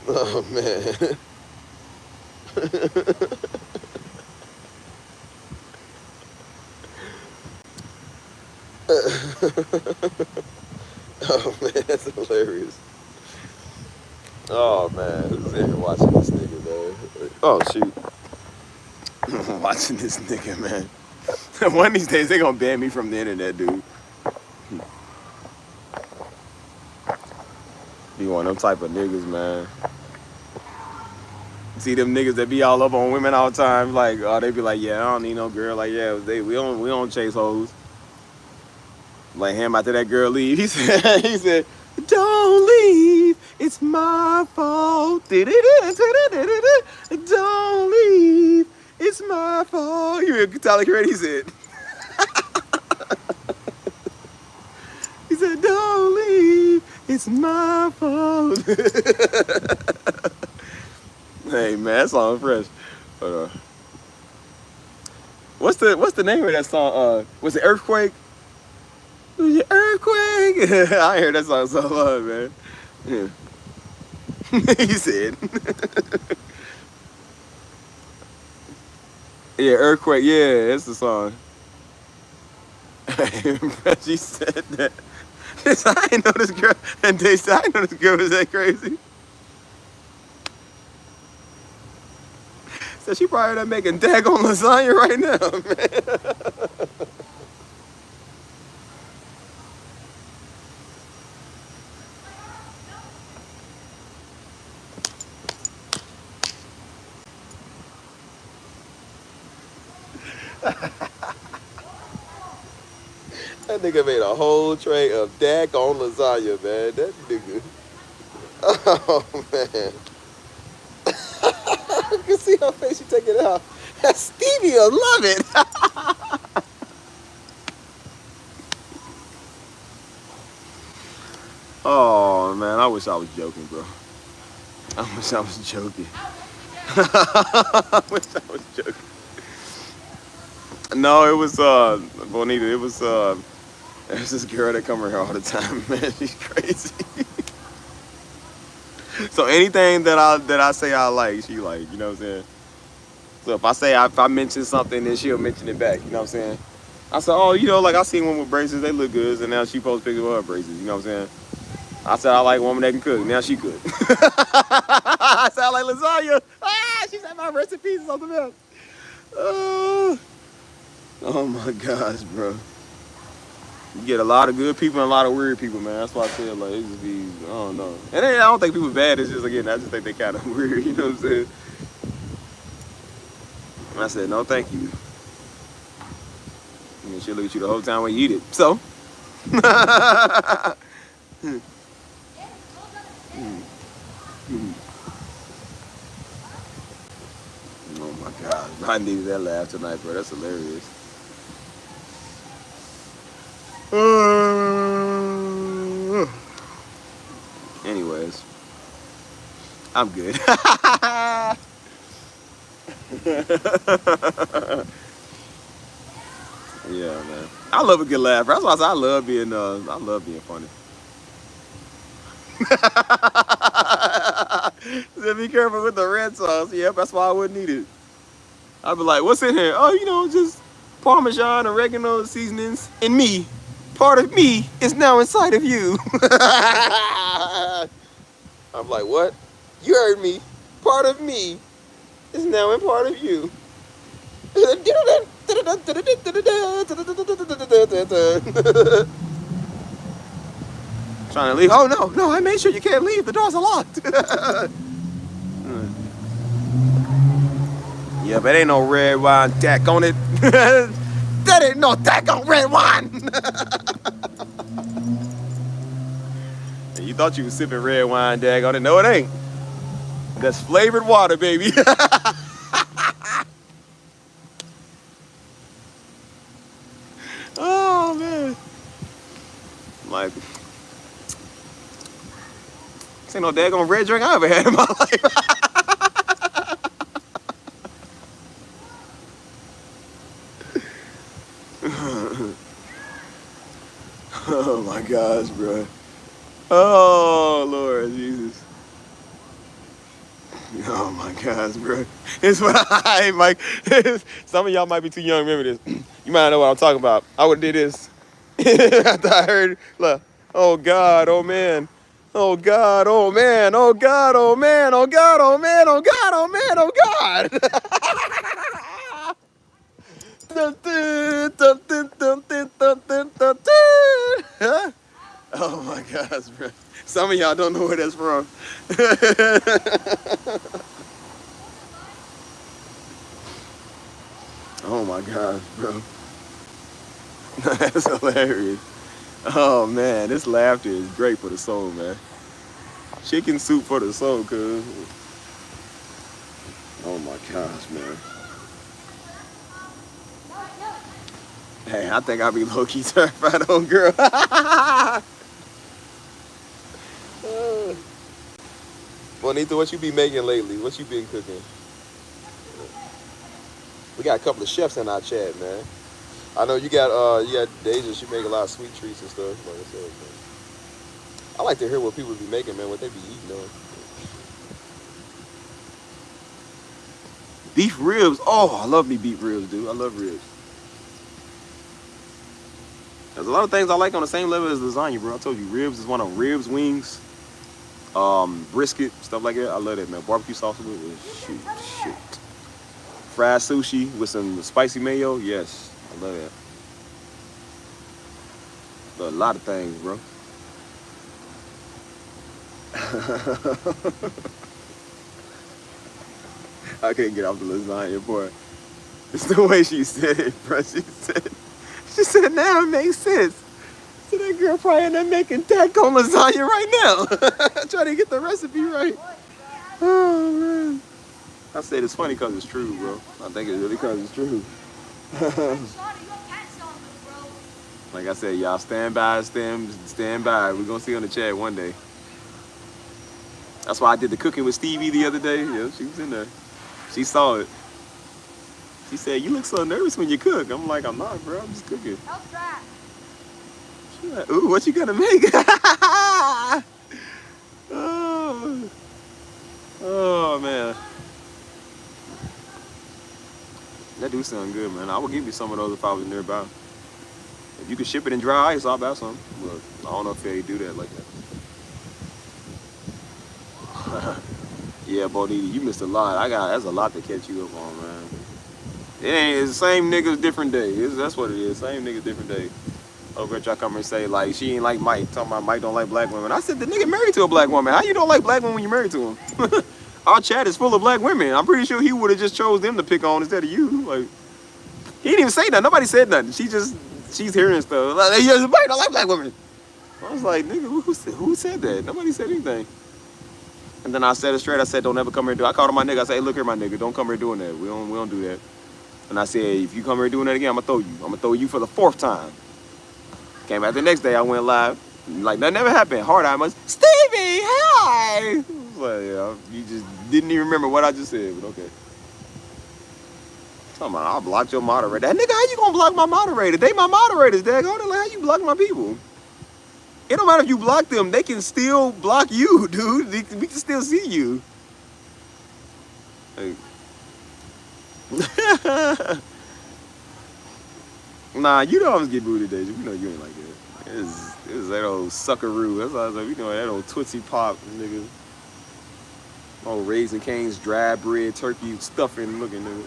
Oh man. Oh man, that's hilarious. Oh man, who's in here watching this nigga, man? Oh shoot. I'm watching this nigga, man. One of these days they gonna ban me from the internet, dude. Be one of them type of niggas, man. See them niggas that be all up on women all the time, like, oh, they be like, yeah, I don't need no girl. Like, yeah, we don't chase hoes. Like him after that girl leave, he said, don't leave, it's my fault. Don't leave, it's my fault. You hear Tyler Curated? He said, don't leave, it's my fault. Hey man, that song fresh. Hold on. What's the name of that song? Was it Earthquake? Was it Earthquake? I heard that song so long, man. Yeah. He said. Yeah, Earthquake. Yeah, that's the song. She said that. I didn't know this girl. And they said, I didn't know this girl was that crazy. So she probably not making daggone lasagna right now, man. That nigga made a whole tray of daggone lasagna, man. That nigga. Oh, man. You can see her face, she take it out. Stevie will love it. Oh, man, I wish I was joking, bro. I wish I was joking. I wish I was joking. No, it was, Bonita, it was, there's this girl that come here all the time, man. She's crazy. So anything that I say I like, she like, you know what I'm saying? So if I mention something, then she'll mention it back, you know what I'm saying? I said, oh, you know, like I seen one with braces, they look good, and now she posts pictures of her braces, you know what I'm saying? I said I like a woman that can cook, now she cook. I said I like lasagna. She said my recipes or something else. Oh my gosh, bro. You get a lot of good people and a lot of weird people, man. That's why I said, like, it just be, I don't know. And then, I don't think people bad. It's just, again, I just think they kind of weird, you know what I'm saying? And I said, no, thank you. And she'll look at you the whole time when you eat it. So. Oh, my God. I needed that laugh tonight, bro. That's hilarious. Anyways, I'm good. Yeah, man. I love a good laugh. That's why I say I love being funny. So be careful with the red sauce. Yep, that's why I wouldn't eat it. I'd be like, what's in here? Oh, you know, just Parmesan, oregano, seasonings, and me. Part of me is now inside of you. I'm like, what? You heard me. Part of me is now in part of you. Trying to leave. Oh, no, I made sure you can't leave. The doors are locked. Yeah, but ain't no red wine tack on it. That ain't no tack on red wine. You thought you was sipping red wine, dag on it. No, it ain't. That's flavored water, baby. Oh, man. Like, this ain't no daggone red drink I ever had in my life. Oh my gosh, bro. Oh Lord Jesus. Oh my gosh, bro. It's what I Mike. Some of y'all might be too young to remember this. You might not know what I'm talking about. I would do this. After I heard, look, oh God, oh man. Oh God, oh man, oh God, oh man, oh God, oh man, oh God, oh man, oh God. Dun, dun, dun, dun, dun, dun, dun, dun, dun, dun. Oh my gosh, bro. Some of y'all don't know where that's from. Oh my gosh, bro. That's hilarious. Oh man, this laughter is great for the soul, man. Chicken soup for the soul, cuz. Oh my gosh, man. Hey, I think I'll be low-key terrified on girl. Bonita, what you be making lately? What you been cooking? We got a couple of chefs in our chat, man. I know you got Deja. She make a lot of sweet treats and stuff. Like I said, man. I like to hear what people be making, man. What they be eating on. Beef ribs. Oh, I love me beef ribs, dude. I love ribs. There's a lot of things I like on the same level as lasagna, bro. I told you, ribs is one of them. Ribs, wings, brisket, stuff like that. I love that, man. Barbecue sauce with it. Shoot. Fried sushi with some spicy mayo. Yes, I love that. Love a lot of things, bro. I couldn't get off the lasagna, boy. It's the way she said it, bro. She said, now it makes sense. So that girl probably in there making taco lasagna right now. Trying to get the recipe right. Oh, man. I said it's funny because it's true, bro. I think it's really because it's true. Like I said, y'all stand by. We're going to see on the chat one day. That's why I did the cooking with Stevie the other day. Yeah, she was in there. She saw it. She said, you look so nervous when you cook. I'm like, I'm not, bro. I'm just cooking. She's like, ooh, what you gonna make? Oh, man. That do sound good, man. I would give you some of those if I was nearby. If you could ship it in dry ice, I'll buy some. But I don't know if they do that like that. Yeah, Bodie, you missed a lot. That's a lot to catch you up on, man. It's the same niggas, different day. That's what it is. Same niggas, different day. Over at y'all come and say, like, she ain't like Mike. Talking about Mike don't like black women. I said, the nigga married to a black woman. How you don't like black women when you're married to him? Our chat is full of black women. I'm pretty sure he would have just chose them to pick on instead of you. Like, he didn't even say nothing. Nobody said nothing. She's hearing stuff. Like, yeah, Mike don't like black women. I was like, nigga, who said that? Nobody said anything. And then I said it straight. I said, don't ever come here and do it. I called him my nigga. I said, hey, look here, my nigga. Don't come here doing that. We don't do that. And I said, if you come here doing that again, I'm going to throw you. I'm going to throw you for the 4th time. Came back the next day. I went live. Like, that never happened. Hard eye much. Stevie, hi. I was like, yeah, you just didn't even remember what I just said, but okay. Talking about, I'll block your moderator. That nigga, how you going to block my moderator? They my moderators, daggone. Like, how you block my people? It don't matter if you block them. They can still block you, dude. We can still see you. Like, nah, you know I was getting booted, Deja. We know you ain't like that. It's that old suckaroo. That's why I was like, we know that old Tootsie Pop, nigga. Old Raisin Cane's dry bread, turkey, stuffing looking, nigga.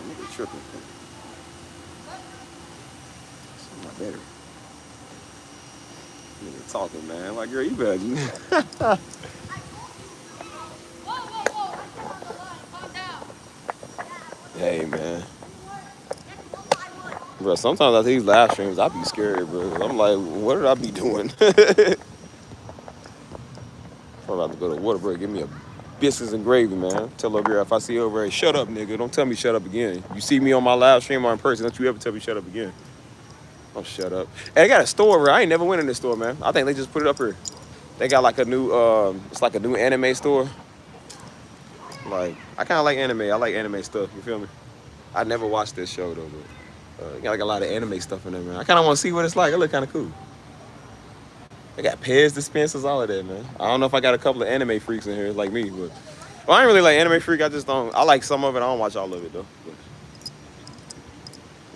Nigga tripping. My better. Nigga talking, man. Like, girl, you better. Hey, man. Bro, sometimes I see these live streams, I be scared, bro. I'm like, what did I be doing? I'm about to go to water break. Give me a biscuits and gravy, man. Tell her girl if I see her over here, shut up, nigga. Don't tell me shut up again. You see me on my live stream or in person, don't you ever tell me shut up again. Oh, shut up. Hey, they got a store where I ain't never went in this store, man. I think they just put it up here. They got like a new, it's like a new anime store. Like, I kind of like anime. I like anime stuff, you feel me? I never watched this show, though, but got like a lot of anime stuff in there, man. I kind of want to see what it's like. It look kind of cool. They got Pez dispensers, all of that, man. I don't know if I got a couple of anime freaks in here like me, but... Well, I ain't really like anime freak. I just don't... I like some of it. I don't watch all of it, though. But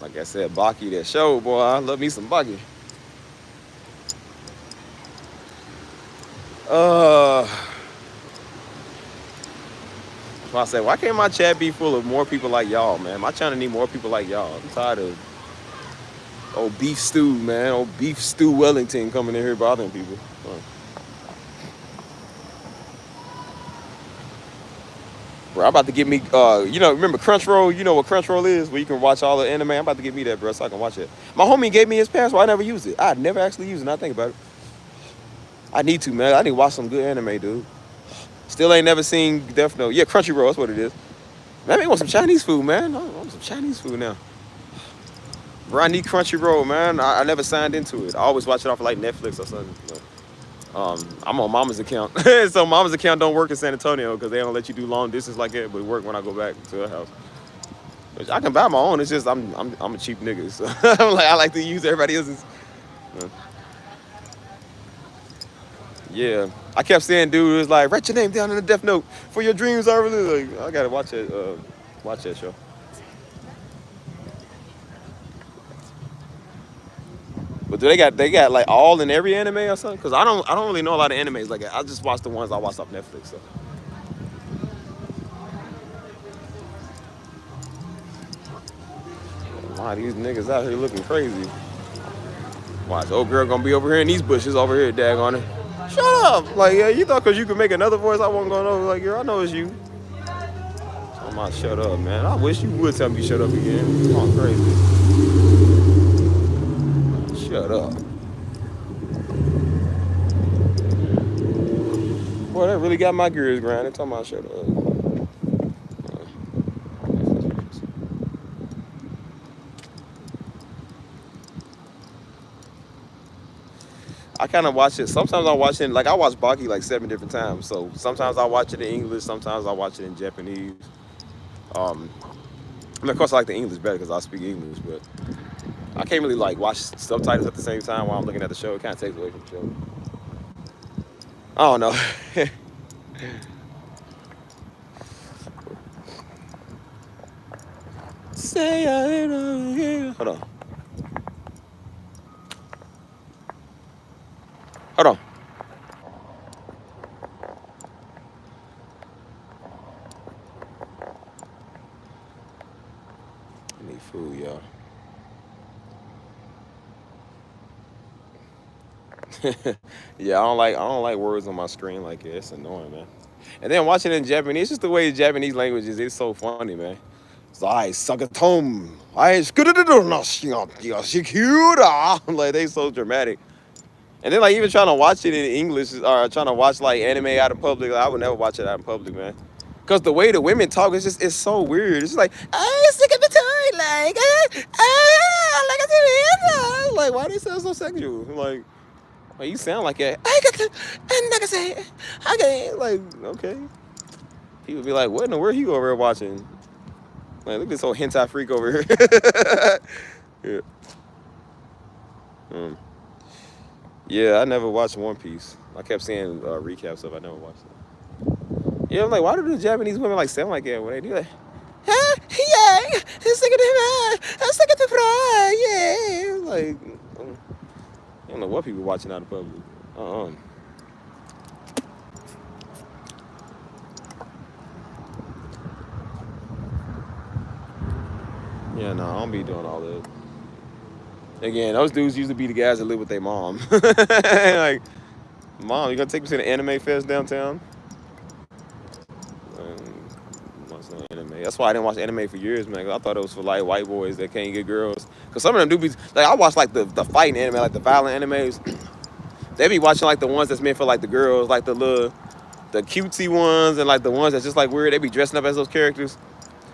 Like I said, Baki, that show, boy. I love me some Baki. So I said, why can't my chat be full of more people like y'all, man? My channel need more people like y'all. I'm tired of old beef stew, man. Old beef stew Wellington coming in here bothering people. Bro, I'm about to get me, remember Crunchyroll? You know what Crunchyroll is? Where you can watch all the anime. I'm about to get me that, bro, so I can watch it. My homie gave me his password. I never used it. I never actually used it. Now I think about it. I need to, man. I need to watch some good anime, dude. Still ain't never seen Death Note. Yeah, Crunchyroll, that's what it is. Man, I want some Chinese food, man. I want some Chinese food now. Bro, I need Crunchyroll, man. I never signed into it. I always watch it off of like Netflix or something. I'm on Mama's account. So Mama's account don't work in San Antonio because they don't let you do long distance like that, but it work when I go back to her house. Which I can buy my own. It's just I'm a cheap nigga, so I like to use everybody else's. Yeah, I kept saying, dude, it's like write your name down in the Death Note for your dreams. I really like. I gotta watch that show. But do they got like all in every anime or something? Cause I don't really know a lot of animes like that. I just watch the ones I watch off Netflix. So. Wow, these niggas out here looking crazy. Watch, old girl gonna be over here in these bushes over here, daggone it. Shut up! Like, yeah, you thought cause you could make another voice, I wasn't going over. Like, girl, I know it's you. I'm not shut up, man. I wish you would tell me shut up again. Come on, crazy. Shut up. Boy, that really got my gears grinding. Talking about shut up. I kind of watch it. Sometimes I watch it, like I watch Baki like 7 different times. So sometimes I watch it in English, sometimes I watch it in Japanese. Of course I like the English better because I speak English, but I can't really like watch subtitles at the same time while I'm looking at the show. It kind of takes away from the show. I don't know. Say I don't hear. Hold on. Hold on. I need food, y'all. Yeah, I don't like words on my screen like that. It's annoying, man. And then watching it in Japanese, it's just the way Japanese language is. It's so funny, man. Zai Sagatom. I like they so dramatic. And then like even trying to watch it in English or trying to watch like anime out in public, like, I would never watch it out in public, man. Cause the way the women talk is just it's so weird. It's like I stick at the toy, like like I said, like why they sound so sexual? Like you sound like that. I got to and like I say, okay, like okay. People be like, what in the world you over here watching? Like look at this whole hentai freak over here. Yeah. Yeah, I never watched One Piece. I kept seeing recaps of it. I never watched it. Yeah, I'm like, why do the Japanese women like sound like that when they do that? Yeah, I'm sick of the fry, yeah. Like, I don't know what people watching out of public. Yeah, no, I don't be doing all that. Again, those dudes used to be the guys that live with their mom. Like, mom, you gonna take me to the anime fest downtown? Anime. That's why I didn't watch anime for years, man. I thought it was for like white boys that can't get girls. Cause some of them do be like I watch like the fighting anime, like the violent animes. They be watching like the ones that's meant for like the girls, like the cutesy ones, and like the ones that's just like weird. They be dressing up as those characters.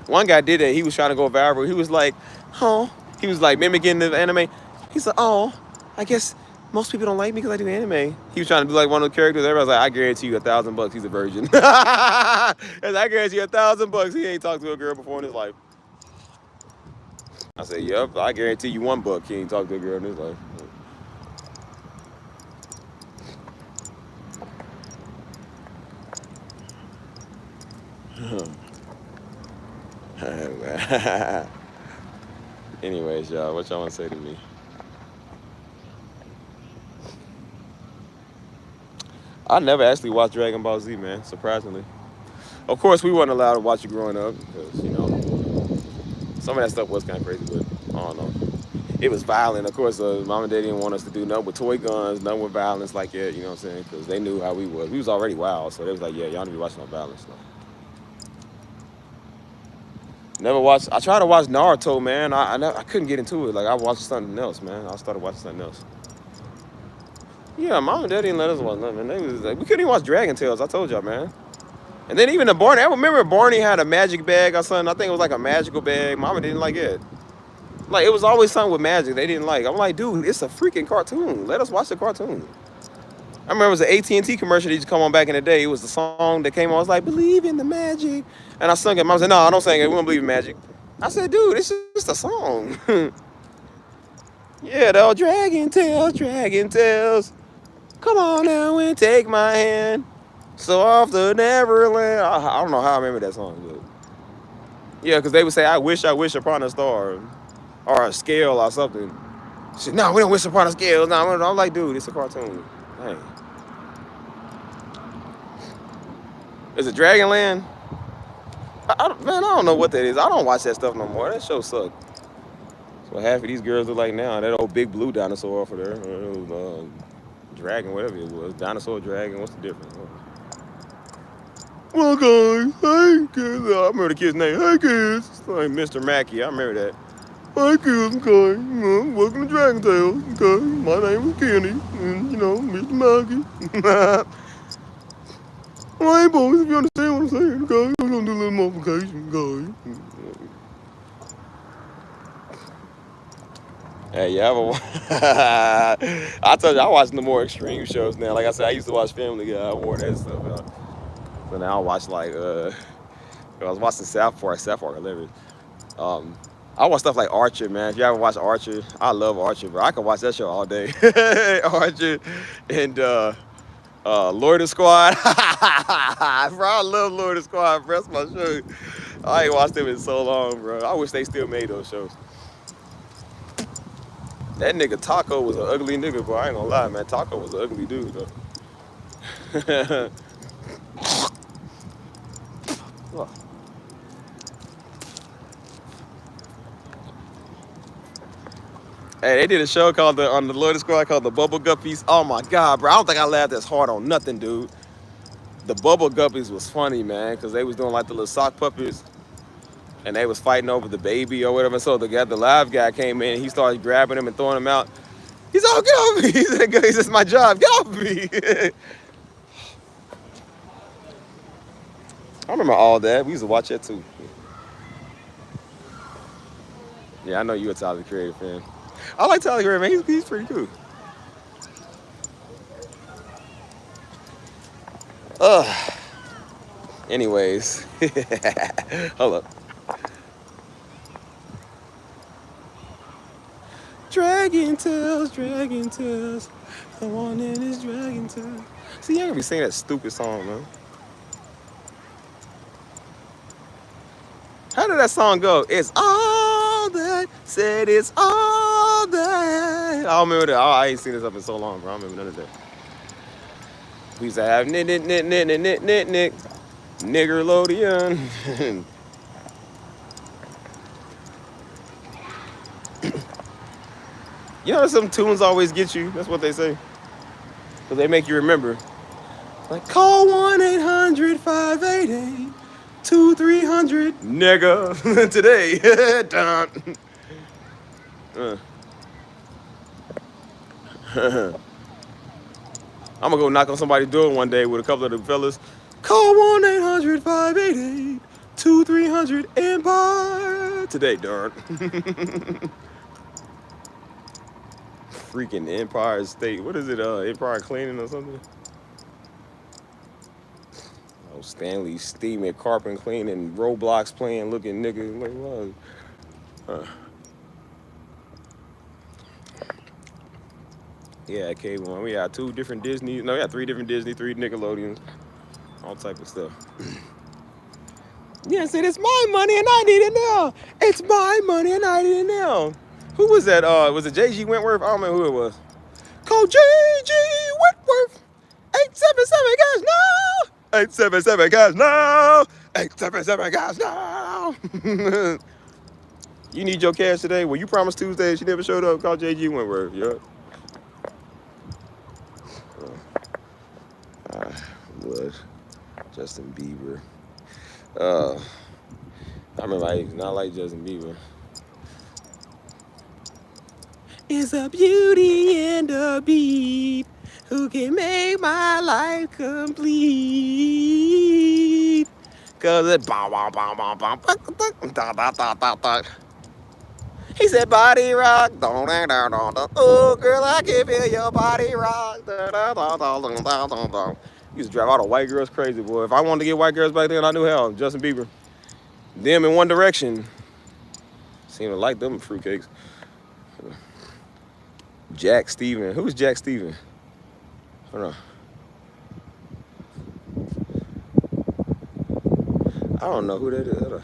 One guy did it. He was trying to go viral. He was like, oh, he was like mimicking the anime. He said, oh, I guess most people don't like me because I do anime. He was trying to do like one of the characters. Everybody's like, I guarantee you $1,000 he's a virgin. I guarantee you $1,000 he ain't talked to a girl before in his life. I said, yep, I guarantee you $1 he ain't talked to a girl in his life. Anyways, y'all, what y'all want to say to me? I never actually watched Dragon Ball Z, man, surprisingly. Of course, we weren't allowed to watch it growing up because, some of that stuff was kind of crazy, but I don't know. It was violent. Of course, mom and dad didn't want us to do nothing with toy guns, nothing with violence like that, you know what I'm saying? Because they knew how we was. We was already wild, so they was like, yeah, y'all need to be watching no violence stuff. Never watched. I tried to watch Naruto, man. I couldn't get into it. Like, I watched something else, man. I started watching something else. Yeah, mom and dad didn't let us watch nothing. They was like, we couldn't even watch Dragon Tales. I told y'all, man. And then even the Barney. I remember Barney had a magic bag or something. I think it was like a magical bag. Mama didn't like it. Like, it was always something with magic they didn't like. I'm like, dude, it's a freaking cartoon. Let us watch the cartoon. I remember it was an AT&T commercial that used to come on back in the day. It was the song that came on. I was like, believe in the magic. And I sung it. Mom said, no, I don't sing it. We don't believe in magic. I said, dude, it's just a song. Yeah, the old Dragon Tales. Come on now and take my hand. So off the Neverland. I don't know how I remember that song, but yeah, because they would say, I wish upon a star or a scale or something. She said, no, we don't wish upon a scale. No, I'm like, dude, it's a cartoon. Dang. Is it Dragonland? Man, I don't know what that is. I don't watch that stuff no more. That show sucked. That's what half of these girls look like now. That old big blue dinosaur over there. It was, dragon, whatever it was. Dinosaur, dragon, what's the difference? Well, guys, hey, kids. I remember the kid's name. Hey, kids. It's like Mr. Mackey. I remember that. Hey, kids, okay. Welcome to Dragon Tales. Okay, my name is Kenny. And, Mr. Mackey. Well, hey, boys, if you understand what I'm saying, okay? We're going to do a little modification, guys. Hey, yeah, I told you, I watch the more extreme shows now. Like I said, I used to watch Family Guy. I wore that stuff out. So now I watch, like, I was watching South Park, hilarious. I watch stuff like Archer, man. If you ever watch Archer, I love Archer, bro. I can watch that show all day. Archer and Lord of Squad. Bro, I love Lord of Squad, bro. That's my show. I ain't watched them in so long, bro. I wish they still made those shows. That nigga Taco was an ugly nigga, bro. I ain't gonna lie, man. Taco was an ugly dude, though. Hey, they did a show called on the Lord of Squad called the Bubble Guppies. Oh my God, bro. I don't think I laughed as hard on nothing, dude. The Bubble Guppies was funny, man, because they was doing like the little sock puppets and they was fighting over the baby or whatever. So the live guy came in and he started grabbing them and throwing them out. He's all, get off me. He said, this is my job. Get off me. I remember all that. We used to watch that too. Yeah, I know you're a Tyler Creator fan. I like Tyler Creator, man. He's pretty cool. Anyways. Hold up. Dragon Tales. Come on in, it's Dragon Tales. See, you ain't gonna be singing that stupid song, man. How did that song go? It's all that, said it's all that. I don't remember that. I ain't seen this up in so long, bro. I don't remember none of that. We used to have nick, Niggerlodian. You know, some tunes always get you. That's what they say. Because they make you remember. Like, call 1-800-588-2300, nigga, today. I'm going to go knock on somebody's door one day with a couple of the fellas. Call 1-800-588-2300, Empire, today, darn. Freaking Empire State. What is it? Empire Cleaning or something? Oh, Stanley steaming, carpet cleaning, Roblox playing, looking nigga. Like, what? Yeah, K1. We got 2 different Disney. No, we got 3 different Disney, 3 Nickelodeons, all type of stuff. Yeah, said it's my money and I need it now. It's my money and I need it now. Who was that? Was it J.G. Wentworth? I don't remember who it was. Call J.G. Wentworth. 877 guys now. 877 guys now. 877 guys now. You need your cash today? Well, you promised Tuesday. She never showed up. Call J.G. Wentworth. Yup. Blood. Justin Bieber. I remember I did not like Justin Bieber. It's a beauty and a beat who can make my life complete. Cause it he said body rock. Oh girl, I can feel your body rock. Used to drive all the white girls crazy, boy. If I wanted to get white girls back then, I knew how. Justin Bieber. Them in One Direction. Seemed to like them fruitcakes. Jack Steven. Who's Jack Steven? Hold on. I don't know who that is. Hold on.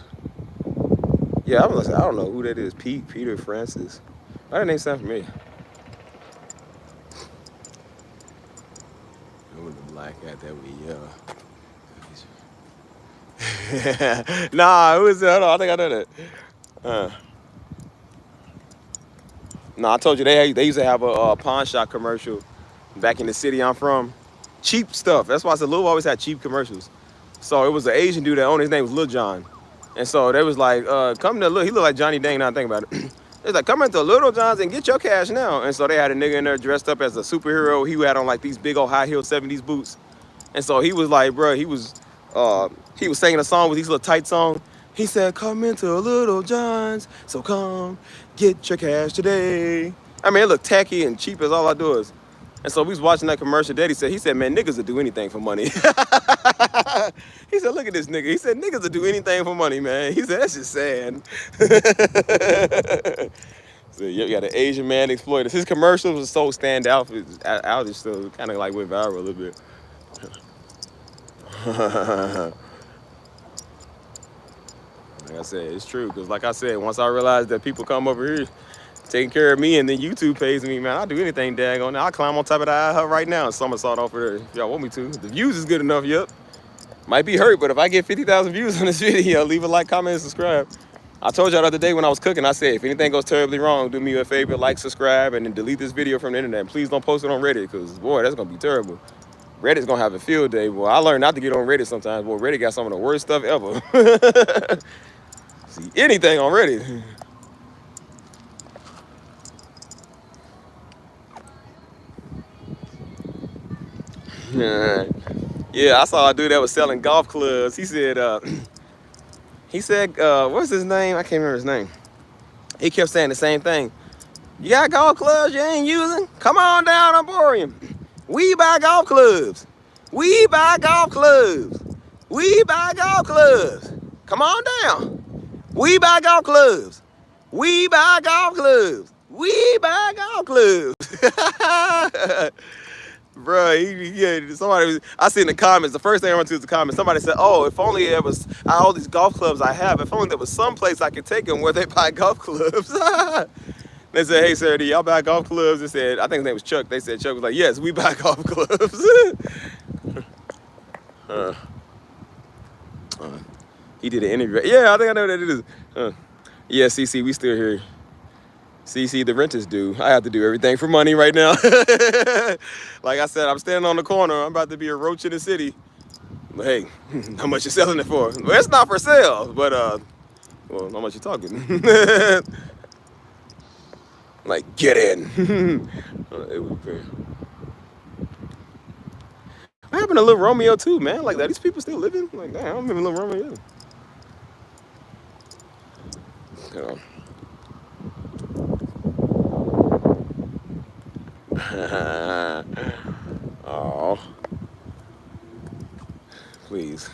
Yeah, I was like, I don't know who that is. Peter Francis. Why that name sound familiar? Who the black cat that we Nah, who is that? Hold on, I think I know that. No, I told you they used to have a pawn shop commercial back in the city I'm from. Cheap stuff. That's why I said Lil always had cheap commercials. So it was an Asian dude that owned, his name was Lil John. And so they was like, come to Lil, he looked like Johnny Dang now I think about it. They was like, come into Little John's and get your cash now. And so they had a nigga in there dressed up as a superhero. He had on like these big old high heel 70s boots. And so he was like, bro, he was singing a song with these little tight song. He said, come into Little John's, so come get your cash today. I mean, it looked tacky and cheap as all I do is. And so we was watching that commercial. Daddy said, man, niggas will do anything for money. He said, look at this nigga. He said, niggas will do anything for money, man. He said, that's just sad. So you got an Asian man exploited. His commercials was so stand out. So kind of like went viral a little bit. Like I said, it's true. Because like I said, once I realized that people come over here taking care of me and then YouTube pays me, man, I'll do anything daggone. I'll climb on top of the hut right now and somersault off of there if y'all want me to. The views is good enough, yep. Might be hurt, but if I get 50,000 views on this video, leave a like, comment, and subscribe. I told y'all the other day when I was cooking, I said, if anything goes terribly wrong, do me a favor, like, subscribe, and then delete this video from the internet. And please don't post it on Reddit, because, boy, that's going to be terrible. Reddit's going to have a field day, boy. I learned not to get on Reddit sometimes. Boy, Reddit got some of the worst stuff ever. See anything on Reddit. Yeah, I saw a dude that was selling golf clubs. He said, what's his name? I can't remember his name. He kept saying the same thing. You got golf clubs you ain't using? Come on down to Emporium. We buy golf clubs. We buy golf clubs. We buy golf clubs. Come on down. We buy golf clubs. We buy golf clubs. We buy golf clubs. Bro, somebody, I see in the comments, the first thing I went to is the comments, somebody said, oh, if only there was, all these golf clubs I have, if only there was some place I could take them where they buy golf clubs. They said, hey, sir, do y'all buy golf clubs? They said, I think his name was Chuck. They said, Chuck was like, yes, we buy golf clubs. He did an interview. Yeah, I think I know what that is. Yeah, CC, we still here. CC, the rent is due. I have to do everything for money right now. Like I said, I'm standing on the corner. I'm about to be a roach in the city. But hey, how much you selling it for? Well, it's not for sale, but well, how much you talking? Like, get in. It was fair. What happened to Lil Romeo too, man? Like, are these people still living? Like, damn, I don't remember Lil Romeo either. Oh, please.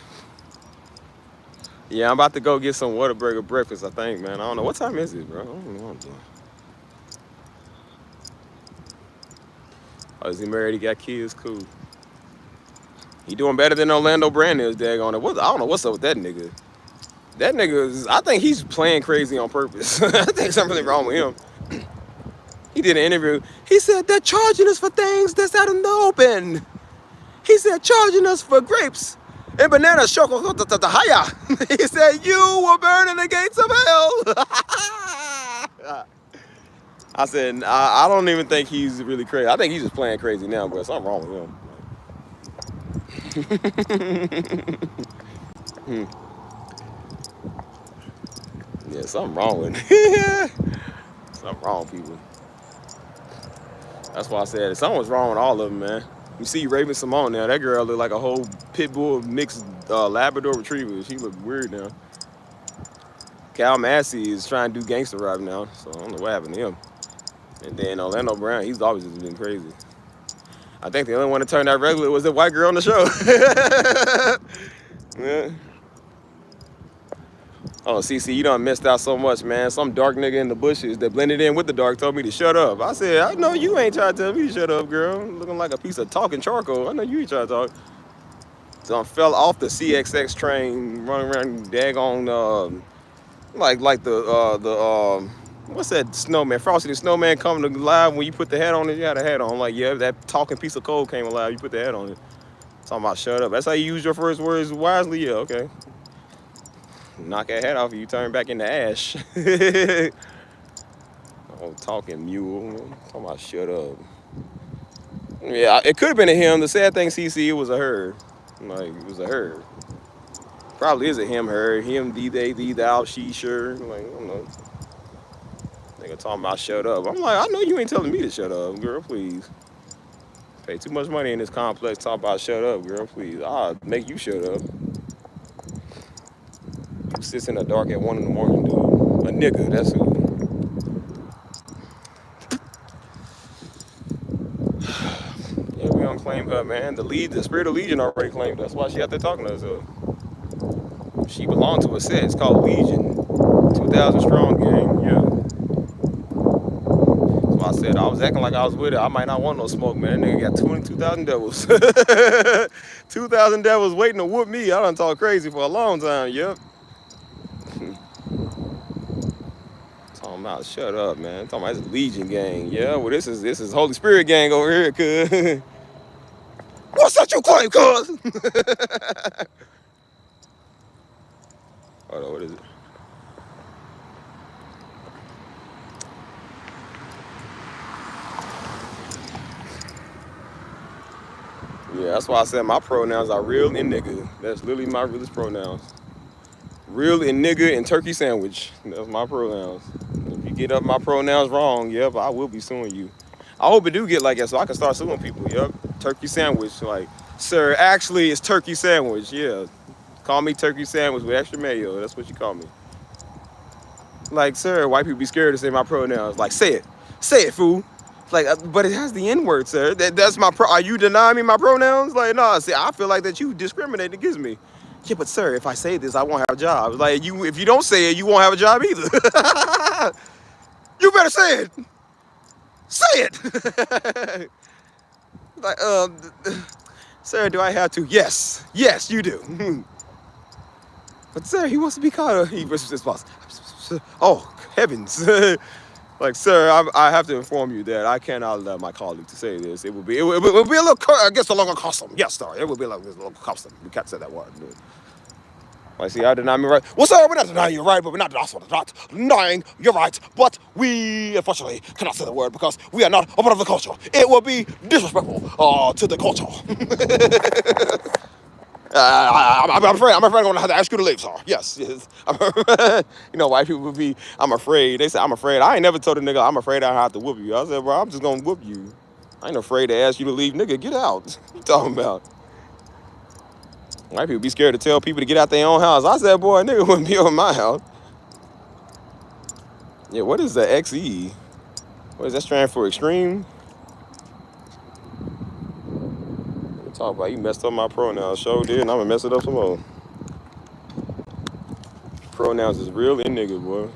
Yeah, I'm about to go get some Whataburger breakfast, I think, man. I don't know. What time is it, bro? I don't know what I'm doing. Oh, is he married? He got kids? Cool. He doing better than Orlando Brand is, daggone it. I don't know what's up with that nigga. That nigga is, I think he's playing crazy on purpose. I think something wrong with him. He did an interview. He said they're charging us for things that's out in the open. He said charging us for grapes and banana haya. He said you will burn in the gates of hell. I said I don't even think he's really crazy. I think he's just playing crazy now, but something wrong with him. Yeah, something wrong with him. Something wrong with people. That's why I said something's wrong with all of them, man. You see Raven Simone now. That girl look like a whole pit bull mixed Labrador retriever. She look weird now. Cal Massey is trying to do gangster rap now, so I don't know what happened to him. And then Orlando Brown, he's always just been crazy. I think the only one that turned out regular was the white girl on the show. Yeah. Oh, CC, you done missed out so much, man. Some dark nigga in the bushes that blended in with the dark told me to shut up. I said, I know you ain't trying to tell me to shut up, girl. Looking like a piece of talking charcoal. I know you ain't trying to talk. So I fell off the CXX train, running around daggone, like the what's that snowman? Frosty the Snowman coming to live when you put the hat on it. You had a hat on. Like, yeah, that talking piece of coal came alive. You put the hat on it. Talking about shut up. That's how you use your first words wisely? Yeah, okay. Knock that hat off and you turn back into ash. Oh, talking mule. Talking about shut up. Yeah, it could have been a him. The sad thing, CC, it was a her. Like, it was a her. Probably is a him, her. Him, they, thou, she, sure. Like, I don't know. Nigga talking about shut up. I'm like, I know you ain't telling me to shut up, girl, please. Pay too much money in this complex talking about shut up, girl, please. I'll make you shut up. Who sits in the dark at 1 in the morning, dude? A nigga, that's who. Yeah, we don't claim her, man. The Spirit of Legion already claimed her. That's why she out there talking to us. She belonged to a set. It's called Legion. 2,000 strong gang, yeah. So I said, I was acting like I was with her. I might not want no smoke, man. That nigga got 22,000 devils. 2,000 devils waiting to whoop me. I done talk crazy for a long time, yep. Talking about shut up, man. Talking about this Legion gang. Yeah, well this is Holy Spirit gang over here, cuz. What's that you claim, cuz? Hold on, what is it? Yeah, that's why I said my pronouns are real and nigga. That's literally my realest pronouns. Real and nigga and turkey sandwich. That's my pronouns. If you get up my pronouns wrong, yep, I will be suing you. I hope it do get like that so I can start suing people, yep. Turkey sandwich, like, sir, actually it's turkey sandwich, yeah. Call me turkey sandwich with extra mayo, that's what you call me. Like, sir, white people be scared to say my pronouns. Like, say it, fool. Like, but it has the N-word, sir. That's my are you denying me my pronouns? Like, no, see, I feel like that you discriminate against me. Yeah, but sir, if I say this, I won't have a job. Like, if you don't say it, you won't have a job either. You better say it. Say it. Like, sir, do I have to? Yes, you do. But sir, he wants to be called. Oh, heavens. Like, sir, I have to inform you that I cannot allow my colleague to say this. It will be a little, I guess, a little custom. Yes, sir, it will be a little custom. We can't say that word. Like, see, I deny me right. Well, sir, we're not denying your right, but we're not also not denying your right. But we, unfortunately, cannot say the word because we are not a part of the culture. It will be disrespectful to the culture. I'm afraid I'm gonna have to ask you to leave, sir. Yes. You know, white people would be, I'm afraid. They say, I'm afraid. I ain't never told a nigga, I'm afraid I have to whoop you. I said, bro, I'm just gonna whoop you. I ain't afraid to ask you to leave, nigga. Get out. What you talking about? White people be scared to tell people to get out their own house. I said, boy, nigga wouldn't be over my house. Yeah, what is the XE? What is that stand for? Extreme? Talk about you messed up my pronouns. Sure did, and I'm gonna mess it up some more. Pronouns is real and nigga, boy.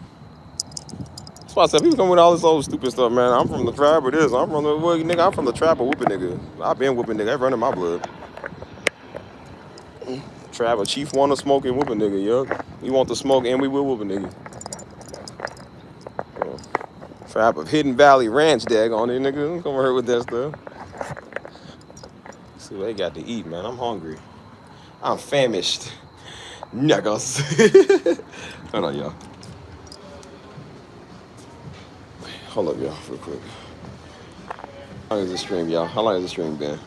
That's why I said people come with all this old stupid stuff, man. I'm from the tribe of this. I'm from the nigga. I'm from the tribe of whooping nigga. I've been whooping nigga. That's running my blood. Travel chief want to smoke and whoop a nigga, yup. We want to smoke and we will whoop a nigga. Trap of Hidden Valley Ranch, daggone it, nigga. Don't come here with that stuff. See what they got to eat, man. I'm hungry. I'm famished. Niggas. Hold on, y'all. Hold up, y'all, real quick. How long is the stream, y'all? How long has the stream been?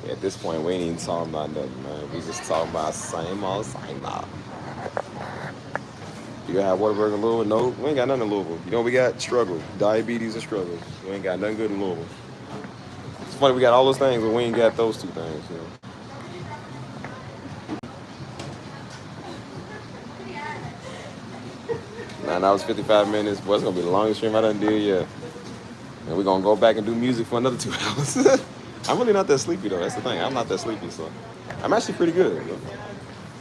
Yeah, at this point, we ain't even talking about nothing, man. We just talking about same old. You gotta have Whataburger in Louisville? No, we ain't got nothing in Louisville. You know what we got? Struggle. Diabetes and struggle. We ain't got nothing good in Louisville. It's funny, we got all those things, but we ain't got those two things, you know. Man, that was 55 minutes. Boy, it's gonna be the longest stream I done did yet. And we're gonna go back and do music for another 2 hours. I'm really not that sleepy though, that's the thing. I'm not that sleepy, so I'm actually pretty good.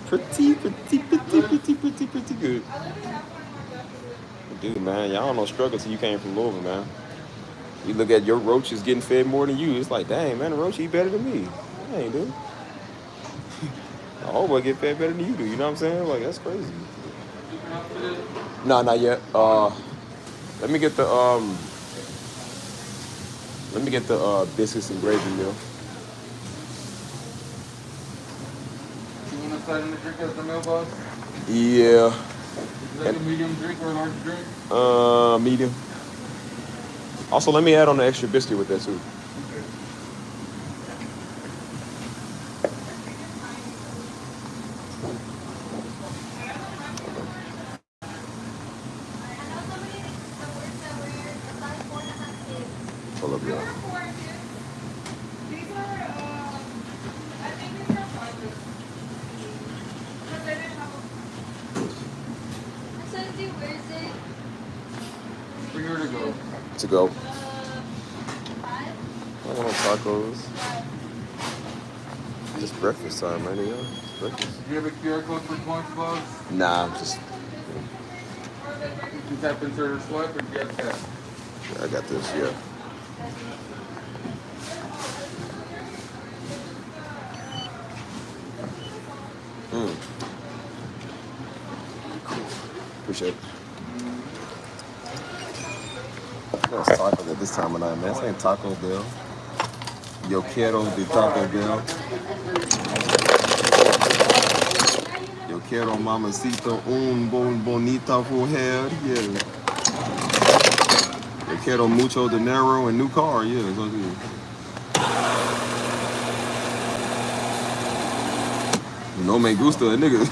Pretty good. Dude, man, y'all don't know struggle till you came from Louisville, man. You look at your roaches getting fed more than you. It's like, dang, man, the roach eat better than me. Dang, dude. The whole boy get fed better than you do. You know what I'm saying? Like, that's crazy. No, not yet. Let me get the biscuits and gravy meal. You want to slide in the drink as the mailbox? Yeah. Is that a medium drink or a large drink? Medium. Also, let me add on the extra biscuit with that too. Hold up, y'all. For you to go. To go. I want tacos. Just breakfast time, man. Yeah, just breakfast. Do you have a QR code for Punch Box? Nah, just. You tap insert or swipe or get that? I got this, yeah. Cool. Appreciate it. It's tacos at this time of night, man. This ain't Taco Bell. Yo quiero de Taco Bell. Yo quiero mamacita bonita mujer. Yeah. Yo quiero mucho dinero and new car. Yeah, it's like it. No me gusta, niggas.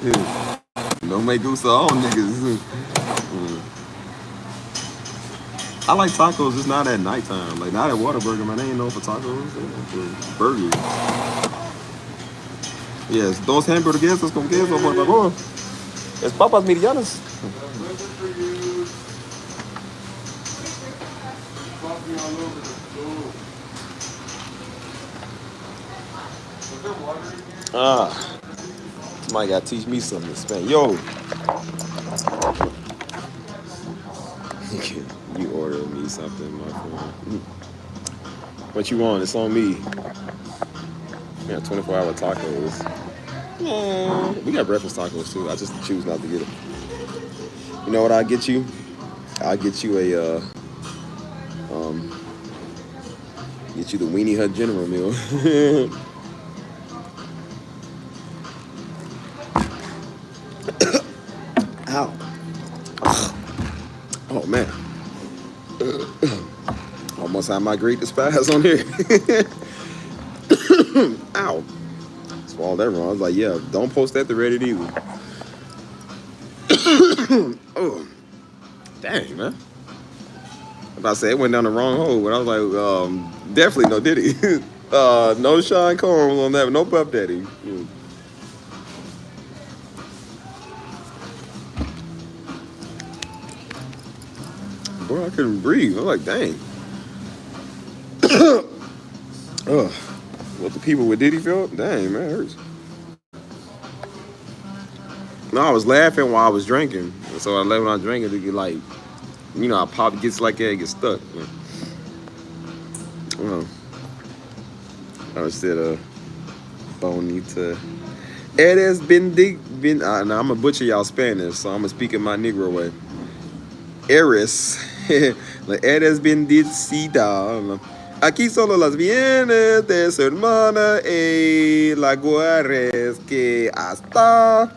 Yeah. No me gusta all niggas. I like tacos, just not at nighttime. Like, not at Whataburger, man. They ain't known for tacos. They known for burgers. Yes, dos hamburguesas con queso, por favor. Es papas medianas. Somebody gotta teach me something to Spanish. Yo. You order me something, my friend. What you want? It's on me. We got 24-hour tacos. Yeah, we got breakfast tacos too. I just choose not to get it. You know what I'll get you? I'll get you a get you the Weenie Hut General meal. Ow. Oh man. Almost had my great despise on here. Ow. Swallowed that wrong. I was like, yeah, don't post that to Reddit either. Oh. Dang, man. I'm about to say it went down the wrong hole, but I was like, definitely no Diddy. No Sean Combs on that, no Puff Daddy. Boy, I couldn't breathe. I was like, dang. What the people with Diddy felt? Dang, man, it hurts. No, I was laughing while I was drinking. So I let when I was drinking to get like, you know, I pop, it gets like that, it gets stuck. instead of bonita. Eres now I'm gonna butcher y'all Spanish, so I'm gonna speak in my Negro way. Eres, eres bendecida. Aquí solo las bienes de su hermana y la guares que hasta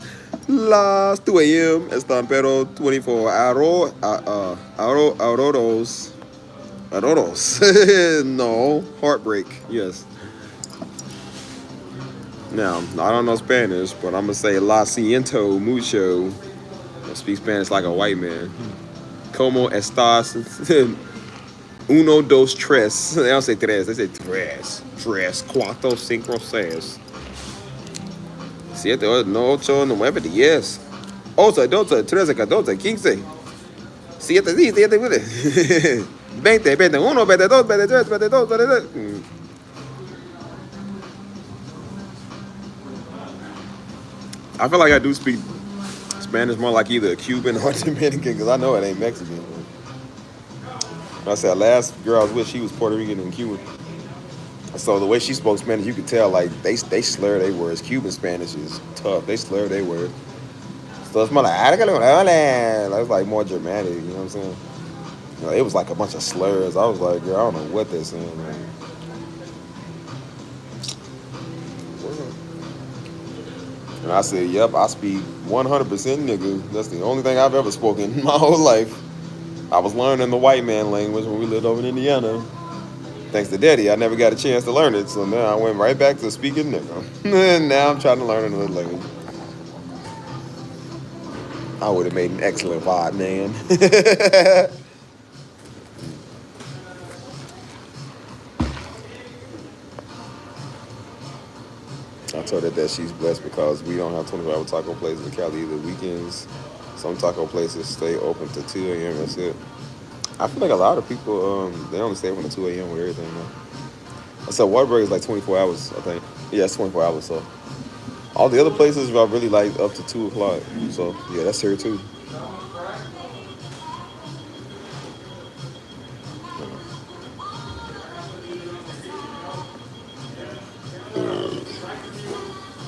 las 2 a.m. están pero 24 auroros. No, heartbreak, yes. Now, I don't know Spanish, but I'm gonna say la siento mucho. I speak Spanish like a white man. Como estás? Uno, dos, tres. They don't say tres, they say tres. Tres, cuatro, cinco, seis. 7, 8, 9, 10. 11, 12, 13, 14, 15. 7, sí, 7, 20, 21, 22, 23, 22, 23. I feel like I do speak Spanish more like either Cuban or Dominican because I know it ain't Mexican. I said last girl I was with, she was Puerto Rican and Cuban. So the way she spoke Spanish, you could tell like they slur their words. Cuban Spanish is tough. They slur their words. So it's more like it's like more dramatic. You know what I'm saying? You know, it was like a bunch of slurs. I was like, girl, I don't know what they're saying, man. And I said, yep, I speak 100% nigga. That's the only thing I've ever spoken in my whole life. I was learning the white man language when we lived over in Indiana. Thanks to Daddy, I never got a chance to learn it. So now I went right back to speaking nigga. And now I'm trying to learn another language. I would have made an excellent vibe, man. I told her that she's blessed because we don't have 24-hour taco places in Cali either. Weekends, some taco places stay open to 2 a.m. That's it. I feel like a lot of people, they only stay open to 2 a.m. with everything now. So Waterburg is like 24 hours, I think. Yeah, it's 24 hours, so. All the other places are really like up to 2 o'clock. So, yeah, that's here too.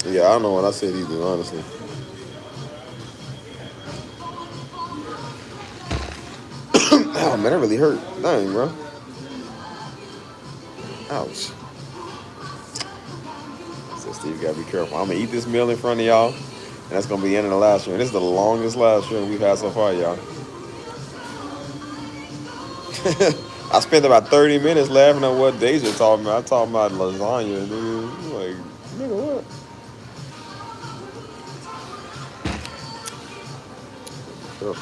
Yeah, I don't know what I said either, honestly. Oh, man, that really hurt. Dang, bro. Ouch. So, Steve, you gotta be careful. I'm gonna eat this meal in front of y'all, and that's gonna be the end of the live stream. This is the longest live stream we've had so far, y'all. I spent about 30 minutes laughing at what Deja talking about. I talking about lasagna, dude. Like, nigga, what? Oh,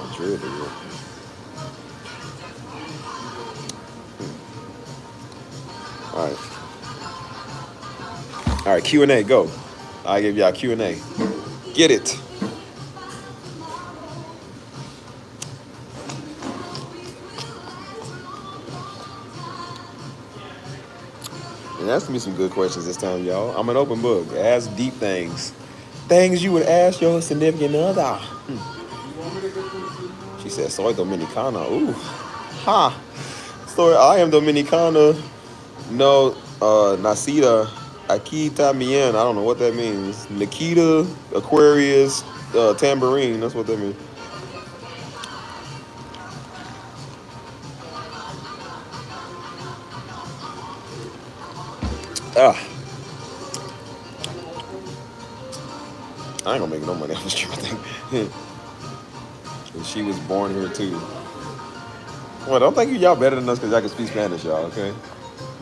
my dread again. All right, Q&A, go. I give y'all Q&A. Get it. And ask me some good questions this time, y'all. I'm an open book. Ask deep things. Things you would ask your significant other. She said, soy dominicana. Ooh. Ha. Sorry, I am dominicana. No, nacida aquí también. I don't know what that means. Nikita, Aquarius, tambourine. That's what that means. I ain't gonna make no money off this trip, I think. And she was born here too. Well, don't think y'all better than us because y'all can speak Spanish, y'all, okay?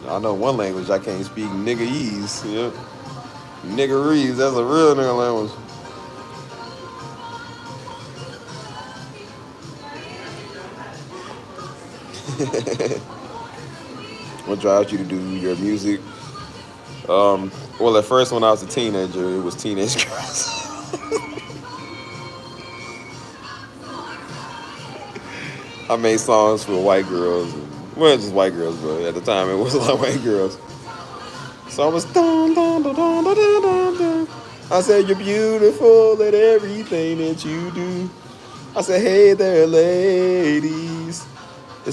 I know one language I can't speak, niggerese. Yep. Niggerese, that's a real nigga language. What drives you to do your music? Well, at first when I was a teenager, it was teenage girls. I made songs for white girls. Well, just white girls, but at the time it was a lot of white girls. So I was dun, dun, dun, dun, dun, dun, dun. I said, you're beautiful at everything that you do. I said, hey there, ladies. I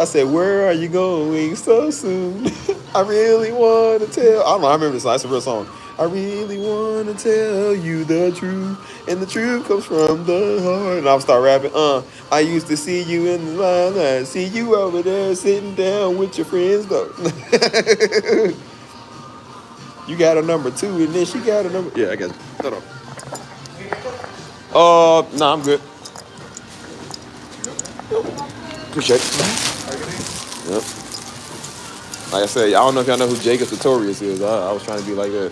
said, where are you going so soon? I really want to tell. I don't know. I remember this song. It's a real song. I really want to tell you the truth, and the truth comes from the heart. And I'll start rapping. I used to see you in the line. See you over there sitting down with your friends, though. You got a number 2, and then she got a number. Yeah, I got it. Hold on. No, I'm good. Appreciate it. Yep. Like I said, I don't know if y'all know who Jacob Sartorius is. I was trying to be like that.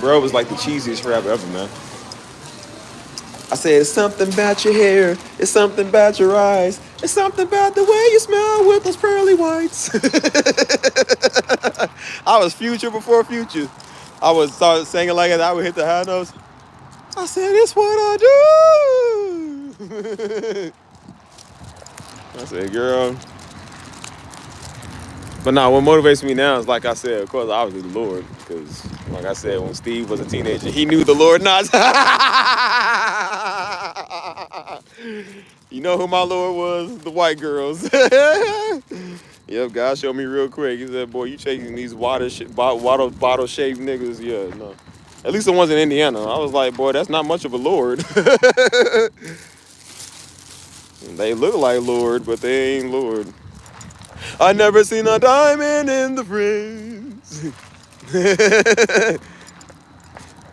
Bro was like the cheesiest rapper ever, man. I said, it's something about your hair. It's something about your eyes. It's something about the way you smell with those pearly whites. I was Future before Future. I was started singing like that. I would hit the high notes. I said, it's what I do. I said, girl. But nah, what motivates me now is, like I said, of course, obviously the Lord. Because, like I said, when Steve was a teenager, he knew the Lord not. You know who my Lord was? The white girls. Yep, God showed me real quick. He said, boy, you chasing these bottle-shaped niggas. Yeah, no. At least the ones in Indiana. I was like, boy, that's not much of a Lord. They look like Lord, but they ain't Lord. I never seen a diamond in the prince.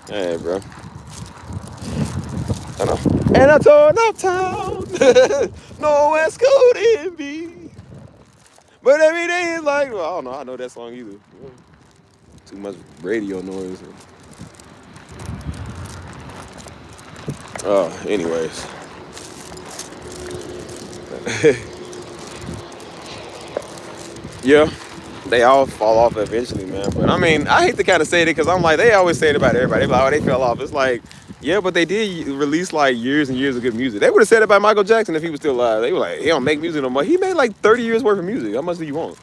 Hey, bro. I know. And I torn uptown. No West Coast in me. But every day is like, well, I don't know. I know that song either. Too much radio noise. Anyways. Yeah, they all fall off eventually, man. But I mean, I hate to kind of say it because I'm like, they always say it about everybody. They're like, oh, they fell off. It's like, yeah, but they did release like years and years of good music. They would have said it about Michael Jackson if he was still alive. They were like, he don't make music no more. He made like 30 years worth of music. How much do you want?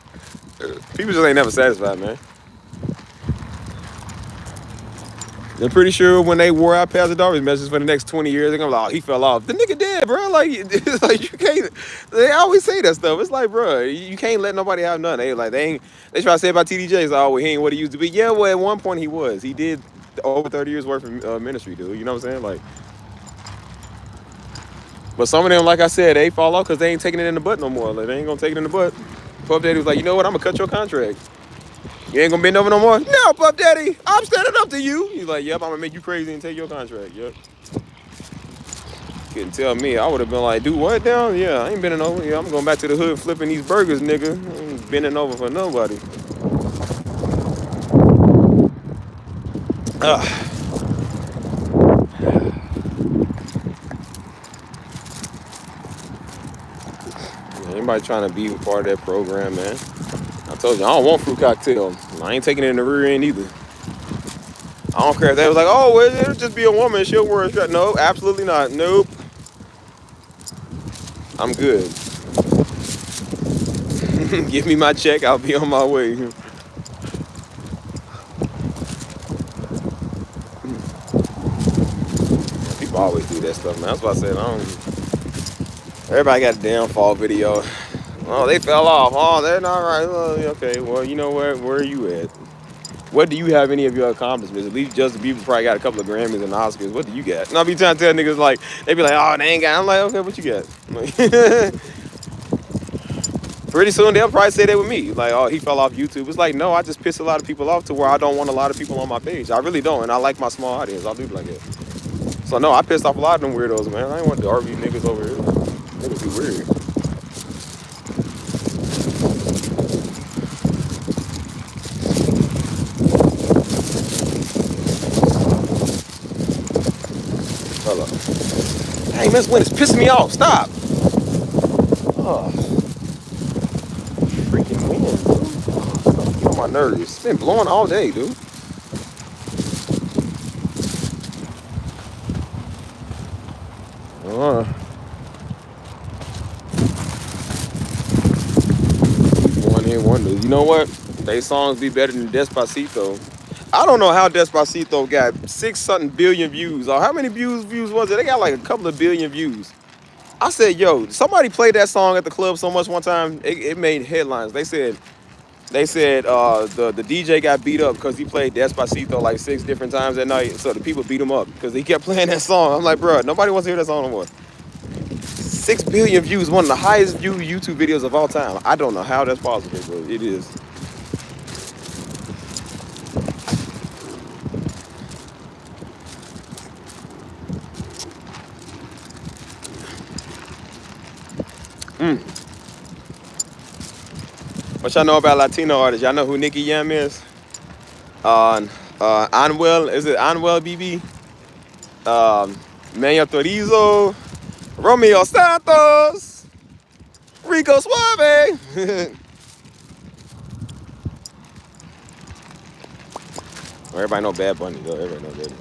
People just ain't never satisfied, man. I'm pretty sure when they wore out Pastor Darby's message for the next 20 years, they're gonna be like, oh, he fell off. The nigga dead, bro. Like, it's like you can't. They always say that stuff. It's like, bro, you can't let nobody have none. They try to say about TD Jakes, oh, well, he ain't what he used to be. Yeah, well, at one point he was. He did over 30 years worth of ministry, dude. You know what I'm saying? Like, but some of them, like I said, they fall off because they ain't taking it in the butt no more. Like, they ain't gonna take it in the butt. Puff Daddy was like, you know what? I'm gonna cut your contract. You ain't gonna bend over no more? No, Puff Daddy, I'm standing up to you. He's like, yep, I'm gonna make you crazy and take your contract. Yep. Couldn't tell me. I would have been like, do what now? Yeah, I ain't bending over. Yeah, I'm going back to the hood flipping these burgers, nigga. I ain't bending over for nobody. Anybody trying to be a part of that program, man? I told you, I don't want fruit cocktail. I ain't taking it in the rear end either. I don't care if they was like, oh, well, it'll just be a woman. She'll wear a shirt. No, absolutely not. Nope. I'm good. Give me my check. I'll be on my way. People always do that stuff, man. That's why I said, everybody got a downfall video. Oh, they fell off. Oh, they're not right. Oh, okay, well, you know where are you at? What do you have any of your accomplishments? At least Justin Bieber probably got a couple of Grammys and Oscars. What do you got? And I'll be trying to tell niggas like, they be like, oh, they ain't got. I'm like, okay, what you got? Pretty soon they'll probably say that with me. Like, oh, he fell off YouTube. It's like, no, I just piss a lot of people off to where I don't want a lot of people on my page. I really don't, and I like my small audience. I'll do it like that. So no, I pissed off a lot of them weirdos, man. I ain't want the RV niggas over here. Niggas be weird. Hello. Hey, Miss Wynn, it's pissing me off. Stop. Oh. Freaking wind, dude. Oh, get on my nerves. It's been blowing all day, dude. One hit wonders. You know what? They songs be better than Despacito. I don't know how Despacito got 6-something billion views. Or how many views was it? They got like a couple of billion views. I said, yo, somebody played that song at the club so much one time, it made headlines. They said the DJ got beat up because he played Despacito like 6 different times that night. So the people beat him up because he kept playing that song. I'm like, bro, nobody wants to hear that song no more. 6 billion views, one of the highest viewed YouTube videos of all time. I don't know how that's possible, but it is. What y'all know about Latino artists? Y'all know who Nicky Jam is? Anuel, is it Anuel BB? Manuel Torizo, Romeo Santos, Rico Suave. Everybody know Bad Bunny though. Everybody know Bad Bunny.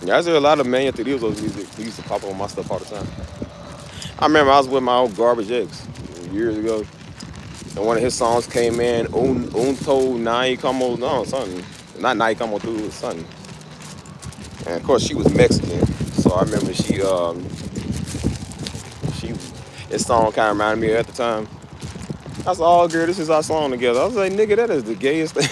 Yeah, I hear a lot of Manuel Torizo's music. He used to pop on my stuff all the time. I remember I was with my old Garbage X years ago, and one of his songs came in, Unto Nai Como, no, something. Not Nai Como Tu, something. And of course she was Mexican, so I remember this song kind of reminded me of at the time. I said, oh girl, this is our song together. I was like, nigga, that is the gayest thing.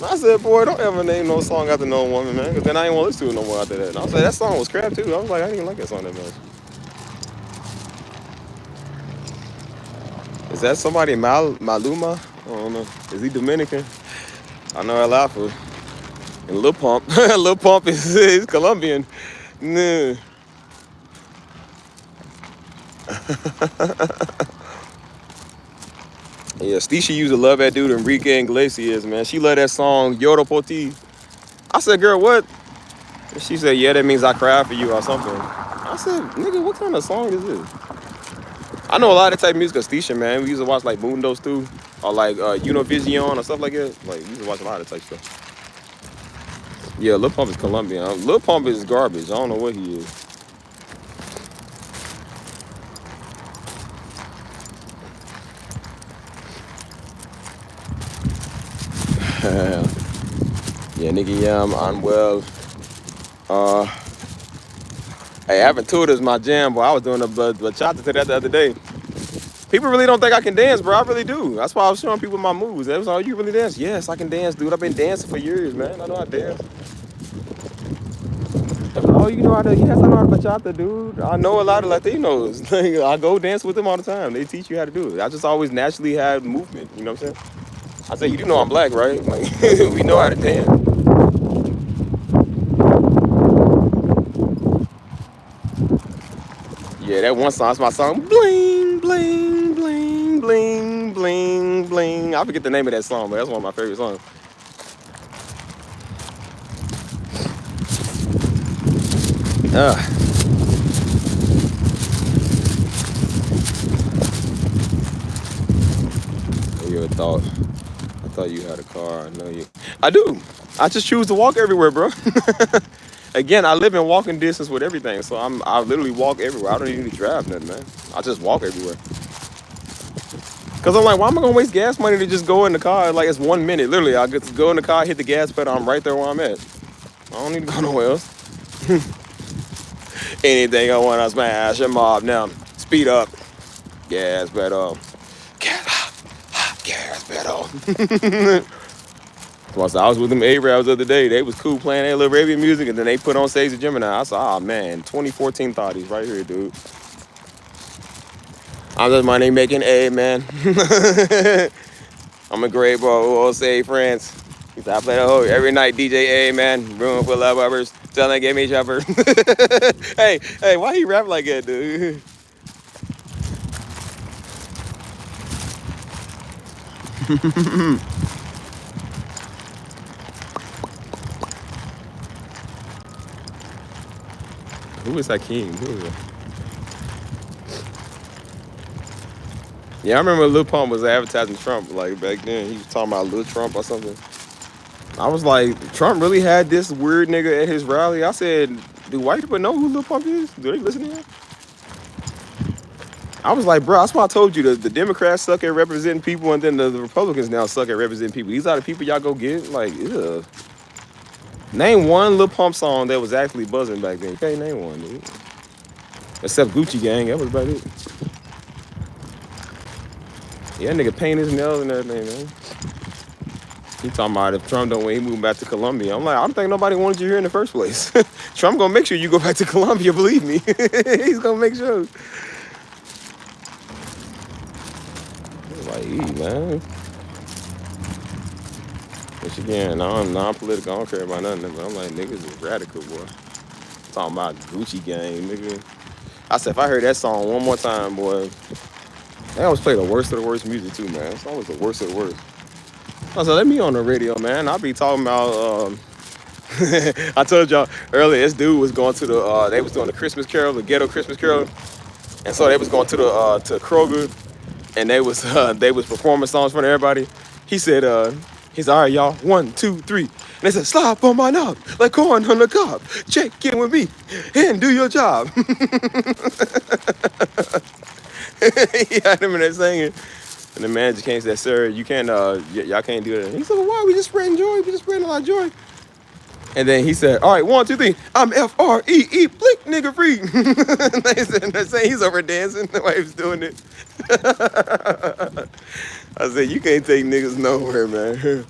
I said, boy, don't ever name no song after no woman, man, because then I ain't want to listen to it no more after that. And I was like, that song was crap too. I was like, I didn't even like that song that much. Is that somebody Maluma? I don't know. Is he Dominican? I know El Alfa. And Lil Pump. Lil Pump is Colombian. Nah. Yeah, Stisha used to love that dude Enrique Iglesias, man. She loved that song Lloro por ti. I said, girl, what? And she said, yeah, that means I cry for you or something. I said, nigga, what kind of song is this? I know a lot of type of music of Stisha, man. We used to watch like Mundos too, or like Giveon or stuff like that. Like we used to watch a lot of type stuff. Yeah, Lil Pump is Colombian. Lil Pump is garbage. I don't know what he is. Yeah, Nicky Jam, Unwell. Hey, Adulthood is my jam, boy. I was doing a bachata to that the other day. People really don't think I can dance, bro. I really do. That's why I was showing people my moves. They was like, oh, you really dance? Yes, I can dance, dude. I've been dancing for years, man. I know how to dance. Oh, you know how to, yes, I know how to bachata, dude. I know a lot of Latinos. I go dance with them all the time. They teach you how to do it. I just always naturally have movement, you know what I'm saying? I say, you do know I'm black, right? Like, we know how to dance. Yeah, that one song, that's my song. Bling, bling, bling, bling, bling, bling. I forget the name of that song, but that's one of my favorite songs. You ever thought? I thought you had a car. I know you. I do. I just choose to walk everywhere, bro. Again, I live in walking distance with everything, so I literally walk everywhere. I don't even need to drive nothing, man. I just walk everywhere. Cause I'm like, why am I gonna waste gas money to just go in the car? Like it's 1 minute, literally. I just go in the car, hit the gas pedal, I'm right there where I'm at. I don't need to go nowhere else. Anything I want, I smash them off now. Speed up, gas pedal, gas pedal. Once I was with them Arabs the other day, they was cool playing their little Arabian music, and then they put on stage the Gemini. I said, oh man, 2014 thotties right here, dude. I'm just money making A, man. I'm a great bro who will say France. I play the whole every night, DJ A, man. Room full of lovers, telling give me shopper. hey, why he rap like that, dude? Who is Hakeem? Who is that? Yeah, I remember Lil Pump was advertising Trump like back then. He was talking about Lil Trump or something. I was like, Trump really had this weird nigga at his rally. I said, do white people know who Lil Pump is? Do they listen to him? I was like, bro, that's why I told you the Democrats suck at representing people, and then the Republicans now suck at representing people. These are the people y'all go get. Like, ugh. Name one Lil Pump song that was actually buzzing back then. You can't name one, dude. Except Gucci Gang, that was about it. Yeah, that nigga paint his nails and everything, man. He talking about if Trump don't win, he moving back to Colombia. I'm like, I don't think nobody wanted you here in the first place. Trump gonna make sure you go back to Colombia, believe me. He's gonna make sure. Like, man. Which again, I'm non-political. I don't care about nothing. But I'm like, niggas is radical, boy. Talking about Gucci Gang, nigga. I said, if I heard that song one more time, boy, they always play the worst of the worst music too, man. It's always the worst of the worst. I said, let me on the radio, man. I'll be talking about. I told y'all earlier, this dude was going to the. They was doing the Christmas Carol, the ghetto Christmas Carol, and so they was going to the to Kroger, and they was performing songs for everybody. He said, he's all right, y'all. 1, 2, 3. And they said, slap on my knob like corn on the cob. Check in with me and do your job. He had him in there singing. And the manager came and said, sir, you can't, y'all can't do that. He said, well, why? We just spreading joy. We just spreading a lot of joy. And then he said, all right, 1, 2, 3. I'm F-R-E-E, blink nigga free. They're saying he's over dancing the way he was doing it. I said, you can't take niggas nowhere, man.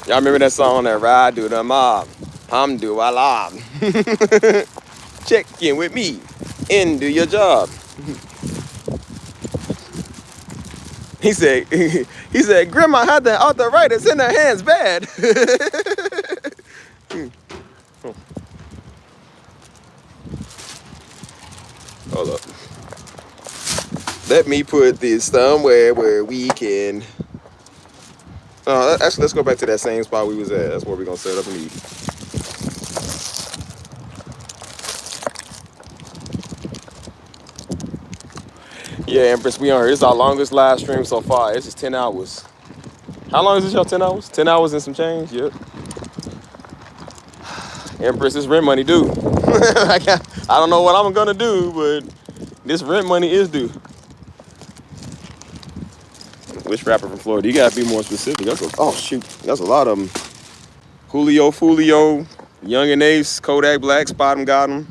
Y'all remember that song that ride to the mob? I'm do I lob. Check in with me and do your job. He said, Grandma had the arthritis in her hands bad. Hold up. Let me put this somewhere where we can. Actually, let's go back to that same spot we was at. That's where we're gonna set up and eat. Yeah, Empress, we on here. This is our longest live stream so far. This is 10 hours. How long is this, y'all? 10 hours? 10 hours and some change? Yep. Empress, this rent money due. I don't know what I'm gonna do, but this rent money is due. Which rapper from Florida? You gotta be more specific. Oh shoot, that's a lot of them. Julio, Fulio, Young and Ace, Kodak Black, Spot 'em, got him.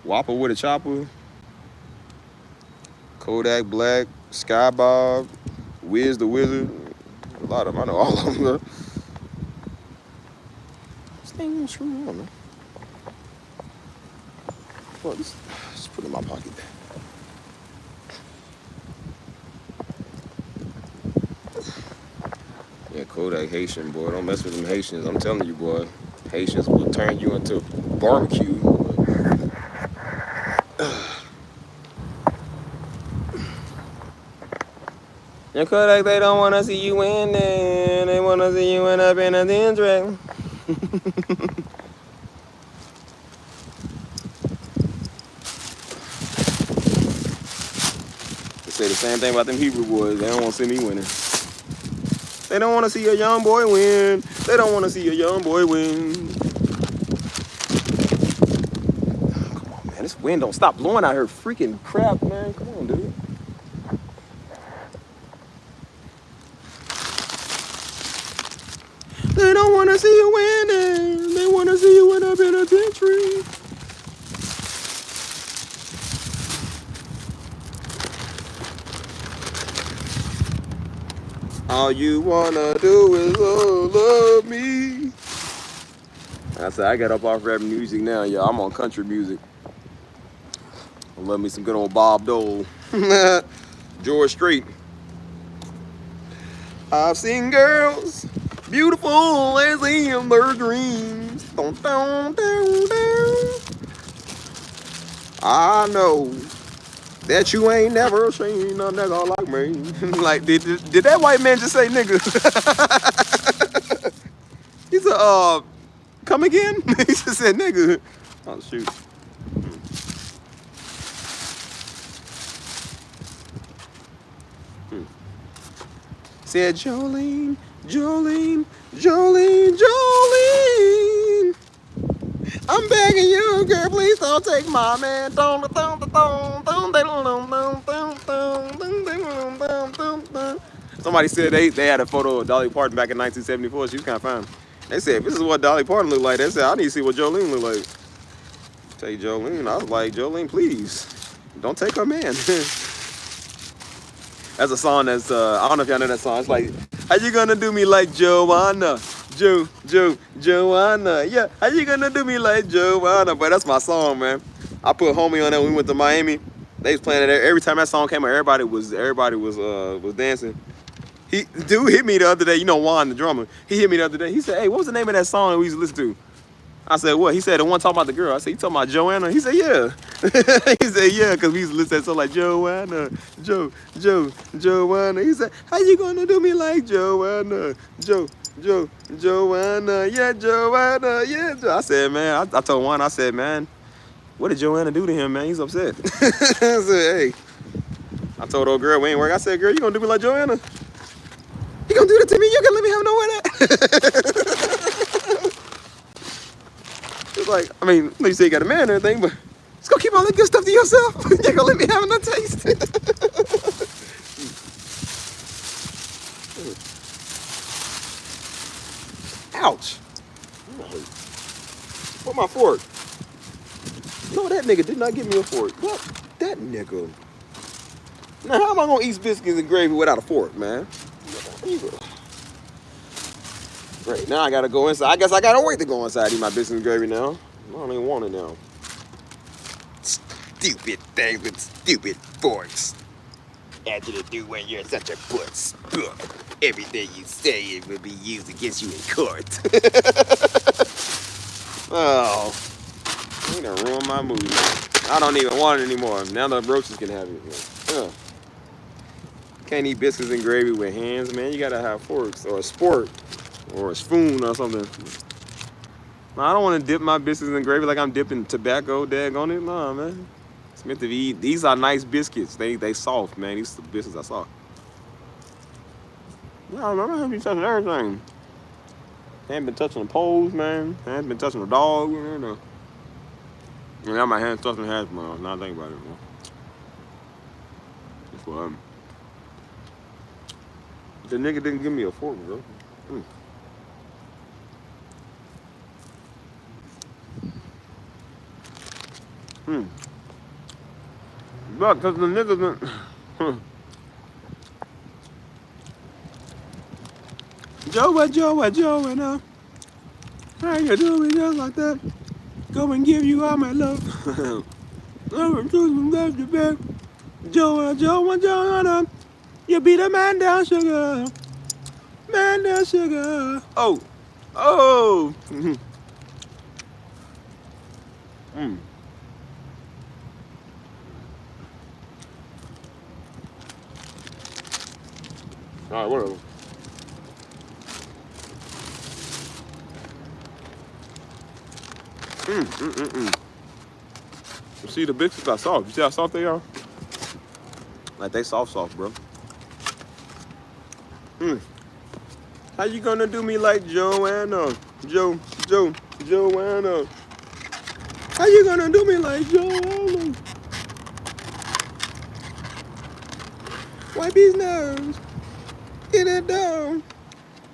Whopper with a chopper. Kodak Black, Sky Bob, Wiz the Wizard. A lot of them. I know all of them. This thing ain't screwing on, man. Well, just put it in my pocket. Yeah, Kodak Haitian, boy. Don't mess with them Haitians. I'm telling you, boy. Haitians will turn you into barbecue. Yeah, Kodak, they don't want to see you winning. They want to see you end up in a track. They say the same thing about them Hebrew boys. They don't want to see me winning. They don't want to see a young boy win. They don't want to see a young boy win. Come on, man. This wind don't stop blowing out here. Freaking crap, man. Come on, dude. They don't want to see you winning. They want to see you end up in a penitentiary. All you wanna do is love me. I said I got up off rap music now, y'all. I'm on country music. I love me some good old Bob Dole. George Strait. I've seen girls beautiful as amber dreams. Dun, dun, dun, dun. I know that you ain't never seen a nigga like me. Like, did that white man just say nigga? He said, come again? He just said nigga. Oh, shoot. Said Jolene, Jolene, Jolene, Jolene. I'm begging you, girl, please don't take my man. Somebody said they had a photo of Dolly Parton back in 1974. She was kind of fine. They said, this is what Dolly Parton looked like. They said, I need to see what Jolene looked like. Take Jolene. I was like, Jolene, please. Don't take her man. That's a song that's, I don't know if y'all know that song. It's like, how you gonna do me like Joanna? Joanna. Yeah, how you gonna do me like Joanna? But that's my song, man. I put Homie on that when we went to Miami. They was playing it every time that song came out. Everybody was dancing. Dude hit me the other day. You know Juan, the drummer. He hit me the other day. He said, hey, what was the name of that song that we used to listen to? I said, what? He said, the one talking about the girl. I said, you talking about Joanna? He said, yeah. He said, yeah, because we used to listen to that song like Joanna, Joanna. He said, how you gonna do me like Joanna? Joanna, yeah, Joanna, yeah. I said, man, I told Juan, I said, man, what did Joanna do to him, man? He's upset. I said, hey. I told old girl, we ain't work. I said, girl, you gonna do me like Joanna? You gonna do that to me? You gonna let me have nowhere that? It's like, I mean, you say you got a man and everything, but just go keep all that good stuff to yourself. You ain't gonna let me have no taste. Ouch. Where's my fork? No, that nigga did not give me a fork. What? That nigga. Now, how am I gonna eat biscuits and gravy without a fork, man? Great, now I gotta go inside. I guess I gotta wait to go inside and eat my biscuits and gravy now. I don't even want it now. Stupid thing with stupid forks. After to do when you're such a puss. Everything you say it will be used against you in court. Oh, you done ruined my mood. I don't even want it anymore. Now the roaches can have it. Can't eat biscuits and gravy with hands, man. You gotta have forks or a spork or a spoon or something. I don't want to dip my biscuits in gravy like I'm dipping tobacco, dag on it. Nah, man. It's meant to be. These are nice biscuits. They soft, man. These are the biscuits I saw. Yeah, I remember having been touching everything. I ain't been touching the poles, man. I ain't been touching the dog. You know. I got my hands touching the hash browns. Now I think about it, man. That's what I'm. The nigga didn't give me a fork, bro. But cause the nigga didn't. Joanna. How you doing just like that? Go and give you all my love. I'm choosing love you back. Joanna. You be the man down, sugar. Man down, sugar. Oh. All right, whatever. You see the biscuits are soft. You see how soft they are? Like they soft, bro. How you gonna do me like Joanna? Joanna. How you gonna do me like Joanna? Wipe his nose. Get it down.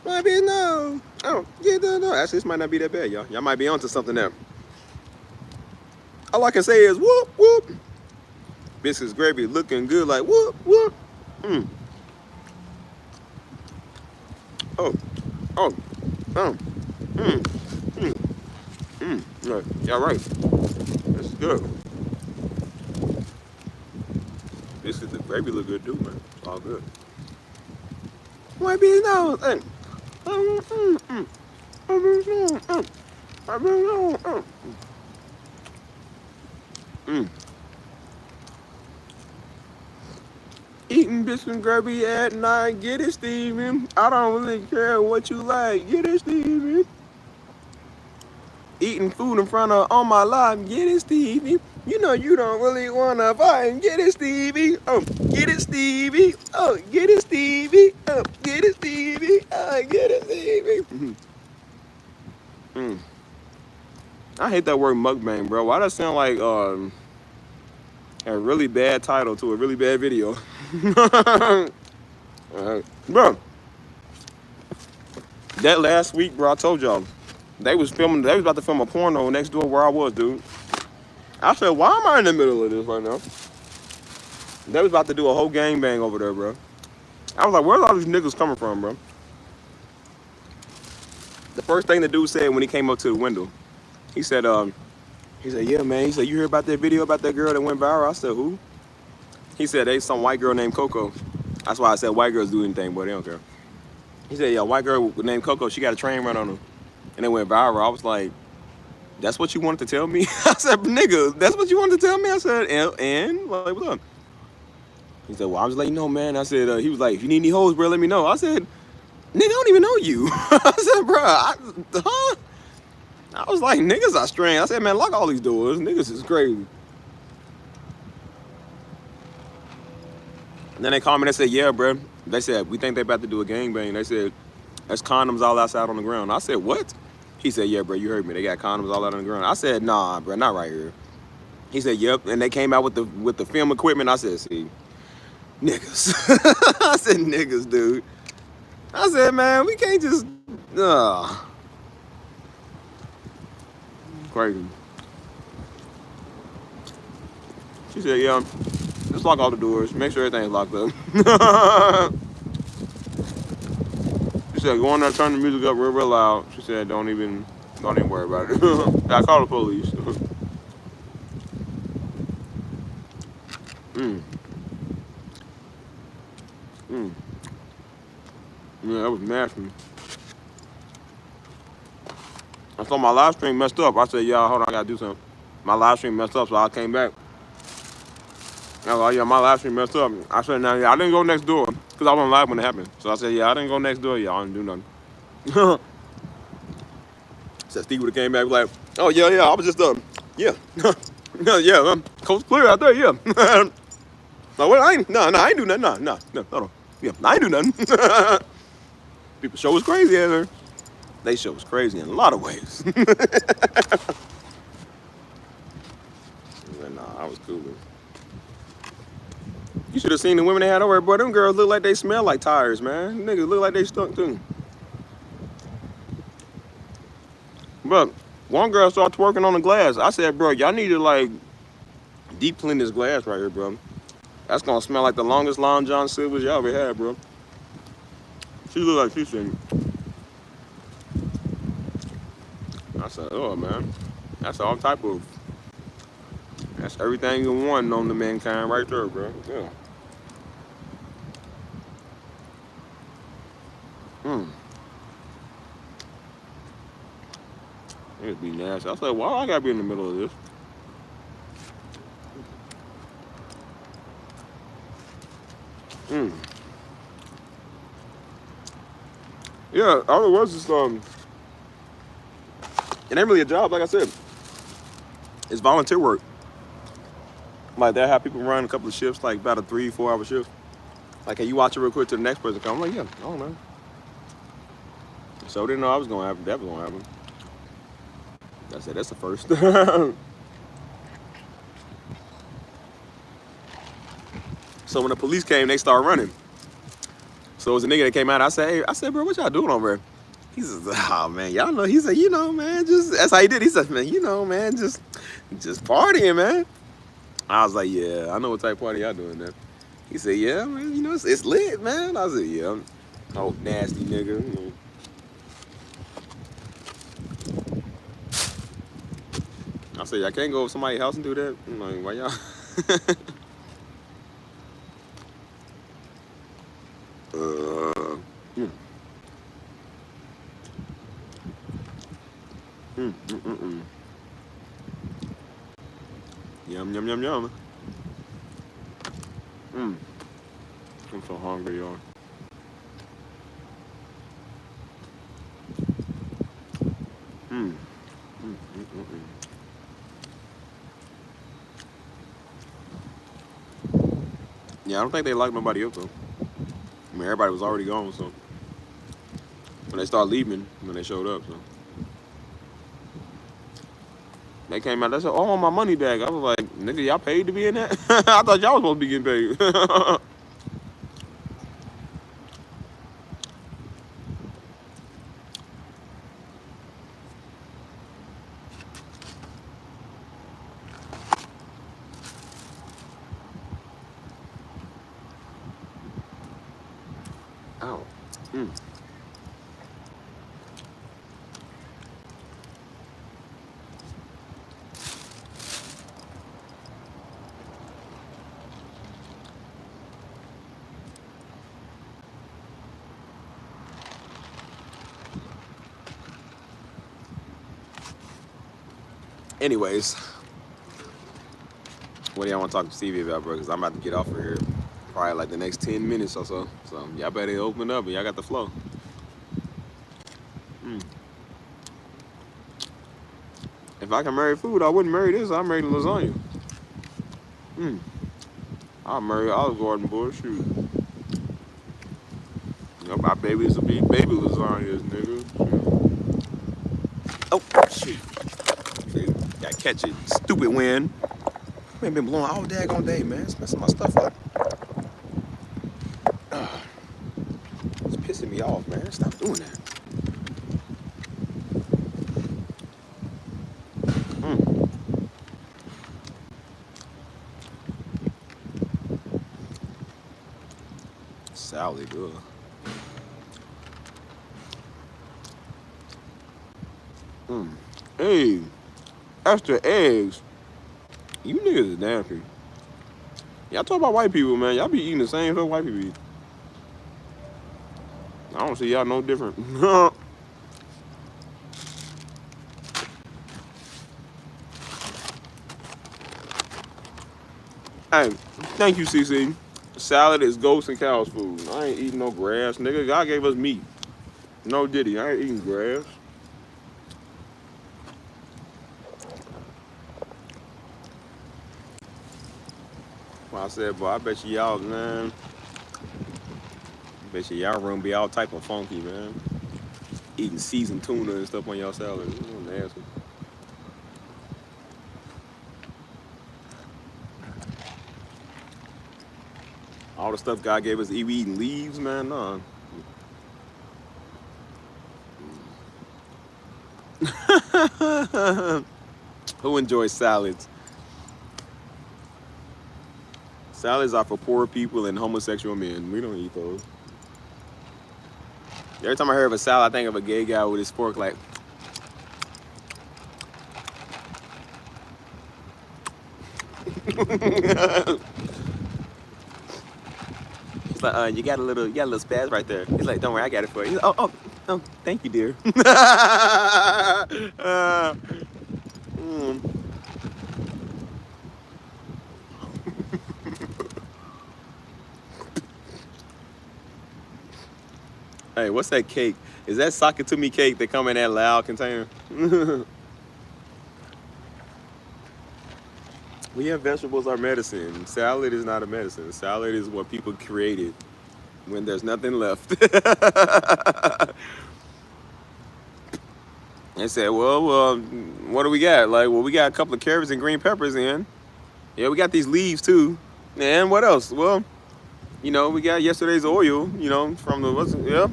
Wipe his nose. Oh, get it down. Actually, this might not be that bad, y'all. Y'all might be onto something there. All I can say is whoop, whoop. Biscuits gravy looking good like whoop, whoop. Yeah, y'all right. This is good. Biscuits and gravy look good too, man. It's all good. Wipe his nose. Eating biscuits and gravy at night, get it, Steven. I don't really care what you like, get it, Steven. Eating food in front of on my life, get it, Stevie. You know you don't really wanna fight, get it, Stevie. Oh, get it, Stevie. Oh, get it, Stevie. Oh, get it, Stevie. Oh, get I hate that word mukbang, bro. Why does that sound like a really bad title to a really bad video? Bro, that last week, bro, I told y'all they was about to film a porno next door where I was, dude. I said, why am I in the middle of this right now? They was about to do a whole gangbang over there, bro. I was like, where's all these niggas coming from, bro? The first thing the dude said when he came up to the window, he said, yeah, man. He said, you heard about that video about that girl that went viral? I said, who? He said, there's some white girl named Coco. That's why I said white girls do anything, but they don't care. He said, yeah, white girl named Coco, she got a train run on her. And it went viral. I was like, that's what you wanted to tell me? I said, nigga, that's what you wanted to tell me? I said, and like, what's up? He said, well, I was letting you know, man. I said, he was like, if you need any hoes, bro, let me know. I said, nigga, I don't even know you. I said, bro, huh? I was like, niggas are strange. I said, man, lock all these doors. Niggas is crazy. And then they called me and they said, yeah, bro. They said, we think they about to do a gangbang. They said, there's condoms all outside on the ground. I said, what? He said, yeah, bro, you heard me. They got condoms all out on the ground. I said, nah, bro, not right here. He said, yep. And they came out with the film equipment. I said, see, niggas. I said, niggas, dude. I said, man, we can't just, crazy. She said, yeah, just lock all the doors. Make sure everything's locked up. She said, go in there, turn the music up real loud. She said, don't even worry about it. I called the police. Yeah, that was nasty. I saw my live stream messed up. I said, y'all, hold on, I gotta do something. My live stream messed up, so I came back. I was like, yeah, my live stream messed up. I said, now, yeah, I didn't go next door, because I wasn't live when it happened. So I said, yeah, I didn't go next door, y'all didn't do nothing. Said Steve would have came back like, oh, yeah, I was just, yeah. Yeah, coast clear out there, yeah. Like, well, I ain't do nothing, no, hold on. Yeah, I ain't do nothing. People show us crazy out there. They show us crazy in a lot of ways. Nah, I was cool. You should have seen the women they had over there, boy. Them girls look like they smell like tires, man. Niggas look like they stunk too. But one girl started twerking on the glass. I said, bro, y'all need to like deep clean this glass right here, bro. That's gonna smell like the longest Long John Silver's y'all ever had, bro. She look like she's singing. I said, oh man, that's all type of, that's everything you want known to mankind right there, bro. Yeah. It'd be nasty. I said, why I gotta be in the middle of this? Yeah, all it was is it ain't really a job, like I said. It's volunteer work. Like they have people run a couple of shifts, like about a 3-4 hour shift. Like, hey, you watch it real quick till the next person come. I'm like, yeah, I don't know. So didn't know I was gonna happen. That was gonna happen. I said, that's the first. So when the police came, they started running. So it was a nigga that came out. I said, bro, what y'all doing over there? He says, oh man, y'all know. He said, you know, man, just that's how he did. He said, man, you know, man, just partying, man. I was like, yeah, I know what type of party y'all doing there. He said, yeah, man, you know, it's lit, man. I said, yeah, oh nasty nigga. You know. I said, I can't go to somebody's house and do that. I'm like, why y'all? Yum, yum, yum, yum. I'm so hungry, y'all. Yeah, I don't think they locked nobody up, though. I mean, everybody was already gone, so. When they started leaving, when they showed up, so. They came out. They said, "Oh, I want my money back." I was like, "Nigga, y'all paid to be in that? I thought y'all was supposed to be getting paid." Ow. Mm. Anyways, what do y'all want to talk to Stevie about, bro? Because I'm about to get off of here probably like the next 10 minutes or so. So y'all better open up and y'all got the flow. Mm. If I can marry food, I wouldn't marry this. I'd marry the lasagna. Mm. I'll marry Olive Garden, boy. Shoot. You know, my babies will be baby lasagnas, nigga. Shoot. Oh, shoot. Gotta catch it. Stupid wind. Man, been blowing all daggone day, man. It's messing my stuff up. It's pissing me off, man. Stop doing that. Mm. Salad, good. Mm. Hey, extra eggs. You niggas is nasty. Y'all talk about white people, man. Y'all be eating the same stuff white people eat. I don't see y'all no different. Hey, thank you, CC. Salad is ghosts and cows food. I ain't eating no grass, nigga. God gave us meat. No diddy. I ain't eating grass. Well, I said, boy, I bet you y'all, man. I bet you y'all room be all type of funky, man. Eating seasoned tuna and stuff on y'all salad. It's nasty. All the stuff God gave us, we eating leaves, man. Nah. Who enjoys salads? Salads are for poor people and homosexual men. We don't eat those. Every time I hear of a salad, I think of a gay guy with his fork like. He's like, you got a little spaz right there. He's like, don't worry, I got it for you. He's like, oh, thank you, dear. Hey, what's that cake? Is that sock it to me cake that come in that loud container? We have vegetables are medicine. Salad is not a medicine. Salad is what people created when there's nothing left. They said, well, what do we got? Like, well, we got a couple of carrots and green peppers in. Yeah, we got these leaves too. And what else? Well, we got yesterday's oil, from yeah.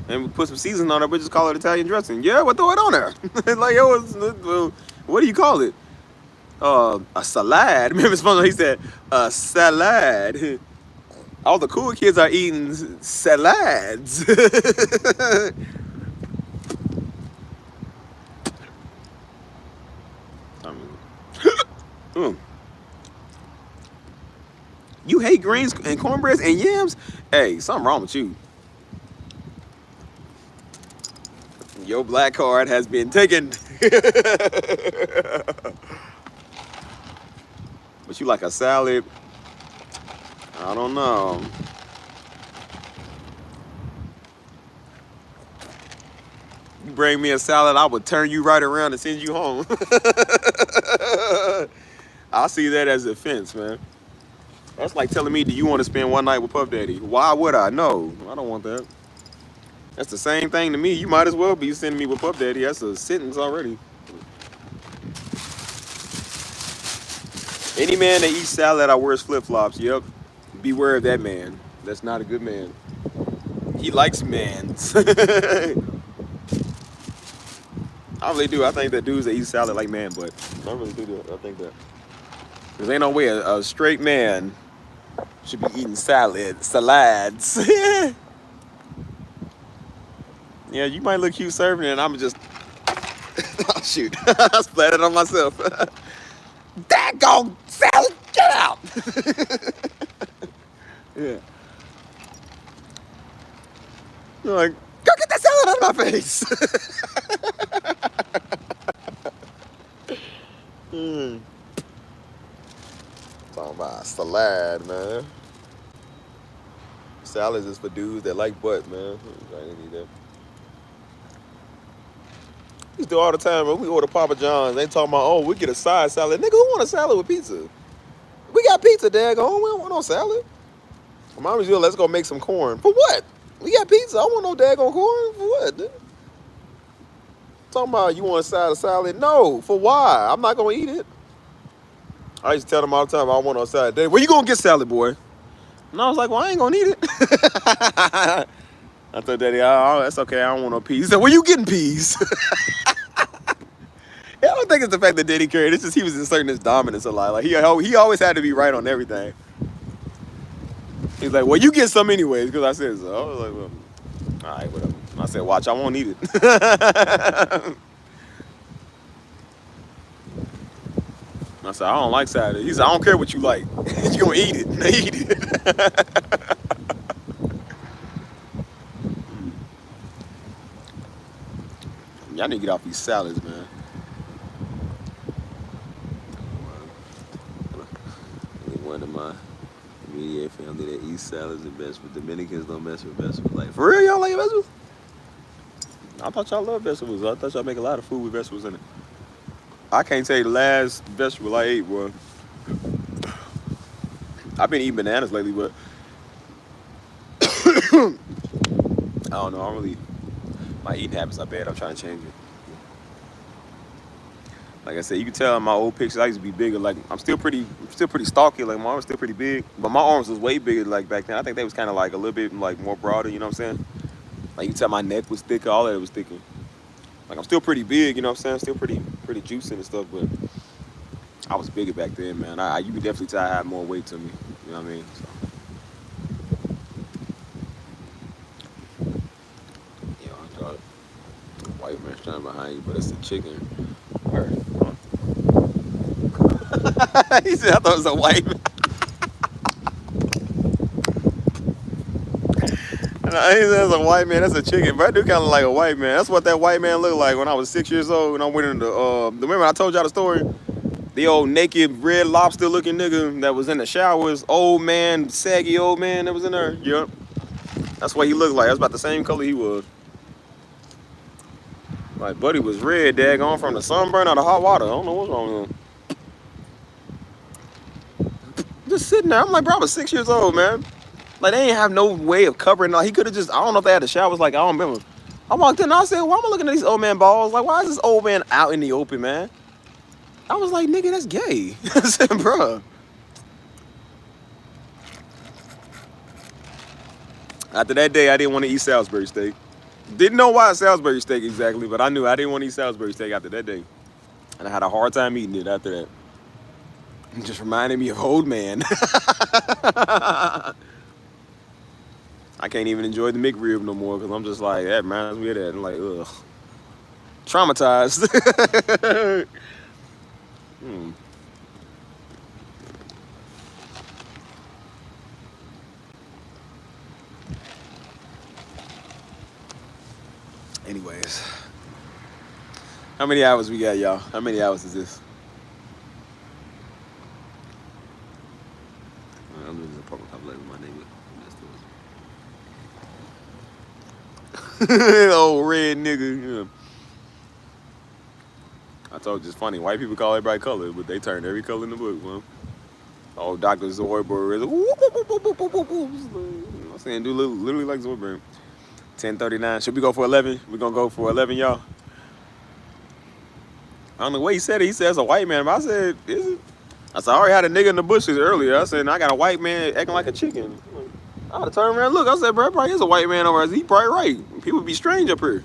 And we put some seasoning on it, but just call it Italian dressing. Yeah, we'll throw it on there. Like, what do you call it? A salad. Remember, it's funny, he said, a salad. All the cool kids are eating salads. You hate greens and cornbreads and yams? Hey, something wrong with you. Your black card has been taken. But you like a salad? I don't know. You bring me a salad, I would turn you right around and send you home. I see that as offense, man. That's like telling me, do you want to spend one night with Puff Daddy? Why would I? No, I don't want that. That's the same thing to me. You might as well be sending me with Puff Daddy. That's a sentence already. Any man that eats salad or wears flip-flops, yep. Beware of that man. That's not a good man. He likes mans. I really do. I think that dudes that eat salad like man, but I really do that. I think that. Because ain't no way a straight man should be eating salads. Yeah, you might look cute serving it, and I'm just, oh shoot, I splattered on myself. Daggone salad, get out! Yeah. You're like, go get that salad out of my face! Talking about salad, man. Salads is for dudes that like butt, man. I didn't need that. We used to do all the time, man. We order Papa John's. They talking about, oh, we get a side salad. Nigga, who want a salad with pizza? We got pizza, daggone. We don't want no salad. My mom was like, let's go make some corn. For what? We got pizza. I don't want no daggone corn. For what? Dude? Talking about you want a side of salad? No. For why? I'm not going to eat it. I used to tell them all the time, I don't want no salad. Where you going to get salad, boy? And I was like, well, I ain't going to eat it. I told Daddy, oh, that's okay. I don't want no peas. He said, where you getting peas? I don't think it's the fact that Daddy cared. It's just he was inserting his dominance a lot. Like he always had to be right on everything. He's like, well, you get some anyways, because I said so. I was like, well, all right, whatever. I said, watch, I won't eat it. I said, I don't like salad. He said, I don't care what you like. You gonna eat it. Eat it. Y'all need to get off these salads, man. One of my immediate family that eats salads and vegetables. Dominicans don't mess with vegetables. Like, for real, y'all like vegetables? I thought y'all love vegetables. I thought y'all make a lot of food with vegetables in it. I can't tell you the last vegetable I ate, bro. I've been eating bananas lately, but I don't know. I don't really, my eating habits are bad. I'm trying to change it. Like I said, you can tell in my old pictures, I used to be bigger. Like I'm still pretty stocky. Like my arms still pretty big, but my arms was way bigger like back then. I think they was kind of like a little bit like more broader. You know what I'm saying? Like you can tell my neck was thicker. All of it was thicker. Like I'm still pretty big. You know what I'm saying? Still pretty juicy and stuff. But I was bigger back then, man. You could definitely tell I had more weight to me. You know what I mean? So. Yeah, I thought white man standing behind you, but it's a chicken. He said, I thought it was a white man. He said, that's a white man. That's a chicken. But I do kind of like a white man. That's what that white man looked like when I was 6 years old and I went into remember I told y'all the story? The old naked red lobster looking nigga that was in the showers. Old man, saggy old man that was in there. Yep. That's what he looked like. That's about the same color he was. Like, buddy was red, daggone, from the sunburn or the hot water. I don't know what's wrong with him. Just sitting there. I'm like, bro, I was 6 years old, man. Like, they ain't have no way of covering. Like, he could have just, I don't know if they had the showers. Like, I don't remember. I walked in and I said, why am I looking at these old man balls? Like, why is this old man out in the open, man? I was like, nigga, that's gay. I said, bro. After that day, I didn't want to eat Salisbury steak. Didn't know why Salisbury steak exactly, but I knew I didn't want to eat Salisbury steak after that day. And I had a hard time eating it after that. It just reminded me of old man. I can't even enjoy the McRib no more because I'm just like, that reminds me of that. I'm like, ugh. Traumatized. Anyways. How many hours we got, y'all? How many hours is this? I'm losing a purple cup with my name. Old red nigga. Yeah. I told you it's funny. White people call everybody color, but they turned every color in the book, man. Oh, Dr. Zoidberg. I'm saying, do literally like Zoidberg. 10:39. Should we go for 11? We're gonna go for 11, y'all. I don't know what he said. He said it's a white man, but I said, is it? I said, I already had a nigga in the bushes earlier. I said, I got a white man acting like a chicken. I had to turn around and look. I said, bro, probably is a white man over there. He probably right. People be strange up here.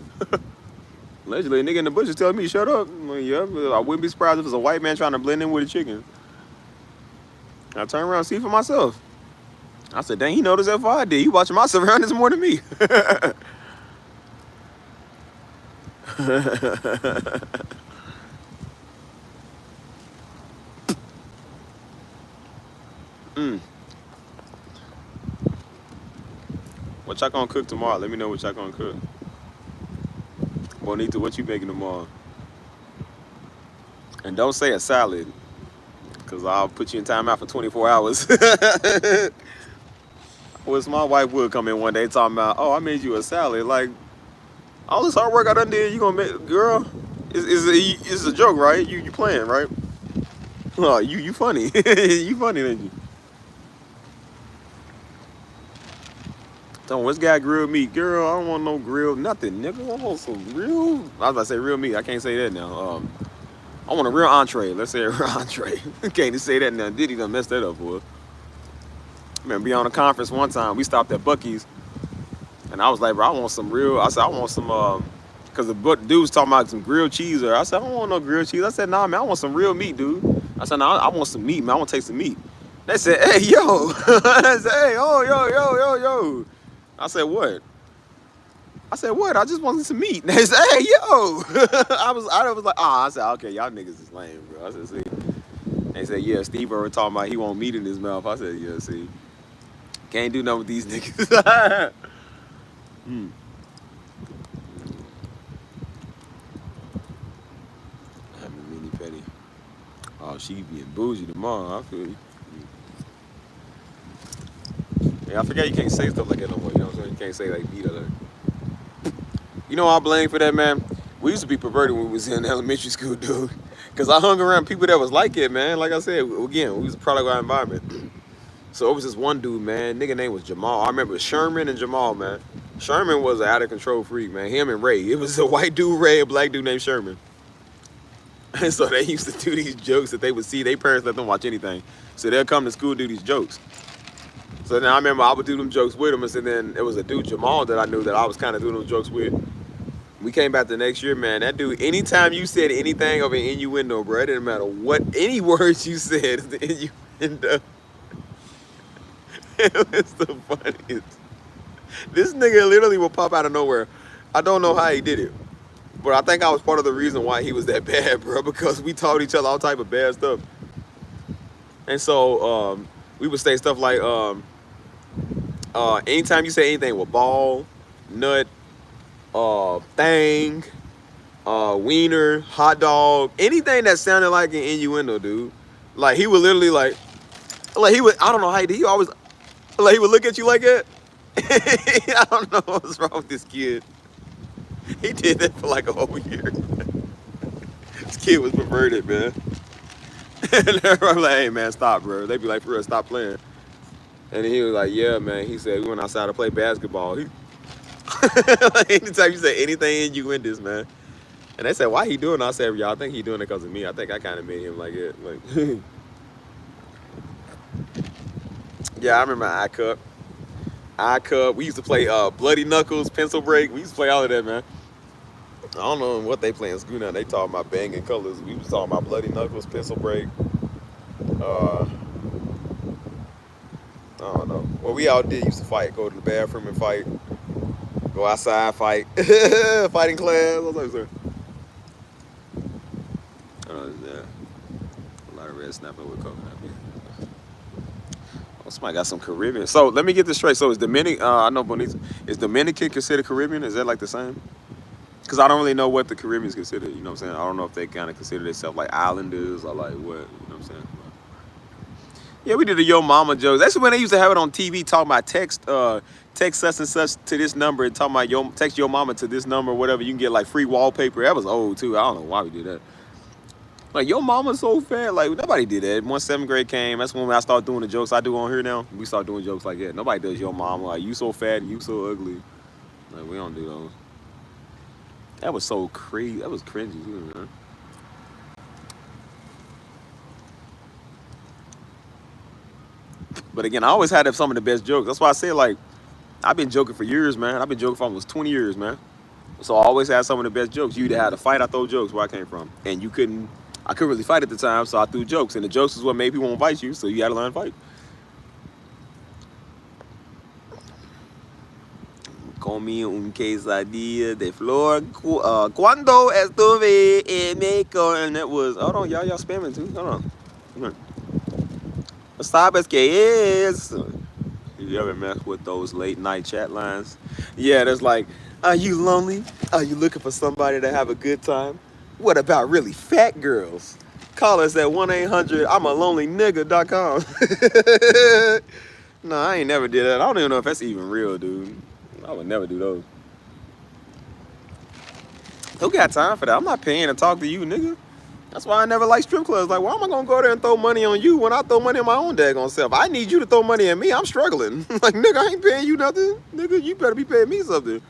Allegedly, a nigga in the bushes telling me, shut up. I'm like, yeah, I wouldn't be surprised if it was a white man trying to blend in with a chicken. I turned around and see for myself. I said, dang, he noticed that before I did. He watching my surroundings more than me. What y'all gonna cook tomorrow? Let me know what y'all gonna cook. Bonita, what you making tomorrow? And don't say a salad, because I'll put you in timeout for 24 hours. Well, my wife would come in one day talking about, oh, I made you a salad. Like, all this hard work I done did, you gonna make, girl, it's a joke, right? You playing, right? Oh, you funny. You funny, ain't you? Tell me, what's got grilled meat? Girl, I don't want no grilled nothing, nigga. I want some real, I was about to say real meat. I can't say that now. I want a real entree. Let's say a real entree. Can't just say that now. Diddy done messed that up for us. I remember being on a conference one time. We stopped at Buc-ee's. And I was like, bro, I want some real, I said, I want some, because the dude was talking about some grilled cheese. Or I said, I don't want no grilled cheese. I said, nah, man, I want some real meat, dude. I said, nah, I want some meat, man. I want to taste some meat. They said, hey, yo. I said, hey, oh, yo. I said, what? I said, what? I just wanted some meat. They said, hey, yo. I was like, I said, okay, y'all niggas is lame, bro. I said, see. They said, yeah, Steve already talking about he want meat in his mouth. I said, yeah, see. Can't do nothing with these niggas. I'm a mini petty. Oh, she being bougie tomorrow. I feel you. Yeah, I forgot you can't say stuff like that no more. You know what I'm saying? You can't say like beat or like. You know I blame for that, man? We used to be perverted when we was in elementary school, dude. Because I hung around people that was like it, man. Like I said, again, we was a product of our environment. So it was this one dude, man. Nigga name was Jamal. I remember Sherman and Jamal, man. Sherman was an out of control freak, man. Him and Ray. It was a white dude, Ray, a black dude named Sherman. And so they used to do these jokes that they would see. Their parents let them watch anything. So they'll come to school and do these jokes. So then I remember I would do them jokes with him. And so then it was a dude, Jamal, that I knew that I was kind of doing those jokes with. We came back the next year, man. That dude, anytime you said anything of an innuendo, bro, it didn't matter what, any words you said, the innuendo. It was the funniest. This nigga literally will pop out of nowhere. I don't know how he did it, but I think I was part of the reason why he was that bad, bro, because we taught each other all type of bad stuff. And so we would say stuff like, anytime you say anything with ball, nut, thing, wiener, hot dog, anything that sounded like an innuendo, dude. Like he would literally like he would, I don't know how he did. He always, like he would look at you like that. I don't know what's wrong with this kid. He did that for like a whole year. This kid was perverted, man. And they're like, hey man, stop, bro. They be like, for real, stop playing. And he was like, yeah, man. He said we went outside to play basketball. Like, anytime you say anything in you in this, man. And they said, why he doing it? I said, y'all, I think he doing it because of me. I think I kind of made him like it. Like, yeah, I remember I-Cup. We used to play Bloody Knuckles, Pencil Break. We used to play all of that, man. I don't know what they play in school now. They talking about banging colors. We was talking about Bloody Knuckles, Pencil Break. I don't know. Well, we all did used to fight. Go to the bathroom and fight. Go outside, fight. Fighting class. What was I saying? Yeah. A lot of red snapper with coconut. Oh, somebody got some Caribbean. So let me get this straight. So is Dominican, I know Bonita, is Dominican considered Caribbean? Is that like the same? Because I don't really know what the Caribbeans consider. You know what I'm saying? I don't know if they kind of consider themselves like islanders or like what. You know what I'm saying? Yeah, we did a Yo Mama joke. That's when they used to have it on TV talking about text such and such to this number and talking about text your mama to this number, whatever. You can get like free wallpaper. That was old too. I don't know why we did that. Like, your mama's so fat. Like, nobody did that. Once 7th grade came, that's when I started doing the jokes I do on here now. We start doing jokes like that. Nobody does your mama. Like, you so fat, you so ugly. Like, we don't do those. That was so crazy. That was cringy too, man. But again, I always had some of the best jokes. That's why I say like I've been joking for years, man. I've been joking for almost 20 years, man. So I always had some of the best jokes. You either had a fight, I throw jokes where I came from, and I couldn't really fight at the time, so I threw jokes, and the jokes is what made people want to fight you. So you got to learn to fight. Comí un quesadilla de flor cuando estuve en Mexico, and it was. Hold on, y'all spamming too. Hold on. ¿Sabes qué es? You ever mess with those late night chat lines? Yeah, there's like, are you lonely? Are you looking for somebody to have a good time? What about really fat girls? Call us at 1-800-I'm-a-lonely-nigga.com. No, I ain't never did that. I don't even know if that's even real, dude. I would never do those. Who got time for that? I'm not paying to talk to you, nigga. That's why I never like strip clubs. Like, why am I gonna go there and throw money on you when I throw money on my own daggone self? I need you to throw money at me. I'm struggling. Like, nigga, I ain't paying you nothing. Nigga, you better be paying me something.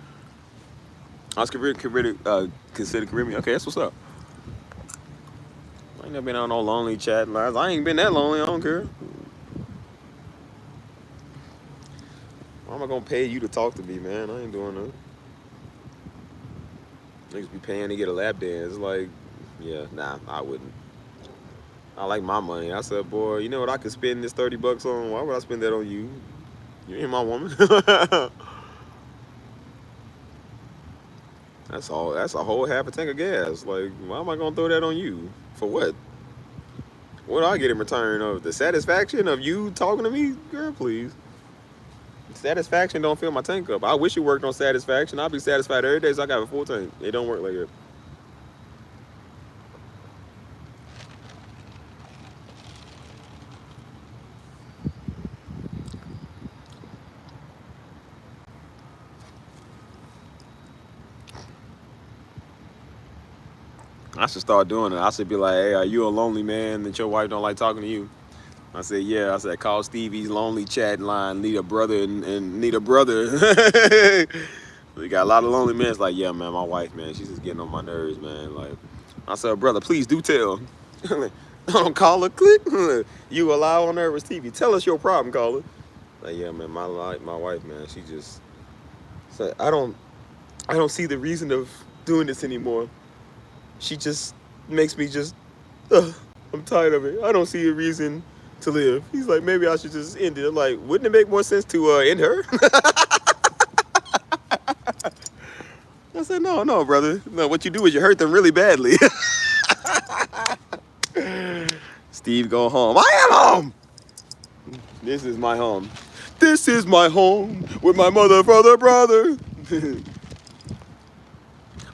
I was considered Caribbean. Okay, that's what's up. I ain't never been on no lonely chat lines. I ain't been that lonely. I don't care. Why am I gonna pay you to talk to me, man? I ain't doing that. Niggas be paying to get a lap dance. Like, yeah, nah, I wouldn't. I like my money. I said, boy, you know what I could spend this $30 on? Why would I spend that on you? You ain't my woman. That's all. That's a whole half a tank of gas. Like, why am I gonna throw that on you? For what? What do I get in return of the satisfaction of you talking to me? Girl, please. Satisfaction don't fill my tank up. I wish it worked on satisfaction. I'll be satisfied every day so I got a full tank. It don't work like that. I should start doing it. I should be like, hey, are you a lonely man that your wife don't like talking to you? I said, yeah. I said, call Stevie's lonely chat line, need a brother and need a brother. We got a lot of lonely men. It's like, yeah, man, my wife, man, she's just getting on my nerves, man. Like, I said, brother, please do tell. Don't call her, click. You allow on nervous TV. Tell us your problem, caller. Like, yeah, man, my wife, man, she just said, I don't see the reason of doing this anymore. She just makes me just, I'm tired of it. I don't see a reason to live. He's like, maybe I should just end it. I'm like, wouldn't it make more sense to end her? I said, no, brother. No, what you do is you hurt them really badly. Steve, go home. I am home. This is my home. This is my home with my mother, father, brother.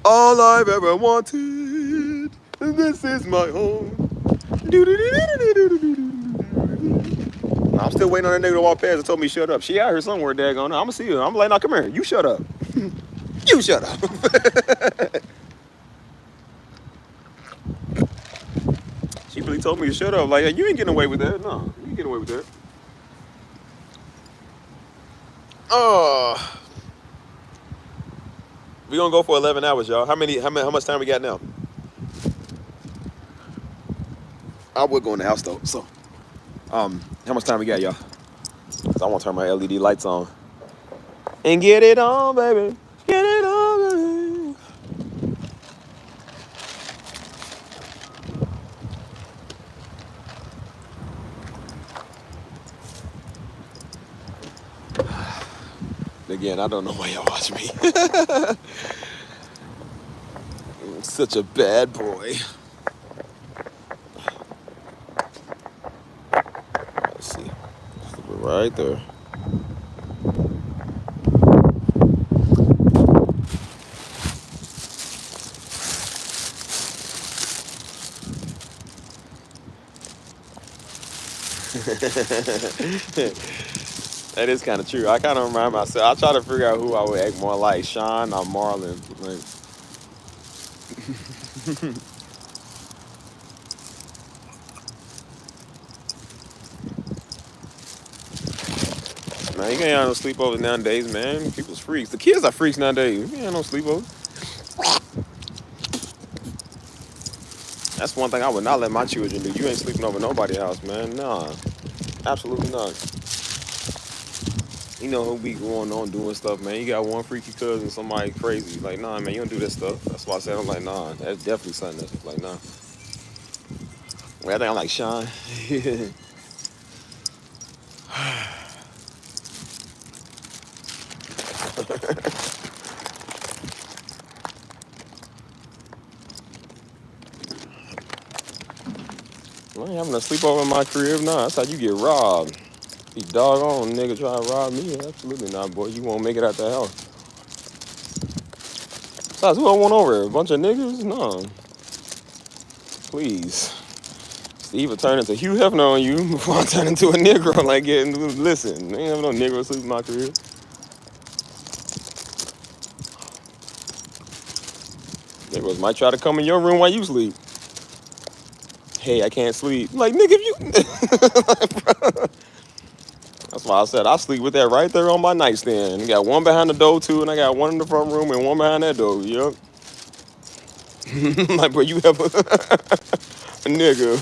All I've ever wanted. This is my home. I'm still waiting on that nigga to walk past and told me shut up. She out here somewhere, daggone. I'm gonna see her. I'm like, no, come here. You shut up. You shut up. She really told me to shut up. Like, you ain't getting away with that. No, you ain't getting away with that. Oh. We gonna go for 11 hours, y'all. How much time we got now? I would go in the house though. So, how much time we got, y'all? So I want to turn my LED lights on and get it on, baby. Get it on, baby. Again, I don't know why y'all watch me. I'm such a bad boy. Let's see. Right there. That is kind of true. I kind of remind myself. I try to figure out who I would act more like, Sean or Marlon. Like, man, you can't have no sleepovers nowadays, man. People's freaks. The kids are freaks nowadays. You can't have no sleepovers. That's one thing I would not let my children do. You ain't sleeping over nobody's house, man. Nah, absolutely not. You know who be going on doing stuff, man. You got one freaky cousin, somebody crazy. Like, nah, man, you don't do that stuff. That's why I said I'm like, nah, that's definitely something that's like, nah. Well, I think I'm like Sean. I ain't having a sleepover in my crib. Nah, that's how you get robbed. You doggone nigga try to rob me. Absolutely not, boy. You won't make it out the house. Besides, who I want over here? A bunch of niggas? No. Please. Steve will turn into Hugh Hefner on you before I turn into a Negro. Like, yeah, listen, I ain't have no Negro sleep in my crib. Negroes might try to come in your room while you sleep. Hey, I can't sleep. Like, nigga, if you... That's why I said I sleep with that right there on my nightstand. You got one behind the door, too, and I got one in the front room and one behind that door. Yep. Like, bro, you have a nigga.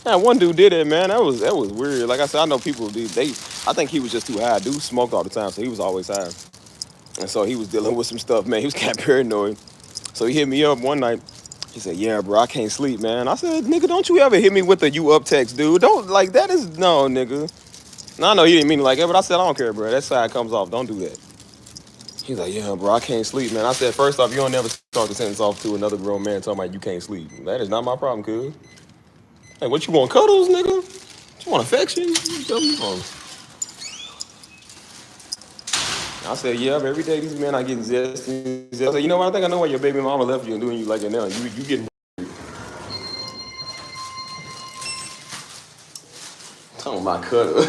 Yeah, one dude did it, man. That was weird. Like I said, I know people do. I think he was just too high. Dude smoked all the time, so he was always high. And so he was dealing with some stuff, man. He was kind of paranoid. So he hit me up one night. He said, "Yeah, bro, I can't sleep, man." I said, "Nigga, don't you ever hit me with the you up text, dude? Don't like that is no, nigga." No, I know he didn't mean it like that, but I said, "I don't care, bro. That side comes off. Don't do that." He's like, "Yeah, bro, I can't sleep, man." I said, "First off, you don't never start the sentence off to another grown man talking about you can't sleep. That is not my problem, cuz. Like, what you want, cuddles, nigga? You want affection? You tell me wrong." I said, "Yeah, every day these men are getting zesty. I said, you know what? I think I know why your baby mama left you and doing you like it now. You getting talking about cuddle."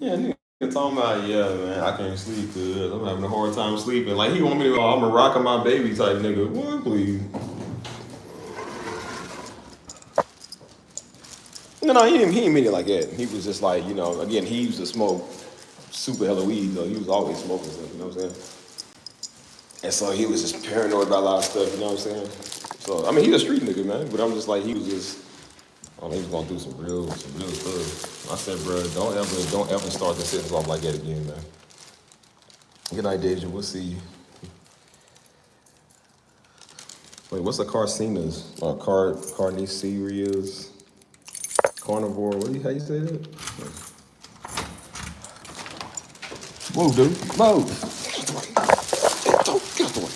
Yeah, nigga talking about, yeah, man, I can't sleep because I'm having a hard time sleeping. Like, he want me to, I'm a rockin' my baby type nigga. What, please? No, he didn't mean it like that. He was just like, again, he used to smoke super hella weed, though. He was always smoking stuff, you know what I'm saying? And so he was just paranoid about a lot of stuff, you know what I'm saying? So, I mean, he's a street nigga, man, but I'm just like, he was just, oh, he was going through some real stuff. I said, bro, don't ever start the sentence off like that again, man. Good night, Deja. We'll see you. Wait, what's a carcino's? Carniceria? Carnivore? How you say that? Move, dude. Move. Get the way. Get the way.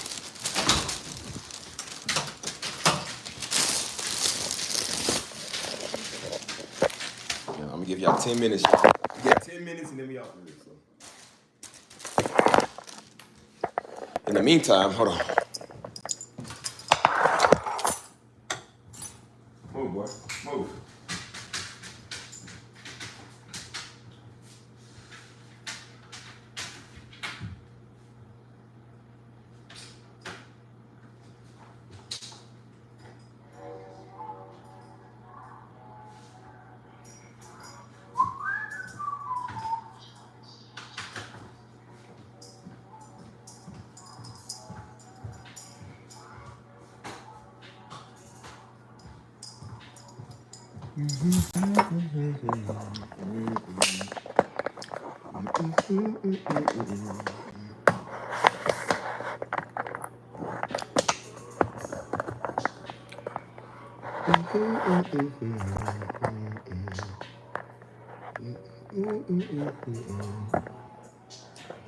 Yeah, I'm gonna give y'all 10 minutes. You got 10 minutes and then we out for this. So. In the meantime, hold on. Move, boy. Move.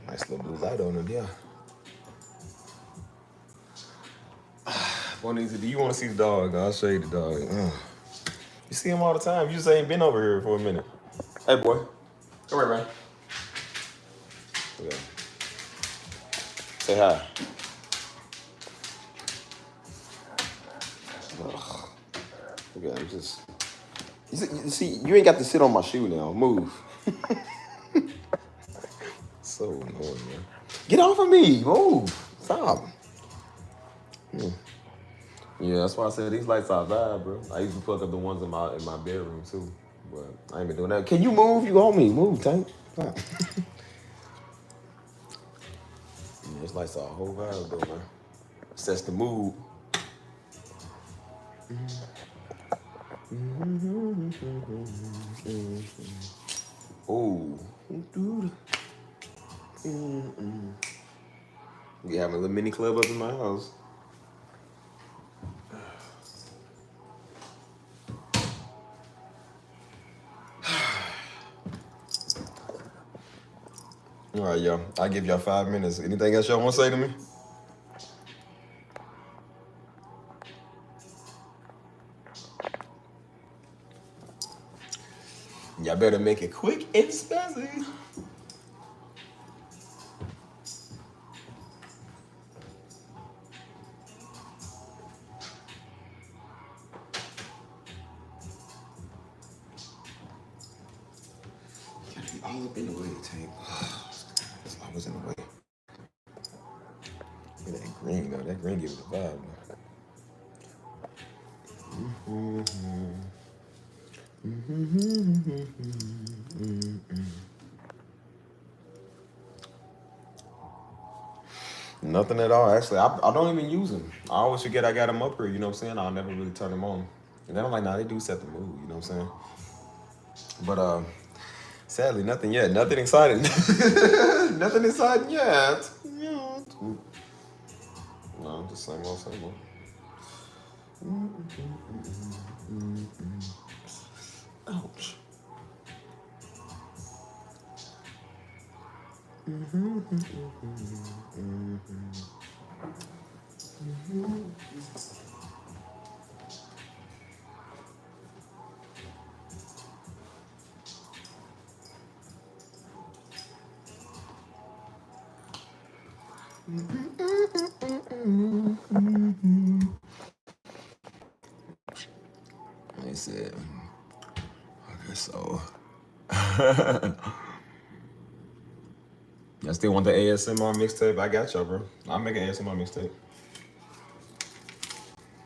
Nice little blue light on it, yeah. Do you want to see the dog? I'll show you the dog. You see him all the time. You just ain't been over here for a minute. Hey, boy. Come here, man. Yeah. Say hi. Ugh. Look at him. You see, you ain't got to sit on my shoe now. Move. So annoying, man. Get off of me. Move. Stop. Yeah, that's why I said these lights are bad, bro. I used to plug up the ones in my bedroom too, but I ain't been doing that. Can you move? You on me? Move, Tank. Yeah, this lights are a whole vibe, though, man. Sets the mood. Oh, we having a little mini club up in my house. All right, y'all. I'll give y'all 5 minutes. Anything else y'all want to say to me? Y'all better make it quick and spazzy. Gotta be all up in the way, Tank. That's always in the way. Look at that green, though. That green gives it a vibe, though. Nothing at all. Actually, I don't even use them. I always forget I got them up here, you know what I'm saying? I'll never really turn them on. And then I'm like, nah, they do set the mood, you know what I'm saying? But sadly, nothing yet. Nothing exciting. Nothing exciting yet. No, just same old, same old. Ouch. They said, okay, so. Y'all still want the ASMR mixtape? I got y'all, bro. I'll make an ASMR mixtape.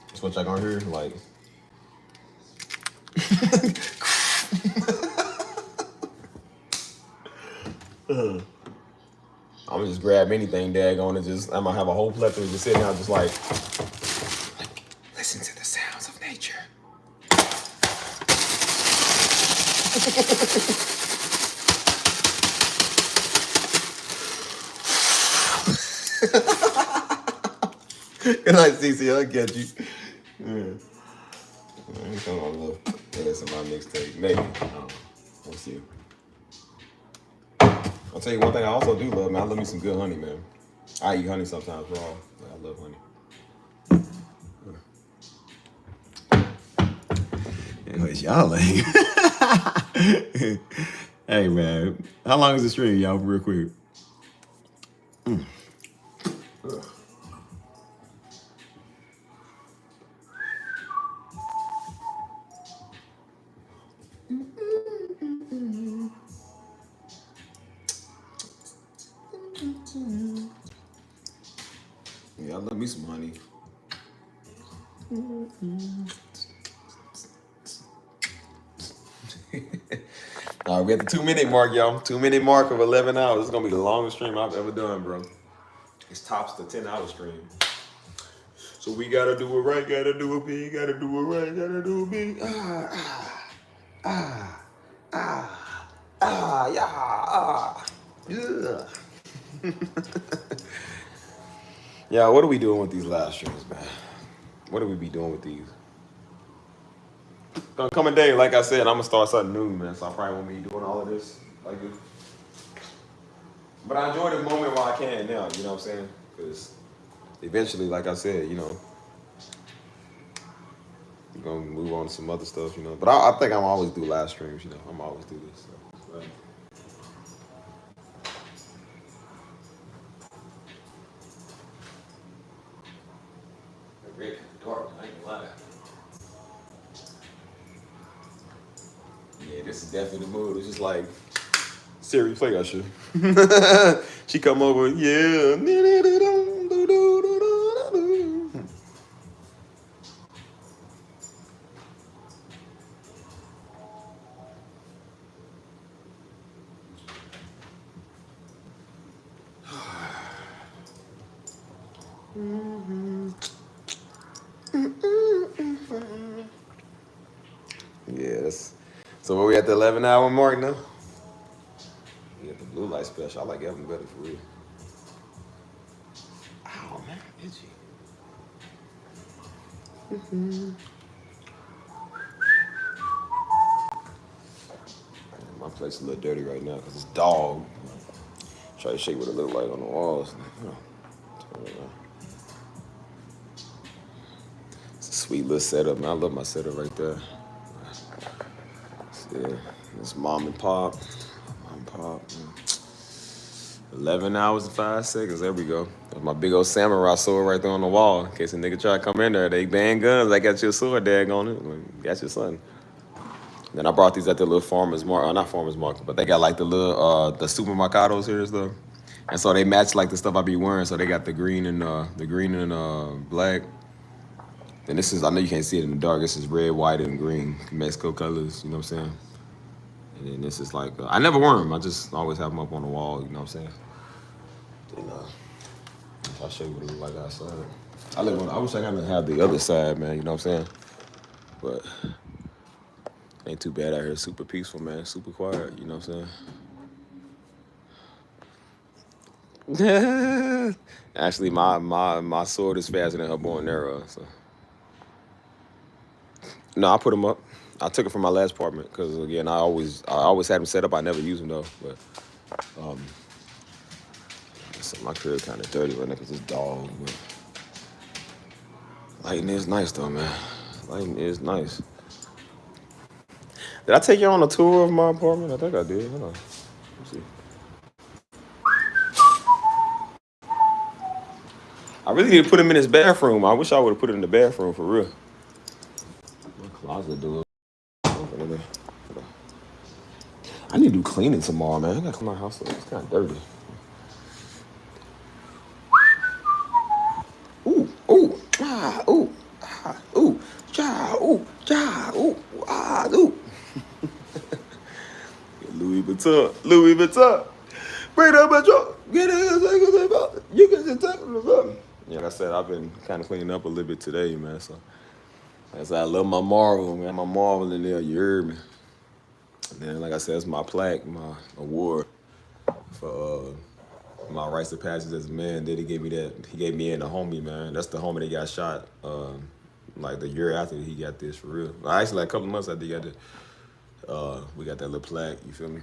That's what y'all gonna hear, like. I'm gonna just grab anything, daggone, and just, I'm gonna have a whole plethora just sitting out, just like, listen to the sounds of nature. Good night, CC. I'll get you. Yeah. I ain't coming on a little ASMR mixtape. Maybe. We'll see. I'll tell you one thing I also do love, man. I love me some good honey, man. I eat honey sometimes raw. Yeah, I love honey. Anyways, y'all lame. Hey, man. How long is the stream, y'all, real quick? Yeah, I love me some honey. All right, we at the 2-minute mark, y'all. 2-minute mark of 11 hours. It's gonna be the longest stream I've ever done, bro. It's tops the 10-hour stream. So we gotta do it right, gotta do it big, gotta do it right, gotta do it big. Yeah. Yeah, what are we doing with these live streams, man? What do we be doing with these? Coming day, like I said, I'm gonna start something new, man. So I probably won't be doing all of this like this. But I enjoy the moment while I can now, you know what I'm saying? Because eventually, like I said, you know, I'm gonna move on to some other stuff, you know. But I think I'm always do live streams, you know. I'm always do this. So. Red dark, I ain't gonna lie. Yeah, this is definitely the mood. It's just like Siri, play that shit. She come over, yeah. So where we at the 11-hour mark now? We got the blue light special. I like Evan better for real. Ow, man, itchy. My place is a little dirty right now because it's dog. Try to shake what it look like on the walls. It's a sweet little setup, man. I love my setup right there. Yeah, it's mom and pop. Mom and pop. 11 hours and 5 seconds. There we go. That's my big old samurai sword right there on the wall. In case a nigga try to come in there, they ban guns. I got your sword dag on it. Got your son. Then I brought these at the little farmer's market, not farmer's market, but they got like the little the supermercados here and stuff. And so they match like the stuff I be wearing. So they got the green and black. And this is, I know you can't see it in the dark. This is red, white, and green Mexico colors. You know what I'm saying? And then this is like I never wear them. I just always have them up on the wall. You know what I'm saying? Then I'll show you what it look like outside. I wish I kind of have the other side, man. You know what I'm saying? But ain't too bad out here. Super peaceful, man. Super quiet. You know what I'm saying? Actually, my sword is faster than her bow and arrow. So no, I put them up. I took it from my last apartment because again, I always had them set up. I never use them though. But so my crib kind of dirty right now because it's dog. But lighting is nice though, man. Lighting is nice. Did I take you on a tour of my apartment? I think I did. Hold on. Let's see. I really need to put him in his bathroom. I wish I would have put it in the bathroom for real. My closet door. I need to do cleaning tomorrow, man. I gotta clean my house up. It's kind of dirty. Ooh, ooh, ah, ooh, ah, ooh, ja, ooh, ja, ooh, ah, ooh. Louis Vuitton. Bring up my truck. Get it. You can just take it. Yeah, like I said, I've been kind of cleaning up a little bit today, man. So that's why I love my Marvel, man. My Marvel in there, you heard me. And then, like I said, it's my plaque, my award for my rites of passage as a man. Then he gave me that. He gave me and a homie, man. That's the homie that got shot like the year after he got this for real. Well, actually, like a couple months after he got this. We got that little plaque, you feel me?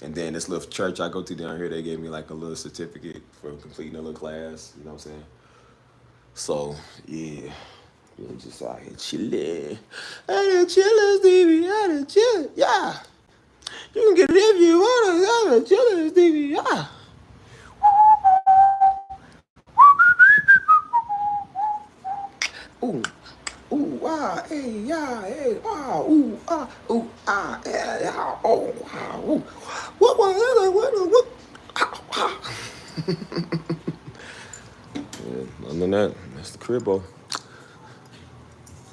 And then this little church I go to down here, they gave me like a little certificate for completing a little class, you know what I'm saying? So, yeah. We're just out here chilling. Out chilling, Stevie, out chilling, yeah. You can get it if you want to, out chilling, Stevie, yeah. Ooh. Ooh, ah, hey, yeah, hey, ah, ooh, ah, yeah, oh, ah, ooh. What? Yeah, other than that, that's the cribbo.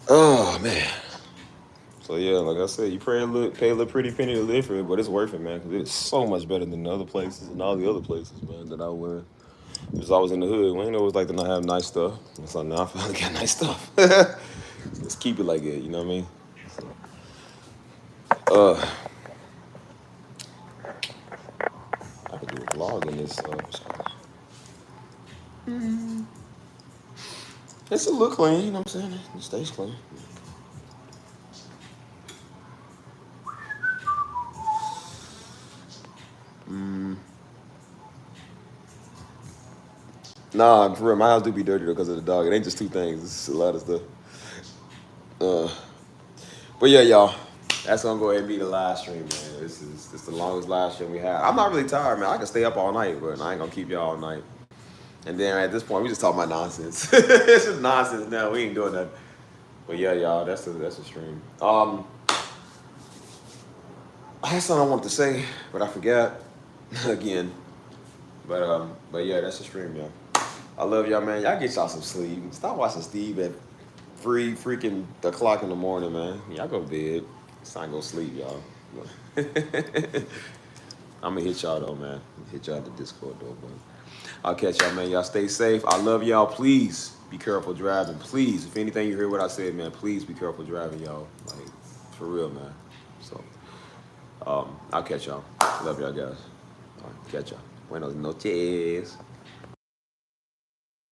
Oh, man. So, yeah, like I said, you pay a little pretty penny to live for it, but it's worth it, man, because it's so much better than the other places and all the other places, man, that I went. Because I was in the hood. We ain't always like to not have nice stuff. So now I finally got nice stuff. Let's keep it like that, you know what I mean? I could do a vlog in this. It's a little clean, you know what I'm saying? It stays clean. Nah, for real, my house do be dirty though because of the dog. It ain't just two things. It's a lot of stuff. But yeah, y'all, that's gonna go ahead and be the live stream, man. This is the longest live stream we have. I'm not really tired, man. I can stay up all night, but I ain't gonna keep y'all all night. And then at this point, we just talk about nonsense. It's just nonsense now. We ain't doing that. But yeah, y'all, that's a stream. I had something I wanted to say, but I forgot again. But yeah, that's a stream, y'all. I love y'all, man. Y'all get y'all some sleep. Stop watching Steve at 3 freaking o'clock in the morning, man. Y'all go to bed. It's time to go sleep, y'all. I'm gonna hit y'all though, man. Hit y'all at the Discord though, but I'll catch y'all, man. Y'all stay safe. I love y'all. Please be careful driving. Please, if anything you hear what I said, man, please be careful driving, y'all. Like, for real, man. I'll catch y'all. Love y'all guys. All right, catch y'all. Buenos noches.